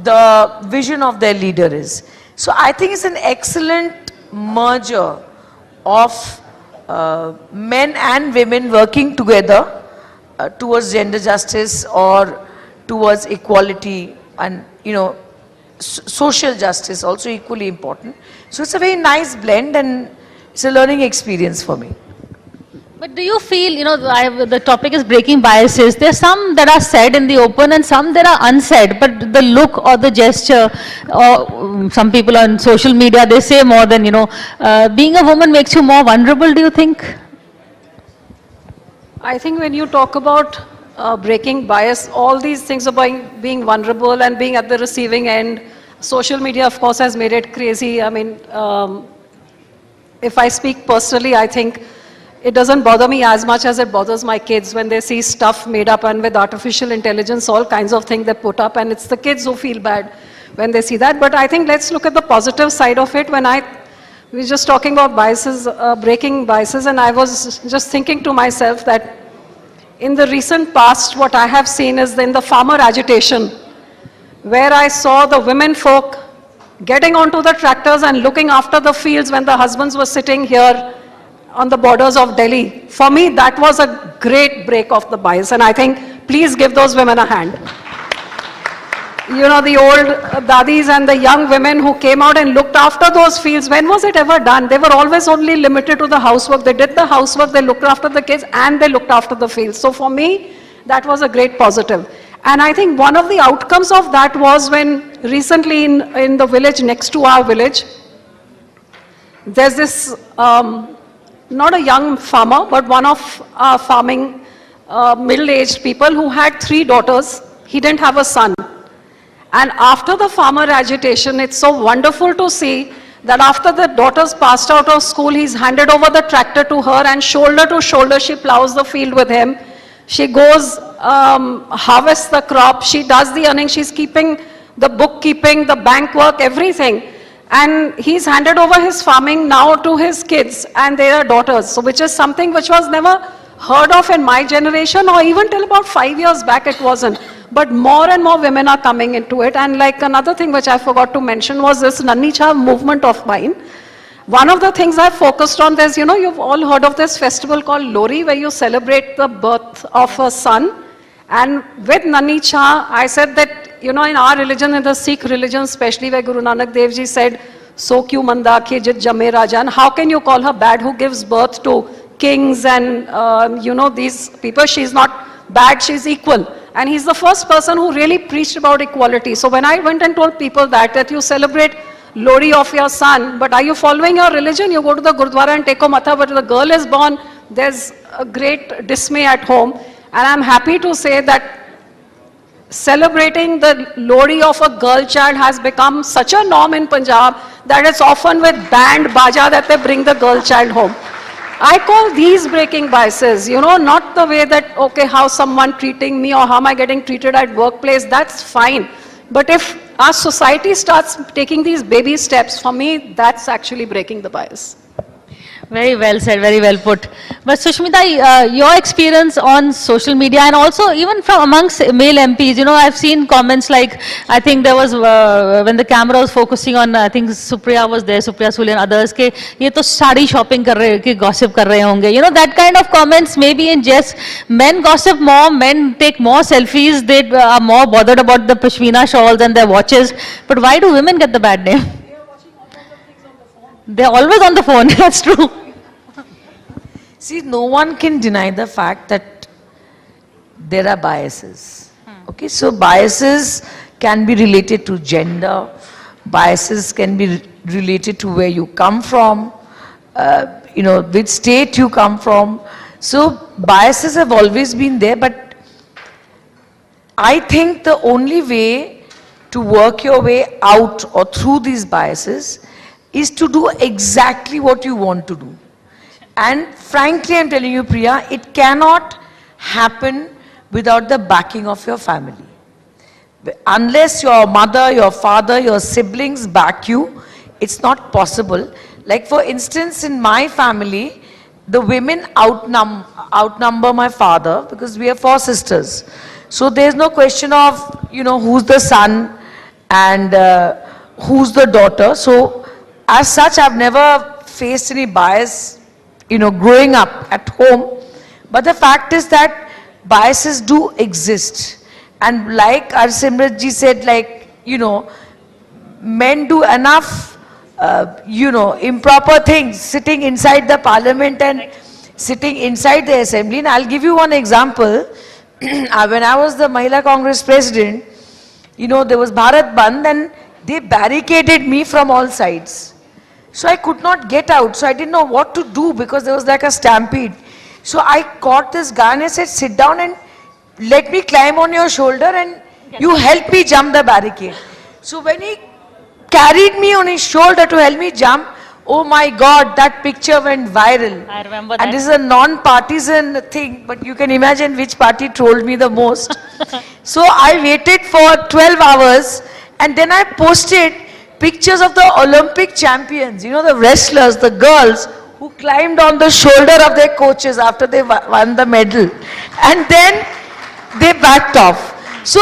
the vision of their leader is. So I think it's an excellent merger of men and women working together towards gender justice or towards equality, and social justice also equally important. So it's a very nice blend, and it's a learning experience for me. But do you feel, the topic is breaking biases. There's some that are said in the open and some that are unsaid, but the look or the gesture, or some people on social media, they say more than, being a woman makes you more vulnerable, do you think? I think when you talk about breaking bias, all these things about being vulnerable and being at the receiving end, social media, of course, has made it crazy. I mean, if I speak personally, I think it doesn't bother me as much as it bothers my kids when they see stuff made up and with artificial intelligence, all kinds of things they put up, and it's the kids who feel bad when they see that. But I think let's look at the positive side of it. We were just talking about biases, breaking biases, and I was just thinking to myself that in the recent past, what I have seen is in the farmer agitation, where I saw the women folk getting onto the tractors and looking after the fields when the husbands were sitting here on the borders of Delhi. For me, that was a great break of the bias, and I think, please give those women a hand. The old dadis and the young women who came out and looked after those fields, when was it ever done? They were always only limited to the housework. They did the housework, they looked after the kids, and they looked after the fields. So for me, that was a great positive. And I think one of the outcomes of that was when recently in the village next to our village, there's this not a young farmer, but one of our farming middle-aged people who had 3 daughters. He didn't have a son. And after the farmer agitation, it's so wonderful to see that after the daughters passed out of school, he's handed over the tractor to her, and shoulder to shoulder, she plows the field with him. She goes, harvests the crop, she does the earning, she's keeping the bookkeeping, the bank work, everything. And he's handed over his farming now to his kids and their daughters, so which is something which was never heard of in my generation, or even till about 5 years back it wasn't. But more and more women are coming into it. And like another thing which I forgot to mention was this Nanni Cha movement of mine. One of the things I focused on, there's, you've all heard of this festival called Lori, where you celebrate the birth of a son. And with Nanni Cha, I said that, in our religion, in the Sikh religion especially, where Guru Nanak Dev Ji said, "So kyu manda ke jit jame rajan," how can you call her bad who gives birth to kings and, these people? She's not bad, she's equal. And he's the first person who really preached about equality. So when I went and told people that you celebrate Lori of your son, but are you following your religion? You go to the Gurdwara and take a matha, but if the girl is born, there's a great dismay at home. And I'm happy to say that celebrating the Lori of a girl child has become such a norm in Punjab that it's often with band, baja that they bring the girl child home. I call these breaking biases, not the way that, okay, how someone treating me or how am I getting treated at workplace, that's fine. But if our society starts taking these baby steps, for me, that's actually breaking the bias. Very well said, very well put. But Sushmita, your experience on social media and also even from amongst male MPs, I've seen comments like, I think there was, when the camera was focusing on, I think Supriya was there, Supriya Sule and others, ke, ye to sari shopping kar rahe, ke gossip kar rahe honge. That kind of comments, maybe in jest, men gossip more, men take more selfies, they are more bothered about the pashmina shawls and their watches. But why do women get the bad name? They're always on the phone, that's true. See, no one can deny the fact that there are biases. Okay, so biases can be related to gender, biases can be related to where you come from, which state you come from. So biases have always been there, but I think the only way to work your way out or through these biases is to do exactly what you want to do. And frankly, I'm telling you, Priya, it cannot happen without the backing of your family. Unless your mother, your father, your siblings back you, it's not possible. Like for instance, in my family, the women outnumber my father because we are 4 sisters. So there's no question of, who's the son and who's the daughter. So as such, I've never faced any bias, growing up at home. But the fact is that biases do exist. And like our Simrat said, men do enough, improper things sitting inside the parliament and sitting inside the assembly. And I'll give you one example. When I was the Mahila Congress president, there was Bharat Bandh and they barricaded me from all sides. So I could not get out. So I didn't know what to do because there was like a stampede. So I caught this guy and I said, sit down and let me climb on your shoulder and you help me jump the barricade. So when he carried me on his shoulder to help me jump, oh my God, that picture went viral. I remember that. And this is a non-partisan thing, but you can imagine which party trolled me the most. So I waited for 12 hours and then I posted pictures of the Olympic champions, the wrestlers, the girls who climbed on the shoulder of their coaches after they won the medal. And then they backed off. So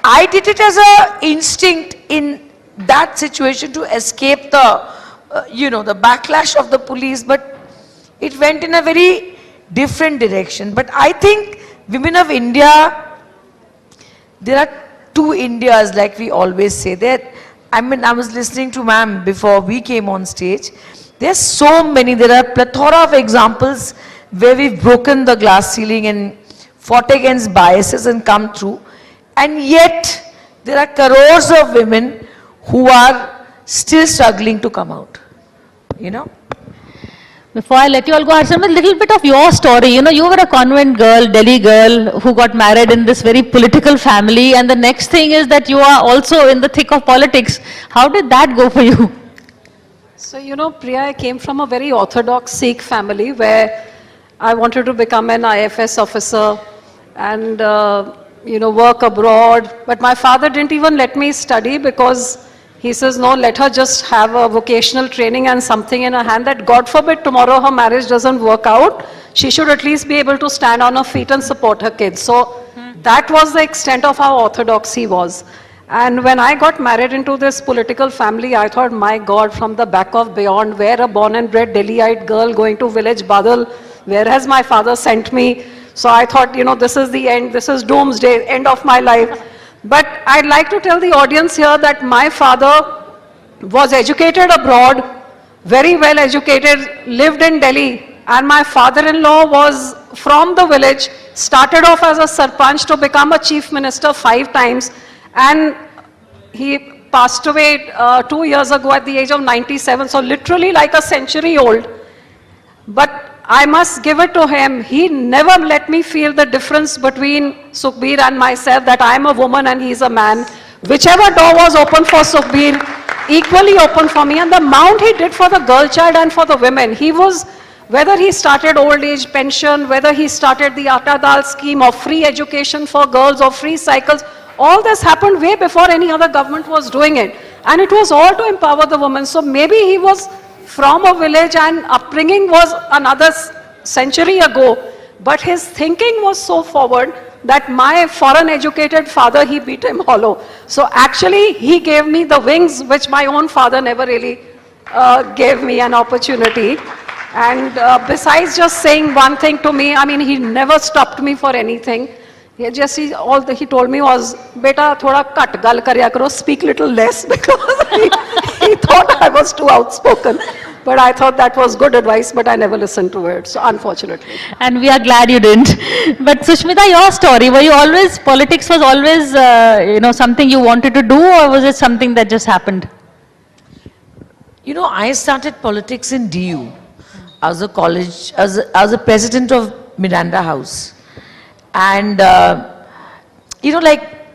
I did it as an instinct in that situation to escape the, the backlash of the police, but it went in a very different direction. But I think women of India, there are 2 Indias, like we always say. I was listening to ma'am before we came on stage. There's so many, there are plethora of examples where we've broken the glass ceiling and fought against biases and come through. And yet, there are crores of women who are still struggling to come out, Before I let you all go, Arsham, a little bit of your story. You were a convent girl, Delhi girl, who got married in this very political family, and the next thing is that you are also in the thick of politics. How did that go for you? So, Priya, I came from a very orthodox Sikh family where I wanted to become an IFS officer and, work abroad. But my father didn't even let me study because he says, no, let her just have a vocational training and something in her hand that God forbid tomorrow her marriage doesn't work out. She should at least be able to stand on her feet and support her kids. So that was the extent of how orthodox he was. And when I got married into this political family, I thought, my God, from the back of beyond, where a born and bred Delhiite girl going to village Badal, where has my father sent me? So I thought, this is the end, this is doomsday, end of my life. But I'd like to tell the audience here that my father was educated abroad, very well educated, lived in Delhi, and my father-in-law was from the village, started off as a sarpanch to become a chief minister 5 times, and he passed away 2 years ago at the age of 97, so literally like a century old. But I must give it to him. He never let me feel the difference between Sukhbir and myself, that I am a woman and he's a man. Whichever door was open for Sukhbir, equally open for me. And the amount he did for the girl child and for the women, he was, whether he started old age pension, whether he started the Atta Dal scheme or free education for girls or free cycles, all this happened way before any other government was doing it. And it was all to empower the women. So maybe he was from a village and upbringing was another century ago, but his thinking was so forward that my foreign educated father, he beat him hollow. So actually he gave me the wings which my own father never really gave me an opportunity. And besides just saying one thing to me, I mean, he never stopped me for anything. He told me was, beta thoda cut gal karya karo, speak little less, because he thought I was too outspoken. But I thought that was good advice, but I never listened to it, so unfortunately. And we are glad you didn't. But Sushmita, your story, were you always, politics was always, something you wanted to do, or was it something that just happened? I started politics in DU. I was a president of Miranda House. And,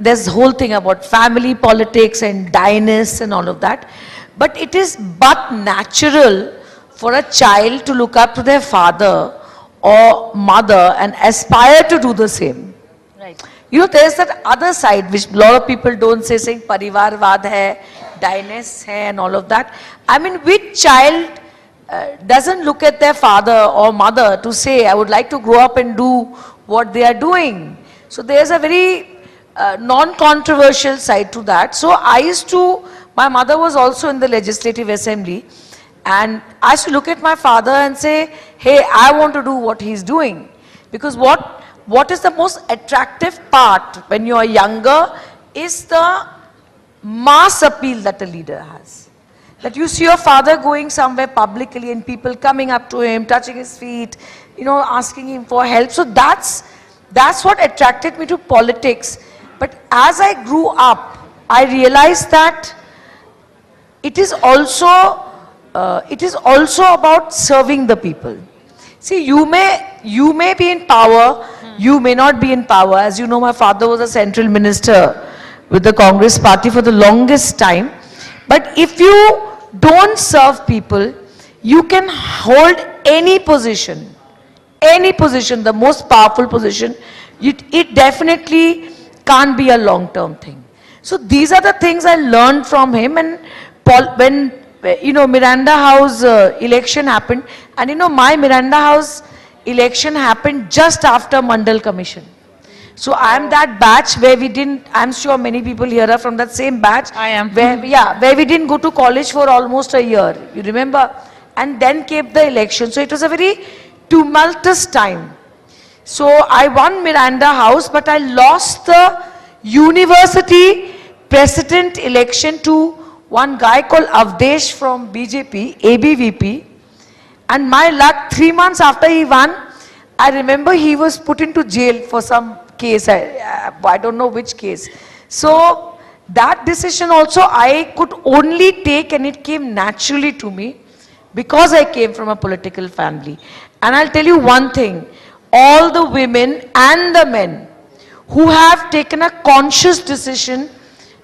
there's the whole thing about family politics and dynasts and all of that. But it is but natural for a child to look up to their father or mother and aspire to do the same. Right. You know, there's that other side which a lot of people don't say, saying parivarvad hai, dynasty hai and all of that. I mean, which child doesn't look at their father or mother to say, I would like to grow up and do what they are doing. So there's a very non-controversial side to that. So I used to, my mother was also in the Legislative Assembly, and I used to look at my father and say, hey, I want to do what he's doing. Because what is the most attractive part when you are younger is the mass appeal that a leader has. That you see your father going somewhere publicly and people coming up to him, touching his feet, you know, asking him for help. So that's what attracted me to politics. But as I grew up, I realized that it is also about serving the people. See, you may be in power, you may not be in power. As you know, my father was a central minister with the Congress party for the longest time. But if you don't serve people, you can hold any position, the most powerful position. It definitely can't be a long-term thing. So these are the things I learned from him. And when you know, Miranda House election happened, and you know, my Miranda House election happened just after Mandal Commission. So I am that batch where we didn't, I'm sure many people here are from that same batch. I am. Where we didn't go to college for almost a year, you remember? And then came the election. So it was a very tumultuous time. So I won Miranda House, but I lost the university president election to one guy called Avdesh from BJP, ABVP. And my luck, 3 months after he won, I remember he was put into jail for some case. I don't know which case. So that decision also I could only take, and it came naturally to me because I came from a political family. And I'll tell you one thing, all the women and the men who have taken a conscious decision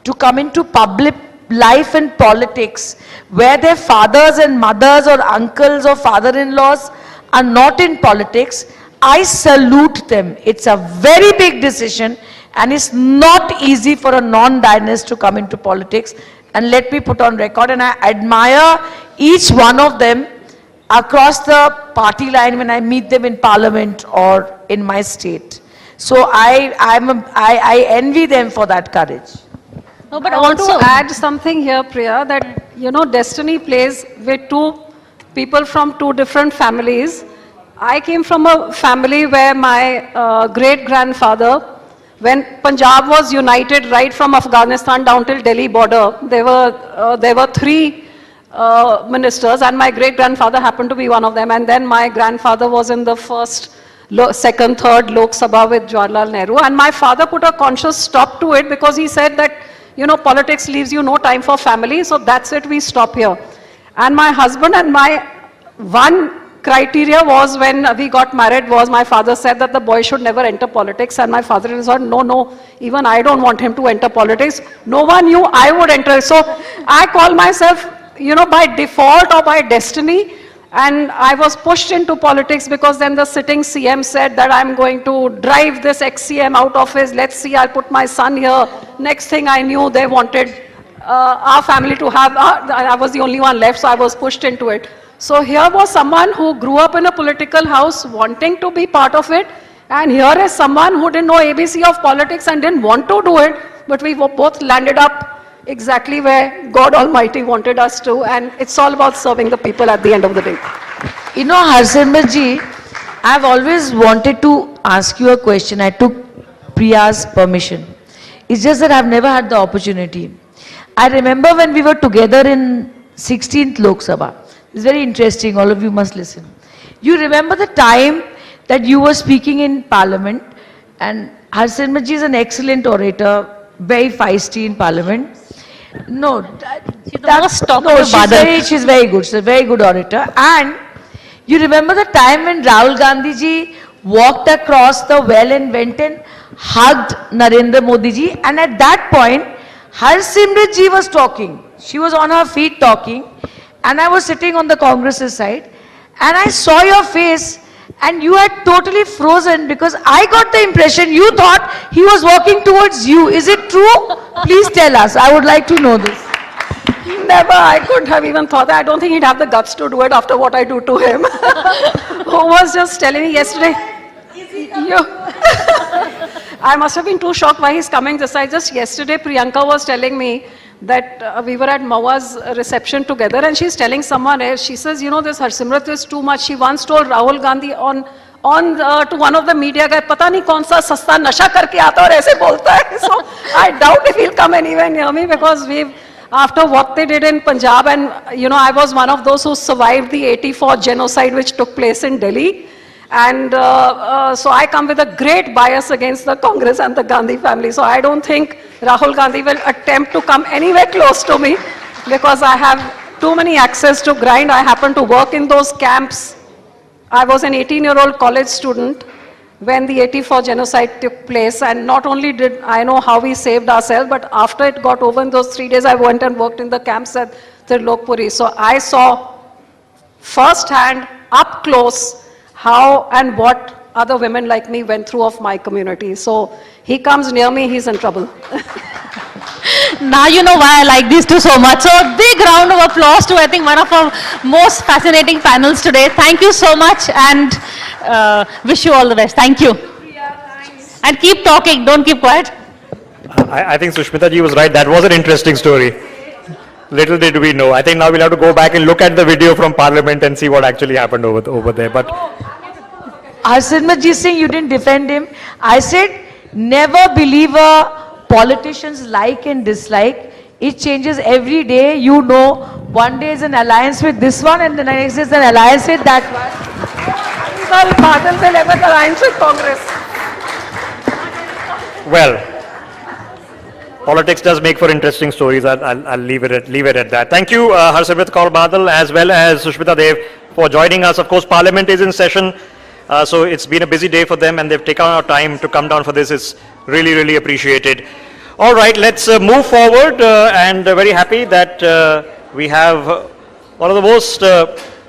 to come into public life and politics, where their fathers and mothers or uncles or father-in-laws are not in politics, I salute them. It's a very big decision, and it's not easy for a non-dynast to come into politics. And let me put on record, and I admire each one of them across the party line when I meet them in parliament or in my state. So I envy them for that courage. No, but I want to add something here, Priya, that, you know, destiny plays with two people from two different families. I came from a family where my great-grandfather, when Punjab was united right from Afghanistan down till Delhi border, there were 3 ministers, and my great-grandfather happened to be one of them. And then my grandfather was in the first, second, third Lok Sabha with Jawaharlal Nehru. And my father put a conscious stop to it because he said that, you know, politics leaves you no time for family, so that's it, we stop here. And my husband and my one criteria was, when we got married, was my father said that the boy should never enter politics, and my father said, no, even I don't want him to enter politics. No one knew I would enter. So I call myself, you know, by default or by destiny, and I was pushed into politics because then the sitting CM said that I'm going to drive this ex-CM out of his, let's see, I'll put my son here. Next thing I knew, they wanted our family to have, I was the only one left, so I was pushed into it. So here was someone who grew up in a political house wanting to be part of it, and here is someone who didn't know ABC of politics and didn't want to do it, but we both landed up exactly where God Almighty wanted us to, and it's all about serving the people at the end of the day. You know, Harsimrat ji, I've always wanted to ask you a question. I took Priya's permission. It's just that I've never had the opportunity. I remember when we were together in 16th Lok Sabha. It's very interesting, all of you must listen. You remember the time that you were speaking in Parliament, and Harsimrat ji is an excellent orator, very feisty in Parliament. No, she's very good. She's a very good orator. And you remember the time when Rahul Gandhi ji walked across the well and went and hugged Narendra Modi ji, and at that point, Harsimrat ji was talking. She was on her feet talking, and I was sitting on the Congress's side, and I saw your face, and you had totally frozen because I got the impression you thought he was walking towards you. Is it true? Please tell us. I would like to know this. Never, I couldn't have even thought that. I don't think he'd have the guts to do it after what I do to him. Who was just telling me yesterday. I must have been too shocked why he's coming this side. Just yesterday, Priyanka was telling me that we were at Mawa's reception together, and she's telling someone else, she says, you know, this Harsimrat is too much. She once told Rahul Gandhi to one of the media guys, pata nahi kaun sa sasta nasha karke aata aur aise bolta hai. So I doubt if he'll come anywhere near me, because after what they did in Punjab, and you know, I was one of those who survived the 84 genocide which took place in Delhi. And so I come with a great bias against the Congress and the Gandhi family. So I don't think Rahul Gandhi will attempt to come anywhere close to me, because I have too many access to grind. I happen to work in those camps. I was an 18-year-old college student when the 84 genocide took place, and not only did I know how we saved ourselves, but after it got over in those 3 days, I went and worked in the camps at Trilokpuri. So I saw firsthand, up close, how and what other women like me went through of my community. So he comes near me, he's in trouble. Now you know why I like these two so much. So a big round of applause to, I think, one of our most fascinating panels today. Thank you so much, and wish you all the best. Thank you. And keep talking, don't keep quiet. I think Sushmita ji was right. That was an interesting story. Little did we know. I think now we'll have to go back and look at the video from Parliament and see what actually happened over there. But Harsimrat ji saying you didn't defend him. I said, never believe a politician's like and dislike. It changes every day. You know, one day is an alliance with this one, and the next is an alliance with that one. Badal will ever alliance with Congress. well, politics does make for interesting stories. I'll leave it at that. Thank you, Harsimrat Kaur Badal, as well as Sushmita Dev, for joining us. Of course, Parliament is in session, so it's been a busy day for them, and they've taken our time to come down for this. It's really, really appreciated. All right, let's move forward, and very happy that we have one of the most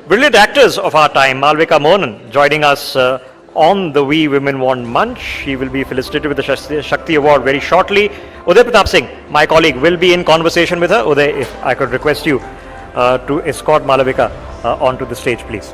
brilliant actors of our time, Malvika Mohan, joining us on the We Women Want Munch. She will be felicitated with the Shakti Award very shortly. Uday Pratap Singh, my colleague, will be in conversation with her. Uday, if I could request you to escort Malvika onto the stage, please.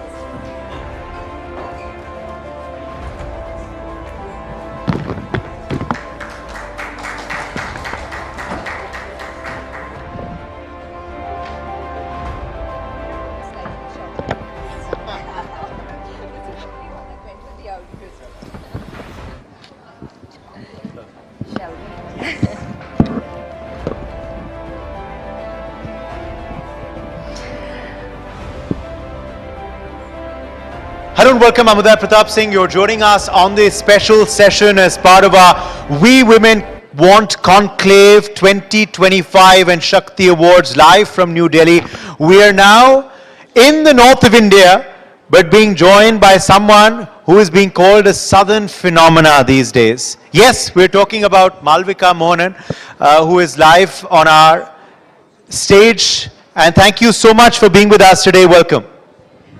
Hello and welcome, Uday Pratap Singh. You're joining us on this special session as part of our We Women Want Conclave 2025 and Shakti Awards live from New Delhi. We are now in the north of India, but being joined by someone who is being called a southern phenomena these days. Yes, we're talking about Malvika Mohan, who is live on our stage. And thank you so much for being with us today. Welcome.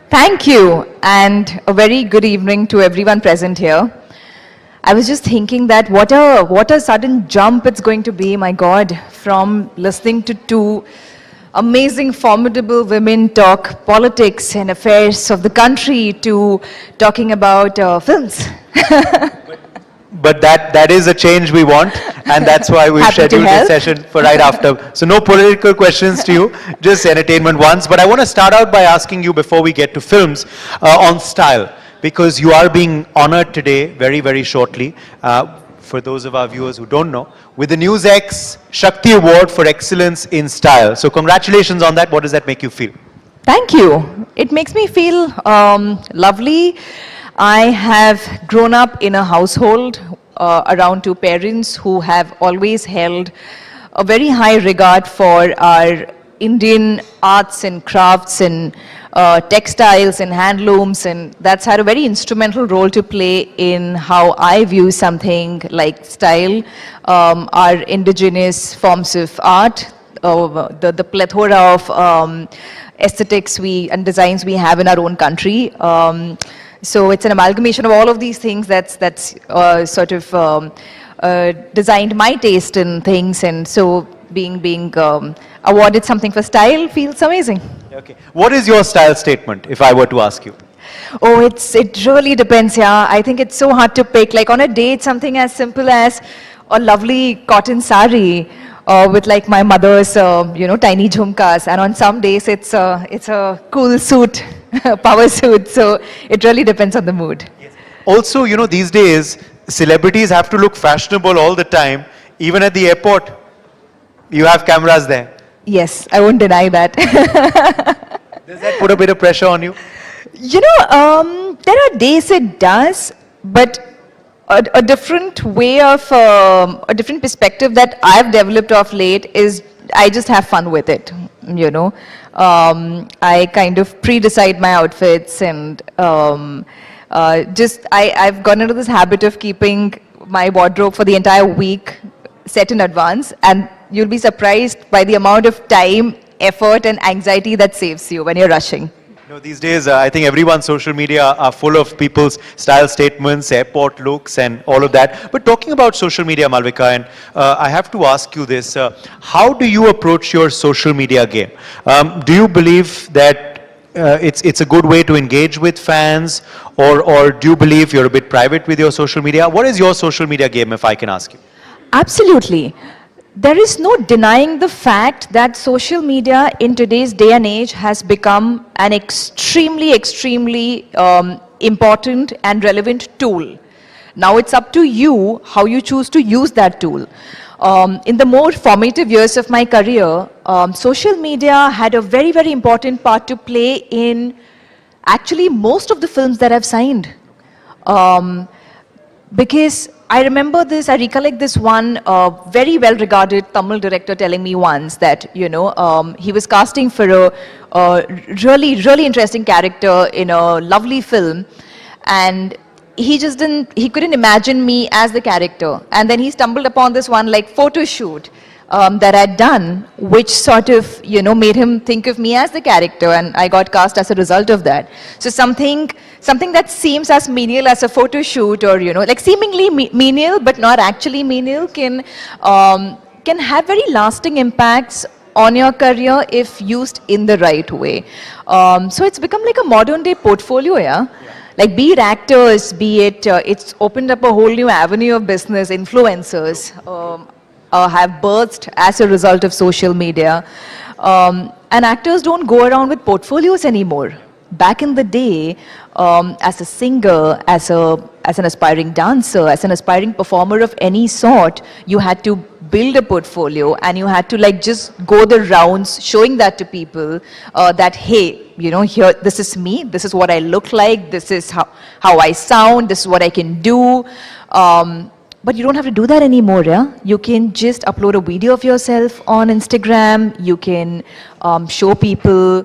Thank you, and a very good evening to everyone present here. I was just thinking that what a sudden jump it's going to be, my God, from listening to two amazing, formidable women talk politics and affairs of the country to talking about films. But that is a change we want, and that's why we've scheduled this session for right after. So no political questions to you, just entertainment ones. But I want to start out by asking you, before we get to films, on style, because you are being honored today very, very shortly, for those of our viewers who don't know, with the NewsX Shakti Award for Excellence in Style. So congratulations on that. What does that make you feel? Thank you. It makes me feel lovely. I have grown up in a household around two parents who have always held a very high regard for our Indian arts and crafts and textiles and handlooms, and that's had a very instrumental role to play in how I view something like style, our indigenous forms of art, the plethora of aesthetics and designs we have in our own country. So it's an amalgamation of all of these things that's sort of designed my taste in things, and so being awarded something for style feels amazing. Okay. What is your style statement, if I were to ask you? Oh, it really depends, yeah. I think it's so hard to pick. Like on a day, it's something as simple as a lovely cotton sari with like my mother's, tiny jhumkas. And on some days, it's a cool suit, power suit. So it really depends on the mood. Also, these days, celebrities have to look fashionable all the time. Even at the airport, you have cameras there. Yes, I won't deny that. Does that put a bit of pressure on you? There are days it does, but a different way of, a different perspective that I've developed of late is I just have fun with it, I kind of pre-decide my outfits, and I've gone into this habit of keeping my wardrobe for the entire week set in advance, and you'll be surprised by the amount of time, effort and anxiety that saves you when you're rushing. These days, I think everyone's social media are full of people's style statements, airport looks and all of that. But talking about social media, Malvika, and I have to ask you this, how do you approach your social media game? Do you believe that it's a good way to engage with fans, or do you believe you're a bit private with your social media? What is your social media game, if I can ask you? Absolutely. There is no denying the fact that social media in today's day and age has become an extremely important and relevant tool. Now it's up to you how you choose to use that tool. In the more formative years of my career, social media had a very, very important part to play in actually most of the films that I've signed. Because I remember this, I recollect this one very well-regarded Tamil director telling me once that, he was casting for a really, really interesting character in a lovely film, and he couldn't imagine me as the character. And then he stumbled upon this one like photo shoot that I'd done, which sort of, made him think of me as the character, and I got cast as a result of that. So something that seems as menial as a photo shoot, or, like seemingly menial but not actually menial, can have very lasting impacts on your career if used in the right way. So it's become like a modern day portfolio, yeah? Like be it actors, be it, it's opened up a whole new avenue of business, influencers, have burst as a result of social media. And actors don't go around with portfolios anymore. Back in the day, as a singer, as an aspiring dancer, as an aspiring performer of any sort, you had to build a portfolio, and you had to like just go the rounds showing that to people, that hey, here, this is me, this is what I look like, this is how I sound, this is what I can do. But you don't have to do that anymore, yeah? You can just upload a video of yourself on Instagram. You can show people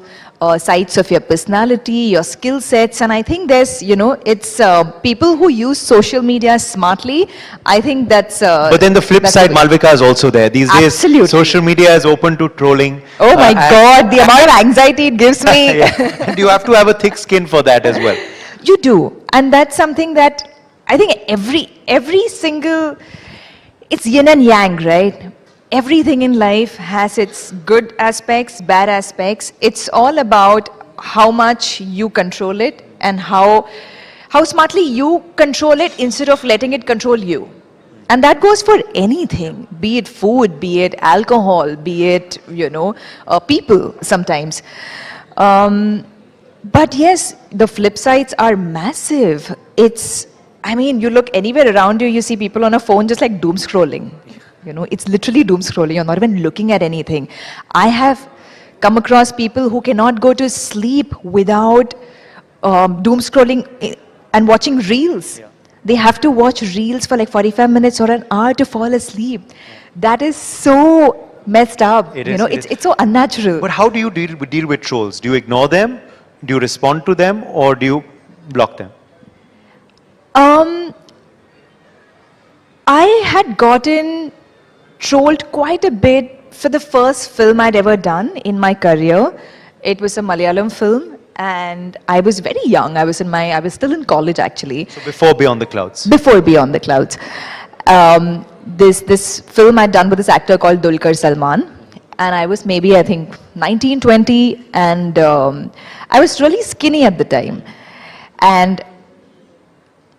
sides of your personality, your skill sets. And I think there's, it's people who use social media smartly. I think that's... but then the flip side, Malvika, is also there. These days, social media is open to trolling. Oh my God, the amount of anxiety it gives me. And you have to have a thick skin for that as well. You do. And that's something that I think every single, it's yin and yang, right? Everything in life has its good aspects, bad aspects. It's all about how much you control it and how smartly you control it instead of letting it control you. And that goes for anything, be it food, be it alcohol, be it, people sometimes. But yes, the flip sides are massive. You look anywhere around you, you see people on a phone just like doom scrolling. It's literally doom scrolling. You're not even looking at anything. I have come across people who cannot go to sleep without doom scrolling and watching reels. Yeah. They have to watch reels for like 45 minutes or an hour to fall asleep. That is so messed up. It's so unnatural. But how do you deal with trolls? Do you ignore them? Do you respond to them, or do you block them? I had gotten trolled quite a bit for the first film I'd ever done in my career. It was a Malayalam film, and I was very young. I was still in college actually. So before Beyond the Clouds. Before Beyond the Clouds. This film I'd done with this actor called Dulquer Salman, and I was maybe, I think, 19, 20, and I was really skinny at the time. And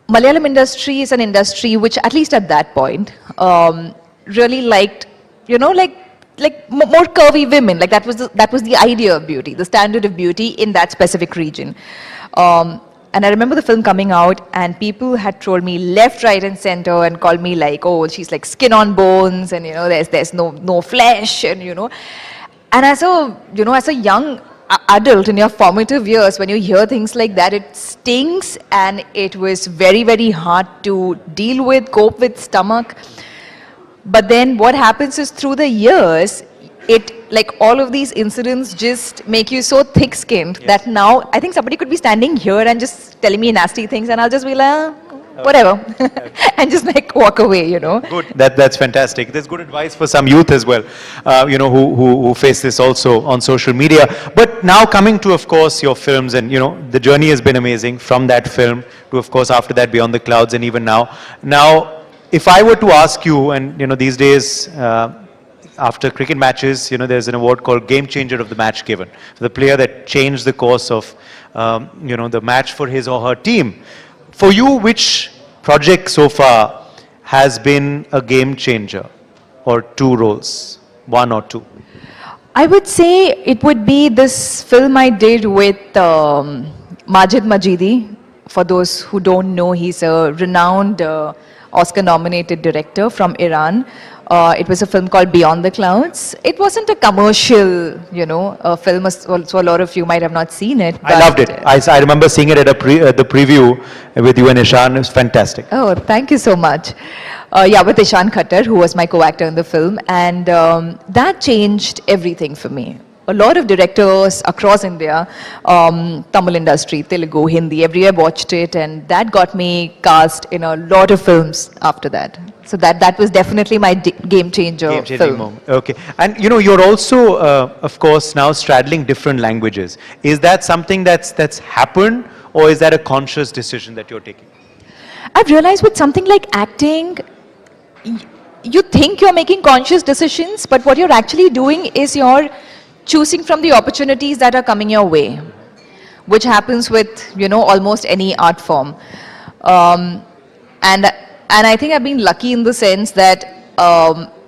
Malayalam industry is an industry which, at least at that point, really liked, you know, like more curvy women. Like that was the idea of beauty, the standard of beauty in that specific region. And I remember the film coming out, and people had trolled me left, right, and center, and called me like, "Oh, she's like skin on bones, and you know, there's no flesh," and you know. And as a young adult in your formative years, when you hear things like that, it stings, and it was very, very hard to deal with, cope with, stomach. But then what happens is through the years, like all of these incidents just make you so thick-skinned that now I think somebody could be standing here and just telling me nasty things, and I'll just be like, whatever, and just like walk away, you know. Good. That's fantastic. There's good advice for some youth as well, you know, who face this also on social media. But now coming to, of course, your films, and you know, the journey has been amazing from that film to, of course, after that, Beyond the Clouds, and even now. Now, if I were to ask you, and you know, these days, after cricket matches, you know, there's an award called Game Changer of the Match given. The player that changed the course of, you know, the match for his or her team. For you, which project so far has been a game changer, or two roles, one or two? I would say it would be this film I did with Majid Majidi. For those who don't know, he's a renowned Oscar-nominated director from Iran. It was a film called Beyond the Clouds. It wasn't a commercial, you know, film, so a lot of you might have not seen it. I loved it. I remember seeing it at the preview with you and Ishan. It was fantastic. Oh, thank you so much. Yeah, with Ishan Khattar, who was my co-actor in the film. And that changed everything for me. A lot of directors across India, Tamil industry, Telugu, Hindi, everywhere watched it, and that got me cast in a lot of films after that. So that was definitely my game changer film. Moment. Okay. And you know, you're also, of course, now straddling different languages. Is that something that's happened, or is that a conscious decision that you're taking? I've realized with something like acting, you think you're making conscious decisions, but what you're actually doing is you're choosing from the opportunities that are coming your way, which happens with, you know, almost any art form. And I think I've been lucky in the sense that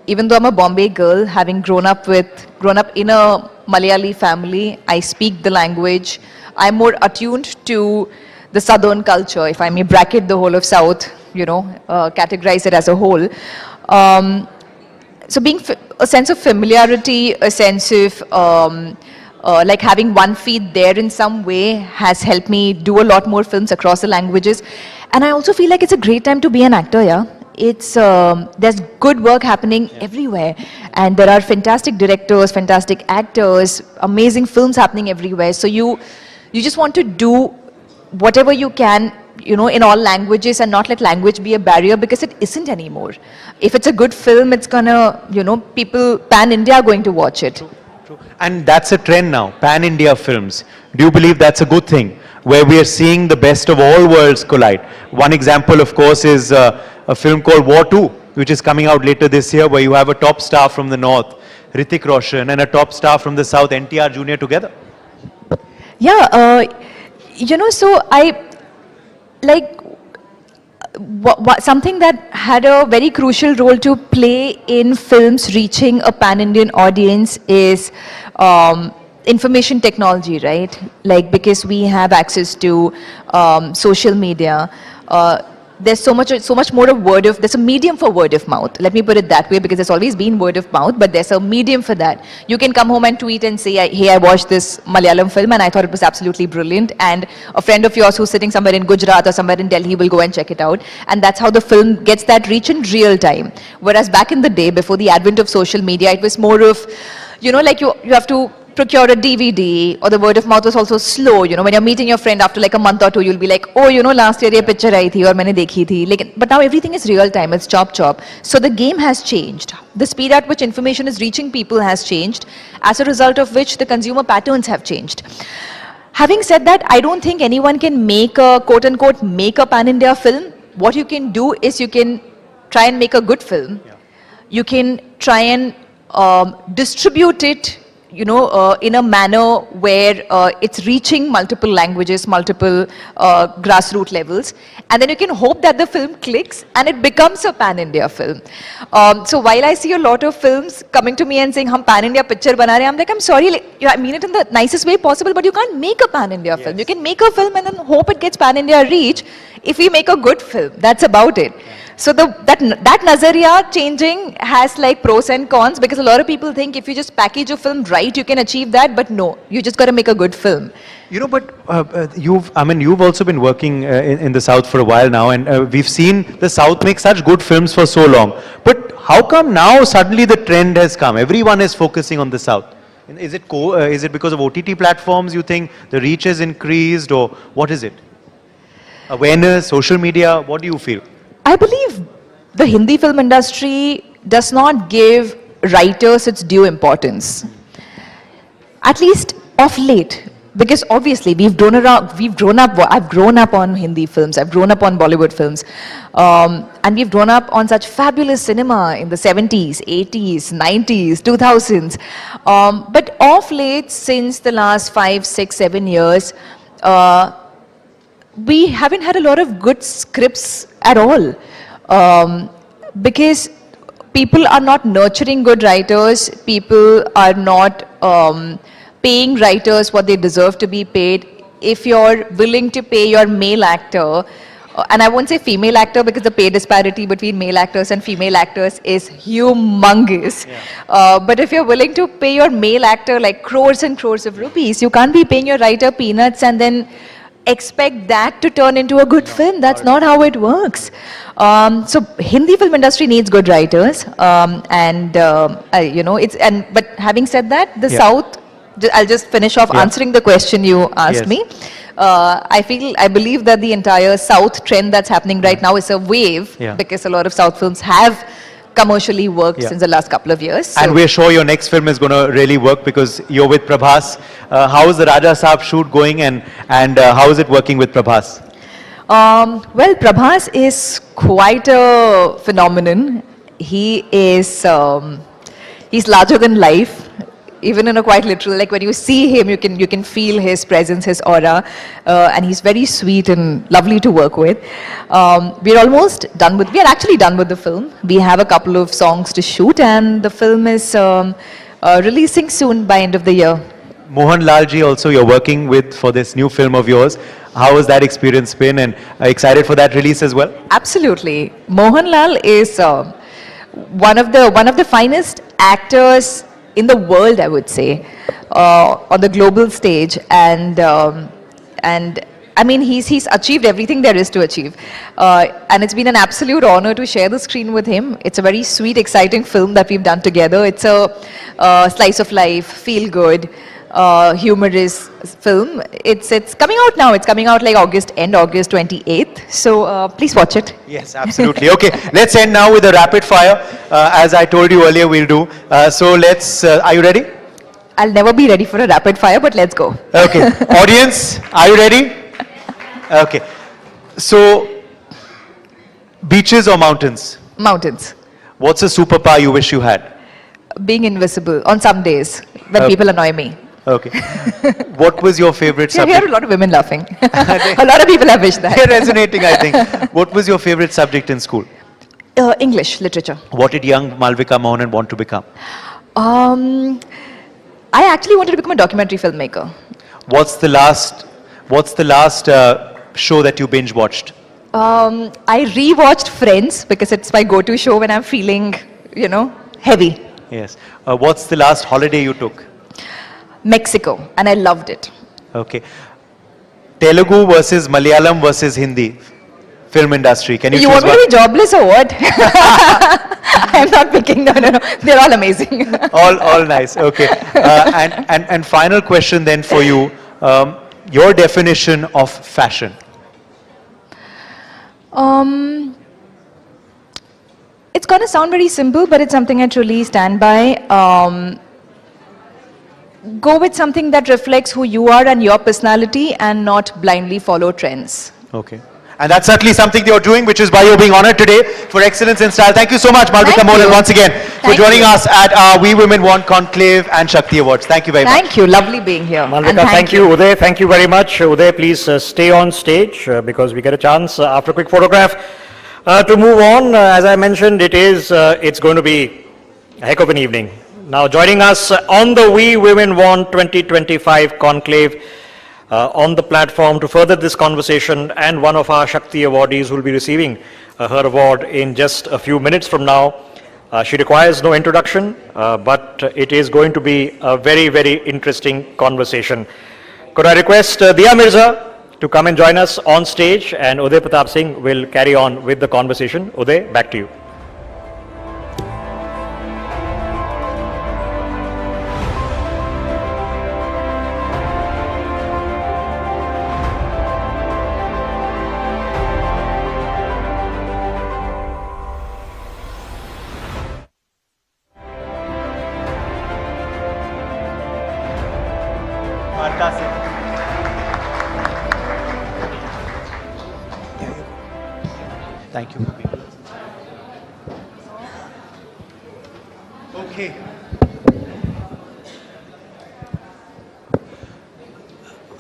even though I'm a Bombay girl, having grown up in a Malayali family, I speak the language. I'm more attuned to the southern culture, if I may bracket the whole of South, you know, categorize it as a whole. So being a sense of familiarity, a sense of like having one feet there in some way has helped me do a lot more films across the languages. And I also feel like it's a great time to be an actor, yeah. It's, there's good work happening everywhere. And there are fantastic directors, fantastic actors, amazing films happening everywhere. So you just want to do whatever you can, you know, in all languages, and not let language be a barrier, because it isn't anymore. If it's a good film, it's gonna, you know, people pan-India are going to watch it. True. And that's a trend now, pan-India films. Do you believe that's a good thing, where we are seeing the best of all worlds collide? One example, of course, is a film called War 2, which is coming out later this year, where you have a top star from the north, Hrithik Roshan, and a top star from the south, NTR Jr. together. Yeah, you know, so like something that had a very crucial role to play in films reaching a pan-Indian audience is information technology, right? Like, because we have access to social media, there's so much more of there's a medium for word of mouth. Let me put it that way, because there's always been word of mouth, but there's a medium for that. You can come home and tweet and say, hey, I watched this Malayalam film and I thought it was absolutely brilliant, and a friend of yours who's sitting somewhere in Gujarat or somewhere in Delhi will go and check it out, and that's how the film gets that reach in real time. Whereas back in the day, before the advent of social media, it was more of, you know, like you have to procure a DVD, or the word of mouth was also slow. You know, when you're meeting your friend after like a month or two, you'll be like, oh, you know, last year ye picture aayi thi, or maine dekhi thi. But now everything is real time, it's chop chop. So the game has changed. The speed at which information is reaching people has changed, as a result of which the consumer patterns have changed. Having said that, I don't think anyone can make a, quote unquote, make a pan-India film. What you can do is you can try and make a good film. You can try and distribute it, you know, in a manner where it's reaching multiple languages, multiple grassroots levels, and then you can hope that the film clicks and it becomes a pan-India film. So while I see a lot of films coming to me and saying, "Hum pan-India picture bana rahe," I'm like, I'm sorry, like, I mean it in the nicest way possible, but you can't make a pan-India film. You can make a film and then hope it gets pan-India reach if we make a good film. That's about it. So that nazariya changing has like pros and cons, because a lot of people think if you just package a film right, you can achieve that, but no, you just got to make a good film. You know, but you've also been working in the South for a while now, and we've seen the South make such good films for so long. But how come now suddenly the trend has come? Everyone is focusing on the South. Is it because of OTT platforms, you think the reach has increased, or what is it? Awareness, social media, what do you feel? I believe the Hindi film industry does not give writers its due importance, at least of late, because obviously I've grown up on Hindi films, I've grown up on Bollywood films, and we've grown up on such fabulous cinema in the 70s, 80s, 90s, 2000s. But of late, since the last 5, 6, 7 years, we haven't had a lot of good scripts at all, because people are not nurturing good writers, people are not paying writers what they deserve to be paid. If you're willing to pay your male actor, and I won't say female actor because the pay disparity between male actors and female actors is humongous. But if you're willing to pay your male actor like crores and crores of rupees, you can't be paying your writer peanuts and then expect that to turn into a good film. That's not how it works. So Hindi film industry needs good writers, you know, but having said that, the South, I'll just finish off answering the question you asked me. I believe that the entire South trend that's happening right now is a wave, because a lot of South films have commercially worked since the last couple of years. So. And we're sure your next film is going to really work because you're with Prabhas. How is the Raja Saab shoot going, and how is it working with Prabhas? Well, Prabhas is quite a phenomenon. He is, he's larger than life. Even in a quite literal, like when you see him, you can feel his presence, his aura, and he's very sweet and lovely to work with. We are actually done with the film. We have a couple of songs to shoot, and the film is releasing soon by end of the year. Mohan Lalji also you're working with for this new film of yours. How has that experience been, and excited for that release as well? Absolutely. Mohan Lal is one of the finest actors in the world, I would say, on the global stage, and I mean he's achieved everything there is to achieve, and it's been an absolute honor to share the screen with him. It's a very sweet, exciting film that we've done together. It's a slice of life, feel good, humorous film. It's coming out now. It's coming out like end August 28th. So please watch it. Yes, absolutely. Okay, let's end now with a rapid fire. As I told you earlier, we'll do. So let's. Are you ready? I'll never be ready for a rapid fire, but let's go. Okay. Audience, are you ready? Okay. So, beaches or mountains? Mountains. What's a superpower you wish you had? Being invisible on some days when people annoy me. Okay. What was your favorite subject? I hear a lot of women laughing. A lot of people have wished that. They're resonating, I think. What was your favorite subject in school? English, literature. What did young Malvika Mohanan want to become? I actually wanted to become a documentary filmmaker. What's the last show that you binge watched? I rewatched Friends because it's my go-to show when I'm feeling, heavy. Yes. What's the last holiday you took? Mexico, and I loved it. Okay. Telugu versus Malayalam versus Hindi. film industry? Can you You choose want me to be jobless or what? I'm not picking. No. They're all amazing. all nice. Okay. And final question then for you. Your definition of fashion. It's going to sound very simple, but it's something I truly stand by. Go with something that reflects who you are and your personality and not blindly follow trends. Okay. And that's certainly something you're doing, which is why you're being honored today for excellence in style. Thank you so much, Malvika Mohan, once again, for joining us at our We Women Want Conclave and Shakti Awards. Thank you very much. Thank you. Lovely being here. Malvika, thank you. Uday, thank you very much. Uday, please stay on stage because we get a chance after a quick photograph to move on. As I mentioned, it's going to be a heck of an evening. Now joining us on the We Women Want 2025 Conclave on the platform to further this conversation, and one of our Shakti awardees will be receiving her award in just a few minutes from now. She requires no introduction, but it is going to be a very, very interesting conversation. Could I request Diya Mirza to come and join us on stage, and Uday Pratap Singh will carry on with the conversation. Uday, back to you. Thank you. Okay.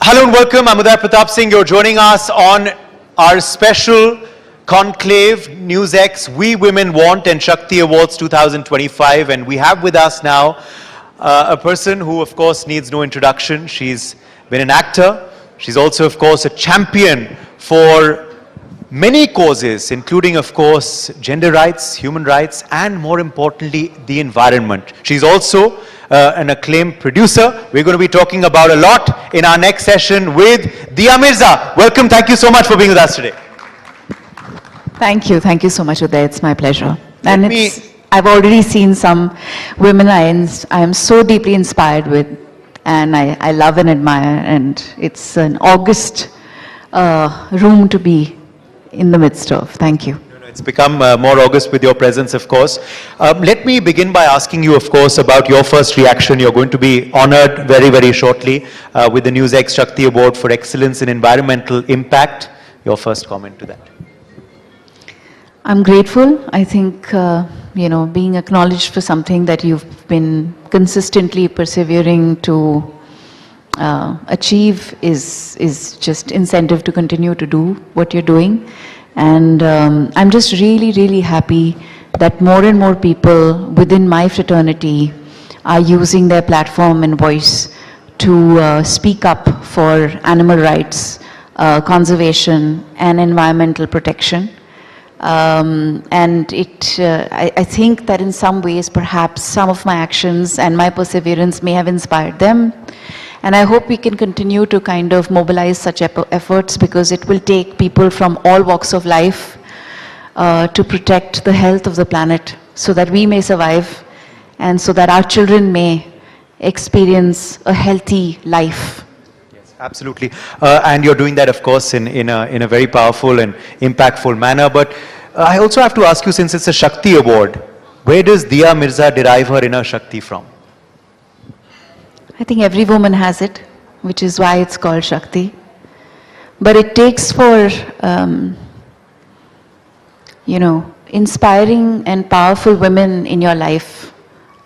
Hello and welcome. I'm Uday Pratap Singh. You're joining us on our special Conclave NewsX We Women Want and Shakti Awards 2025. And we have with us now a person who, of course, needs no introduction. She's been an actor. She's also, of course, a champion for many causes, including, of course, gender rights, human rights, and more importantly, the environment. She's also an acclaimed producer. We're going to be talking about a lot in our next session with Diya Mirza. Welcome. Thank you so much for being with us today. Thank you. Thank you so much, Uday. It's my pleasure. I've already seen some women I am so deeply inspired with, and I love and admire, and it's an august room to be in the midst of. Thank you. It's become more august with your presence, of course. Let me begin by asking you, of course, about your first reaction. You're going to be honored very, very shortly with the NewsX Shakti Award for Excellence in Environmental Impact. Your first comment to that. I'm grateful. I think, being acknowledged for something that you've been consistently persevering to achieve is just incentive to continue to do what you're doing. And I'm just really, really happy that more and more people within my fraternity are using their platform and voice to speak up for animal rights, conservation, and environmental protection. I think that in some ways, perhaps some of my actions and my perseverance may have inspired them. And I hope we can continue to kind of mobilize such efforts, because it will take people from all walks of life to protect the health of the planet so that we may survive and so that our children may experience a healthy life. Yes, absolutely. And you're doing that, of course, in a very powerful and impactful manner. But I also have to ask you, since it's a Shakti Award, where does Diya Mirza derive her inner Shakti from? I think every woman has it, which is why it's called Shakti. But it takes for, inspiring and powerful women in your life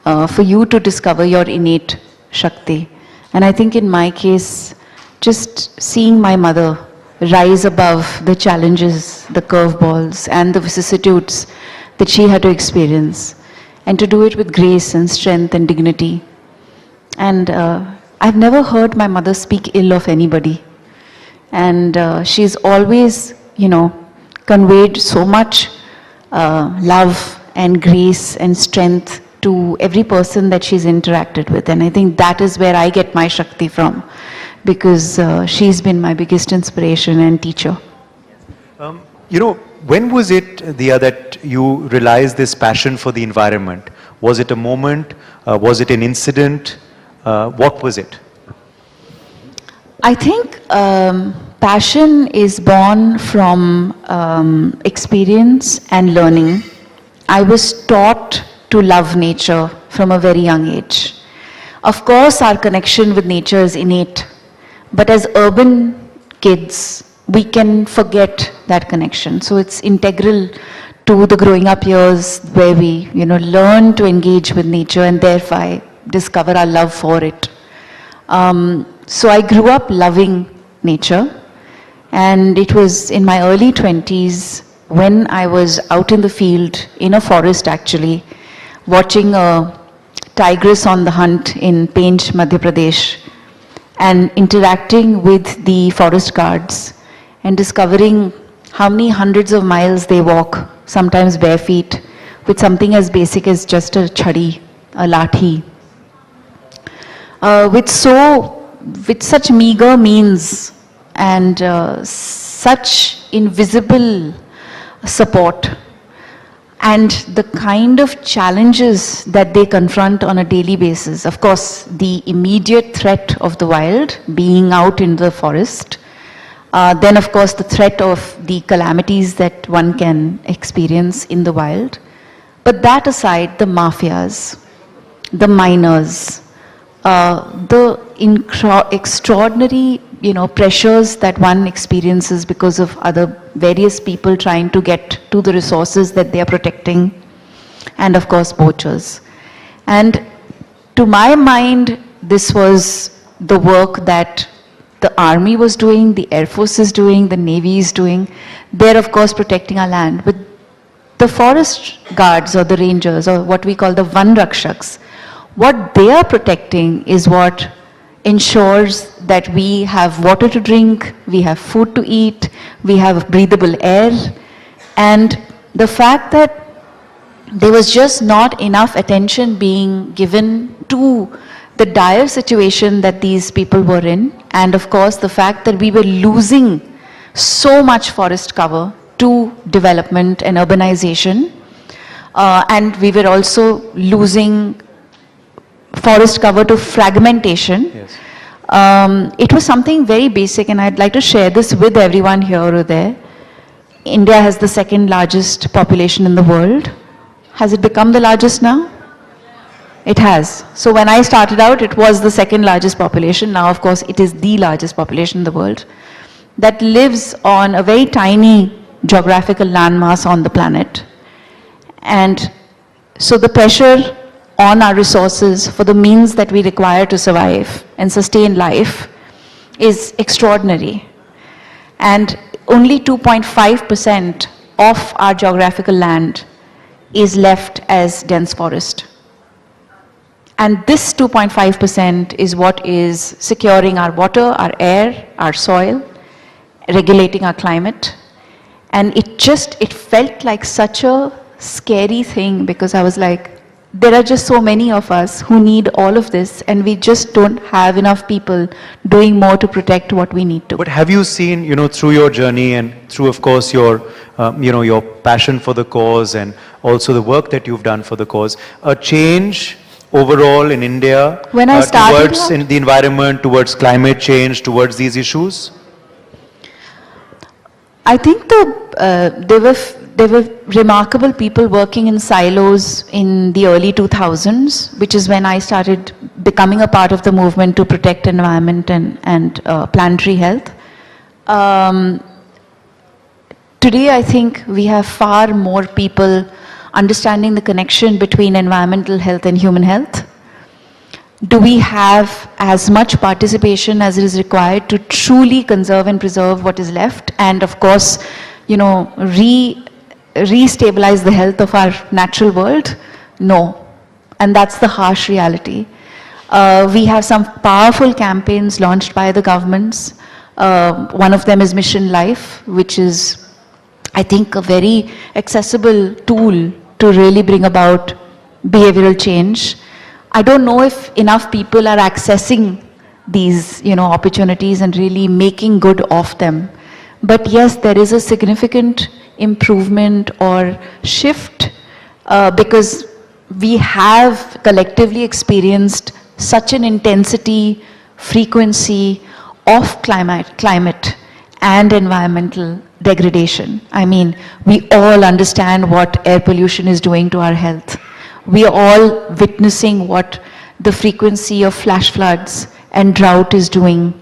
for you to discover your innate Shakti. And I think in my case, just seeing my mother rise above the challenges, the curveballs, and the vicissitudes that she had to experience, and to do it with grace and strength and dignity. And I've never heard my mother speak ill of anybody. And she's always, conveyed so much love and grace and strength to every person that she's interacted with. And I think that is where I get my Shakti from, because she's been my biggest inspiration and teacher. when was it, Diya, that you realized this passion for the environment? Was it a moment? Was it an incident? What was it? I think passion is born from experience and learning. I was taught to love nature from a very young age. Of course, our connection with nature is innate, but as urban kids, we can forget that connection. So it's integral to the growing up years where we, learn to engage with nature and thereby discover our love for it. So I grew up loving nature, and it was in my early 20s when I was out in the field, in a forest actually, watching a tigress on the hunt in Pench, Madhya Pradesh, and interacting with the forest guards and discovering how many hundreds of miles they walk, sometimes bare feet, with something as basic as just a chhadi, a lathi. With such meager means and such invisible support, and the kind of challenges that they confront on a daily basis. Of course, the immediate threat of the wild, being out in the forest, then of course the threat of the calamities that one can experience in the wild. But that aside, the mafias, the miners, the extraordinary pressures that one experiences because of other various people trying to get to the resources that they are protecting, and of course poachers. And to my mind, this was the work that the army was doing, the air force is doing, the navy is doing. They're of course protecting our land. But the forest guards or the rangers, or what we call the Van Rakshaks, what they are protecting is what ensures that we have water to drink, we have food to eat, we have breathable air. And the fact that there was just not enough attention being given to the dire situation that these people were in, and of course the fact that we were losing so much forest cover to development and urbanization, and we were also losing forest cover to fragmentation. Yes. It was something very basic, and I'd like to share this with everyone here or there. India has the second largest population in the world. Has it become the largest now? It has. So when I started out, it was the second largest population. Now, of course, it is the largest population in the world that lives on a very tiny geographical landmass on the planet. And so the pressure on our resources for the means that we require to survive and sustain life is extraordinary. And only 2.5% of our geographical land is left as dense forest. And this 2.5% is what is securing our water, our air, our soil, regulating our climate. And it felt like such a scary thing, because I was like, there are just so many of us who need all of this, and we just don't have enough people doing more to protect what we need to. But have you seen, through your journey and through, of course, your, your passion for the cause and also the work that you've done for the cause, a change overall in India when I started towards in the environment, towards climate change, towards these issues? I think there were remarkable people working in silos in the early 2000s, which is when I started becoming a part of the movement to protect environment and planetary health. Today, I think we have far more people understanding the connection between environmental health and human health. Do we have as much participation as is required to truly conserve and preserve what is left? And of course, re-stabilize the health of our natural world? No. And that's the harsh reality. We have some powerful campaigns launched by the governments. One of them is Mission Life, which is, I think, a very accessible tool to really bring about behavioral change. I don't know if enough people are accessing these, opportunities and really making good of them. But yes, there is a significant improvement or shift because we have collectively experienced such an intensity, frequency of climate and environmental degradation. I mean, we all understand what air pollution is doing to our health. We are all witnessing what the frequency of flash floods and drought is doing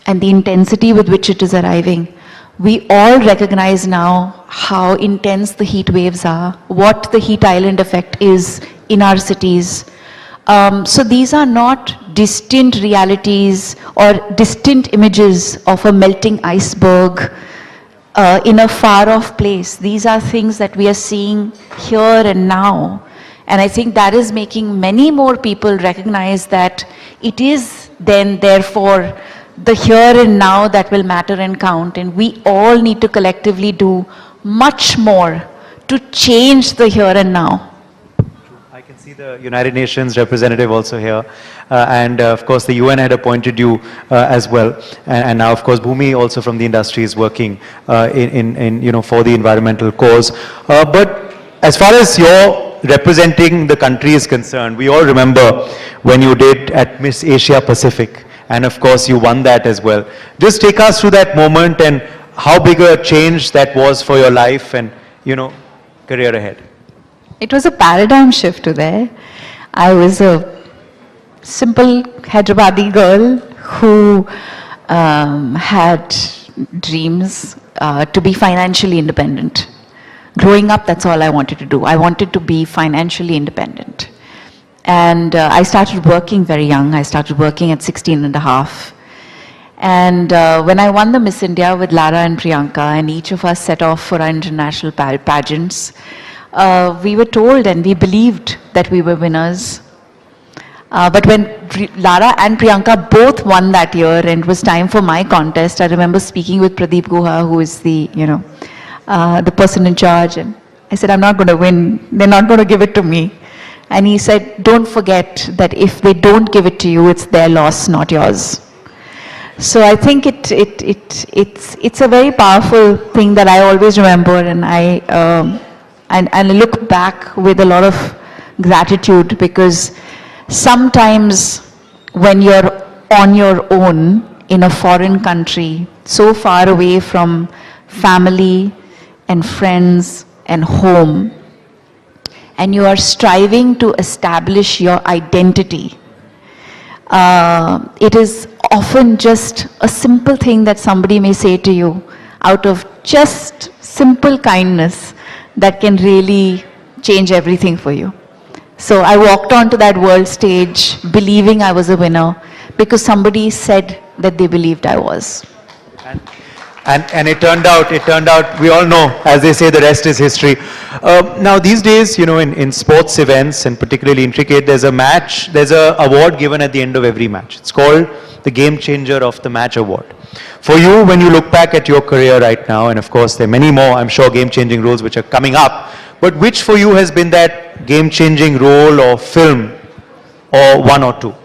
and the intensity with which it is arriving. We all recognize now how intense the heat waves are, what the heat island effect is in our cities. So these are not distant realities or distant images of a melting iceberg in a far-off place. These are things that we are seeing here and now. And I think that is making many more people recognize that it is then, therefore, the here and now that will matter and count. And we all need to collectively do much more to change the here and now. I can see the United Nations representative also here. And of course, the UN had appointed you as well. And now, of course, Bhumi also from the industry is working for the environmental cause. But as far as your representing the country is concerned, we all remember when you did at Miss Asia Pacific. And of course, you won that as well. Just take us through that moment and how big a change that was for your life and, career ahead. It was a paradigm shift to there. I was a simple Hyderabadi girl who had dreams to be financially independent. Growing up, that's all I wanted to do. I wanted to be financially independent. And I started working very young. I started working at 16 and a half. And when I won the Miss India with Lara and Priyanka, and each of us set off for our international pageants, we were told and we believed that we were winners. But when Lara and Priyanka both won that year and it was time for my contest, I remember speaking with Pradeep Guha, who is the, the person in charge. And I said, I'm not going to win. They're not going to give it to me. And he said, don't forget that if they don't give it to you, it's their loss, not yours. So I think it's a very powerful thing that I always remember, and I look back with a lot of gratitude, because sometimes when you're on your own in a foreign country, so far away from family and friends and home, and you are striving to establish your identity, it is often just a simple thing that somebody may say to you out of just simple kindness that can really change everything for you. So I walked onto that world stage believing I was a winner because somebody said that they believed I was. And it turned out, we all know, as they say, the rest is history. Now these days, in sports events, and particularly in cricket, there's a award given at the end of every match. It's called the Game Changer of the Match Award. For you, when you look back at your career right now, and of course there are many more, I'm sure, game-changing roles which are coming up, but which for you has been that game-changing role or film, or one or two?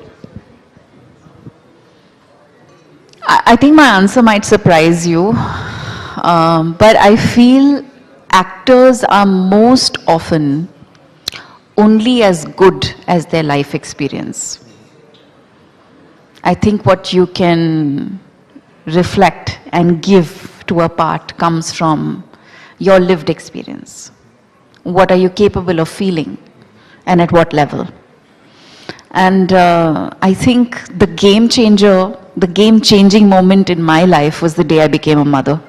I think my answer might surprise you, but I feel actors are most often only as good as their life experience. I think what you can reflect and give to a part comes from your lived experience. What are you capable of feeling, and at what level? And I think the game-changing moment in my life was the day I became a mother.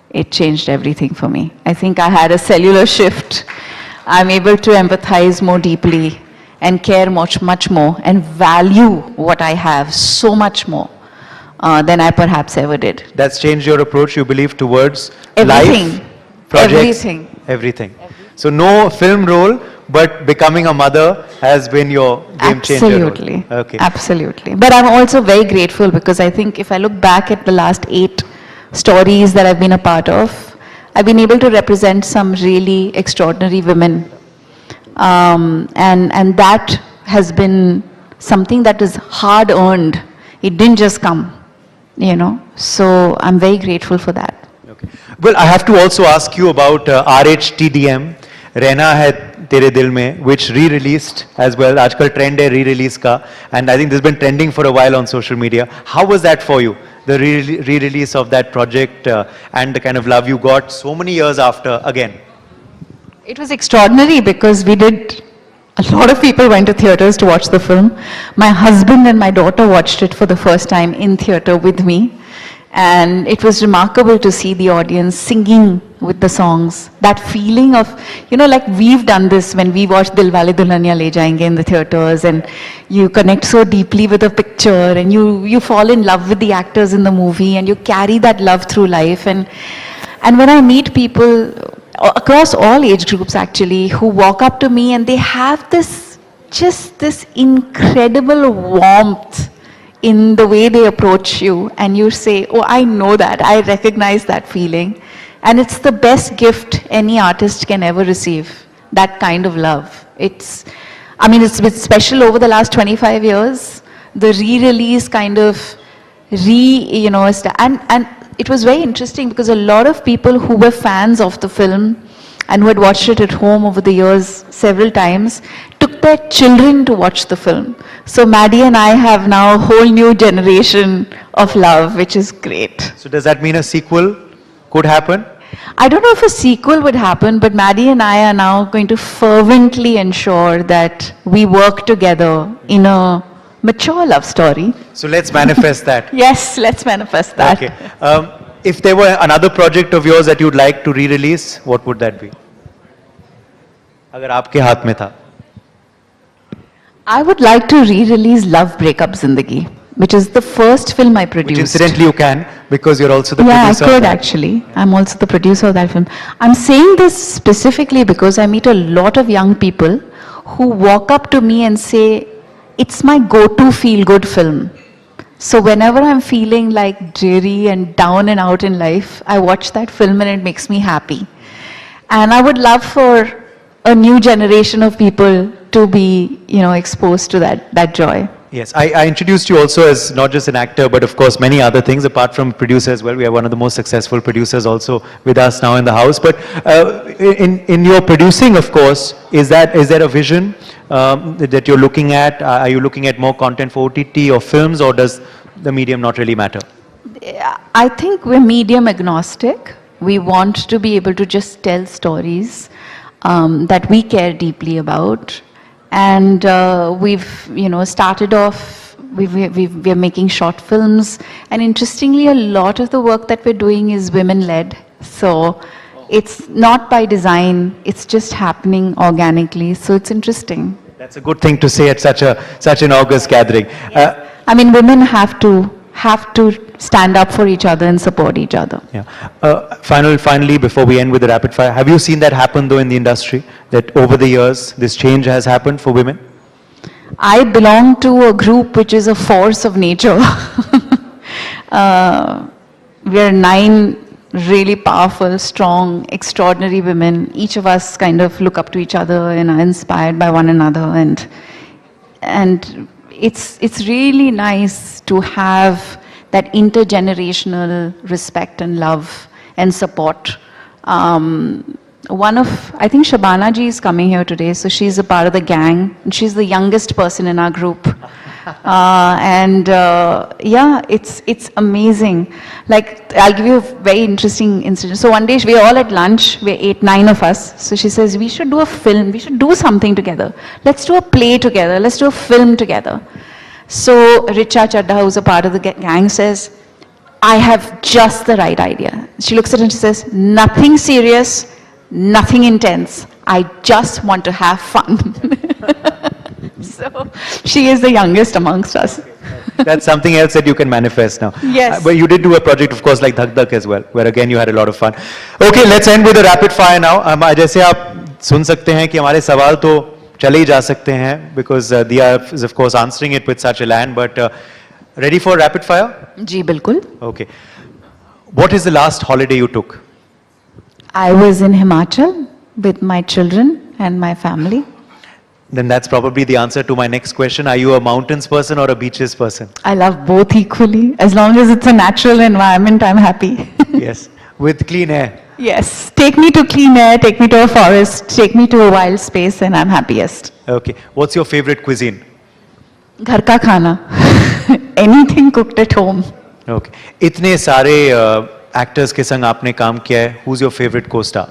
It changed everything for me. I think I had a cellular shift. I'm able to empathize more deeply and care much more and value what I have so much more than I perhaps ever did. That's changed your approach, you believe, towards everything. Life, projects? Everything. So no film role, but becoming a mother has been your game changer. Absolutely. Okay. Absolutely. But I'm also very grateful, because I think if I look back at the last 8 stories that I've been a part of, I've been able to represent some really extraordinary women. And that has been something that is hard earned. It didn't just come. you know. So I'm very grateful for that. Well, I have to also ask you about RHTDM, Rehna Hai Tere Dil Mein, which re-released as well. Aajkal trend hai re-release ka, and I think this has been trending for a while on social media. How was that for you, the re-release of that project and the kind of love you got so many years after again? It was extraordinary because a lot of people went to theatres to watch the film. My husband and my daughter watched it for the first time in theatre with me. And it was remarkable to see the audience singing with the songs. That feeling of, you know, like we've done this when we watched Dilwale Dulhaniya Le Jayenge in the theatres, and you connect so deeply with the picture, and you fall in love with the actors in the movie, and you carry that love through life. And when I meet people across all age groups actually who walk up to me and they have this incredible warmth in the way they approach you, and you say, oh, I know that, I recognize that feeling. And it's the best gift any artist can ever receive, that kind of love. It's been special over the last 25 years, the re-release kind of and it was very interesting because a lot of people who were fans of the film and who had watched it at home over the years several times took their children to watch the film. So Maddie and I have now a whole new generation of love, which is great. So does that mean a sequel could happen? I don't know if a sequel would happen, but Maddie and I are now going to fervently ensure that we work together in a mature love story. So let's manifest that. Yes, let's manifest that. Okay. If there were another project of yours that you'd like to re-release, what would that be? अगर आपके हाथ में था. I would like to re-release Love Breakup Zindagi, which is the first film I produced. Which incidentally you can, because you're also the Yeah, producer. I could actually. I'm also the producer of that film. I'm saying this specifically because I meet a lot of young people who walk up to me and say, it's my go-to feel-good film. So whenever I'm feeling like dreary and down and out in life, I watch that film and it makes me happy. And I would love for a new generation of people to be, exposed to that joy. Yes, I introduced you also as not just an actor, but of course many other things apart from producer as well. We have one of the most successful producers also with us now in the house. But in your producing, of course, is there a vision that you're looking at? Are you looking at more content for OTT or films, or does the medium not really matter? I think we're medium agnostic. We want to be able to just tell stories that we care deeply about. And we've, started off, we're making short films. And interestingly, a lot of the work that we're doing is women-led. So it's not by design, it's just happening organically. So it's interesting. That's a good thing to say at such an august gathering. Women have to stand up for each other and support each other. Yeah. Finally, before we end with the rapid fire, have you seen that happen though in the industry, that over the years this change has happened for women? I belong to a group which is a force of nature. We are 9 really powerful, strong, extraordinary women. Each of us kind of look up to each other and are inspired by one another, and it's really nice to have that intergenerational respect and love and support. I think Shabana ji is coming here today, so she's a part of the gang, and she's the youngest person in our group. It's amazing. Like, I'll give you a very interesting incident. So one day we're all at lunch, we're 8-9 of us. So she says, we should do a film, we should do something together. Let's do a play together, let's do a film together. So Richa Chadda, who's a part of the gang, says, I have just the right idea. She looks at it and she says, nothing serious, nothing intense. I just want to have fun. So she is the youngest amongst us. That's something else that you can manifest now. Yes. But you did do a project, of course, like Dhak Dhak as well, where again you had a lot of fun. Okay, let's end with a rapid fire now. जैसे आप सुन सकते हैं कि हमारे सवाल तो चले ही जा सकते हैं, because Dia is of course answering it with such a land. But ready for rapid fire? जी बिल्कुल. Okay. What is the last holiday you took? I was in Himachal with my children and my family. Then that's probably the answer to my next question. Are you a mountains person or a beaches person? I love both equally. As long as it's a natural environment, I'm happy. Yes. With clean air. Yes. Take me to clean air, take me to a forest, take me to a wild space, and I'm happiest. Okay. What's your favorite cuisine? Ghar ka khana. Anything cooked at home. Okay. इतने सारे actors के संग आपने काम किया है. Who's your favorite co-star?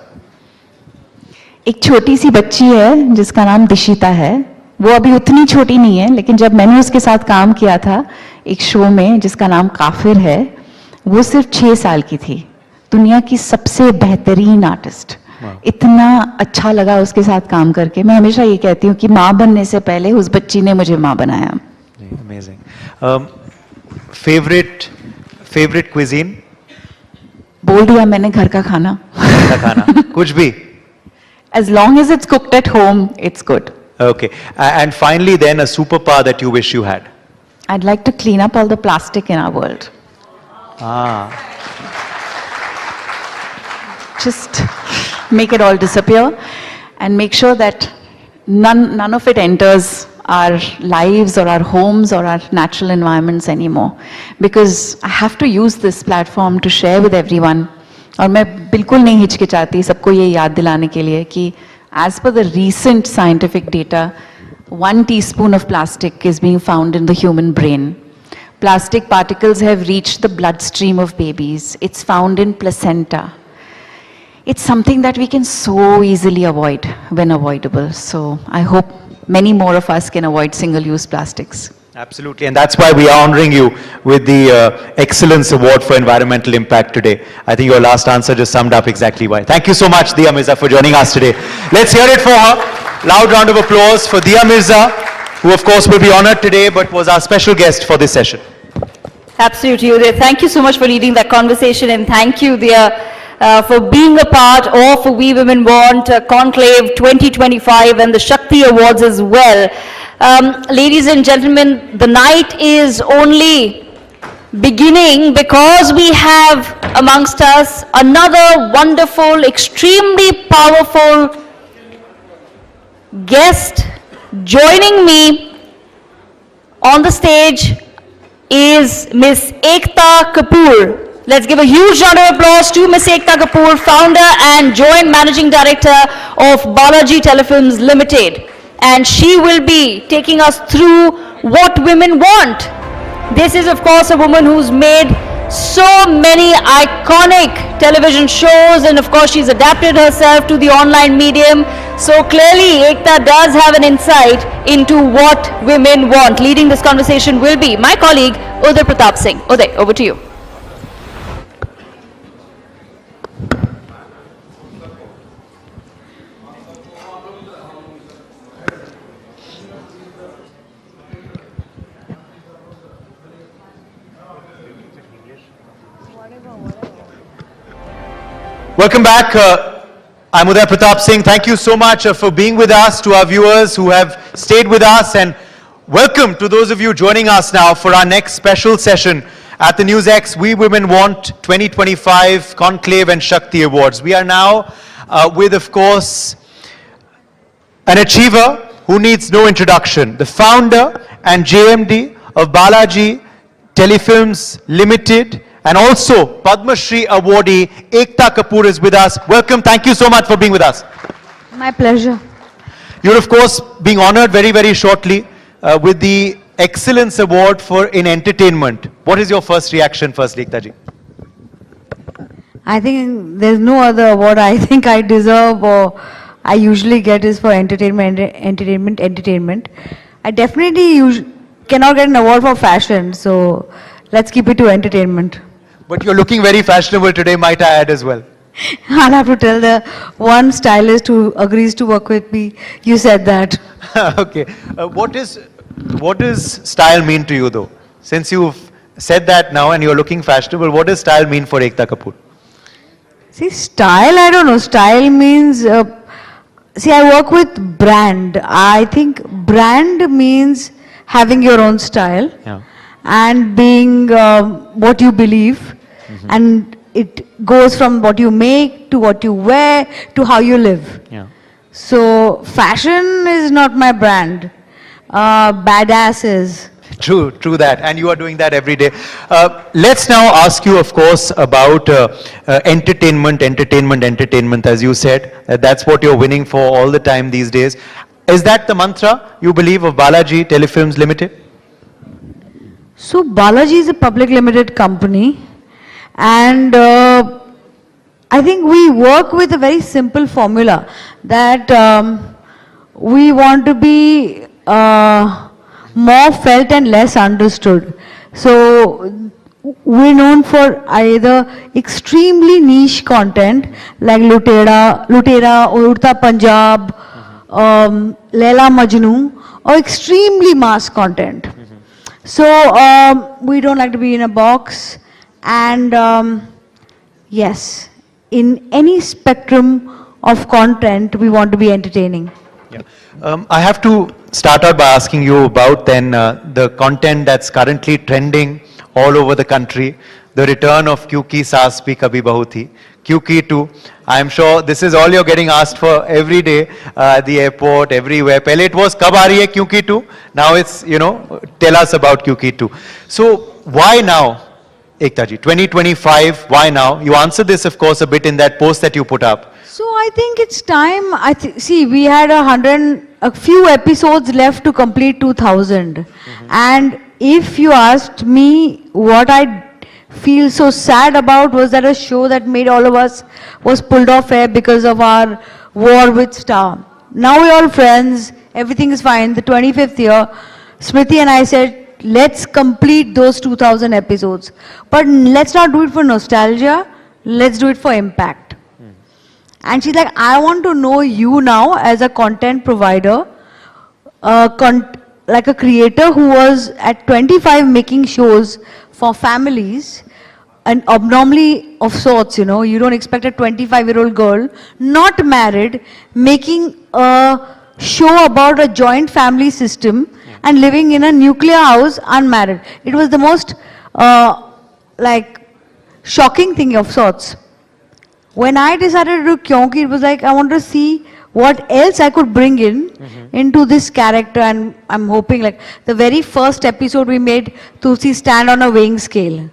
एक छोटी सी बच्ची है जिसका नाम दिशिता है. वो अभी उतनी छोटी नहीं है, लेकिन जब मैंने उसके साथ काम किया था एक शो में जिसका नाम काफिर है, वो सिर्फ 6 साल की थी. दुनिया की सबसे बेहतरीन आर्टिस्ट. इतना अच्छा लगा उसके साथ काम करके. मैं हमेशा ये कहती हूँ कि माँ बनने से पहले उस बच्ची ने मुझे माँ बनाया. Amazing. Favorite cuisine? बोल दिया मैंने घर का खाना. घर का खाना. कुछ भी. As long as it's cooked at home, it's good. Okay. And finally then, a superpower that you wish you had. I'd like to clean up all the plastic in our world. Just make it all disappear and make sure that none of it enters our lives or our homes or our natural environments anymore. Because I have to use this platform to share with everyone. और मैं बिल्कुल नहीं हिचकिचाती सबको ये याद दिलाने के लिए कि as per the recent scientific data, 1 teaspoon of plastic is being found in the human brain. Plastic particles have reached the bloodstream of babies. It's found in placenta. It's something that we can so easily avoid when avoidable. So I hope many more of us can avoid single-use plastics. Absolutely, and that's why we are honoring you with the Excellence Award for Environmental Impact today. I think your last answer just summed up exactly why. Thank you so much, Diya Mirza, for joining us today. Let's hear it for her. Loud round of applause for Diya Mirza, who of course will be honored today, but was our special guest for this session. Absolutely, Uday. Thank you so much for leading that conversation, and thank you, Diya, for being a part of We Women Want Conclave 2025 and the Shakti Awards as well. Ladies and gentlemen, the night is only beginning because we have amongst us another wonderful, extremely powerful guest. Joining me on the stage is Miss Ekta Kapoor. Let's give a huge round of applause to Miss Ekta Kapoor, founder and joint managing director of Balaji Telefilms Limited. And she will be taking us through what women want. This is of course a woman who's made so many iconic television shows, and of course she's adapted herself to the online medium. So clearly Ekta does have an insight into what women want. Leading this conversation will be my colleague Uday Pratap Singh. Uday, over to you. Welcome back. I'm Uday Pratap Singh. Thank you so much for being with us, to our viewers who have stayed with us, and welcome to those of you joining us now for our next special session at the NewsX We Women Want 2025 Conclave and Shakti Awards. We are now with, of course, an achiever who needs no introduction, the founder and JMD of Balaji Telefilms Limited, and also Padma Shri awardee Ekta Kapoor is with us. Welcome. Thank you so much for being with us. My pleasure. You're of course being honored very, very shortly with the Excellence Award for in Entertainment. What is your first reaction firstly, Ekta ji? I think there's no other award I think I deserve or I usually get is for entertainment. I definitely cannot get an award for fashion, so let's keep it to entertainment. But you're looking very fashionable today, might I add as well. I'll have to tell the one stylist who agrees to work with me, you said that. Okay. What does style mean to you though? Since you've said that now and you're looking fashionable, what does style mean for Ekta Kapoor? See, style, I don't know. Style means, see, I work with brand. I think brand means having your own style and being what you believe. And it goes from what you make to what you wear to how you live. So fashion is not my brand. Badass is. True, true that. And you are doing that every day. Let's now ask you, of course, about entertainment, as you said. That's what you're winning for all the time these days. Is that the mantra, you believe, of Balaji Telefilms Limited? So Balaji is a public limited company, and I think we work with a very simple formula that we want to be more felt and less understood. So we're known for either extremely niche content like Lutera, Urta Punjab, Laila Majnu, or extremely mass content. So we don't like to be in a box, and yes, in any spectrum of content, we want to be entertaining. Yeah. I have to start out by asking you about then the content that's currently trending all over the country, the return of Kyunki Saas Bhi Kabhi Bahu Thi, Kyunki 2. I'm sure this is all you're getting asked for every day at the airport, everywhere. Pehle it was Kab aa rahi hai Kyunki 2? Now it's, you know, tell us about Kyunki 2. So why now, Ekta ji? 2025, why now? You answered this, of course, a bit in that post that you put up. So I think it's time. See, we had a few episodes left to complete 2000. And if you asked me what I feel so sad about was that a show that made all of us was pulled off air because of our war with Star. Now we're all friends, everything is fine. The 25th year, Smriti and I said, let's complete those 2000 episodes. But let's not do it for nostalgia, let's do it for impact. And she's like, I want to know you now as a content provider, like a creator who was at 25 making shows for families, and abnormally of sorts, you know, you don't expect a 25-year-old girl, not married, making a show about a joint family system and living in a nuclear house unmarried. It was the most like shocking thing of sorts. When I decided to do Kyunki, it was like I wanted to see what else I could bring in into this character, and I'm hoping like the very first episode we made Tulsi stand on a weighing scale.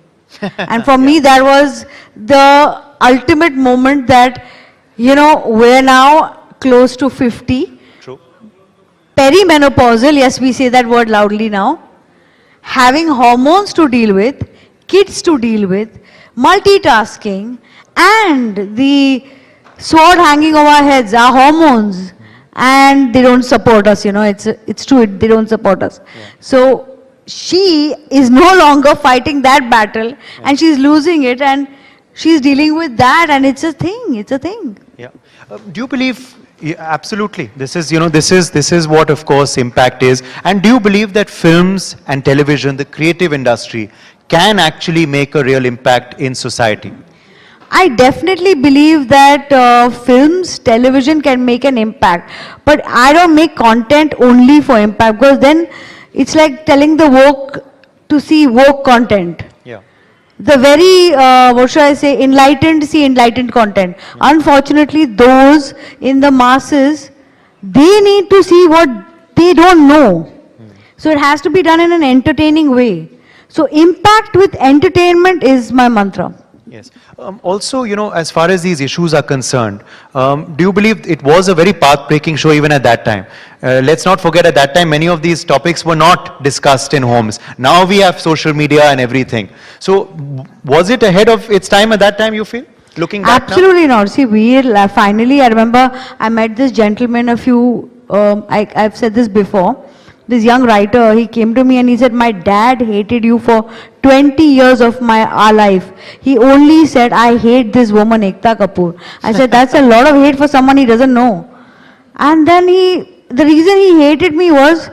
And for me that was the ultimate moment that, you know, we're now close to 50. True. Perimenopausal, yes, we say that word loudly now. Having hormones to deal with, kids to deal with, multitasking, and the sword hanging over our heads, our hormones, and they don't support us, you know, it's true, they don't support us. So she is no longer fighting that battle, and she's losing it, and she's dealing with that, and it's a thing, Yeah. Do you believe, absolutely, this is, you know, this is what, of course, impact is. And do you believe that films and television, the creative industry, can actually make a real impact in society? I definitely believe that films, television can make an impact, but I don't make content only for impact, because then it's like telling the woke to see woke content. Yeah. The very, what should I say, enlightened see enlightened content. Unfortunately, those in the masses, they need to see what they don't know. So it has to be done in an entertaining way. So impact with entertainment is my mantra. Yes. Also, you know, as far as these issues are concerned, do you believe it was a very path-breaking show even at that time? Let's not forget at that time many of these topics were not discussed in homes. Now we have social media and everything. So was it ahead of its time at that time, you feel? Looking back Absolutely not. See, finally, I remember I met this gentleman I've said this before. This young writer, he came to me and he said, my dad hated you for 20 years of our life. He only said, I hate this woman, Ekta Kapoor. I said, that's a lot of hate for someone he doesn't know. And then the reason he hated me was,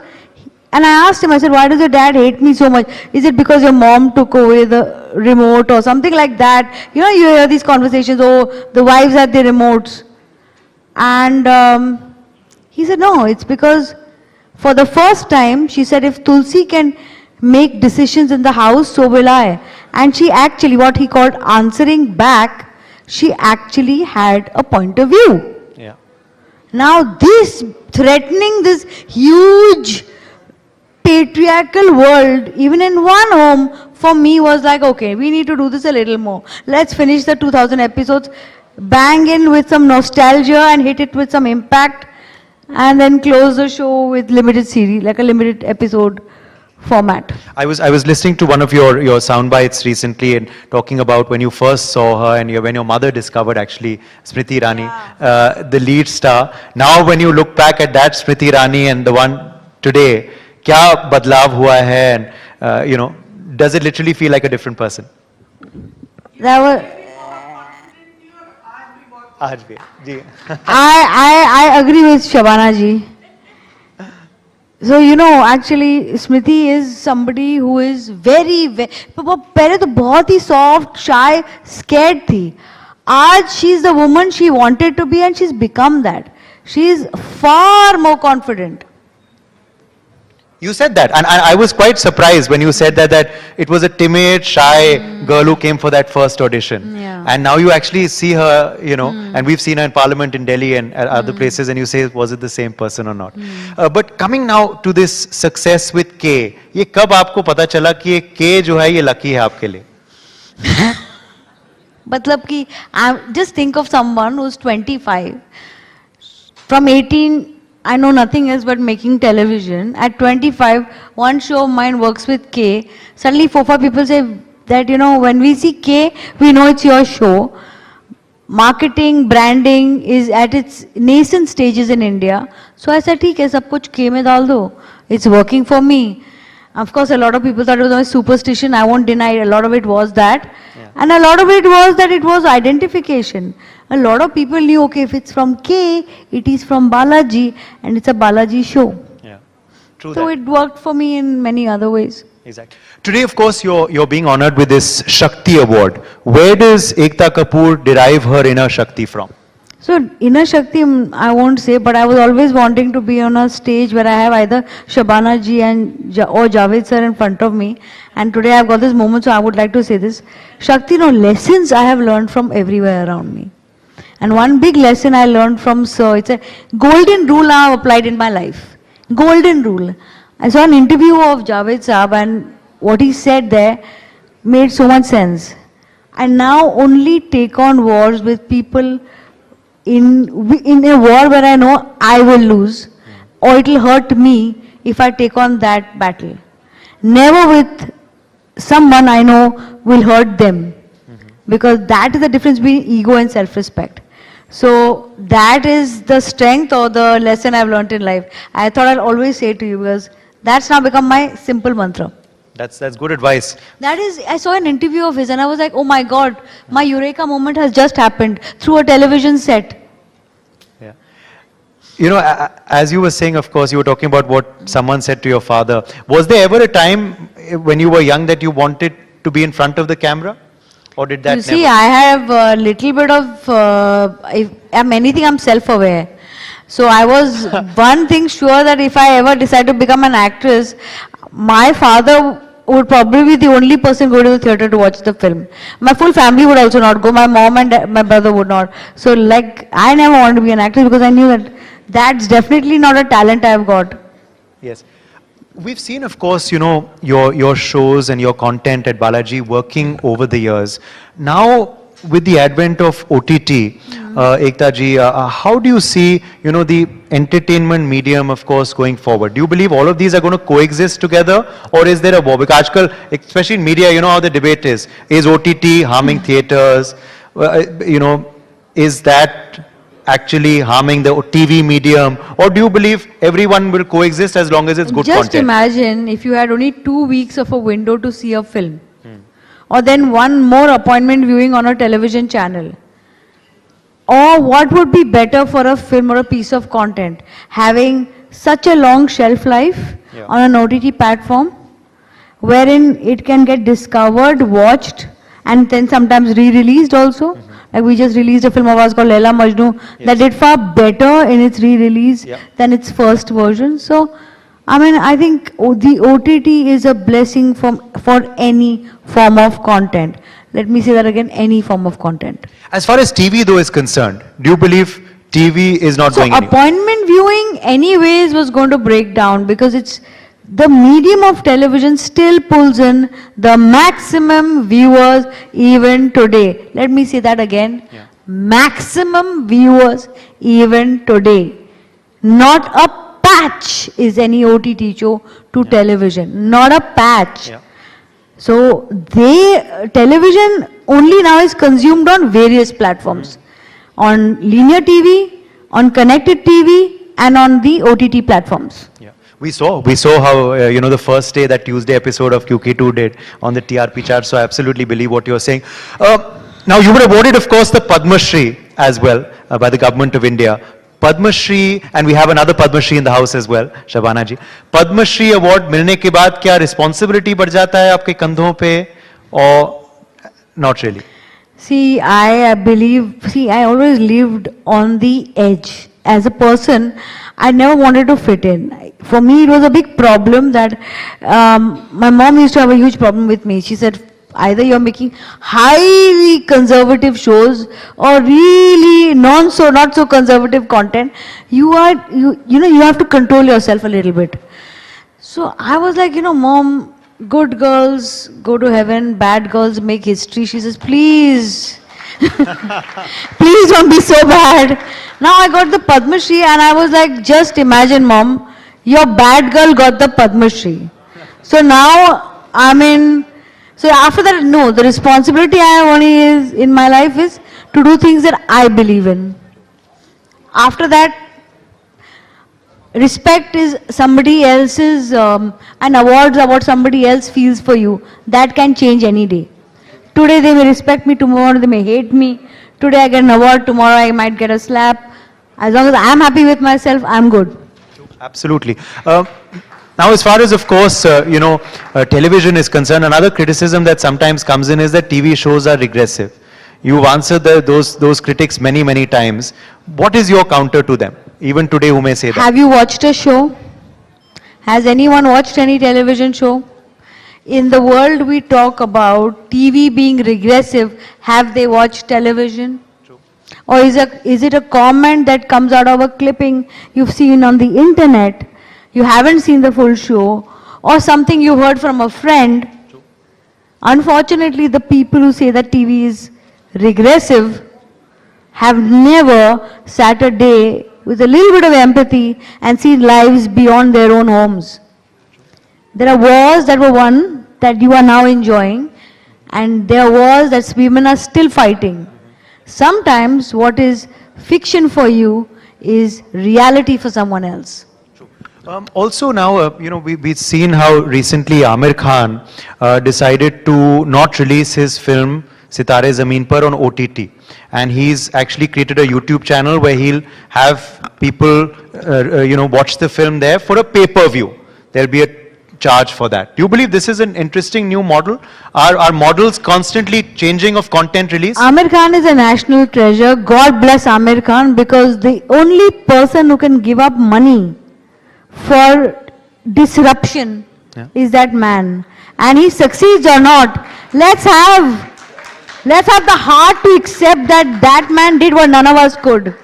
and I asked him, I said, why does your dad hate me so much? Is it because your mom took away the remote or something like that? You know, you hear these conversations, oh, the wives had the remotes. And he said, no, it's because for the first time, she said, if Tulsi can make decisions in the house, so will I. And she actually, what he called answering back, she actually had a point of view. Yeah. Now this, threatening this huge patriarchal world, even in one home, for me was like, okay, we need to do this a little more. Let's finish the 2000 episodes, bang in with some nostalgia and hit it with some impact, and then close the show with limited series, like a limited episode format. I was listening to one of your sound bites recently and talking about when you first saw her and when your mother discovered actually Smriti Irani, the lead star. Now when you look back at that Smriti Irani and the one today, kya badlav hua hai, and does it literally feel like a different person? That was, I agree with Shabana ji. So, actually, Smriti is somebody who is very, पहले तो बहुत ही soft, shy, scared थी. आज she's the woman she wanted to be and she's become that. She's far more confident. You said that, and I was quite surprised when you said that it was a timid, shy girl who came for that first audition. Yeah. And now you actually see her, and we've seen her in Parliament in Delhi and at other places, and you say, was it the same person or not? But coming now to this success with K, ये कब आपको पता चला कि ये K जो है ये lucky है आपके लिए? मतलब कि, just think of someone who's 25, from 18, I know nothing else but making television. At 25, one show of mine works with K. Suddenly 4-5 people say that, when we see K, we know it's your show. Marketing, branding is at its nascent stages in India. So I said, ठीक है, सब कुछ K में डाल दो. It's working for me. Of course, a lot of people thought it was a superstition. I won't deny it. A lot of it was that. And a lot of it was that it was identification. A lot of people knew, okay, if it's from K, it is from Balaji, and it's a Balaji show. Yeah, true. So it worked for me in many other ways. Exactly. Today, of course, you're being honored with this Shakti Award. Where does Ekta Kapoor derive her inner Shakti from? So inner Shakti, I won't say, but I was always wanting to be on a stage where I have either Shabana ji or Javed sir in front of me. And today I've got this moment, so I would like to say this. Shakti, lessons I have learned from everywhere around me. And one big lesson I learned from Sir, it's a golden rule I have applied in my life. Golden rule. I saw an interview of Javed Saab and what he said there made so much sense. I now only take on wars with people in a war where I know I will lose or it will hurt me if I take on that battle. Never with someone I know will hurt them. Because that is the difference between ego and self-respect. So that is the strength or the lesson I've learned in life. I thought I'll always say to you because that's now become my simple mantra. That's good advice. That is, I saw an interview of his and I was like, oh my God, my eureka moment has just happened through a television set. Yeah. As you were saying, of course, you were talking about what someone said to your father. Was there ever a time when you were young that you wanted to be in front of the camera? Or did that You see, I have a little bit of, I'm self-aware. So I was one thing sure that if I ever decide to become an actress, my father would probably be the only person going to the theatre to watch the film. My full family would also not go. My mom and my brother would not. So I never wanted to be an actress because I knew that that's definitely not a talent I've got. Yes. We've seen, of course, your shows and your content at Balaji working over the years. Now, with the advent of OTT, Ekta ji, how do you see, the entertainment medium, of course, going forward? Do you believe all of these are going to coexist together, or is there a war? Because especially in media, how the debate is OTT harming theatres? Is that actually harming the TV medium, or do you believe everyone will coexist as long as it's good content? Just imagine if you had only 2 weeks of a window to see a film, or then one more appointment viewing on a television channel. Or what would be better for a film or a piece of content? Having such a long shelf life on an OTT platform, wherein it can get discovered, watched, and then sometimes re-released also. Like we just released a film of ours called Laila Majnu that did far better in its re-release than its first version. So, I think the OTT is a blessing for any form of content. Let me say that again, any form of content. As far as TV though is concerned, do you believe TV is not going anywhere. Appointment viewing anyways was going to break down because it's the medium of television still pulls in the maximum viewers even today. Let me say that again. Yeah. Maximum viewers even today. Not a patch is any OTT show to television. Not a patch. Yeah. So television only now is consumed on various platforms. On linear TV, on connected TV, and on the OTT platforms. Yeah. We saw how, the first day, that Tuesday episode of QK2 did on the TRP chart, so I absolutely believe what you're saying. Now, you were awarded, of course, the Padma Shri as well by the Government of India. Padma Shri, and we have another Padma Shri in the house as well, Shabana ji. Padma Shri award मिलने के बाद क्या responsibility बढ़ जाता है आपके कंधों पे, or not really? See, I always lived on the edge. As a person, I never wanted to fit in. For me, it was a big problem that my mom used to have a huge problem with me. She said, either you're making highly conservative shows or really not so conservative content. You have to control yourself a little bit. So I was like, Mom, good girls go to heaven, bad girls make history. She says, please, please don't be so bad. Now I got the Padma Shri and I was like, just imagine, Mom, your bad girl got the Padma Shri. So now, so after that, no, the responsibility I have only is in my life is to do things that I believe in. After that, respect is somebody else's, and awards are what somebody else feels for you. That can change any day. Today they may respect me, tomorrow they may hate me. Today I get an award, tomorrow I might get a slap. As long as I am happy with myself, I am good. Absolutely. Now, as far as, of course, television is concerned, another criticism that sometimes comes in is that TV shows are regressive. You've answered those critics many, many times. What is your counter to them? Even today, who may say that? Have you watched a show? Has anyone watched any television show? In the world we talk about TV being regressive, have they watched television? True. Or is it a comment that comes out of a clipping you've seen on the internet? You haven't seen the full show, or something you heard from a friend. True. Unfortunately, the people who say that TV is regressive have never sat a day with a little bit of empathy and seen lives beyond their own homes. There are wars that were won that you are now enjoying, and there are wars that women are still fighting. Sometimes what is fiction for you is reality for someone else. Also now, we've seen how recently Amir Khan decided to not release his film Sitare Zameen Par on OTT. And he's actually created a YouTube channel where he'll have people, watch the film there for a pay-per-view. There'll be a charge for that. Do you believe this is an interesting new model? Are models constantly changing of content release? Amir Khan is a national treasure. God bless Amir Khan, because the only person who can give up money for disruption is that man. And he succeeds or not, let's have the heart to accept that man did what none of us could.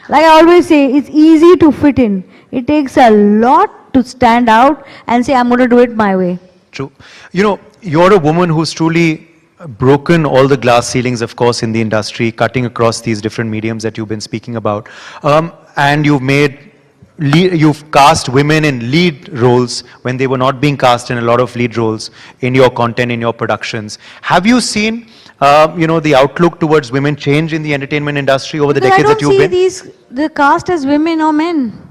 Like I always say, it's easy to fit in. It takes a lot to stand out and say, I'm going to do it my way. True. You're a woman who's truly broken all the glass ceilings, of course, in the industry, cutting across these different mediums that you've been speaking about. And you've cast women in lead roles when they were not being cast in a lot of lead roles in your content, in your productions. Have you seen, the outlook towards women change in the entertainment industry over the decades that you've been? I don't see the cast as women or men.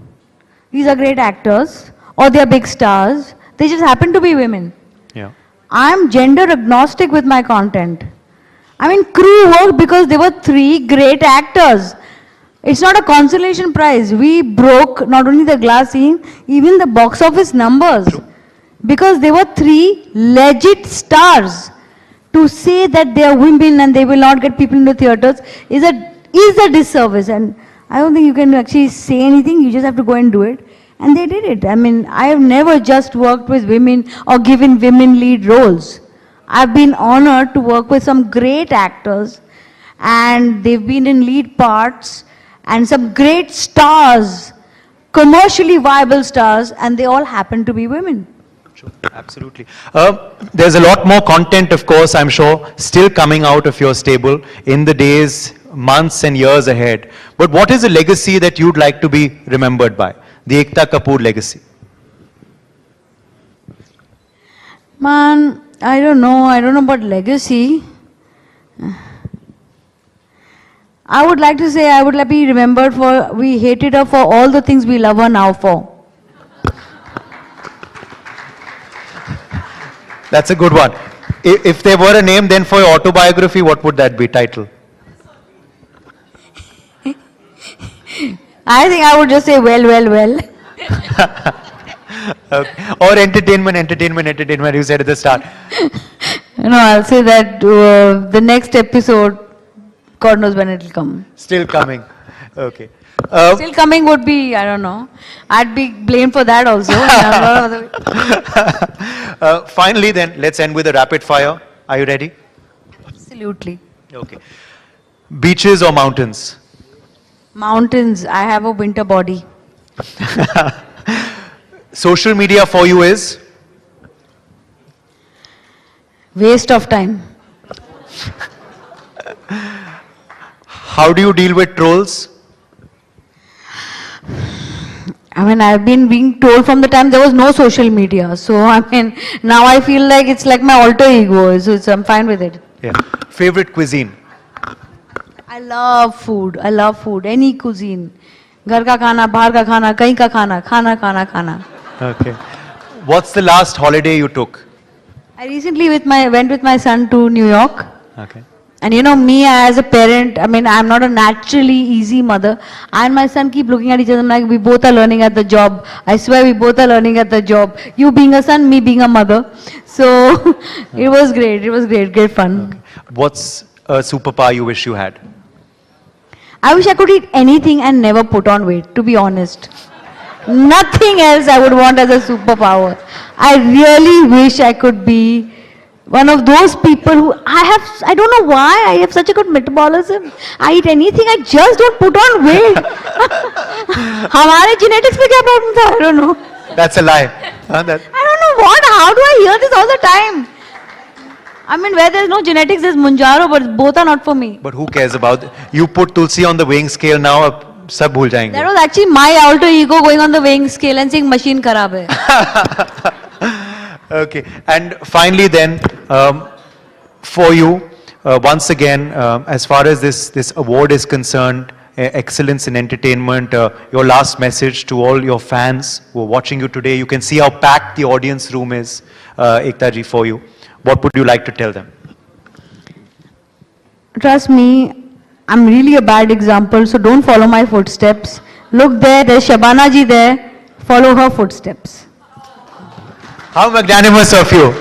These are great actors, or they are big stars. They just happen to be women. Yeah. I'm gender agnostic with my content. Crew worked because there were 3 great actors. It's not a consolation prize. We broke not only the glass ceiling, even the box office numbers. True. Because there were 3 legit stars. To say that they are women and they will not get people into theatres is a disservice. And I don't think you can actually say anything. You just have to go and do it. And they did it. I have never just worked with women or given women lead roles. I've been honored to work with some great actors, and they've been in lead parts. and some great stars, commercially viable stars, and they all happen to be women. Sure, absolutely. There's a lot more content, of course, I'm sure, still coming out of your stable in the days, months and years ahead. But what is a legacy that you'd like to be remembered by? The Ekta Kapoor legacy. Man, I don't know about legacy. I would like to say I would like to be remembered for, we hated her for all the things we love her now for. That's a good one. If there were a name then for your autobiography, what would that be, title? I think I would just say, well. Okay. Or entertainment, you said at the start. No, I'll say that the next episode, God knows when it'll come. Still coming. Okay. Still coming would be, I don't know. I'd be blamed for that also. Finally then, let's end with a rapid fire. Are you ready? Absolutely. Okay. Beaches or mountains? Mountains. I have a winter body. Social media for you is? Waste of time. How do you deal with trolls? I mean, I've been being told from the time there was no social media. So, I mean, now I feel like it's like my alter ego. So, I'm fine with it. Yeah. Favorite cuisine? I love food. Any cuisine. Ghar ka khana, bahar ka khana, kahin ka khana. Okay. What's the last holiday you took? I recently went with my son to New York. Okay. And you know, me as a parent, I mean, I'm not a naturally easy mother. I and my son keep looking at each other. I'm like, we both are learning at the job. I swear we both are learning at the job. You being a son, me being a mother. So, it was great. Great fun. Okay. What's a superpower you wish you had? I wish I could eat anything and never put on weight, to be honest. Nothing else I would want as a superpower. I really wish I could be one of those people who I don't know why, I have such a good metabolism. I eat anything, I just don't put on weight. Hamare genetics mein kya problem tha? I don't know. That's a lie. I don't know what, how do I hear this all the time? I mean, where there's no genetics, there's Munjaro, but both are not for me. But who cares about it? You put Tulsi on the weighing scale now, sab bhul jayenge. That was actually my alter ego going on the weighing scale and saying machine kharab hai. Okay, and finally then, for you, once again, as far as this award is concerned, Excellence in Entertainment, your last message to all your fans who are watching you today. You can see how packed the audience room is, Ekta ji, for you. What would you like to tell them? Trust me, I'm really a bad example, so don't follow my footsteps. Look there, there's Shabana ji there, follow her footsteps. How magnanimous of you.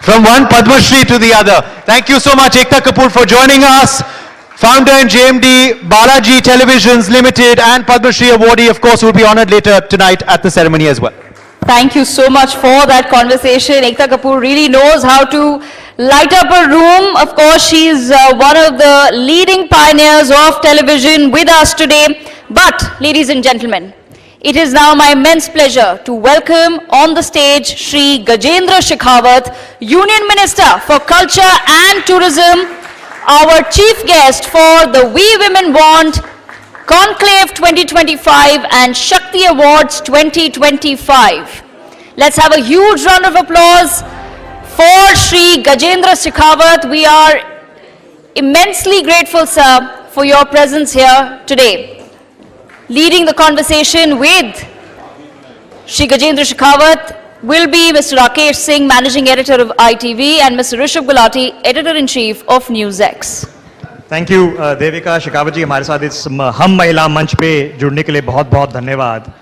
From one Padma Shri to the other. Thank you so much, Ekta Kapoor, for joining us. Founder and JMD, Balaji Televisions Limited, and Padma Shri awardee, of course, will be honored later tonight at the ceremony as well. Thank you so much for that conversation. Ekta Kapoor really knows how to light up a room. Of course, she's one of the leading pioneers of television with us today. But, ladies and gentlemen, it is now my immense pleasure to welcome on the stage Shri Gajendra Shekhawat, Union Minister for Culture and Tourism, our chief guest for the We Women Want Conclave 2025 and Shakti Awards 2025. Let's have a huge round of applause for Shri Gajendra Shekhawat. We are immensely grateful, sir, for your presence here today. Leading the conversation with Shri Gajendra Shekhawat will be Mr. Rakesh Singh, Managing Editor of ITV, and Mr. Rishabh Gulati, Editor-in-Chief of NewsX. Thank you Devika Shekhawat ji, हमारे साथ इस हम महिला मंच पे जुड़ने के लिए बहुत बहुत धन्यवाद।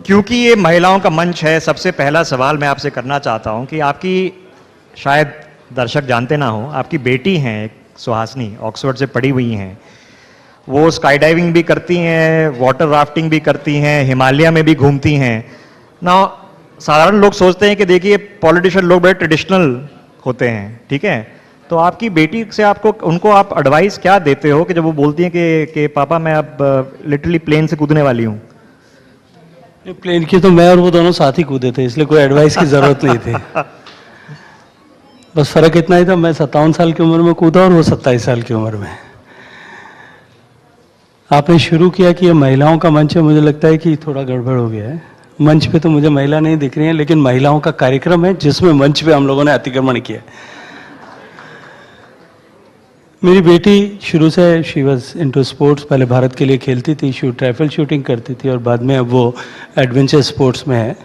क्योंकि ये महिलाओं का मंच है, सबसे पहला सवाल मैं आपसे करना चाहता हूं कि आपकी, शायद दर्शक जानते ना हो, आपकी बेटी हैं सुहासिनी, ऑक्सफोर्ड से पढ़ी हुई हैं। वो स्काई डाइविंग भी करती हैं, वाटर राफ्टिंग भी करती हैं, हिमालय में भी घूमती हैं ना। साधारण लोग सोचते हैं कि देखिए पॉलिटिशियन लोग बड़े ट्रेडिशनल होते हैं, ठीक है, तो आपकी बेटी से आपको उनको आप एडवाइस क्या देते हो कि जब वो बोलती हैं कि पापा मैं अब लिटरली प्लेन से कूदने वाली हूँ? प्लेन की तो मैं और वो दोनों साथ ही कूदे थे, इसलिए कोई एडवाइस की जरूरत नहीं थी। बस फर्क इतना ही था, मैं 57 साल की उम्र में कूदा और वो 27 साल की उम्र में। आपने शुरू किया कि ये महिलाओं का मंच है, मुझे लगता है कि थोड़ा गड़बड़ हो गया है। मंच पे तो मुझे महिला नहीं दिख रही है, लेकिन महिलाओं का कार्यक्रम है जिसमें मंच पे हम लोगों ने अतिक्रमण किया। मेरी बेटी शुरू से शी वॉज इनटू स्पोर्ट्स, पहले भारत के लिए खेलती थी, ट्राइफल शूटिंग करती थी और बाद में अब वो एडवेंचर स्पोर्ट्स में है।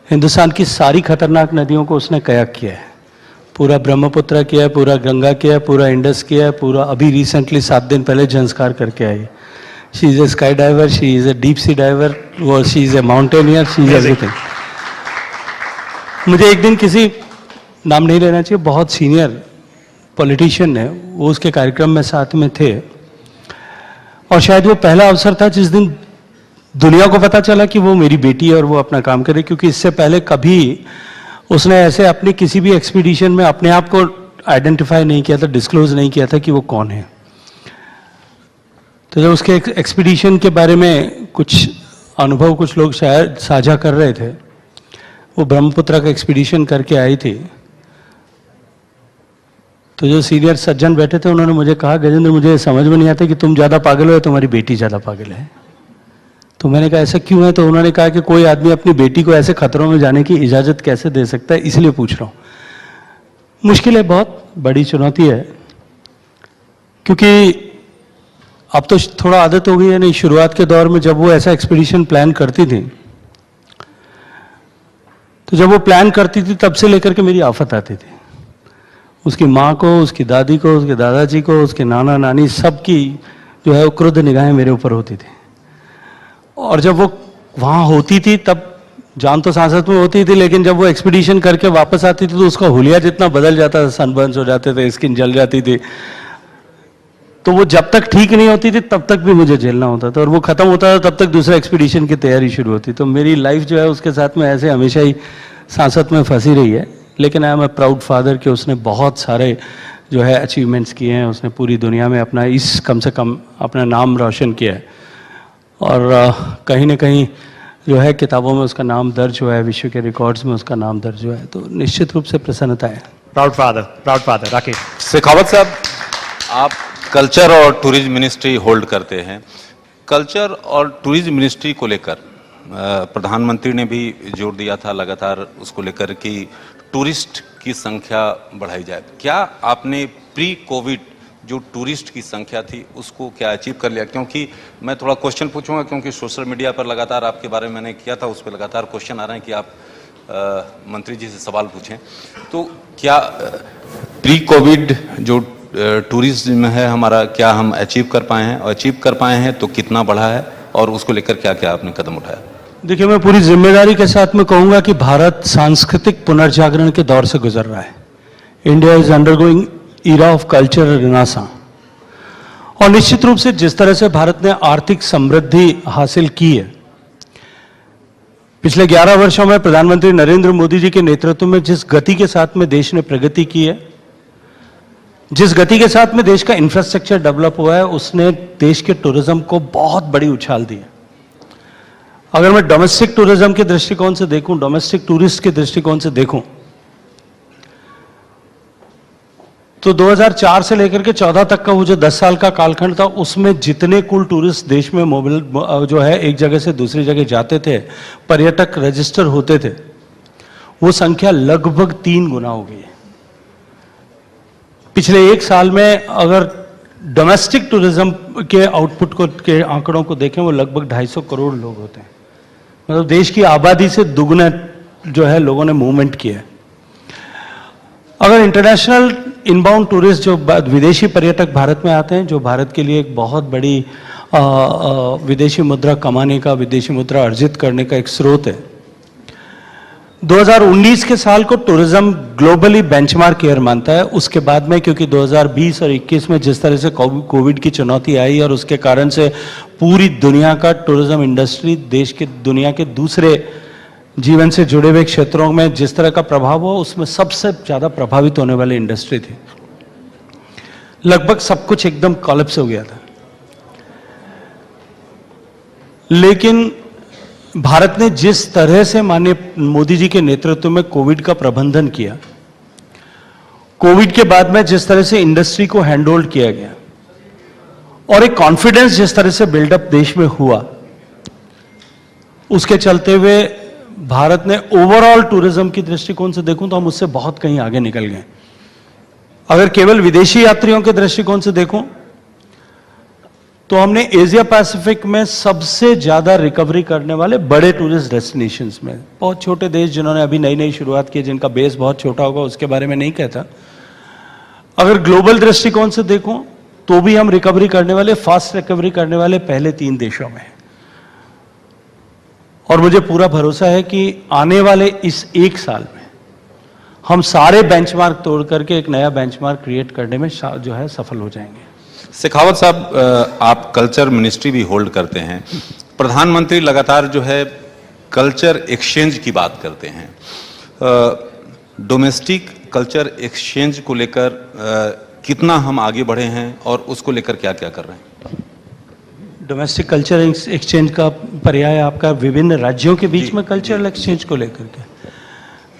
हिंदुस्तान की सारी खतरनाक नदियों को उसने कयाक किया है, पूरा ब्रह्मपुत्र किया है, पूरा गंगा किया है, पूरा इंडस किया है, पूरा अभी रिसेंटली 7 दिन पहले संस्कार करके आई। She is a sky diver, she is a deep sea diver, वो she is a mountaineer, she is everything. मुझे एक दिन किसी, नाम नहीं लेना चाहिए, बहुत सीनियर पॉलिटिशियन है, वो उसके कार्यक्रम में साथ में थे और शायद वो पहला अवसर था जिस दिन दुनिया को पता चला कि वो मेरी बेटी है और वो अपना काम करे, क्योंकि इससे पहले कभी उसने ऐसे अपनी किसी भी एक्सपीडिशन में अपने आप को आइडेंटिफाई नहीं किया था, डिस्क्लोज नहीं किया था कि वो कौन है। तो जब उसके एक्सपीडिशन के बारे में कुछ अनुभव कुछ लोग शायद साझा कर रहे थे, वो ब्रह्मपुत्र का एक्सपीडिशन करके आई थी, तो जो सीनियर सज्जन बैठे थे उन्होंने मुझे कहा, गजेंद्र मुझे समझ में नहीं आता कि तुम ज़्यादा पागल हो या तुम्हारी बेटी ज़्यादा पागल है। तो मैंने कहा ऐसा क्यों है? तो उन्होंने कहा कि कोई आदमी अपनी बेटी को ऐसे खतरों में जाने की इजाज़त कैसे दे सकता है, इसलिए पूछ रहा हूँ। मुश्किल है, बहुत बड़ी चुनौती है, क्योंकि अब तो थोड़ा आदत हो गई है। नहीं, शुरुआत के दौर में जब वो ऐसा एक्सपीडिशन प्लान करती थी, तो जब वो प्लान करती थी तब से लेकर के मेरी आफत आती थी। उसकी माँ को, उसकी दादी को, उसके दादाजी को, उसके नाना नानी, सबकी जो है वो क्रुद्ध निगाहें मेरे ऊपर होती थी। और जब वो वहाँ होती थी तब जान तो सांसद में होती थी, लेकिन जब वो एक्सपीडिशन करके वापस आती थी तो उसका हुलिया जितना बदल जाता था, सनबर्न्स हो जाते थे, स्किन जल जाती थी, तो वो जब तक ठीक नहीं होती थी तब तक भी मुझे झेलना होता था, और वो खत्म होता था तब तक दूसरा एक्सपीडिशन की तैयारी शुरू होती। तो मेरी लाइफ जो है उसके साथ में ऐसे हमेशा ही सांसद में फंसी रही है। लेकिन I am a proud father कि उसने बहुत सारे जो है अचीवमेंट्स किए हैं, उसने पूरी दुनिया में अपना कम से कम अपना नाम रोशन किया है, और कहीं ना कहीं जो है किताबों में उसका नाम दर्ज हुआ है, विश्व के रिकॉर्ड्स में उसका नाम दर्ज हुआ है, तो निश्चित रूप से प्रसन्नता है। Proud father. राकेश शेखावत साहब, आप कल्चर और टूरिज्म मिनिस्ट्री होल्ड करते हैं। कल्चर और टूरिज्म मिनिस्ट्री को लेकर प्रधानमंत्री ने भी जोर दिया था लगातार उसको लेकर कि टूरिस्ट की संख्या बढ़ाई जाए। क्या आपने प्री कोविड जो टूरिस्ट की संख्या थी उसको क्या अचीव कर लिया? क्योंकि मैं थोड़ा क्वेश्चन पूछूंगा, क्योंकि सोशल मीडिया पर लगातार आपके बारे में मैंने किया था, उस पर लगातार क्वेश्चन आ रहे हैं कि आप मंत्री जी से सवाल पूछें। तो क्या प्री कोविड जो टूरिज्म है हमारा, क्या हम अचीव कर पाए हैं, और अचीव कर पाए हैं तो कितना बढ़ा है, और उसको लेकर क्या क्या आपने कदम उठाया? देखिए, मैं पूरी जिम्मेदारी के साथ में कहूंगा कि भारत सांस्कृतिक पुनर्जागरण के दौर से गुजर रहा है। India is undergoing era of cultural renaissance, और निश्चित रूप से जिस तरह से भारत ने आर्थिक समृद्धि हासिल की है, पिछले 11 वर्षों में प्रधानमंत्री नरेंद्र मोदी जी के नेतृत्व में जिस गति के साथ में देश ने प्रगति की है, जिस गति के साथ में देश का इंफ्रास्ट्रक्चर डेवलप हुआ है, उसने देश के टूरिज्म को बहुत बड़ी उछाल दी है। अगर मैं डोमेस्टिक टूरिज्म के दृष्टिकोण से देखूं, डोमेस्टिक टूरिस्ट के दृष्टिकोण से देखूं, तो 2004 से लेकर के 14 तक का वो जो 10 साल का कालखंड था, उसमें जितने कुल टूरिस्ट देश में मोबाइल जो है एक जगह से दूसरी जगह जाते थे, पर्यटक रजिस्टर होते थे, वो संख्या लगभग 3 गुना हो गई है। पिछले 1 साल में अगर डोमेस्टिक टूरिज्म के आउटपुट को के आंकड़ों को देखें, वो लगभग 250 करोड़ लोग होते हैं। मतलब देश की आबादी से दुगना जो है लोगों ने मूवमेंट किया है। अगर इंटरनेशनल इनबाउंड टूरिस्ट जो विदेशी पर्यटक भारत में आते हैं, जो भारत के लिए एक बहुत बड़ी विदेशी मुद्रा कमाने का, विदेशी मुद्रा अर्जित करने का एक स्रोत है, 2019 के साल को टूरिज्म ग्लोबली बेंचमार्क ईयर मानता है। उसके बाद में क्योंकि 2020 और 21 में जिस तरह से कोविड की चुनौती आई और उसके कारण से पूरी दुनिया का टूरिज्म इंडस्ट्री देश के दुनिया के दूसरे जीवन से जुड़े हुए क्षेत्रों में जिस तरह का प्रभाव हुआ, उसमें सबसे ज़्यादा प्रभावित होने वाली इंडस्ट्री थी। लगभग सब कुछ एकदम कोलैप्स हो गया था। लेकिन भारत ने जिस तरह से माननीय मोदी जी के नेतृत्व में कोविड का प्रबंधन किया, कोविड के बाद में जिस तरह से इंडस्ट्री को हैंडहोल्ड किया गया और एक कॉन्फिडेंस जिस तरह से बिल्डअप देश में हुआ, उसके चलते हुए भारत ने ओवरऑल टूरिज्म की दृष्टिकोण से देखूं तो हम उससे बहुत कहीं आगे निकल गए। अगर केवल विदेशी यात्रियों के दृष्टिकोण से देखूं तो हमने एशिया पैसिफिक में सबसे ज्यादा रिकवरी करने वाले बड़े टूरिस्ट डेस्टिनेशंस में, बहुत छोटे देश जिन्होंने अभी नई नई शुरुआत की, जिनका बेस बहुत छोटा होगा, उसके बारे में नहीं कहता। अगर ग्लोबल दृष्टिकोण से देखूं तो भी हम रिकवरी करने वाले, फास्ट रिकवरी करने वाले पहले 3 देशों में हैं। और मुझे पूरा भरोसा है कि आने वाले इस 1 साल में हम सारे बेंचमार्क तोड़ करके एक नया बेंचमार्क क्रिएट करने में जो है सफल हो जाएंगे। शेखावत साहब, आप कल्चर मिनिस्ट्री भी होल्ड करते हैं। प्रधानमंत्री लगातार जो है कल्चर एक्सचेंज की बात करते हैं। डोमेस्टिक कल्चर एक्सचेंज को लेकर कितना हम आगे बढ़े हैं और उसको लेकर क्या क्या कर रहे हैं? डोमेस्टिक कल्चर एक्सचेंज का पर्याय आपका विभिन्न राज्यों के बीच में कल्चरल एक्सचेंज को लेकर के।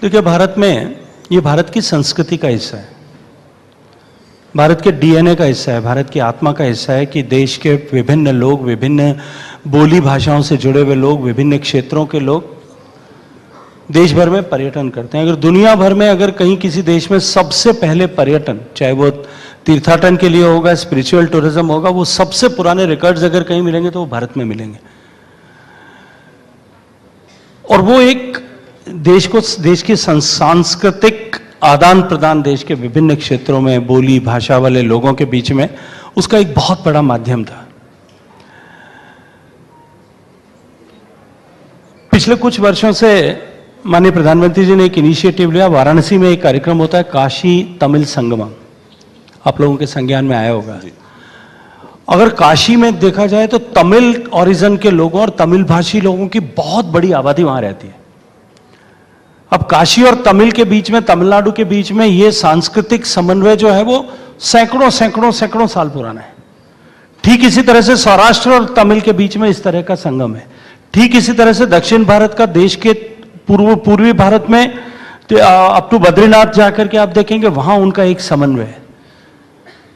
देखिए, भारत में ये भारत की संस्कृति का हिस्सा है, भारत के डीएनए का हिस्सा है, भारत की आत्मा का हिस्सा है कि देश के विभिन्न लोग, विभिन्न बोली भाषाओं से जुड़े हुए लोग, विभिन्न क्षेत्रों के लोग देश भर में पर्यटन करते हैं। अगर दुनिया भर में अगर कहीं किसी देश में सबसे पहले पर्यटन, चाहे वो तीर्थाटन के लिए होगा, स्पिरिचुअल टूरिज्म होगा, वो सबसे पुराने रिकॉर्ड्स अगर कहीं मिलेंगे तो वो भारत में मिलेंगे। और वो एक देश की सांस्कृतिक आदान प्रदान देश के विभिन्न क्षेत्रों में बोली भाषा वाले लोगों के बीच में उसका एक बहुत बड़ा माध्यम था। पिछले कुछ वर्षों से माननीय प्रधानमंत्री जी ने एक इनिशिएटिव लिया। वाराणसी में एक कार्यक्रम होता है, काशी तमिल संगमम, आप लोगों के संज्ञान में आया होगा। अगर काशी में देखा जाए तो तमिल ओरिजिन के लोगों और तमिल भाषी लोगों की बहुत बड़ी आबादी वहां रहती है। अब काशी और तमिल के बीच में, तमिलनाडु के बीच में ये सांस्कृतिक समन्वय जो है वो सैकड़ों साल पुराना है। ठीक इसी तरह से सौराष्ट्र और तमिल के बीच में इस तरह का संगम है। ठीक इसी तरह से दक्षिण भारत का, देश के पूर्वी भारत में अप टू बद्रीनाथ जाकर के आप देखेंगे वहां उनका एक समन्वय है।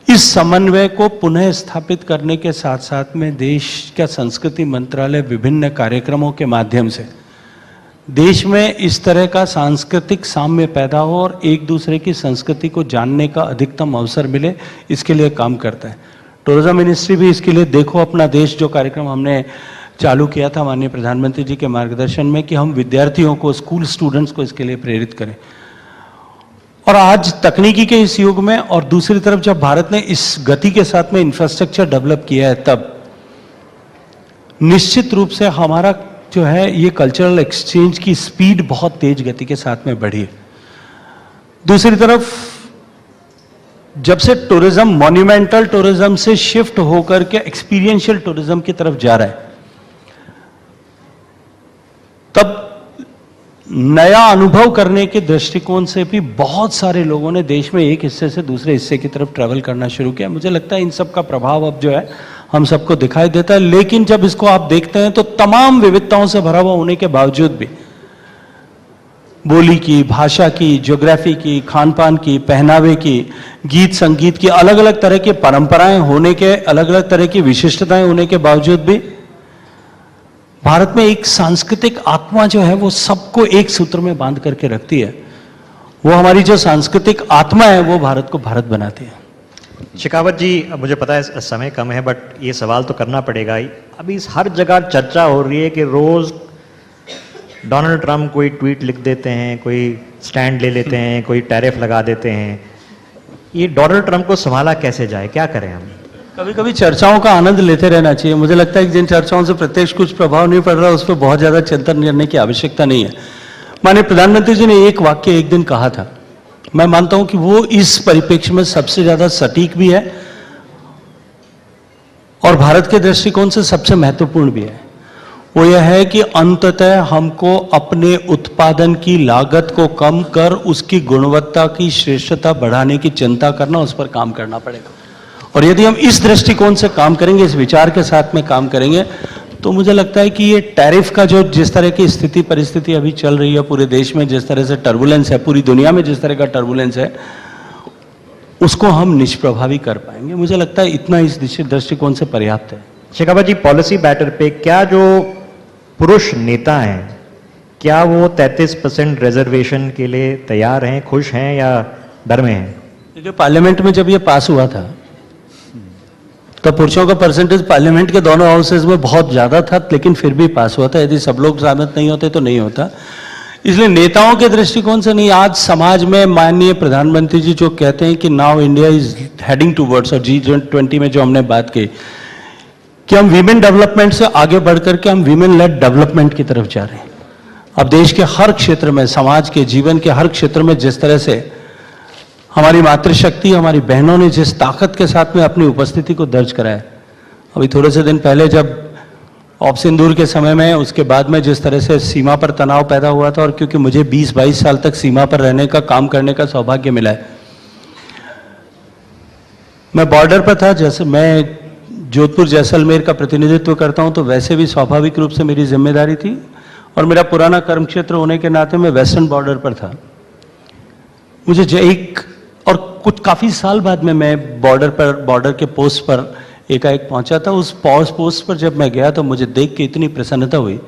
इस समन्वय को पुनः स्थापित करने के साथ साथ में देश का संस्कृति मंत्रालय विभिन्न कार्यक्रमों के माध्यम से देश में इस तरह का सांस्कृतिक साम्य पैदा हो और एक दूसरे की संस्कृति को जानने का अधिकतम अवसर मिले, इसके लिए काम करता है। टूरिज्म मिनिस्ट्री भी इसके लिए देखो अपना देश जो कार्यक्रम हमने चालू किया था माननीय प्रधानमंत्री जी के मार्गदर्शन में कि हम विद्यार्थियों को, स्कूल स्टूडेंट्स को इसके लिए प्रेरित करें। और आज तकनीकी के इस युग में और दूसरी तरफ जब भारत ने इस गति के साथ में इंफ्रास्ट्रक्चर डेवलप किया है, तब निश्चित रूप से हमारा जो है ये कल्चरल एक्सचेंज की स्पीड बहुत तेज गति के साथ में बढ़ी है। दूसरी तरफ जब से टूरिज्म मॉन्यूमेंटल टूरिज्म से शिफ्ट होकर के एक्सपीरियंशियल टूरिज्म की तरफ जा रहा है, तब नया अनुभव करने के दृष्टिकोण से भी बहुत सारे लोगों ने देश में एक हिस्से से दूसरे हिस्से की तरफ ट्रैवल करना शुरू किया। मुझे लगता है इन सब का प्रभाव अब जो है हम सबको दिखाई देता है। लेकिन जब इसको आप देखते हैं तो तमाम विविधताओं से भरा हुआ होने के बावजूद भी बोली की, भाषा की, ज्योग्राफी की, खान पान की, पहनावे की, गीत संगीत की, अलग अलग तरह की परंपराएं होने के, अलग अलग तरह की विशिष्टताएं होने के बावजूद भी भारत में एक सांस्कृतिक आत्मा जो है वो सबको एक सूत्र में बांध करके रखती है। वो हमारी जो सांस्कृतिक आत्मा है वो भारत को भारत बनाती है। शेखावत जी, मुझे पता है समय कम है, बट ये सवाल तो करना पड़ेगा ही। अभी हर जगह चर्चा हो रही है कि रोज डोनाल्ड ट्रंप कोई ट्वीट लिख देते हैं, कोई स्टैंड ले लेते हैं, कोई टैरिफ लगा देते हैं। ये डोनाल्ड ट्रंप को संभाला कैसे जाए, क्या करें हम? कभी कभी चर्चाओं का आनंद लेते रहना चाहिए। मुझे लगता है कि जिन चर्चाओं से प्रत्यक्ष कुछ प्रभाव नहीं पड़ रहा उस पर बहुत ज्यादा चिंतन करने की आवश्यकता नहीं है। माननीय प्रधानमंत्री जी ने एक वाक्य एक दिन कहा था, मैं मानता हूं कि वो इस परिप्रेक्ष्य में सबसे ज्यादा सटीक भी है और भारत के दृष्टिकोण से सबसे महत्वपूर्ण भी है। वो यह है कि अंततः हमको अपने उत्पादन की लागत को कम कर उसकी गुणवत्ता की श्रेष्ठता बढ़ाने की चिंता करना, उस पर काम करना पड़ेगा। और यदि हम इस दृष्टिकोण से काम करेंगे, इस विचार के साथ में काम करेंगे, तो मुझे लगता है कि ये टैरिफ का जो जिस तरह की स्थिति परिस्थिति अभी चल रही है पूरे देश में, जिस तरह से टर्बुलेंस है, पूरी दुनिया में जिस तरह का टर्बुलेंस है, उसको हम निष्प्रभावी कर पाएंगे। मुझे लगता है इतना इस दृष्टिकोण से पर्याप्त है। शेखावत जी, पॉलिसी बैटर पे क्या जो पुरुष नेता हैं, क्या वो 33% रिजर्वेशन के लिए तैयार हैं, खुश हैं या डर में हैं? देखिए, पार्लियामेंट में जब ये पास हुआ था तो पुरुषों का परसेंटेज पार्लियामेंट के दोनों हाउसेज में बहुत ज़्यादा था, लेकिन फिर भी पास हुआ था। यदि सब लोग सहमत नहीं होते तो नहीं होता। इसलिए नेताओं के दृष्टिकोण से नहीं, आज समाज में माननीय प्रधानमंत्री जी जो कहते हैं कि now India is heading towards, और G20 में जो हमने बात की कि हम वीमेन डेवलपमेंट से आगे बढ़ करके हम वीमेन लेड डेवलपमेंट की तरफ जा रहे हैं। अब देश के हर क्षेत्र में, समाज के जीवन के हर क्षेत्र में जिस तरह से हमारी मातृशक्ति, हमारी बहनों ने जिस ताकत के साथ में अपनी उपस्थिति को दर्ज कराया, अभी थोड़े से दिन पहले जब ऑप सिंदूर के समय में, उसके बाद में जिस तरह से सीमा पर तनाव पैदा हुआ था, और क्योंकि मुझे 20-22 साल तक सीमा पर रहने का, काम करने का सौभाग्य मिला है, मैं बॉर्डर पर था। जैसे मैं जोधपुर जैसलमेर का प्रतिनिधित्व करता हूं, तो वैसे भी स्वाभाविक रूप से मेरी जिम्मेदारी थी, और मेरा पुराना कर्म क्षेत्र होने के नाते मैं वेस्टर्न बॉर्डर पर था। मुझे एक और कुछ काफ़ी साल बाद में मैं बॉर्डर के पोस्ट पर एकाएक पहुंचा था। उस पोस्ट पर जब मैं गया तो मुझे देख के इतनी प्रसन्नता हुई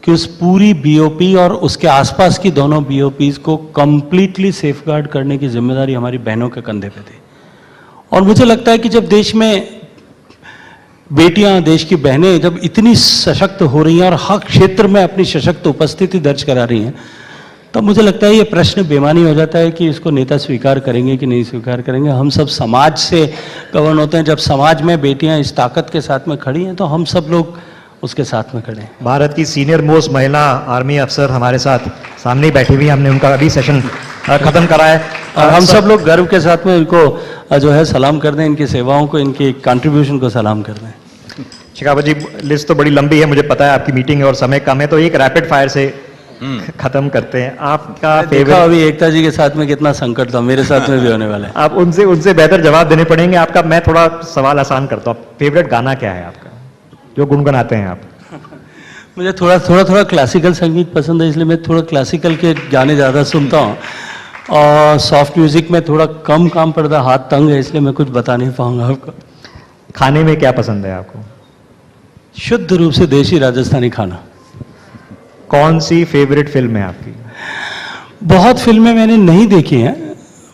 कि उस पूरी बीओपी और उसके आसपास की दोनों बीओपीज को कंप्लीटली सेफगार्ड करने की जिम्मेदारी हमारी बहनों के कंधे पे थी। और मुझे लगता है कि जब देश में बेटियां, देश की बहनें जब इतनी सशक्त हो रही हैं और हर क्षेत्र में अपनी सशक्त उपस्थिति दर्ज करा रही हैं, तब मुझे लगता है ये प्रश्न बेमानी हो जाता है कि इसको नेता स्वीकार करेंगे कि नहीं स्वीकार करेंगे। हम सब समाज से गवर्न होते हैं। जब समाज में बेटियां इस ताकत के साथ में खड़ी हैं तो हम सब लोग उसके साथ में खड़े हैं। भारत की सीनियर मोस्ट महिला आर्मी अफसर हमारे साथ सामने ही बैठी हुई, हमने उनका अभी सेशन खत्म करा है, और हम सब लोग गर्व के साथ में उनको जो है सलाम कर दें, इनकी सेवाओं को, इनकी कंट्रीब्यूशन को सलाम कर दें। शेखावत जी, लिस्ट तो बड़ी लंबी है, मुझे पता है आपकी मीटिंग है और समय कम है, तो एक रैपिड फायर से खत्म करते हैं। आपका देखा अभी एकता जी के साथ में कितना संकट था, मेरे साथ में भी होने वाला है। आप उनसे बेहतर जवाब देने पड़ेंगे। आपका मैं थोड़ा सवाल आसान करता हूँ, फेवरेट गाना क्या है आपका जो गुनगुनाते हैं आप? मुझे थोड़ा क्लासिकल संगीत पसंद है, इसलिए मैं थोड़ा क्लासिकल के गाने ज़्यादा सुनता हूँ, और सॉफ्ट म्यूजिक में थोड़ा कम काम पड़ता, हाथ तंग है, इसलिए मैं कुछ बता नहीं पाऊंगा आपको। खाने में क्या पसंद है आपको? शुद्ध रूप से देशी राजस्थानी खाना। कौन सी फेवरेट फिल्म है आपकी? बहुत फिल्में मैंने नहीं देखी हैं।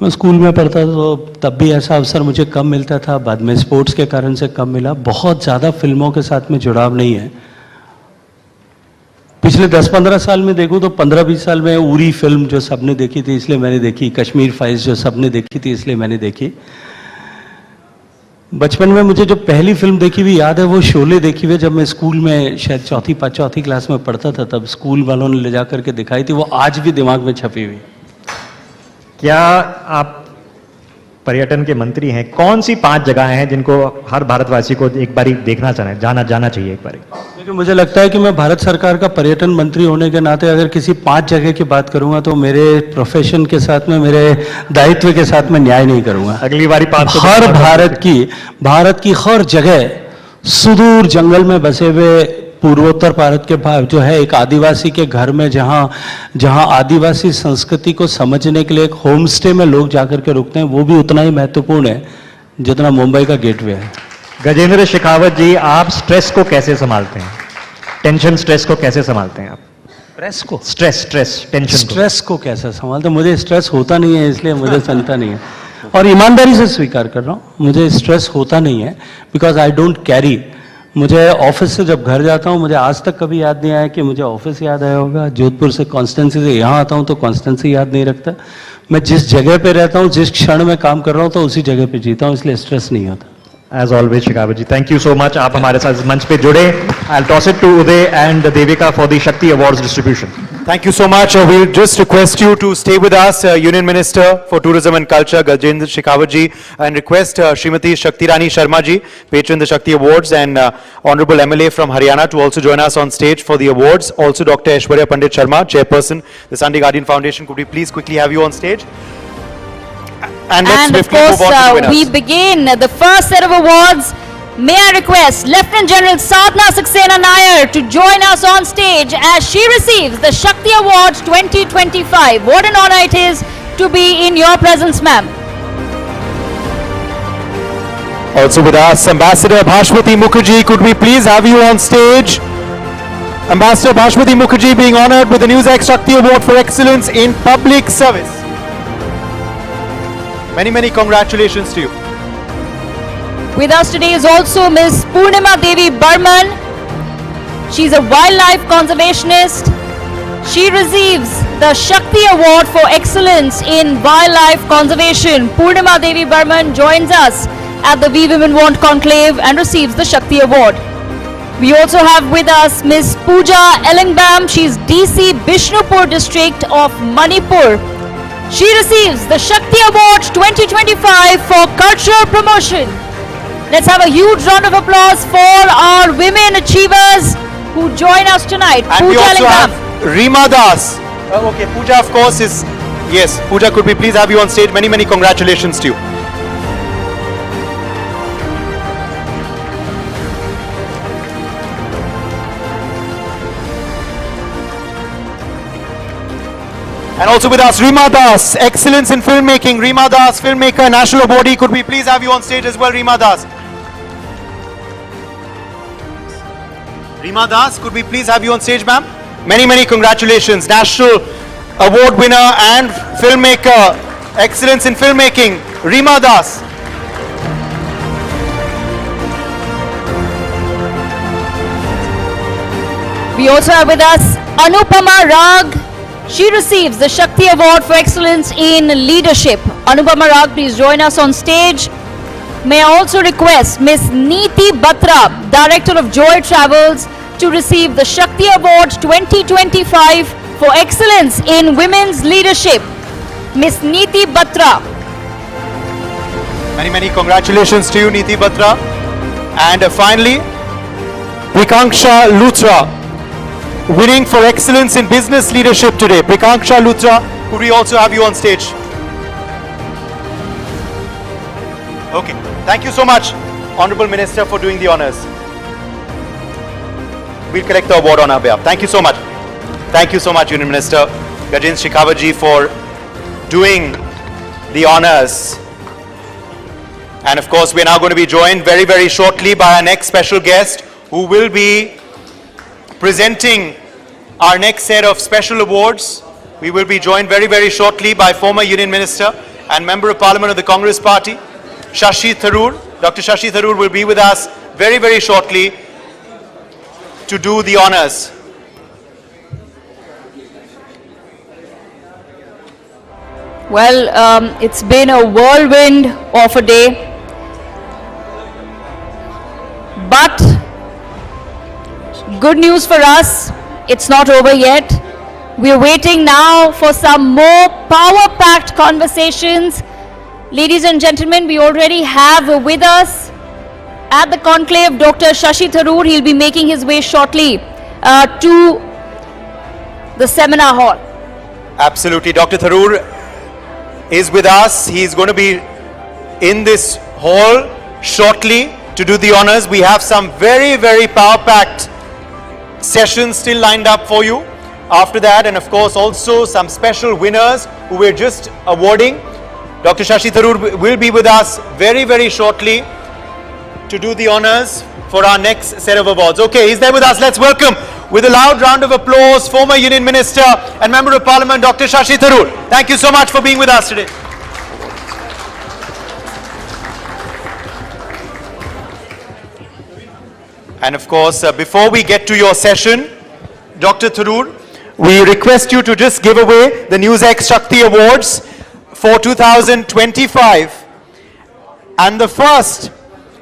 मैं स्कूल में पढ़ता था तो तब भी ऐसा अवसर मुझे कम मिलता था, बाद में स्पोर्ट्स के कारण से कम मिला। बहुत ज़्यादा फिल्मों के साथ में जुड़ाव नहीं है। पिछले 10-15 साल में देखूं तो 15-20 साल में उरी फिल्म जो सबने देखी थी इसलिए मैंने देखी, कश्मीर फाइल्स जो सबने देखी थी इसलिए मैंने देखी। बचपन में मुझे जो पहली फिल्म देखी हुई याद है वो शोले देखी हुई, जब मैं स्कूल में शायद चौथी क्लास में पढ़ता था, तब स्कूल वालों ने ले जा करके दिखाई थी। वो आज भी दिमाग में छपी हुई। क्या आप पर्यटन के मंत्री हैं, कौन सी 5 जगहें हैं जिनको हर भारतवासी को एक बारी देखना जाना चाहिए एक बारी? देखिए, मुझे लगता है कि मैं भारत सरकार का पर्यटन मंत्री होने के नाते अगर किसी 5 जगह की बात करूंगा तो मेरे प्रोफेशन के साथ में, मेरे दायित्व के साथ में न्याय नहीं करूंगा। अगली बारी 5 हर भारत की हर जगह, सुदूर जंगल में बसे हुए पूर्वोत्तर भारत के जो है एक आदिवासी के घर में, जहां आदिवासी संस्कृति को समझने के लिए एक होम स्टे में लोग जाकर के रुकते हैं, वो भी उतना ही महत्वपूर्ण है जितना मुंबई का गेटवे है। गजेंद्र शेखावत जी, आप स्ट्रेस को कैसे संभालते हैं? टेंशन, स्ट्रेस को कैसे संभालते हैं आप? स्ट्रेस को कैसे संभालते हैं? मुझे स्ट्रेस होता नहीं है, इसलिए मुझे चिंता नहीं है, और ईमानदारी से स्वीकार कर रहा हूँ, मुझे स्ट्रेस होता नहीं है, बिकॉज आई डोंट कैरी। मुझे ऑफिस से जब घर जाता हूँ, मुझे आज तक कभी याद नहीं आया कि मुझे ऑफिस याद आया होगा। जोधपुर से कॉन्स्टेंसी से यहाँ आता हूँ तो कॉन्स्टेंसी याद नहीं रखता। मैं जिस जगह पे रहता हूँ, जिस क्षण में काम कर रहा हूँ, तो उसी जगह पे जीता हूँ, इसलिए स्ट्रेस नहीं होता। As always, Shekhawat ji, thank you so much. आप हमारे साथ इस मंच पे जुड़े। I'll toss it to Uday and Devika for the Shakti Awards distribution. Thank you so much. We'll just request you to stay with us, Union Minister for Tourism and Culture, Gajendra Shekhawat ji, and request Srimati Shakti Irani Sharma ji, patron the Shakti Awards, and Honorable MLA from Haryana to also join us on stage for the awards. Also, Dr. Aishwarya Pandit Sharma, Chairperson, the Sunday Guardian Foundation. Could we please quickly have you on stage? And let's And of swiftly course, move on to the we winners. begin the first set of awards. May I request Lieutenant General Sadhna Saxena Nair to join us on stage as she receives the Shakti Awards 2025. What an honor it is to be in your presence, ma'am. Also with us, Ambassador Bhashmati Mukherjee, could we please have you on stage? Ambassador Bhashmati Mukherjee being honored with the NewsX Shakti Award for Excellence in Public Service. Many, many congratulations to you. With us today is also Ms. Purnima Devi Burman. She's a wildlife conservationist. She receives the Shakti Award for Excellence in Wildlife Conservation. Purnima Devi Burman joins us at the We Women Want Conclave and receives the Shakti Award. We also have with us Ms. Pooja Ellingbam. She's DC Bishnupur district of Manipur. She receives the Shakti Award 2025 for cultural promotion. Let's have a huge round of applause for our women achievers who join us tonight. And we Pooja also Ellingbam. have Reema Das. Okay, Pooja of course is, yes, Pooja, could we please have you on stage? Many, many congratulations to you. And also with us, Reema Das, Excellence in Filmmaking. Reema Das, filmmaker, national awardee. Could we please have you on stage as well, Reema Das? Reema Das, could we please have you on stage, ma'am? Many, many congratulations. National award winner and filmmaker. Excellence in Filmmaking, Reema Das. We also have with us Anupama Rag. She receives the Shakti Award for Excellence in Leadership. Anupama Rag, please join us on stage. May I also request Ms. Neeti Batra, Director of Joy Travels, to receive the Shakti Award 2025 for Excellence in Women's Leadership. Ms. Neeti Batra. Many, many congratulations to you, Neeti Batra. And finally, Prikanksha Luthra, winning for excellence in business leadership today. Prikanksha Luthra, could we also have you on stage? Okay, thank you so much, Honorable Minister, for doing the honors. We'll collect the award on our behalf. Thank you so much. Thank you so much, Union Minister Gajendra Shekhawat for doing the honors. And of course, we're now going to be joined very, very shortly by our next special guest, who will be presenting our next set of special awards. We will be joined very, very shortly by former Union Minister and Member of Parliament of the Congress Party, Shashi Tharoor. Dr. Shashi Tharoor will be with us very, very shortly to do the honors. Well, it's been a whirlwind of a day. But good news for us, it's not over yet. We're waiting now for some more power-packed conversations. Ladies and gentlemen, we already have with us at the conclave Dr. Shashi Tharoor. He'll be making his way shortly to the seminar hall. Absolutely, Dr. Tharoor is with us. He's going to be in this hall shortly to do the honors. We have some very, very power-packed sessions still lined up for you after that, and of course also some special winners who we're just awarding. Dr. Shashi Tharoor will be with us very, very shortly to do the honors for our next set of awards. Okay, he's there with us. Let's welcome with a loud round of applause former Union Minister and Member of Parliament Dr. Shashi Tharoor. Thank you so much for being with us today. And of course, before we get to your session, Dr. Tharoor, we request you to just give away the NewsX Shakti Awards for 2025. And the first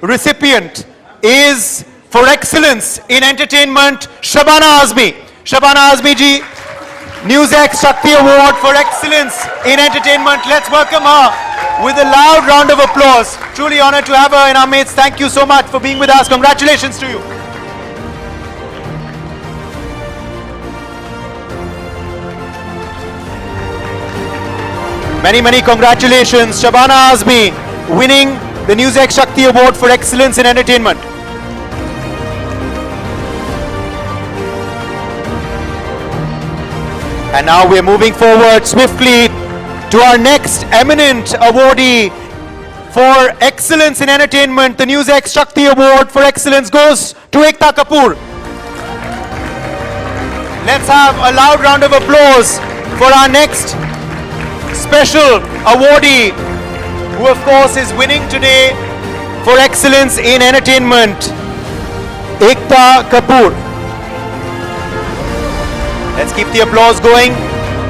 recipient is for excellence in entertainment, Shabana Azmi. Shabana Azmi ji, NewsX Shakti Award for excellence in entertainment. Let's welcome her with a loud round of applause. Truly honored to have her in our midst. Thank you so much for being with us. Congratulations to you. Many, many congratulations. Shabana Azmi winning the NewsX Shakti Award for Excellence in Entertainment. And now we're moving forward swiftly to our next eminent awardee for Excellence in Entertainment. The NewsX Shakti Award for Excellence goes to Ekta Kapoor. Let's have a loud round of applause for our next special awardee, who of course is winning today for Excellence in Entertainment, Ekta Kapoor. Let's keep the applause going.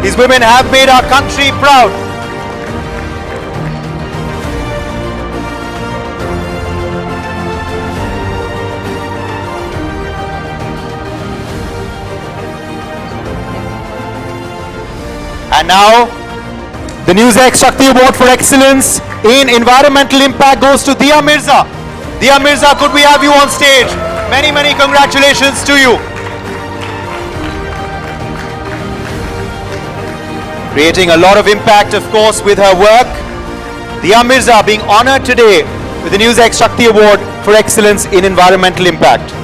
These women have made our country proud. And now, the NewsX Shakti Award for Excellence in Environmental Impact goes to Dia Mirza. Dia Mirza, could we have you on stage? Many, many congratulations to you. Creating a lot of impact, of course, with her work. Dia Mirza being honored today with the NewsX Shakti Award for Excellence in Environmental Impact.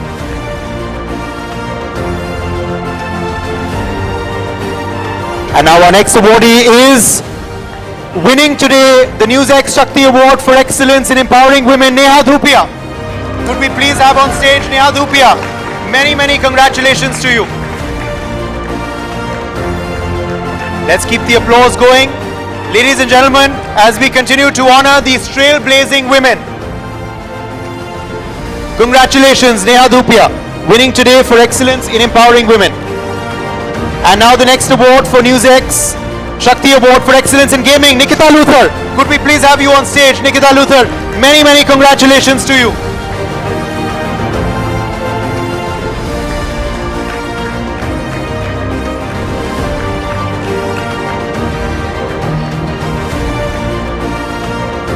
And now our next awardee is winning today the NewsX Shakti Award for Excellence in Empowering Women, Neha Dhupia. Could we please have on stage Neha Dhupia? Many, many congratulations to you. Let's keep the applause going. Ladies and gentlemen, as we continue to honor these trailblazing women. Congratulations, Neha Dhupia, winning today for Excellence in Empowering Women. And now the next award for NewsX Shakti Award for Excellence in Gaming, Nikita Luthar. Could we please have you on stage, Nikita Luthar? Many, many congratulations to you.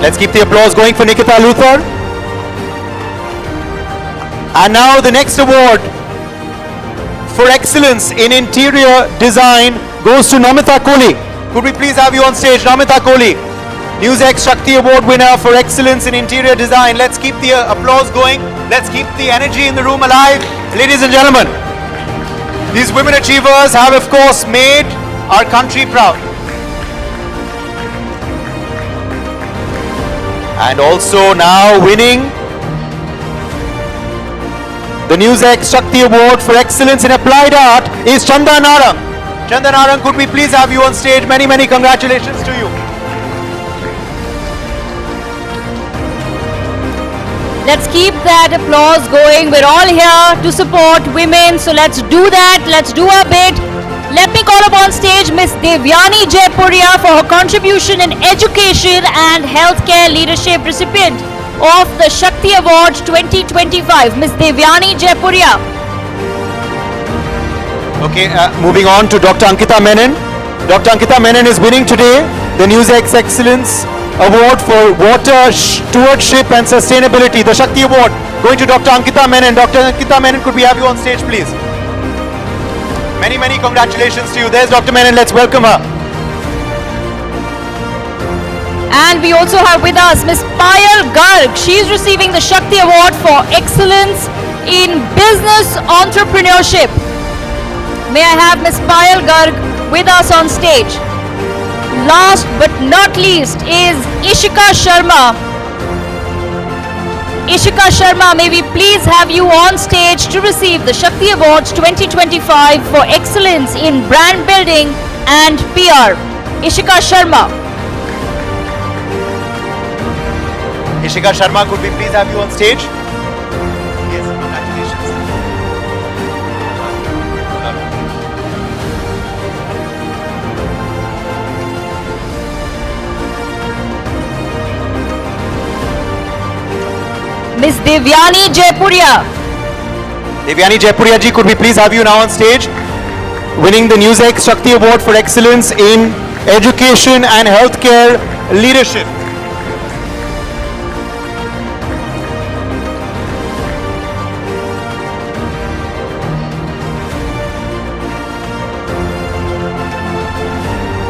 Let's keep the applause going for Nikita Luthar. And now the next award for Excellence in Interior Design goes to Namita Kohli. Could we please have you on stage, Namita Kohli? NewsX Shakti Award winner for Excellence in Interior Design. Let's keep the applause going. Let's keep the energy in the room alive. Ladies and gentlemen, these women achievers have of course made our country proud. And also now winning the NewsX Shakti Award for Excellence in Applied Art is Chanda Narang. Chanda Narang, could we please have you on stage? Many, many congratulations to you. Let's keep that applause going. We're all here to support women, so let's do that. Let's do our bit. Let me call up on stage Miss Devyani Jaipuria for her contribution in education and healthcare leadership, recipient of the Shakti Award 2025, Miss Devyani Jaipuria. Okay, moving on to Dr. Ankita Menon. Dr. Ankita Menon is winning today the NewsX Excellence Award for Water Stewardship and Sustainability, the Shakti Award, going to Dr. Ankita Menon. Dr. Ankita Menon, could we have you on stage, please? Many, many congratulations to you. There's Dr. Menon. Let's welcome her. And we also have with us Miss Payal Garg. She is receiving the Shakti Award for Excellence in Business Entrepreneurship. May I have Miss Payal Garg with us on stage. Last but not least is Ishika Sharma. Ishika Sharma, may we please have you on stage to receive the Shakti Awards 2025 for Excellence in Brand Building and PR. Ishika Sharma. Ishika Sharma, could we please have you on stage? Yes, congratulations. Miss Devyani Jaipuria. Devyani Jaipuria ji, could we please have you now on stage? Winning the NewsX Shakti Award for Excellence in Education and Healthcare Leadership.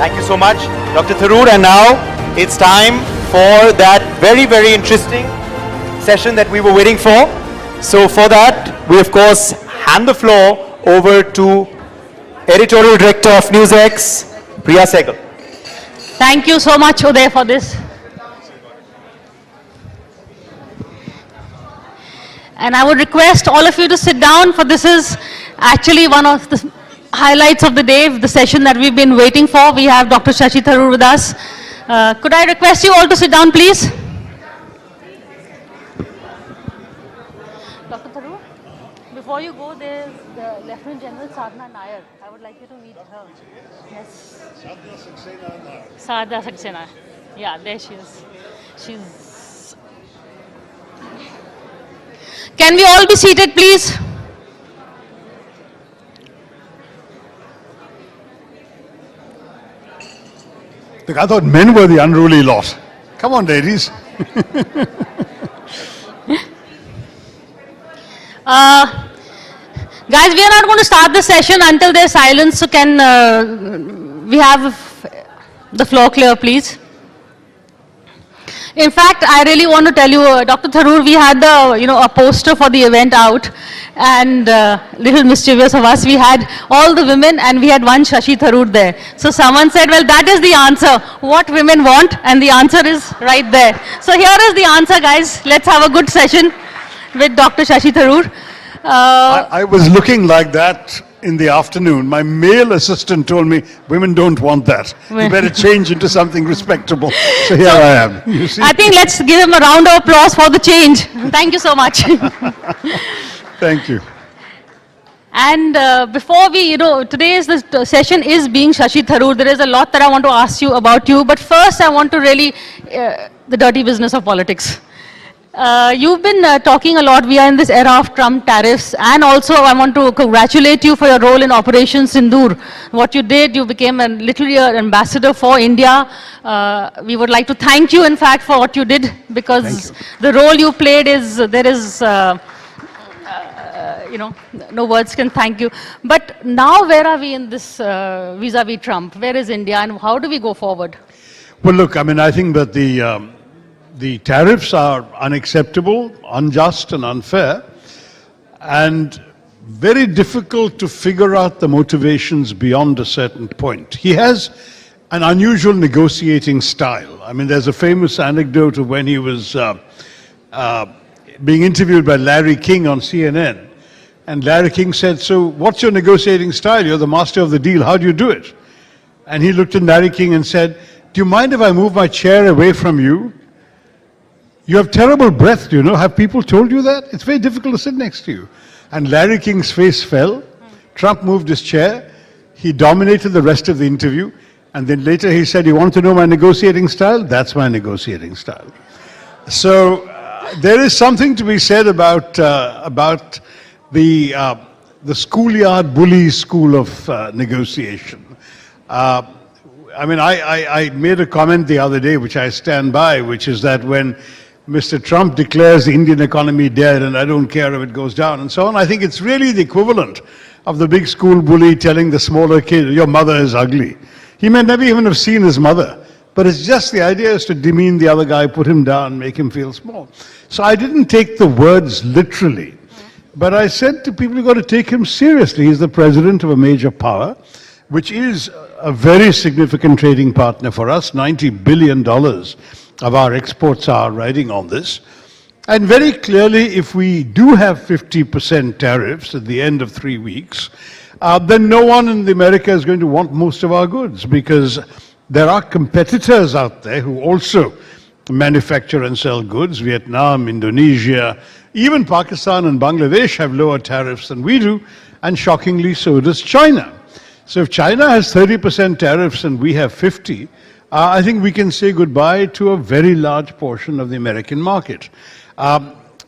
Thank you so much. Dr. Tharoor, and now it's time for that very, very interesting session that we were waiting for. So for that, we of course hand the floor over to Editorial Director of NewsX, Priya Sehgal. Thank you so much, Uday, for this. And I would request all of you to sit down, for this is actually one of the highlights of the day, the session that we've been waiting for. We have Dr. Shashi Tharoor with us. Could I request you all to sit down, please? Dr. Tharoor, before you go, there's the Lieutenant General Sadhana Nair. I would like you to meet her. Yes. Sadhana Saxena. Yeah, there she is. She's... Can we all be seated, please? Look, I thought men were the unruly lot. Come on, ladies. Guys, we are not going to start the session until there's silence. So can we have the floor clear, please? In fact, I really want to tell you, Dr. Tharoor, we had a poster for the event out, and little mischievous of us, we had all the women and we had one Shashi Tharoor there. So someone said, well, that is the answer, what women want, and the answer is right there. So here is the answer, guys. Let's have a good session with Dr. Shashi Tharoor. I was looking like that in the afternoon. My male assistant told me, women don't want that. You better change into something respectable. So here I am. You see? I think let's give him a round of applause for the change. Thank you so much. Thank you. And before we, today's session is being Shashi Tharoor. There is a lot that I want to ask you about you. But first I want to really, the dirty business of politics. You've been talking a lot. We are in this era of Trump tariffs, and also I want to congratulate you for your role in Operation Sindoor. What you did, you became a literally an ambassador for India. We would like to thank you, in fact, for what you did, because the role you played is, there is, no words can thank you. But now where are we in this vis-a-vis Trump? Where is India, and how do we go forward? Well, look, I mean, I think that the tariffs are unacceptable, unjust and unfair, and very difficult to figure out the motivations beyond a certain point. He has an unusual negotiating style. I mean, there's a famous anecdote of when he was being interviewed by Larry King on CNN, and Larry King said, so what's your negotiating style? You're the master of the deal. How do you do it? And he looked at Larry King and said, do you mind if I move my chair away from you? You have terrible breath, do you know? Have people told you that? It's very difficult to sit next to you. And Larry King's face fell. Trump moved his chair. He dominated the rest of the interview. And then later he said, you want to know my negotiating style? That's my negotiating style. So there is something to be said about the schoolyard bully school of negotiation. I mean, I made a comment the other day, which I stand by, which is that when Mr. Trump declares the Indian economy dead and I don't care if it goes down and so on, I think it's really the equivalent of the big school bully telling the smaller kid, your mother is ugly. He may never even have seen his mother, but it's just the idea is to demean the other guy, put him down, make him feel small. So I didn't take the words literally, but I said to people, you've got to take him seriously. He's the president of a major power, which is a very significant trading partner for us. $90 billion of our exports are riding on this. And very clearly, if we do have 50% tariffs at the end of 3 weeks, then no one in America is going to want most of our goods, because there are competitors out there who also manufacture and sell goods. Vietnam, Indonesia, even Pakistan and Bangladesh have lower tariffs than we do, and shockingly so does China. So if China has 30% tariffs and we have 50, I think we can say goodbye to a very large portion of the American market.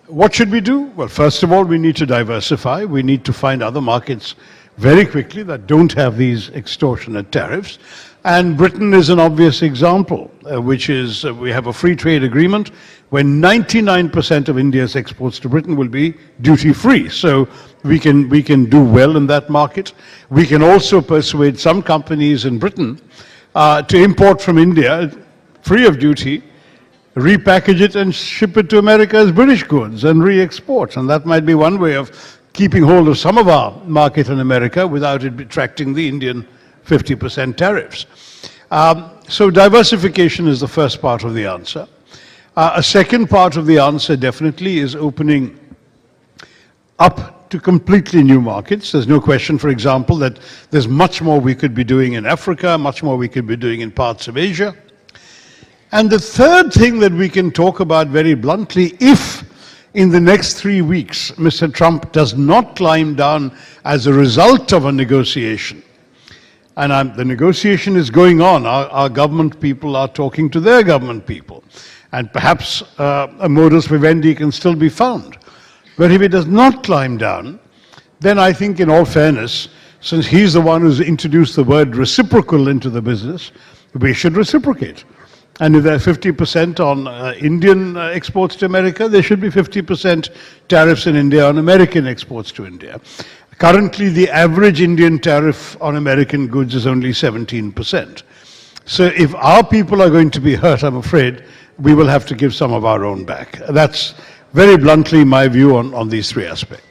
What should we do? Well, first of all, we need to diversify. We need to find other markets very quickly that don't have these extortionate tariffs. And Britain is an obvious example, which is we have a free trade agreement where 99% of India's exports to Britain will be duty-free. So we can do well in that market. We can also persuade some companies in Britain to import from India, free of duty, repackage it and ship it to America as British goods and re-export. And that might be one way of keeping hold of some of our market in America without it attracting the Indian 50% tariffs. So diversification is the first part of the answer. A second part of the answer definitely is opening up to completely new markets. There's no question, for example, that there's much more we could be doing in Africa, much more we could be doing in parts of Asia. And the third thing that we can talk about very bluntly, if in the next 3 weeks Mr. Trump does not climb down as a result of a negotiation, and the negotiation is going on, our government people are talking to their government people, and perhaps a modus vivendi can still be found. But if he does not climb down, then I think in all fairness, since he's the one who's introduced the word reciprocal into the business, we should reciprocate. And if there are 50% on Indian exports to America, there should be 50% tariffs in India on American exports to India. Currently, the average Indian tariff on American goods is only 17%. So if our people are going to be hurt, I'm afraid, we will have to give some of our own back. That's very bluntly my view on these three aspects.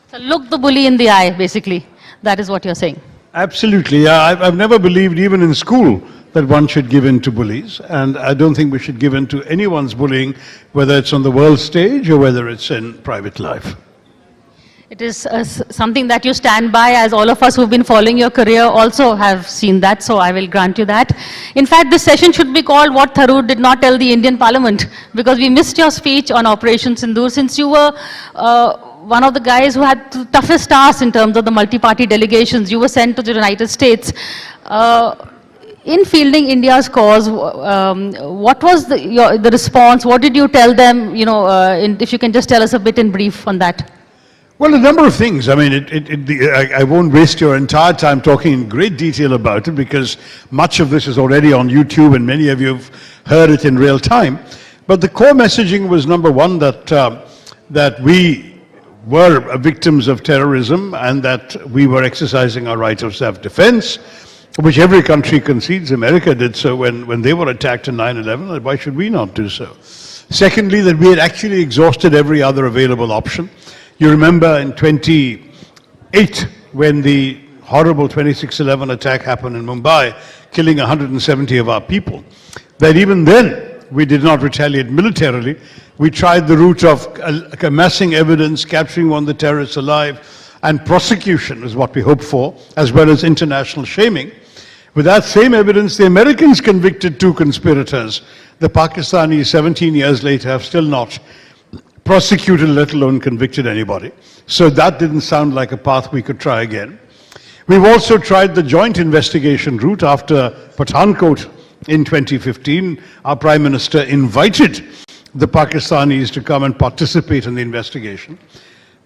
So look the bully in the eye, basically. That is what you're saying. Absolutely. Yeah, I've never believed, even in school, that one should give in to bullies. And I don't think we should give in to anyone's bullying, whether it's on the world stage or whether it's in private life. It is something that you stand by, as all of us who've been following your career also have seen that, so I will grant you that. In fact, this session should be called What Tharoor Did Not Tell the Indian Parliament, because we missed your speech on Operation Sindoor, since you were one of the guys who had the toughest task in terms of the multi-party delegations. You were sent to the United States. In fielding India's cause, what was the response? What did you tell them? You know, if you can just tell us a bit in brief on that. Well, a number of things. I mean, I won't waste your entire time talking in great detail about it, because much of this is already on YouTube and many of you have heard it in real time. But the core messaging was, number one, that we were victims of terrorism and that we were exercising our right of self-defense, which every country concedes. America did so when they were attacked in 9/11. Why should we not do so? Secondly, that we had actually exhausted every other available option. You remember in 2008, when the horrible 26/11 attack happened in Mumbai, killing 170 of our people, that even then we did not retaliate militarily. We tried the route of amassing evidence, capturing one of the terrorists alive, and prosecution is what we hoped for, as well as international shaming. With that same evidence, the Americans convicted 2 conspirators. The Pakistanis, 17 years later, have still not prosecuted, let alone convicted anybody. So that didn't sound like a path we could try again. We've also tried the joint investigation route after Pathankot in 2015. Our Prime Minister invited the Pakistanis to come and participate in the investigation.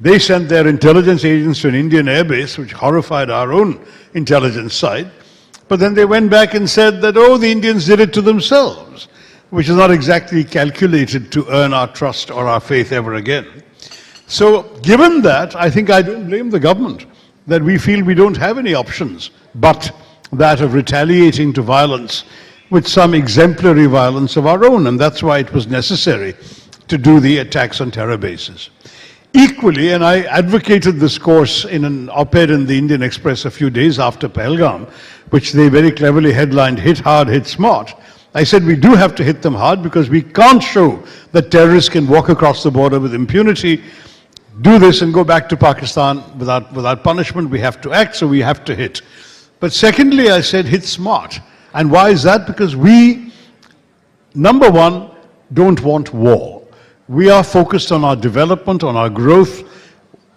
They sent their intelligence agents to an Indian airbase, which horrified our own intelligence side. But then they went back and said that, oh, the Indians did it to themselves, which is not exactly calculated to earn our trust or our faith ever again. So given that, I think I don't blame the government, that we feel we don't have any options but that of retaliating to violence with some exemplary violence of our own, and that's why it was necessary to do the attacks on terror bases. Equally, and I advocated this course in an op-ed in the Indian Express a few days after Pahalgam, which they very cleverly headlined, Hit Hard, Hit Smart. I said we do have to hit them hard, because we can't show that terrorists can walk across the border with impunity, do this and go back to Pakistan without punishment. We have to act, so we have to hit. But secondly, I said hit smart. And why is that? Because we, number one, don't want war. We are focused on our development, on our growth.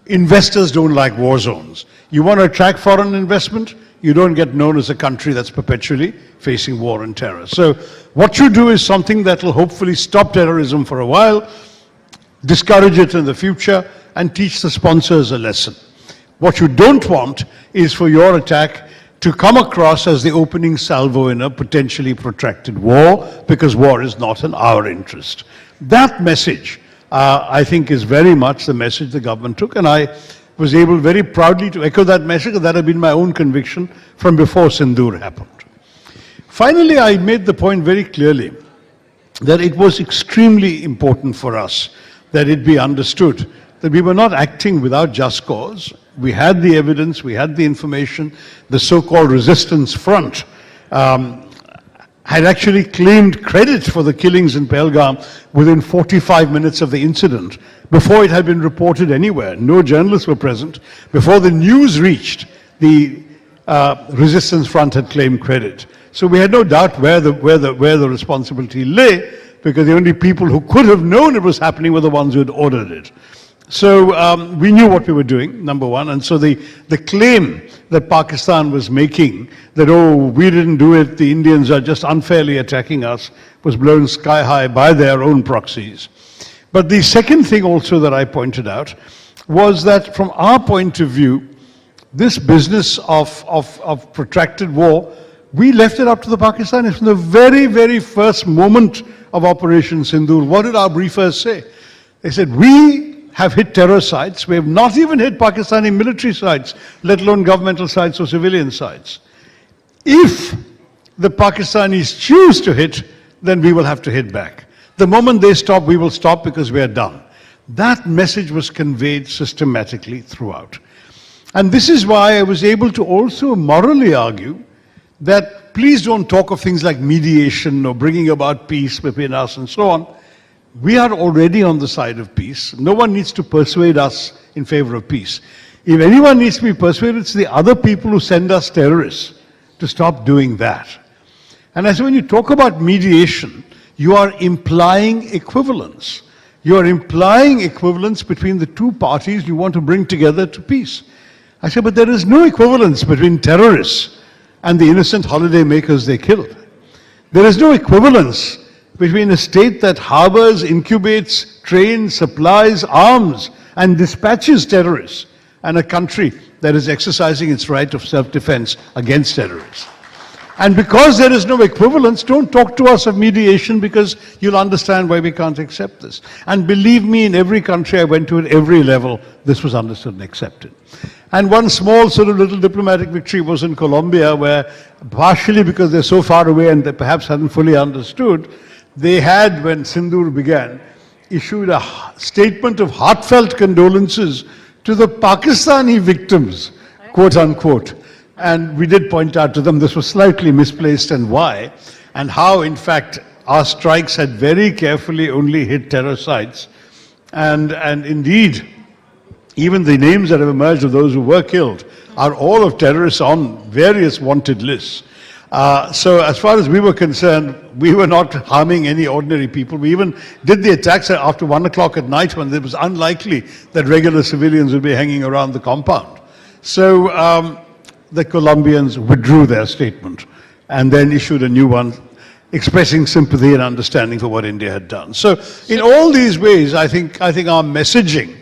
Investors don't like war zones. You want to attract foreign investment? You don't get known as a country that's perpetually facing war and terror. So what you do is something that will hopefully stop terrorism for a while, discourage it in the future, and teach the sponsors a lesson. What you don't want is for your attack to come across as the opening salvo in a potentially protracted war, because war is not in our interest. That message, I think, is very much the message the government took, and I was able very proudly to echo that message. That had been my own conviction from before Sindoor happened. Finally, I made the point very clearly that it was extremely important for us that it be understood that we were not acting without just cause. We had the evidence, we had the information. The so-called resistance front had actually claimed credit for the killings in Pahalgam within 45 minutes of the incident, before it had been reported anywhere. No journalists were present. Before the news reached, the resistance front had claimed credit. So we had no doubt where the responsibility lay, because the only people who could have known it was happening were the ones who had ordered it. So we knew what we were doing, number one, and so the claim that Pakistan was making, that, oh, we didn't do it, the Indians are just unfairly attacking us, was blown sky high by their own proxies. But the second thing also that I pointed out was that from our point of view, this business of protracted war, we left it up to the Pakistanis from the very, very first moment of Operation Sindoor. What did our briefers say? They said, we have hit terror sites. We have not even hit Pakistani military sites, let alone governmental sites or civilian sites. If the Pakistanis choose to hit, then we will have to hit back. The moment they stop, we will stop because we are done. That message was conveyed systematically throughout. And this is why I was able to also morally argue that please don't talk of things like mediation or bringing about peace between us and so on. We are already on the side of peace. No one needs to persuade us in favor of peace. If anyone needs to be persuaded, it's the other people who send us terrorists to stop doing that. And as when you talk about mediation, you are implying equivalence. You are implying equivalence between the two parties you want to bring together to peace. I said, but there is no equivalence between terrorists and the innocent holiday makers they killed. There is no equivalence between a state that harbors, incubates, trains, supplies arms, and dispatches terrorists, and a country that is exercising its right of self-defense against terrorists. And because there is no equivalence, don't talk to us of mediation, because you'll understand why we can't accept this. And believe me, in every country I went to at every level, this was understood and accepted. And one small sort of little diplomatic victory was in Colombia, where partially because they're so far away and they perhaps hadn't fully understood, they had, when Sindoor began, issued a statement of heartfelt condolences to the Pakistani victims, quote unquote. And we did point out to them this was slightly misplaced and why, and how in fact our strikes had very carefully only hit terror sites. And indeed, even the names that have emerged of those who were killed are all of terrorists on various wanted lists. So as far as we were concerned, we were not harming any ordinary people. We even did the attacks after 1 o'clock at night, when it was unlikely that regular civilians would be hanging around the compound. So the Colombians withdrew their statement and then issued a new one expressing sympathy and understanding for what India had done. So in all these ways, I think our messaging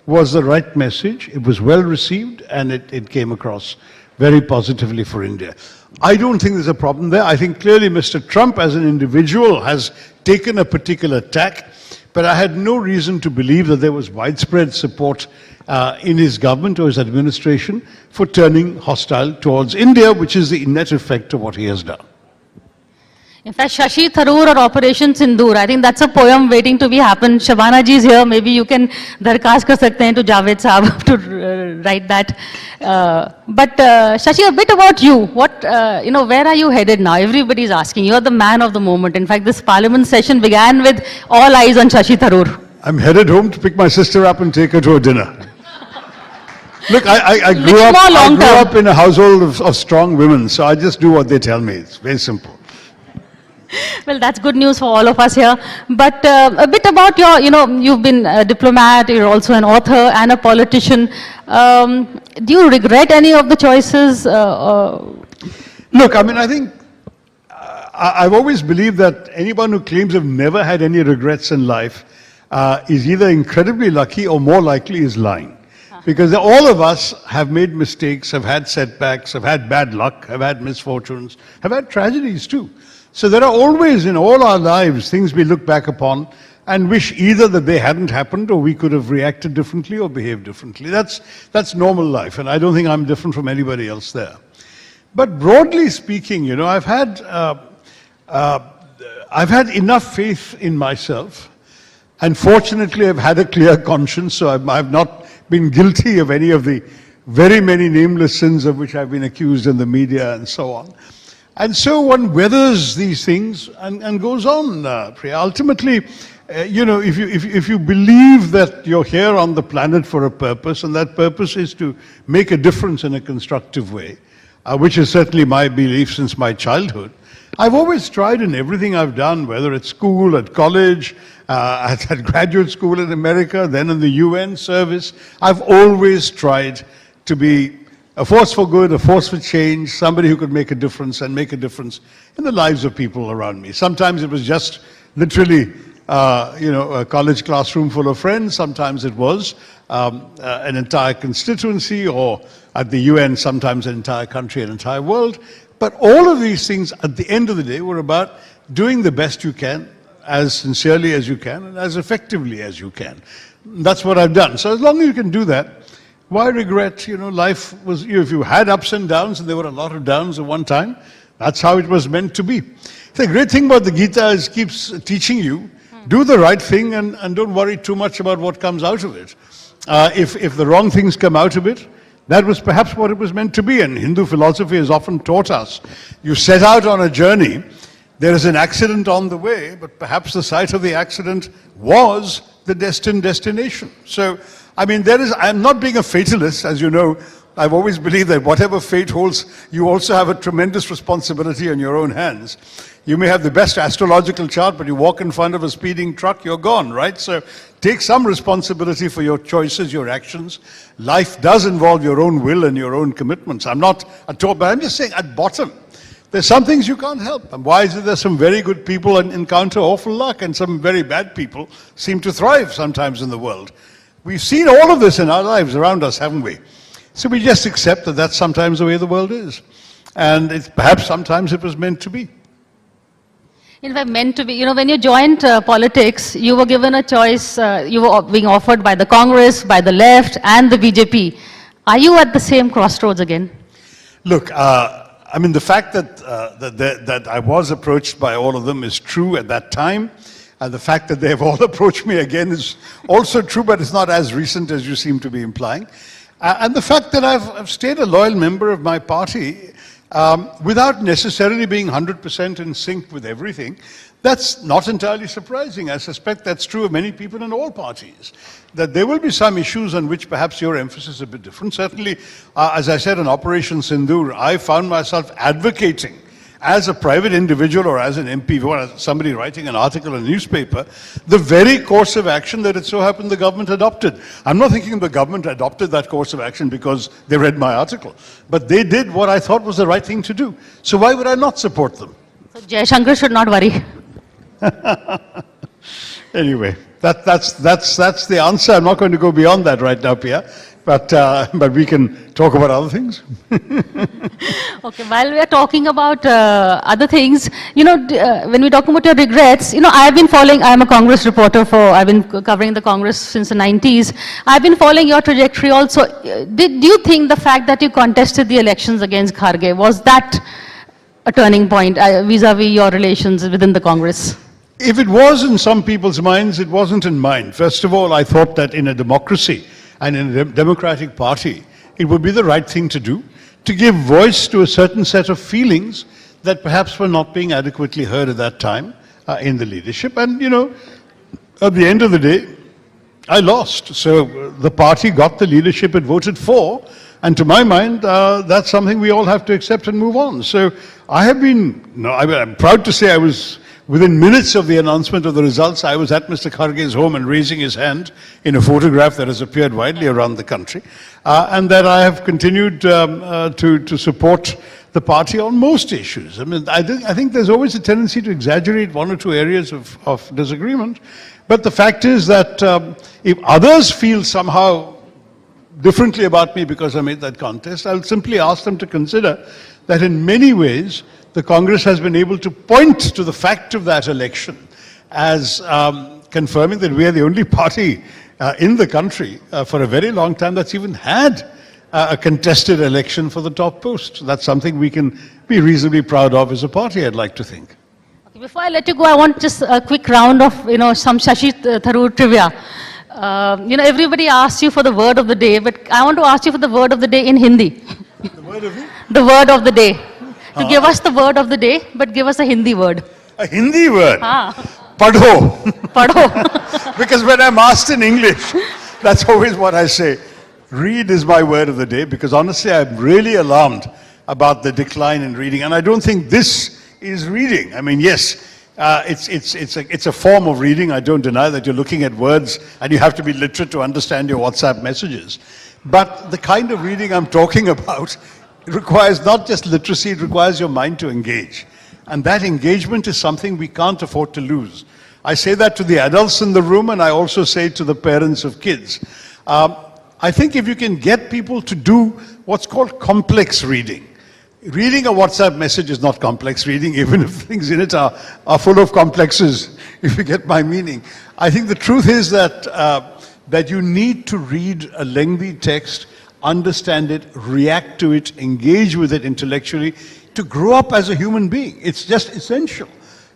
was the right message. It was well received, and it came across very positively for India. I don't think there's a problem there. I think clearly Mr. Trump as an individual has taken a particular tack, but I had no reason to believe that there was widespread support in his government or his administration for turning hostile towards India, which is the net effect of what he has done. In fact, Shashi Tharoor or Operation Sindoor, I think that's a poem waiting to be happen. Shabana ji is here. Maybe you can darkhast kar sakte hain to Javed Saab to write that. But Shashi, a bit about you. What where are you headed now? Everybody is asking. You are the man of the moment. In fact, this Parliament session began with all eyes on Shashi Tharoor. I'm headed home to pick my sister up and take her to a dinner. Look, I grew up in a household of strong women, so I just do what they tell me. It's very simple. Well, that's good news for all of us here. But a bit about your, you've been a diplomat, you're also an author and a politician. Do you regret any of the choices? Look, I mean, I think I've always believed that anyone who claims they've never had any regrets in life is either incredibly lucky or more likely is lying. Because all of us have made mistakes, have had setbacks, have had bad luck, have had misfortunes, have had tragedies too. So there are always in all our lives things we look back upon and wish either that they hadn't happened or we could have reacted differently or behaved differently. That's normal life, and I don't think I'm different from anybody else there. But broadly speaking, you know, I've had enough faith in myself, and fortunately I've had a clear conscience, so I've not been guilty of any of the very many nameless sins of which I've been accused in the media and so on. And so one weathers these things and goes on, Priya. Ultimately, you know, if you believe that you're here on the planet for a purpose, and that purpose is to make a difference in a constructive way, which is certainly my belief since my childhood, I've always tried in everything I've done, whether at school, at college, at graduate school in America, then in the UN service, I've always tried to be a force for good, a force for change, somebody who could make a difference and make a difference in the lives of people around me. Sometimes it was just literally, you know, a college classroom full of friends. Sometimes it was an entire constituency, or at the UN, sometimes an entire country, an entire world. But all of these things, at the end of the day, were about doing the best you can, as sincerely as you can, and as effectively as you can. That's what I've done. So as long as you can do that, why regret? You know, life was, if you had ups and downs, and there were a lot of downs at one time, that's how it was meant to be. The great thing about the Gita is it keeps teaching you, do the right thing and don't worry too much about what comes out of it. If the wrong things come out of it, that was perhaps what it was meant to be. And Hindu philosophy has often taught us, you set out on a journey, there is an accident on the way, but perhaps the site of the accident was the destined destination. So, I mean, I'm not being a fatalist, as you know. I've always believed that whatever fate holds, you also have a tremendous responsibility in your own hands. You may have the best astrological chart, but you walk in front of a speeding truck, you're gone, right? So take some responsibility for your choices, your actions. Life does involve your own will and your own commitments. I'm not at all, but I'm just saying at bottom, there's some things you can't help. And why is it that some very good people encounter awful luck and some very bad people seem to thrive sometimes in the world? We've seen all of this in our lives around us, haven't we? So we just accept that that's sometimes the way the world is. And perhaps sometimes it was meant to be. In fact, meant to be. You know, when you joined politics, you were given a choice. You were being offered by the Congress, by the left, and the BJP. Are you at the same crossroads again? Look, I mean, the fact that I was approached by all of them is true at that time. And the fact that they have all approached me again is also true, but it's not as recent as you seem to be implying. And the fact that I've stayed a loyal member of my party without necessarily being 100% in sync with everything, that's not entirely surprising. I suspect that's true of many people in all parties, that there will be some issues on which perhaps your emphasis is a bit different. Certainly, as I said, in Operation Sindoor, I found myself advocating as a private individual or as an MP or as somebody writing an article in a newspaper, the very course of action that it so happened the government adopted. I'm not thinking the government adopted that course of action because they read my article, but they did what I thought was the right thing to do. So why would I not support them? So Jai Shankar should not worry. Anyway, that's the answer. I'm not going to go beyond that right now, Pia. But we can talk about other things. Okay, while we are talking about other things, you know, when we talk about your regrets, you know, I'm a Congress reporter I've been covering the Congress since the 90s. I've been following your trajectory also. Do you think the fact that you contested the elections against Kharge, was that a turning point vis-a-vis your relations within the Congress? If it was in some people's minds, it wasn't in mine. First of all, I thought that in a democracy and in a democratic party, it would be the right thing to do, to give voice to a certain set of feelings that perhaps were not being adequately heard at that time in the leadership. And, you know, at the end of the day, I lost. So the party got the leadership it voted for, and to my mind, that's something we all have to accept and move on. So I have been, I'm proud to say I was, within minutes of the announcement of the results, I was at Mr. Kharge's home and raising his hand in a photograph that has appeared widely around the country, and that I have continued to support the party on most issues. I mean, I think there's always a tendency to exaggerate one or two areas of disagreement, but the fact is that if others feel somehow differently about me because I made that contest, I'll simply ask them to consider that in many ways, the Congress has been able to point to the fact of that election as confirming that we are the only party in the country for a very long time that's even had a contested election for the top post. That's something we can be reasonably proud of as a party, I'd like to think. Before I let you go, I want just a quick round of, some Shashi Tharoor trivia. Everybody asks you for the word of the day, but I want to ask you for the word of the day in Hindi. The word of it? The word of the day. To give us the word of the day, but give us a Hindi word. A Hindi word? Padho. Padho. Because when I'm asked in English, that's always what I say. Read is my word of the day, because honestly, I'm really alarmed about the decline in reading. And I don't think this is reading. I mean, yes, it's a form of reading. I don't deny that you're looking at words and you have to be literate to understand your WhatsApp messages. But the kind of reading I'm talking about requires not just literacy, it requires your mind to engage. And that engagement is something we can't afford to lose. I say that to the adults in the room, and I also say it to the parents of kids. I think if you can get people to do what's called complex reading. Reading a WhatsApp message is not complex reading, even if things in it are full of complexes, if you get my meaning. I think the truth is that you need to read a lengthy text, understand it, react to it, engage with it intellectually, to grow up as a human being. It's just essential.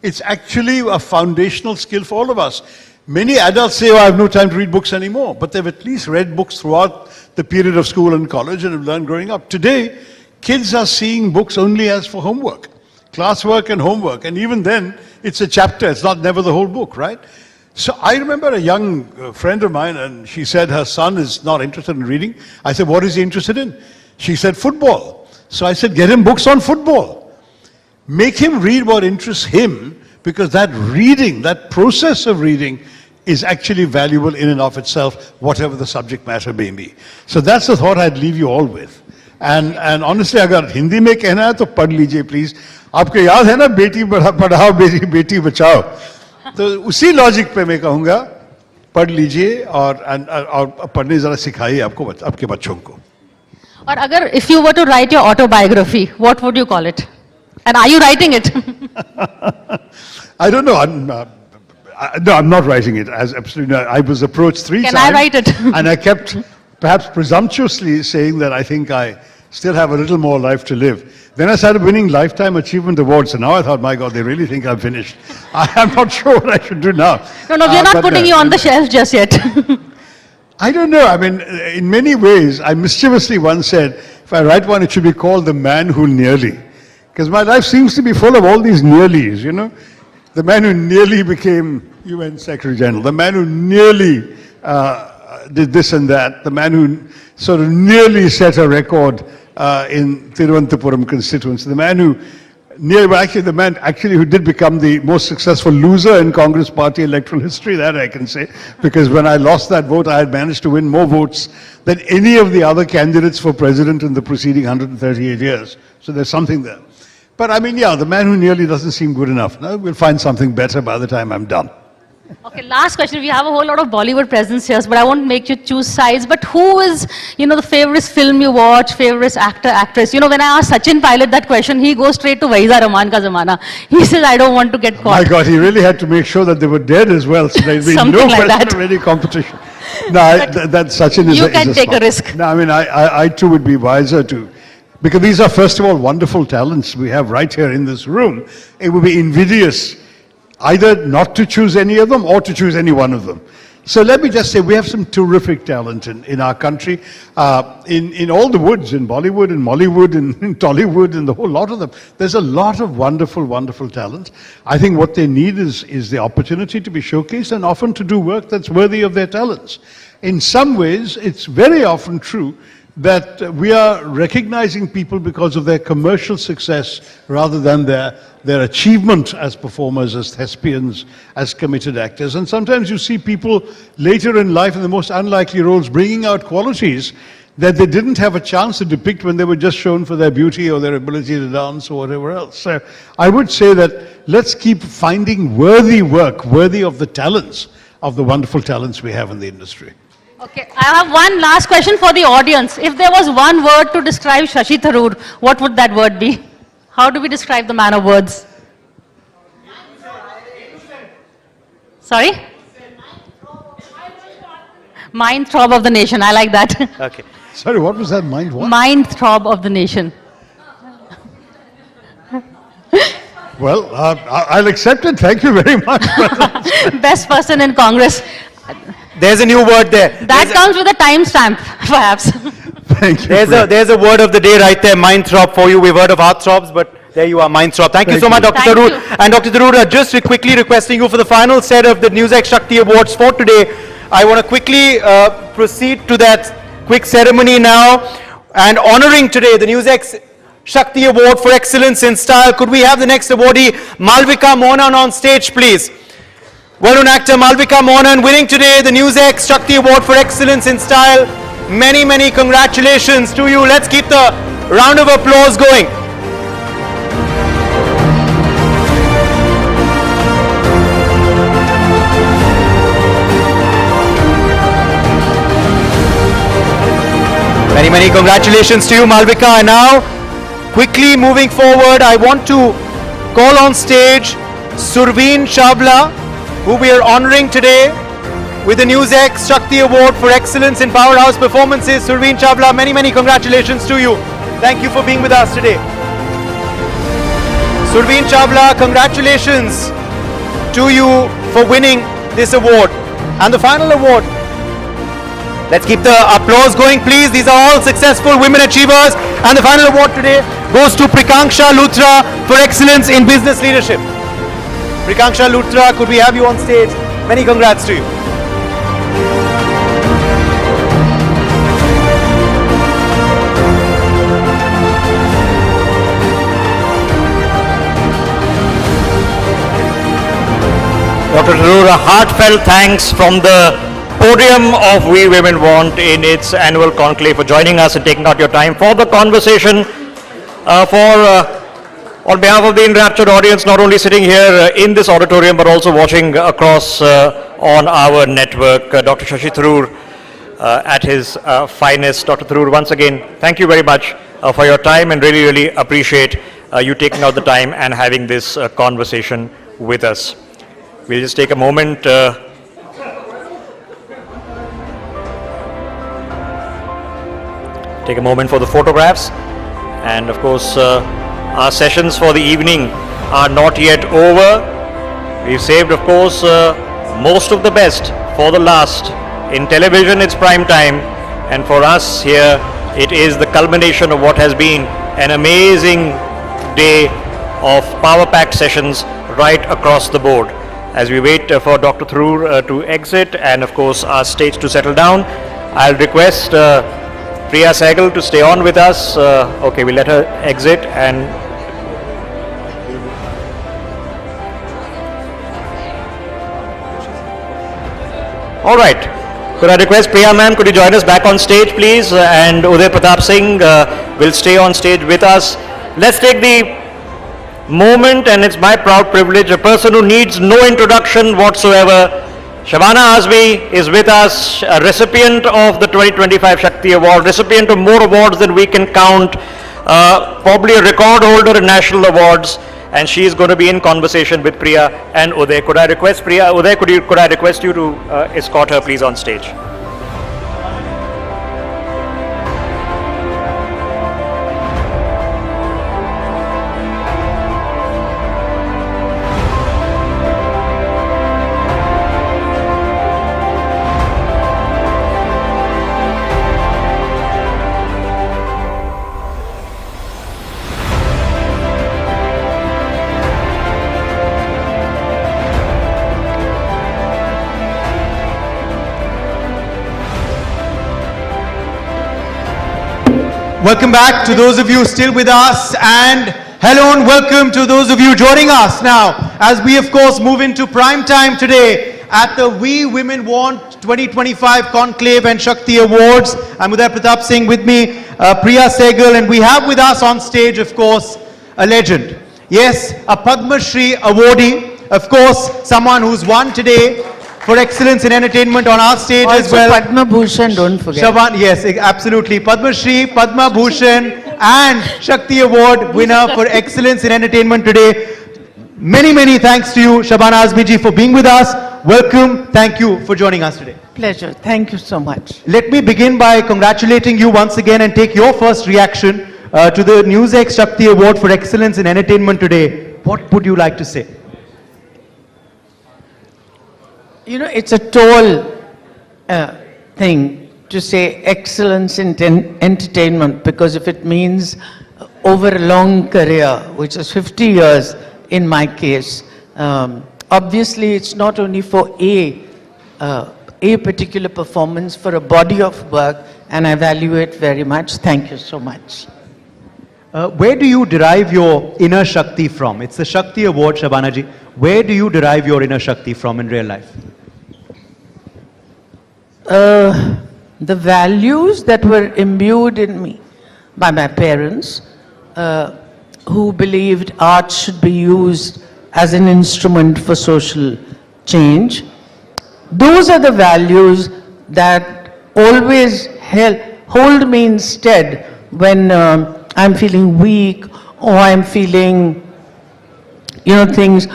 It's actually a foundational skill for all of us. Many adults say, I have no time to read books anymore, but they've at least read books throughout the period of school and college and have learned growing up. Today, kids are seeing books only as for homework, classwork and homework, and even then, it's a chapter, it's never the whole book, right? So I remember a young friend of mine, and she said her son is not interested in reading. I said, what is he interested in? She said, football. So I said, get him books on football. Make him read what interests him, because that reading, that process of reading, is actually valuable in and of itself, whatever the subject matter may be. So that's the thought I'd leave you all with. And honestly, अगर हिंदी में कहना है तो पढ़ लीजिए please. आपको याद है ना बेटी पढ़ाओ बेटी बचाओ. तो उसी लॉजिक पे मैं कहूँगा पढ़ लीजिए और पढ़ने जरा सिखाइए आपके बच्चों को. Or agar, if you were to write your autobiography, what would you call it? And are you writing it? I don't know. No, I'm not writing it. As absolutely, I was approached 3 times. Can I write it? And I kept, perhaps presumptuously, saying that I think I still have a little more life to live. Then I started winning Lifetime Achievement Awards, and now I thought, my God, they really think I'm finished. I'm not sure what I should do now. No, we are not putting you on the shelf just yet. I don't know. I mean, in many ways, I mischievously once said, if I write one, it should be called The Man Who Nearly. Because my life seems to be full of all these nearlies, you know. The man who nearly became UN Secretary General, the man who nearly did this and that, the man who sort of nearly set a record in Thiruvananthapuram constituency, the man who who did become the most successful loser in Congress party electoral history, that I can say, because when I lost that vote, I had managed to win more votes than any of the other candidates for president in the preceding 138 years. So there's something there. But I mean, yeah, the man who nearly doesn't seem good enough. No, we'll find something better by the time I'm done. Okay, last question. We have a whole lot of Bollywood presence here, but I won't make you choose sides. But who is, the favorite film you watch, favorite actor, actress? When I ask Sachin Pilot that question, he goes straight to Vaiza Rahman ka zamana. He says, I don't want to get caught. My God, he really had to make sure that they were dead as well, so there'd be no question of any competition. No, that Sachin is you can take a risk. No, I mean, I too would be wiser to, because these are, first of all, wonderful talents we have right here in this room. It would be invidious either not to choose any of them or to choose any one of them. So let me just say, we have some terrific talent in our country, in all the woods, in Bollywood, in Mollywood, in Tollywood, and the whole lot of them. There's a lot of wonderful, wonderful talent. I think what they need is the opportunity to be showcased and often to do work that's worthy of their talents. In some ways, it's very often true that we are recognizing people because of their commercial success rather than their achievement as performers, as thespians, as committed actors. And sometimes you see people later in life in the most unlikely roles bringing out qualities that they didn't have a chance to depict when they were just shown for their beauty or their ability to dance or whatever else. So I would say that let's keep finding worthy work, worthy of the talents, of the wonderful talents we have in the industry. Okay, I have one last question for the audience. If there was one word to describe Shashi Tharoor, what would that word be? How do we describe the man of words? Sorry? Mind throb of the nation, I like that. Okay. Sorry, what was that? Mind what? Mind throb of the nation. Well, I'll accept it. Thank you very much. Best person in Congress. There's a new word there. That comes with a timestamp, perhaps. Thank you. There's a word of the day right there, mind throb for you. We've heard of heart throbs, but there you are, mind throb. Thank you so much, Dr. Thakur. And Dr. Thakur, just quickly requesting you for the final set of the NewsX Shakti Awards for today. I want to quickly proceed to that quick ceremony now and honoring today the NewsX Shakti Award for Excellence in Style. Could we have the next awardee, Malvika Mohan, on stage, please? Well-known actor Malvika Mohan winning today the NewsX Shakti Award for Excellence in Style. Many, many congratulations to you. Let's keep the round of applause going. Many, many congratulations to you, Malvika. And now, quickly moving forward, I want to call on stage Surveen Chavla, who we are honoring today with the NewsX Shakti Award for Excellence in Powerhouse Performances. Surveen Chavla, many, many congratulations to you. Thank you for being with us today. Surveen Chavla, congratulations to you for winning this award. And the final award, let's keep the applause going, please. These are all successful women achievers. And the final award today goes to Prikanksha Luthra for excellence in business leadership. Prikanksha Luthra, could we have you on stage? Many congrats to you. Dr. Thakur, a heartfelt thanks from the podium of We Women Want in its annual conclave for joining us and taking out your time for the conversation. On behalf of the enraptured audience, not only sitting here in this auditorium, but also watching across on our network, Dr. Shashi Tharoor at his finest. Dr. Tharoor, once again, thank you very much for your time and really, really appreciate you taking out the time and having this conversation with us. We'll just take a moment. Take a moment for the photographs. And of course, our sessions for the evening are not yet over. We've saved, of course, most of the best for the last. In television, it's prime time. And for us here, it is the culmination of what has been an amazing day of power-packed sessions right across the board. As we wait for Dr. Tharoor to exit and of course our stage to settle down, I'll request Priya Sehgal to stay on with us. Okay, we'll let her exit and all right. Could I request Priya ma'am, could you join us back on stage please? And Uday Pratap Singh will stay on stage with us. Let's take the moment, and it's my proud privilege, a person who needs no introduction whatsoever. Shabana Azmi is with us, a recipient of the 2025 Shakti Award, recipient of more awards than we can count, probably a record holder in national awards, and she is going to be in conversation with Priya and Uday. Could I request Priya, Uday, could I request you to escort her please on stage? Welcome back to those of you still with us, and hello and welcome to those of you joining us now as we of course move into prime time today at the We Women Want 2025 Conclave and Shakti Awards. I'm Uday Pratap Singh, with me Priya Sehgal, and we have with us on stage of course a legend. Yes, a Padma Shri awardee, of course someone who's won today for excellence in entertainment on our stage also as well. Padma Bhushan, don't forget. Shaban, yes, absolutely. Padma Shri, Padma Bhushan and Shakti Award winner for excellence in entertainment today. Many, many thanks to you, Shabana Azmi ji, for being with us. Welcome. Thank you for joining us today. Pleasure. Thank you so much. Let me begin by congratulating you once again and take your first reaction to the NewsX Shakti Award for Excellence in Entertainment today. What would you like to say? You know, it's a tall thing to say excellence in entertainment, because if it means over a long career, which is 50 years in my case, obviously it's not only for a particular performance, for a body of work, and I value it very much. Thank you so much. Where do you derive your inner Shakti from? It's the Shakti Award, Shabana ji. Where do you derive your inner Shakti from in real life? The values that were imbued in me by my parents, who believed art should be used as an instrument for social change. Those are the values that always hold me in stead when I'm feeling weak or I'm feeling, things.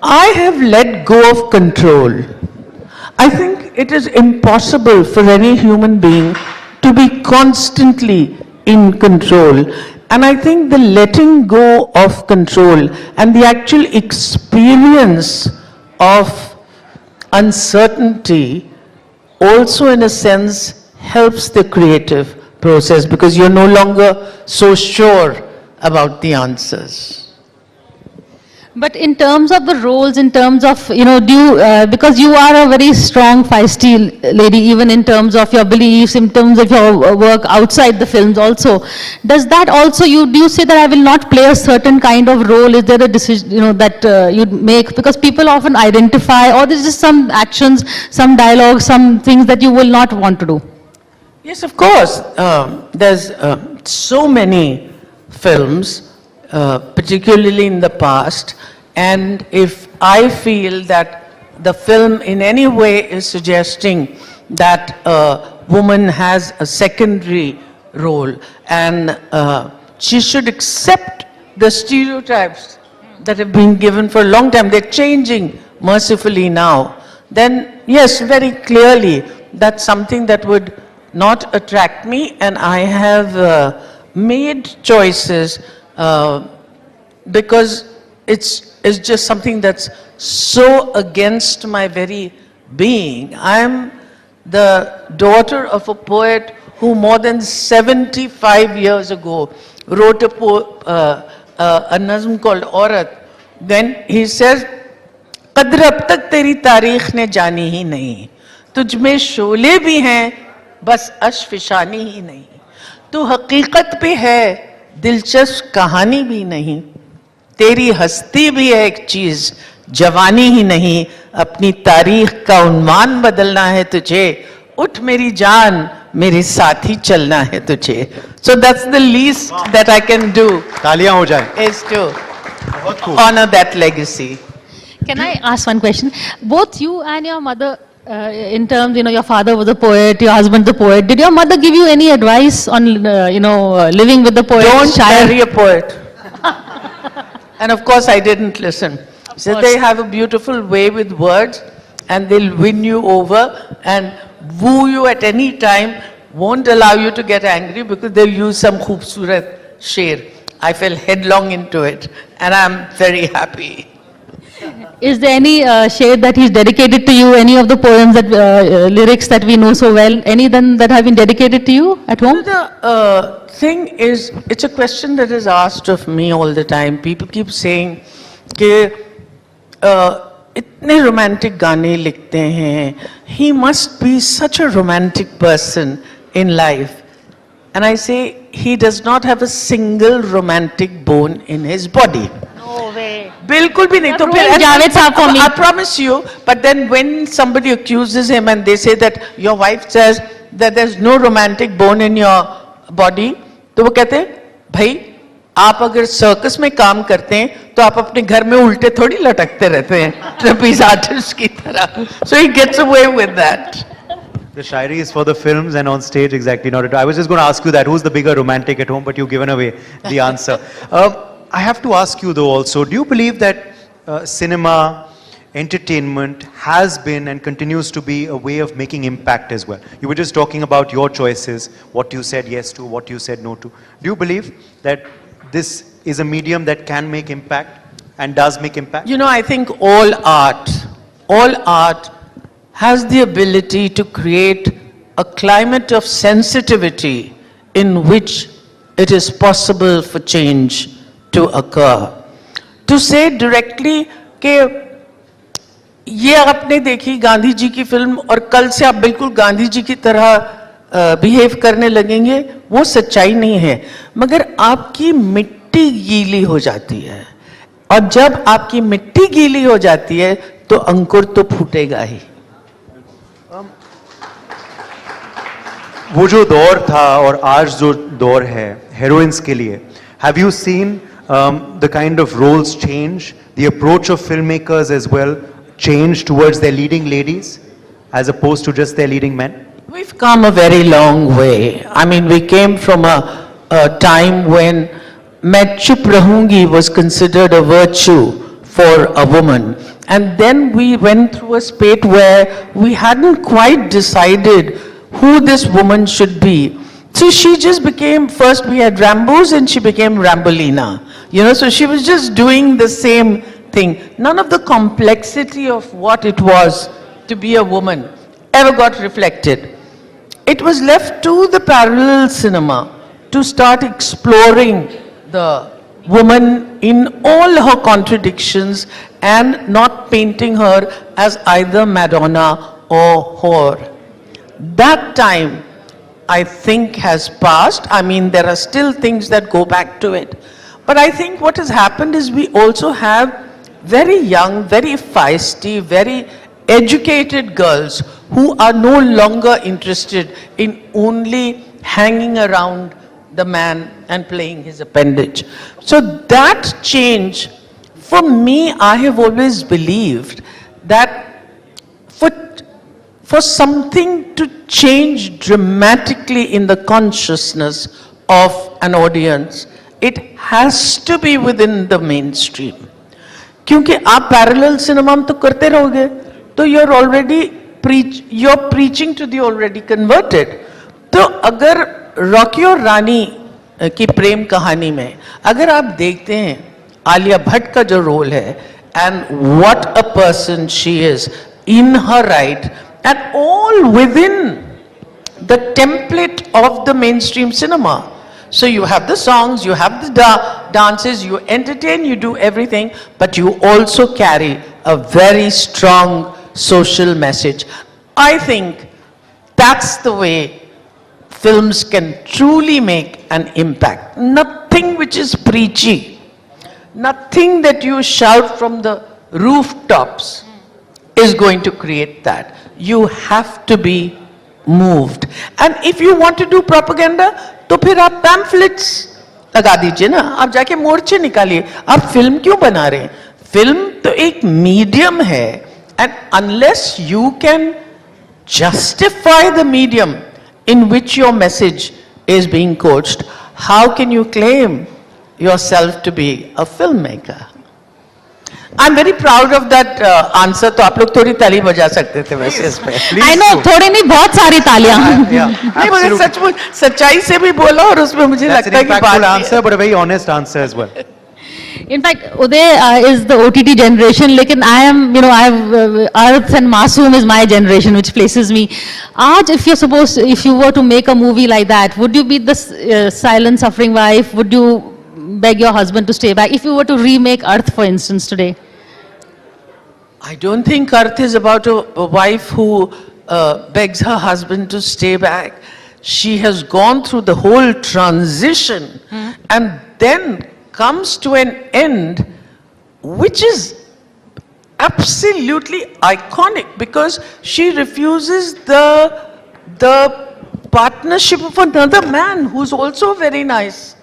I have let go of control. I think it is impossible for any human being to be constantly in control. And I think the letting go of control and the actual experience of uncertainty also, in a sense, helps the creative process, because you're no longer so sure about the answers. But in terms of the roles, in terms of, because you are a very strong, feisty lady, even in terms of your beliefs, in terms of your work outside the films also, does that also, do you say that I will not play a certain kind of role? Is there a decision, that you make? Because people often identify, or there's just some actions, some dialogue, some things that you will not want to do. Yes, of course. There's so many films, particularly in the past, and if I feel that the film in any way is suggesting that a woman has a secondary role and she should accept the stereotypes that have been given for a long time, they're changing mercifully now, then yes, very clearly that's something that would not attract me, and I have made choices because it's just something that's so against my very being. I'm the daughter of a poet who more than 75 years ago wrote a nazm called Aurat. Then he says, "Qadr ab tak teri taarikh ne jaani hi nahi, tujh mein shole bhi hain, bas ashfishani hi nahi, tu haqiqat pe hai, दिलचस्प कहानी भी नहीं, तेरी हस्ती भी है एक चीज, जवानी ही नहीं, अपनी तारीख का उन्मान बदलना है तुझे, उठ मेरी जान, मेरे साथ ही चलना है तुझे." So that's the least that I can do. तालियां हो जाए. Is to honor that legacy. Can I ask one question? Both you and your mother, in terms, your father was a poet, your husband the poet. Did your mother give you any advice on, living with the poet? Don't marry a poet. And of course I didn't listen. So they have a beautiful way with words and they'll win you over and woo you at any time, won't allow you to get angry because they'll use some khoobsurat sher. I fell headlong into it and I'm very happy. Is there any shade that he's dedicated to you? Any of the poems, that lyrics that we know so well? Any then that have been dedicated to you at home? The thing is, it's a question that is asked of me all the time. People keep saying, कि इतने romantic गाने लिखते हैं. He must be such a romantic person in life. And I say, he does not have a single romantic bone in his body. No way. बिल्कुल भी नहीं. तो फिर I promise you, but then when somebody accuses him and they say that your wife says that there's no romantic bone in your body, तो वो कहते हैं, भाई आप अगर सर्कस में काम करते हैं तो आप अपने घर में उल्टे थोड़ी लटकते रहते हैं ट्रेपेज आर्टिस्ट की तरह. So he gets away with that. The shairi is for the films and on stage, exactly. Not at all. I was just going to ask you that, who's the bigger romantic at home, but you've given away the answer. I have to ask you though also, do you believe that cinema entertainment has been and continues to be a way of making impact as well. You were just talking about your choices, what you said yes to, what you said no to. Do you believe that this is a medium that can make impact and does make impact? You know, I think all art has the ability to create a climate of sensitivity in which it is possible for change to occur. To say directly कि ये आपने देखी गांधी जी की film और कल से आप बिल्कुल गांधी जी की तरह बिहेव करने लगेंगे, वो सच्चाई नहीं है, मगर आपकी मिट्टी गीली हो जाती है, और जब आपकी मिट्टी गीली हो जाती है तो अंकुर तो फूटेगा ही. वो जो दौर था और आज जो दौर है heroines के लिए, have you seen the kind of roles change, the approach of filmmakers as well change towards their leading ladies as opposed to just their leading men? We've come a very long way. I mean, we came from a time when "main chup rahungi" was considered a virtue for a woman. And then we went through a spate where we hadn't quite decided who this woman should be. So she just became, first we had Rambos and she became Rambolina. You know, so she was just doing the same thing. None of the complexity of what it was to be a woman ever got reflected. It was left to the parallel cinema to start exploring the woman in all her contradictions and not painting her as either Madonna or whore. That time, I think, has passed. I mean, there are still things that go back to it. But I think what has happened is we also have very young, very feisty, very educated girls who are no longer interested in only hanging around the man and playing his appendage. So that change, for me, I have always believed that for something to change dramatically in the consciousness of an audience, it has to be within the mainstream. क्योंकि आप parallel cinema में तो करते रहोगे, तो you're preaching to the already converted. तो अगर Rocky और रानी की प्रेम कहानी में अगर आप देखते हैं आलिया भट्ट का जो रोल है, and what a person she is in her right, and all within the template of the mainstream cinema. So you have the songs, you have the dances, you entertain, you do everything, but you also carry a very strong social message. I think that's the way films can truly make an impact. Nothing which is preachy, nothing that you shout from the rooftops is going to create that. You have to be moved. And if you want to do propaganda, तो फिर आप pamphlets लगा दीजिए ना, आप जाके मोर्चे निकालिए. आप फिल्म क्यों बना रहे हैं? फिल्म तो एक मीडियम है, and unless you can justify the medium in which your message is being coached, how can you claim yourself to be a filmmaker? I'm very proud of that answer. तो आप लोग थोड़ी ताली बजा सकते थे वैसे इस पे. I know, थोड़ी नहीं बहुत सारी तालियां. नहीं, मुझे सचमुच सच्चाई से भी बोला और उसमें मुझे लगता है कि बात. That's an impactful answer, but a very honest answer as well. In fact, Uday is the OTT generation, लेकिन I am, you know, I have Arif and Masoom is my generation, which places me. Aaj, if you were to make a movie like that, would you be the silent suffering wife? Would you beg your husband to stay back? If you were to remake Earth, for instance, today? I don't think Earth is about a wife who begs her husband to stay back. She has gone through the whole transition and then comes to an end, which is absolutely iconic because she refuses the partnership of another man who's also a very nice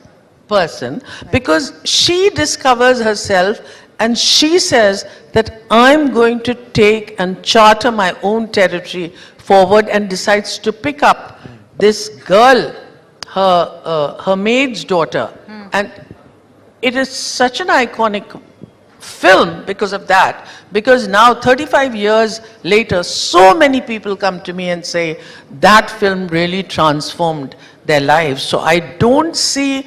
person, because she discovers herself and she says that I'm going to take and charter my own territory forward, and decides to pick up this girl, her maid's daughter. And it is such an iconic film because of that. Because now 35 years later, so many people come to me and say, that film really transformed their lives. So I don't see,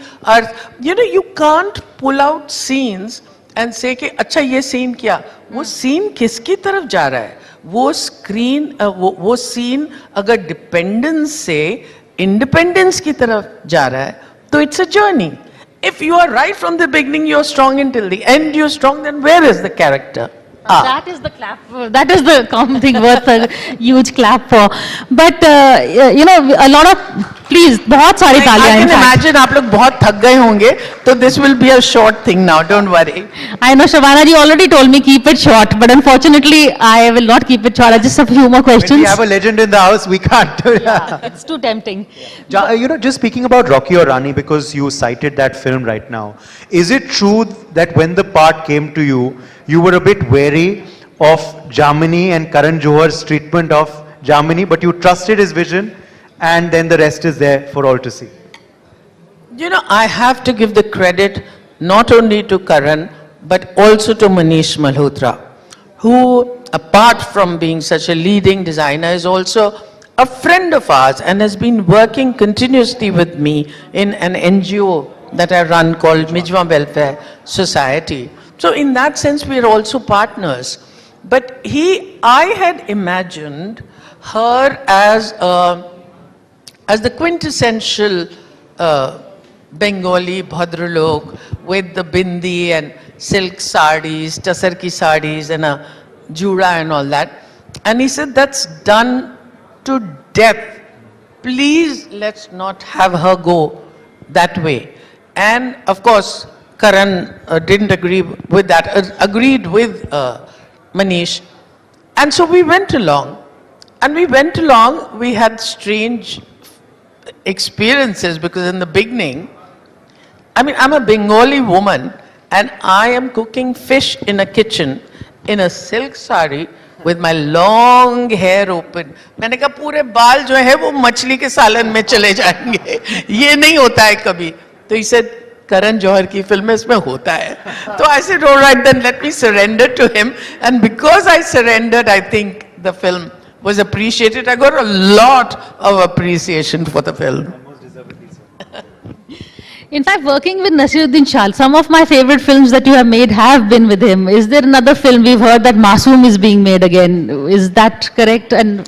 you can't pull out scenes and say, कि अच्छा ये scene क्या? वो scene किसकी तरफ जा रहा है? वो scene अगर dependence से independence की तरफ जा रहा है, तो it's a journey. If you are right from the beginning, you're strong until the end, you're strong, then where is the character? That is the clap. That is the common thing worth a huge clap for. But a lot of please, बहुत सारी तालियां. I can imagine आप लोग बहुत थक गए होंगे, so this will be a short thing now. Don't worry. I know Shabana ji already told me keep it short, but unfortunately I will not keep it short. I just have a few more questions. When we have a legend in the house, we can't. It's too tempting. Just speaking about Rocky or Rani, because you cited that film right now, is it true that when the part came to you, you were a bit wary of Jamini and Karan Johar's treatment of Jamini, but you trusted his vision, and then the rest is there for all to see? I have to give the credit not only to Karan, but also to Manish Malhotra, who, apart from being such a leading designer, is also a friend of ours and has been working continuously with me in an NGO that I run called Mijwa Welfare Society. So in that sense, we are also partners. But I had imagined her as the quintessential Bengali Bhadralok with the bindi and silk sarees, tasar ki sarees and a jura and all that. And he said, that's done to death. Please let's not have her go that way. And of course, Karan didn't agree with that, agreed with Manish. And so we went along. And we had strange experiences because in the beginning, I'm a Bengali woman and I am cooking fish in a kitchen in a silk sari with my long hair open. मैंने कहा पूरे बाल जो है वो मछली के सालन में चले जाएंगे. ये नहीं होता है कभी. तो he said, Karan Johar की फिल्म में इसमें होता है. So I said, all right, then let me surrender to him. And because I surrendered, I think the film was appreciated. I got a lot of appreciation for the film. In fact, working with Nasiruddin Shah, some of my favorite films that you have made have been with him. Is there another film? We've heard that Masoom is being made again. Is that correct? And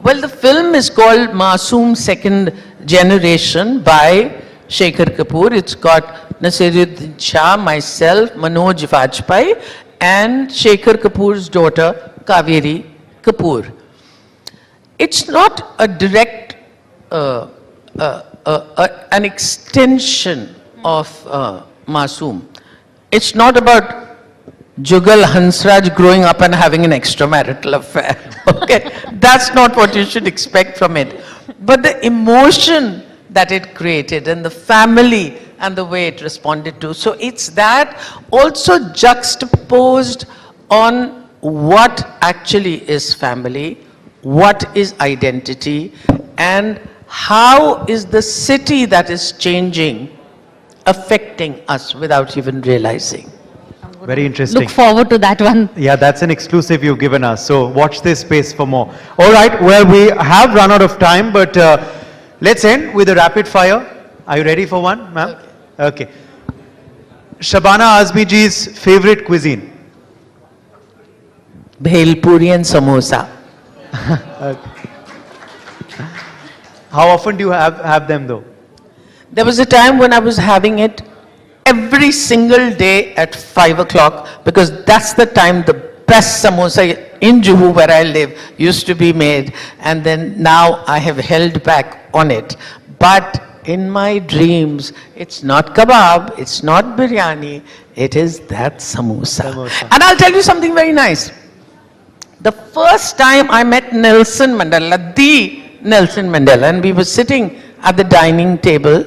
well, the film is called Masoom Second Generation by Shekhar Kapoor. It's got Nasiruddin Shah, myself, Manoj Vajpayee, and Shekhar Kapoor's daughter, Kaveri Kapoor. It's not a direct, an extension of Masoom. It's not about Jugal Hansraj growing up and having an extramarital affair. Okay, that's not what you should expect from it. But the emotion that it created and the family and the way it responded to. So it's that also juxtaposed on what actually is family, what is identity, and how is the city that is changing affecting us without even realizing. Very interesting. Look forward to that one. Yeah, that's an exclusive you've given us. So watch this space for more. All right, well, we have run out of time, but let's end with a rapid fire. Are you ready for one, ma'am? Okay. Shabana Azmi ji's favorite cuisine? Bhel puri and samosa. How often do you have them though? There was a time when I was having it every single day at 5 o'clock because that's the time the best samosa in Juhu where I live used to be made, and then now I have held back on it. But in my dreams, it's not kebab, it's not biryani, it is that samosa. And I'll tell you something very nice. The first time I met Nelson Mandela, the Nelson Mandela, and we were sitting at the dining table,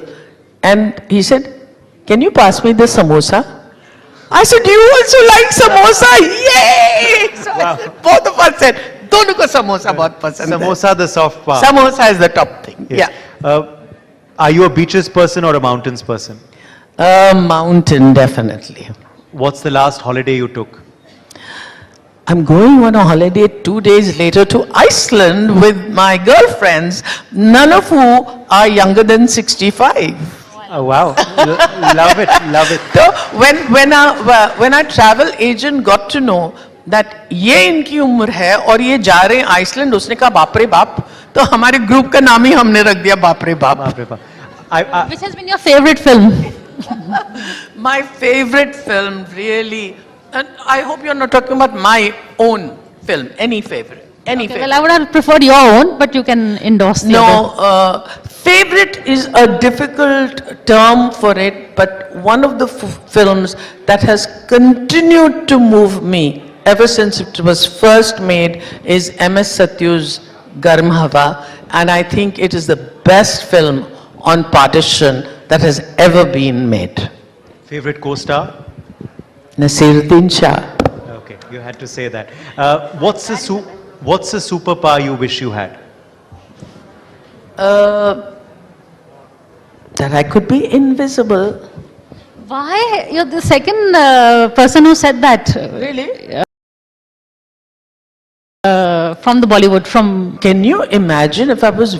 and he said, "Can you pass me the samosa?" I said, "You also like samosa?" Yay! So I said, both of us said, "Dono ko samosa bahut pasand hai." Samosa, the soft part. Samosa is the top thing. Yes. Yeah. Are you a beaches person or a mountains person? Mountain, definitely. what's the last holiday you took? I'm going on a holiday 2 days later to Iceland with my girlfriends, none of who are younger than 65. Oh, wow. Love it, love it. So when our travel agent got to know that ये इनकी उम्र है और ये जा रहे हैं Iceland, उसने कहा बाप रे बाप, तो हमारे ग्रुप का नाम ही हमने रख दिया बाप रे बाप. Which has been your favorite film? My favorite film, really, and I hope you're not talking about my own film, any favorite. Any favorite. Well, I would have preferred your own, but you can endorse the other. Favorite is a difficult term for it, but one of the films that has continued to move me ever since it was first made is MS Satyu's Garm Hava, and I think it is the best film on partition that has ever been made. Favorite co-star? Nasiruddin Shah. Okay, you had to say that. What's the superpower you wish you had? That I could be invisible. Why? You're the second person who said that. Really? From the Bollywood, from... Can you imagine if I was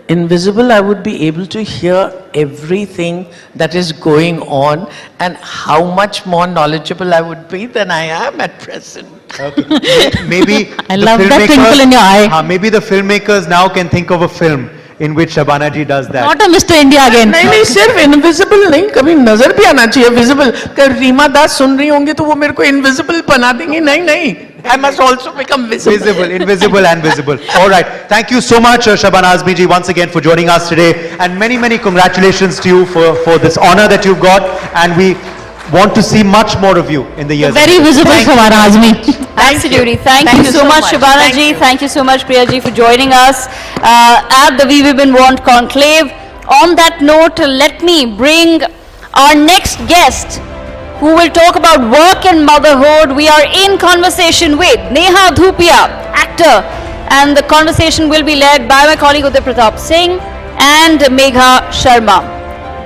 invisible, I would be able to hear everything that is going on, and how much more knowledgeable I would be than I am at present. Okay. Maybe I love that twinkle in your eye. Maybe the filmmakers now can think of a film in which Shabana ji does that. Not a Mr. India again. नहीं सिर्फ invisible नहीं, कभी नजर भी आना चाहिए visible. कर रीमा दास सुन रही होंगी तो वो मेरे को invisible बना देंगी. नहीं, I must also become visible. Visible, invisible and visible. All right. Thank you so much, Shabana Azmi ji, once again for joining us today, and many, many congratulations to you for this honor that you've got, and we want to see much more of you in the years Very ahead. visible, Shabana Azmi. Absolutely. Thank you so much, Shabana ji. Thank you so much, Priya ji, for joining us at the We Women Want Conclave. On that note, let me bring our next guest, who will talk about work and motherhood. We are in conversation with Neha Dhupia, actor, and the conversation will be led by my colleague Uday Pratap Singh and Megha Sharma.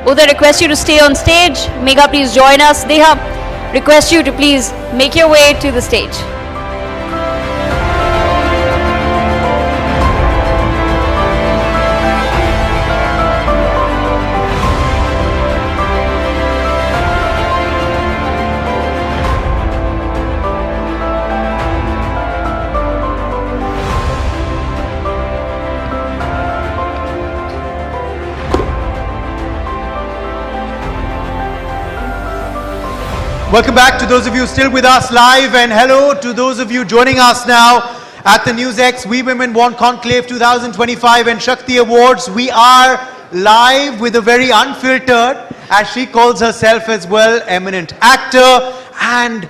Uday, request you to stay on stage. Megha, please join us. Neha, request you to please make your way to the stage. Welcome back to those of you still with us live, and hello to those of you joining us now at the NewsX We Women Want Conclave 2025 and Shakti Awards. We are live with a very unfiltered, as she calls herself as well, eminent actor and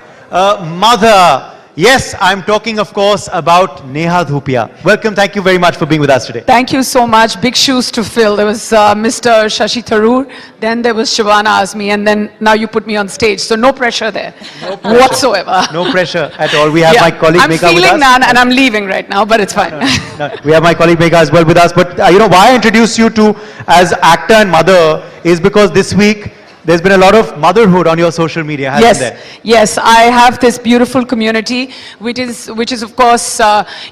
mother. Yes, I'm talking, of course, about Neha Dhupia. Welcome, thank you very much for being with us today. Thank you so much. Big shoes to fill. There was Mr. Shashi Tharoor, then there was Shabana Azmi, and then now you put me on stage. So no pressure there whatsoever. No pressure at all. We have my colleague Megha with us. I'm feeling none, and I'm leaving right now, but it's fine. No, we have my colleague Megha as well with us. But you know, why I introduce you to as actor and mother is because this week there's been a lot of motherhood on your social media, hasn't there? Yes, I have this beautiful community, which is of course,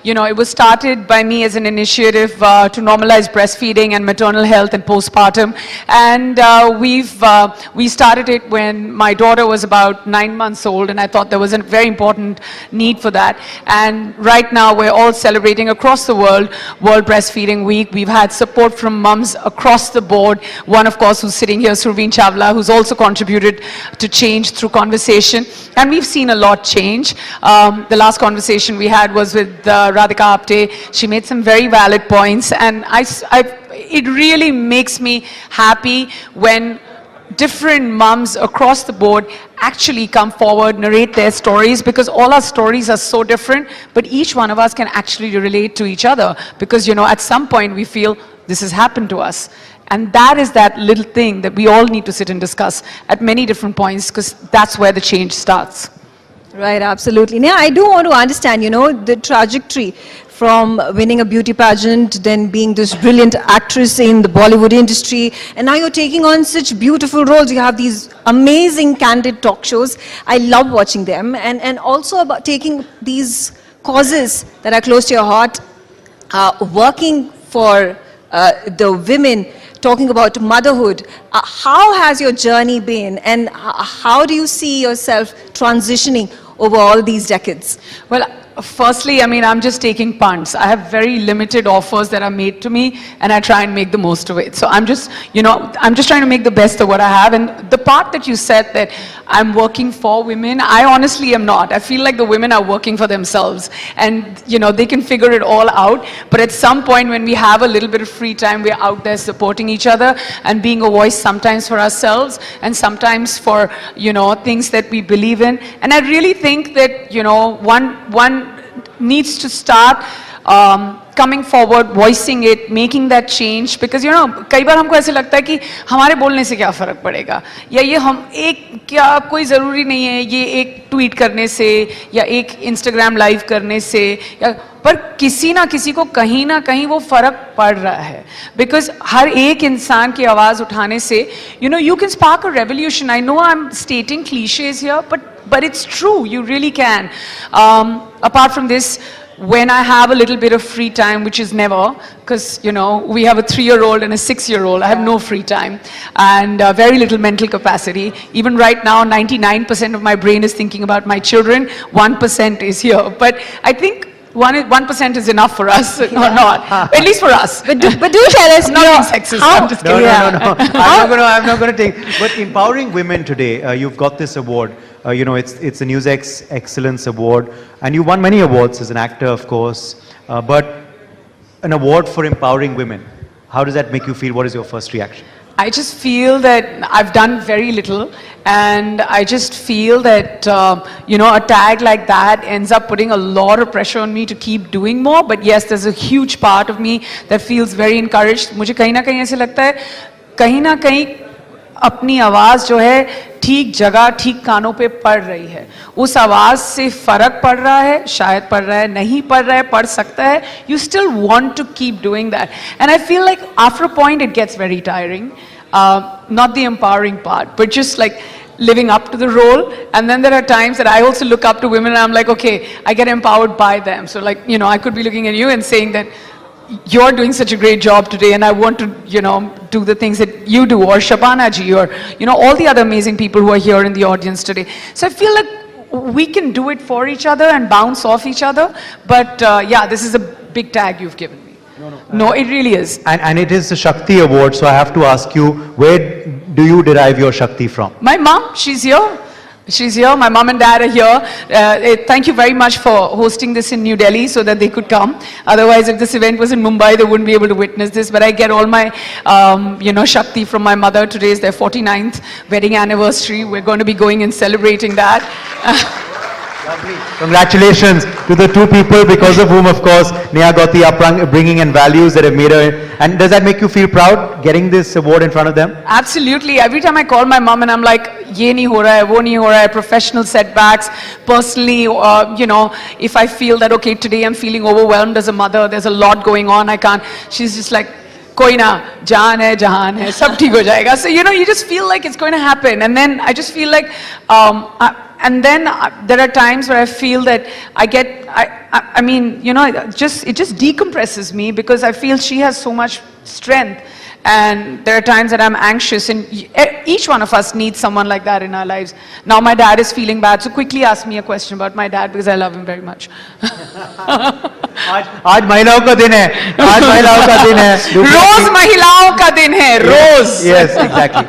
you know, it was started by me as an initiative to normalize breastfeeding and maternal health and postpartum. And we started it when my daughter was about 9 months old, and I thought there was a very important need for that. And right now we're all celebrating across the world, World Breastfeeding Week. We've had support from mums across the board. One, of course, who's sitting here, Surveen Chawla, who's also contributed to change through conversation, and we've seen a lot change. The last conversation we had was with Radhika Apte. She made some very valid points, and it really makes me happy when different mums across the board actually come forward, narrate their stories, because all our stories are so different, but each one of us can actually relate to each other, because, you know, at some point we feel this has happened to us. And that is that little thing that we all need to sit and discuss at many different points, because that's where the change starts. Right, absolutely. Now, I do want to understand, you know, the trajectory from winning a beauty pageant, then being this brilliant actress in the Bollywood industry, and now you're taking on such beautiful roles. You have these amazing candid talk shows. I love watching them, and also about taking these causes that are close to your heart, working for the women, talking about motherhood. How has your journey been, and how do you see yourself transitioning over all these decades? Well, firstly, I mean, I'm just taking punts. I have very limited offers that are made to me, and I try and make the most of it. So I'm just, I'm just trying to make the best of what I have. And the part that you said that I'm working for women, I honestly am not. I feel like the women are working for themselves, and, they can figure it all out. But at some point when we have a little bit of free time, we're out there supporting each other and being a voice sometimes for ourselves and sometimes for, things that we believe in. And I really think that, one needs to start coming forward, voicing it, making that change, because कई बार हमको ऐसे लगता है कि हमारे बोलने से क्या फर्क पड़ेगा, या ये हम क्या कोई ज़रूरी नहीं है ये एक ट्वीट करने से या एक इंस्टाग्राम लाइव करने से, या पर किसी ना किसी को कहीं ना कहीं वो फर्क पड़ रहा है, बिकॉज हर एक इंसान की आवाज़ उठाने से you can spark a revolution. I know I'm stating cliches here, but it's true, you really can. Apart from this, when I have a little bit of free time, which is never, because, we have a 3-year-old and a 6-year-old, I have no free time and very little mental capacity. Even right now, 99% of my brain is thinking about my children, 1% is here. But I think 1% is enough for us, or not, at least for us. But do tell us, not being sexist, I'm just kidding. No. I'm not going to take, but empowering women today, you've got this award. It's a NewsX Excellence Award, and you won many awards as an actor, of course, but an award for empowering women. How does that make you feel? What is your first reaction? I just feel that I've done very little, and I just feel that, a tag like that ends up putting a lot of pressure on me to keep doing more. But yes, there's a huge part of me that feels very encouraged. मुझे कहीं ना कहीं ऐसे लगता है, कहीं ना कहीं अपनी आवाज़ जो है ठीक जगह ठीक कानों पे पड़ रही है, उस आवाज़ से फर्क पड़ रहा है, शायद पड़ रहा है, नहीं पड़ रहा है, पड़ सकता है. You still want to keep doing that, and I feel like after a point it gets very tiring. Not the empowering part, but just like living up to the role. And then there are times that I also look up to women and I'm like, okay, I get empowered by them. So like, I could be looking at you and saying that you're doing such a great job today, and I want to, do the things that you do, or Shabana ji, or, all the other amazing people who are here in the audience today. So I feel like we can do it for each other and bounce off each other. But yeah, this is a big tag you've given me. No, it really is. And it is the Shakti Award, so I have to ask you, where do you derive your Shakti from? My mom, she's here. She's here. My mom and dad are here. Thank you very much for hosting this in New Delhi so that they could come. Otherwise, if this event was in Mumbai, they wouldn't be able to witness this. But I get all my, Shakti from my mother. Today is their 49th wedding anniversary. We're going to be going and celebrating that. Congratulations to the two people because of whom, of course, Neha got the upbringing and values that have made her. And does that make you feel proud, getting this award in front of them? Absolutely. Every time I call my mom and I'm like, ye nahi ho raha hai, wo nahi ho raha hai, professional setbacks, personally, if I feel that, okay, today I'm feeling overwhelmed as a mother, there's a lot going on, I can't, she's just like, koi na, jaan hai, jahan hai, sab theek ho jayega. So, you just feel like it's going to happen. And then I just feel like, and then there are times where I feel that I mean, it just decompresses me because I feel she has so much strength. And there are times that I'm anxious, and each one of us needs someone like that in our lives. Now my dad is feeling bad, so quickly ask me a question about my dad because I love him very much. आज महिलाओं का दिन है, आज महिलाओं का दिन है. रोज महिलाओं का दिन है, रोज. Yes, exactly.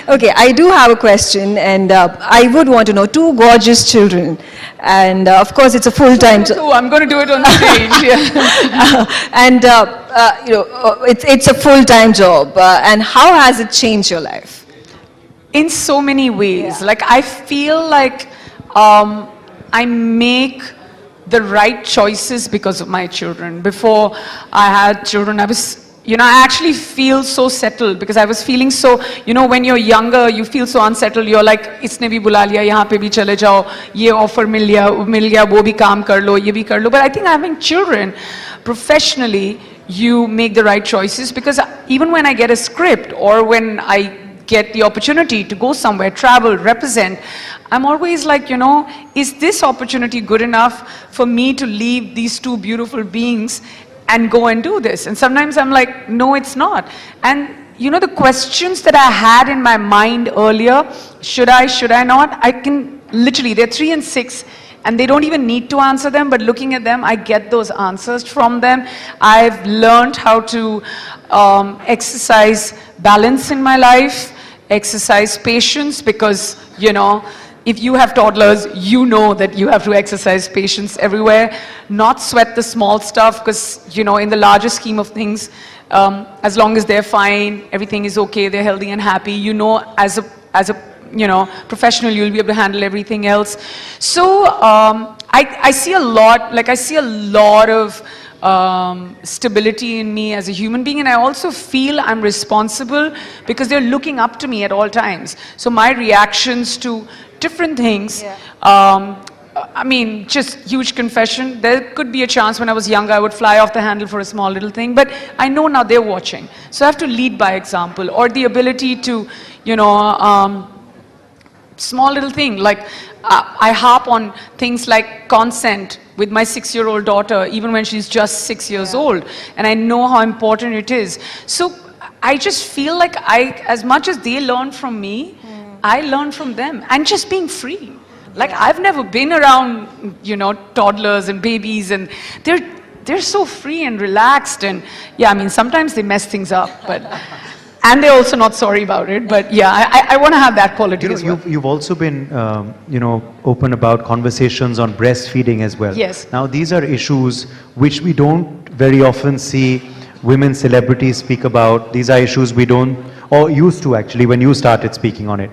Okay, I do have a question, and I would want to know, two gorgeous children, and of course it's a full-time job. I'm going to do it on stage. Yeah. And it's a full-time job, and how has it changed your life? In so many ways. Like I feel like I make the right choices because of my children. Before I had children, I was, I actually feel so settled because I was feeling so, when you're younger, you feel so unsettled. You're like, इसने भी बुला लिया, यहाँ पे भी चले जाओ, ये offer मिल गया, वो भी काम कर लो, ये भी कर लो. But I think having children professionally you make the right choices, because even when I get a script or when I get the opportunity to go somewhere, travel, represent, I'm always like, you know, is this opportunity good enough for me to leave these two beautiful beings and go and do this? And sometimes I'm like, no, it's not. And you know, the questions that I had in my mind earlier, should I not? I can literally, they're 3 and 6, and they don't even need to answer them, but looking at them, I get those answers from them. I've learned how to exercise balance in my life, exercise patience, because, you know, if you have toddlers, you know that you have to exercise patience everywhere. Not sweat the small stuff, because, you know, in the larger scheme of things, as long as they're fine, everything is okay, they're healthy and happy, you know, as a you know, professional, you'll be able to handle everything else. So I see a lot, like I see a lot of stability in me as a human being, and I also feel I'm responsible because they're looking up to me at all times. So my reactions to different things, I mean, just huge confession, there could be a chance when I was younger I would fly off the handle for a small little thing, but I know now they're watching. So I have to lead by example, or the ability to, you know, small little thing, like I harp on things like consent with my 6-year-old daughter, even when she's just 6 years old, and I know how important it is. So I just feel like as much as they learn from me, I learn from them, and just being free. Like I've never been around, you know, toddlers and babies, and they're so free and relaxed, and yeah, I mean, sometimes they mess things up, but and they're also not sorry about it, but yeah, I want to have that quality as well. You've also been, you know, open about conversations on breastfeeding as well. Yes. Now, these are issues which we don't very often see women celebrities speak about. These are issues we don't, or used to actually, when you started speaking on it.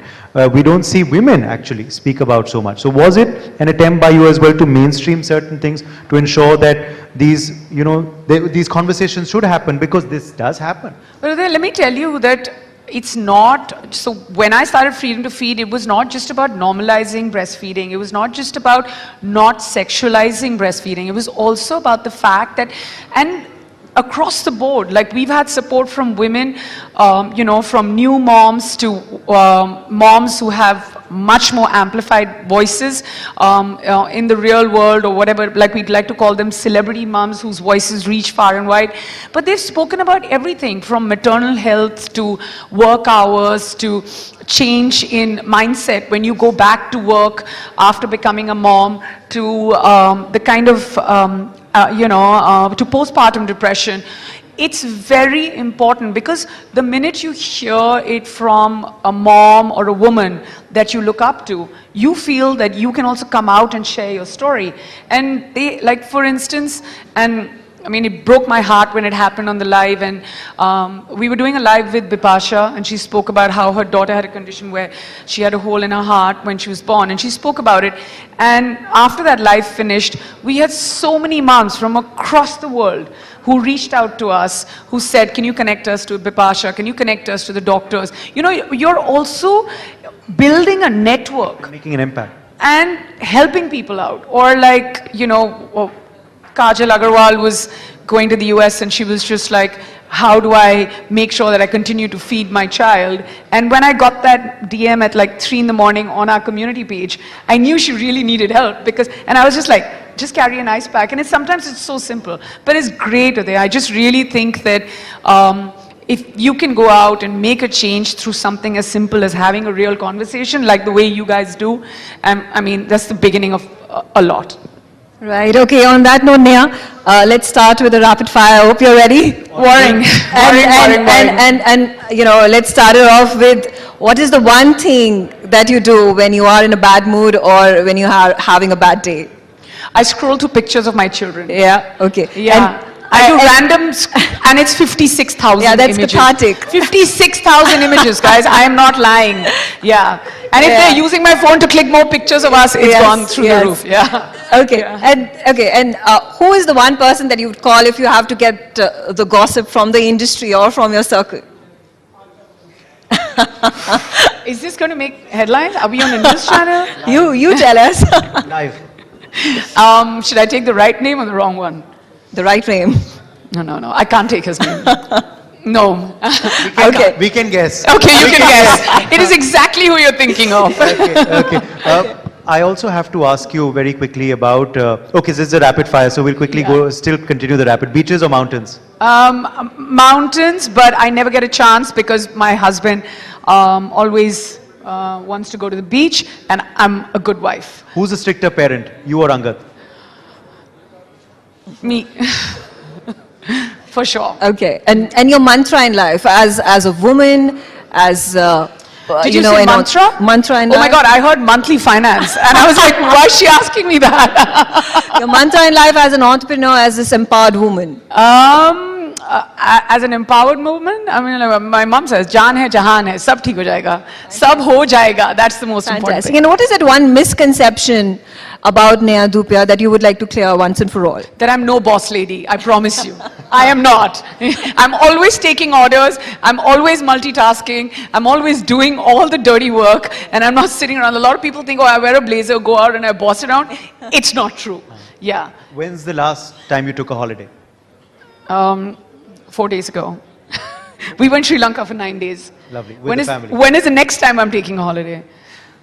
We don't see women actually speak about so much. So was it an attempt by you as well to mainstream certain things to ensure that these, you know, these conversations should happen, because this does happen? Well, let me tell you that it's not, so when I started Freedom to Feed, it was not just about normalizing breastfeeding. It was not just about not sexualizing breastfeeding. It was also about the fact that, and across the board, like we've had support from women, you know, from new moms to moms who have much more amplified voices in the real world, or whatever, like we'd like to call them, celebrity moms whose voices reach far and wide. But they've spoken about everything from maternal health to work hours to change in mindset when you go back to work after becoming a mom, to the kind of you know, to postpartum depression. It's very important, because the minute you hear it from a mom or a woman that you look up to, you feel that you can also come out and share your story. And they, like for instance, and I mean, it broke my heart when it happened on the live, and we were doing a live with Bipasha, and she spoke about how her daughter had a condition where she had a hole in her heart when she was born, and she spoke about it. And after that live finished, we had so many moms from across the world who reached out to us, who said, can you connect us to Bipasha? Can you connect us to the doctors? You know, you're also building a network. Making an impact. And helping people out. Or like, you know, Kajal Agarwal was going to the US, and she was just like, how do I make sure that I continue to feed my child? And when I got that DM at like 3 in the morning on our community page, I knew she really needed help, because, and I was just like, just carry an ice pack. And sometimes it's so simple, but it's great. I just really think that if you can go out and make a change through something as simple as having a real conversation, like the way you guys do, I mean, that's the beginning of a lot. Right, okay, on that note, Neha, let's start with a rapid fire. I hope you're ready. Warring. And you know, let's start it off with, what is the one thing that you do when you are in a bad mood or when you are having a bad day? I scroll through pictures of my children. Yeah, okay. Yeah. I do random, and it's 56,000 yeah, that's images. cathartic. 56,000 images, guys. I am not lying. Yeah. And if they're using my phone to click more pictures of us, it's gone through the roof. Yeah. Okay. Yeah. And who is the one person that you would call if you have to get the gossip from the industry or from your circle? Is this going to make headlines? Are we on a news channel? You tell us. Live. Should I take the right name or the wrong one? The right name. No. I can't take his name. No. Okay. We can guess. Okay, you can guess. It is exactly who you're thinking of. Okay. I also have to ask you very quickly about, okay, this is a rapid fire, so we'll quickly still continue the rapid. Beaches or mountains? Mountains, but I never get a chance because my husband always wants to go to the beach, and I'm a good wife. Who's a stricter parent, you or Angad? Me. For sure. Okay. And your mantra in life as a woman, as Did you say mantra? Mantra in life? Oh my life. God, I heard monthly finance. And I was like, why is she asking me that? Your mantra in life as an entrepreneur, as this empowered woman. As an empowered woman, I mean, like, my mom says, "Jaan hai, jahan hai, sab theek ho jayega, sab ho jayega." That's the most important Fantastic. thing. And what is that one misconception about Neha Dhupia that you would like to clear once and for all? That I'm no boss lady, I promise you. I am not. I'm always taking orders, I'm always multitasking, I'm always doing all the dirty work, and I'm not sitting around. A lot of people think, oh, I wear a blazer, go out and I boss around. It's not true. Yeah. When's the last time you took a holiday? 4 days ago. We went Sri Lanka for 9 days. Lovely. With the family. When is the next time I'm taking a holiday?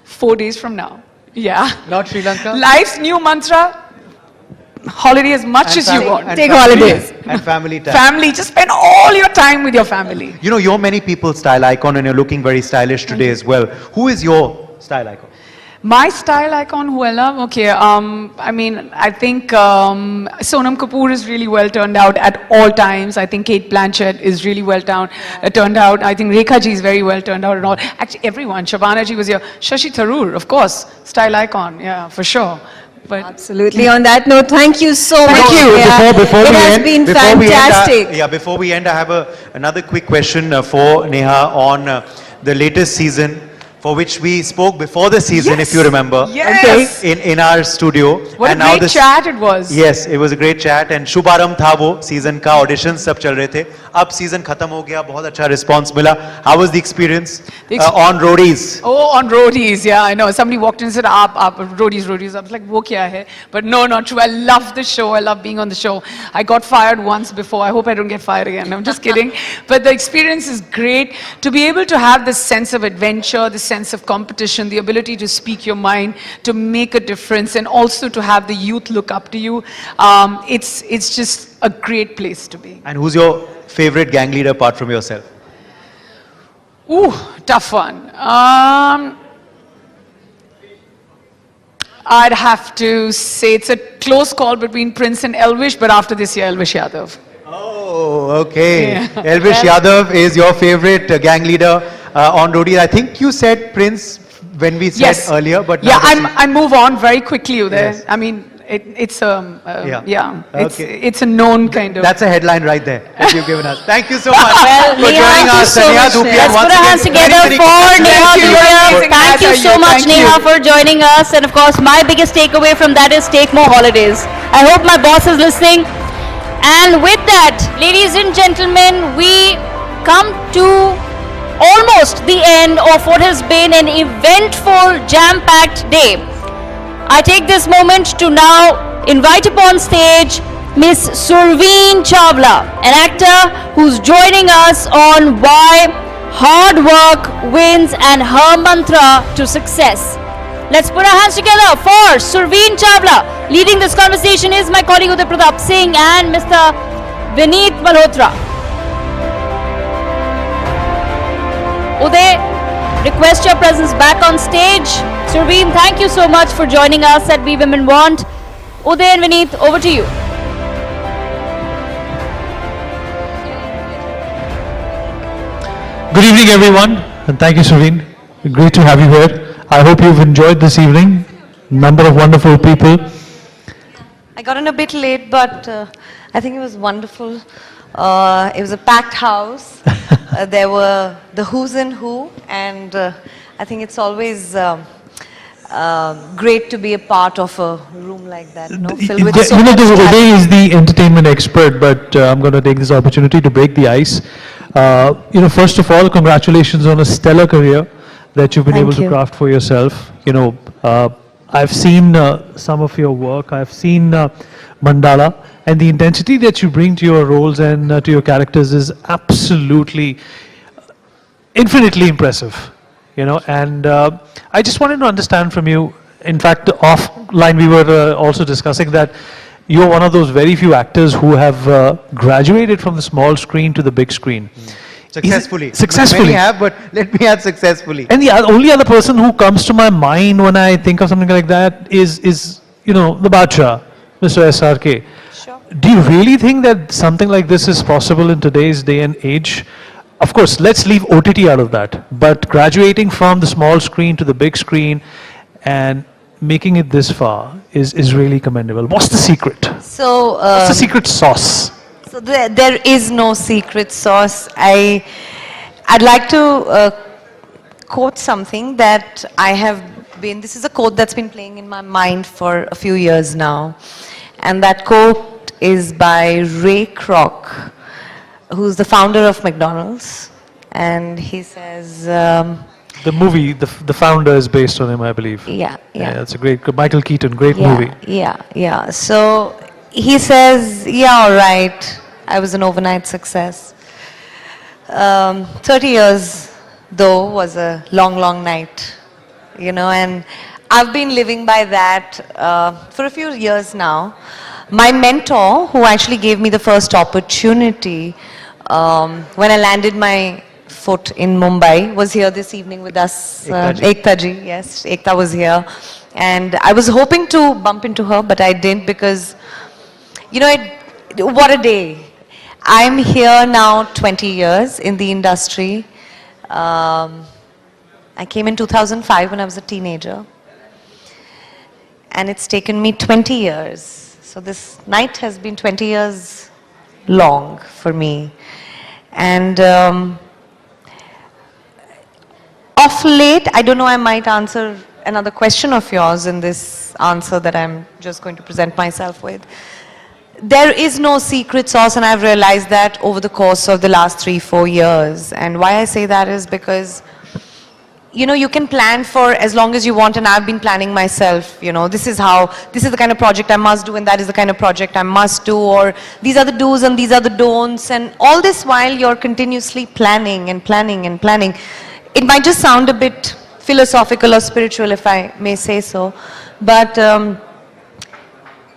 4 days from now. Yeah. Not Sri Lanka? Life's new mantra, holiday as much as you want. Take holidays. And family time. Family, just spend all your time with your family. You know, you're many people's style icon and you're looking very stylish today as well. Who is your style icon? My style icon, who I love? Okay, I mean, I think Sonam Kapoor is really well turned out at all times. I think Kate Blanchett is really well turned out. I think Rekha ji is very well turned out and all. Actually, everyone. Shabana ji was here. Shashi Tharoor, of course, style icon, yeah, for sure. But absolutely. On that note, thank you so much. Thank you. Neha. Before it we has end, been before we end, fantastic. before we end, I have another quick question for Neha on the latest season, for which we spoke before the season, if you remember. Yes. Okay. In our studio. What a great chat it was. Yes, it was a great chat and शुभारंभ था वो season का auditions सब चल रहे थे. अब season खत्म हो गया, बहुत अच्छा response मिला. How was the experience on roadies? Oh, on roadies, yeah, I know. Somebody walked in and said, roadies. I was like, wo kya hai? But no, not true. I love the show. I love being on the show. I got fired once before. I hope I don't get fired again. I'm just kidding. But the experience is great. To be able to have this sense of adventure, this sense of competition, the ability to speak your mind, to make a difference, and also to have the youth look up to you, it's just a great place to be. And who's your favorite gang leader apart from yourself? Ooh, tough one. I'd have to say it's a close call between Prince and Elvish, but after this year, Elvish Yadav. Oh, okay. Elvish Yadav is your favorite gang leader on roadie. I think you said Prince when we said earlier, but yeah, I move on very quickly there. Yes. I mean, it's a known kind of. That's a headline right there that you've given us. Thank you so much for joining us, Neha Dhupia. Let's put our hands together for Neha Dhupia. Thank you so much, Neha, for joining us. And of course, my biggest takeaway from that is take more holidays. I hope my boss is listening. And with that, ladies and gentlemen, we come to almost the end of what has been an eventful, jam-packed day. I take this moment to now invite upon stage Miss Surveen Chawla, an actor who's joining us on why hard work wins and her mantra to success. Let's put our hands together for Surveen Chawla. Leading this conversation is my colleague Uday Pratap Singh and Mr. Vineet Malhotra. Uday, request your presence back on stage. Surveen, thank you so much for joining us at We Women Want. Uday and Vineet, over to you. Good evening, everyone, and thank you, Surveen. Great to have you here. I hope you've enjoyed this evening. Number of wonderful people. I got in a bit late, but I think it was wonderful. It was a packed house. There were the who's and who, and I think it's always great to be a part of a room like that, filled with so much talent. Uday is the entertainment expert, but I'm going to take this opportunity to break the ice. First of all, congratulations on a stellar career that you've been able to craft for yourself. I've seen some of your work. I've seen Mandala, And the intensity that you bring to your roles and to your characters is absolutely infinitely impressive, you know. And I just wanted to understand from you, in fact, offline we were also discussing that you're one of those very few actors who have graduated from the small screen to the big screen. Successfully. Successfully. Many have, but let me add successfully. And the only other person who comes to my mind when I think of something like that is you know, the Badshah, Mr. SRK. Sure. Do you really think that something like this is possible in today's day and age? Of course, let's leave OTT out of that. But graduating from the small screen to the big screen and making it this far is really commendable. What's the secret? So, what's the secret sauce? So there is no secret sauce. I'd like to quote something that I have been, this is a quote that's been playing in my mind for a few years now. And that quote is by Ray Kroc, who's the founder of McDonald's. And he says... the movie, the founder is based on him, I believe. Yeah. It's a great, Michael Keaton, great movie. Yeah. So he says, yeah, all right, I was an overnight success. 30 years, though, was a long, long night, you know, and I've been living by that for a few years now. My mentor, who actually gave me the first opportunity when I landed my foot in Mumbai, was here this evening with us. Ektaji, yes, Ekta was here. And I was hoping to bump into her, but I didn't because, you know, what a day. I'm here now 20 years in the industry. I came in 2005 when I was a teenager. And it's taken me 20 years. So this night has been 20 years long for me. And of late, I don't know, I might answer another question of yours in this answer that I'm just going to present myself with. There is no secret sauce, and I've realized that over the course of the last 3-4 years. And why I say that is because, you know, you can plan for as long as you want, and I've been planning myself, you know, this is the kind of project I must do, and that is the kind of project I must do, or these are the do's and these are the don'ts, and all this while you're continuously planning and planning and planning. It might just sound a bit philosophical or spiritual, if I may say so, but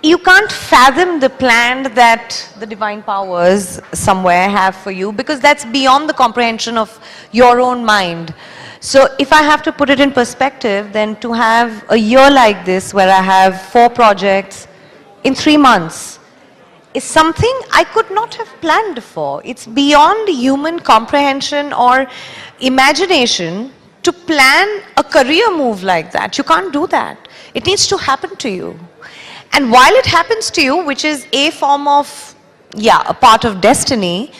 you can't fathom the plan that the divine powers somewhere have for you, because that's beyond the comprehension of your own mind. So if I have to put it in perspective, then to have a year like this where I have 4 projects in 3 months is something I could not have planned for. It's beyond human comprehension or imagination to plan a career move like that. You can't do that. It needs to happen to you. And while it happens to you, which is a form of, a part of destiny,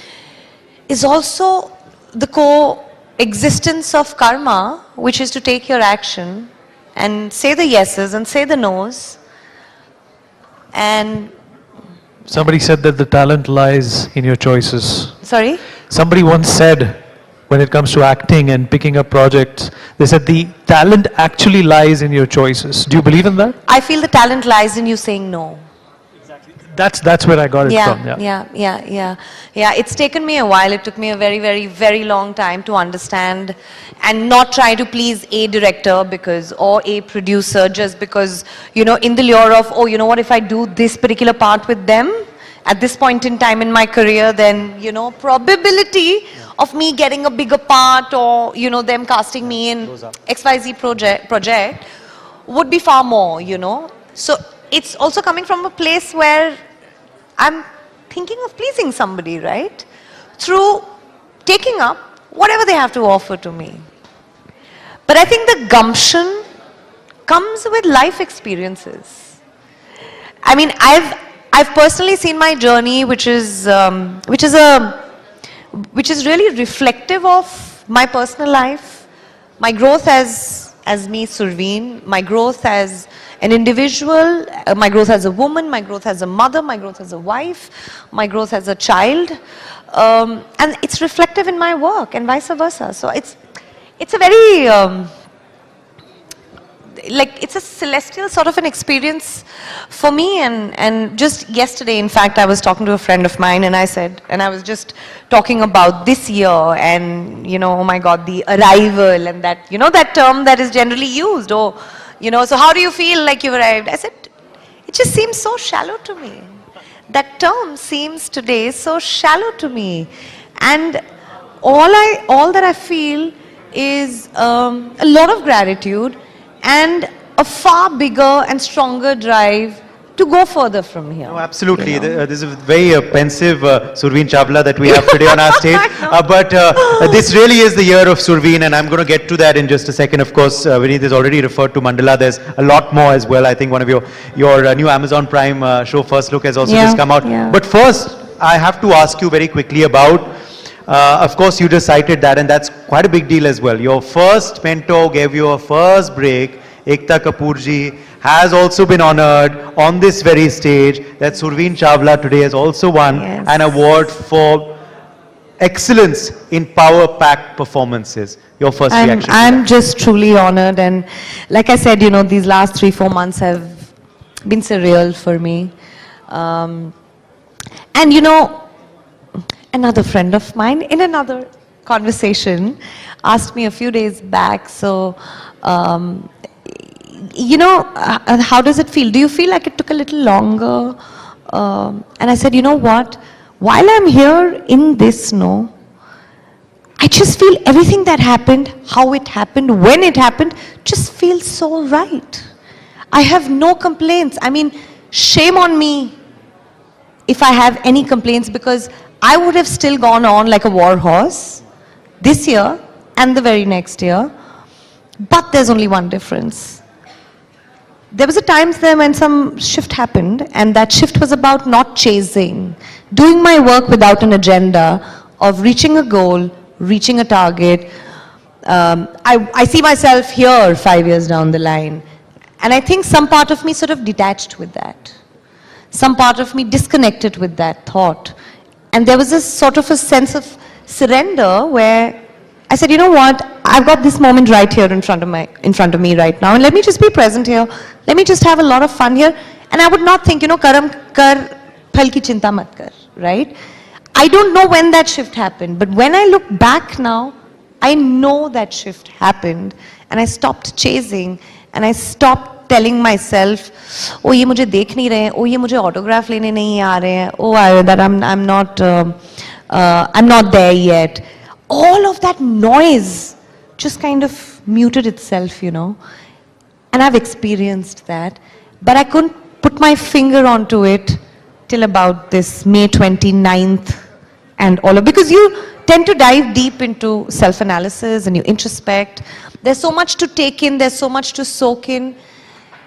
is also the coexistence of karma, which is to take your action and say the yeses and say the nos. And somebody said that the talent lies in your choices. Sorry? Somebody once said, when it comes to acting and picking up projects, they said the talent actually lies in your choices. Do you believe in that? I feel the talent lies in you saying no. That's where I got it from. Yeah. It's taken me a while. It took me a very, very, very long time to understand and not try to please a director or a producer just because, you know, in the lure of, oh, you know what, if I do this particular part with them at this point in time in my career, then, you know, probability of me getting a bigger part or, you know, them casting me in XYZ project would be far more, you know. So it's also coming from a place where I'm thinking of pleasing somebody, right? Through taking up whatever they have to offer to me. But I think the gumption comes with life experiences. I mean, I've personally seen my journey, which is really reflective of my personal life, my growth as me, Surveen, my growth as an individual, my growth as a woman, my growth as a mother, my growth as a wife, my growth as a child, and it's reflective in my work and vice versa. So it's a very, like it's a celestial sort of an experience for me. And just yesterday, in fact, I was talking to a friend of mine and I was just talking about this year and, you know, oh my God, the arrival and that, you know, that term that is generally used. Oh, you know, so how do you feel like you've arrived? I said, it just seems so shallow to me. That term seems today so shallow to me. And all that I feel is a lot of gratitude and a far bigger and stronger drive to go further from here. No, absolutely. You know? This is a very pensive Surveen Chawla that we have today on our stage. But this really is the year of Surveen, and I'm going to get to that in just a second. Of course, Vineet has already referred to Mandala. There's a lot more as well. I think one of your new Amazon Prime show, First Look, has also just come out. Yeah. But first, I have to ask you very quickly about, of course, you just cited that, and that's quite a big deal as well. Your first mentor gave you a first break. Ekta Kapoorji has also been honored on this very stage. That Surveen Chawla today has also won an award for excellence in power-packed performances. Your first reaction? I'm just truly honored, and like I said, you know, these last 3-4 months have been surreal for me. And you know, another friend of mine in another conversation asked me a few days back, so you know, how does it feel? Do you feel like it took a little longer? And I said, you know what? While I'm here in this, I just feel everything that happened, how it happened, when it happened, just feels so right. I have no complaints. I mean, shame on me if I have any complaints, because I would have still gone on like a war horse this year and the very next year. But there's only one difference. There was a time there when some shift happened, and that shift was about not chasing, doing my work without an agenda of reaching a goal, reaching a target. I see myself here 5 years down the line, and I think some part of me sort of detached with that. Some part of me disconnected with that thought. And there was a sort of a sense of surrender where I said, you know what, I've got this moment right here in front of me right now, and let me just be present here. Let me just have a lot of fun here. And I would not think, you know, karam kar, phal ki chinta mat kar, right? I don't know when that shift happened, but when I look back now, I know that shift happened, and I stopped chasing, and I stopped telling myself, oh, ye mujhe dekh nahi rahe, oh, ye mujhe autograph lene nahi aa rahe, oh, that I'm not there yet. All of that noise just kind of muted itself, you know. And I've experienced that. But I couldn't put my finger onto it till about this May 29th and all of, because you tend to dive deep into self-analysis and you introspect. There's so much to take in, there's so much to soak in.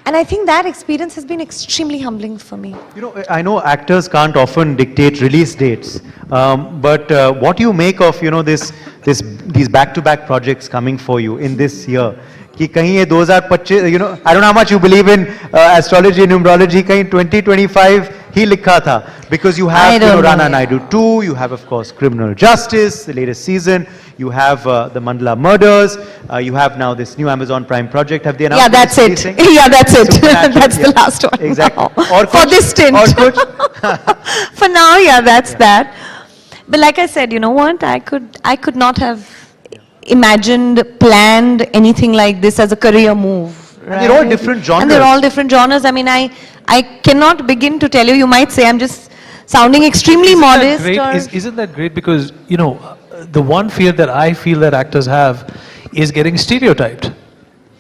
And I think that experience has been extremely humbling for me. You know, I know actors can't often dictate release dates, but what do you make of, you know, these back-to-back projects coming for you in this year? Ki kahin ye 2025, you know, I don't know how much you believe in astrology and numerology, kahin 2025 hi likha tha, because you have, you know, Rana Naidu 2, you have, of course, Criminal Justice, the latest season, you have the Mandala Murders, you have now this new Amazon Prime project. Have they announced? Yeah, that's it. Yeah, that's it. That's the last one. Exactly. Or for this stint. For now, yeah, that's that. But like I said, you know what? I could not have imagined, planned anything like this as a career move. Right? And they're all different genres. And they're all different genres. I mean, I cannot begin to tell you. You might say I'm just sounding extremely modest. Isn't that great? Because, you know, the one fear that I feel that actors have is getting stereotyped,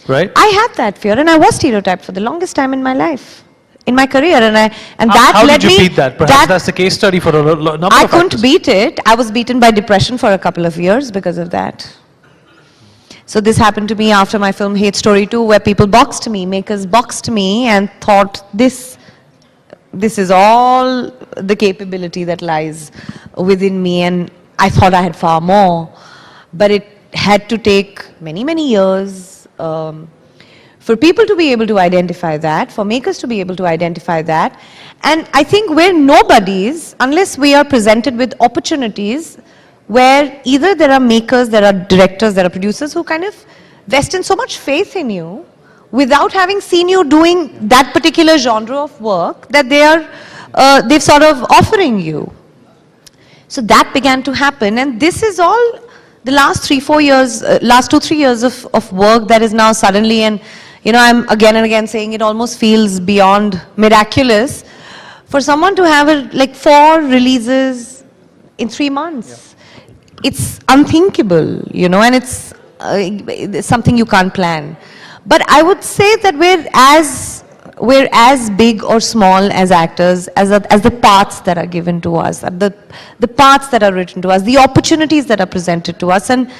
right? I had that fear, and I was stereotyped for the longest time in my life, in my career, and that how led did you me. beat that? Perhaps that's the case study for a number of I actors. couldn't beat it. I was beaten by depression for a couple of years because of that. So this happened to me after my film Hate Story 2, where people boxed me, makers boxed me, and thought this is all the capability that lies within me, and I thought I had far more. But it had to take many, many years for people to be able to identify that, for makers to be able to identify that. And I think we're nobodies unless we are presented with opportunities where either there are makers, there are directors, there are producers who kind of vest in so much faith in you, without having seen you doing that particular genre of work that they've sort of offering you. So that began to happen, and this is all the last 3-4 years, last 2-3 years of work that is now suddenly, and you know, I'm again and again saying it almost feels beyond miraculous for someone to have like 4 releases in 3 months. It's unthinkable, you know, and it's something you can't plan. But I would say that we're as big or small as actors as the parts that are given to us, the parts that are written to us, the opportunities that are presented to us, and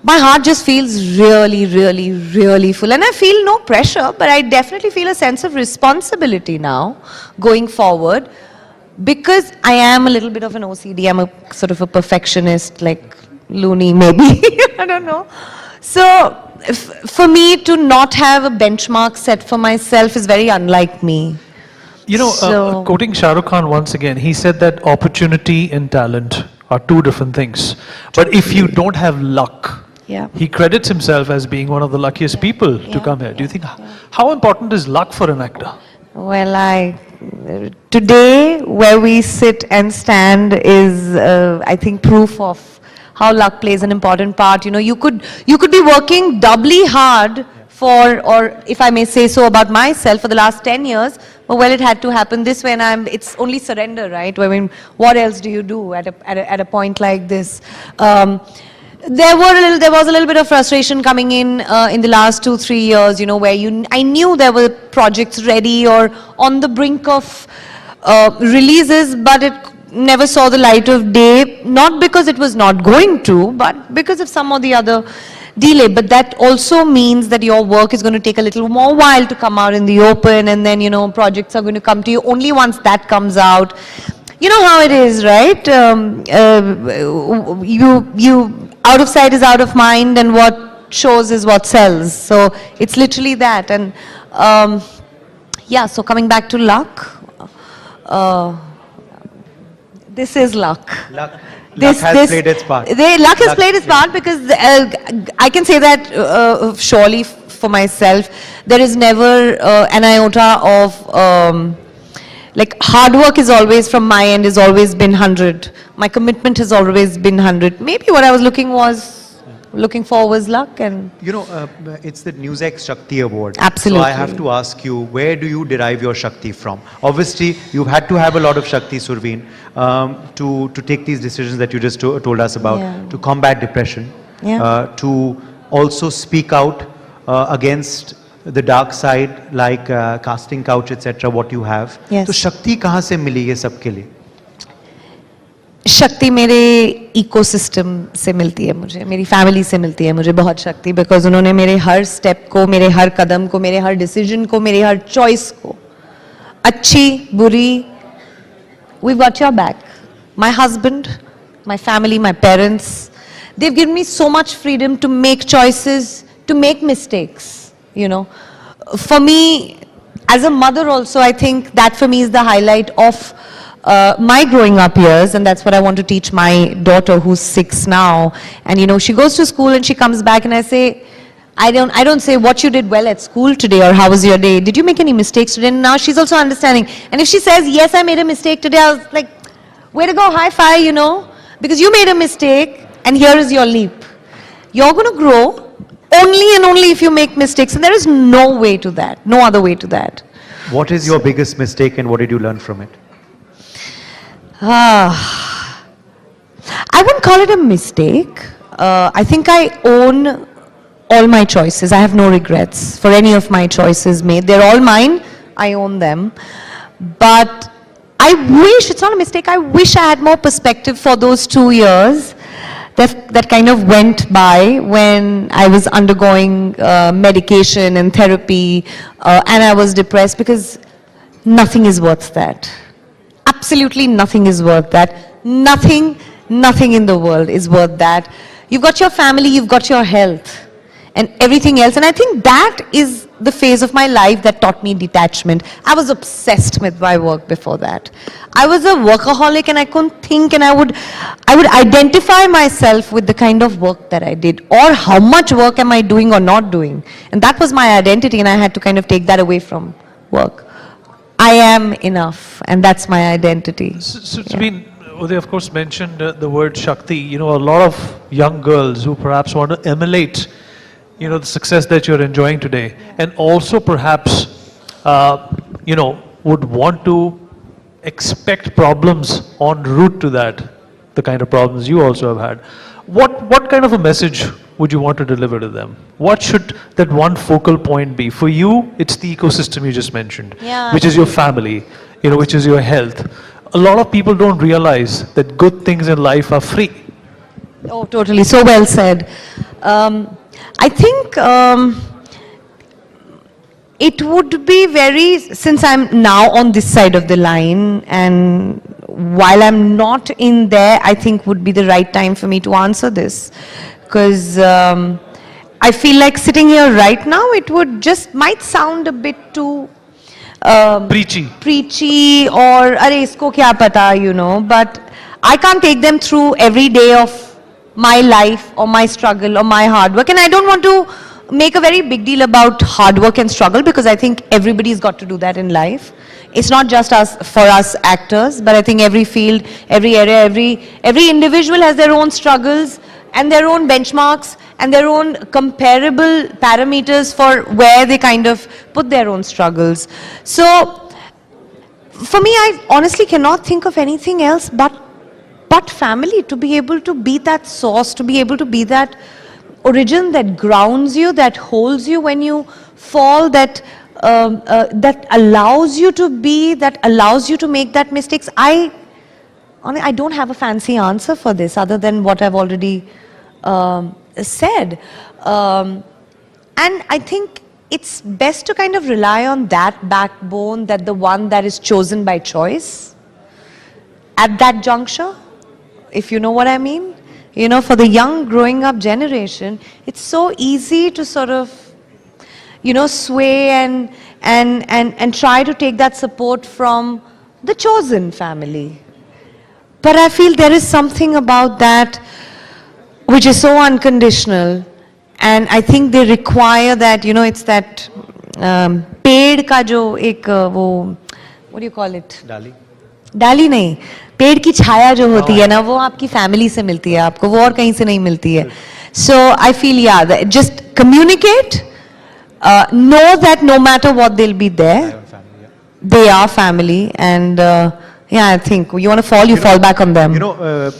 my heart just feels really, really, really full. And I feel no pressure, but I definitely feel a sense of responsibility now going forward, because I am a little bit of an OCD. I'm a sort of a perfectionist, like loony maybe, I don't know. So for me to not have a benchmark set for myself is very unlike me. You know, quoting Shah Rukh Khan once again, he said that opportunity and talent are 2 different things. But if you don't have luck, he credits himself as being one of the luckiest people to come here. Do you think, how important is luck for an actor? Well, today where we sit and stand is, I think, proof of how luck plays an important part. You know, you could be working doubly hard for, or if I may say so about myself, for the last 10 years, but well, it had to happen this way, and it's only surrender, right? I mean, what else do you do at a point like this? There was a little bit of frustration coming in the last 2-3 years, you know, where I knew there were projects ready or on the brink of releases, but it never saw the light of day, not because it was not going to, but because of some or the other delay. But that also means that your work is going to take a little more while to come out in the open, and then, you know, projects are going to come to you only once that comes out. You know how it is, right? You out of sight is out of mind, and what shows is what sells. So it's literally that. And yeah, so coming back to luck, this is luck. Luck has played its part. Luck has played its part, because I can say that surely for myself, there is never an iota of like hard work is always, from my end, has always been 100. My commitment has always been 100. Maybe what I was looking for was luck. And you know, it's the NewsX Shakti Award. Absolutely. So I have to ask you, where do you derive your Shakti from? Obviously, you've had to have a lot of Shakti, Surveen, to take these decisions that you just told us about, to combat depression, to also speak out against the dark side, like casting couch, etc. What you have. Yes. So Shakti कहाँ से मिली ये सब के लिए? शक्ति मेरे ecosystem से मिलती है मुझे, मेरी फैमिली से मिलती है मुझे बहुत शक्ति, बिकॉज उन्होंने मेरे हर स्टेप को, मेरे हर कदम को, मेरे हर डिसीजन को, मेरे हर चॉइस को, अच्छी बुरी, we've got your back. My husband, my family, my parents, they've given me so much freedom to make choices, to make mistakes, you know. For me, as a mother also, I think that for me is the highlight of my growing up years, and that's what I want to teach my daughter, who's 6 now. And you know, she goes to school and she comes back, and I say, I don't say what you did well at school today or how was your day. Did you make any mistakes today? And now she's also understanding. And if she says, yes, I made a mistake today, I was like, way to go, high five, you know, because you made a mistake and here is your leap. You're going to grow only and only if you make mistakes, and there is no way to that, no other way to that. What is your biggest mistake and what did you learn from it? I wouldn't call it a mistake. I think I own all my choices. I have no regrets for any of my choices made. They're all mine. I own them. But I wish, it's not a mistake, I wish I had more perspective for those 2 years that kind of went by when I was undergoing medication and therapy and I was depressed, because nothing is worth that. Absolutely nothing is worth that. Nothing in the world is worth that. You've got your family, you've got your health and everything else. And I think that is the phase of my life that taught me detachment. I was obsessed with my work before that. I was a workaholic and I couldn't think, and I would identify myself with the kind of work that I did, or how much work am I doing or not doing. And that was my identity, and I had to kind of take that away from work. I am enough, and that's my identity. So they of course mentioned the word Shakti. You know, a lot of young girls who perhaps want to emulate, you know, the success that you're enjoying today, and also perhaps, you know, would want to expect problems en route to that, the kind of problems you also have had. What kind of a message would you want to deliver to them? What should that one focal point be? For you, it's the ecosystem you just mentioned, which is your family, you know, which is your health. A lot of people don't realize that good things in life are free. Oh, totally. So well said. I think it would be very, since I'm now on this side of the line, and while I'm not in there, I think would be the right time for me to answer this. Because I feel like sitting here right now, it might sound a bit too preachy, or arey isko kya pata, you know, but I can't take them through every day of my life or my struggle or my hard work. And I don't want to make a very big deal about hard work and struggle, because I think everybody's got to do that in life. It's not just for us actors, but I think every field, every area, every individual has their own struggles and their own benchmarks and their own comparable parameters for where they kind of put their own struggles. So for me, I honestly cannot think of anything else but family, to be able to be that source, to be able to be that origin that grounds you, that holds you when you fall, that allows you to be, that allows you to make that mistakes. I don't have a fancy answer for this other than what I've already said. And I think it's best to kind of rely on that backbone, that the one that is chosen by choice at that juncture, if you know what I mean. You know, for the young growing up generation, it's so easy to sort of, you know, sway and try to take that support from the chosen family. But I feel there is something about that which is so unconditional, and I think they require that, you know, it's that पेड़ का जो एक वो, what do you call it? डाली नहीं, पेड़ की छाया जो होती है ना, वो आपकी फैमिली से मिलती है आपको, वो और कहीं से नहीं मिलती है. So I feel, yeah, just communicate, know that no matter what, they'll be there. They are family, and yeah, I think you want to fall, you fall back on them. You know,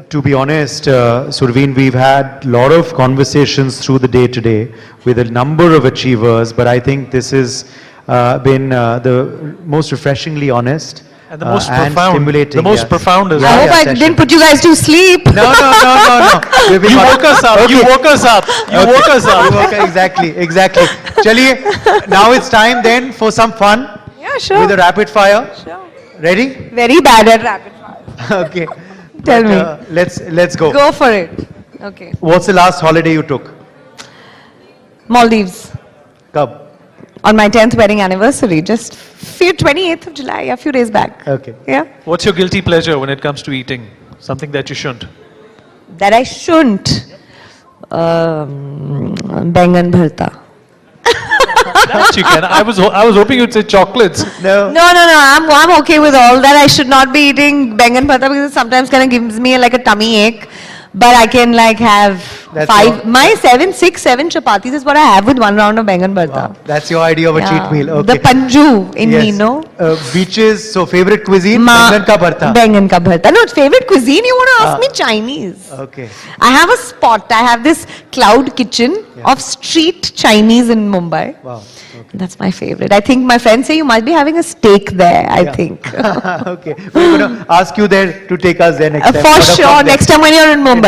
to be honest, Surveen, we've had a lot of conversations through the day today with a number of achievers, but I think this has been the most refreshingly honest. And the most and profound. Stimulating. The most profound is. I hope I didn't put you guys to sleep. No. You woke us up. Okay. You woke us up. You woke us up. Exactly. Chaliye, now it's time then for some fun. Yeah, sure. With a rapid fire. Sure. Ready? Very bad at rapid fire. Okay. Tell me. Let's go. Go for it. Okay. What's the last holiday you took? Maldives. Kab? On my 10th wedding anniversary, just 28th of July, a few days back. Okay. Yeah. What's your guilty pleasure when it comes to eating? Something that you shouldn't? That I shouldn't. Bengan bharta. That you can. I was hoping you'd say chocolates. No. No. I'm okay with all that. I should not be eating bengan bharta because it sometimes kind of gives me like a tummy ache. But I can like have my 6, 7 chapatis is what I have with one round of bengan bharta. Wow. That's your idea of a cheat meal. Okay. The panju in me, no? Beaches, so favorite cuisine? Bengan ka bharta. Bengan ka bharta. No, favorite cuisine, you want to ask me Chinese. Okay. I have a spot. I have this cloud kitchen of street Chinese in Mumbai. Wow. Okay. That's my favorite. I think my friends say you must be having a steak there, I think. Okay. We're going to ask you there to take us there next time. For sure. Next time when you're in Mumbai.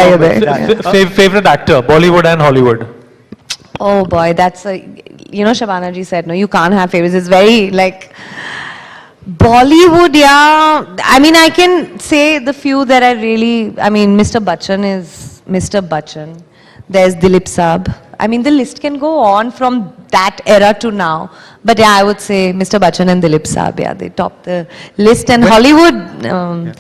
Favorite actor, Bollywood and Hollywood? Oh boy, that's a, you know, Shabana ji said, no, you can't have favorites. It's very like, Bollywood, yeah. I mean, I can say the few that I really, I mean, Mr. Bachchan is Mr. Bachchan. There's Dilip Saab. I mean, the list can go on from that era to now. But yeah, I would say Mr. Bachchan and Dilip Saab, yeah, they top the list. And Hollywood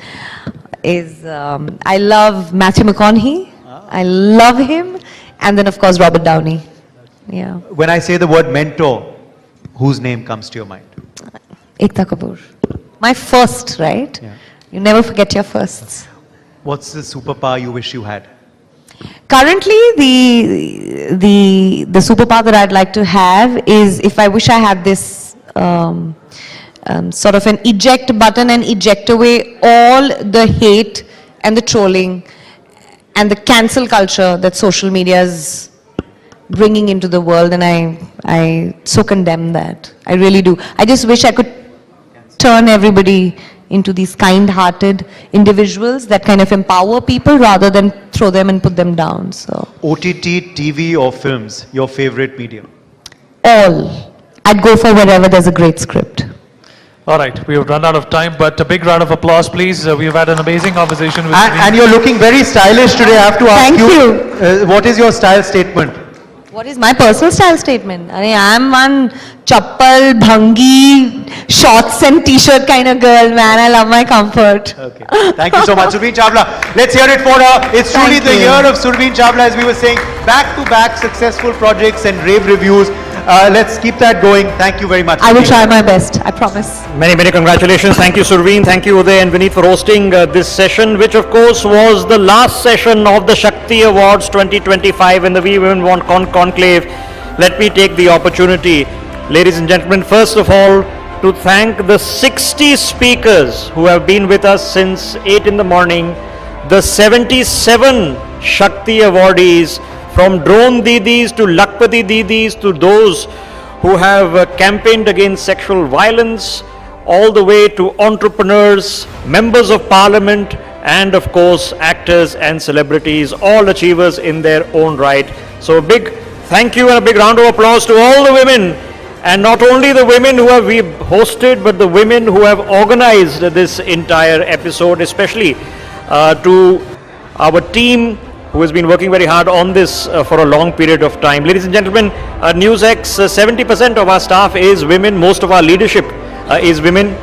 is, I love Matthew McConaughey. I love him. And then, of course, Robert Downey. Yeah. When I say the word mentor, whose name comes to your mind? Ekta Kapoor. My first, right? Yeah. You never forget your firsts. What's the superpower you wish you had? Currently, the superpower that I'd like to have is, if I wish I had this sort of an eject button and eject away all the hate and the trolling and the cancel culture that social media is bringing into the world, and I so condemn that. I really do. I just wish I could turn everybody into these kind-hearted individuals that kind of empower people rather than throw them and put them down. So OTT, TV or films, your favorite medium? all. I'd go for wherever there's a great script. All right, we have run out of time, but a big round of applause, please. We've had an amazing conversation with And you're looking very stylish today. I have to ask you, what is your style statement? What is my personal style statement? I mean, I'm one chappal, bhangi, shorts and t-shirt kind of girl, man. I love my comfort. Okay. Thank you so much, Surveen Chawla. Let's hear it for her. It's truly the year of Surveen Chawla, as we were saying. Back-to-back successful projects and rave reviews. Let's keep that going. Thank you very much. I will try my best, I promise. Many, many congratulations. Thank you, Surveen. Thank you, Uday and Vineet, for hosting this session, which of course was the last session of the Shakti Awards 2025 in the We Women Want Conclave. Let me take the opportunity, ladies and gentlemen, first of all, to thank the 60 speakers who have been with us since 8 in the morning, the 77 Shakti awardees, from drone didis to Lakpati didis to those who have campaigned against sexual violence, all the way to entrepreneurs, members of parliament, and of course actors and celebrities, all achievers in their own right. So a big thank you and a big round of applause to all the women, and not only the women who have we hosted, but the women who have organized this entire episode, especially to our team who has been working very hard on this for a long period of time. Ladies and gentlemen, NewsX, 70% of our staff is women, most of our leadership is women,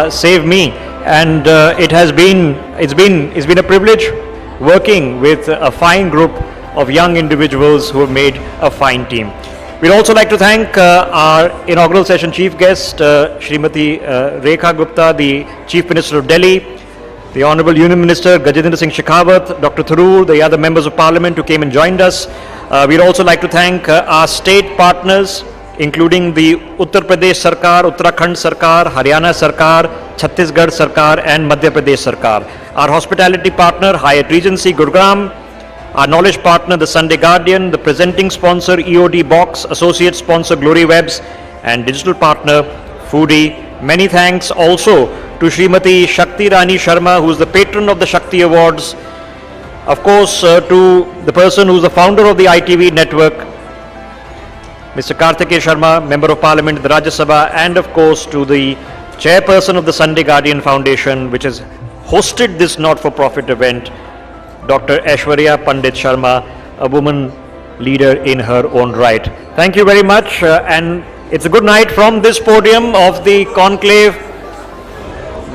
save me. And it's been a privilege working with a fine group of young individuals who have made a fine team. We'd also like to thank our inaugural session chief guest, Srimati Rekha Gupta, the Chief Minister of Delhi, the Honorable Union Minister Gajendra Singh Shekhawat, Dr. Tharoor, the other members of Parliament who came and joined us. We'd also like to thank our state partners, including the Uttar Pradesh Sarkar, Uttarakhand Sarkar, Haryana Sarkar, Chhattisgarh Sarkar and Madhya Pradesh Sarkar. Our hospitality partner, Hyatt Regency Gurugram, our knowledge partner, the Sunday Guardian, the presenting sponsor, EOD Box, associate sponsor, Glory Webs, and digital partner, Foodie. Many thanks also to Srimati Shakti Irani Sharma, who is the patron of the Shakti Awards. Of course, to the person who is the founder of the ITV network, Mr. Karthikeya Sharma, Member of Parliament, the Rajya Sabha, and of course to the chairperson of the Sunday Guardian Foundation, which has hosted this not-for-profit event, Dr. Aishwarya Pandit Sharma, a woman leader in her own right. Thank you very much, and it's a good night from this podium of the conclave.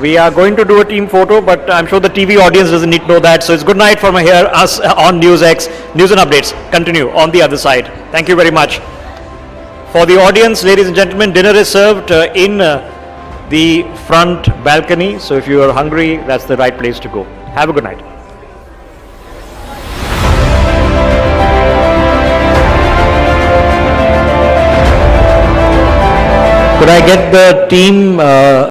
We are going to do a team photo, but I'm sure the TV audience doesn't need to know that. So it's good night from here, us on NewsX. News and updates continue on the other side. Thank you very much. For the audience, ladies and gentlemen, dinner is served in the front balcony. So if you are hungry, that's the right place to go. Have a good night. Could I get the team